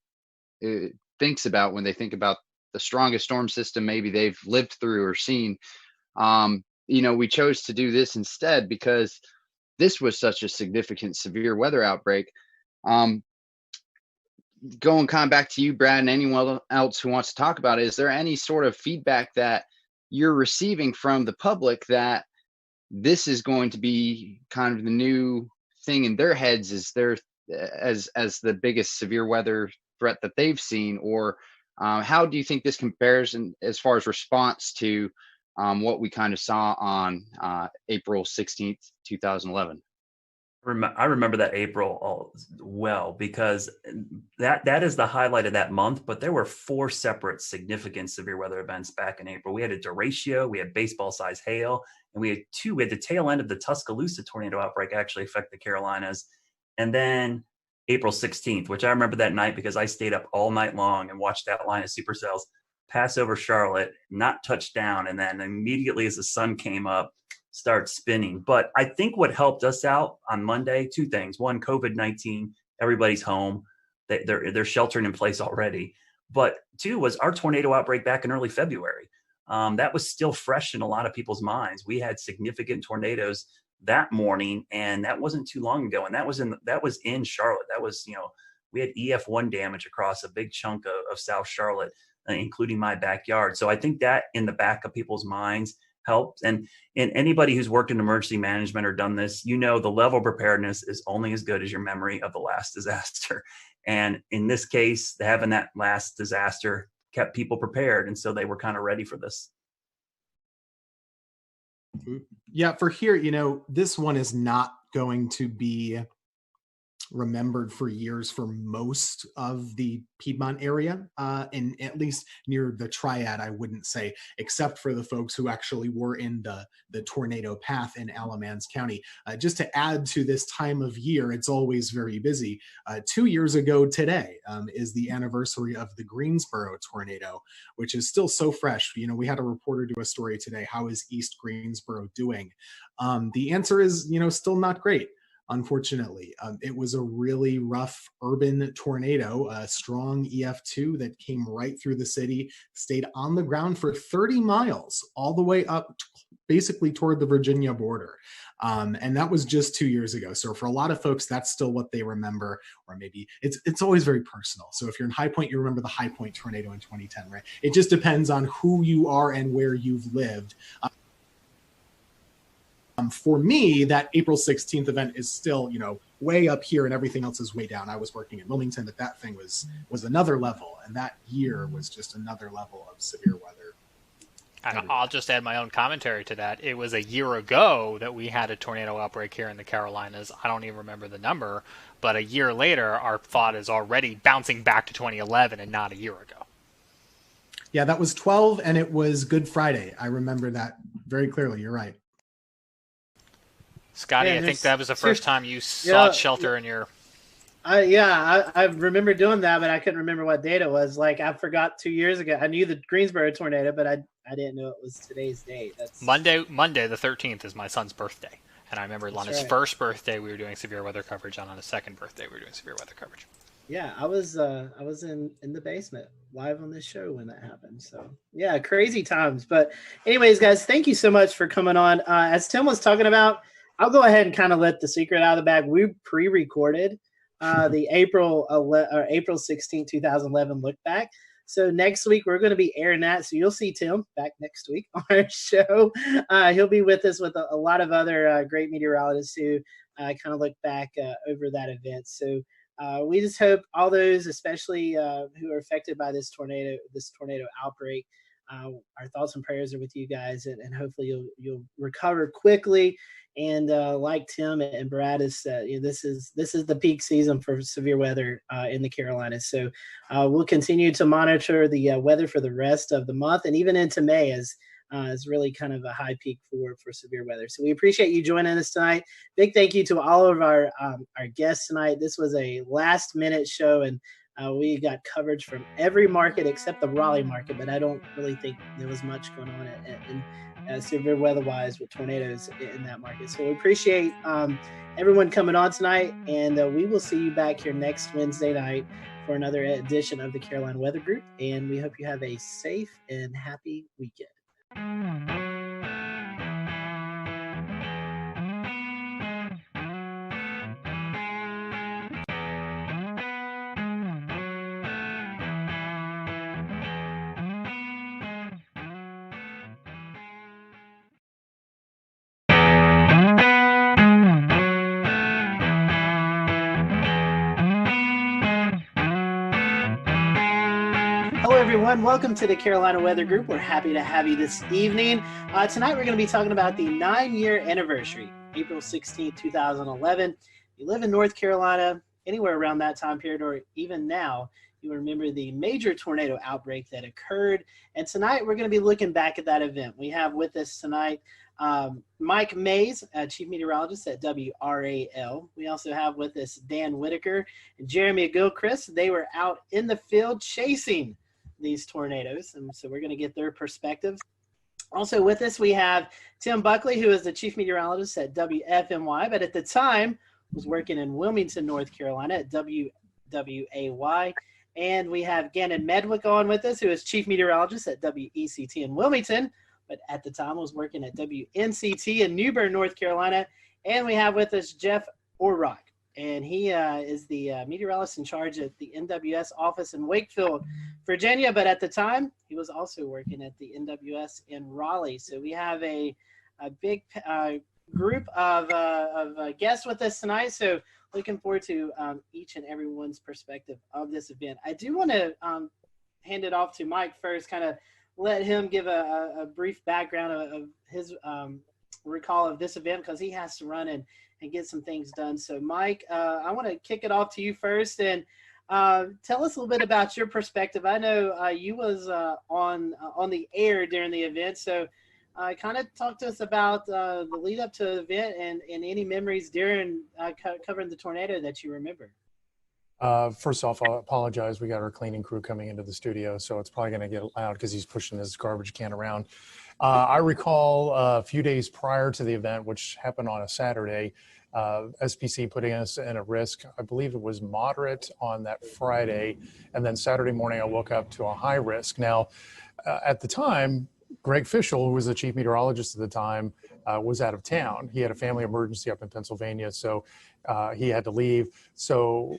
thinks about when they think about the strongest storm system maybe they've lived through or seen. You know, we chose to do this instead because this was such a significant severe weather outbreak. Going kind of back to you, Brad, and anyone else who wants to talk about it, is there any sort of feedback that you're receiving from the public that this is going to be kind of the new thing in their heads as as the biggest severe weather threat that they've seen? Or how do you think this compares as far as response to what we kind of saw on April 16th, 2011? I remember that April well, because that is the highlight of that month. But there were 4 separate significant severe weather events back in April. We had a derecho, we had baseball-sized hail, and we had the tail end of the Tuscaloosa tornado outbreak actually affect the Carolinas. And then April 16th, which I remember that night because I stayed up all night long and watched that line of supercells. pass over Charlotte, not touch down, and then immediately as the sun came up, start spinning. But I think what helped us out on Monday, two things. One, COVID-19, everybody's home. They're sheltering in place already. But two was our tornado outbreak back in early February. That was still fresh in a lot of people's minds. We had significant tornadoes that morning, and that wasn't too long ago. And that was in Charlotte. That was, we had EF1 damage across a big chunk of South Charlotte, including my backyard. So I think that in the back of people's minds helped. And anybody who's worked in emergency management or done this, the level of preparedness is only as good as your memory of the last disaster. And in this case, having that last disaster kept people prepared. And so they were kind of ready for this. Yeah, for here, this one is not going to be remembered for years for most of the Piedmont area, and at least near the Triad, I wouldn't say, except for the folks who actually were in the tornado path in Alamance County. Just to add to this time of year, it's always very busy. 2 years ago today is the anniversary of the Greensboro tornado, which is still so fresh. We had a reporter do a story today. How is East Greensboro doing? The answer is, still not great. Unfortunately, it was a really rough urban tornado, a strong EF2 that came right through the city, stayed on the ground for 30 miles, all the way up basically toward the Virginia border. And that was just 2 years ago. So for a lot of folks, that's still what they remember, or maybe it's always very personal. So if you're in High Point, you remember the High Point tornado in 2010, right? It just depends on who you are and where you've lived. For me, that April 16th event is still, way up here and everything else is way down. I was working in Wilmington, but that thing was another level. And that year was just another level of severe weather. And I'll just add my own commentary to that. It was a year ago that we had a tornado outbreak here in the Carolinas. I don't even remember the number, but a year later, our thought is already bouncing back to 2011 and not a year ago. Yeah, that was 12, and it was Good Friday. I remember that very clearly. You're right. Scotty, I think that was the first time you sought shelter in your... I remember doing that, but I couldn't remember what date it was. Like, I forgot 2 years ago. I knew the Greensboro tornado, but I didn't know it was today's date. That's Monday the 13th is my son's birthday. And I remember on his first birthday, we were doing severe weather coverage, and on his second birthday, we were doing severe weather coverage. Yeah, I was in the basement live on this show when that happened. So yeah, crazy times. But anyways, guys, thank you so much for coming on. As Tim was talking about, I'll go ahead and kind of let the secret out of the bag. We pre-recorded the April 16, 2011 look back. So next week we're going to be airing that. So you'll see Tim back next week on our show. He'll be with us with a lot of other great meteorologists who kind of look back over that event. So we just hope all those, especially who are affected by this tornado outbreak, our thoughts and prayers are with you guys, and hopefully you'll recover quickly. And like Tim and Brad has said, this is the peak season for severe weather in the Carolinas. So we'll continue to monitor the weather for the rest of the month and even into May as is really kind of a high peak for severe weather. So we appreciate you joining us tonight. Big thank you to all of our guests tonight. This was a last minute show, and we got coverage from every market except the Raleigh market, but I don't really think there was much going on in severe weather-wise with tornadoes in that market. So we appreciate everyone coming on tonight, and we will see you back here next Wednesday night for another edition of the Carolina Weather Group, and we hope you have a safe and happy weekend. Everyone, welcome to the Carolina Weather Group. We're happy to have you this evening. Tonight we're going to be talking about the 9-year anniversary, April 16, 2011. If you live in North Carolina, anywhere around that time period, or even now, you remember the major tornado outbreak that occurred. And tonight we're going to be looking back at that event. We have with us tonight Mike Mays, Chief Meteorologist at WRAL. We also have with us Dan Whitaker and Jeremy Gilchrist. They were out in the field chasing these tornadoes, and so we're going to get their perspectives. Also with us, we have Tim Buckley, who is the chief meteorologist at WFMY, but at the time was working in Wilmington, North Carolina at WWAY. And we have Gannon Medwick on with us, who is chief meteorologist at WECT in Wilmington, but at the time was working at WNCT in New Bern, North Carolina. And we have with us Jeff Orrock, and he is the meteorologist in charge at the NWS office in Wakefield, Virginia. But at the time, he was also working at the NWS in Raleigh. So we have a big group of guests with us tonight. So looking forward to each and everyone's perspective of this event. I do want to hand it off to Mike first, kind of let him give a brief background of his recall of this event, because he has to run and get some things done. So Mike, I want to kick it off to you first, and tell us a little bit about your perspective. I know you was on the air during the event, so kind of talk to us about the lead up to the event and any memories during covering the tornado that you remember. First off, I'll apologize. We got our cleaning crew coming into the studio, so it's probably going to get loud because he's pushing his garbage can around. I recall a few days prior to the event, which happened on a Saturday, SPC putting us in a risk. I believe it was moderate on that Friday, and then Saturday morning I woke up to a high risk. Now, at the time, Greg Fischel, who was the chief meteorologist at the time, was out of town. He had a family emergency up in Pennsylvania, so he had to leave. So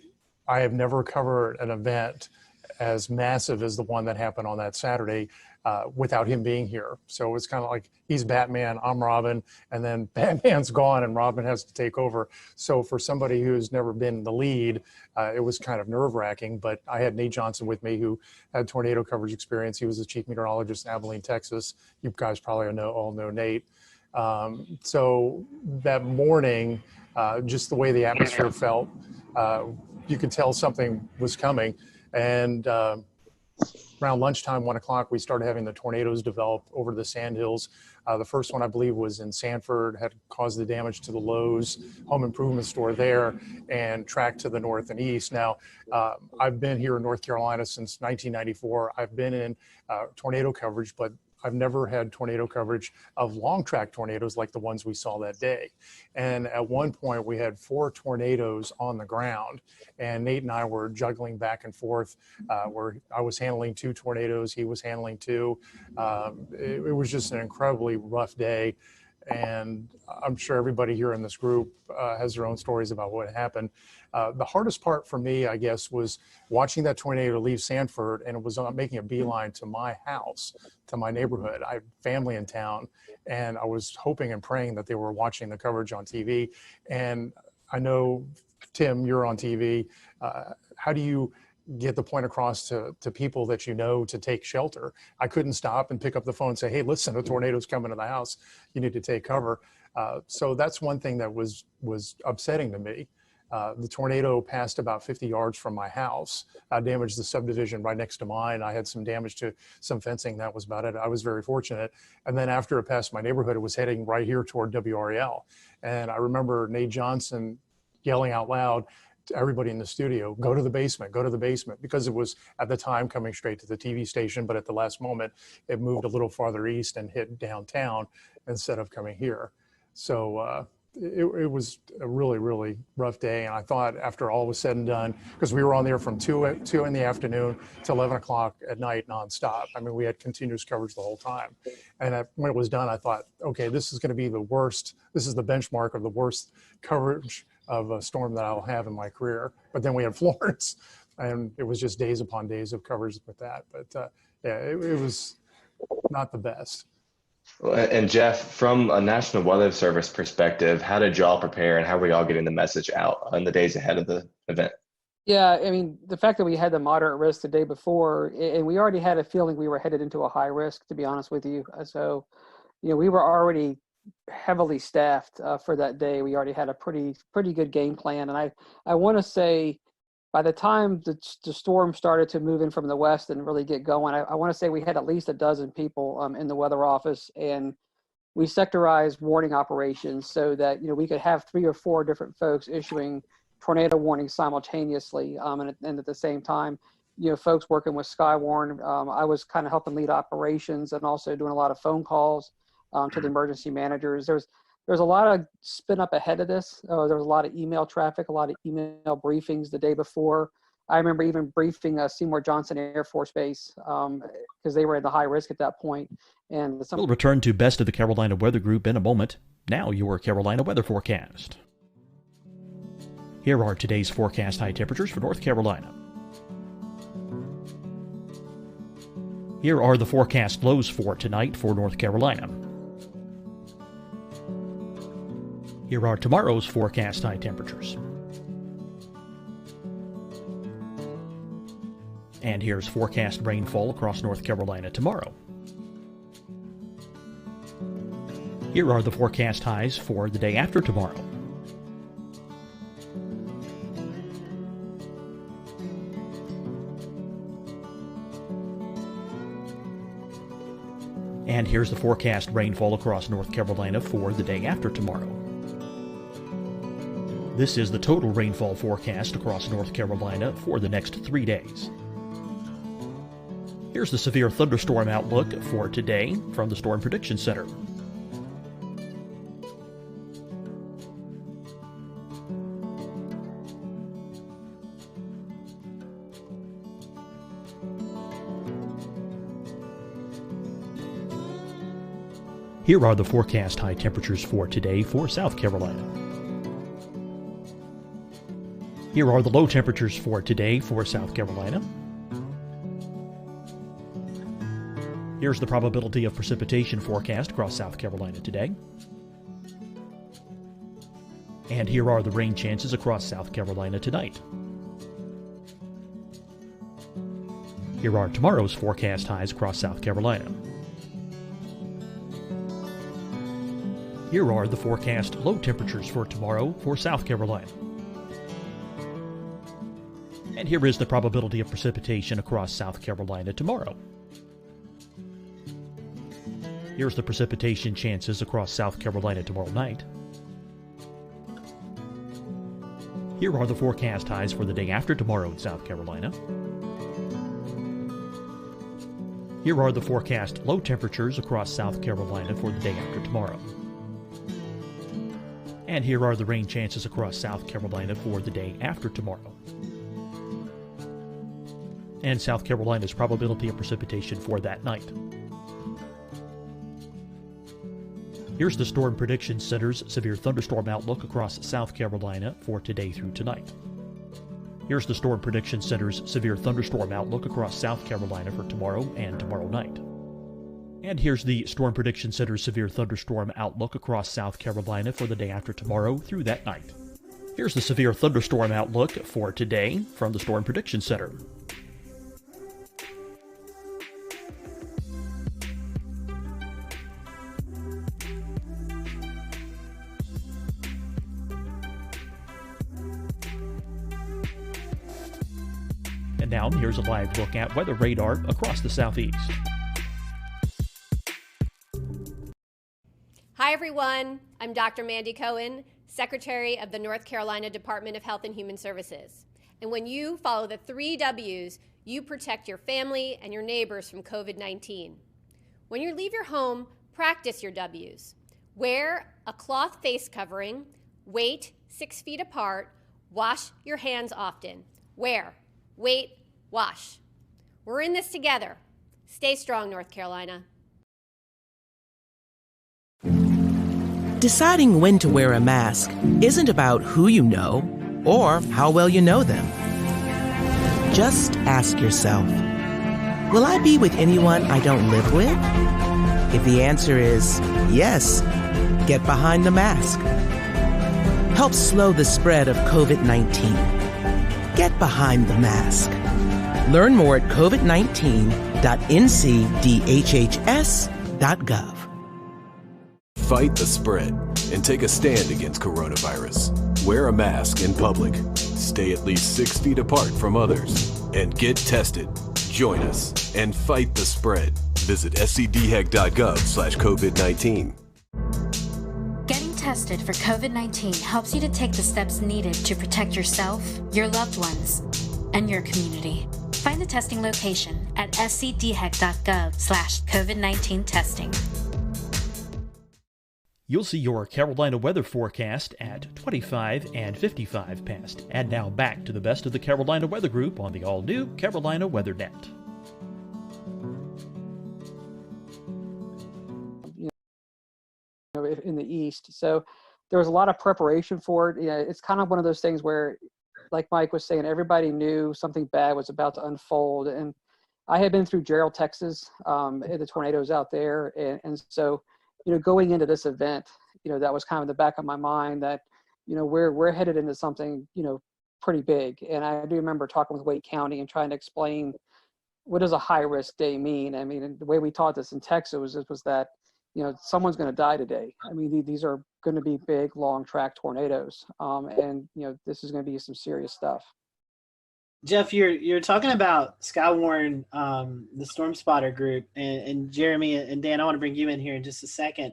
I have never covered an event as massive as the one that happened on that Saturday without him being here. So it's kind of like he's Batman, I'm Robin, and then Batman's gone and Robin has to take over. So for somebody who's never been the lead, it was kind of nerve-wracking. But I had Nate Johnson with me, who had tornado coverage experience. He was the chief meteorologist in Abilene, Texas. You guys probably all know Nate. So that morning, just the way the atmosphere felt, you could tell something was coming. And around lunchtime, 1 o'clock, we started having the tornadoes develop over the Sandhills. The first one, I believe, was in Sanford, had caused the damage to the Lowe's home improvement store there and tracked to the north and east. Now, I've been here in North Carolina since 1994. I've been in tornado coverage, but I've never had tornado coverage of long track tornadoes like the ones we saw that day. And at one point we had 4 tornadoes on the ground, and Nate and I were juggling back and forth where I was handling 2 tornadoes, he was handling 2. It was just an incredibly rough day. And I'm sure everybody here in this group has their own stories about what happened. The hardest part for me, I guess, was watching that tornado leave Sanford, and it was making a beeline to my house, to my neighborhood. I have family in town, and I was hoping and praying that they were watching the coverage on TV. And I know, Tim, you're on TV. How do you get the point across to people that you know to take shelter? I couldn't stop and pick up the phone and say, hey, listen, a tornado's coming to the house. You need to take cover. So that's one thing that was upsetting to me. The tornado passed about 50 yards from my house, damaged the subdivision right next to mine. I had some damage to some fencing. That was about it. I was very fortunate. And then after it passed my neighborhood, it was heading right here toward WREL. And I remember Nate Johnson yelling out loud to everybody in the studio, go to the basement, because it was at the time coming straight to the TV station, but at the last moment, it moved a little farther east and hit downtown instead of coming here. So it was a really, really rough day. And I thought after all was said and done, because we were on there from 2 in the afternoon to 11 o'clock at night nonstop. I mean, we had continuous coverage the whole time. And when it was done, I thought, okay, this is going to be the worst. This is the benchmark of the worst coverage of a storm that I'll have in my career. But then we had Florence, and it was just days upon days of coverage with that. But yeah, it was not the best. And Jeff, from a National Weather Service perspective, how did y'all prepare, and how were y'all getting the message out in the days ahead of the event? Yeah, I mean, the fact that we had the moderate risk the day before, and we already had a feeling we were headed into a high risk, to be honest with you. So, you know, we were already heavily staffed for that day. We already had a pretty good game plan. And I want to say by the time the storm started to move in from the west and really get going, I want to say we had at least a dozen people in the weather office, and we sectorized warning operations so that, you know, we could have 3 or 4 different folks issuing tornado warnings simultaneously, and at the same time, folks working with Skywarn. I was kind of helping lead operations and also doing a lot of phone calls to the emergency managers. There's a lot of spin up ahead of this. There was a lot of email traffic, a lot of email briefings the day before. I remember even briefing Seymour Johnson Air Force Base because they were at the high risk at that point. And we'll return to Best of the Carolina Weather Group in a moment. Now your Carolina weather forecast. Here are today's forecast high temperatures for North Carolina. Here are the forecast lows for tonight for North Carolina. Here are tomorrow's forecast high temperatures. And here's forecast rainfall across North Carolina tomorrow. Here are the forecast highs for the day after tomorrow. And here's the forecast rainfall across North Carolina for the day after tomorrow. This is the total rainfall forecast across North Carolina for the next 3 days. Here's the severe thunderstorm outlook for today from the Storm Prediction Center. Here are the forecast high temperatures for today for South Carolina. Here are the low temperatures for today for South Carolina. Here's the probability of precipitation forecast across South Carolina today. And here are the rain chances across South Carolina tonight. Here are tomorrow's forecast highs across South Carolina. Here are the forecast low temperatures for tomorrow for South Carolina. And here is the probability of precipitation across South Carolina tomorrow. Here's the precipitation chances across South Carolina tomorrow night. Here are the forecast highs for the day after tomorrow in South Carolina. Here are the forecast low temperatures across South Carolina for the day after tomorrow. And here are the rain chances across South Carolina for the day after tomorrow. And South Carolina's probability of precipitation for that night. Here's the Storm Prediction Center's severe thunderstorm outlook across South Carolina for today through tonight. Here's the Storm Prediction Center's severe thunderstorm outlook across South Carolina for tomorrow and tomorrow night. And here's the Storm Prediction Center's severe thunderstorm outlook across South Carolina for the day after tomorrow through that night. Here's the severe thunderstorm outlook for today from the Storm Prediction Center. And now here's a live look at weather radar across the southeast. Hi everyone, I'm Dr. Mandy Cohen, Secretary of the North Carolina Department of Health and Human Services. And when you follow the 3 W's, you protect your family and your neighbors from COVID-19. When you leave your home, practice your W's. Wear a cloth face covering, wait 6 feet apart, wash your hands often. Wear, wait, wash. We're in this together. Stay strong, North Carolina. Deciding when to wear a mask isn't about who you know or how well you know them. Just ask yourself, will I be with anyone I don't live with? If the answer is yes, get behind the mask. Help slow the spread of COVID-19. Get behind the mask. Learn more at covid19.ncdhhs.gov. Fight the spread and take a stand against coronavirus. Wear a mask in public. Stay at least 6 feet apart from others. And get tested. Join us and fight the spread. Visit scdhec.gov/COVID-19. Getting tested for COVID-19 helps you to take the steps needed to protect yourself, your loved ones, and your community. Find the testing location at scdhec.gov/COVID-19 testing. You'll see your Carolina weather forecast at 25 and 55 past. And now back to the best of the Carolina Weather Group on the all-new Carolina Weather Net. In the east, so there was a lot of preparation for it. It's kind of one of those things where, like Mike was saying, everybody knew something bad was about to unfold. And I had been through Gerald, Texas, the tornadoes out there, and so going into this event, that was kind of in the back of my mind that we're headed into something pretty big. And I do remember talking with Wake County and trying to explain what does a high risk day mean. I mean, and the way we taught this in Texas was that someone's going to die today. I mean, these are going to be big, long track tornadoes. And this is going to be some serious stuff. Jeff, you're talking about Skywarn, the Storm Spotter group, and Jeremy and Dan, I want to bring you in here in just a second.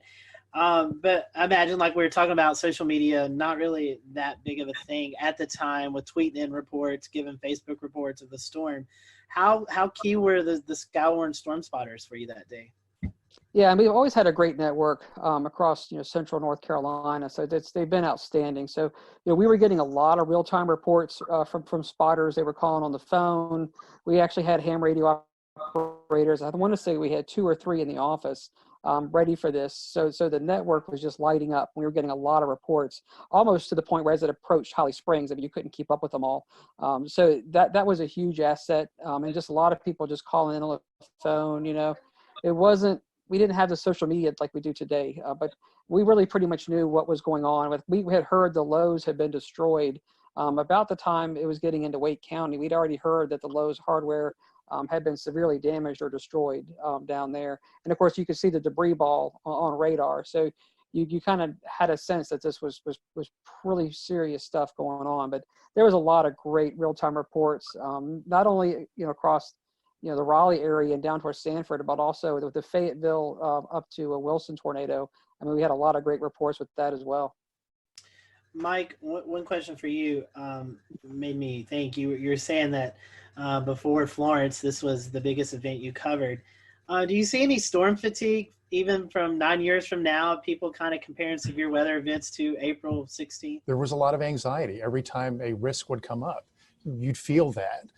But I imagine, like we were talking about, social media, not really that big of a thing at the time, with tweeting in reports, giving Facebook reports of the storm. How key were the Skywarn Storm Spotters for you that day? Yeah, and we've always had a great network across central North Carolina, so they've been outstanding. So we were getting a lot of real-time reports from spotters. They were calling on the phone. We actually had ham radio operators. I want to say we had 2 or 3 in the office ready for this. So the network was just lighting up. We were getting a lot of reports, almost to the point where as it approached Holly Springs, I mean, you couldn't keep up with them all. So that was a huge asset, and just a lot of people just calling in on the phone. It wasn't. We didn't have the social media like we do today, but we really pretty much knew what was going on. We had heard the Lowe's had been destroyed. About the time it was getting into Wake County, we'd already heard that the Lowe's hardware had been severely damaged or destroyed down there. And of course, you could see the debris ball on radar. So you kind of had a sense that this was really serious stuff going on. But there was a lot of great real-time reports, not only across the Raleigh area and down towards Sanford, but also with the Fayetteville up to a Wilson tornado. I mean, we had a lot of great reports with that as well. Mike, one question for you made me think. You're saying that before Florence, this was the biggest event you covered. Do you see any storm fatigue, even from 9 years from now, people kind of comparing severe weather events to April 16th? There was a lot of anxiety every time a risk would come up. You'd feel that.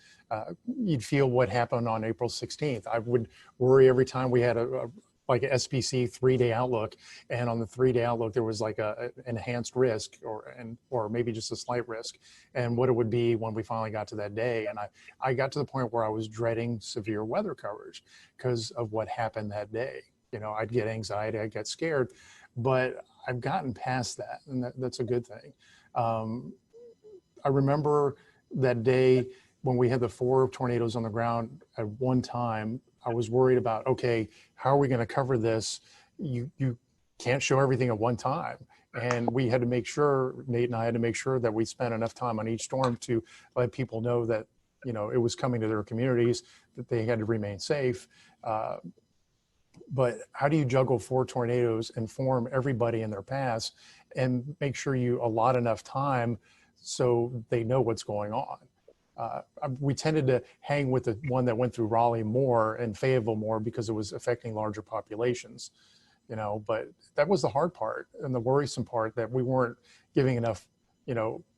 You'd feel what happened on April 16th. I would worry every time we had a SPC 3-day outlook, and on the 3-day outlook there was like a enhanced risk or maybe just a slight risk, and what it would be when we finally got to that day. And I got to the point where I was dreading severe weather coverage because of what happened that day. I'd get anxiety, I'd get scared, but I've gotten past that, and that's a good thing. I remember that day when we had the 4 tornadoes on the ground at one time. I was worried about, okay, how are we going to cover this? You can't show everything at one time. And we had to make sure, Nate and I had to make sure that we spent enough time on each storm to let people know that, it was coming to their communities, that they had to remain safe. But how do you juggle 4 tornadoes, inform everybody in their paths, and make sure you allot enough time so they know what's going on? We tended to hang with the one that went through Raleigh more and Fayetteville more because it was affecting larger populations, but that was the hard part and the worrisome part, that we weren't giving enough,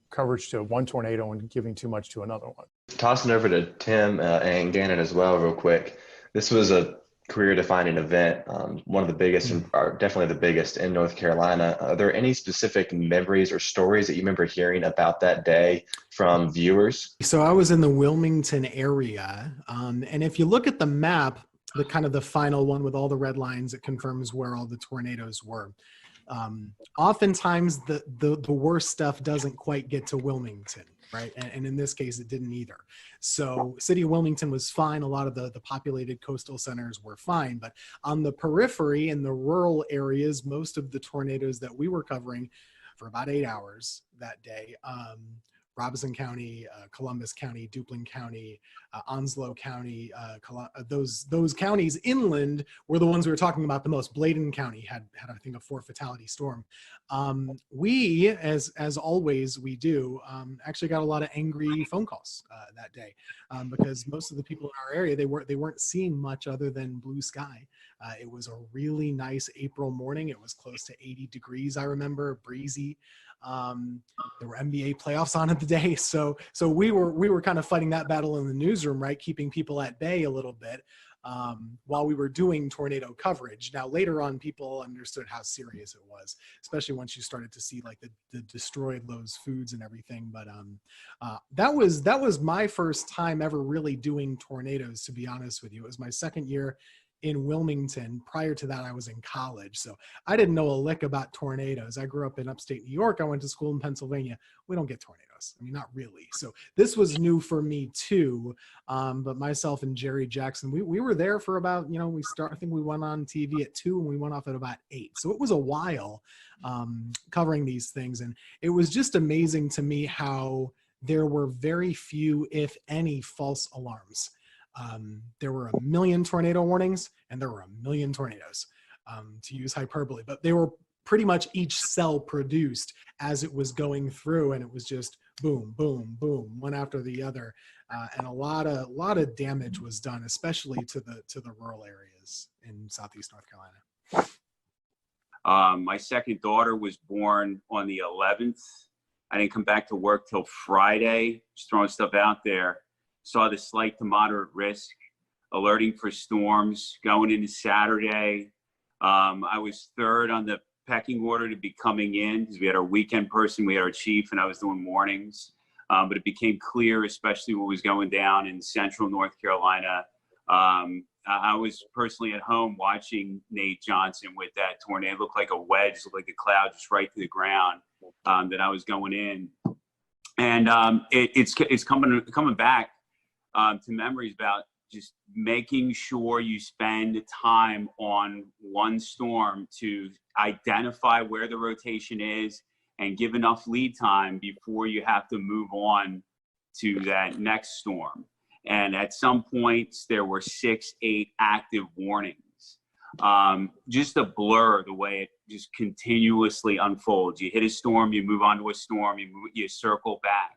coverage to one tornado and giving too much to another one. Tossing over to Tim and Gannon as well real quick. This was a career-defining event, one of the biggest, or definitely the biggest in North Carolina. Are there any specific memories or stories that you remember hearing about that day from viewers? So I was in the Wilmington area, and if you look at the map, the final one with all the red lines, it confirms where all the tornadoes were. Oftentimes the worst stuff doesn't quite get to Wilmington, right? And in this case, it didn't either. So city of Wilmington was fine. A lot of the populated coastal centers were fine, but on the periphery in the rural areas, most of the tornadoes that we were covering for about 8 hours that day Robeson County, Columbus County, Duplin County, Onslow County, those counties inland were the ones we were talking about the most. Bladen County had I think a 4 fatality storm. We, as always we do, actually got a lot of angry phone calls that day because most of the people in our area, they weren't seeing much other than blue sky. It was a really nice April morning. It was close to 80 degrees, I remember, breezy. There were NBA playoffs on at the day, so we were kind of fighting that battle in the newsroom, right, keeping people at bay a little bit while we were doing tornado coverage. Now later on, people understood how serious it was, especially once you started to see like the destroyed those foods and everything. But that was my first time ever really doing tornadoes, to be honest with you. It was my second year in Wilmington. Prior to that, I was in college, so I didn't know a lick about tornadoes. I grew up in upstate New York. I went to school in Pennsylvania. We don't get tornadoes. I mean, not really. So this was new for me too. But myself and Jerry Jackson, we were there for about, I think we went on TV at 2 and we went off at about 8. So it was a while covering these things. And it was just amazing to me how there were very few, if any, false alarms. There were 1 million tornado warnings and there were 1 million tornadoes, to use hyperbole, but they were pretty much each cell produced as it was going through, and it was just boom, boom, boom, one after the other, and a lot of damage was done, especially to the rural areas in Southeast North Carolina. My second daughter was born on the 11th. I didn't come back to work till Friday, just throwing stuff out there. Saw the slight to moderate risk, alerting for storms going into Saturday. I was third on the pecking order to be coming in because we had our weekend person, we had our chief, and I was doing mornings. But it became clear, especially what was going down in central North Carolina. I was personally at home watching Nate Johnson with that tornado. It looked like a wedge, looked like a cloud just right to the ground that I was going in. And it's coming back. To memories about just making sure you spend time on one storm to identify where the rotation is and give enough lead time before you have to move on to that next storm. And at some points there were 6, 8 active warnings. Just a blur the way it just continuously unfolds. You hit a storm, you move on to a storm, you circle back.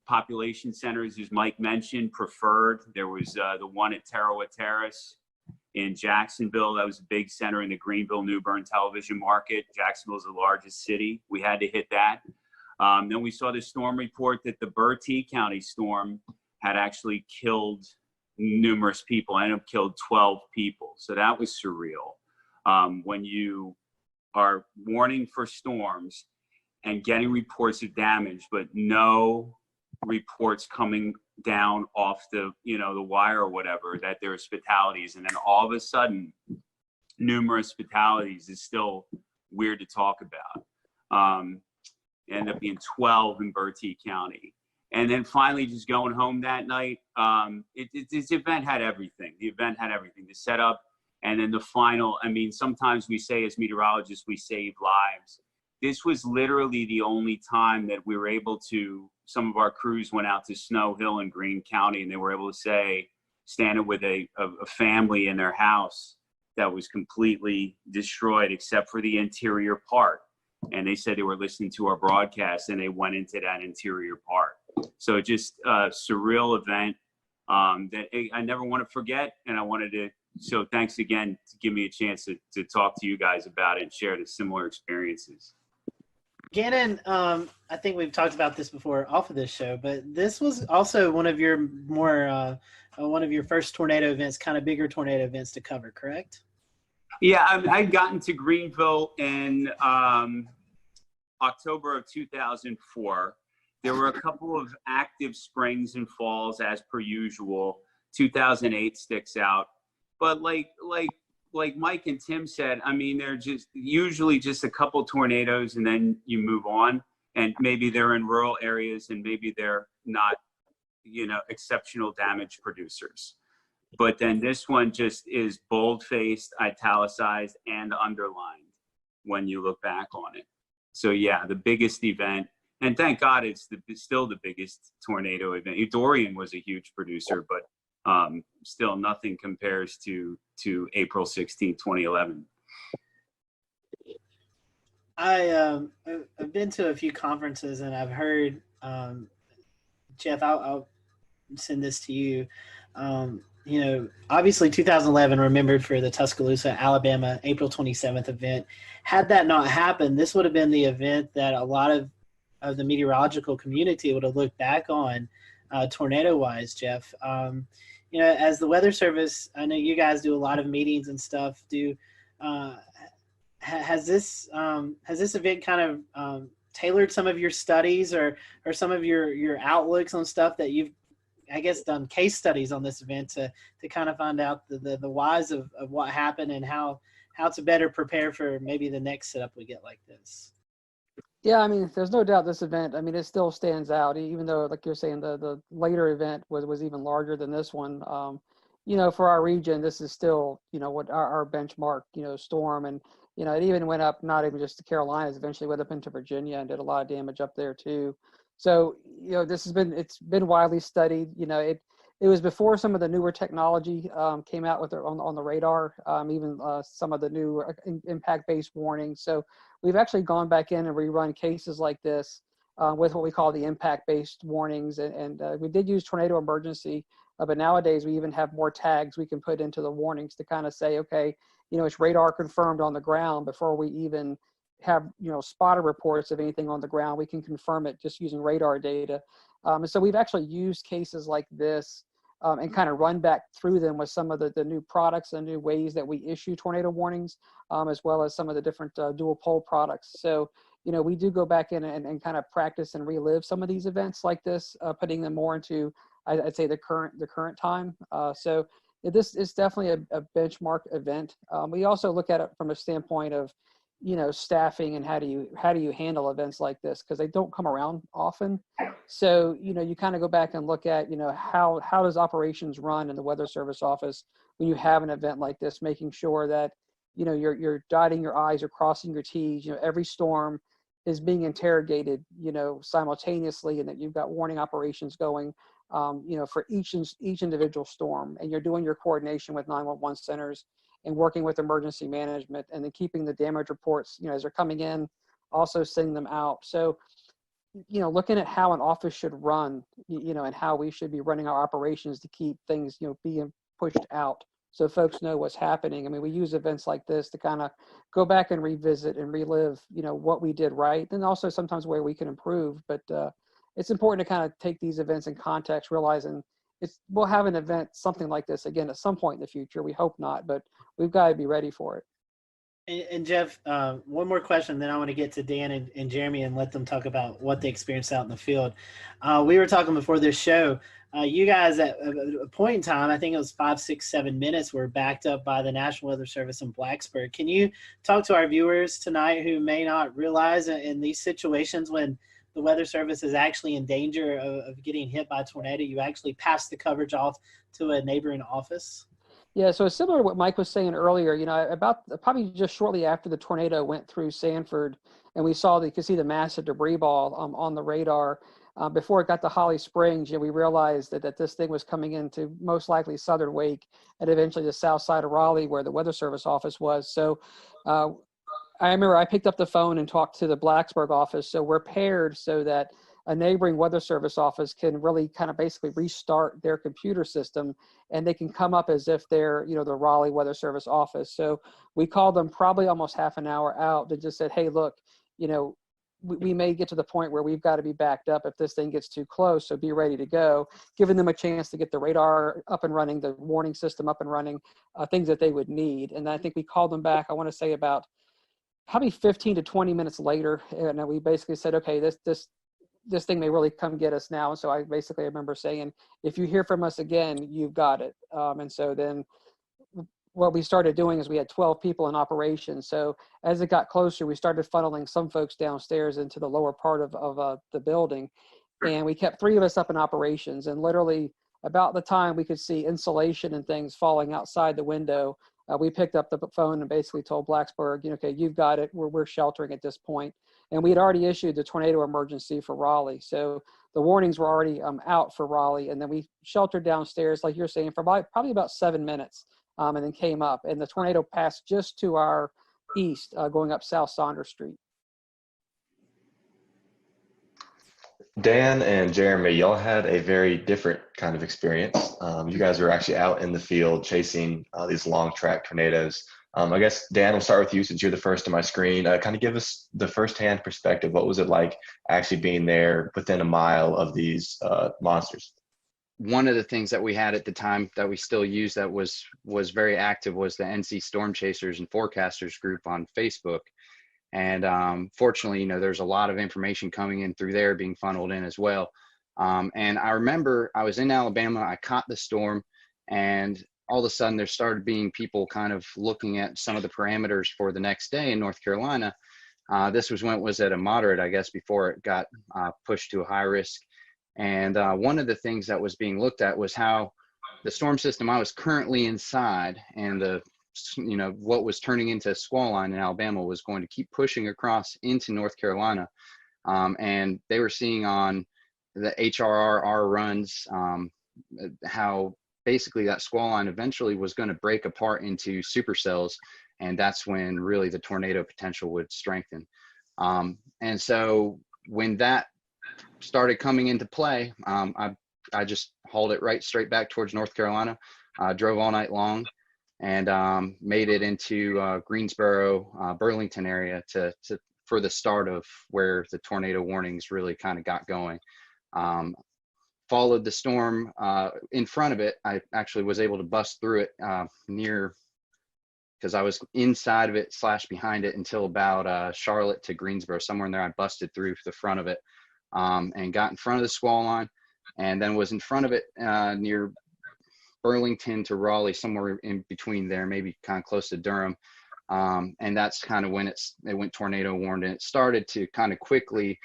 Population centers, as Mike mentioned, preferred. There was the one at Tarawa Terrace in Jacksonville. That was a big center in the Greenville-New Bern television market. Jacksonville is the largest city. We had to hit that. Then we saw the storm report that the Bertie County storm had actually killed numerous people. Ended up killed 12 people. So that was surreal. When you are warning for storms and getting reports of damage, but no reports coming down off the wire or whatever that there's fatalities, and then all of a sudden numerous fatalities is still weird to talk about. Ended up being 12 in Bertie County. And then finally just going home that night, this event had everything. The event had everything, the setup, and then the final. I mean, sometimes we say as meteorologists we save lives. This was literally the only time that we were able to, some of our crews went out to Snow Hill in Greene County, and they were able to say, standing with a family in their house that was completely destroyed except for the interior part. And they said they were listening to our broadcast and they went into that interior part. So just a surreal event that I never want to forget. And I wanted to, so thanks again to give me a chance to talk to you guys about it and share the similar experiences. Gannon, I think we've talked about this before off of this show, but this was also one of your one of your first tornado events, kind of bigger tornado events to cover, correct? Yeah, I'd gotten to Greenville in October of 2004. There were a couple of active springs and falls as per usual. 2008 sticks out, but like Mike and Tim said, I mean, they're just usually just a couple tornadoes and then you move on, and maybe they're in rural areas and maybe they're not, exceptional damage producers. But then this one just is bold-faced, italicized, and underlined when you look back on it. So yeah, the biggest event, And thank God it's still the biggest tornado event. Dorian was a huge producer, but still nothing compares to April 16, 2011. I've been to a few conferences and I've heard, Jeff, I'll send this to you. Obviously 2011 remembered for the Tuscaloosa, Alabama, April 27th event. Had that not happened, this would have been the event that a lot of the meteorological community would have looked back on tornado-wise, Jeff. As the Weather Service, I know you guys do a lot of meetings and stuff. Has this event kind of tailored some of your studies or some of your outlooks on stuff that you've, I guess, done case studies on this event to kind of find out the whys of what happened and how to better prepare for maybe the next setup we get like this? Yeah, I mean, there's no doubt this event, I mean, it still stands out, even though, like you're saying, the later event was even larger than this one. For our region, this is still, what our benchmark, storm. And, it even went up, not even just the Carolinas, eventually went up into Virginia and did a lot of damage up there too. So, it's been widely studied. It was before some of the newer technology came out with on the radar, even some of the new impact-based warnings. So we've actually gone back in and rerun cases like this with what we call the impact-based warnings. And we did use tornado emergency, but nowadays we even have more tags we can put into the warnings to kind of say, okay, it's radar confirmed on the ground before we even have, spotter reports of anything on the ground. We can confirm it just using radar data. And so we've actually used cases like this and kind of run back through them with some of the new products and new ways that we issue tornado warnings, as well as some of the different dual pole products. So, we do go back in and kind of practice and relive some of these events like this, putting them more into, I'd say, the current time. So this is definitely a benchmark event. We also look at it from a standpoint of, staffing and how do you handle events like this, because they don't come around often. So, you kind of go back and look at, how does operations run in the Weather Service office when you have an event like this, making sure that, you're dotting your I's, you're crossing your T's, every storm is being interrogated, simultaneously, and that you've got warning operations going, for each individual storm, and you're doing your coordination with 911 centers and working with emergency management, and then keeping the damage reports, as they're coming in, also sending them out. So, looking at how an office should run, and how we should be running our operations to keep things, being pushed out so folks know what's happening. I mean, we use events like this to kind of go back and revisit and relive, what we did right, and also sometimes where we can improve. But it's important to kind of take these events in context, realizing we'll have an event, something like this again at some point in the future. We hope not, but we've got to be ready for it. And Jeff, one more question, then I want to get to Dan and Jeremy and let them talk about what they experienced out in the field. We were talking before this show. You guys at a point in time, I think it was 5, 6, 7 minutes, were backed up by the National Weather Service in Blacksburg. Can you talk to our viewers tonight who may not realize in these situations when the Weather Service is actually in danger of getting hit by a tornado, you actually pass the coverage off to a neighboring office? Yeah, so it's similar to what Mike was saying earlier. About probably just shortly after the tornado went through Sanford, and you could see the massive debris ball on the radar. Before it got to Holly Springs, we realized that this thing was coming into most likely southern Wake and eventually the south side of Raleigh, where the Weather Service office was. So I remember I picked up the phone and talked to the Blacksburg office. So we're paired so that a neighboring Weather Service office can really kind of basically restart their computer system, and they can come up as if they're, the Raleigh Weather Service office. So we called them probably almost half an hour out and just said, hey, look, we may get to the point where we've got to be backed up if this thing gets too close, so be ready to go, giving them a chance to get the radar up and running, the warning system up and running, things that they would need. And I think we called them back, I want to say about probably 15 to 20 minutes later, and we basically said, okay, this thing may really come get us now. And so I basically remember saying, if you hear from us again, you've got it. And so then what we started doing is we had 12 people in operation. So as it got closer, we started funneling some folks downstairs into the lower part of the building. And we kept 3 of us up in operations. And literally about the time we could see insulation and things falling outside the window, we picked up the phone and basically told Blacksburg, okay, you've got it. We're sheltering at this point. And we had already issued the tornado emergency for Raleigh. So the warnings were already out for Raleigh. And then we sheltered downstairs, like you're saying, for probably about 7 minutes, and then came up. And the tornado passed just to our east, going up South Saunders Street. Dan and Jeremy, y'all had a very different kind of experience. You guys were actually out in the field chasing these long track tornadoes. I guess, Dan, we'll start with you since you're the first on my screen. Kind of give us the firsthand perspective. What was it like actually being there within a mile of these monsters? One of the things that we had at the time that we still use that was very active was the NC Storm Chasers and Forecasters group on Facebook. And fortunately, there's a lot of information coming in through there being funneled in as well. And I remember I was in Alabama, I caught the storm, and all of a sudden there started being people kind of looking at some of the parameters for the next day in North Carolina. This was when it was at a moderate, I guess, before it got pushed to a high risk. And one of the things that was being looked at was how the storm system I was currently inside and what was turning into a squall line in Alabama was going to keep pushing across into North Carolina. And they were seeing on the HRR runs how basically that squall line eventually was going to break apart into supercells. And that's when really the tornado potential would strengthen. And so when that started coming into play, I just hauled it right straight back towards North Carolina, drove all night long, and made it into Greensboro, Burlington area for the start of where the tornado warnings really kind of got going. Followed the storm in front of it. I actually was able to bust through it because I was inside of it / behind it until about Charlotte to Greensboro, somewhere in there. I busted through the front of it and got in front of the squall line, and then was in front of it near Burlington to Raleigh, somewhere in between there, maybe kind of close to Durham. And that's kind of when it went tornado warned, and it started to kind of quickly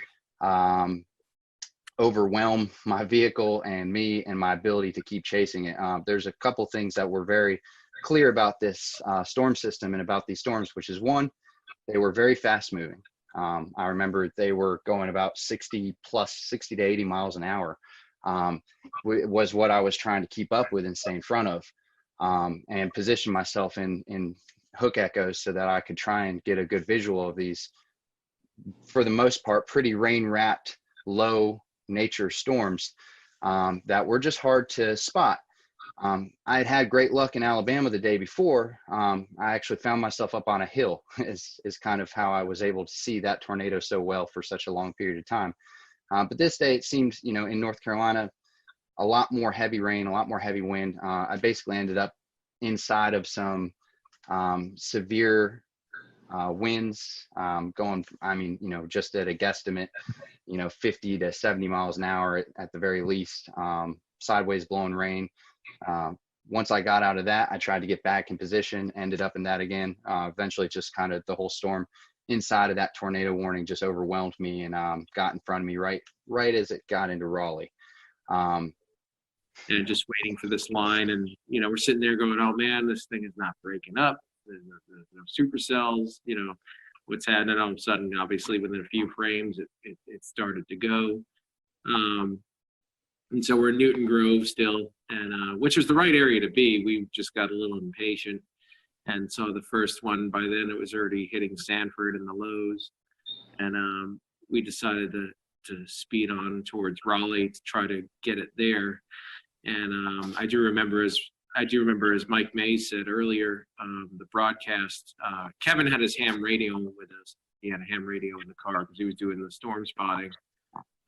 overwhelm my vehicle and me and my ability to keep chasing it. There's a couple things that were very clear about this storm system and about these storms, which is one, they were very fast moving. I remember they were going about 60 to 80 miles an hour. Was what I was trying to keep up with and stay in front of, and position myself in hook echoes so that I could try and get a good visual of these, for the most part, pretty rain-wrapped, low nature storms that were just hard to spot. I had great luck in Alabama the day before. I actually found myself up on a hill is kind of how I was able to see that tornado so well for such a long period of time. But this day it seems, in North Carolina, a lot more heavy rain, a lot more heavy wind. I basically ended up inside of some severe winds going, just at a guesstimate, 50 to 70 miles an hour at the very least, sideways blowing rain. Once I got out of that, I tried to get back in position, ended up in that again. Eventually just kind of the whole storm inside of that tornado warning just overwhelmed me and got in front of me right as it got into Raleigh. And just waiting for this line, and we're sitting there going, oh man, this thing is not breaking up. There's no supercells, what's happening. All of a sudden, obviously within a few frames it started to go. And so we're in Newton Grove still, and which was the right area to be. We just got a little impatient. And so the first one, by then it was already hitting Sanford in the lows. And we decided to speed on towards Raleigh to try to get it there. And I do remember, as Mike Mays said earlier, the broadcast, Kevin had his ham radio with us. He had a ham radio in the car because he was doing the storm spotting.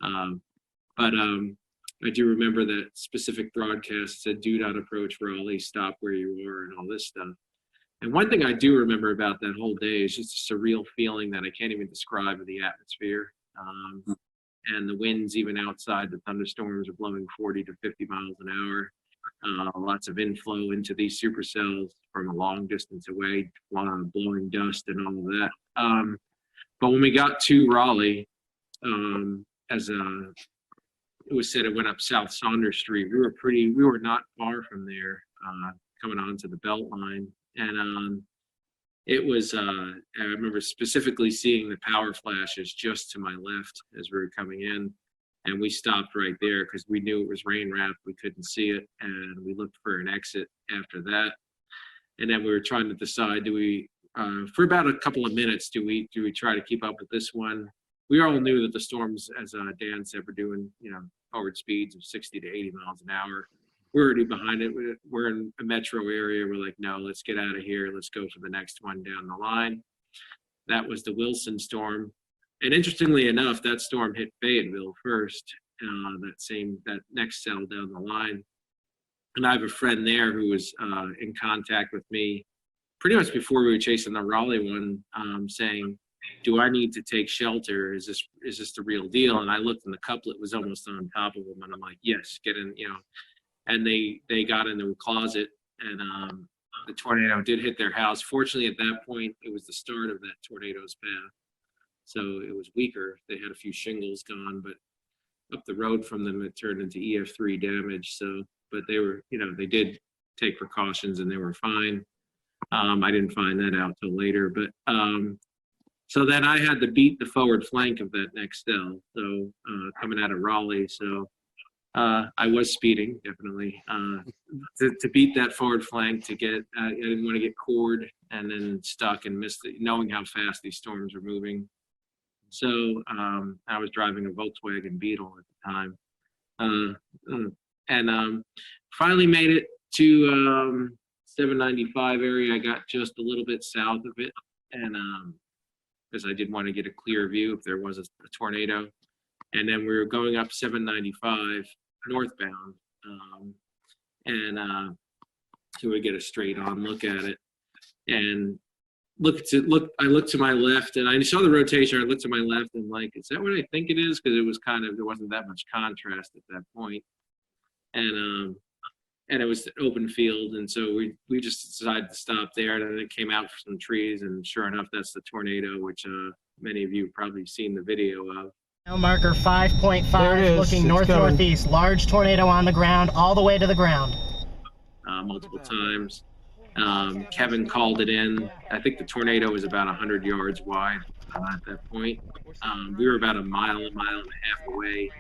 But I do remember that specific broadcast said, do not approach Raleigh, stop where you are, and all this stuff. And one thing I do remember about that whole day is just a surreal feeling that I can't even describe of the atmosphere. And the winds, even outside the thunderstorms, are blowing 40 to 50 miles an hour. Lots of inflow into these supercells from a long distance away, blowing dust and all of that. But when we got to Raleigh, it was said it went up South Saunders Street. We were not far from there, coming onto the belt line. And it was, I remember specifically seeing the power flashes just to my left as we were coming in. And we stopped right there because we knew it was rain wrapped. We couldn't see it. And we looked for an exit after that. And then we were trying to decide, do we, for about a couple of minutes, do we try to keep up with this one? We all knew that the storms, as Dan said, were doing, forward speeds of 60 to 80 miles an hour. We're already behind it. We're in a metro area. We're like, no, let's get out of here. Let's go for the next one down the line. That was the Wilson storm. And interestingly enough, that storm hit Fayetteville first, that next cell down the line. And I have a friend there who was in contact with me pretty much before we were chasing the Raleigh one, saying, do I need to take shelter? Is this the real deal? And I looked, and the couplet was almost on top of him. And I'm like, yes, get in, And they got into a closet, and the tornado did hit their house. Fortunately, at that point, it was the start of that tornado's path. So it was weaker. They had a few shingles gone, but up the road from them, it turned into EF3 damage. So, but they were, they did take precautions and they were fine. I didn't find that out till later, but so then I had to beat the forward flank of that next cell. So coming out of Raleigh, so I was speeding definitely to beat that forward flank to get. I didn't want to get cored and then stuck and miss knowing how fast these storms were moving. So I was driving a Volkswagen Beetle at the time, and finally made it to 795 area. I got just a little bit south of it, and because I did want to get a clear view if there was a tornado. And then we were going up 795 northbound, so we get a straight on look at it, and I looked to my left, and I saw the rotation. I looked to my left, and like, is that what I think it is? Because it was there wasn't that much contrast at that point, and it was an open field, and so we just decided to stop there. And then it came out for some trees, and sure enough, that's the tornado, which many of you have probably seen the video of. Marker 5.5, looking north-northeast. Large tornado on the ground, all the way to the ground. Multiple times. Kevin called it in. I think the tornado was about 100 yards wide at that point. We were about a mile and a half away.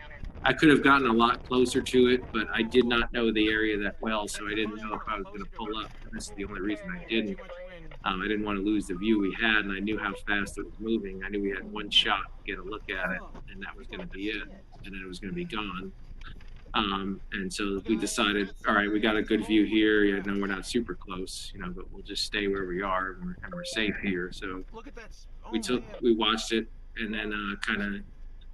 I could have gotten a lot closer to it, but I did not know the area that well, so I didn't know if I was going to pull up. And this is the only reason I didn't. I didn't want to lose the view we had, and I knew how fast it was moving. I knew we had one shot to get a look at it, and that was going to be it, and then it was going to be gone. And so we decided, all right, we got a good view here. We're not super close, but we'll just stay where we are, and we're safe here. So we watched it, and then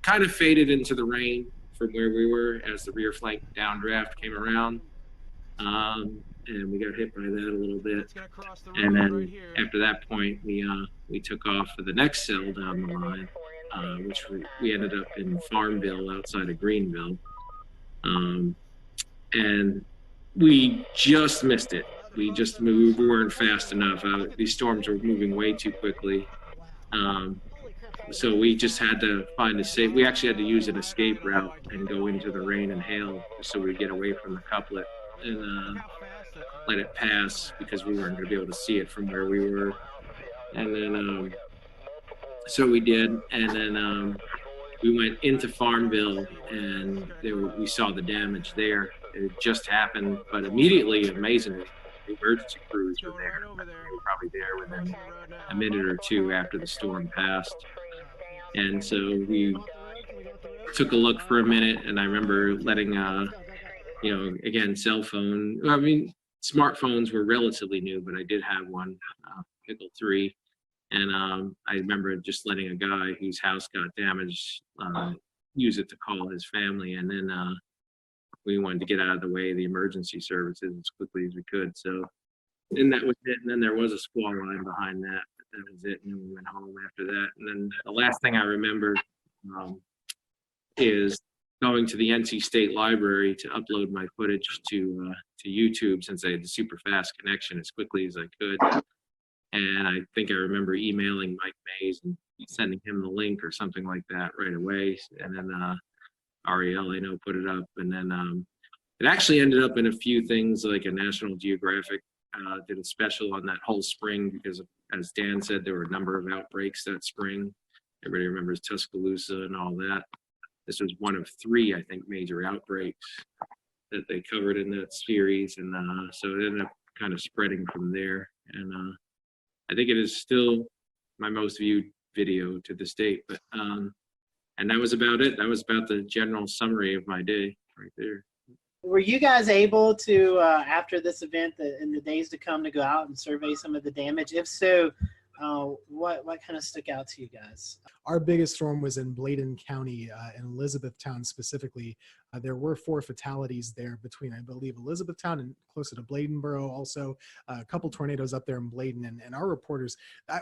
kind of faded into the rain from where we were as the rear flank downdraft came around. And we got hit by that a little bit. And then after that point, we took off for the next cell down the line, which we ended up in Farmville outside of Greenville. And we just missed it. We weren't fast enough. These storms were moving way too quickly. So we just had to find a safe. We actually had to use an escape route and go into the rain and hail so we get away from the couplet and let it pass because we weren't going to be able to see it from where we were. And then, so we did. And then we went into Farmville, and we saw the damage there. It just happened, but immediately, amazingly, the emergency crews were there. They were probably there within a minute or two after the storm passed. And so we took a look for a minute, and I remember letting, again, cell phone. I mean, smartphones were relatively new, but I did have one, Pickle 3. And I remember just letting a guy whose house got damaged use it to call his family. And then we wanted to get out of the way of the emergency services as quickly as we could. So, and that was it. And then there was a squall line behind that. But that was it. And then we went home after that. And then the last thing I remember is going to the NC State Library to upload my footage to YouTube, since I had the super fast connection as quickly as I could. And I think I remember emailing Mike Mays and sending him the link or something like that right away. And then Ariel, I know, put it up. And then it actually ended up in a few things like a National Geographic did a special on that whole spring because, as Dan said, there were a number of outbreaks that spring. Everybody remembers Tuscaloosa and all that. This was one of 3, I think, major outbreaks that they covered in that series. And so it ended up kind of spreading from there. And I think it is still my most viewed video to this date. But and that was about it. That was about the general summary of my day right there. Were you guys able to, after this event, in the days to come, to go out and survey some of the damage? If so, what kind of stuck out to you guys? Our biggest storm was in Bladen County, in Elizabethtown specifically. There were 4 fatalities there between, I believe, Elizabethtown and closer to Bladenboro. Also, a couple tornadoes up there in Bladen. And our reporters,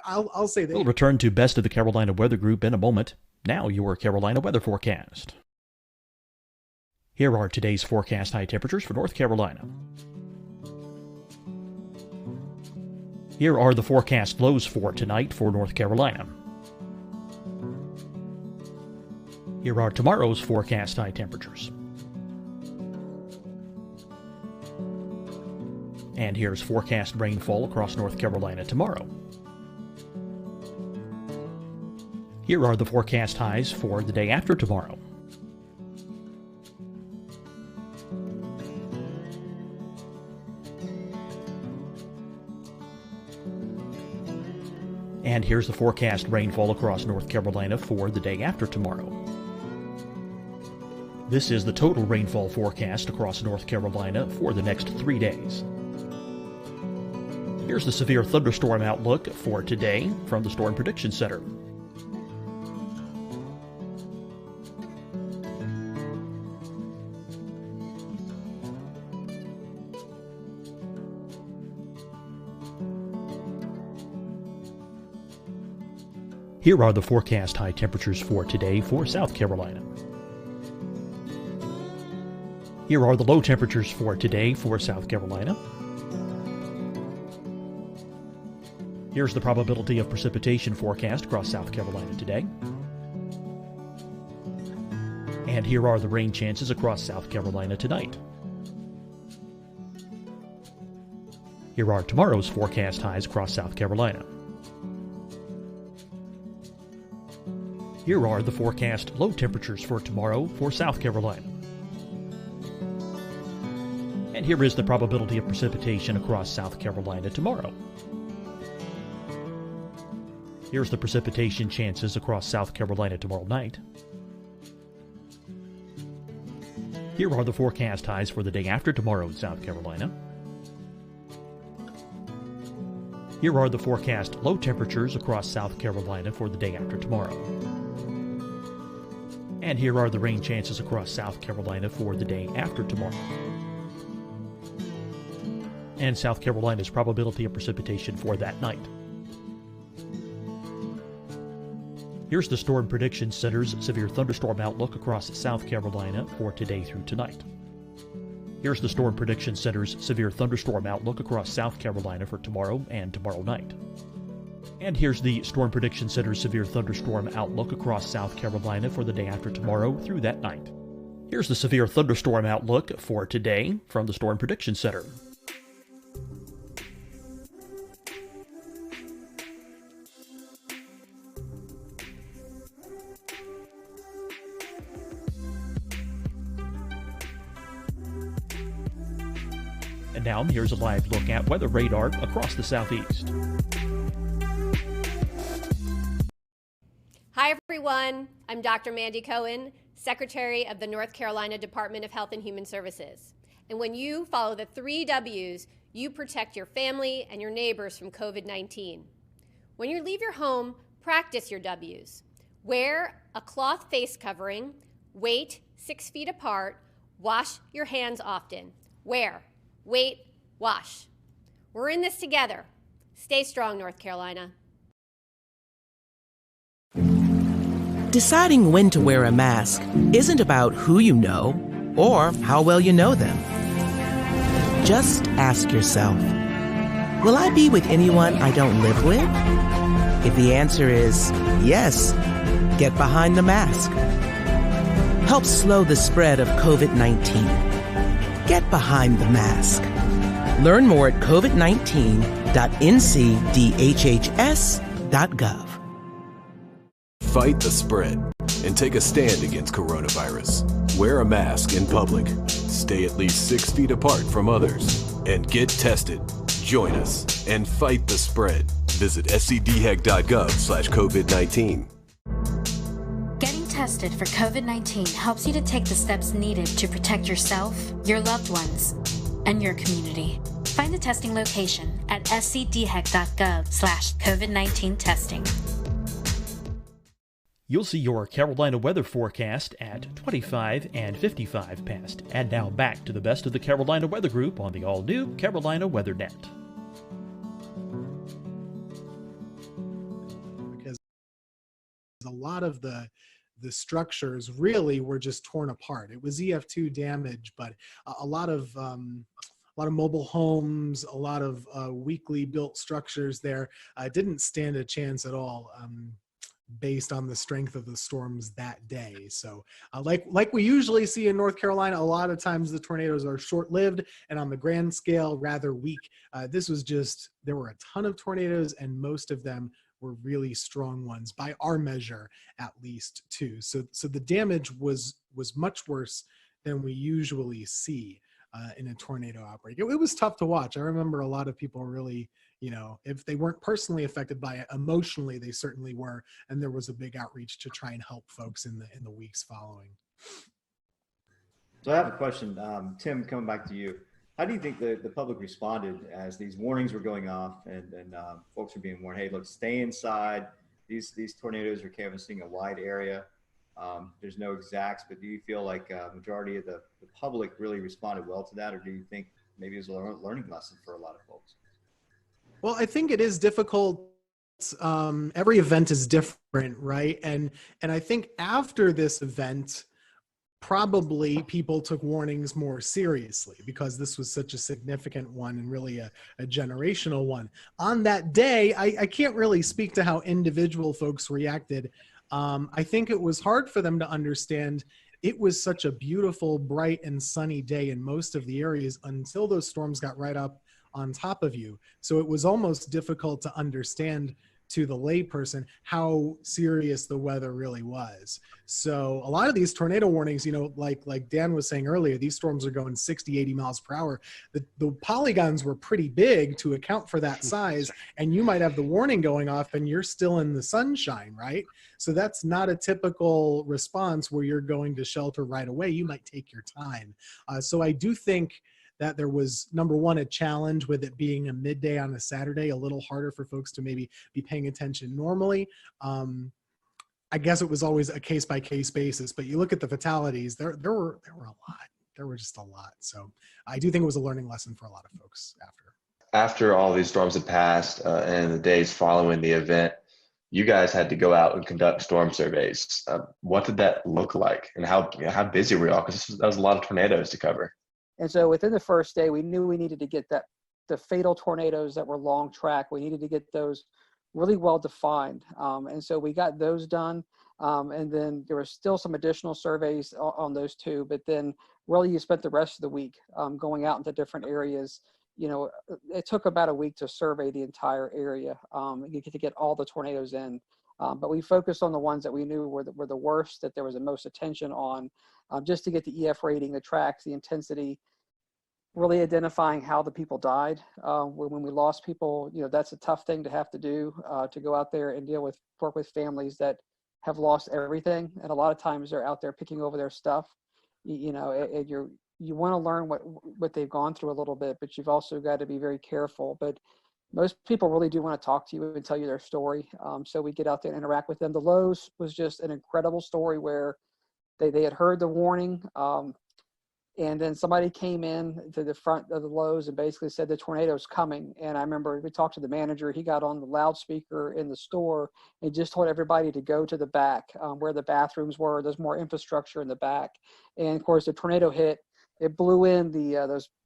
I'll say We'll return to Best of the Carolina Weather Group in a moment. Now your Carolina weather forecast. Here are today's forecast high temperatures for North Carolina. Here are the forecast lows for tonight for North Carolina. Here are tomorrow's forecast high temperatures. And here's forecast rainfall across North Carolina tomorrow. Here are the forecast highs for the day after tomorrow. And here's the forecast rainfall across North Carolina for the day after tomorrow. This is the total rainfall forecast across North Carolina for the next 3 days. Here's the severe thunderstorm outlook for today from the Storm Prediction Center. Here are the forecast high temperatures for today for South Carolina. Here are the low temperatures for today for South Carolina. Here's the probability of precipitation forecast across South Carolina today. And here are the rain chances across South Carolina tonight. Here are tomorrow's forecast highs across South Carolina. Here are the forecast low temperatures for tomorrow for South Carolina. And here is the probability of precipitation across South Carolina tomorrow. Here's the precipitation chances across South Carolina tomorrow night. Here are the forecast highs for the day after tomorrow in South Carolina. Here are the forecast low temperatures across South Carolina for the day after tomorrow. And here are the rain chances across South Carolina for the day after tomorrow. And South Carolina's probability of precipitation for that night. Here's the Storm Prediction Center's severe thunderstorm outlook across South Carolina for today through tonight. Here's the Storm Prediction Center's severe thunderstorm outlook across South Carolina for tomorrow and tomorrow night. And here's the Storm Prediction Center's severe thunderstorm outlook across South Carolina for the day after tomorrow through that night. Here's the severe thunderstorm outlook for today from the Storm Prediction Center. And now here's a live look at weather radar across the southeast. Hi, everyone. I'm Dr. Mandy Cohen, Secretary of the North Carolina Department of Health and Human Services. And when you follow the 3 W's, you protect your family and your neighbors from COVID-19. When you leave your home, practice your W's. Wear a cloth face covering, wait 6 feet apart, wash your hands often. Wear, wait, wash. We're in this together. Stay strong, North Carolina. Deciding when to wear a mask isn't about who you know or how well you know them. Just ask yourself, will I be with anyone I don't live with? If the answer is yes, get behind the mask. Help slow the spread of COVID-19. Get behind the mask. Learn more at covid19.ncdhhs.gov. Fight the spread and take a stand against coronavirus. Wear a mask in public. Stay at least 6 feet apart from others. And get tested. Join us and fight the spread. Visit scdhec.gov/COVID-19. Getting tested for COVID-19 helps you to take the steps needed to protect yourself, your loved ones, and your community. Find the testing location at scdhec.gov/COVID-19 testing. You'll see your Carolina weather forecast at 25 and 55 past. And now back to the best of the Carolina Weather Group on the all-new Carolina Weather Net. Because a lot of the structures really were just torn apart. It was EF2 damage, but a lot of mobile homes, a lot of weakly built structures there didn't stand a chance at all. Based on the strength of the storms that day. So like we usually see in North Carolina, a lot of times the tornadoes are short-lived and on the grand scale rather weak. This was just, there were a ton of tornadoes and most of them were really strong ones by our measure, at least too. So the damage was much worse than we usually see in a tornado outbreak. It was tough to watch. I remember a lot of people really, if they weren't personally affected by it, emotionally they certainly were, and there was a big outreach to try and help folks in the weeks following. So I have a question, Tim, coming back to you. How do you think the public responded as these warnings were going off and folks were being warned, hey, look, stay inside. These tornadoes are canvassing a wide area. There's no exacts, but do you feel like a majority of the public really responded well to that, or do you think maybe it was a learning lesson for a lot of folks? Well, I think it is difficult. Every event is different, right? And I think after this event, probably people took warnings more seriously because this was such a significant one and really a generational one. On that day, I can't really speak to how individual folks reacted. I think it was hard for them to understand. It was such a beautiful, bright, and sunny day in most of the areas until those storms got right up on top of you. So it was almost difficult to understand to the layperson how serious the weather really was. So a lot of these tornado warnings, like Dan was saying earlier, these storms are going 60, 80 miles per hour. The polygons were pretty big to account for that size, and you might have the warning going off and you're still in the sunshine, right? So that's not a typical response where you're going to shelter right away. You might take your time. So I do think that there was, number one, a challenge with it being a midday on a Saturday, a little harder for folks to maybe be paying attention normally. I guess it was always a case-by-case basis, but you look at the fatalities, there were a lot. There were just a lot. So I do think it was a learning lesson for a lot of folks after. After all these storms had passed and the days following the event, you guys had to go out and conduct storm surveys. What did that look like, and how busy were y'all? Because that was a lot of tornadoes to cover. And so within the first day, we knew we needed to get the fatal tornadoes that were long track. We needed to get those really well defined. And so we got those done. And then there were still some additional surveys on those two, but then really you spent the rest of the week going out into different areas. It took about a week to survey the entire area to get all the tornadoes in. But we focused on the ones that we knew were the worst, that there was the most attention on, just to get the EF rating, the tracks, the intensity, really identifying how the people died. When we lost people, that's a tough thing to have to do, to go out there and work with families that have lost everything. And a lot of times they're out there picking over their stuff, and you want to learn what they've gone through a little bit, but you've also got to be very careful. But most people really do want to talk to you and tell you their story. So we get out there and interact with them. The Lowe's was just an incredible story where they had heard the warning, and then somebody came in to the front of the Lowe's and basically said the tornado's coming. And I remember we talked to the manager. He got on the loudspeaker in the store and just told everybody to go to the back where the bathrooms were. There's more infrastructure in the back. And of course, the tornado hit. It blew in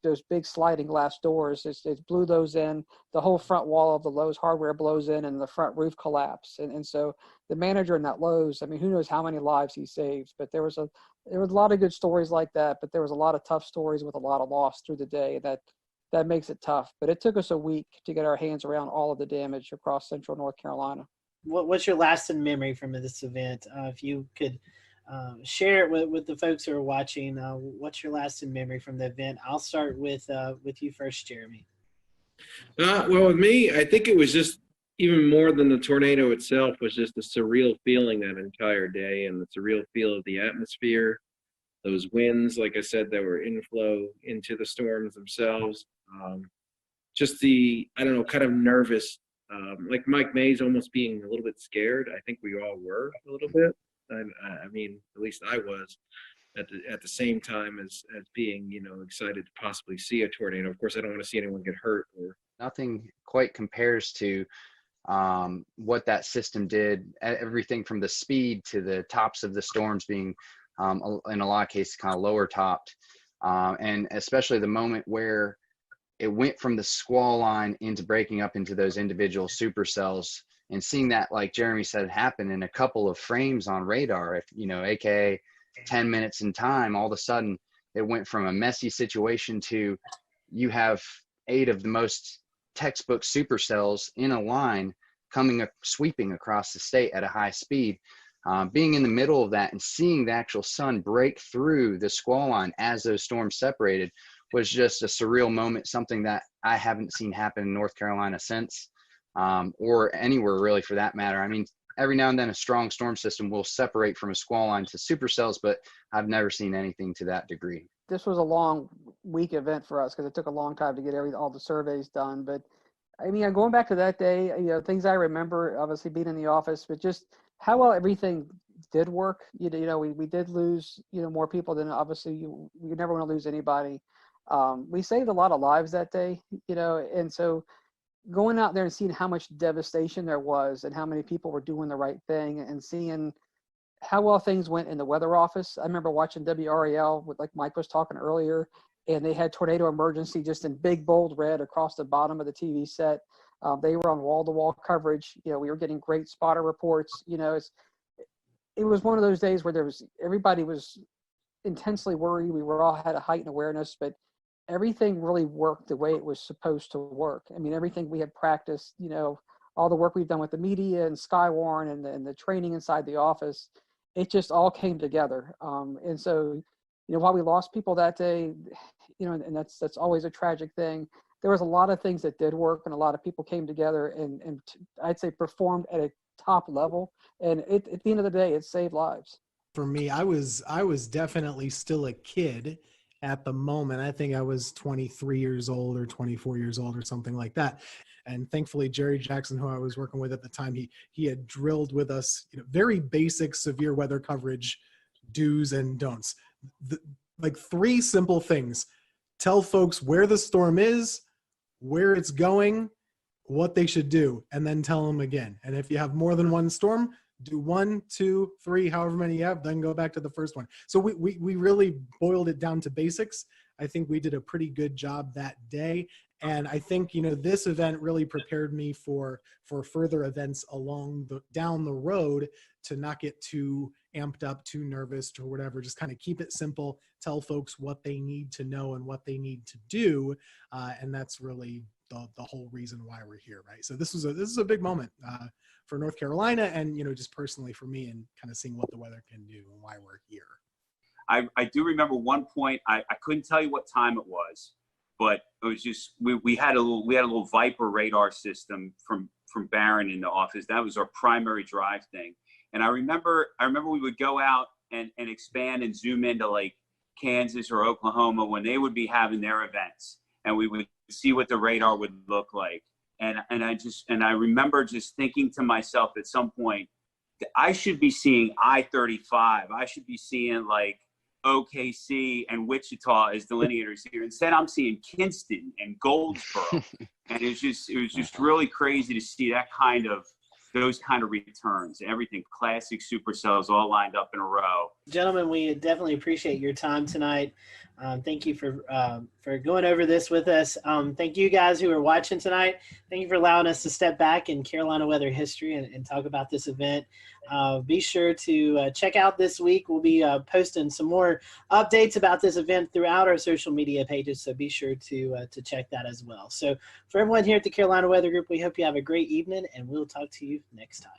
those big sliding glass doors. It blew those in. The whole front wall of the Lowe's hardware blows in, and the front roof collapsed. And so the manager in that Lowe's, I mean, who knows how many lives he saved? But there was a lot of good stories like that. But there was a lot of tough stories with a lot of loss through the day. That that makes it tough. But it took us a week to get our hands around all of the damage across central North Carolina. What's your lasting memory from this event? If you could share it with the folks who are watching, what's your lasting memory from the event? I'll start with you first, Jeremy. Well, with me, I think it was just even more than the tornado itself was just a surreal feeling that entire day, and the surreal feel of the atmosphere, those winds, like I said, that were inflow into the storms themselves. Just the, I don't know, kind of nervous, like Mike Mays almost being a little bit scared. I think we all were a little bit. I mean, at least I was at the same time as being, excited to possibly see a tornado. Of course, I don't want to see anyone get hurt. Nothing quite compares to what that system did. Everything from the speed to the tops of the storms being, in a lot of cases, kind of lower topped, and especially the moment where it went from the squall line into breaking up into those individual supercells, and seeing that, like Jeremy said, happen in a couple of frames on radar, aka 10 minutes in time. All of a sudden it went from a messy situation to you have 8 of the most textbook supercells in a line sweeping across the state at a high speed. Being in the middle of that and seeing the actual sun break through the squall line as those storms separated was just a surreal moment, something that I haven't seen happen in North Carolina since, or anywhere really for that matter. I mean, every now and then a strong storm system will separate from a squall line to supercells, but I've never seen anything to that degree. This was a long week event for us because it took a long time to get all the surveys done. But I mean, going back to that day, things I remember, obviously being in the office, but just how well everything did work. We did lose, more people than obviously you never want to lose anybody. We saved a lot of lives that day, and so going out there and seeing how much devastation there was and how many people were doing the right thing and seeing how well things went in the weather office. I remember watching WRAL with, like Mike was talking earlier, and they had tornado emergency just in big bold red across the bottom of the TV set. They were on wall-to-wall coverage. We were getting great spotter reports. It was one of those days where everybody was intensely worried. We were all had a heightened awareness, but everything really worked the way it was supposed to work. I mean, everything we had practiced, all the work we've done with the media and Skywarn and the training inside the office, it just all came together. And so, while we lost people that day, and that's always a tragic thing, there was a lot of things that did work, and a lot of people came together and I'd say performed at a top level. And at the end of the day, it saved lives. For me, I was definitely still a kid at the moment. I think I was 23 years old or 24 years old or something like that. And thankfully, Jerry Jackson, who I was working with at the time, he had drilled with us, very basic severe weather coverage do's and don'ts. Like 3 simple things: tell folks where the storm is, where it's going, what they should do, and then tell them again. And if you have more than one storm, do 1, 2, 3, however many you have, then go back to the first one. So we really boiled it down to basics. I think we did a pretty good job that day. And I think, this event really prepared me for further events down the road, to not get too amped up, too nervous or whatever. Just kind of keep it simple, tell folks what they need to know and what they need to do. And that's really the whole reason why we're here, right? So this is a big moment for North Carolina, and just personally for me, and kind of seeing what the weather can do and why we're here. I do remember one point. I couldn't tell you what time it was, but it was just we had a little Viper radar system from Barron in the office. That was our primary drive thing. And I remember we would go out and expand and zoom into like Kansas or Oklahoma when they would be having their events, and we would see what the radar would look like. And I remember just thinking to myself at some point, I should be seeing I-35. I should be seeing like OKC and Wichita as delineators here. Instead, I'm seeing Kinston and Goldsboro. And it was just really crazy to see those kind of returns. Everything classic supercells all lined up in a row. Gentlemen, we definitely appreciate your time tonight. Thank you for going over this with us. Thank you guys who are watching tonight. Thank you for allowing us to step back in Carolina weather history and talk about this event. Be sure to check out this week. We'll be posting some more updates about this event throughout our social media pages, so be sure to check that as well. So for everyone here at the Carolina Weather Group, we hope you have a great evening, and we'll talk to you next time.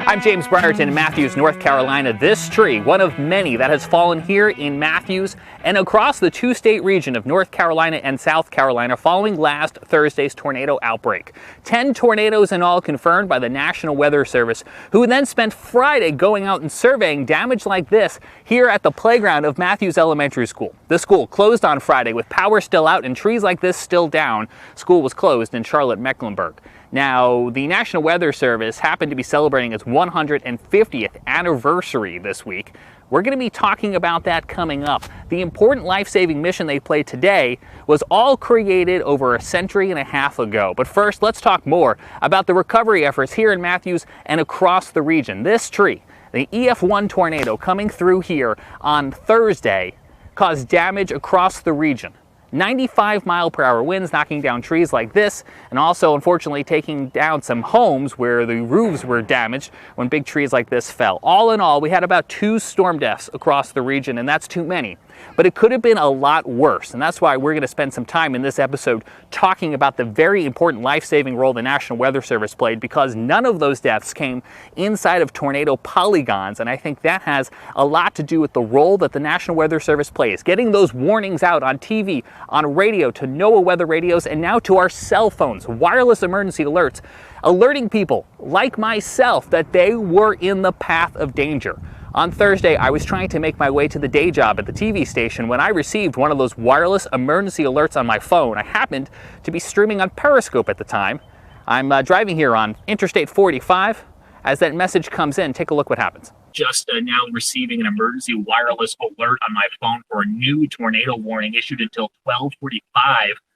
I'm James Brierton in Matthews, North Carolina. This tree, one of many that has fallen here in Matthews and across the two-state region of North Carolina and South Carolina following last Thursday's tornado outbreak. 10 tornadoes in all confirmed by the National Weather Service, who then spent Friday going out and surveying damage like this here at the playground of Matthews Elementary School. The school closed on Friday with power still out and trees like this still down. School was closed in Charlotte, Mecklenburg. Now, the National Weather Service happened to be celebrating its 150th anniversary this week. We're going to be talking about that coming up. The important life-saving mission they played today was all created over a century and a half ago. But first, let's talk more about the recovery efforts here in Matthews and across the region. This tree, the EF1 tornado coming through here on Thursday, caused damage across the region. 95-mile-per-hour winds knocking down trees like this, and also unfortunately taking down some homes where the roofs were damaged when big trees like this fell. All in all, we had about 2 storm deaths across the region, and that's too many. But it could have been a lot worse, and that's why we're going to spend some time in this episode talking about the very important life-saving role the National Weather Service played, because none of those deaths came inside of tornado polygons, and I think that has a lot to do with the role that the National Weather Service plays, getting those warnings out on TV, on radio, to NOAA weather radios, and now to our cell phones, wireless emergency alerts, alerting people like myself that they were in the path of danger. On Thursday, I was trying to make my way to the day job at the TV station when I received one of those wireless emergency alerts on my phone. I happened to be streaming on Periscope at the time. I'm driving here on Interstate 45. As that message comes in, take a look what happens. Just now receiving an emergency wireless alert on my phone for a new tornado warning issued until 12:45.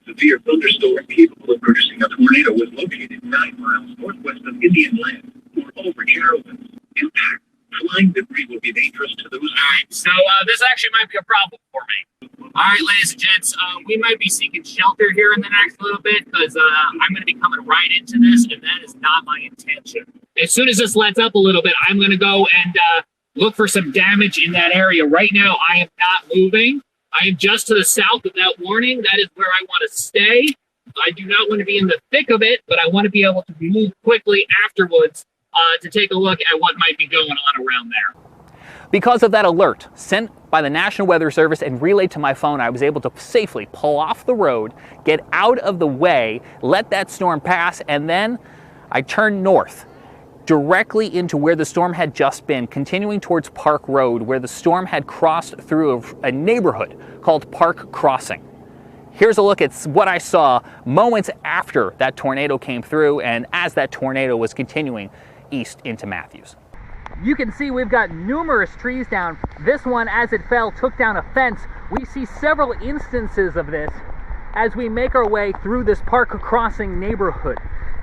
Severe thunderstorm capable of producing a tornado was located 9 miles northwest of Indian Land or over Carrollton. Impact. Flying debris will be dangerous to those. All right, so this actually might be a problem for me. All right, ladies and gents, we might be seeking shelter here in the next little bit because I'm going to be coming right into this, and that is not my intention. As soon as this lets up a little bit, I'm going to go and look for some damage in that area. Right now, I am not moving. I am just to the south of that warning. That is where I want to stay. I do not want to be in the thick of it, but I want to be able to move quickly afterwards to take a look at what might be going on around there. Because of that alert sent by the National Weather Service and relayed to my phone, I was able to safely pull off the road, get out of the way, let that storm pass, and then I turned north, directly into where the storm had just been, continuing towards Park Road, where the storm had crossed through a neighborhood called Park Crossing. Here's a look at what I saw moments after that tornado came through and as that tornado was continuing east into Matthews. You can see we've got numerous trees down. This one, as it fell, took down a fence. We see several instances of this as we make our way through this Park Crossing neighborhood.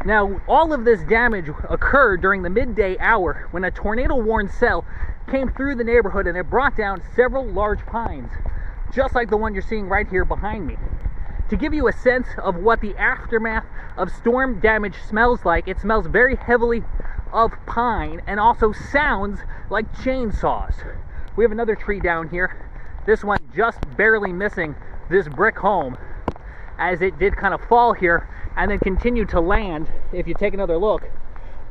Now, all of this damage occurred during the midday hour when a tornado-warned cell came through the neighborhood and it brought down several large pines, just like the one you're seeing right here behind me. To give you a sense of what the aftermath of storm damage smells like, it smells very heavily of pine and also sounds like chainsaws. We have another tree down here. This one just barely missing this brick home as it did kind of fall here and then continue to land, if you take another look,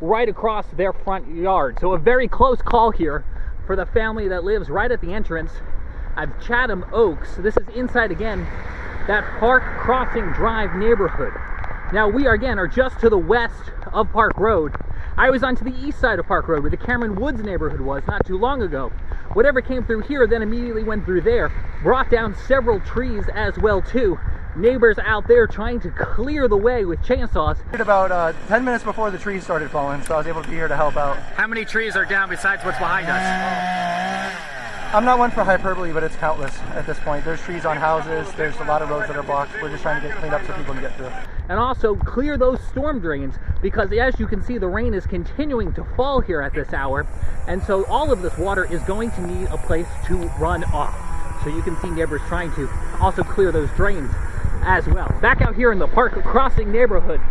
right across their front yard. So a very close call here for the family that lives right at the entrance of Chatham Oaks. This is inside again that Park Crossing Drive neighborhood. Now we are just to the west of Park Road. I was onto the east side of Park Road where the Cameron Woods neighborhood was not too long ago. Whatever came through here then immediately went through there, brought down several trees as well too. Neighbors out there trying to clear the way with chainsaws. About 10 minutes before the trees started falling, so I was able to be here to help out. How many trees are down besides what's behind us? I'm not one for hyperbole, but it's countless at this point. There's trees on houses. There's a lot of roads that are blocked. We're just trying to get cleaned up so people can get through. And also clear those storm drains, because as you can see, the rain is continuing to fall here at this hour, and so all of this water is going to need a place to run off. So you can see neighbors trying to also clear those drains as well. Back out here in the Park Crossing neighborhood,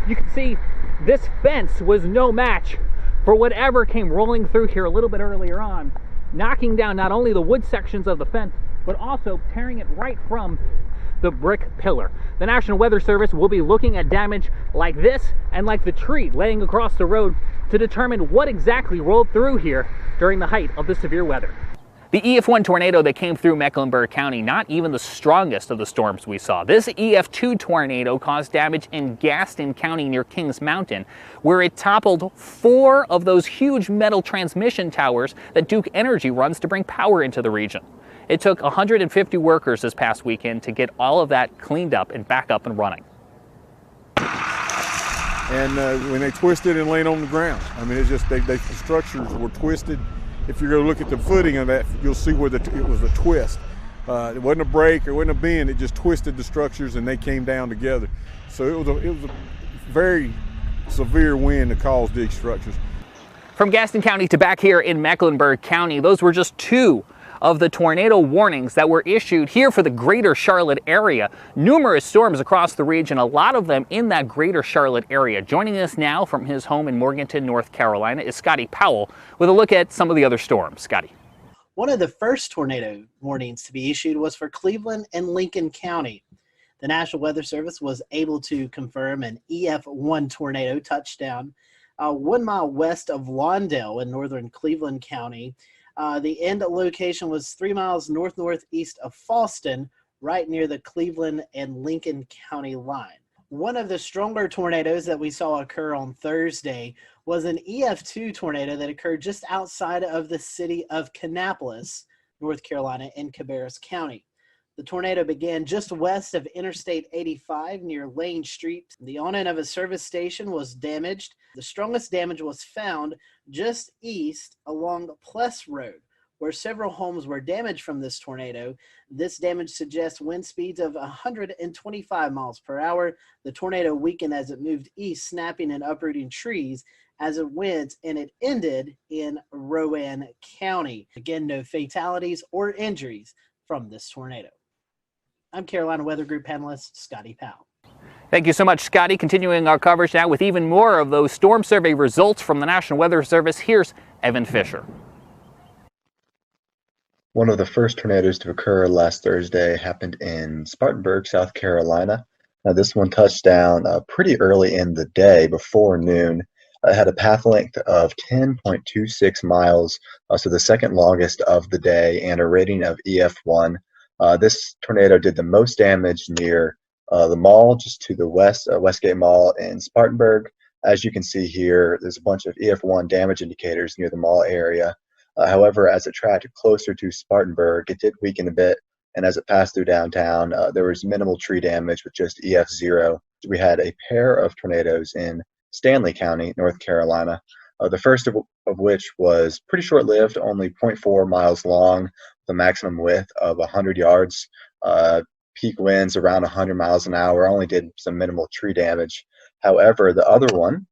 you can see this fence was no match for whatever came rolling through here a little bit earlier on, knocking down not only the wood sections of the fence, but also tearing it right from the brick pillar. The National Weather Service will be looking at damage like this and like the tree laying across the road to determine what exactly rolled through here during the height of the severe weather. The EF1 tornado that came through Mecklenburg County, not even the strongest of the storms we saw. This EF2 tornado caused damage in Gaston County near Kings Mountain, where it toppled 4 of those huge metal transmission towers that Duke Energy runs to bring power into the region. It took 150 workers this past weekend to get all of that cleaned up and back up and running. And when they twisted and laid on the ground, I mean, it's just the structures were twisted. If you go look at the footing of that, you'll see where it was a twist. It wasn't a break, it wasn't a bend, it just twisted the structures and they came down together. So it was a very severe wind that caused these structures. From Gaston County to back here in Mecklenburg County, those were just 2 of the tornado warnings that were issued here for the greater Charlotte area. Numerous storms across the region, a lot of them in that greater Charlotte area. Joining us now from his home in Morganton, North Carolina, is Scotty Powell with a look at some of the other storms. Scotty. One of the first tornado warnings to be issued was for Cleveland and Lincoln County. The National Weather Service was able to confirm an EF1 tornado touchdown 1 mile west of Lawndale in northern Cleveland County. The end location was 3 miles northeast of Fallston, right near the Cleveland and Lincoln County line. One of the stronger tornadoes that we saw occur on Thursday was an EF2 tornado that occurred just outside of the city of Kannapolis, North Carolina, in Cabarrus County. The tornado began just west of Interstate 85 near Lane Street. The awning of a service station was damaged. The strongest damage was found just east along Pless Road, where several homes were damaged from this tornado. This damage suggests wind speeds of 125 miles per hour. The tornado weakened as it moved east, snapping and uprooting trees as it went, and it ended in Rowan County. Again, no fatalities or injuries from this tornado. I'm Carolina Weather Group panelist Scotty Powell. Thank you so much, Scotty. Continuing our coverage now with even more of those storm survey results from the National Weather Service. Here's Evan Fisher. One of the first tornadoes to occur last Thursday happened in Spartanburg, South Carolina. Now, this one touched down pretty early in the day, before noon. It had a path length of 10.26 miles, so the second longest of the day, and a rating of EF1. This tornado did the most damage near the mall, just to the west, Westgate Mall in Spartanburg. As you can see here, there's a bunch of EF1 damage indicators near the mall area. However, as it tracked closer to Spartanburg, it did weaken a bit, and as it passed through downtown, there was minimal tree damage with just EF0. We had a pair of tornadoes in Stanley County, North Carolina, the first of which was pretty short-lived, only 0.4 miles long, with a maximum width of 100 yards. Peak winds around 100 miles an hour, only did some minimal tree damage. However, the other one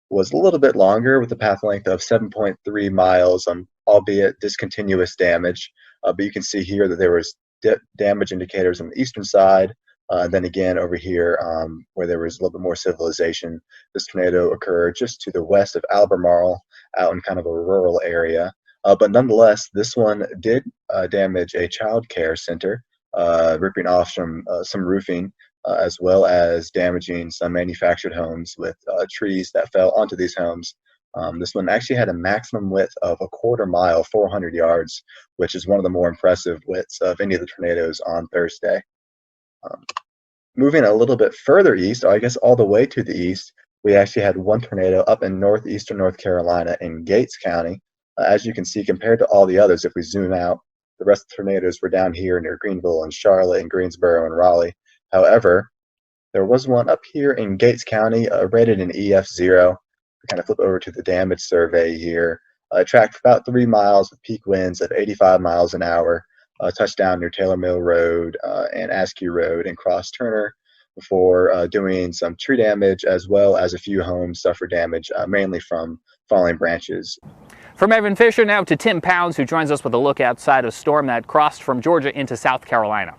was a little bit longer with a path length of 7.3 miles, albeit discontinuous damage. But you can see here that there was damage indicators on the eastern side. Then again over here, where there was a little bit more civilization, this tornado occurred just to the west of Albemarle, out in kind of a rural area. But nonetheless, this one did damage a child care center, ripping off some roofing, as well as damaging some manufactured homes with trees that fell onto these homes. This one actually had a maximum width of 1/4 mile, 400 yards, which is one of the more impressive widths of any of the tornadoes on Thursday. Moving a little bit further east, I guess all the way to the east, we actually had one tornado up in northeastern North Carolina in Gates County. As you can see, compared to all the others, if we zoom out, the rest of the tornadoes were down here near Greenville and Charlotte and Greensboro and Raleigh. However, there was one up here in Gates County, rated an EF0. We kind of flip over to the damage survey here. tracked for about 3 miles with peak winds of 85 miles an hour, touched down near Taylor Mill Road and Askew Road, and crossed Turner before doing some tree damage, as well as a few homes suffered damage, mainly from falling branches. From Evan Fisher now to Tim Pounds, who joins us with a look outside a storm that crossed from Georgia into South Carolina.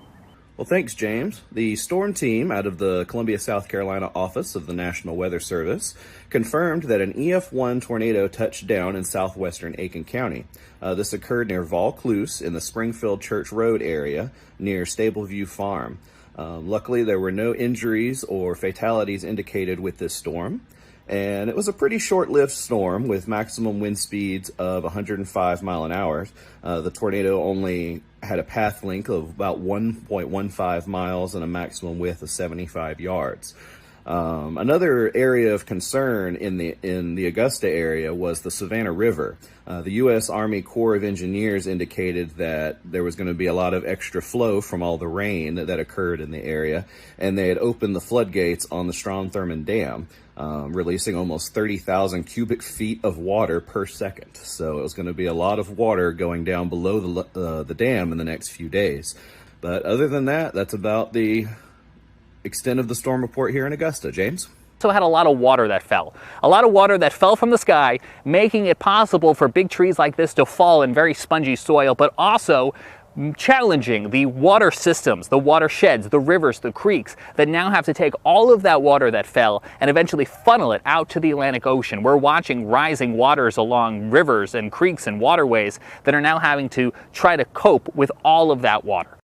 Well, thanks, James. The storm team out of the Columbia, South Carolina office of the National Weather Service confirmed that an EF1 tornado touched down in southwestern Aiken County. This occurred near Vaucluse in the Springfield Church Road area near Stableview Farm. Luckily, there were no injuries or fatalities indicated with this storm. And it was a pretty short-lived storm with maximum wind speeds of 105 mile an hour. The tornado only had a path length of about 1.15 miles and a maximum width of 75 yards. Another area of concern in the Augusta area was the Savannah River. The U.S. Army Corps of Engineers indicated that there was going to be a lot of extra flow from all the rain that occurred in the area, and they had opened the floodgates on the Strom-Thurmond Dam, releasing almost 30,000 cubic feet of water per second. So it was going to be a lot of water going down below the dam in the next few days. But other than that, that's about the extent of the storm report here in Augusta. James? Also had a lot of water that fell. A lot of water that fell from the sky, making it possible for big trees like this to fall in very spongy soil, but also challenging the water systems, the watersheds, the rivers, the creeks that now have to take all of that water that fell and eventually funnel it out to the Atlantic Ocean. We're watching rising waters along rivers and creeks and waterways that are now having to try to cope with all of that water.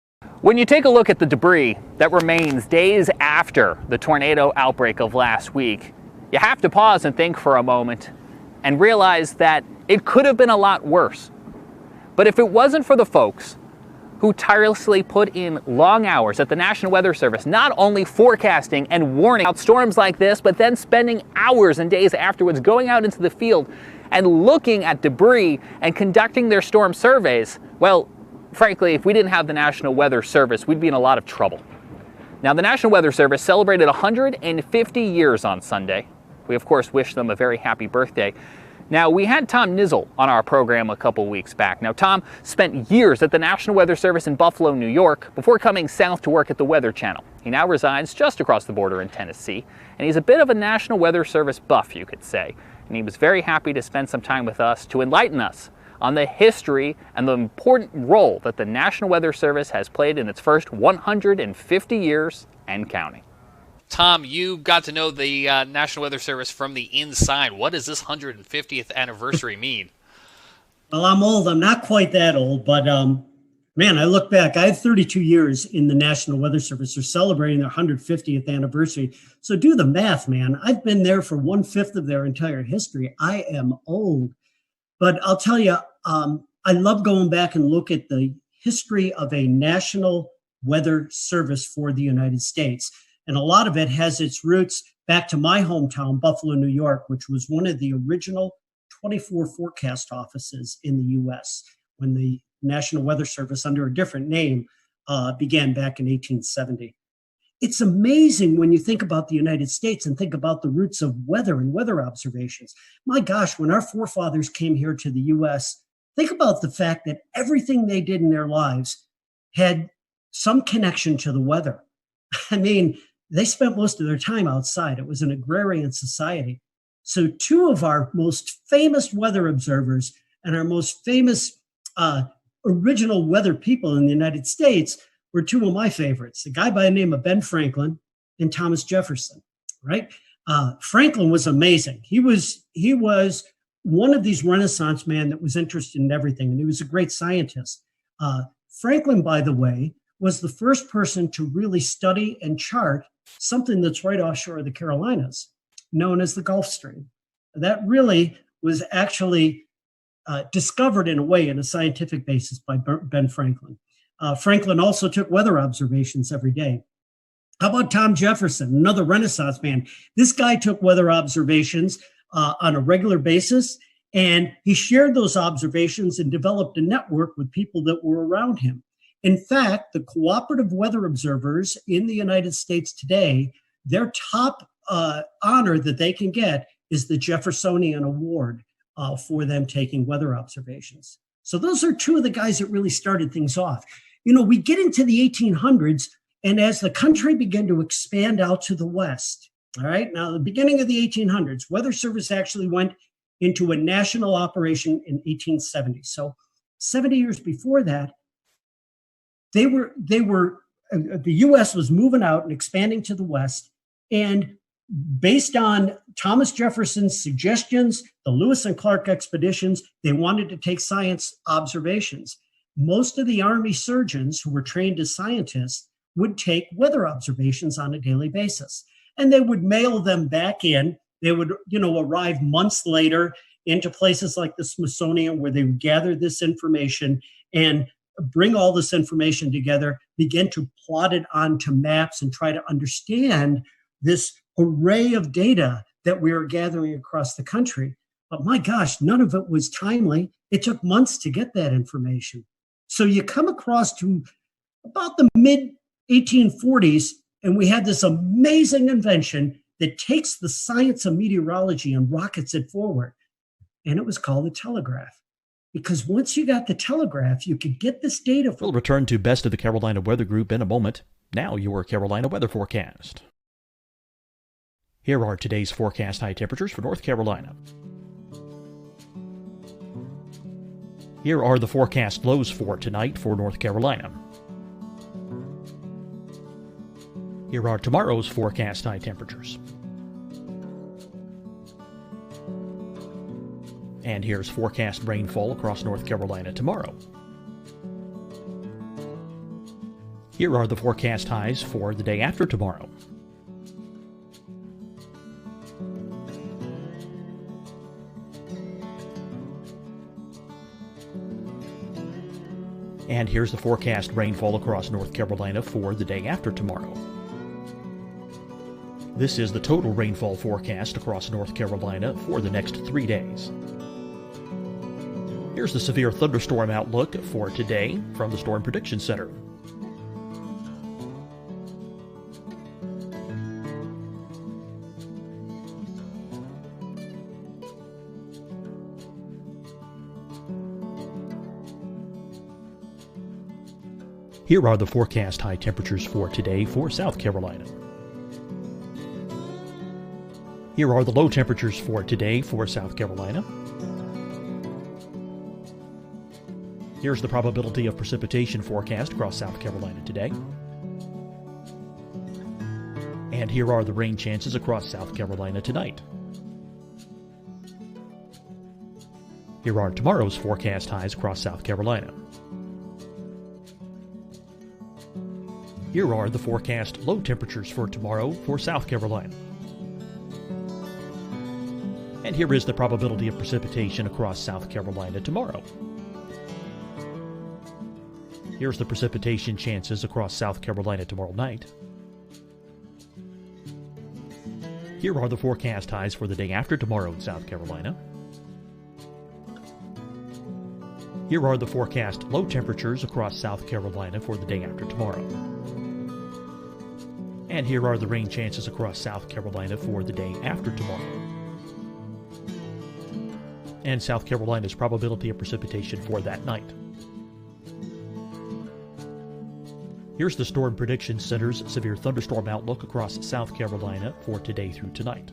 When you take a look at the debris that remains days after the tornado outbreak of last week, you have to pause and think for a moment and realize that it could have been a lot worse. But if it wasn't for the folks who tirelessly put in long hours at the National Weather Service, not only forecasting and warning about storms like this, but then spending hours and days afterwards going out into the field and looking at debris and conducting their storm surveys, well, frankly, if we didn't have the National Weather Service, we'd be in a lot of trouble. Now, the National Weather Service celebrated 150 years on Sunday. We, of course, wish them a very happy birthday. Now, we had Tom Nizzle on our program a couple weeks back. Now, Tom spent years at the National Weather Service in Buffalo, New York, before coming south to work at the Weather Channel. He now resides just across the border in Tennessee, and he's a bit of a National Weather Service buff, you could say. And he was very happy to spend some time with us to enlighten us on the history and the important role that the National Weather Service has played in its first 150 years and counting. Tom, you got to know the National Weather Service from the inside. What does this 150th anniversary mean? Well, I'm old. I'm not quite that old, but man, I look back. I have 32 years in the National Weather Service. They're celebrating their 150th anniversary. So do the math, man. I've been there for 1/5 of their entire history. I am old. But I'll tell you, I love going back and look at the history of a National Weather Service for the United States. And a lot of it has its roots back to my hometown, Buffalo, New York, which was one of the original 24 forecast offices in the U.S. when the National Weather Service, under a different name, began back in 1870. It's amazing when you think about the United States and think about the roots of weather and weather observations. My gosh, when our forefathers came here to the U.S., think about the fact that everything they did in their lives had some connection to the weather. I mean, they spent most of their time outside. It was an agrarian society. So two of our most famous weather observers and our most famous original weather people in the United States were two of my favorites, a guy by the name of Ben Franklin and Thomas Jefferson, right? Franklin was amazing. He was one of these Renaissance men that was interested in everything, and he was a great scientist. Franklin, by the way, was the first person to really study and chart something that's right offshore of the Carolinas, known as the Gulf Stream. That really was actually discovered in a way, in a scientific basis, by Ben Franklin. Franklin also took weather observations every day. How about Tom Jefferson, another Renaissance man? This guy took weather observations on a regular basis, and he shared those observations and developed a network with people that were around him. In fact, the cooperative weather observers in the United States today, their top honor that they can get is the Jeffersonian Award, for them taking weather observations. So those are two of the guys that really started things off. You know, we get into the 1800s, and as the country began to expand out to the west, all right, now the beginning of the 1800s, Weather Service actually went into a national operation in 1870. So 70 years before that, the U.S. was moving out and expanding to the west, and based on Thomas Jefferson's suggestions, the Lewis and Clark expeditions, they wanted to take science observations. Most of the Army surgeons who were trained as scientists would take weather observations on a daily basis, and they would mail them back in. They would, arrive months later into places like the Smithsonian, where they would gather this information and bring all this information together, begin to plot it onto maps and try to understand this array of data that we are gathering across the country. But my gosh, none of it was timely. It took months to get that information. So you come across to about the mid 1840s, and we had this amazing invention that takes the science of meteorology and rockets it forward. And it was called the telegraph. Because once you got the telegraph, you could get this data. We'll return to Best of the Carolina Weather Group in a moment. Now your Carolina weather forecast. Here are today's forecast high temperatures for North Carolina. Here are the forecast lows for tonight for North Carolina. Here are tomorrow's forecast high temperatures. And here's forecast rainfall across North Carolina tomorrow. Here are the forecast highs for the day after tomorrow. And here's the forecast rainfall across North Carolina for the day after tomorrow. This is the total rainfall forecast across North Carolina for the next 3 days. Here's the severe thunderstorm outlook for today from the Storm Prediction Center. Here are the forecast high temperatures for today for South Carolina. Here are the low temperatures for today for South Carolina. Here's the probability of precipitation forecast across South Carolina today. And here are the rain chances across South Carolina tonight. Here are tomorrow's forecast highs across South Carolina. Here are the forecast low temperatures for tomorrow for South Carolina. And here is the probability of precipitation across South Carolina tomorrow. Here's the precipitation chances across South Carolina tomorrow night. Here are the forecast highs for the day after tomorrow in South Carolina. Here are the forecast low temperatures across South Carolina for the day after tomorrow. And here are the rain chances across South Carolina for the day after tomorrow. And South Carolina's probability of precipitation for that night. Here's the Storm Prediction Center's severe thunderstorm outlook across South Carolina for today through tonight.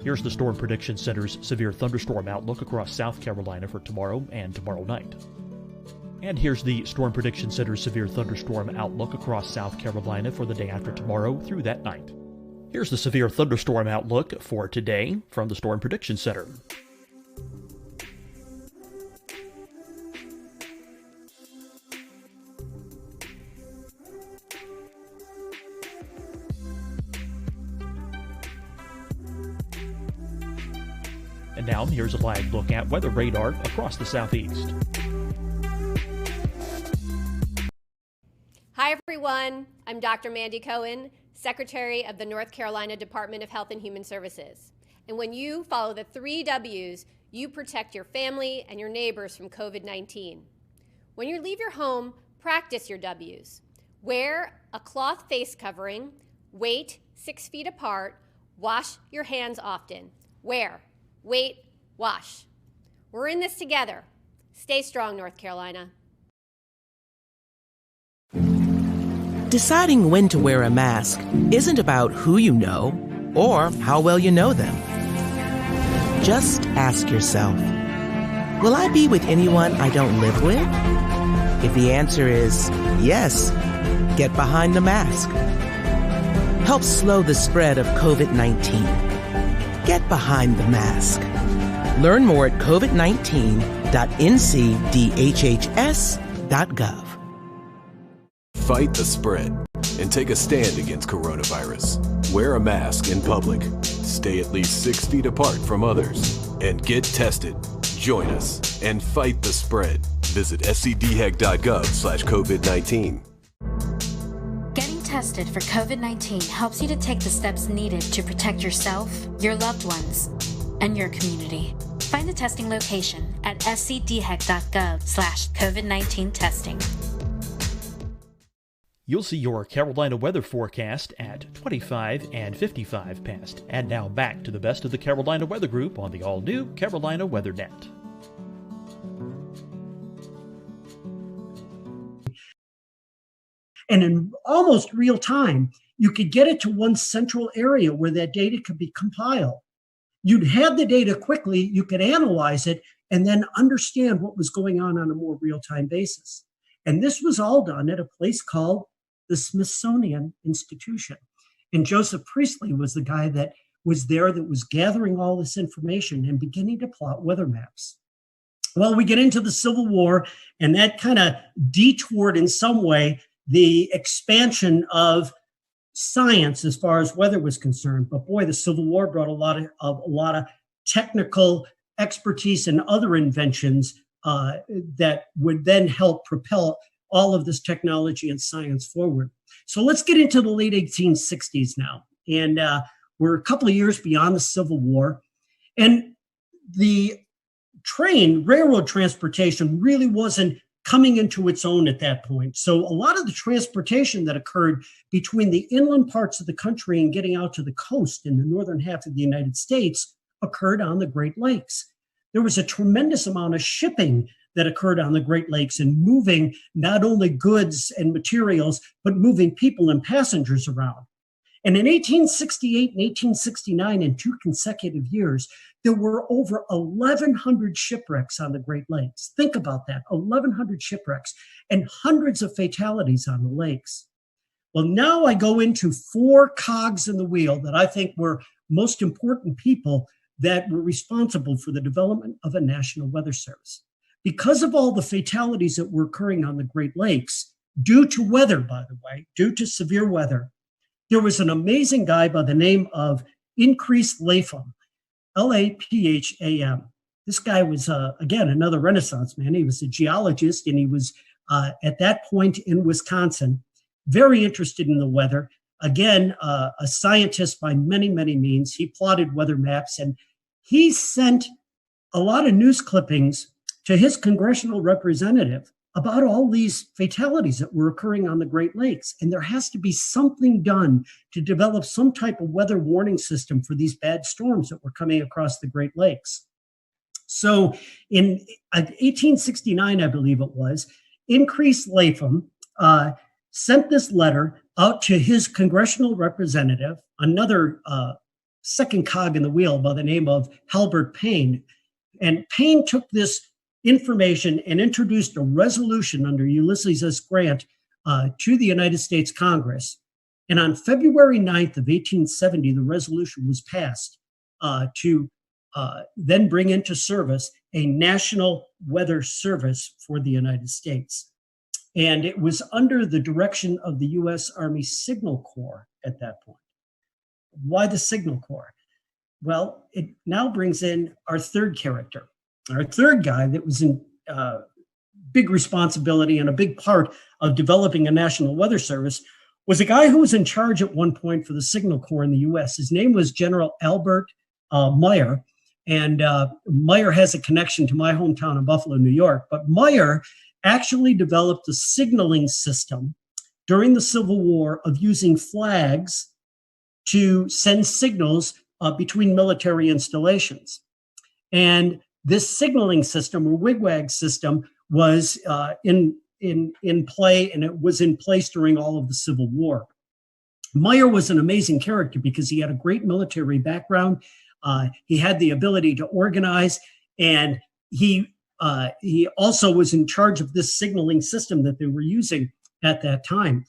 Here's the Storm Prediction Center's severe thunderstorm outlook across South Carolina for tomorrow and tomorrow night. And here's the Storm Prediction Center's severe thunderstorm outlook across South Carolina for the day after tomorrow through that night. Here's the severe thunderstorm outlook for today from the Storm Prediction Center. And now here's a live look at weather radar across the southeast. Hi, everyone. I'm Dr. Mandy Cohen, Secretary of the North Carolina Department of Health and Human Services. And when you follow the 3 W's, you protect your family and your neighbors from COVID-19. When you leave your home, practice your W's. Wear a cloth face covering, wait 6 feet apart, wash your hands often. Wait Wash. We're in this together. Stay strong, North Carolina. Deciding when to wear a mask isn't about who you know or how well you know them. Just ask yourself, will I be with anyone I don't live with? If the answer is yes, get behind the mask. Help slow the spread of COVID-19. Get behind the mask. Learn more at covid19.ncdhhs.gov. Fight the spread and take a stand against coronavirus. Wear a mask in public. Stay at least 6 feet apart from others. And get tested. Join us and fight the spread. Visit scdhec.gov/COVID-19. Getting tested for COVID-19 helps you to take the steps needed to protect yourself, your loved ones, and your community. Find the testing location at scdhec.gov/COVID-19 testing. You'll see your Carolina weather forecast at 25 and 55 past. And now back to the best of the Carolina Weather Group on the all-new Carolina Weather Net. And in almost real time, you could get it to one central area where that data could be compiled. You'd have the data quickly, you could analyze it, and then understand what was going on a more real-time basis. And this was all done at a place called the Smithsonian Institution. And Joseph Priestley was the guy that was there that was gathering all this information and beginning to plot weather maps. Well, we get into the Civil War, and that kind of detoured in some way the expansion of science as far as weather was concerned. But boy, the Civil War brought a lot of technical expertise and other inventions that would then help propel all of this technology and science forward. So let's get into the late 1860s now. And we're a couple of years beyond the Civil War. And the railroad transportation really wasn't coming into its own at that point. So a lot of the transportation that occurred between the inland parts of the country and getting out to the coast in the northern half of the United States occurred on the Great Lakes. There was a tremendous amount of shipping that occurred on the Great Lakes and moving not only goods and materials, but moving people and passengers around. And in 1868 and 1869, in 2 consecutive years, there were over 1,100 shipwrecks on the Great Lakes. Think about that, 1,100 shipwrecks and hundreds of fatalities on the lakes. Well, now I go into 4 cogs in the wheel that I think were most important people that were responsible for the development of a national weather service. Because of all the fatalities that were occurring on the Great Lakes, due to weather, by the way, due to severe weather, there was an amazing guy by the name of Increase Lapham, Lapham. This guy was, again, another Renaissance man. He was a geologist, and he was, at that point in Wisconsin, very interested in the weather. Again, a scientist by many, many means. He plotted weather maps, and he sent a lot of news clippings to his congressional representative about all these fatalities that were occurring on the Great Lakes. And there has to be something done to develop some type of weather warning system for these bad storms that were coming across the Great Lakes. So in 1869, I believe it was, Increase Lapham sent this letter out to his congressional representative, another second cog in the wheel by the name of Halbert Payne. And Payne took this information and introduced a resolution under Ulysses S. Grant to the United States Congress. And on February 9th of 1870, the resolution was passed to then bring into service a national weather service for the United States. And it was under the direction of the U.S. Army Signal Corps at that point. Why the Signal Corps? Well, it now brings in our third character. Our third guy that was in big responsibility and a big part of developing a national weather service was a guy who was in charge at one point for the Signal Corps in the U.S. His name was General Albert Meyer. And Meyer has a connection to my hometown of Buffalo, New York. But Meyer actually developed a signaling system during the Civil War of using flags to send signals between military installations. And this signaling system, or wigwag system, was in play, and it was in place during all of the Civil War. Meyer was an amazing character because he had a great military background. He had the ability to organize, and he also was in charge of this signaling system that they were using at that time.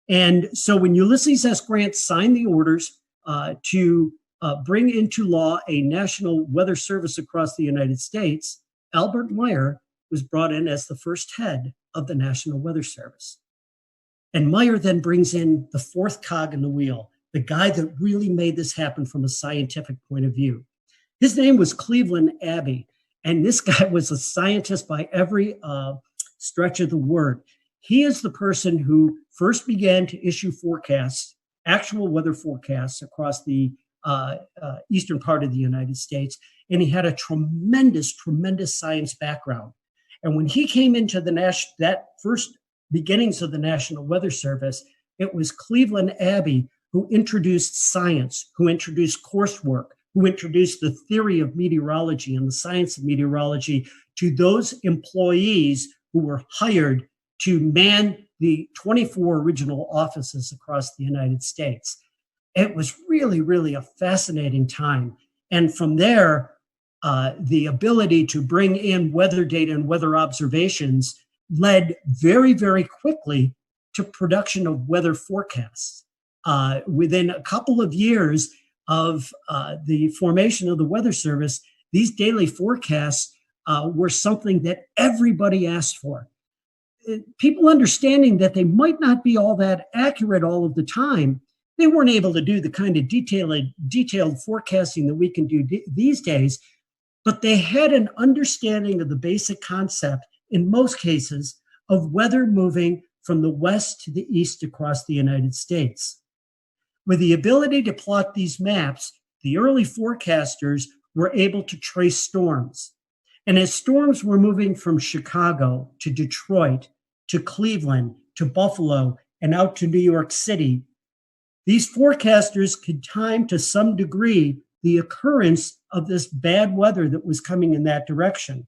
And so when Ulysses S. Grant signed the orders to bring into law a national weather service across the United States, Albert Meyer was brought in as the first head of the National Weather Service. And Meyer then brings in the fourth cog in the wheel, the guy that really made this happen from a scientific point of view. His name was Cleveland Abbey, and this guy was a scientist by every stretch of the word. He is the person who first began to issue forecasts, actual weather forecasts across the eastern part of the United States, and he had a tremendous, tremendous science background. And when he came into that first beginnings of the National Weather Service, it was Cleveland Abbey who introduced science, who introduced coursework, who introduced the theory of meteorology and the science of meteorology to those employees who were hired to man the 24 original offices across the United States. It was really, really a fascinating time. And from there, the ability to bring in weather data and weather observations led very, very quickly to production of weather forecasts. Within a couple of years of the formation of the Weather Service, these daily forecasts were something that everybody asked for. People understanding that they might not be all that accurate all of the time, they weren't able to do the kind of detailed forecasting that we can do these days, but they had an understanding of the basic concept, in most cases, of weather moving from the west to the east across the United States. With the ability to plot these maps, the early forecasters were able to trace storms. And as storms were moving from Chicago to Detroit to Cleveland to Buffalo and out to New York City, these forecasters could time to some degree the occurrence of this bad weather that was coming in that direction.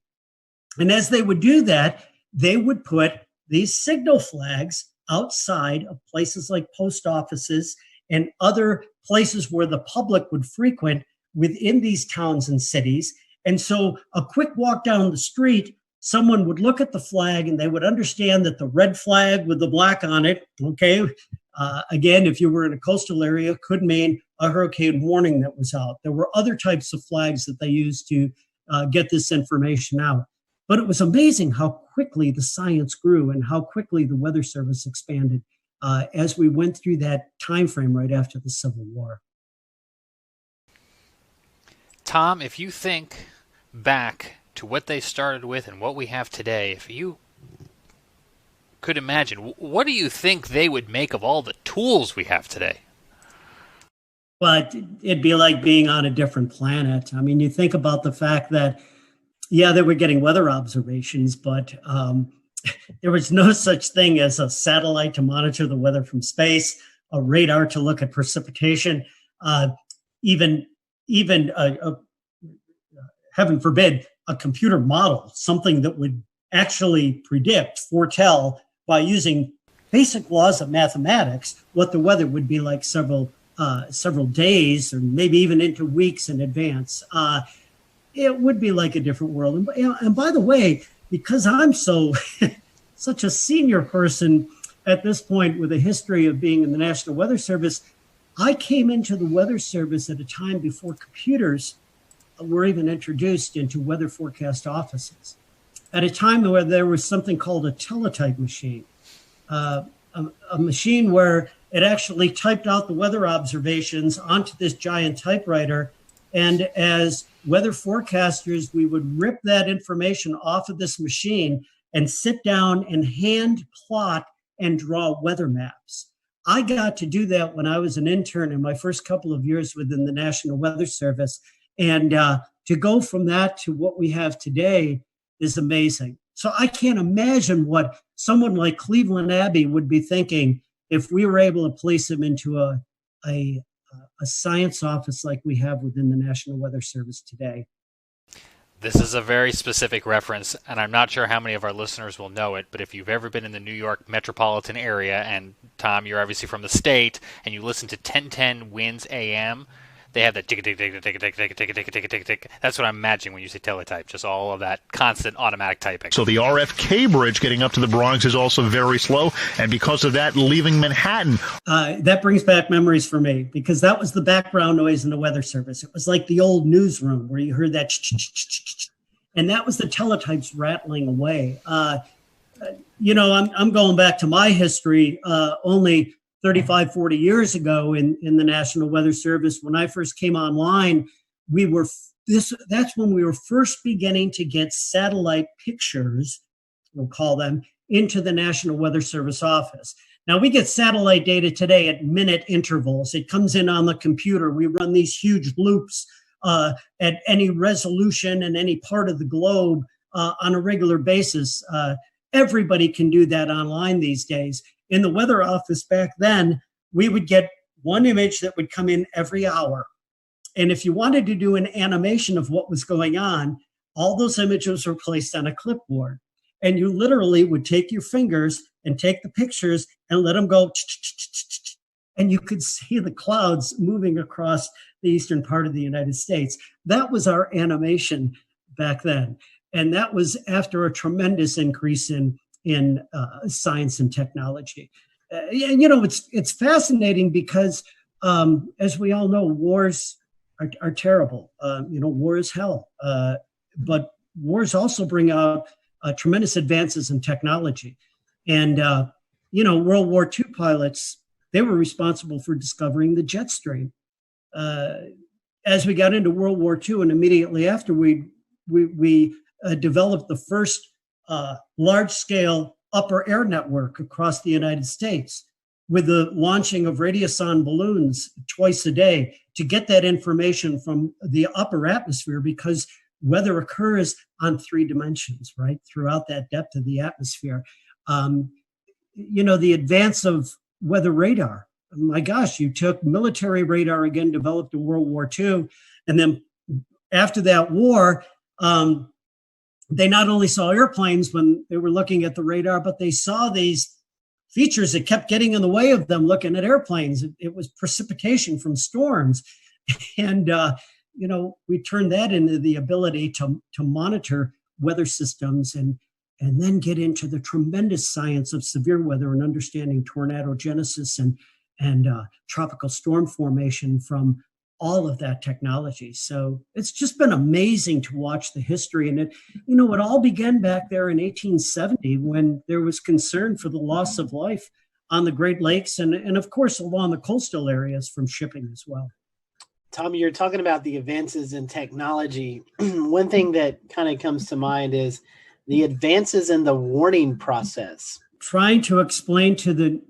And as they would do that, they would put these signal flags outside of places like post offices and other places where the public would frequent within these towns and cities. And so a quick walk down the street, someone would look at the flag and they would understand that the red flag with the black on it, okay, again, if you were in a coastal area, could mean a hurricane warning that was out. There were other types of flags that they used to get this information out. But it was amazing how quickly the science grew and how quickly the Weather Service expanded as we went through that time frame right after the Civil War. Tom, if you think back to what they started with and what we have today, if you could imagine, what do you think they would make of all the tools we have today? Well, it'd be like being on a different planet. I mean, you think about the fact that, yeah, they were getting weather observations, but there was no such thing as a satellite to monitor the weather from space, a radar to look at precipitation, even heaven forbid, a computer model, something that would actually foretell by using basic laws of mathematics what the weather would be like several days or maybe even into weeks in advance. It would be like a different world. And by the way, because I'm such a senior person at this point with a history of being in the National Weather Service, I came into the Weather Service at a time before computers were even introduced into weather forecast offices. At a time where there was something called a teletype machine, a machine where it actually typed out the weather observations onto this giant typewriter. And as weather forecasters, we would rip that information off of this machine and sit down and hand plot and draw weather maps. I got to do that when I was an intern in my first couple of years within the National Weather Service. And to go from that to what we have today is amazing. So I can't imagine what someone like Cleveland Abbey would be thinking if we were able to place him into a science office like we have within the National Weather Service today. This is a very specific reference, and I'm not sure how many of our listeners will know it, but if you've ever been in the New York metropolitan area, and Tom, you're obviously from the state, and you listen to 1010 Winds AM, they have that tick tick tick tick tick tick tick tick tick tick tick tick. That's what I'm imagining when you say teletype, just all of that constant automatic typing. So the RFK bridge getting up to the Bronx is also very slow, and because of that, leaving Manhattan. That brings back memories for me, because that was the background noise in the Weather Service. It was like the old newsroom where you heard that, and that was the teletypes rattling away. I'm going back to my history only 35, 40 years ago in the National Weather Service. When I first came online, that's when we were first beginning to get satellite pictures, we'll call them, into the National Weather Service office. Now, we get satellite data today at minute intervals. It comes in on the computer. We run these huge loops at any resolution in any part of the globe on a regular basis. Everybody can do that online these days. In the weather office back then, we would get one image that would come in every hour. And if you wanted to do an animation of what was going on, all those images were placed on a clipboard. And you literally would take your fingers and take the pictures and let them go, and you could see the clouds moving across the eastern part of the United States. That was our animation back then. And that was after a tremendous increase in science and technology. It's fascinating because, as we all know, wars are terrible. War is hell. But wars also bring out tremendous advances in technology. And, World War II pilots, they were responsible for discovering the jet stream. As we got into World War II and immediately after, we developed the first large-scale upper air network across the United States with the launching of radiosonde balloons twice a day to get that information from the upper atmosphere, because weather occurs on 3 dimensions, right, throughout that depth of the atmosphere. The advance of weather radar. My gosh, you took military radar, again, developed in World War II, and then after that war, they not only saw airplanes when they were looking at the radar, but they saw these features that kept getting in the way of them looking at airplanes. It was precipitation from storms. And, we turned that into the ability to monitor weather systems and then get into the tremendous science of severe weather and understanding tornado genesis and tropical storm formation from all of that technology. So it's just been amazing to watch the history. And it all began back there in 1870 when there was concern for the loss of life on the Great Lakes and of course, along the coastal areas from shipping as well. Tommy, you're talking about the advances in technology. One thing that kind of comes to mind is the advances in the warning process. Trying to explain to the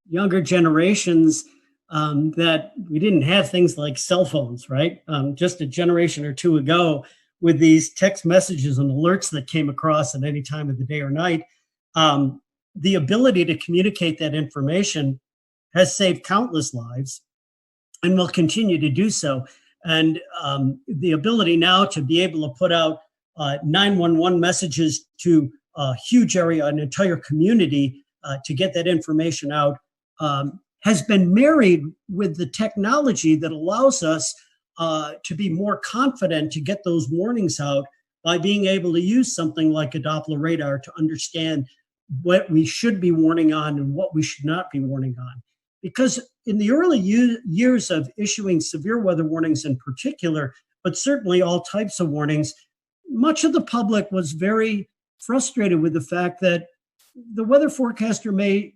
younger generations that we didn't have things like cell phones, right? Just a generation or two ago, with these text messages and alerts that came across at any time of the day or night, the ability to communicate that information has saved countless lives and will continue to do so. And the ability now to be able to put out 911 messages to a huge area, an entire community, to get that information out, has been married with the technology that allows us to be more confident to get those warnings out by being able to use something like a Doppler radar to understand what we should be warning on and what we should not be warning on. Because in the early years of issuing severe weather warnings in particular, but certainly all types of warnings, much of the public was very frustrated with the fact that the weather forecaster may,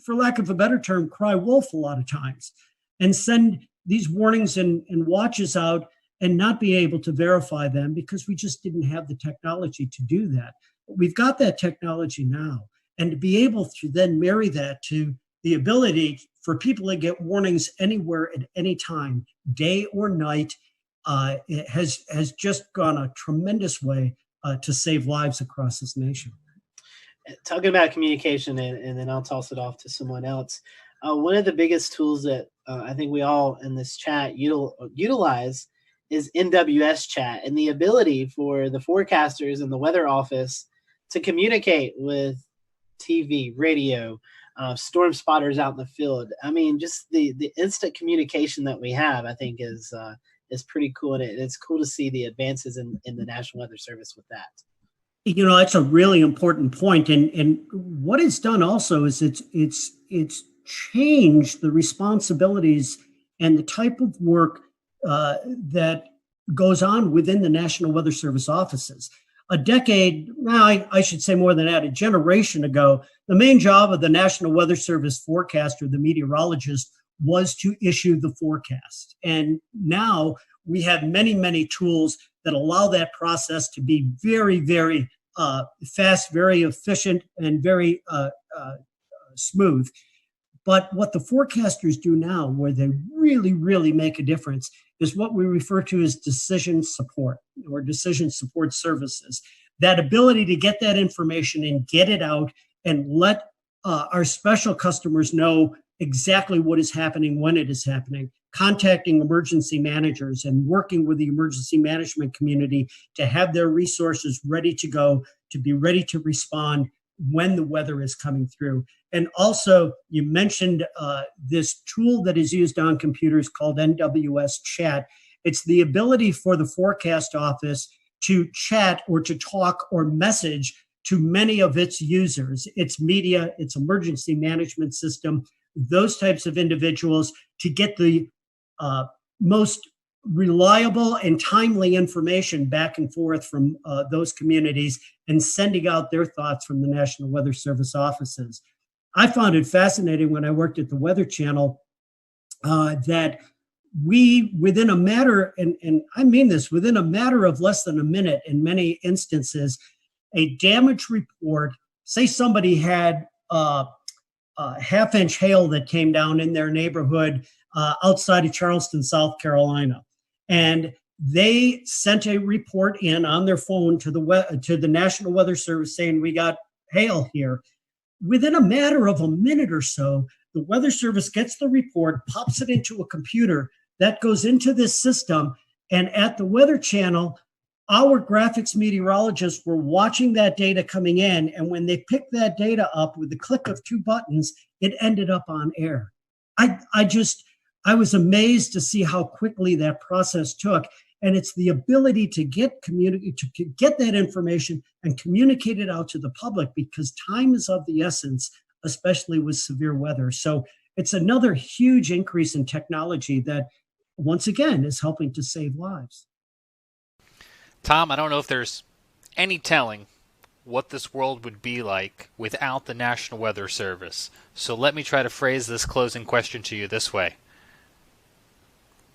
for lack of a better term, cry wolf a lot of times and send these warnings and watches out and not be able to verify them because we just didn't have the technology to do that. But we've got that technology now. And to be able to then marry that to the ability for people to get warnings anywhere at any time, day or night, it has just gone a tremendous way to save lives across this nation. Talking about communication, and then I'll toss it off to someone else. One of the biggest tools that I think we all in this chat utilize is NWS chat and the ability for the forecasters and the weather office to communicate with TV, radio, storm spotters out in the field. I mean, just the instant communication that we have, I think, is pretty cool, and it's cool to see the advances in the National Weather Service with that. You know, that's a really important point, and what it's done also is it's changed the responsibilities and the type of work that goes on within the National Weather Service offices. A decade, now I should say more than that, a generation ago, the main job of the National Weather Service forecaster, the meteorologist, was to issue the forecast. And now we have many, many tools that allow that process to be very, very fast, very efficient, and very smooth. But what the forecasters do now, where they really, really make a difference, is what we refer to as decision support or decision support services. That ability to get that information and get it out and let our special customers know exactly what is happening, when it is happening, contacting emergency managers and working with the emergency management community to have their resources ready to go, to be ready to respond when the weather is coming through. And also, you mentioned this tool that is used on computers called NWS Chat. It's the ability for the forecast office to chat or to talk or message to many of its users, its media, its emergency management system, those types of individuals, to get the most reliable and timely information back and forth from those communities and sending out their thoughts from the National Weather Service offices. I found it fascinating when I worked at the Weather Channel that we, within a matter, and I mean this, within a matter of less than a minute in many instances, a damage report, say somebody had a half-inch hail that came down in their neighborhood outside of Charleston, South Carolina. And they sent a report in on their phone to the National Weather Service saying, we got hail here. Within a matter of a minute or so, the Weather Service gets the report, pops it into a computer that goes into this system. And at the Weather Channel, our graphics meteorologists were watching that data coming in. And when they picked that data up with the click of two buttons, it ended up on air. I was amazed to see how quickly that process took. And it's the ability to get that information and communicate it out to the public, because time is of the essence, especially with severe weather. So it's another huge increase in technology that, once again, is helping to save lives. Tom, I don't know if there's any telling what this world would be like without the National Weather Service. So let me try to phrase this closing question to you this way.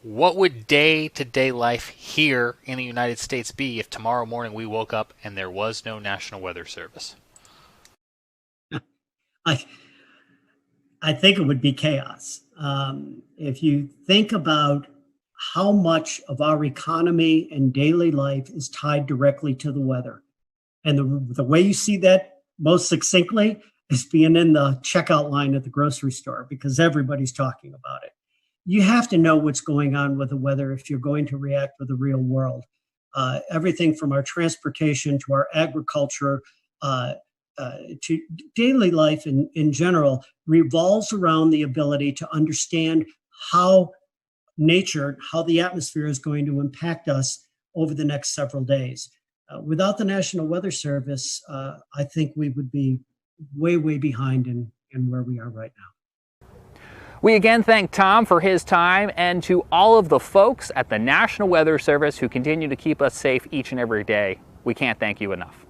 What would day-to-day life here in the United States be if tomorrow morning we woke up and there was no National Weather Service? I think it would be chaos. If you think about how much of our economy and daily life is tied directly to the weather, and the way you see that most succinctly is being in the checkout line at the grocery store, because everybody's talking about it. You have to know what's going on with the weather if you're going to react with the real world. Everything from our transportation to our agriculture to daily life in general revolves around the ability to understand how nature, how the atmosphere is going to impact us over the next several days. Without the National Weather Service, I think we would be way, way behind in where we are right now. We again thank Tom for his time, and to all of the folks at the National Weather Service who continue to keep us safe each and every day. We can't thank you enough.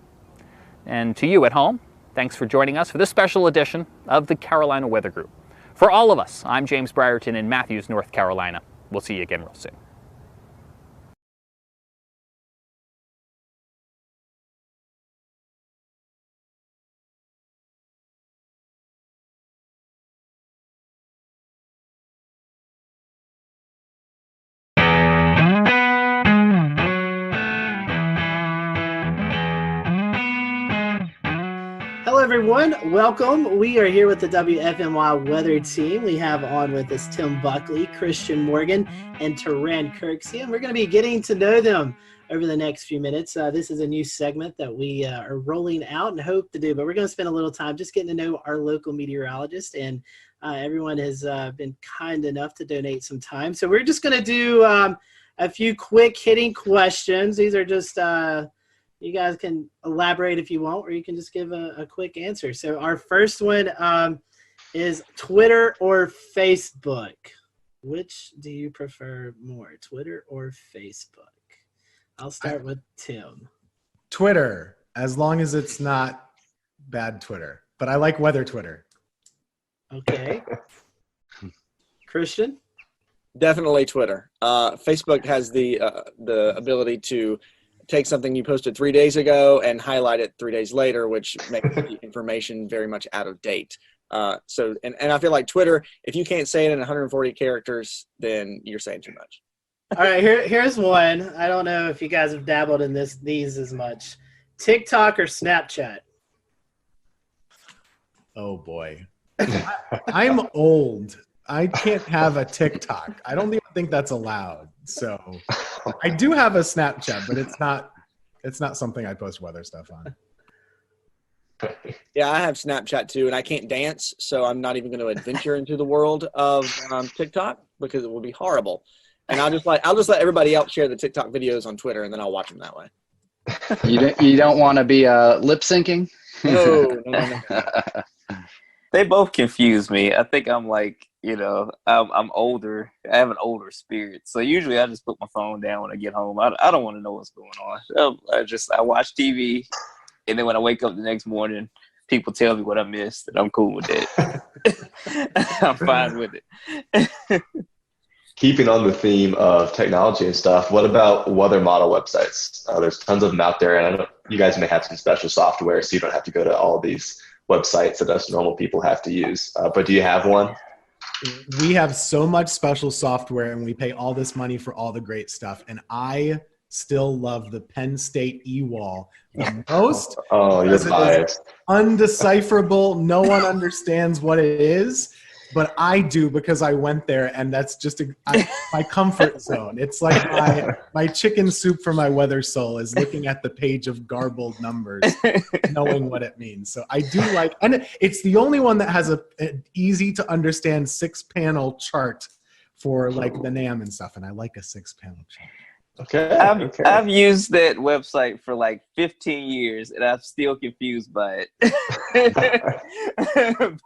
And to you at home, thanks for joining us for this special edition of the Carolina Weather Group. For all of us, I'm James Brierton in Matthews, North Carolina. We'll see you again real soon. Hello everyone. Welcome. We are here with the WFMY weather team. We have on with us Tim Buckley, Christian Morgan, and Taran Kirksey, and we're going to be getting to know them over the next few minutes. This is a new segment that we are rolling out and hope to do, but we're going to spend a little time just getting to know our local meteorologist, and everyone has been kind enough to donate some time. So we're just going to do a few quick hitting questions. These are just you guys can elaborate if you want, or you can just give a quick answer. So our first one is Twitter or Facebook? Which do you prefer more, Twitter or Facebook? I'll start with Tim. Twitter, as long as it's not bad Twitter. But I like weather Twitter. Okay. Christian? Definitely Twitter. Facebook has the ability to take something you posted 3 days ago and highlight it 3 days later, which makes the information very much out of date. So I feel like Twitter, if you can't say it in 140 characters, then you're saying too much. All right, here's one. I don't know if you guys have dabbled in these as much. TikTok or Snapchat? Oh boy. I'm old. I can't have a TikTok. I don't even think that's allowed. So I do have a Snapchat, but it's not something I post weather stuff on. Yeah, I have Snapchat too, and I can't dance, so I'm not even going to adventure into the world of TikTok because it will be horrible. And I'll just let everybody else share the TikTok videos on Twitter, and then I'll watch them that way. You don't want to be lip syncing? No. They both confuse me. I think I'm like, I'm older. I have an older spirit. So usually I just put my phone down when I get home. I don't want to know what's going on. I watch TV, and then when I wake up the next morning, people tell me what I missed, and I'm cool with it. I'm fine with it. Keeping on the theme of technology and stuff, what about weather model websites? There's tons of them out there, and I know you guys may have some special software, so you don't have to go to all these websites that us normal people have to use. But do you have one? We have so much special software, and we pay all this money for all the great stuff. And I still love the Penn State e-wall the most. Oh, you're biased. Undecipherable. No one understands what it is, but I do because I went there, and that's just my comfort zone. It's like my chicken soup for my weather soul is looking at the page of garbled numbers, knowing what it means. So I do like, and it's the only one that has an easy to understand 6-panel chart for like the NAM and stuff, and I like a 6-panel chart. Okay. I've used that website for like 15 years, and I'm still confused by it.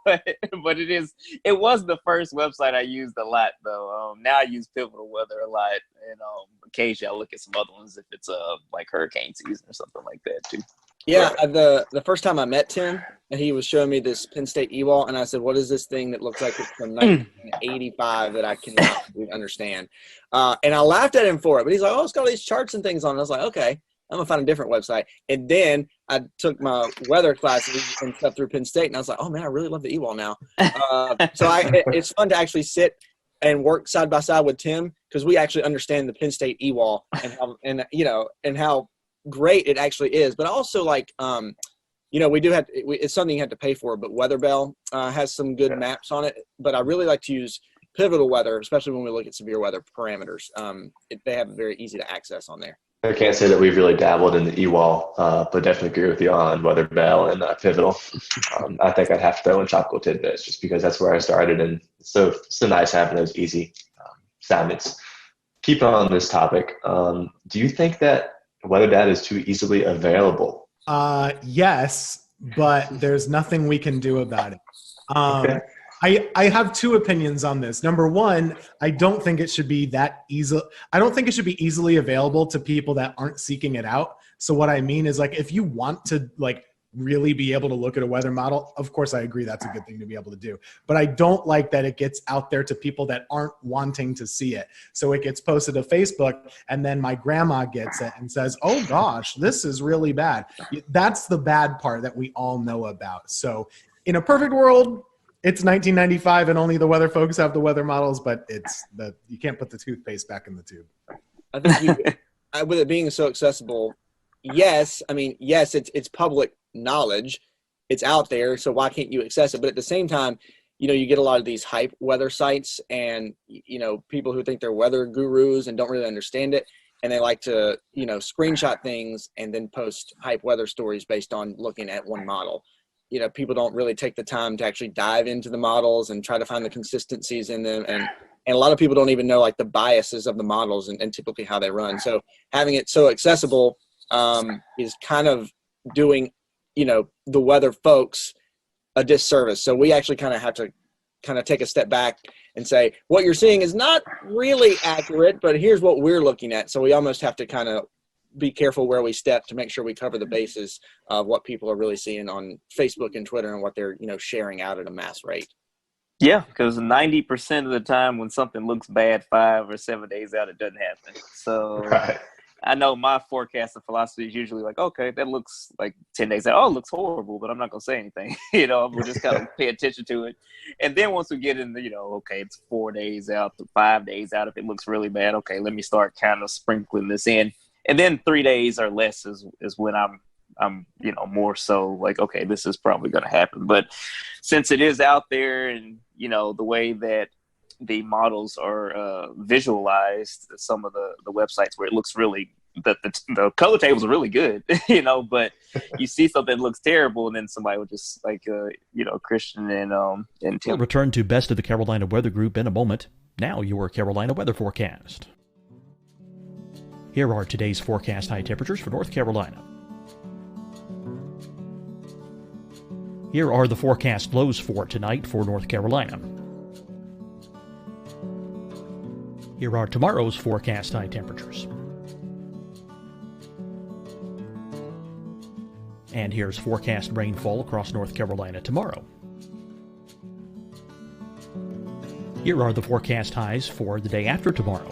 but it was the first website I used a lot though. Now I use Pivotal Weather a lot, and occasionally I look at some other ones if it's like hurricane season or something like that too. Yeah, the first time I met Tim, he was showing me this Penn State e-wall, and I said, "What is this thing that looks like it's from 1985 that I cannot understand?" And I laughed at him for it, but he's like, "Oh, it's got all these charts and things on it." I was like, "Okay, I'm gonna find a different website." And then I took my weather classes and stuff through Penn State, and I was like, "Oh man, I really love the e-wall now." It's fun to actually sit and work side by side with Tim because we actually understand the Penn State e-wall and how great it actually is. But also we do have it's something you have to pay for, but WeatherBell has some good maps on it. But I really like to use Pivotal Weather, especially when we look at severe weather parameters. They have it very easy to access on there. I can't say that we've really dabbled in the e-wall, but definitely agree with you on WeatherBell and Pivotal. I think I'd have to throw in Tropical Tidbits just because that's where I started, and it's so nice having those easy assignments. Keep on this topic. Do you think that weather data is too easily available? Yes, but there's nothing we can do about it. I have two opinions on this. Number one, I don't think it should be that easy. I don't think it should be easily available to people that aren't seeking it out. So what I mean is, like, if you want to really be able to look at a weather model, of course I agree that's a good thing to be able to do. But I don't like that it gets out there to people that aren't wanting to see it. So it gets posted to Facebook, and then my grandma gets it and says, "Oh gosh, this is really bad." That's the bad part that we all know about. So in a perfect world, it's 1995 and only the weather folks have the weather models, but you can't put the toothpaste back in the tube. I think with it being so accessible, yes, it's public knowledge. it's out there, so why can't you access it? But at the same time, you get a lot of these hype weather sites and, people who think they're weather gurus and don't really understand it. And they like to, screenshot things and then post hype weather stories based on looking at one model. People don't really take the time to actually dive into the models and try to find the consistencies in them. And a lot of people don't even know like the biases of the models and typically how they run. So having it so accessible is kind of doing, the weather folks a disservice. So we actually kind of have to take a step back and say, what you're seeing is not really accurate, but here's what we're looking at. So we almost have to kind of be careful where we step to make sure we cover the bases of what people are really seeing on Facebook and Twitter and what they're, sharing out at a mass rate. Yeah, because 90% of the time when something looks bad 5 or 7 days out, it doesn't happen. So I know my forecasting philosophy is usually like, okay, that looks like 10 days out. Oh, it looks horrible, but I'm not going to say anything. We'll just kind of pay attention to it. And then once we get in the, okay, it's 4 days out to 5 days out. If it looks really bad, okay, let me start kind of sprinkling this in. And then 3 days or less is when I'm more so like, okay, this is probably going to happen. But since it is out there and, the way that the models are visualized, some of the websites where it looks really, the color tables are really good, but you see something that looks terrible and then somebody would just like, Christian and Tim. We'll return to Best of the Carolina Weather Group in a moment. Now your Carolina weather forecast. Here are today's forecast high temperatures for North Carolina. Here are the forecast lows for tonight for North Carolina. Here are tomorrow's forecast high temperatures. And here's forecast rainfall across North Carolina tomorrow. Here are the forecast highs for the day after tomorrow.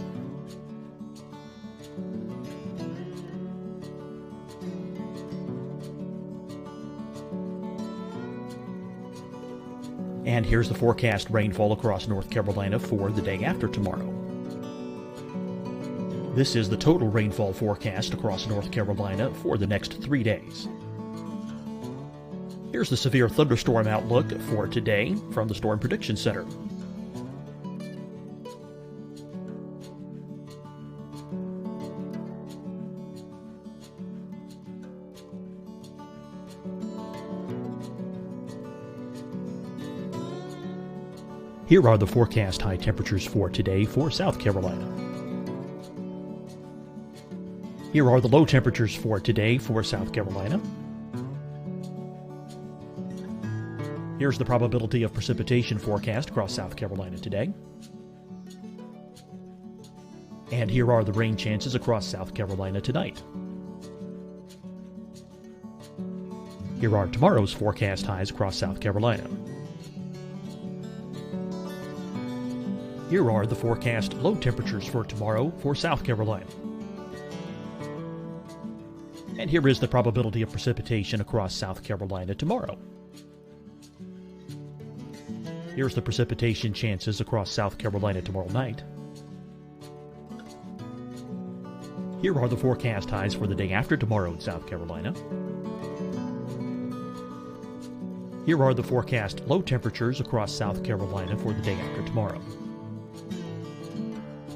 And here's the forecast rainfall across North Carolina for the day after tomorrow. This is the total rainfall forecast across North Carolina for the next 3 days. Here's the severe thunderstorm outlook for today from the Storm Prediction Center. Here are the forecast high temperatures for today for South Carolina. Here are the low temperatures for today for South Carolina. Here's the probability of precipitation forecast across South Carolina today. And here are the rain chances across South Carolina tonight. Here are tomorrow's forecast highs across South Carolina. Here are the forecast low temperatures for tomorrow for South Carolina. And here is the probability of precipitation across South Carolina tomorrow. Here's the precipitation chances across South Carolina tomorrow night. Here are the forecast highs for the day after tomorrow in South Carolina. Here are the forecast low temperatures across South Carolina for the day after tomorrow.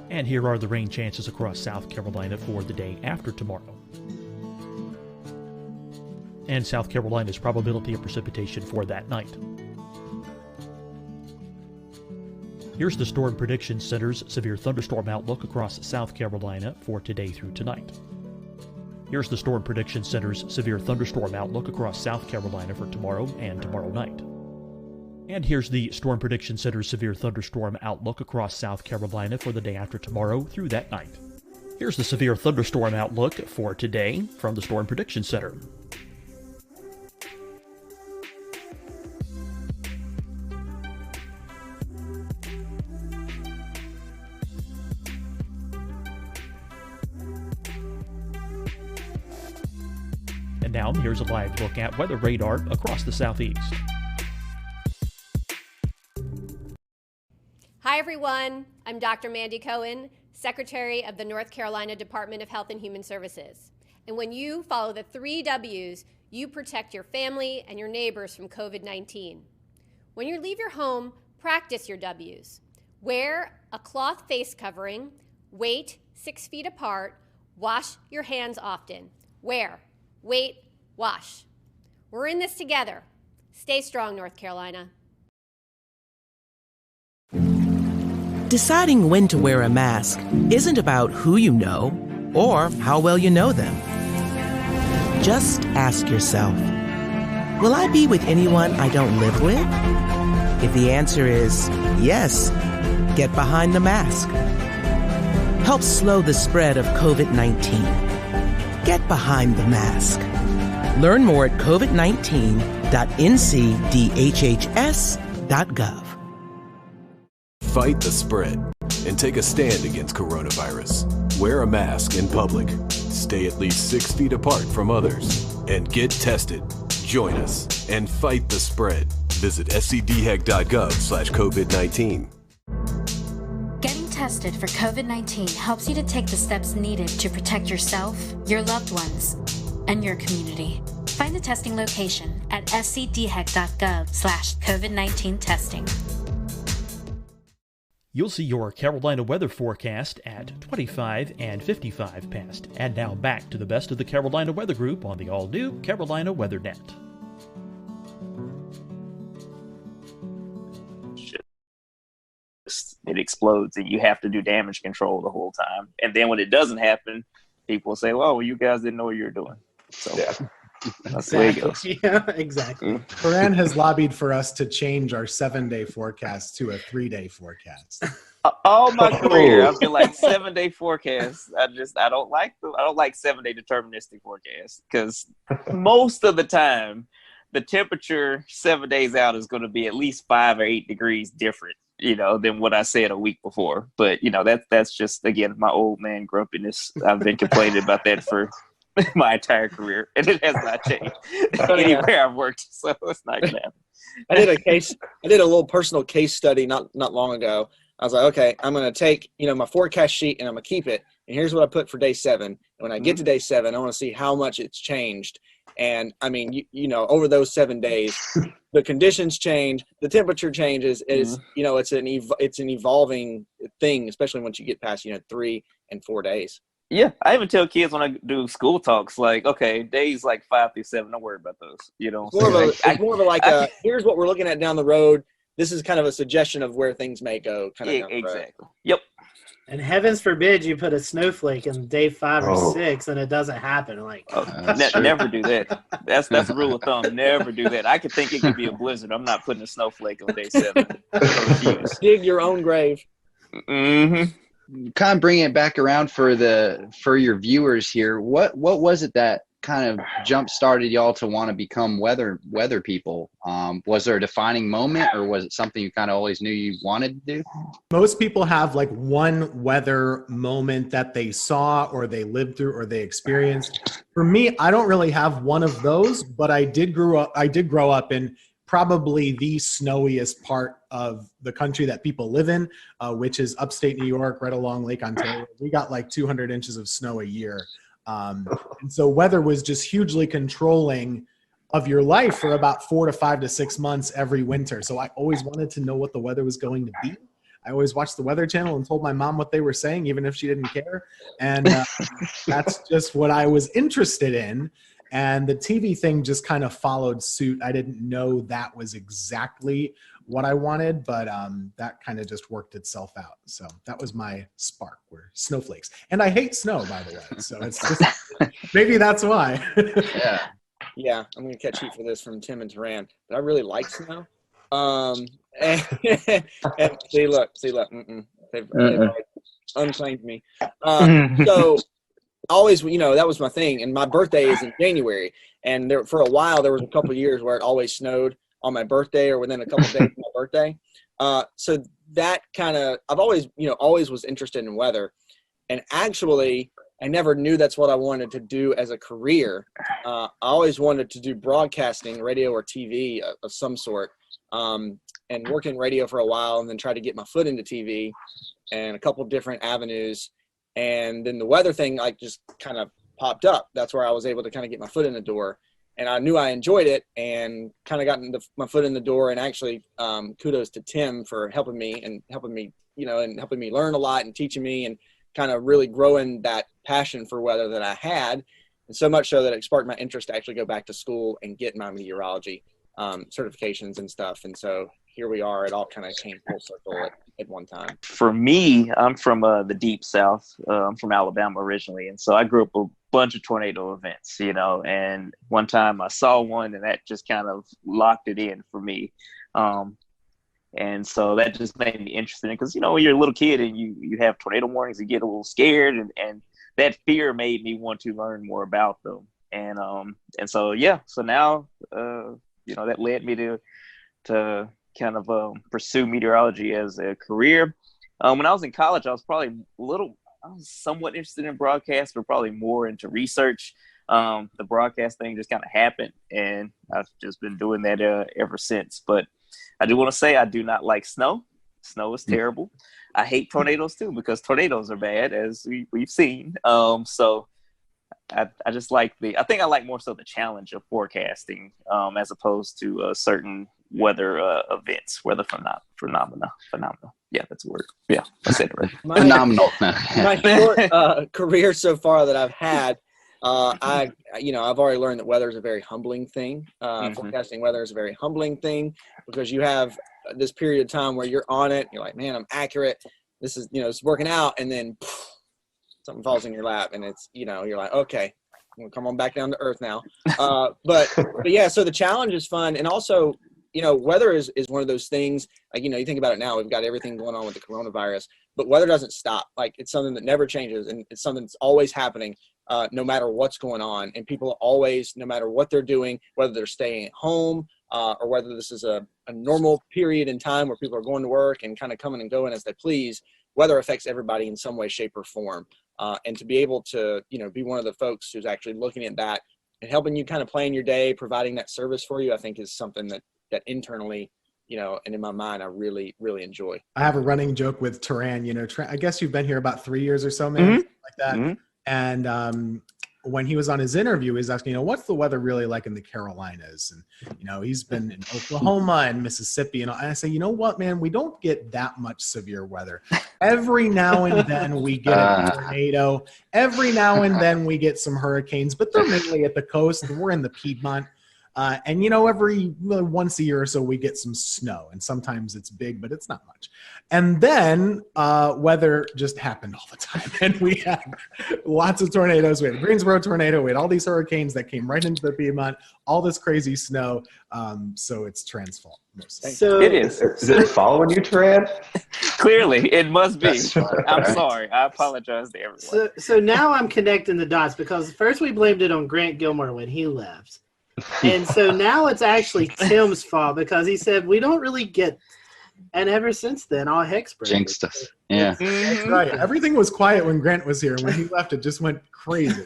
And here are the rain chances across South Carolina for the day after tomorrow. And South Carolina's probability of precipitation for that night. Here's the Storm Prediction Center's severe thunderstorm outlook across South Carolina for today through tonight. Here's the Storm Prediction Center's severe thunderstorm outlook across South Carolina for tomorrow and tomorrow night. And here's the Storm Prediction Center's severe thunderstorm outlook across South Carolina for the day after tomorrow through that night. Here's the severe thunderstorm outlook for today from the Storm Prediction Center. And now here's a live look at weather radar across the southeast. Hi, everyone. I'm Dr. Mandy Cohen, Secretary of the North Carolina Department of Health and Human Services. And when you follow the 3 W's, you protect your family and your neighbors from COVID-19. When you leave your home, practice your W's. Wear a cloth face covering, wait 6 feet apart, wash your hands often. Wear, wait, wash. We're in this together. Stay strong, North Carolina. Deciding when to wear a mask isn't about who you know or how well you know them. Just ask yourself, will I be with anyone I don't live with? If the answer is yes, get behind the mask. Help slow the spread of COVID-19. Get behind the mask. Learn more at covid19.ncdhhs.gov. Fight the spread and take a stand against coronavirus. Wear a mask in public. Stay at least 6 feet apart from others. And get tested. Join us and fight the spread. Visit scdhec.gov/COVID-19. Getting tested for COVID-19 helps you to take the steps needed to protect yourself, your loved ones, and your community. Find the testing location at scdhec.gov/COVID-19 testing. You'll see your Carolina weather forecast at 25 and 55 past. And now back to the best of the Carolina Weather Group on the all-new Carolina WeatherNet. It explodes and you have to do damage control the whole time. And then when it doesn't happen, people say, well, you guys didn't know what you were doing. So that's the way it goes. Yeah, exactly. Corinne has lobbied for us to change our 7-day forecast to a 3-day forecast. All my career, I've been like 7-day forecasts. I don't like 7-day deterministic forecasts because most of the time the temperature 7 days out is going to be at least 5 or 8 degrees different, than what I said a week before. But that's just, again, my old man grumpiness. I've been complaining about that for my entire career, and it has not changed anywhere I've worked. So it's not gonna happen. I did a little personal case study not long ago. I was like, okay, I'm going to take, my forecast sheet and I'm going to keep it. And here's what I put for day 7. And when I get to day 7, I want to see how much it's changed. And I mean, over those 7 days, the conditions change, the temperature changes. It's an evolving thing, especially once you get past, 3 and 4 days. Yeah, I even tell kids when I do school talks, like, okay, days like 5 through 7, don't worry about those. It's more of a here's what we're looking at down the road. This is kind of a suggestion of where things may go. Exactly. Yep. And heavens forbid you put a snowflake in day 5 or 6 and it doesn't happen. Never do that. That's the rule of thumb. Never do that. I could think it could be a blizzard. I'm not putting a snowflake on day 7. Dig your own grave. Mm-hmm. Kind of bringing it back around for your viewers here. What was it that kind of jump started y'all to want to become weather people? Was there a defining moment, or was it something you kind of always knew you wanted to do? Most people have like one weather moment that they saw or they lived through or they experienced. For me, I don't really have one of those, but I did grow up in probably the snowiest part of the country that people live in, which is upstate New York, right along Lake Ontario. We got like 200 inches of snow a year. And so weather was just hugely controlling of your life for about 4 to 5 to 6 months every winter. So I always wanted to know what the weather was going to be. I always watched the Weather Channel and told my mom what they were saying, even if she didn't care. And that's just what I was interested in. And the TV thing just kind of followed suit. I didn't know that was exactly what I wanted, but that kind of just worked itself out. So that was my spark, were snowflakes. And I hate snow, by the way. So it's just, maybe that's why. Yeah, I'm going to catch heat for this from Tim and Taran, but I really like snow. And see, look. They've unclaimed me. So always, that was my thing. And my birthday is in January. And there, for a while, there was a couple of years where it always snowed on my birthday or within a couple of days of my birthday. So that kind of, I've always was interested in weather. And actually, I never knew that's what I wanted to do as a career. I always wanted to do broadcasting, radio or TV of some sort, and work in radio for a while and then try to get my foot into TV and a couple different avenues. And then the weather thing just kind of popped up. That's where I was able to kind of get my foot in the door. and I knew I enjoyed it, and kind of gotten my foot in the door. And actually, kudos to Tim for helping me, and helping me learn a lot and teaching me, and kind of really growing that passion for weather that I had. And so much so that it sparked my interest to actually go back to school and get my meteorology certifications and stuff. And so here we are. It all kind of came full circle at one time. For me, I'm from the deep South. I'm from Alabama originally. And so I grew up a bunch of tornado events, and one time I saw one, and that just kind of locked it in for me. And so that just made me interested in, because, when you're a little kid and you have tornado warnings, you get a little scared, and that fear made me want to learn more about them. And so, yeah, so now, that led me to kind of pursue meteorology as a career. When I was in college, I was somewhat interested in broadcast, but probably more into research. The broadcast thing just kind of happened, and I've just been doing that ever since. But I do want to say I do not like snow. Snow is terrible. I hate tornadoes too, because tornadoes are bad, as we've seen. So I just like I think I like more so the challenge of forecasting, as opposed to certain weather events, weather phenomena. Yeah, that's a word. Yeah, I said it right. Phenomenal. My short career so far that I've had, I've already learned that weather is a very humbling thing. Forecasting weather is a very humbling thing, because you have this period of time where you're on it. You're like, man, I'm accurate. This is, it's working out. And then something falls in your lap, and it's, you're like, okay, I'm gonna come on back down to earth now. But yeah, so the challenge is fun. And also, weather is one of those things, like, you think about it now, we've got everything going on with the coronavirus, but weather doesn't stop. Like, it's something that never changes, and it's something that's always happening, no matter what's going on. And people always, no matter what they're doing, whether they're staying at home, or whether this is a normal period in time where people are going to work and kind of coming and going as they please, weather affects everybody in some way, shape, or form. And to be able to, be one of the folks who's actually looking at that and helping you kind of plan your day, providing that service for you, I think is something that internally, and in my mind, I really, really enjoy. I have a running joke with Turan. I guess you've been here about 3 years or so, man, like that. Mm-hmm. And when he was on his interview, he's asking, what's the weather really like in the Carolinas? And, he's been in Oklahoma and Mississippi. And I say, you know what, man, we don't get that much severe weather. Every now and then we get a tornado. Every now and then we get some hurricanes, but they're mainly at the coast. And we're in the Piedmont. And every once a year or so we get some snow, and sometimes it's big, but it's not much. And then weather just happened all the time, and we had lots of tornadoes. We had a Greensboro tornado. We had all these hurricanes that came right into the Piedmont, all this crazy snow. So it's Turan's fault. So it is. Is it following you, Turan? Clearly, it must be. I'm sorry. I apologize to everyone. So now I'm connecting the dots, because first we blamed it on Grant Gilmore when he left. And so now it's actually Tim's fault, because he said we don't really get, and ever since then, all heck's broken. Jinxed us. Yeah. That's right. Everything was quiet when Grant was here. When he left, it just went crazy.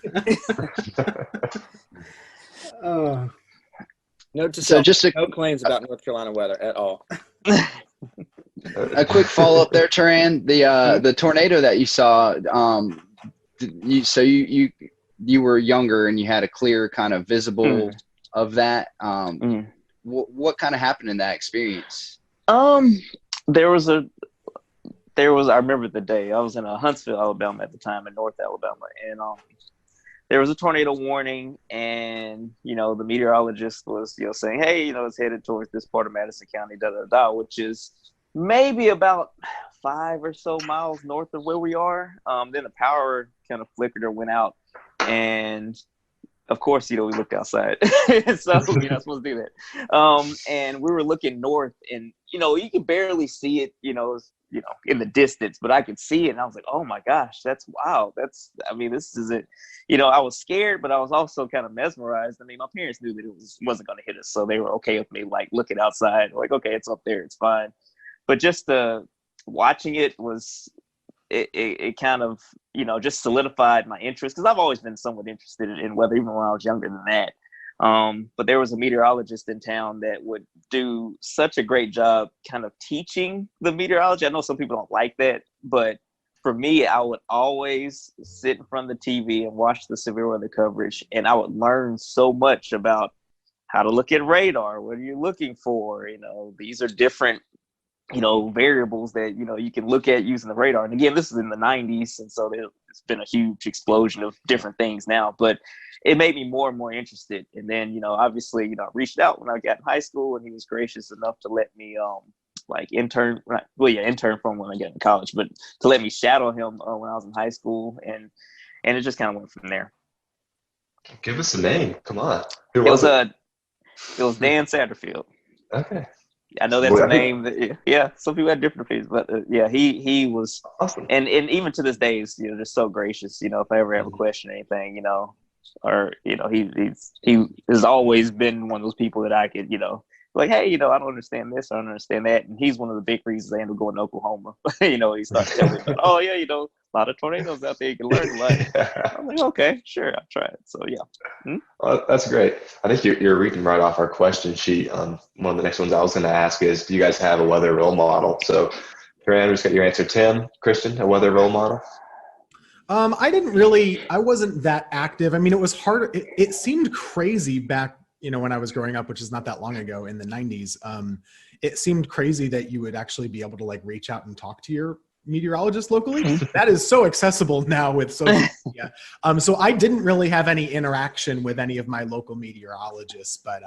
Note to self, no claims about North Carolina weather at all. A quick follow-up there, Turan. The tornado that you saw, you were younger and you had a clear kind of visible of that. What kind of happened in that experience? There was I remember the day. I was in Huntsville, Alabama at the time, in North Alabama, and there was a tornado warning, and the meteorologist was saying, hey, it's headed towards this part of Madison County, which is maybe about 5 or so miles north of where we are. Then the power kind of flickered or went out, and of course, we looked outside. So you're not supposed to do that. And we were looking north, and, you can barely see it, in the distance, but I could see it. And I was like, oh my gosh, that's wow. This is it. I was scared, but I was also kind of mesmerized. My parents knew that it wasn't going to hit us. So they were okay with me, like, looking outside, like, okay, it's up there, it's fine. But just watching it was, it kind of, just solidified my interest, because I've always been somewhat interested in weather, even when I was younger than that. But there was a meteorologist in town that would do such a great job kind of teaching the meteorology. I know some people don't like that, but for me, I would always sit in front of the TV and watch the severe weather coverage, and I would learn so much about how to look at radar. What are you looking for? These are different, variables that, you can look at using the radar. And again, this is in the 90s. And so it's been a huge explosion of different things now, but it made me more and more interested. And then, obviously, I reached out when I got in high school, and he was gracious enough to let me, intern from when I got in college, but to let me shadow him when I was in high school. And it just kind of went from there. Give us a name. Come on. Who It was it? It was Dan Satterfield. Okay. I know that's a name that, yeah, some people had different opinions, but yeah, he was awesome. And even to this day, he's, just so gracious, if I ever have a question or anything, or, he has always been one of those people that I could, like, hey, I don't understand this, I don't understand that. And he's one of the big reasons I ended up going to Oklahoma. He started telling me about, oh yeah, a lot of tornadoes out there, you can learn a lot. I'm like, okay, sure, I'll try it. So yeah. Well, that's great. I think you're reading right off our question sheet. One of the next ones I was going to ask is, do you guys have a weather role model? So, Karen, just got your answer. Tim, Christian, a weather role model? I wasn't that active. I mean, it was hard. It seemed crazy back, when I was growing up, which is not that long ago in the 90s. It seemed crazy that you would actually be able to reach out and talk to your meteorologist locally. That is so accessible now with social media. So I didn't really have any interaction with any of my local meteorologists, but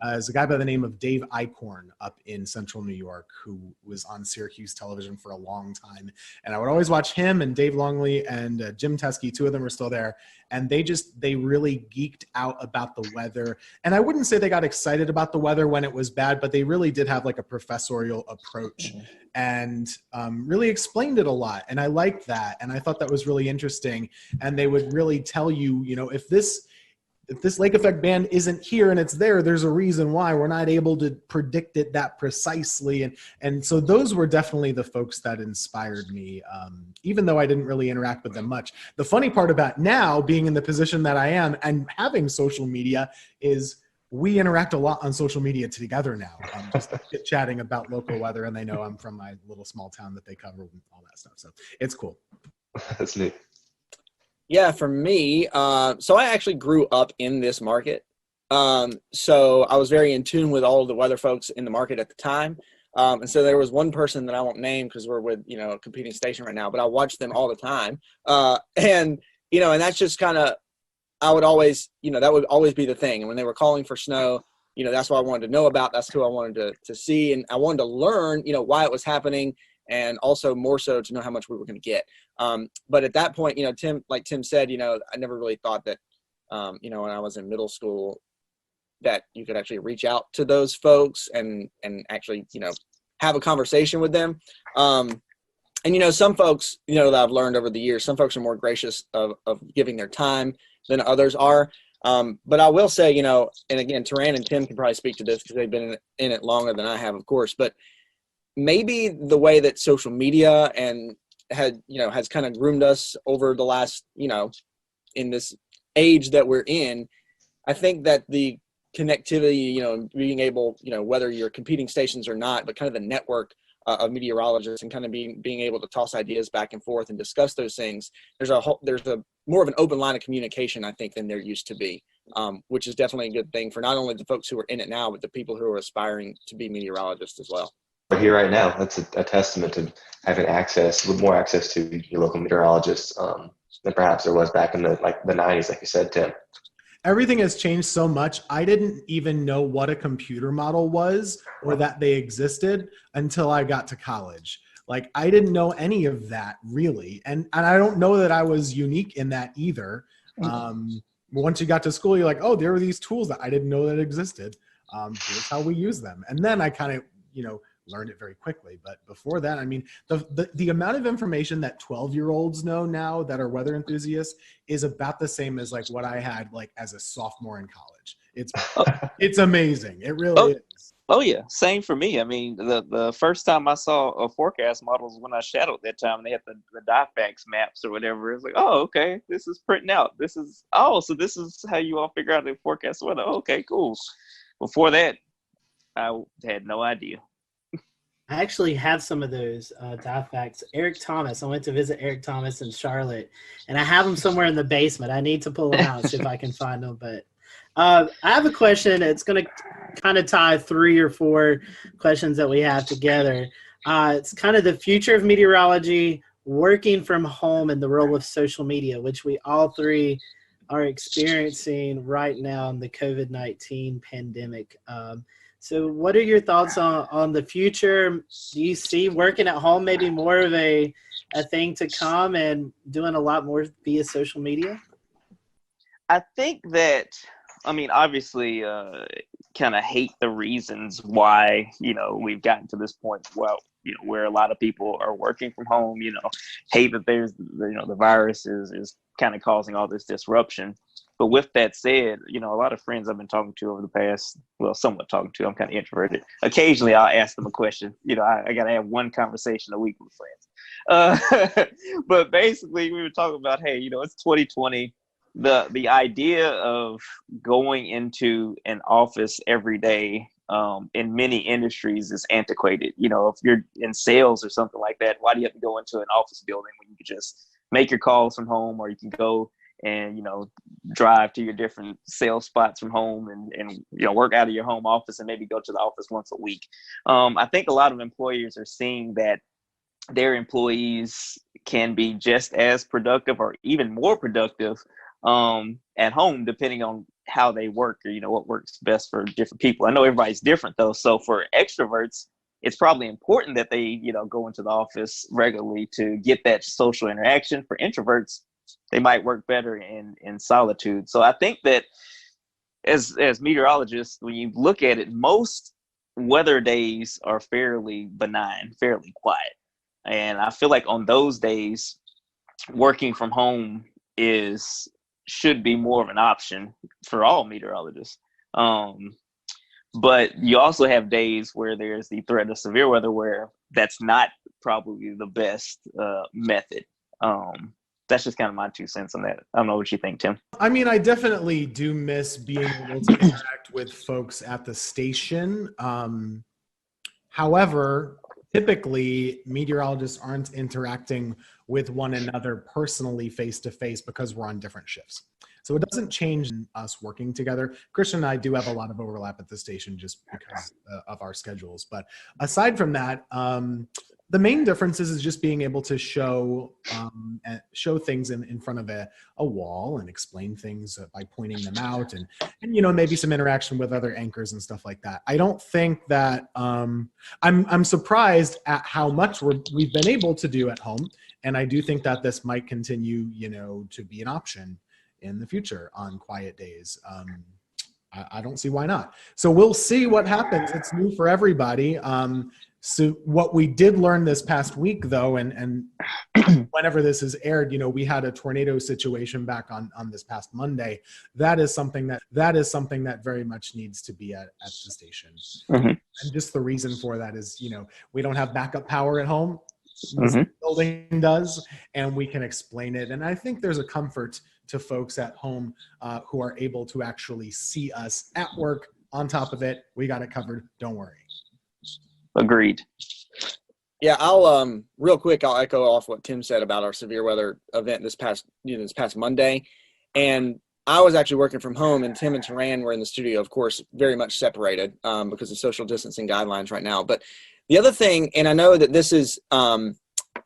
there's a guy by the name of Dave Eichhorn up in central New York who was on Syracuse television for a long time. And I would always watch him and Dave Longley and Jim Teskey. Two of them are still there. And they really geeked out about the weather. And I wouldn't say they got excited about the weather when it was bad, but they really did have a professorial approach and really explained it a lot. And I liked that. And I thought that was really interesting. And they would really tell you, if this lake effect band isn't here and it's there, there's a reason why. We're not able to predict it that precisely. And so those were definitely the folks that inspired me, even though I didn't really interact with them much. The funny part about now being in the position that I am and having social media is we interact a lot on social media together now, just chatting about local weather, and they know I'm from my little small town that they cover and all that stuff. So it's cool. That's neat. Yeah, for me, so I actually grew up in this market. So I was very in tune with all of the weather folks in the market at the time. And so there was one person that I won't name because we're with, a competing station right now, but I watched them all the time. And that's just kind of, I would always, that would always be the thing. And when they were calling for snow, that's what I wanted to know about. That's who I wanted to see. And I wanted to learn, why it was happening, and also more so to know how much we were going to get. But at that point, Tim, like Tim said, I never really thought that, when I was in middle school, that you could actually reach out to those folks and actually, have a conversation with them. And, some folks, that I've learned over the years, some folks are more gracious of giving their time than others are. But I will say, and again, Taran and Tim can probably speak to this because they've been in it longer than I have, of course, but maybe the way that social media and has kind of groomed us over the last, in this age that we're in, I think that the connectivity, being able, whether you're competing stations or not, but kind of the network of meteorologists and kind of being able to toss ideas back and forth and discuss those things, there's a more of an open line of communication, I think, than there used to be, which is definitely a good thing for not only the folks who are in it now, but the people who are aspiring to be meteorologists as well. We're here right now. That's a testament to having more access to your local meteorologists than perhaps there was back in the 90s, like you said, Tim. Everything has changed so much. I didn't even know what a computer model was or that they existed until I got to college. I didn't know any of that really. And I don't know that I was unique in that either. Once you got to school, you're like, oh, there are these tools that I didn't know that existed. Here's how we use them. And then I kind of, learned it very quickly. But before that, I mean, the amount of information that 12-year-olds know now that are weather enthusiasts is about the same as what I had as a sophomore in college. It's amazing. It really is. Oh yeah, same for me. I mean, the first time I saw a forecast model was when I shadowed that time, and they had the DIFAX maps or whatever. It's like, oh, okay, this is printing out. So this is how you all figure out the forecast weather. Oh, okay, cool. Before that, I had no idea. I actually have some of those DIFAX. Eric Thomas. I went to visit Eric Thomas in Charlotte, and I have them somewhere in the basement. I need to pull them out and see if I can find them. But I have a question. It's going to kind of tie 3 or 4 questions that we have together. It's kind of the future of meteorology, working from home, and the role of social media, which we all 3 are experiencing right now in the COVID-19 pandemic. So what are your thoughts on the future? Do you see working at home maybe more of a thing to come and doing a lot more via social media? I think that, I mean, obviously, kind of hate the reasons why, we've gotten to this point, where a lot of people are working from home, hate that there's, the virus is kind of causing all this disruption. But with that said, a lot of friends I've been talking to over the past, somewhat talking to, I'm kind of introverted. Occasionally I'll ask them a question. I got to have one conversation a week with friends. But basically we were talking about, hey, it's 2020. The idea of going into an office every day in many industries is antiquated. If you're in sales or something like that, why do you have to go into an office building when you can just make your calls from home, or you can go and drive to your different sales spots from home and work out of your home office and maybe go to the office once a week. I think a lot of employers are seeing that their employees can be just as productive or even more productive at home, depending on how they work or, what works best for different people. I know everybody's different though. So for extroverts, it's probably important that they, go into the office regularly to get that social interaction. For introverts, they might work better in solitude. So I think that as meteorologists, when you look at it, most weather days are fairly benign, fairly quiet. And I feel like on those days, working from home should be more of an option for all meteorologists. But you also have days where there's the threat of severe weather where that's not probably the best method. That's just kind of my 2 cents on that. I don't know what you think, Tim. I mean, I definitely do miss being able to interact with folks at the station. However, typically meteorologists aren't interacting with one another personally face-to-face because we're on different shifts. So it doesn't change us working together. Christian and I do have a lot of overlap at the station just because of our schedules. But aside from that, the main difference is just being able to show things in front of a wall and explain things by pointing them out and maybe some interaction with other anchors and stuff like that. I don't think that I'm surprised at how much we've been able to do at home, and I do think that this might continue to be an option in the future on quiet days. I don't see why not. So we'll see what happens. It's new for everybody. So what we did learn this past week, though, and whenever this is aired, we had a tornado situation back on this past Monday. That is something that very much needs to be at the station. Mm-hmm. And just the reason for that is, we don't have backup power at home. This building does, and we can explain it. And I think there's a comfort to folks at home who are able to actually see us at work. On top of it, we got it covered. Don't worry. Agreed. Yeah, I'll real quick, I'll echo off what Tim said about our severe weather event this past Monday. And I was actually working from home, and Tim and Taran were in the studio, of course, very much separated because of social distancing guidelines right now. But the other thing, and I know that this is,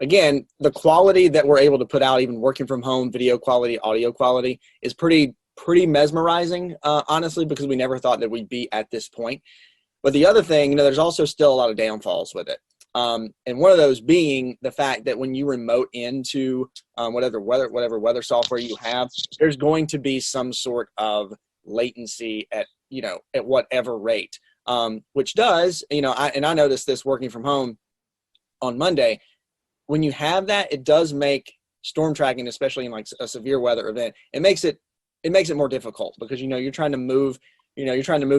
again, the quality that we're able to put out, even working from home, video quality, audio quality, is pretty mesmerizing, honestly, because we never thought that we'd be at this point. But the other thing, there's also still a lot of downfalls with it. And one of those being the fact that when you remote into whatever weather software you have, there's going to be some sort of latency at whatever rate, which does, I noticed this working from home on Monday. When you have that, it does make storm tracking, especially in like a severe weather event, it makes it more difficult because, you're trying to move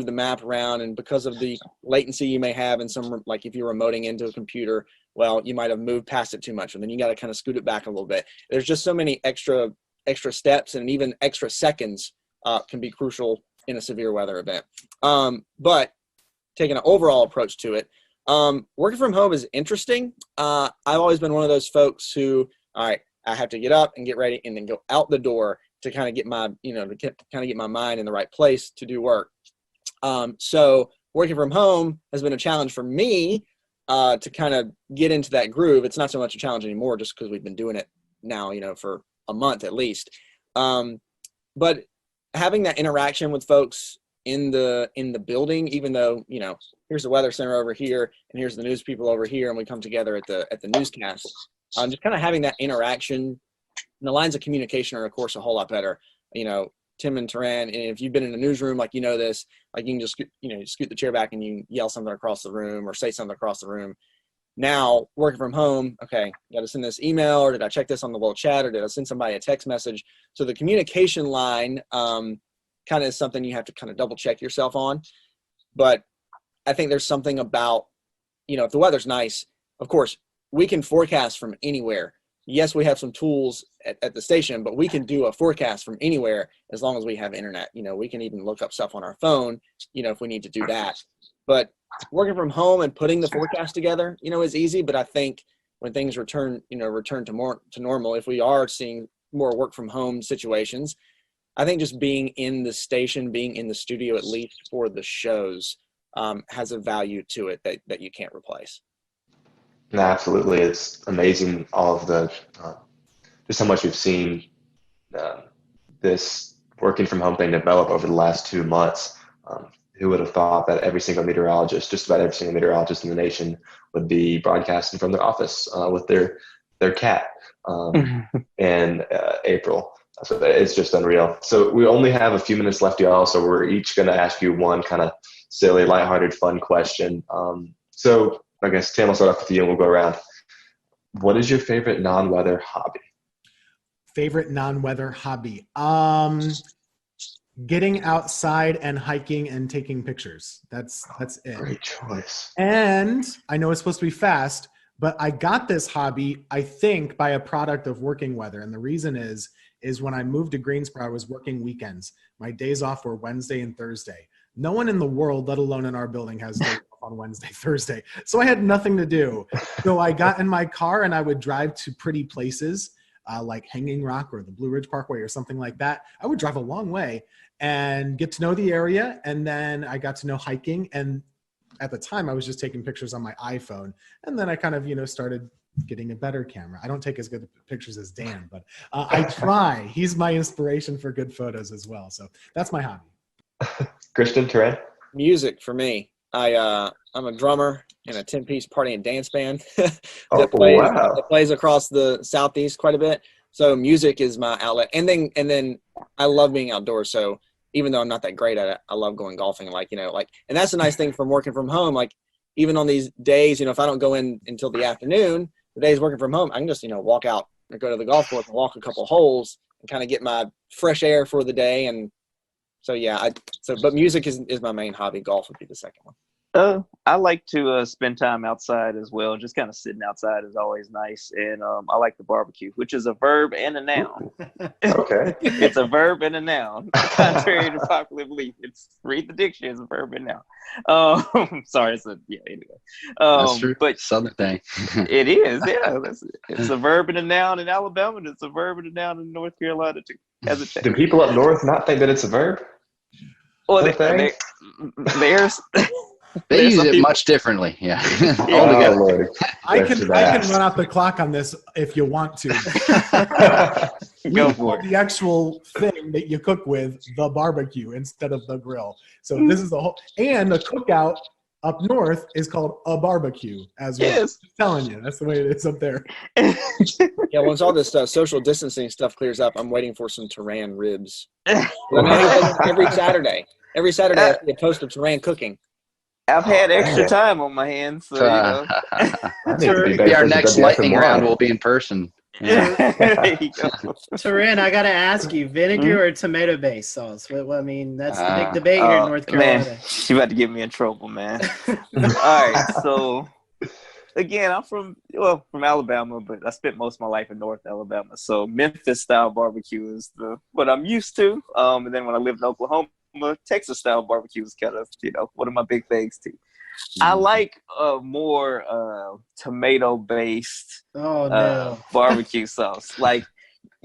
the map around, and because of the latency you may have in some, like if you're remoting into a computer, well, you might have moved past it too much, and then you got to kind of scoot it back a little bit. There's just so many extra steps, and even extra seconds can be crucial in a severe weather event. But taking an overall approach to it, working from home is interesting. I've always been one of those folks who, all right, I have to get up and get ready and then go out the door to kind of get my, get my mind in the right place to do work. So working from home has been a challenge for me to kind of get into that groove. It's not so much a challenge anymore just because we've been doing it now, for a month at least. But having that interaction with folks in the building, even though, here's the weather center over here and here's the news people over here, and we come together at the newscast, just kind of having that interaction, and the lines of communication are of course a whole lot better. Tim and Taran, and if you've been in a newsroom, like, this, like, you can just, scoot the chair back and you yell something across the room or say something across the room. Now, working from home, okay, got to send this email, or did I check this on the little chat, or did I send somebody a text message? So the communication line kind of is something you have to kind of double check yourself on. But I think there's something about, if the weather's nice, of course, we can forecast from anywhere. Yes, we have some tools at the station, but we can do a forecast from anywhere as long as we have internet. We can even look up stuff on our phone, if we need to do that. But working from home and putting the forecast together, is easy. But I think when things return to normal, if we are seeing more work from home situations, I think just being in the station, being in the studio, at least for the shows, has a value to it that you can't replace. No, absolutely. It's amazing all of the just how much we've seen this working from home thing develop over the last 2 months. Who would have thought that every single meteorologist, just about every single meteorologist in the nation, would be broadcasting from their office with their cat in April. So it's just unreal. So we only have a few minutes left, y'all. So we're each going to ask you one kind of silly, lighthearted, fun question. So I guess, Tim, I'll start off with you and we'll go around. What is your favorite non-weather hobby? Favorite non-weather hobby? Getting outside and hiking and taking pictures. That's it. Great choice. And I know it's supposed to be fast, but I got this hobby, I think, by a product of working weather. And the reason is when I moved to Greensboro, I was working weekends. My days off were Wednesday and Thursday. No one in the world, let alone in our building, has days off on Wednesday, Thursday. So I had nothing to do. So I got in my car and I would drive to pretty places like Hanging Rock or the Blue Ridge Parkway or something like that. I would drive a long way and get to know the area. And then I got to know hiking. And at the time I was just taking pictures on my iPhone. And then I kind of, started getting a better camera. I don't take as good pictures as Dan, but I try. He's my inspiration for good photos as well. So that's my hobby. Christian, Taran? Music for me. I'm a drummer in a 10-piece party and dance band that plays across the Southeast quite a bit. So music is my outlet. And then I love being outdoors. So even though I'm not that great at it, I love going golfing. And that's the nice thing from working from home. Like, even on these days, if I don't go in until the afternoon, the days working from home, I can just, walk out and go to the golf course and walk a couple holes and kind of get my fresh air for the day. And so, yeah, but music is my main hobby. Golf would be the second one. I like to spend time outside as well. Just kind of sitting outside is always nice. And I like the barbecue, which is a verb and a noun. Okay. It's a verb and a noun. Contrary to popular belief, read the dictionary, it's a verb and noun. Sorry, anyway. That's true. But Southern thing. It is, yeah. It's a verb and a noun in Alabama, and it's a verb and a noun in North Carolina too. Do people up north not think that it's a verb? Well, there's they use it much differently. Yeah. Altogether. I can run out the clock on this if you want to. Go for it. The actual thing that you cook with, the barbecue instead of the grill. So this is the whole, and the cookout up north is called a barbecue as well. Yes. I'm telling you, that's the way it is up there. Yeah, once all this social distancing stuff clears up, I'm waiting for some Taran ribs. Every Saturday I see a post of Taran cooking. I've had extra time on my hands, so maybe our next lightning round will be in person. Yeah. Taran, I gotta ask you, vinegar or tomato-based sauce? Well, I mean, that's the big debate here in North Carolina. Man, she about to get me in trouble, man. All right, so again, I'm from Alabama, but I spent most of my life in North Alabama. So Memphis-style barbecue is what I'm used to. And then when I lived in Oklahoma, Texas-style barbecue is kind of, one of my big things too. I like more tomato-based barbecue sauce. Like,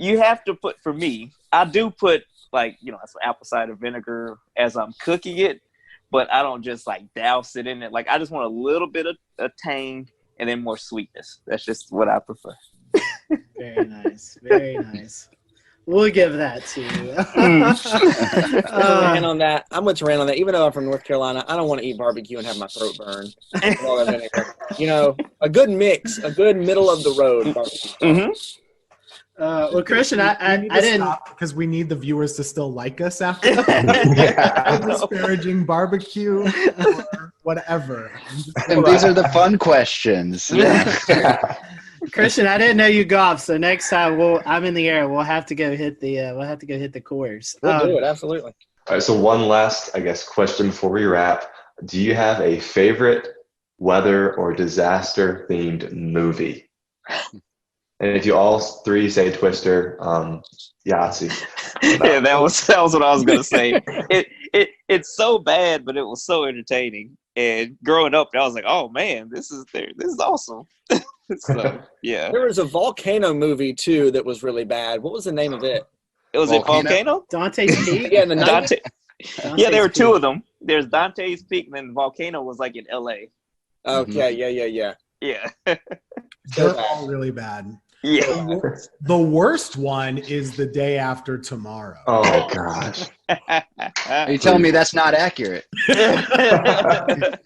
you have to put, for me, I do put like, some apple cider vinegar as I'm cooking it, but I don't just like douse it in it. Like I just want a little bit of tang and then more sweetness. That's just what I prefer. Very nice. Very nice. We'll give that to you. Ran on that. I'm with Ran on that. Even though I'm from North Carolina, I don't want to eat barbecue and have my throat burn. All that vinegar. A good mix, a good middle of the road barbecue. Well, Christian, I didn't, because we need the viewers to still like us after disparaging barbecue or whatever. And these are the fun questions. Christian, I didn't know you golf, so next time I'm in the air. We'll have to go hit the course. We'll do it, absolutely. All right, so one last, I guess, question before we wrap. Do you have a favorite weather or disaster themed movie? And if you all three say Twister, Yahtzee. Yeah, that was what I was gonna say. It's so bad, but it was so entertaining. And growing up, I was like, "Oh man, this is awesome." So yeah, there was a volcano movie too that was really bad. What was the name of it? It was Volcano? Dante's Peak. Yeah, in the 90s. Yeah, there were two of them. There's Dante's Peak, and then the Volcano was like in L.A. Okay, yeah. They're all really bad. Yeah. The worst one is The Day After Tomorrow. Oh gosh. Are you telling me that's not accurate? It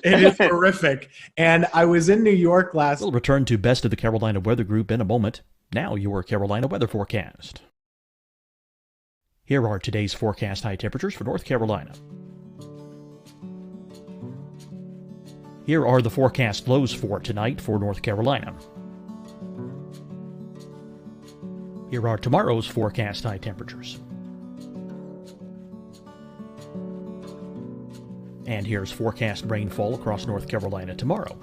is horrific. And I was in New York last. We'll return to Best of the Carolina Weather Group in a moment. Now your Carolina weather forecast. Here are today's forecast high temperatures for North Carolina. Here are the forecast lows for tonight for North Carolina. Here are tomorrow's forecast high temperatures. And here's forecast rainfall across North Carolina tomorrow.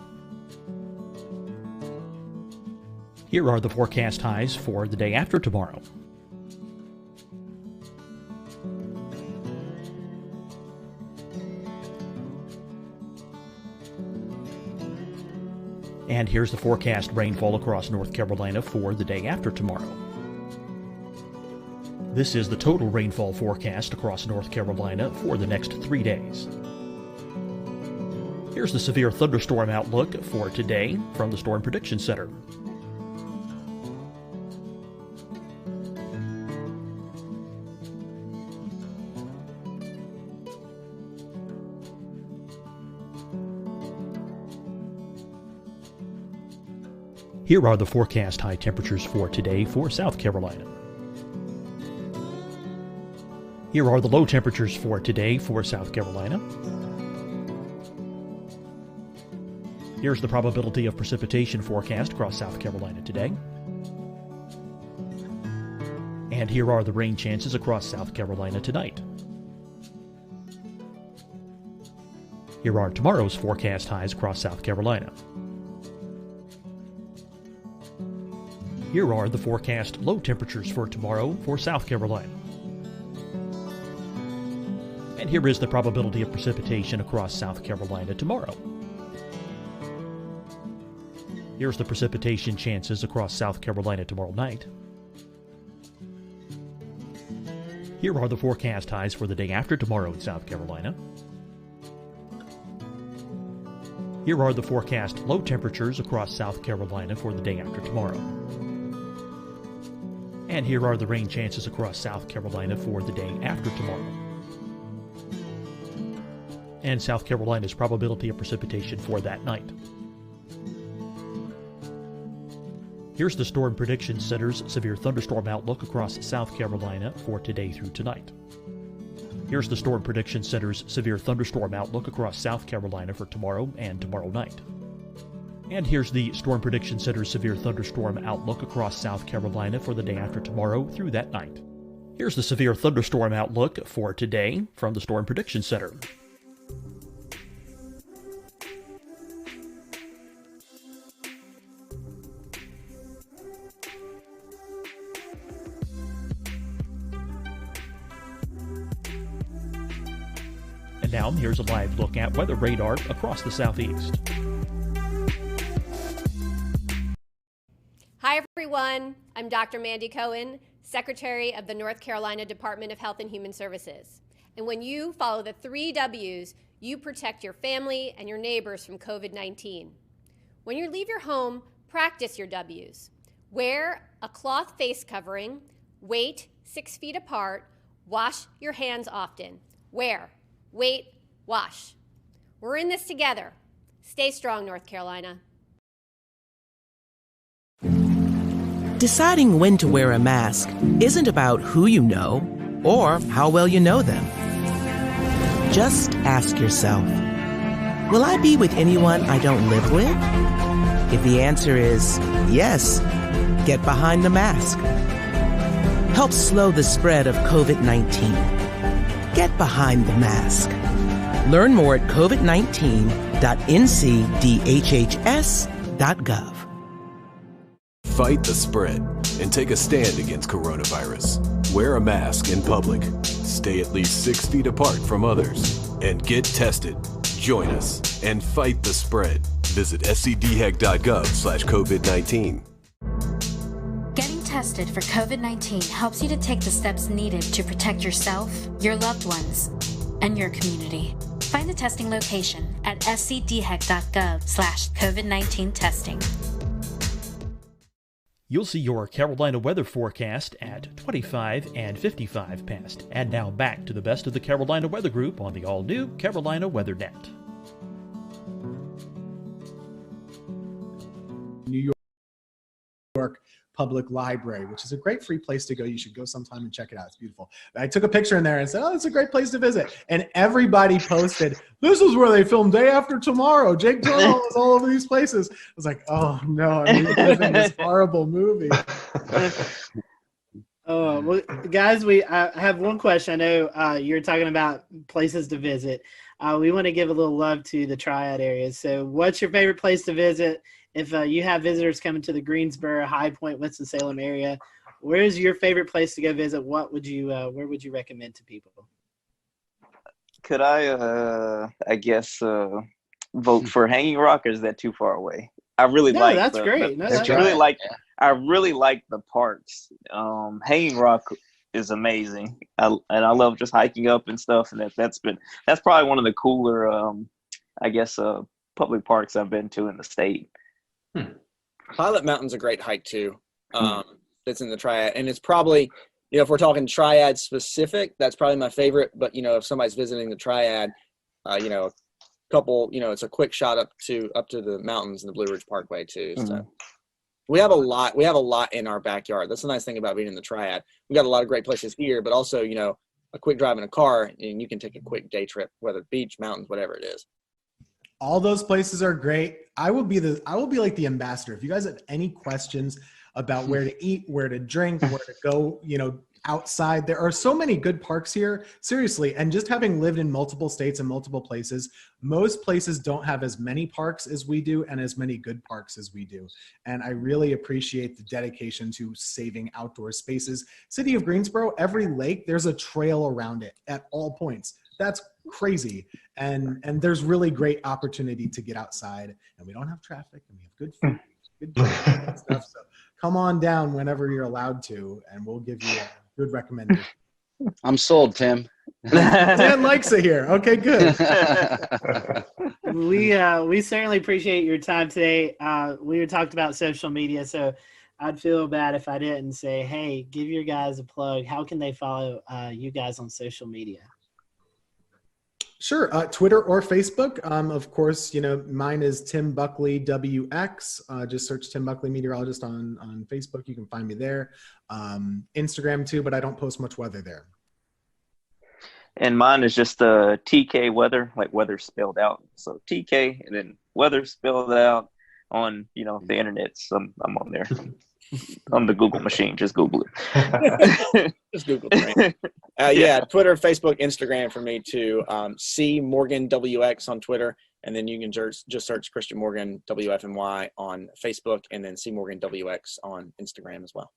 Here are the forecast highs for the day after tomorrow. And here's the forecast rainfall across North Carolina for the day after tomorrow. This is the total rainfall forecast across North Carolina for the next 3 days. Here's the severe thunderstorm outlook for today from the Storm Prediction Center. Here are the forecast high temperatures for today for South Carolina. Here are the low temperatures for today for South Carolina. Here's the probability of precipitation forecast across South Carolina today. And here are the rain chances across South Carolina tonight. Here are tomorrow's forecast highs across South Carolina. Here are the forecast low temperatures for tomorrow for South Carolina. And here is the probability of precipitation across South Carolina tomorrow. Here's the precipitation chances across South Carolina tomorrow night. Here are the forecast highs for the day after tomorrow in South Carolina. Here are the forecast low temperatures across South Carolina for the day after tomorrow. And here are the rain chances across South Carolina for the day after tomorrow. And South Carolina's probability of precipitation for that night. Here's the Storm Prediction Center's severe thunderstorm outlook across South Carolina for today through tonight. Here's the Storm Prediction Center's severe thunderstorm outlook across South Carolina for tomorrow and tomorrow night. And here's the Storm Prediction Center's severe thunderstorm outlook across South Carolina for the day after tomorrow through that night. Here's the severe thunderstorm outlook for today from the Storm Prediction Center. And now here's a live look at weather radar across the southeast. Hi, everyone. I'm Dr. Mandy Cohen, Secretary of the North Carolina Department of Health and Human Services. And when you follow the 3 W's, you protect your family and your neighbors from COVID-19. When you leave your home, practice your W's. Wear a cloth face covering, wait 6 feet apart, wash your hands often. Wear, wait, wash. We're in this together. Stay strong, North Carolina. Deciding when to wear a mask isn't about who you know or how well you know them. Just ask yourself, will I be with anyone I don't live with? If the answer is yes, get behind the mask. Help slow the spread of COVID-19. Get behind the mask. Learn more at covid19.ncdhhs.gov. Fight the spread and take a stand against coronavirus. Wear a mask in public. Stay at least 6 feet apart from others. And get tested. Join us and fight the spread. Visit scdhec.gov/COVID-19. Getting tested for COVID-19 helps you to take the steps needed to protect yourself, your loved ones, and your community. Find a testing location at scdhec.gov/COVID-19 testing. You'll see your Carolina weather forecast at 25 and 55 past. And now back to the best of the Carolina Weather Group on the all-new Carolina Weather Net. New York Public Library, which is a great free place to go. You should go sometime and check it out. It's beautiful. I took a picture in there and said, oh, it's a great place to visit. And everybody posted, this is where they filmed Day After Tomorrow. Jake Gyllenhaal is all over these places. I was like, oh no, I'm reliving this horrible movie. Oh, well, guys, I have one question. I know you're talking about places to visit. We want to give a little love to the Triad areas. So what's your favorite place to visit? If you have visitors coming to the Greensboro, High Point, Winston-Salem area, where is your favorite place to go visit? Where would you recommend to people? Could I guess, vote for Hanging Rock, or is that too far away? I really like. That's great. I really like the parks. Hanging Rock is amazing, and I love just hiking up and stuff. And that's probably one of the cooler, public parks I've been to in the state. Pilot Mountain's a great hike too. It's in the Triad, and it's probably, if we're talking Triad specific, that's probably my favorite. But if somebody's visiting the Triad, a couple, it's a quick shot up to the mountains and the Blue Ridge Parkway too. So we have a lot in our backyard. That's the nice thing about being in the Triad. We got a lot of great places here, but also a quick drive in a car, and you can take a quick day trip, whether beach, mountains, whatever it is. All those places are great. I will be like the ambassador. If you guys have any questions about where to eat, where to drink, where to go, outside, there are so many good parks here, seriously. And just having lived in multiple states and multiple places, most places don't have as many parks as we do and as many good parks as we do. And I really appreciate the dedication to saving outdoor spaces. City of Greensboro, every lake, there's a trail around it at all points. That's crazy. And there's really great opportunity to get outside, and we don't have traffic, and we have good food, good and stuff. So come on down whenever you're allowed to, and we'll give you a good recommendation. I'm sold, Tim. Dan likes it here. Okay, good. We certainly appreciate your time today. We talked about social media, so I'd feel bad if I didn't say, hey, give your guys a plug. How can they follow you guys on social media? Sure. Twitter or Facebook. Of course, mine is Tim Buckley WX. Just search Tim Buckley Meteorologist on Facebook. You can find me there. Instagram too, but I don't post much weather there. And mine is just TK Weather, like weather spelled out. So TK and then weather spelled out on, the internet. So I'm on there. On the Google machine, just Google it. Just Google it. Yeah, Twitter, Facebook, Instagram for me too. C Morgan WX on Twitter, and then you can just search Christian Morgan WFNY on Facebook, and then C Morgan WX on Instagram as well.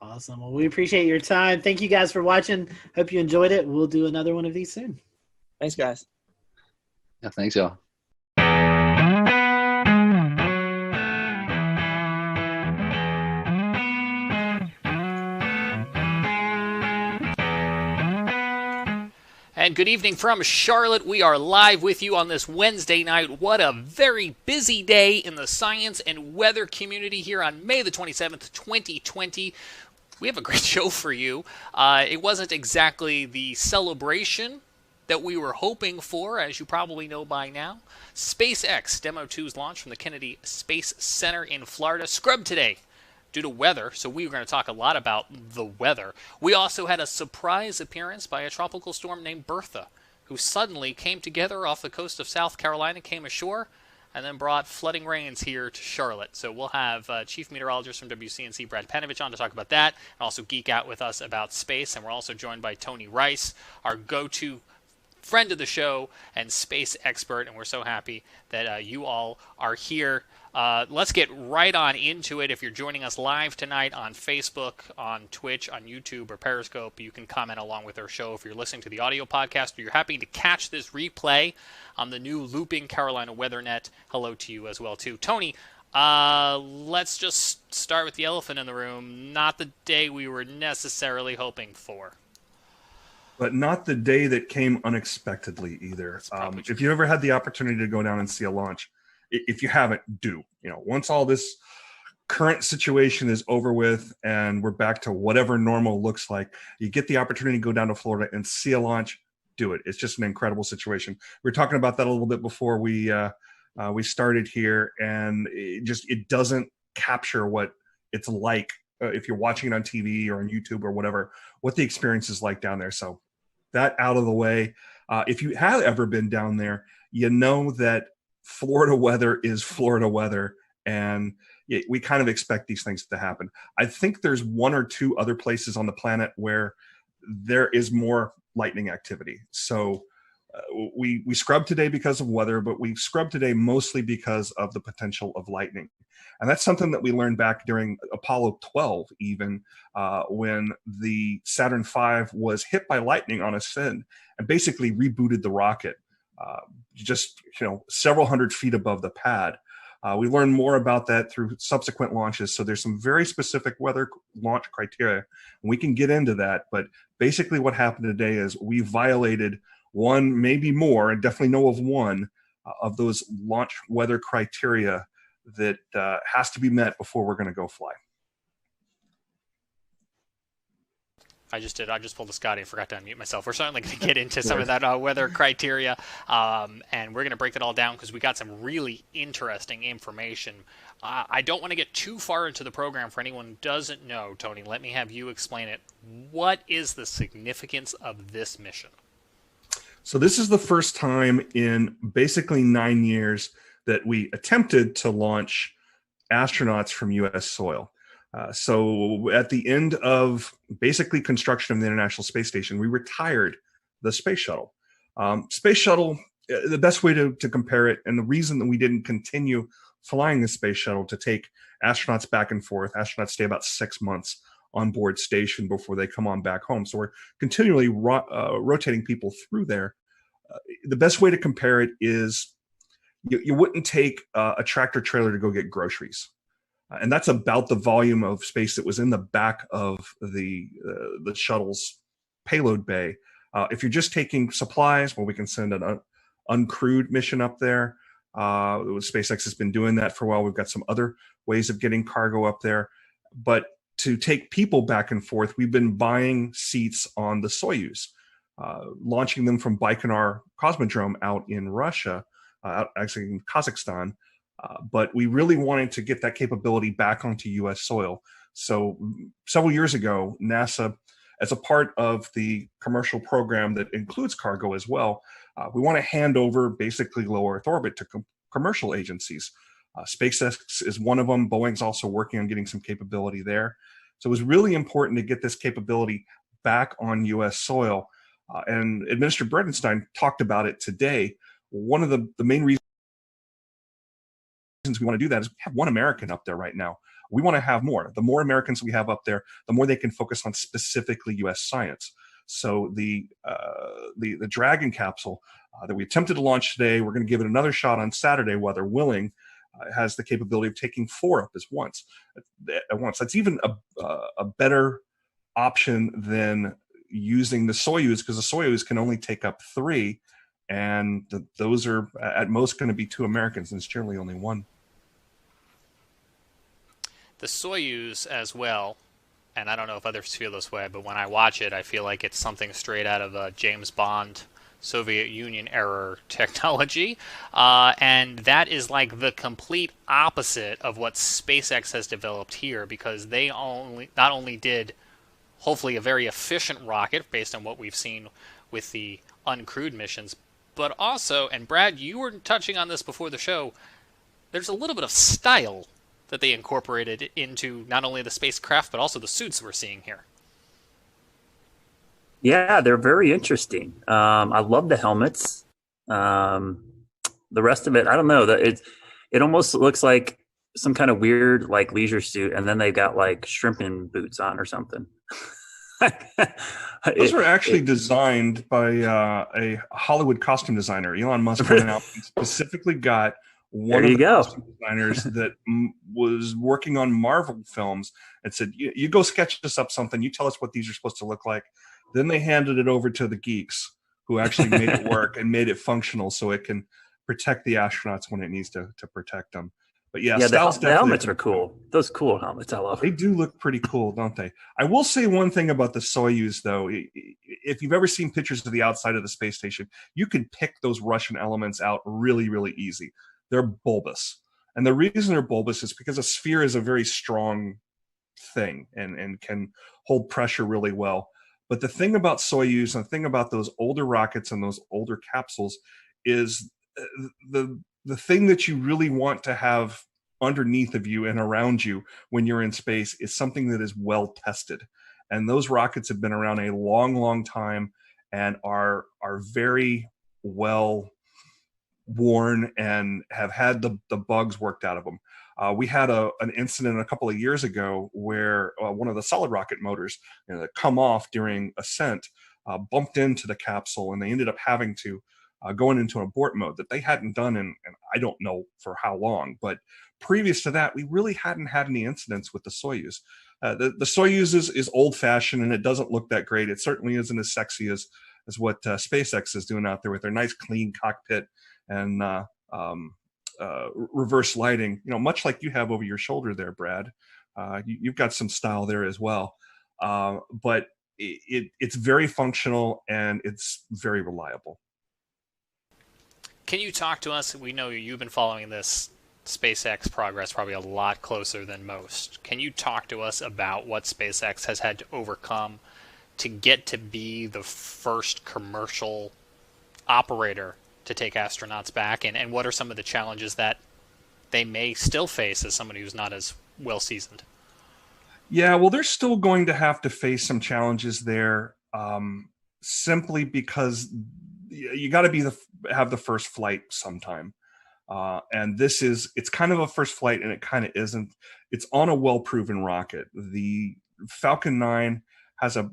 Awesome. Well, we appreciate your time. Thank you guys for watching. Hope you enjoyed it. We'll do another one of these soon. Thanks, guys. Yeah, thanks, y'all. And good evening from Charlotte. We are live with you on this Wednesday night. What a very busy day in the science and weather community here on May the 27th, 2020. We have a great show for you. It wasn't exactly the celebration that we were hoping for, as you probably know by now. SpaceX Demo 2's launch from the Kennedy Space Center in Florida scrubbed today due to weather, so we were going to talk a lot about the weather. We also had a surprise appearance by a tropical storm named Bertha, who suddenly came together off the coast of South Carolina, came ashore, and then brought flooding rains here to Charlotte. So we'll have Chief Meteorologist from WCNC, Brad Panovich, on to talk about that, and also geek out with us about space. And we're also joined by Tony Rice, our go-to friend of the show and space expert, and we're so happy that you all are here. Let's get right on into it. If you're joining us live tonight on Facebook, on Twitch, on YouTube, or Periscope, you can comment along with our show. If you're listening to the audio podcast or you're happy to catch this replay on the new Looping Carolina WeatherNet, hello to you as well, too. Tony, let's just start with the elephant in the room. Not the day we were necessarily hoping for. But not the day that came unexpectedly either. If you ever had the opportunity to go down and see a launch, if you haven't, do. Once all this current situation is over with and we're back to whatever normal looks like, you get the opportunity to go down to Florida and see a launch, do it. It's just an incredible situation. We were talking about that a little bit before we started here, and it doesn't capture what it's like if you're watching it on TV or on YouTube or whatever, what the experience is like down there. So that out of the way. If you have ever been down there, you know that Florida weather is Florida weather, and we kind of expect these things to happen. I think there's one or two other places on the planet where there is more lightning activity. So we scrubbed today because of weather, but we scrubbed today mostly because of the potential of lightning. And that's something that we learned back during Apollo 12, even when the Saturn V was hit by lightning on ascend and basically rebooted the rocket several hundred feet above the pad. We learned more about that through subsequent launches. So there's some very specific weather launch criteria, and we can get into that. But basically what happened today is we violated one, maybe more, and definitely know of one of those launch weather criteria that has to be met before we're going to go fly. I just pulled a Scotty and forgot to unmute myself. We're certainly going to get into some of that weather criteria, and we're going to break it all down because we got some really interesting information. I don't want to get too far into the program for anyone who doesn't know. Tony, let me have you explain it. What is the significance of this mission? So this is the first time in basically 9 years that we attempted to launch astronauts from U.S. soil. So at the end of basically construction of the International Space Station, we retired the space shuttle. Space shuttle, the best way to compare it, and the reason that we didn't continue flying the space shuttle to take astronauts back and forth, astronauts stay about 6 months on board station before they come on back home. So we're continually rotating people through there. The best way to compare it is you wouldn't take a tractor trailer to go get groceries. And that's about the volume of space that was in the back of the shuttle's payload bay. If you're just taking supplies, well, we can send an uncrewed mission up there. SpaceX has been doing that for a while. We've got some other ways of getting cargo up there. But to take people back and forth, we've been buying seats on the Soyuz, launching them from Baikonur Cosmodrome out in Russia, actually in Kazakhstan. But we really wanted to get that capability back onto U.S. soil. So several years ago, NASA, as a part of the commercial program that includes cargo as well, we want to hand over basically low Earth orbit to commercial agencies. SpaceX is one of them. Boeing's also working on getting some capability there. So it was really important to get this capability back on U.S. soil. And Administrator Bredenstein talked about it today. One of the main reasons we want to do that is we have one American up there right now. We want to have more. The more Americans we have up there, the more they can focus on specifically U.S. science. So the Dragon capsule that we attempted to launch today, we're going to give it another shot on Saturday, weather willing. Has the capability of taking 4 up at once. That's even a better option than using the Soyuz, because the Soyuz can only take up 3, and those are at most going to be 2 Americans, and it's generally only 1. The Soyuz as well, and I don't know if others feel this way, but when I watch it, I feel like it's something straight out of a James Bond Soviet Union era technology, and that is like the complete opposite of what SpaceX has developed here, because they not only did hopefully a very efficient rocket based on what we've seen with the uncrewed missions, but also, and Brad, you were touching on this before the show, there's a little bit of style that they incorporated into not only the spacecraft but also the suits we're seeing here. Yeah, they're very interesting. I love the helmets. The rest of it, I don't know. It almost looks like some kind of weird like leisure suit, and then they've got like shrimping boots on or something. Those were actually designed by a Hollywood costume designer. Elon Musk went out and specifically got one of the costume designers that was working on Marvel films and said, you go sketch us up something. You tell us what these are supposed to look like. Then they handed it over to the geeks who actually made it work and made it functional so it can protect the astronauts when it needs to protect them. But yeah, the helmets are cool. Those cool helmets, I love. They do look pretty cool, don't they? I will say one thing about the Soyuz, though. If you've ever seen pictures of the outside of the space station, you can pick those Russian elements out really, really easy. They're bulbous. And the reason they're bulbous is because a sphere is a very strong thing and can hold pressure really well. But the thing about Soyuz and the thing about those older rockets and those older capsules is the thing that you really want to have underneath of you and around you when you're in space is something that is well tested. And those rockets have been around a long, long time and are very well worn and have had the bugs worked out of them. We had an incident a couple of years ago where one of the solid rocket motors that come off during ascent bumped into the capsule, and they ended up having to going into abort mode that they hadn't done in I don't know for how long. But previous to that, we really hadn't had any incidents with the Soyuz. The Soyuz is old-fashioned, and it doesn't look that great. It certainly isn't as sexy as what SpaceX is doing out there with their nice, clean cockpit and reverse lighting. Much like you have over your shoulder there, Brad. You've got some style there as well. But it's very functional and it's very reliable. Can you talk to us? We know you've been following this SpaceX progress probably a lot closer than most. Can you talk to us about what SpaceX has had to overcome to get to be the first commercial operator to take astronauts back, and what are some of the challenges that they may still face as somebody who's not as well seasoned? Yeah, well, they're still going to have to face some challenges there, simply because you got to have the first flight sometime. And it's kind of a first flight and it kind of isn't. It's on a well-proven rocket. The Falcon 9 has a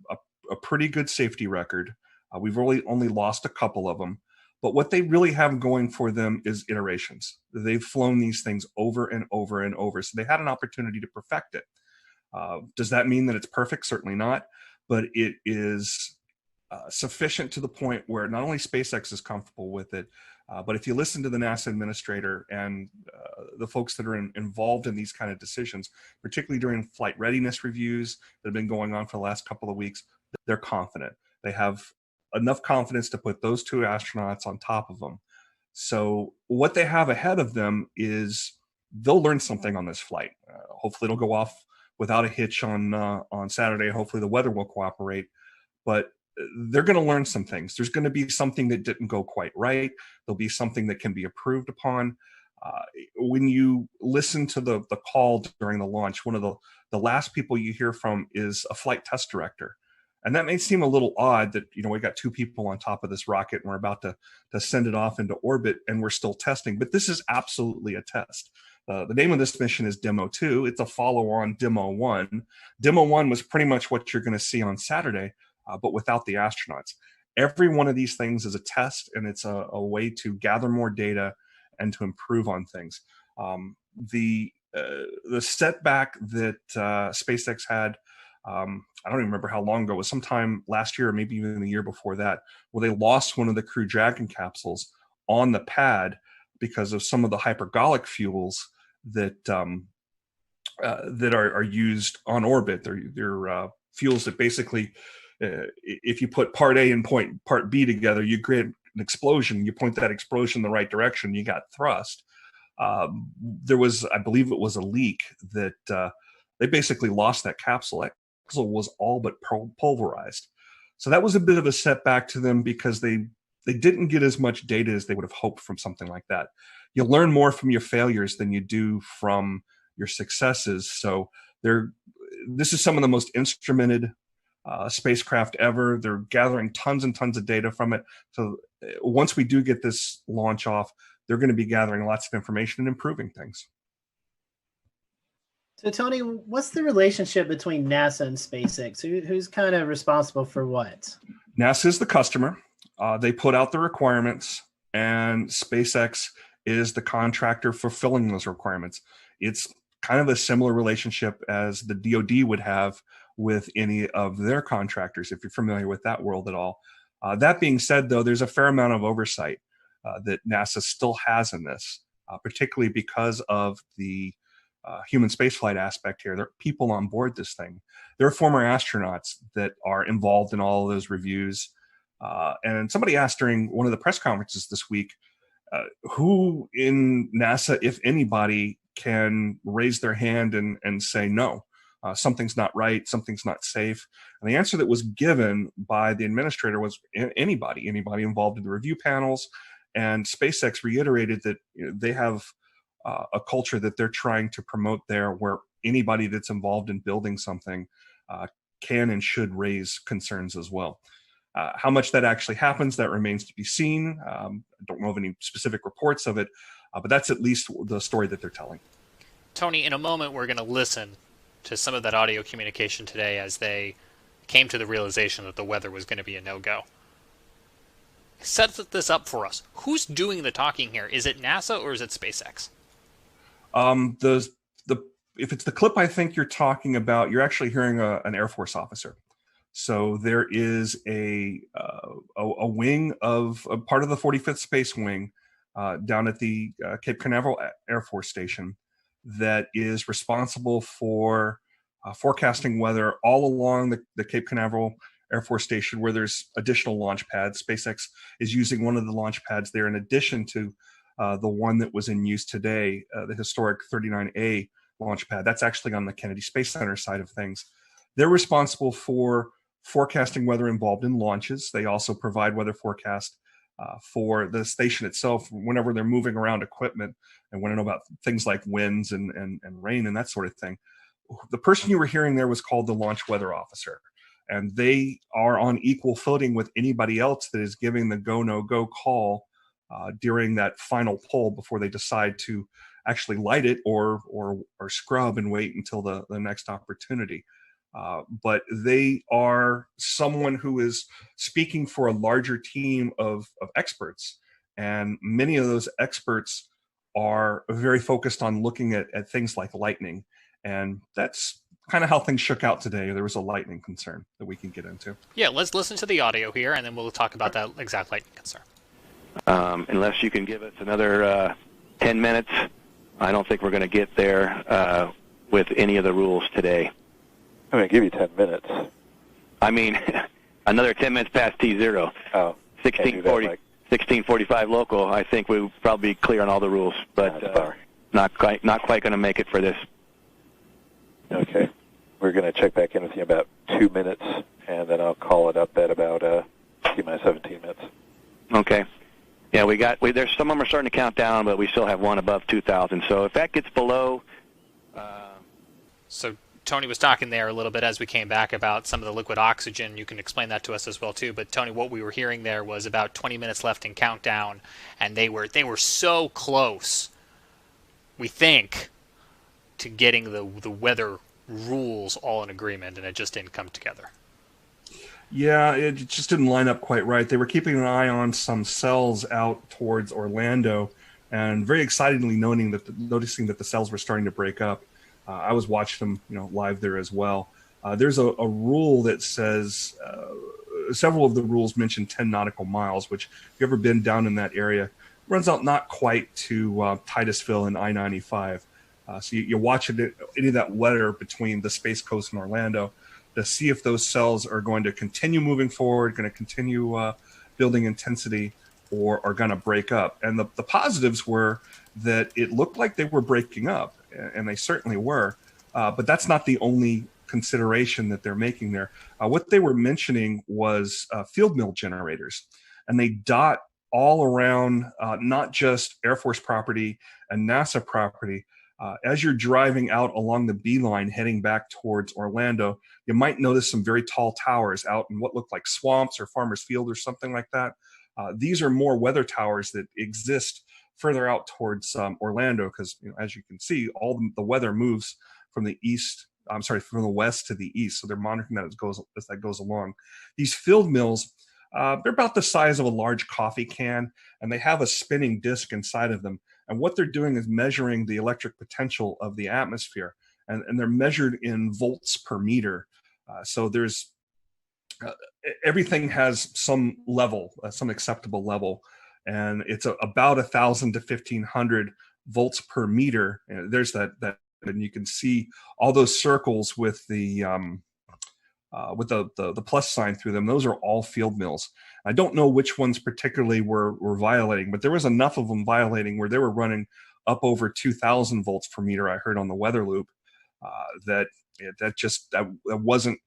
pretty good safety record. We've really only lost a couple of them. But what they really have going for them is iterations. They've flown these things over and over and over. So they had an opportunity to perfect it. Does that mean that it's perfect? Certainly not. But it is sufficient to the point where not only SpaceX is comfortable with it, but if you listen to the NASA administrator and the folks that are involved in these kind of decisions, particularly during flight readiness reviews that have been going on for the last couple of weeks, they're confident. They have enough confidence to put those 2 astronauts on top of them. So what they have ahead of them is they'll learn something on this flight. Hopefully it'll go off without a hitch on Saturday. Hopefully the weather will cooperate. But they're going to learn some things. There's going to be something that didn't go quite right. There'll be something that can be improved upon. When you listen to the call during the launch, one of the last people you hear from is a flight test director. And that may seem a little odd that, we got 2 people on top of this rocket and we're about to send it off into orbit and we're still testing. But this is absolutely a test. The name of this mission is Demo 2. It's a follow-on Demo 1. Demo 1 was pretty much what you're going to see on Saturday, but without the astronauts. Every one of these things is a test, and it's a way to gather more data and to improve on things. The setback that SpaceX had I don't even remember how long ago. It was sometime last year or maybe even the year before that, where they lost one of the Crew Dragon capsules on the pad because of some of the hypergolic fuels that that are used on orbit. They're fuels that basically, if you put part A and part B together, you create an explosion. You point that explosion in the right direction, you got thrust. There was, I believe it was a leak that they basically lost that capsule. That capsule was all but pulverized. So that was a bit of a setback to them because they didn't get as much data as they would have hoped from something like that. You learn more from your failures than you do from your successes. So this is some of the most instrumented spacecraft ever. They're gathering tons and tons of data from it. So once we do get this launch off, they're going to be gathering lots of information and improving things. So Tony, what's the relationship between NASA and SpaceX? Who's kind of responsible for what? NASA is the customer. They put out the requirements, and SpaceX is the contractor fulfilling those requirements. It's kind of a similar relationship as the DoD would have with any of their contractors, if you're familiar with that world at all. That being said, though, there's a fair amount of oversight that NASA still has in this, particularly because of the human spaceflight aspect here. There are people on board this thing. There are former astronauts that are involved in all of those reviews. And somebody asked during one of the press conferences this week, who in NASA, if anybody, can raise their hand and say, no, something's not right, something's not safe. And the answer that was given by the administrator was anybody involved in the review panels. And SpaceX reiterated that they have a culture that they're trying to promote there, where anybody that's involved in building something can and should raise concerns as well. How much that actually happens, that remains to be seen. I don't know of any specific reports of it, but that's at least the story that they're telling. Tony, in a moment, we're going to listen to some of that audio communication today as they came to the realization that the weather was going to be a no-go. Set this up for us. Who's doing the talking here? Is it NASA or is it SpaceX? If it's the clip I think you're talking about, you're actually hearing an Air Force officer. So there is a wing of a part of the 45th Space Wing down at the Cape Canaveral Air Force Station that is responsible for forecasting weather all along the Cape Canaveral Air Force Station, where there's additional launch pads. SpaceX is using one of the launch pads there in addition to the one that was in use today, the historic 39A launch pad. That's actually on the Kennedy Space Center side of things. They're responsible for forecasting weather involved in launches. They also provide weather forecast for the station itself whenever they're moving around equipment and want to know about things like winds and rain and that sort of thing. The person you were hearing there was called the launch weather officer, and they are on equal footing with anybody else that is giving the go, no go call during that final pull before they decide to actually light it or scrub and wait until the next opportunity. But they are someone who is speaking for a larger team of experts. And many of those experts are very focused on looking at things like lightning. And that's kind of how things shook out today. There was a lightning concern that we can get into. Yeah, let's listen to the audio here, and then we'll talk about that exact lightning concern. Unless you can give us another 10 minutes, I don't think we're going to get there with any of the rules today. I'm going to give you 10 minutes. I mean, another 10 minutes past T0. Oh, 16:45 local. I think we'll probably be clear on all the rules, but not quite going to make it for this. Okay. We're going to check back in with you in about 2 minutes, and then I'll call it up at about T-minus 17 minutes. Okay. Yeah, there's some of them are starting to count down, but we still have one above 2,000. So if that gets below... So Tony was talking there a little bit as we came back about some of the liquid oxygen. You can explain that to us as well, too. But, Tony, what we were hearing there was about 20 minutes left in countdown, and they were so close, we think, to getting the weather rules all in agreement, and it just didn't come together. Yeah, it just didn't line up quite right. They were keeping an eye on some cells out towards Orlando, and very excitedly noticing that the cells were starting to break up. I was watching them, live there as well. There's a rule that says, several of the rules mention 10 nautical miles, which if you've ever been down in that area, runs out not quite to Titusville and I-95. So you're watching any of that weather between the Space Coast and Orlando to see if those cells are going to continue moving forward, going to continue building intensity, or are going to break up. And the positives were that it looked like they were breaking up, and they certainly were. But that's not the only consideration that they're making there. What they were mentioning was field mill generators, and they dot all around not just Air Force property and NASA property. As you're driving out along the beeline heading back towards Orlando, you might notice some very tall towers out in what look like swamps or farmers field or something like that. These are more weather towers that exist further out towards Orlando, because as you can see, all the weather moves from the from the west to the east. So they're monitoring that as that goes along. These field mills, they're about the size of a large coffee can, and they have a spinning disc inside of them. And what they're doing is measuring the electric potential of the atmosphere, and they're measured in volts per meter. So there's everything has some level, some acceptable level, and it's about 1,000 to 1,500 volts per meter. And there's that, and you can see all those circles with the plus sign through them. Those are all field mills. I don't know which ones particularly were violating, but there was enough of them violating where they were running up over 2,000 volts per meter. I heard on the weather loop that wasn't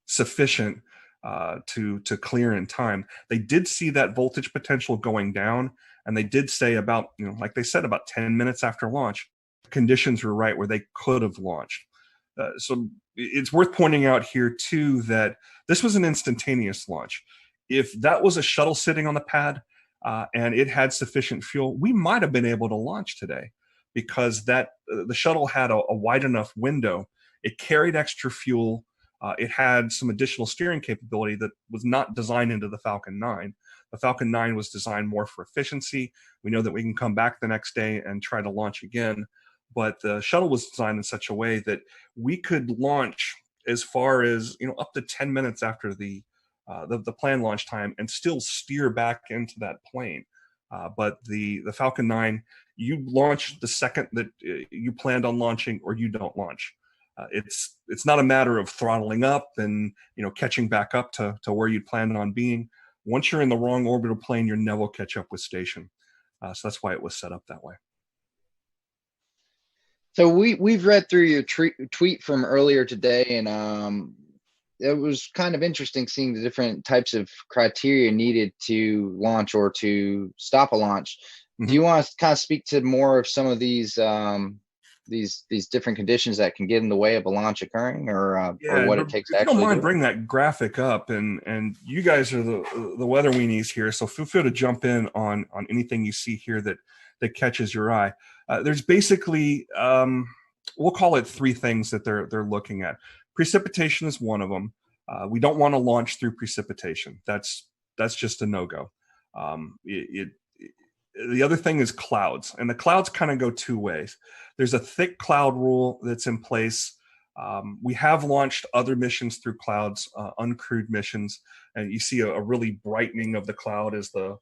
sufficient to clear in time. They did see that voltage potential going down, and they did say about, like they said, about 10 minutes after launch, conditions were right where they could have launched. So it's worth pointing out here too that this was an instantaneous launch. If that was a shuttle sitting on the pad and it had sufficient fuel, we might have been able to launch today, because the shuttle had a wide enough window. It carried extra fuel. It had some additional steering capability that was not designed into the Falcon 9. The Falcon 9 was designed more for efficiency. We know that we can come back the next day and try to launch again. But the shuttle was designed in such a way that we could launch as far as up to 10 minutes after the planned launch time and still steer back into that plane. But the Falcon 9, you launch the second that you planned on launching, or you don't launch. It's not a matter of throttling up and catching back up to where you planned on being. Once you're in the wrong orbital plane, you never catch up with station. So that's why it was set up that way. So we've read through your tweet from earlier today, and it was kind of interesting seeing the different types of criteria needed to launch or to stop a launch. Mm-hmm. Do you want to kind of speak to more of some of these different conditions that can get in the way of a launch occurring, or what it takes to actually? If you don't mind, bring that graphic up, and you guys are the weather weenies here, so feel free to jump in on anything you see here that catches your eye. There's basically, we'll call it 3 things that they're looking at. Precipitation is one of them. We don't want to launch through precipitation. That's just a no-go. The other thing is clouds, and the clouds kind of go 2 ways. There's a thick cloud rule that's in place. We have launched other missions through clouds, uncrewed missions, and you see a really brightening of the cloud as the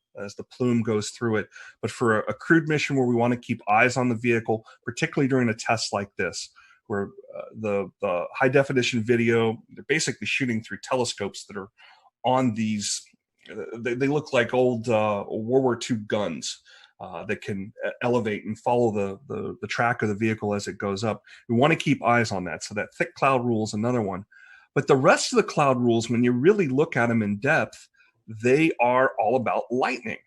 plume goes through it. But for a crewed mission where we want to keep eyes on the vehicle, particularly during a test like this, where the high definition video, they're basically shooting through telescopes that are on these. They look like old World War II guns that can elevate and follow the track of the vehicle as it goes up. We want to keep eyes on that. So that thick cloud rule is another one. But the rest of the cloud rules, when you really look at them in depth, they are all about lightning.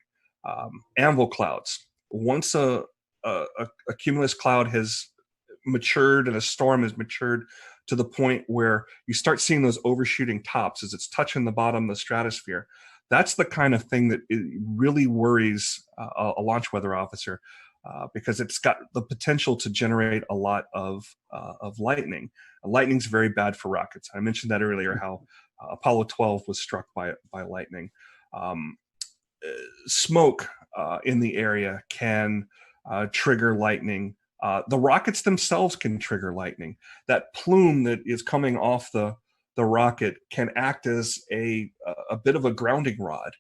Anvil clouds. Once a cumulus cloud has matured and a storm has matured to the point where you start seeing those overshooting tops as it's touching the bottom of the stratosphere, that's the kind of thing that really worries a launch weather officer, because it's got the potential to generate a lot of lightning. Lightning's very bad for rockets. I mentioned that earlier, how Apollo 12 was struck by lightning. Smoke in the area can trigger lightning. The rockets themselves can trigger lightning. That plume that is coming off the rocket can act as a bit of a grounding rod,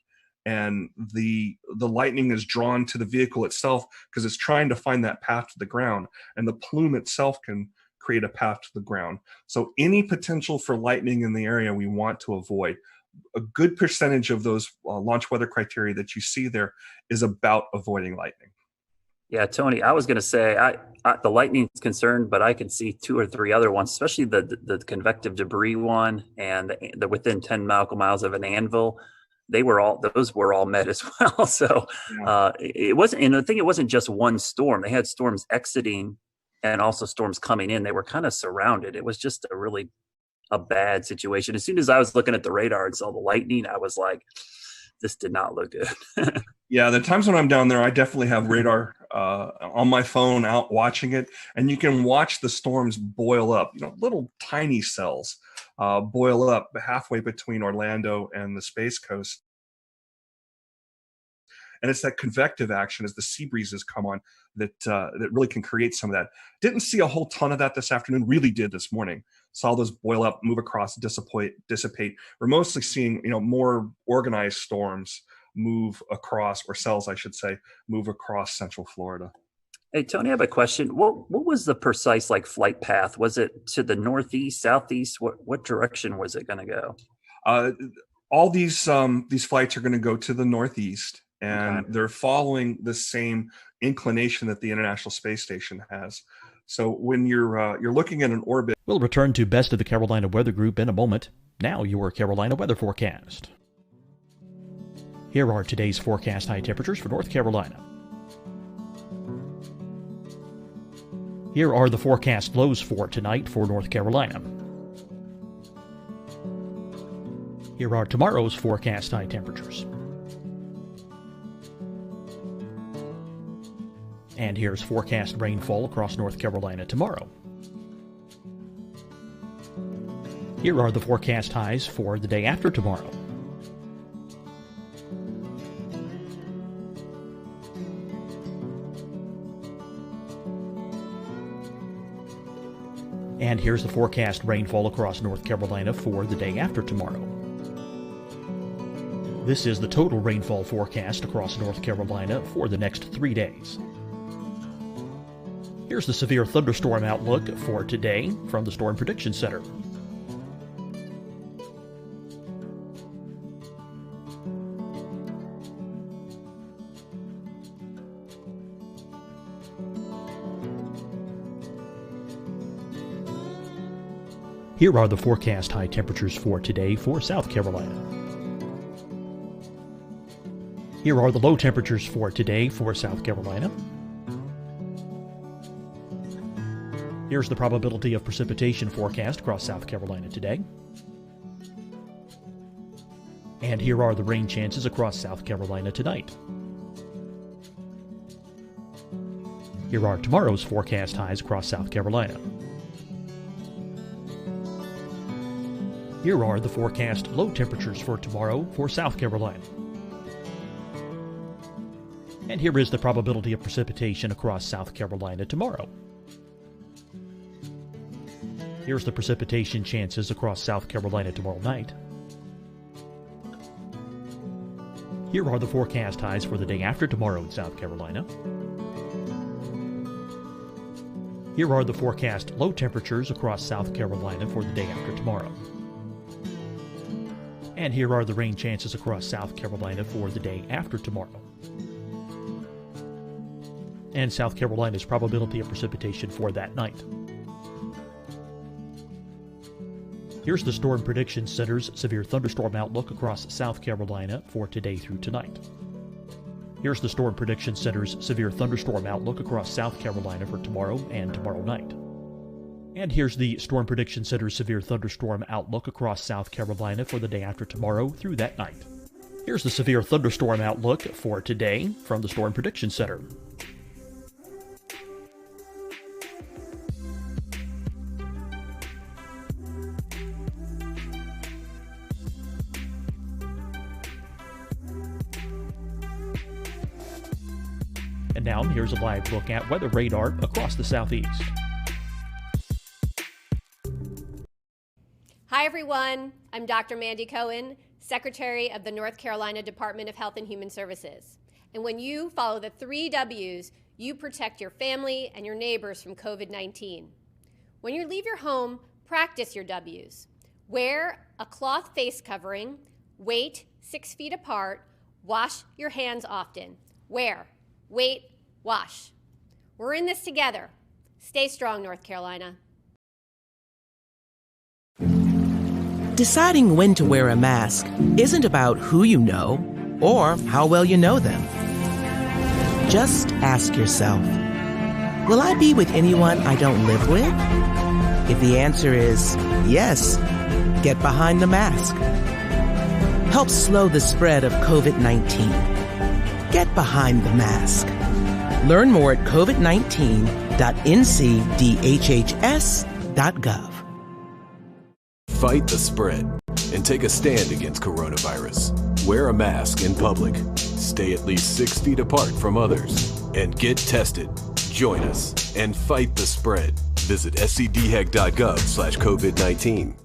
and the lightning is drawn to the vehicle itself because it's trying to find that path to the ground, and the plume itself can create a path to the ground. So any potential for lightning in the area we want to avoid. A good percentage of those launch weather criteria that you see there is about avoiding lightning. Yeah, Tony, I was going to say the lightning's concerned, but I can see 2 or 3 other ones, especially the convective debris one and the within 10 nautical miles of an anvil. Those were all met as well. So it wasn't, and I think it wasn't just one storm. They had storms exiting and also storms coming in. They were kind of surrounded. It was just a bad situation. As soon as I was looking at the radar and saw the lightning, I was like, this did not look good. Yeah, the times when I'm down there, I definitely have radar on my phone out watching it, and you can watch the storms boil up. Little tiny cells boil up halfway between Orlando and the Space Coast. And it's that convective action as the sea breezes come on that really can create some of that. Didn't see a whole ton of that this afternoon. Really did this morning. Saw those boil up, move across, dissipate. We're mostly seeing more organized storms move across, or cells, I should say, move across Central Florida. Hey, Tony, I have a question. What was the precise flight path? Was it to the northeast, southeast? What direction was it going to go? All these flights are going to go to the northeast, and they're following the same inclination that the International Space Station has. So when you're looking at an orbit, we'll return to Best of the Carolina Weather Group in a moment. Now your Carolina weather forecast. Here are today's forecast high temperatures for North Carolina. Here are the forecast lows for tonight for North Carolina. Here are tomorrow's forecast high temperatures. And here's forecast rainfall across North Carolina tomorrow. Here are the forecast highs for the day after tomorrow. And here's the forecast rainfall across North Carolina for the day after tomorrow. This is the total rainfall forecast across North Carolina for the next 3 days. Here's the severe thunderstorm outlook for today from the Storm Prediction Center. Here are the forecast high temperatures for today for South Carolina. Here are the low temperatures for today for South Carolina. Here's the probability of precipitation forecast across South Carolina today. And here are the rain chances across South Carolina tonight. Here are tomorrow's forecast highs across South Carolina. Here are the forecast low temperatures for tomorrow for South Carolina. And here is the probability of precipitation across South Carolina tomorrow. Here's the precipitation chances across South Carolina tomorrow night. Here are the forecast highs for the day after tomorrow in South Carolina. Here are the forecast low temperatures across South Carolina for the day after tomorrow. And here are the rain chances across South Carolina for the day after tomorrow. And South Carolina's probability of precipitation for that night. Here's the Storm Prediction Center's severe thunderstorm outlook across South Carolina for today through tonight. Here's the Storm Prediction Center's severe thunderstorm outlook across South Carolina for tomorrow and tomorrow night. And here's the Storm Prediction Center's severe thunderstorm outlook across South Carolina for the day after tomorrow through that night. Here's the severe thunderstorm outlook for today from the Storm Prediction Center. And And now here's a live look at weather radar across the southeast. Hi, everyone. I'm Dr. Mandy Cohen, Secretary of the North Carolina Department of Health and Human Services. And when you follow the 3 W's, you protect your family and your neighbors from COVID-19. When you leave your home, practice your W's. Wear a cloth face covering, wait 6 feet apart, wash your hands often. Wear, wait, wash. We're in this together. Stay strong, North Carolina. Deciding when to wear a mask isn't about who you know or how well you know them. Just ask yourself, will I be with anyone I don't live with? If the answer is yes, get behind the mask. Help slow the spread of COVID-19. Get behind the mask. Learn more at covid19.ncdhhs.gov. Fight the spread and take a stand against coronavirus. Wear a mask in public. Stay at least 6 feet apart from others. And get tested. Join us and fight the spread. Visit scdhec.gov/COVID-19.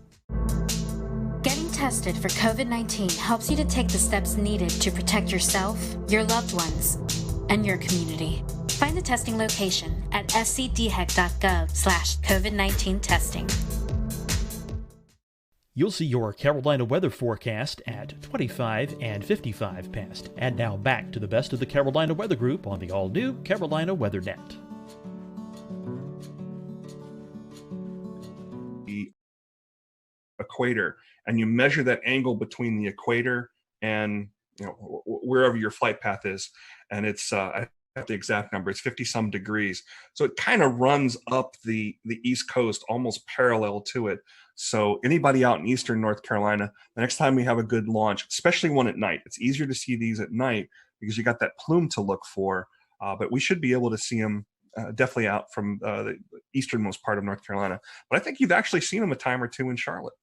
Getting tested for COVID-19 helps you to take the steps needed to protect yourself, your loved ones, and your community. Find a testing location at scdhec.gov/COVID-19 testing. You'll see your Carolina weather forecast at 25 and 55 past. And now back to the best of the Carolina Weather Group on the all-new Carolina Weather Net. The equator, and you measure that angle between the equator and wherever your flight path is, and it's I have the exact number, it's 50 some degrees, so it kind of runs up the east coast almost parallel to it. So anybody out in eastern North Carolina, the next time we have a good launch, especially one at night, it's easier to see these at night because you got that plume to look for, but we should be able to see them definitely out from the easternmost part of North Carolina. But I think you've actually seen them a time or two in Charlotte.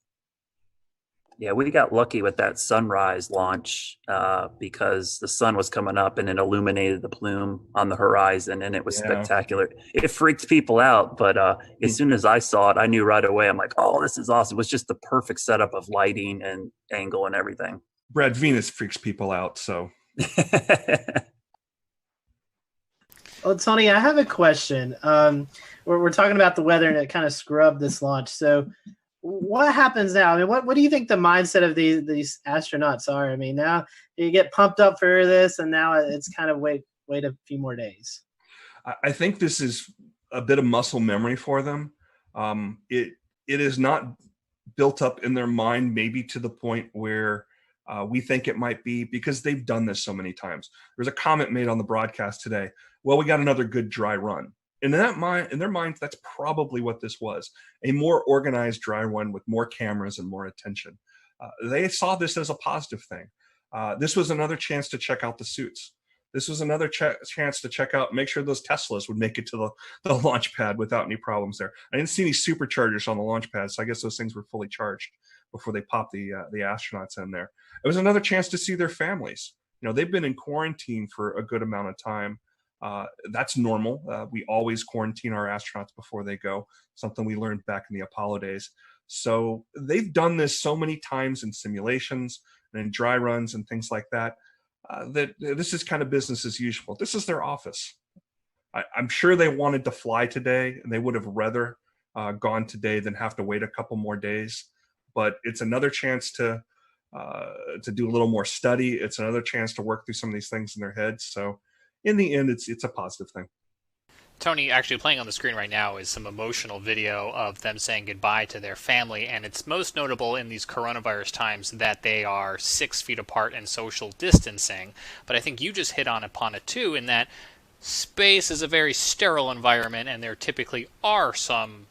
Yeah, we got lucky with that sunrise launch because the sun was coming up and it illuminated the plume on the horizon, and it was spectacular. It freaked people out, but as soon as I saw it, I knew right away. I'm like, oh, this is awesome. It was just the perfect setup of lighting and angle and everything. Brad, Venus freaks people out, so. Well, Tony, I have a question. We're talking about the weather, and it kind of scrubbed this launch. So what happens now? I mean, what do you think the mindset of these astronauts are? I mean, now you get pumped up for this, and now it's kind of wait a few more days. I think this is a bit of muscle memory for them. It is not built up in their mind, maybe to the point where we think it might be, because they've done this so many times. There's a comment made on the broadcast today. Well, we got another good dry run. And in their minds, that's probably what this was, a more organized dry run with more cameras and more attention. They saw this as a positive thing. This was another chance to check out the suits. This was another chance to check out, make sure those Teslas would make it to the launch pad without any problems there. I didn't see any superchargers on the launch pad, so I guess those things were fully charged before they popped the astronauts in there. It was another chance to see their families. They've been in quarantine for a good amount of time. That's normal. We always quarantine our astronauts before they go, something we learned back in the Apollo days. So they've done this so many times in simulations and in dry runs and things like that, that this is kind of business as usual. This is their office. I'm sure they wanted to fly today, and they would have rather gone today than have to wait a couple more days. But it's another chance to do a little more study. It's another chance to work through some of these things in their heads. So in the end, it's a positive thing. Tony, actually playing on the screen right now is some emotional video of them saying goodbye to their family, and it's most notable in these coronavirus times that they are 6 feet apart and social distancing. But I think you just hit upon it too, in that space is a very sterile environment, and there typically are some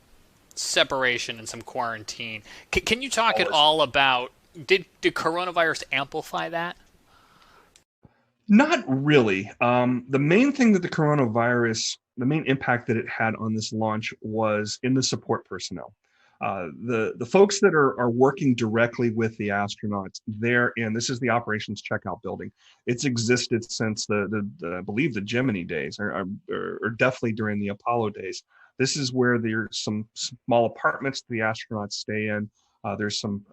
separation and some quarantine. Can you talk at all about, did coronavirus amplify that? Not really. The main thing that the main impact that it had on this launch was in the support personnel. The folks that are working directly with the astronauts, they're in. This is the operations checkout building. It's existed since the I believe the Gemini days, or definitely during the Apollo days. This is where there's some small apartments the astronauts stay in. There's some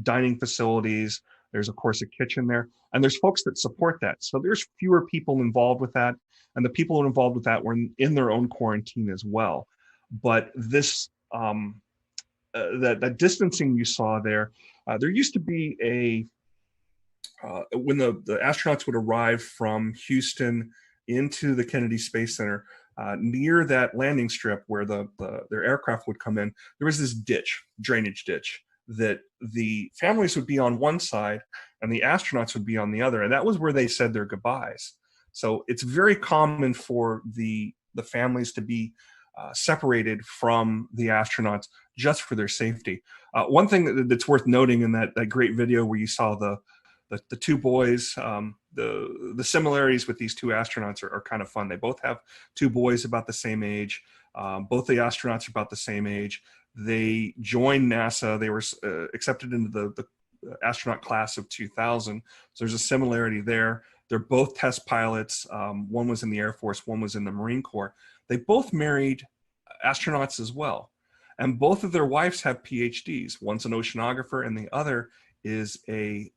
dining facilities. There's, of course, a kitchen there. And there's folks that support that. So there's fewer people involved with that. And the people involved with that were in their own quarantine as well. But this, that distancing you saw there, there used to be when the astronauts would arrive from Houston into the Kennedy Space Center, near that landing strip where their aircraft would come in, there was this drainage ditch, that the families would be on one side and the astronauts would be on the other. And that was where they said their goodbyes. So it's very common for the families to be separated from the astronauts just for their safety. One thing that's worth noting in that great video where you saw the two boys, the similarities with these two astronauts are kind of fun. They both have two boys about the same age. Both the astronauts are about the same age. They joined NASA. They were accepted into the astronaut class of 2000. So there's a similarity there. They're both test pilots. One was in the Air Force, one was in the Marine Corps. They both married astronauts as well. And both of their wives have PhDs. One's an oceanographer and the other is a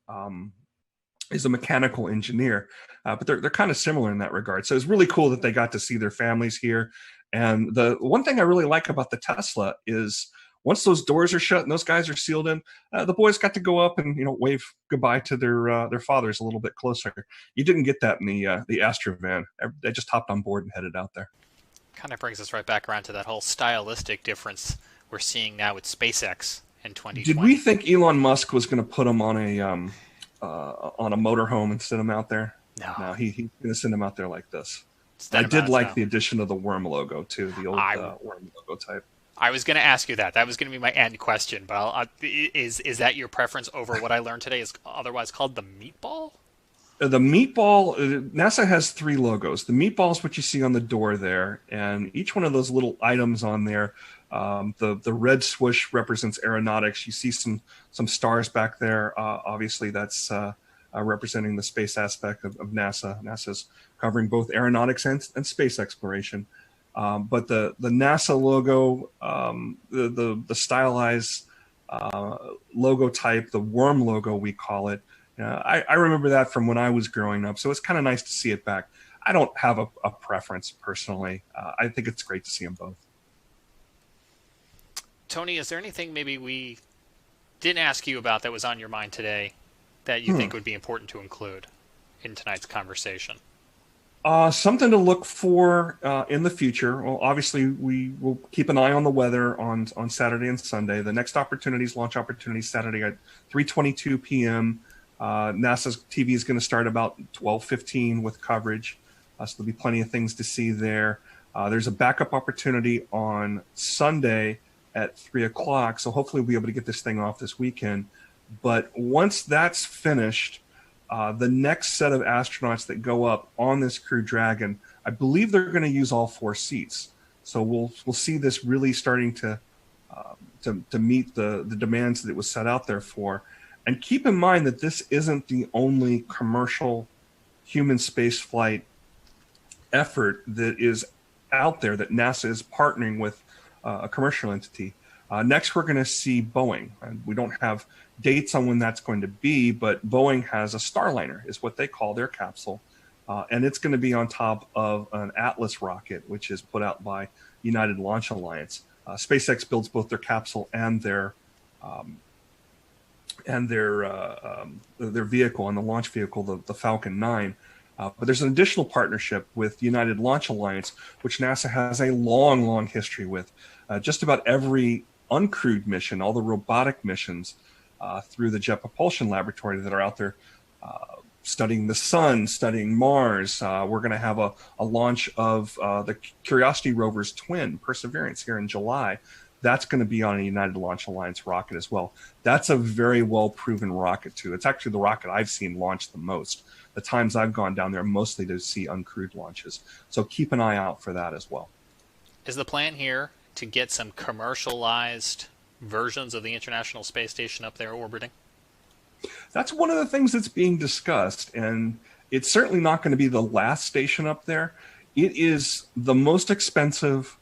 mechanical engineer. But they're kind of similar in that regard. So it's really cool that they got to see their families here. And the one thing I really like about the Tesla is once those doors are shut and those guys are sealed in, the boys got to go up and wave goodbye to their fathers a little bit closer. You didn't get that in the Astra van. They just hopped on board and headed out there. Kind of brings us right back around to that whole stylistic difference we're seeing now with SpaceX in 2020. Did we think Elon Musk was going to put them on a motorhome and send them out there? No, he's going to send them out there like this. I did like the addition of the worm logo too, the old worm logo type. I was going to ask you that. That was going to be my end question. But is that your preference over what I learned today is otherwise called the meatball? The meatball, NASA has 3 logos. The meatball is what you see on the door there, and each one of those little items on there, the red swoosh represents aeronautics. You see some stars back there. Obviously, that's representing the space aspect of NASA. NASA's covering both aeronautics and space exploration. But the NASA logo, the stylized logo type, the worm logo we call it, I remember that from when I was growing up. So it's kind of nice to see it back. I don't have a preference personally. I think it's great to see them both. Tony, is there anything maybe we didn't ask you about that was on your mind today that you think would be important to include in tonight's conversation? Something to look for in the future. Well, obviously, we will keep an eye on the weather on Saturday and Sunday. The next launch opportunities, Saturday at 3:22 p.m. NASA's TV is going to start about 12:15 with coverage. So there'll be plenty of things to see there. There's a backup opportunity on Sunday at 3 o'clock. So hopefully we'll be able to get this thing off this weekend. But once that's finished, the next set of astronauts that go up on this Crew Dragon, I believe they're going to use all 4 seats. So we'll see this really starting to meet the demands that it was set out there for. And keep in mind that this isn't the only commercial human space flight effort that is out there, that NASA is partnering with a commercial entity. Next, we're going to see Boeing. And we don't have dates on when that's going to be, but Boeing has a Starliner, is what they call their capsule. And it's going to be on top of an Atlas rocket, which is put out by United Launch Alliance. SpaceX builds both their capsule and their vehicle, and the launch vehicle, the Falcon 9. But there's an additional partnership with United Launch Alliance, which NASA has a long, long history with. Just about every uncrewed mission, all the robotic missions through the Jet Propulsion Laboratory that are out there studying the sun, studying Mars. We're going to have a launch of the Curiosity rover's twin, Perseverance, here in July. That's going to be on a United Launch Alliance rocket as well. That's a very well-proven rocket, too. It's actually the rocket I've seen launch the most. The times I've gone down there, mostly to see uncrewed launches. So keep an eye out for that as well. Is the plan here to get some commercialized versions of the International Space Station up there orbiting? That's one of the things that's being discussed, and it's certainly not going to be the last station up there. It is the most expensive,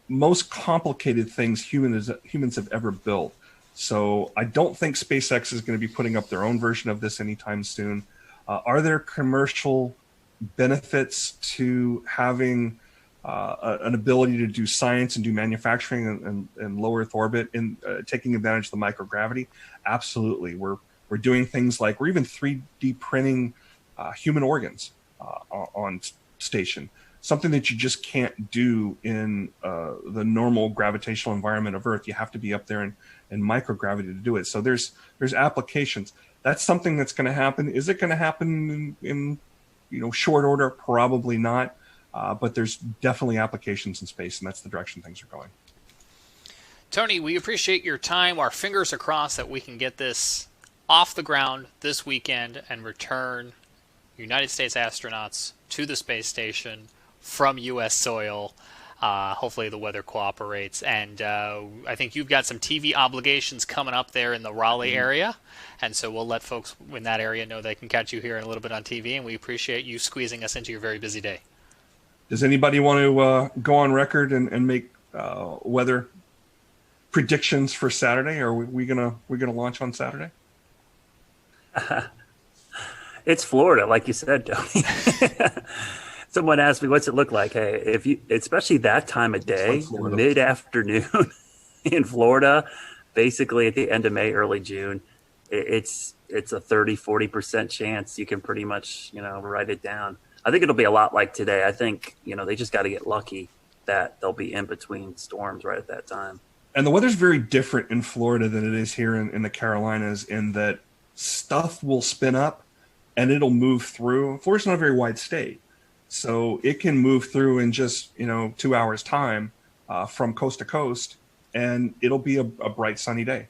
most complicated things humans have ever built. So I don't think SpaceX is going to be putting up their own version of this anytime soon. Are there commercial benefits to having an ability to do science and do manufacturing in low Earth orbit and taking advantage of the microgravity? Absolutely. We're doing things like we're even 3D printing human organs on station, something that you just can't do in the normal gravitational environment of Earth. You have to be up there in microgravity to do it. So there's applications. That's something that's going to happen. Is it going to happen in short order? Probably not. But there's definitely applications in space, and that's the direction things are going. Tony, we appreciate your time. Our fingers are crossed that we can get this off the ground this weekend and return United States astronauts to the space station from U.S. soil. Hopefully the weather cooperates. And I think you've got some TV obligations coming up there in the Raleigh area. And so we'll let folks in that area know they can catch you here in a little bit on TV. And we appreciate you squeezing us into your very busy day. Does anybody want to go on record and make weather predictions for Saturday? Or are we gonna launch on Saturday? It's Florida, like you said, Tony. Someone asked me, what's it look like? Hey, if you, especially that time of day, mid-afternoon in Florida, basically at the end of May, early June, it's a 30-40% chance you can pretty much, write it down. I think it'll be a lot like today. I think, they just got to get lucky that they'll be in between storms right at that time. And the weather's very different in Florida than it is here in the Carolinas, in that stuff will spin up and it'll move through. Florida's not a very wide state, so it can move through in just 2 hours time from coast to coast, and it'll be a bright sunny day.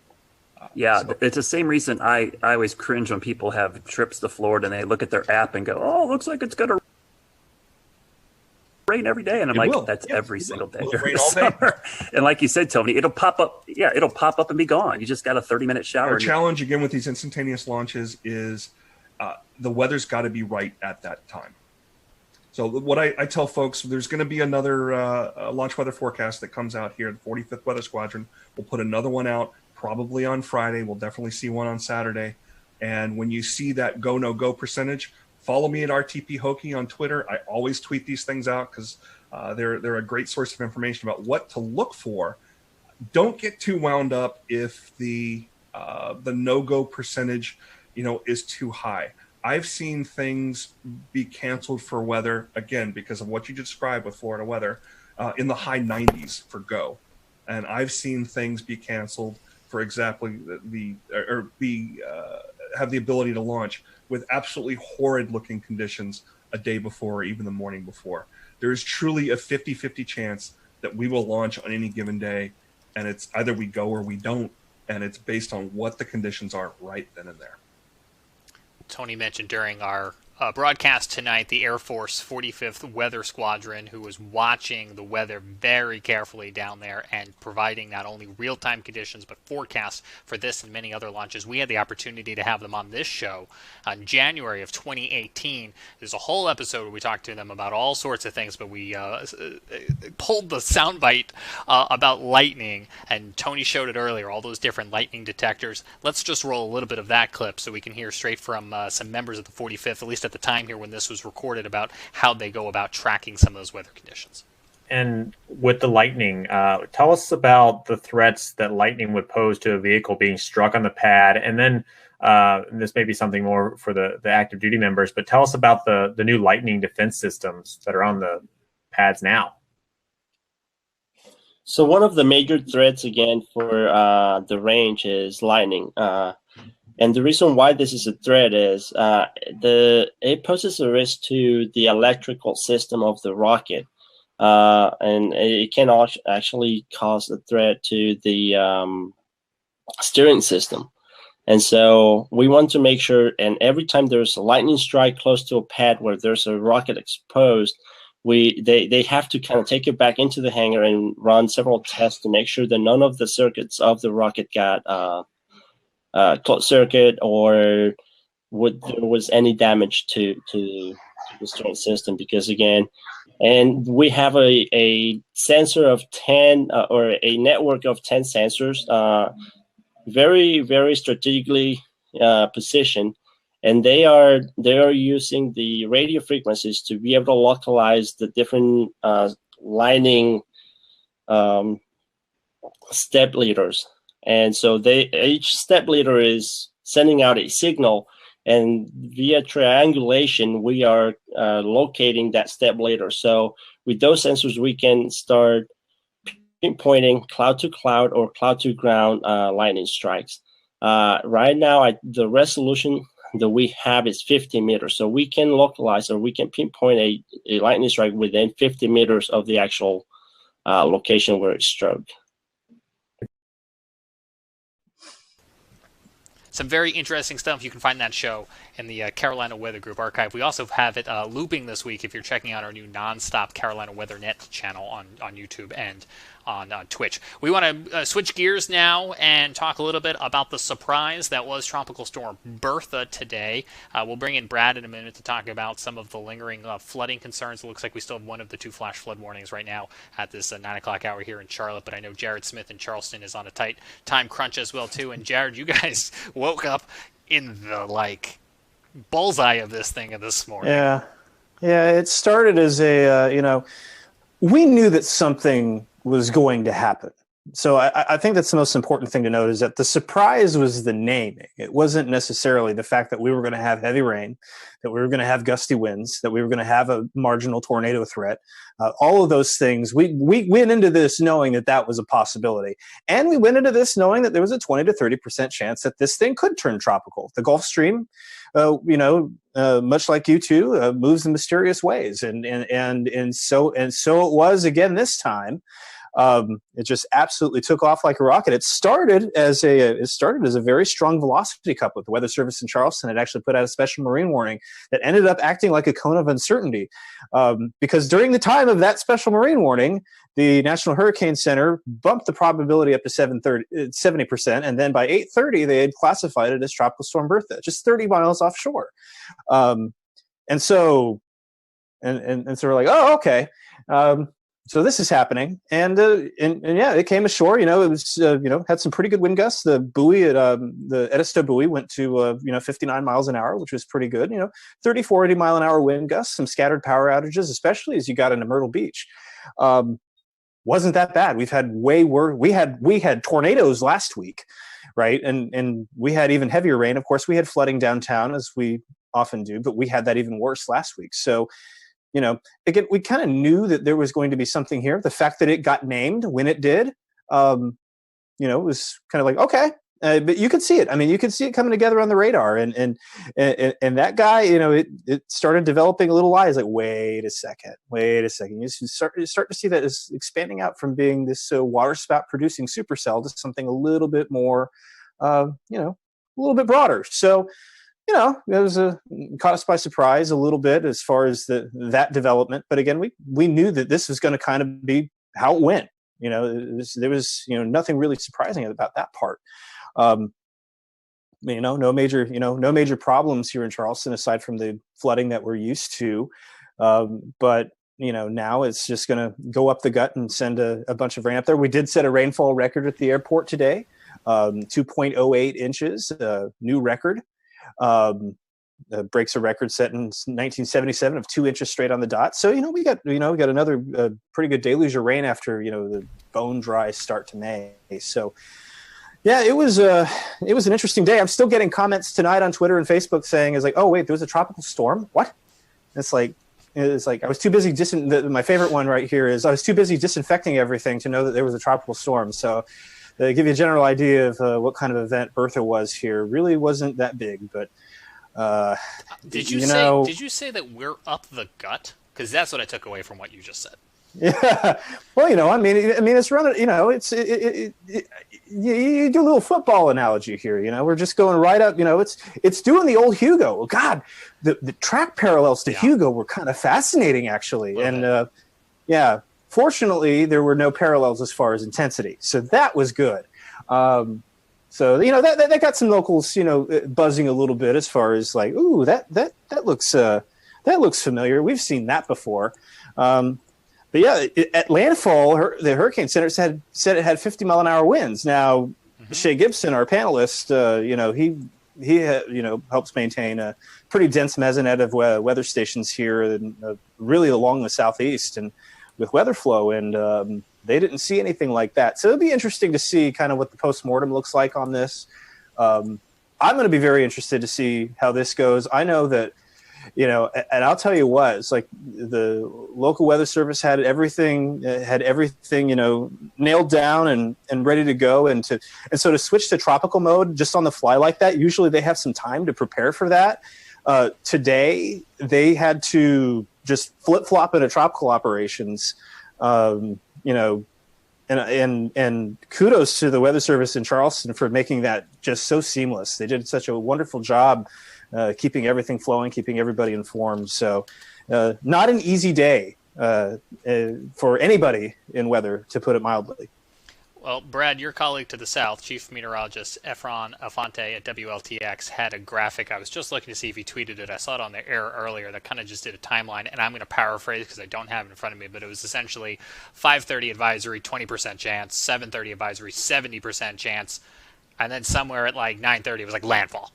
It's the same reason I always cringe when people have trips to Florida and they look at their app and go, oh, it looks like it's gonna rain every day, and I'm that's every single day during the summer. And like you said, Tony, it'll pop up. Yeah, it'll pop up and be gone. You just got a 30-minute shower. Our challenge again with these instantaneous launches is the weather's got to be right at that time. So what I tell folks, there's going to be another launch weather forecast that comes out here. The 45th Weather Squadron will put another one out probably on Friday. We'll definitely see one on Saturday. And when you see that go, no go percentage, follow me at RTP Hokie on Twitter. I always tweet these things out because they're a great source of information about what to look for. Don't get too wound up if the no-go percentage, is too high. I've seen things be canceled for weather, again, because of what you described with Florida weather, in the high 90s for go. And I've seen things be canceled for exactly have the ability to launch with absolutely horrid looking conditions a day before or even the morning before. There is truly a 50-50 chance that we will launch on any given day, and it's either we go or we don't, and it's based on what the conditions are right then and there. Tony mentioned during our broadcast tonight the Air Force 45th Weather Squadron, who was watching the weather very carefully down there and providing not only real-time conditions but forecasts for this and many other launches. We had the opportunity to have them on this show in January of 2018. There's a whole episode where we talked to them about all sorts of things, but we pulled the soundbite about lightning, and Tony showed it earlier, all those different lightning detectors. Let's just roll a little bit of that clip so we can hear straight from some members of the 45th, at least at the time here when this was recorded, about how they go about tracking some of those weather conditions. And with the lightning, tell us about the threats that lightning would pose to a vehicle being struck on the pad. And then this may be something more for the active duty members, but tell us about the new lightning defense systems that are on the pads now. So one of the major threats, again, for the range is lightning. And the reason why this is a threat is it poses a risk to the electrical system of the rocket. And it can actually cause a threat to the steering system. And so we want to make sure, and every time there's a lightning strike close to a pad where there's a rocket exposed, they have to kind of take it back into the hangar and run several tests to make sure that none of the circuits of the rocket got closed circuit or there was any damage to the steering system. Because again, and we have a sensor of 10 or a network of 10 sensors, very, very strategically positioned. And they are using the radio frequencies to be able to localize the different lining step leaders. And so each step leader is sending out a signal, and via triangulation, we are locating that step leader. So with those sensors, we can start pinpointing cloud to cloud or cloud to ground lightning strikes. Right now, the resolution that we have is 50 meters. So we can localize, or we can pinpoint a lightning strike within 50 meters of the actual location where it struck. Some very interesting stuff. You can find that show in the Carolina Weather Group archive. We also have it looping this week if you're checking out our new nonstop Carolina Weather Net channel on YouTube and on Twitch. We want to switch gears now and talk a little bit about the surprise that was Tropical Storm Bertha today. We'll bring in Brad in a minute to talk about some of the lingering flooding concerns. It looks like we still have one of the two flash flood warnings right now at this 9 o'clock hour here in Charlotte, but I know Jared Smith in Charleston is on a tight time crunch as well too. And Jared, you guys woke up in the bullseye of this thing this morning. Yeah, it started as we knew that something was going to happen. So I think that's the most important thing to note, is that the surprise was the naming. It wasn't necessarily the fact that we were going to have heavy rain, that we were going to have gusty winds, that we were going to have a marginal tornado threat. All of those things, we went into this knowing that was a possibility. And we went into this knowing that there was a 20 to 30% chance that this thing could turn tropical. The Gulf Stream, much like you two, moves in mysterious ways. And so it was again this time. It just absolutely took off like a rocket. It started as a very strong velocity cup with the Weather Service in Charleston. It actually put out a special marine warning that ended up acting like a cone of uncertainty, because during the time of that special marine warning, the National Hurricane Center bumped the probability up to 70%, and then by 8:30 they had classified it as Tropical Storm Bertha, just 30 miles offshore. And so we're like, oh, okay. So this is happening, and yeah, it came ashore. It was had some pretty good wind gusts. The buoy at the Edisto buoy went to 59 miles an hour, which was pretty good. 30, 40 mile an hour wind gusts. Some scattered power outages, especially as you got into Myrtle Beach. Wasn't that bad. We've had way worse. We had tornadoes last week, right? And we had even heavier rain. Of course, we had flooding downtown, as we often do, but we had that even worse last week. So. Again, we kind of knew that there was going to be something here. The fact that it got named when it did, was kind of like, okay, but you could see it. I mean, you could see it coming together on the radar, and that guy, it started developing a little eyes. Like, wait a second. You start to see that it's expanding out from being this water spout producing supercell to something a little bit more, a little bit broader. So. It was caught us by surprise a little bit as far as that development. But again, we knew that this was going to kind of be how it went. There was nothing really surprising about that part. No major problems here in Charleston aside from the flooding that we're used to. But now it's just going to go up the gut and send a bunch of rain up there. We did set a rainfall record at the airport today, 2.08 inches, new record. Breaks a record set in 1977 of 2 inches straight on the dot. So we got another pretty good deluge of rain after the bone dry start to May. So yeah, it was an interesting day. I'm still getting comments tonight on Twitter and Facebook saying, "Is like, oh wait, there was a tropical storm? What?" It's like I was too busy. My favorite one right here is I was too busy disinfecting everything to know that there was a tropical storm. So. To give you a general idea of what kind of event Bertha was here, really wasn't that big, but did you say that we're up the gut? Because that's what I took away from what you just said. Yeah. Well, I mean, it's running. You do a little football analogy here. We're just going right up. It's doing the old Hugo. God, the track parallels to Hugo were kind of fascinating, actually. And yeah, fortunately, there were no parallels as far as intensity, so that was good. So that got some locals, buzzing a little bit as far as like, ooh, that looks familiar. We've seen that before. But yeah, at landfall, the Hurricane Center said it had 50-mile-an-hour winds. Now, Shea Gibson, our panelist, he helps maintain a pretty dense mesonet of weather stations here, and really along the southeast and with weather flow, and they didn't see anything like that. So it'll be interesting to see kind of what the postmortem looks like on this. I'm going to be very interested to see how this goes. I know that. And I'll tell you what, it's like the local weather service had everything, nailed down and ready to go. And so to switch to tropical mode just on the fly like that, usually they have some time to prepare for that. Today, they had to just flip flop into tropical operations, and kudos to the weather service in Charleston for making that just so seamless. They did such a wonderful job. Keeping everything flowing, keeping everybody informed. So not an easy day for anybody in weather, to put it mildly. Well, Brad, your colleague to the south, Chief Meteorologist Efron Alfante at WLTX, had a graphic. I was just looking to see if he tweeted it. I saw it on the air earlier that kind of just did a timeline, and I'm going to paraphrase because I don't have it in front of me, but it was essentially 5:30 advisory, 20% chance, 7:30 advisory, 70% chance, and then somewhere at like 9:30 it was like landfall.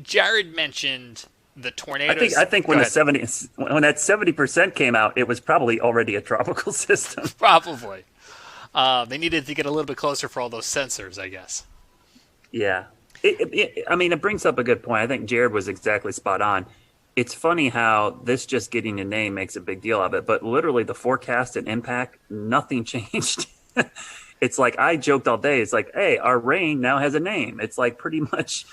Jared mentioned the tornadoes. I think when that 70% came out, it was probably already a tropical system. Probably. They needed to get a little bit closer for all those sensors, I guess. Yeah. It brings up a good point. I think Jared was exactly spot on. It's funny how this just getting a name makes a big deal of it, but literally the forecast and impact, nothing changed. It's like I joked all day. It's like, hey, our rain now has a name. It's like pretty much,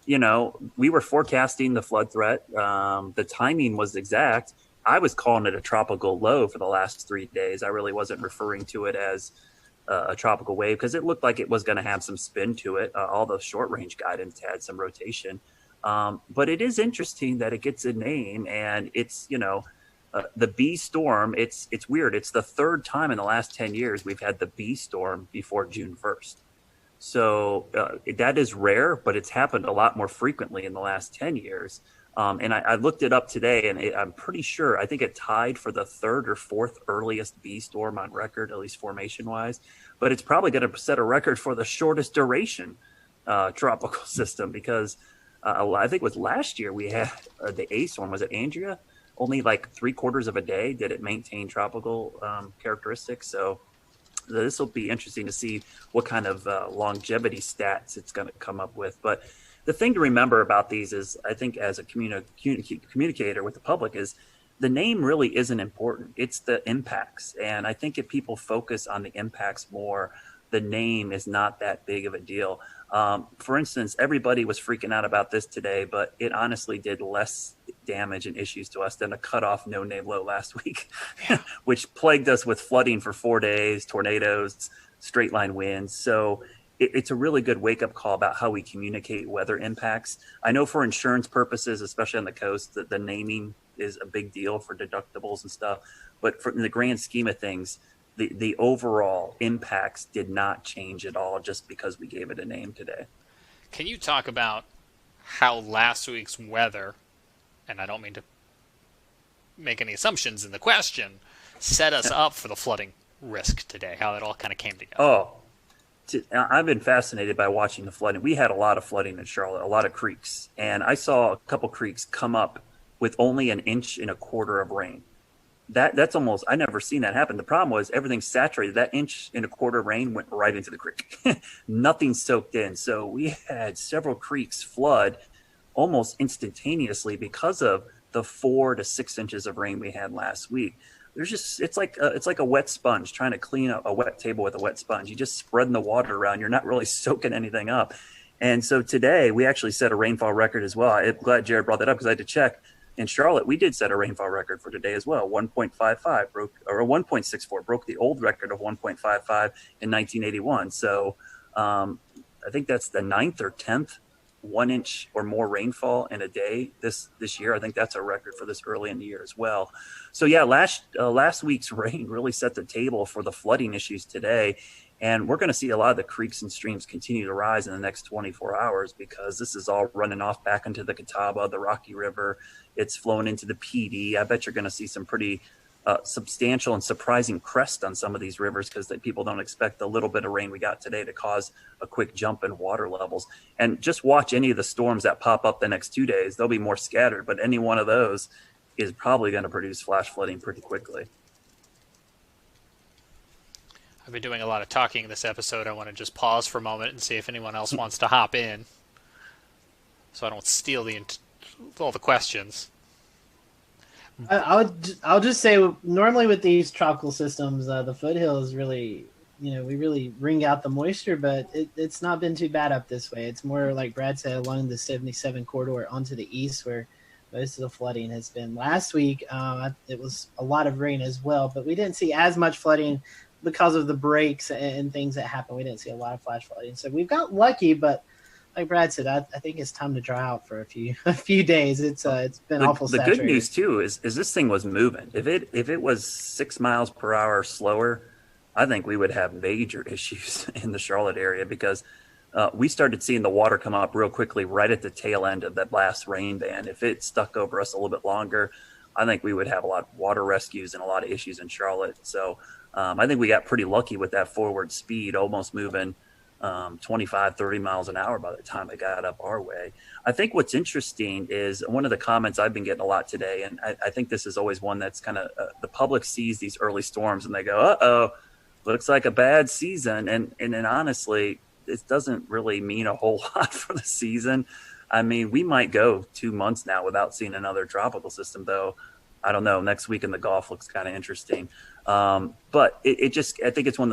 we were forecasting the flood threat. The timing was exact. I was calling it a tropical low for the last 3 days. I really wasn't referring to it as a tropical wave because it looked like it was going to have some spin to it. All the short range guidance had some rotation. But it is interesting that it gets a name, and it's, the B storm, it's weird. It's the third time in the last 10 years we've had the B storm before June 1st. So that is rare, but it's happened a lot more frequently in the last 10 years. And I looked it up today, and I'm pretty sure, I think it tied for the third or fourth earliest B storm on record, at least formation-wise. But it's probably going to set a record for the shortest duration tropical system because I think it was last year we had the A storm. Was it Andrea? Only like 3/4 of a day did it maintain tropical characteristics. So this will be interesting to see what kind of longevity stats it's going to come up with. But the thing to remember about these is, I think as a communicator with the public, is the name really isn't important. It's the impacts. And I think if people focus on the impacts more, the name is not that big of a deal. For instance, everybody was freaking out about this today, but it honestly did less damage and issues to us than a cutoff no-name low last week, which plagued us with flooding for 4 days, tornadoes, straight line winds. So it's a really good wake-up call about how we communicate weather impacts. I know for insurance purposes, especially on the coast, that the naming is a big deal for deductibles and stuff. But in the grand scheme of things, the overall impacts did not change at all just because we gave it a name today. Can you talk about how last week's weather, and I don't mean to make any assumptions in the question, set us up for the flooding risk today, how it all kind of came together? Oh, I've been fascinated by watching the flooding. We had a lot of flooding in Charlotte, a lot of creeks, and I saw a couple creeks come up with only 1.25 inches of rain. That's almost, I never seen that happen. The problem was everything's saturated. That 1.25 inches of rain went right into the creek. Nothing soaked in. So we had several creeks flood almost instantaneously because of the 4 to 6 inches of rain we had last week. It's like a wet sponge, trying to clean up a wet table with a wet sponge. You just spreading the water around. You're not really soaking anything up. And so today we actually set a rainfall record as well. I'm glad Jared brought that up because I had to check. in Charlotte, we did set a rainfall record for today as well. 1.55 broke, or 1.64 broke the old record of 1.55 in 1981. So I think that's the 9th or 10th 1 inch or more rainfall in a day this year. I think that's a record for this early in the year as well. So yeah, last week's rain really set the table for the flooding issues today. And we're going to see a lot of the creeks and streams continue to rise in the next 24 hours because this is all running off back into the Catawba, the Rocky River. It's flowing into the PD. I bet you're going to see some pretty substantial and surprising crest on some of these rivers because people don't expect the little bit of rain we got today to cause a quick jump in water levels. And just watch any of the storms that pop up the next 2 days. They'll be more scattered, but any one of those is probably going to produce flash flooding pretty quickly. I've been doing a lot of talking this episode. I want to just pause for a moment and see if anyone else wants to hop in so I don't steal all the questions. I'll just say, normally with these tropical systems, the foothills really, we really wring out the moisture, but it's not been too bad up this way. It's more like Brad said, along the 77 corridor onto the east where most of the flooding has been. Last week, it was a lot of rain as well, but we didn't see as much flooding because of the breaks and things that happened. We didn't see a lot of flash flooding. So we've got lucky, but like Brad said, I think it's time to dry out for a few days. It's been awful saturated. The good news too is this thing was moving. If it was 6 miles per hour slower, I think we would have major issues in the Charlotte area because we started seeing the water come up real quickly right at the tail end of that last rain band. If it stuck over us a little bit longer, I think we would have a lot of water rescues and a lot of issues in Charlotte. So I think we got pretty lucky with that forward speed, almost moving 25, 30 miles an hour by the time it got up our way. I think what's interesting is one of the comments I've been getting a lot today, and I think this is always one that's kind of the public sees these early storms and they go, uh-oh, looks like a bad season. And honestly, it doesn't really mean a whole lot for the season. I mean, we might go 2 months now without seeing another tropical system, though. I don't know. Next week in the Gulf looks kind of interesting. But I think it's one of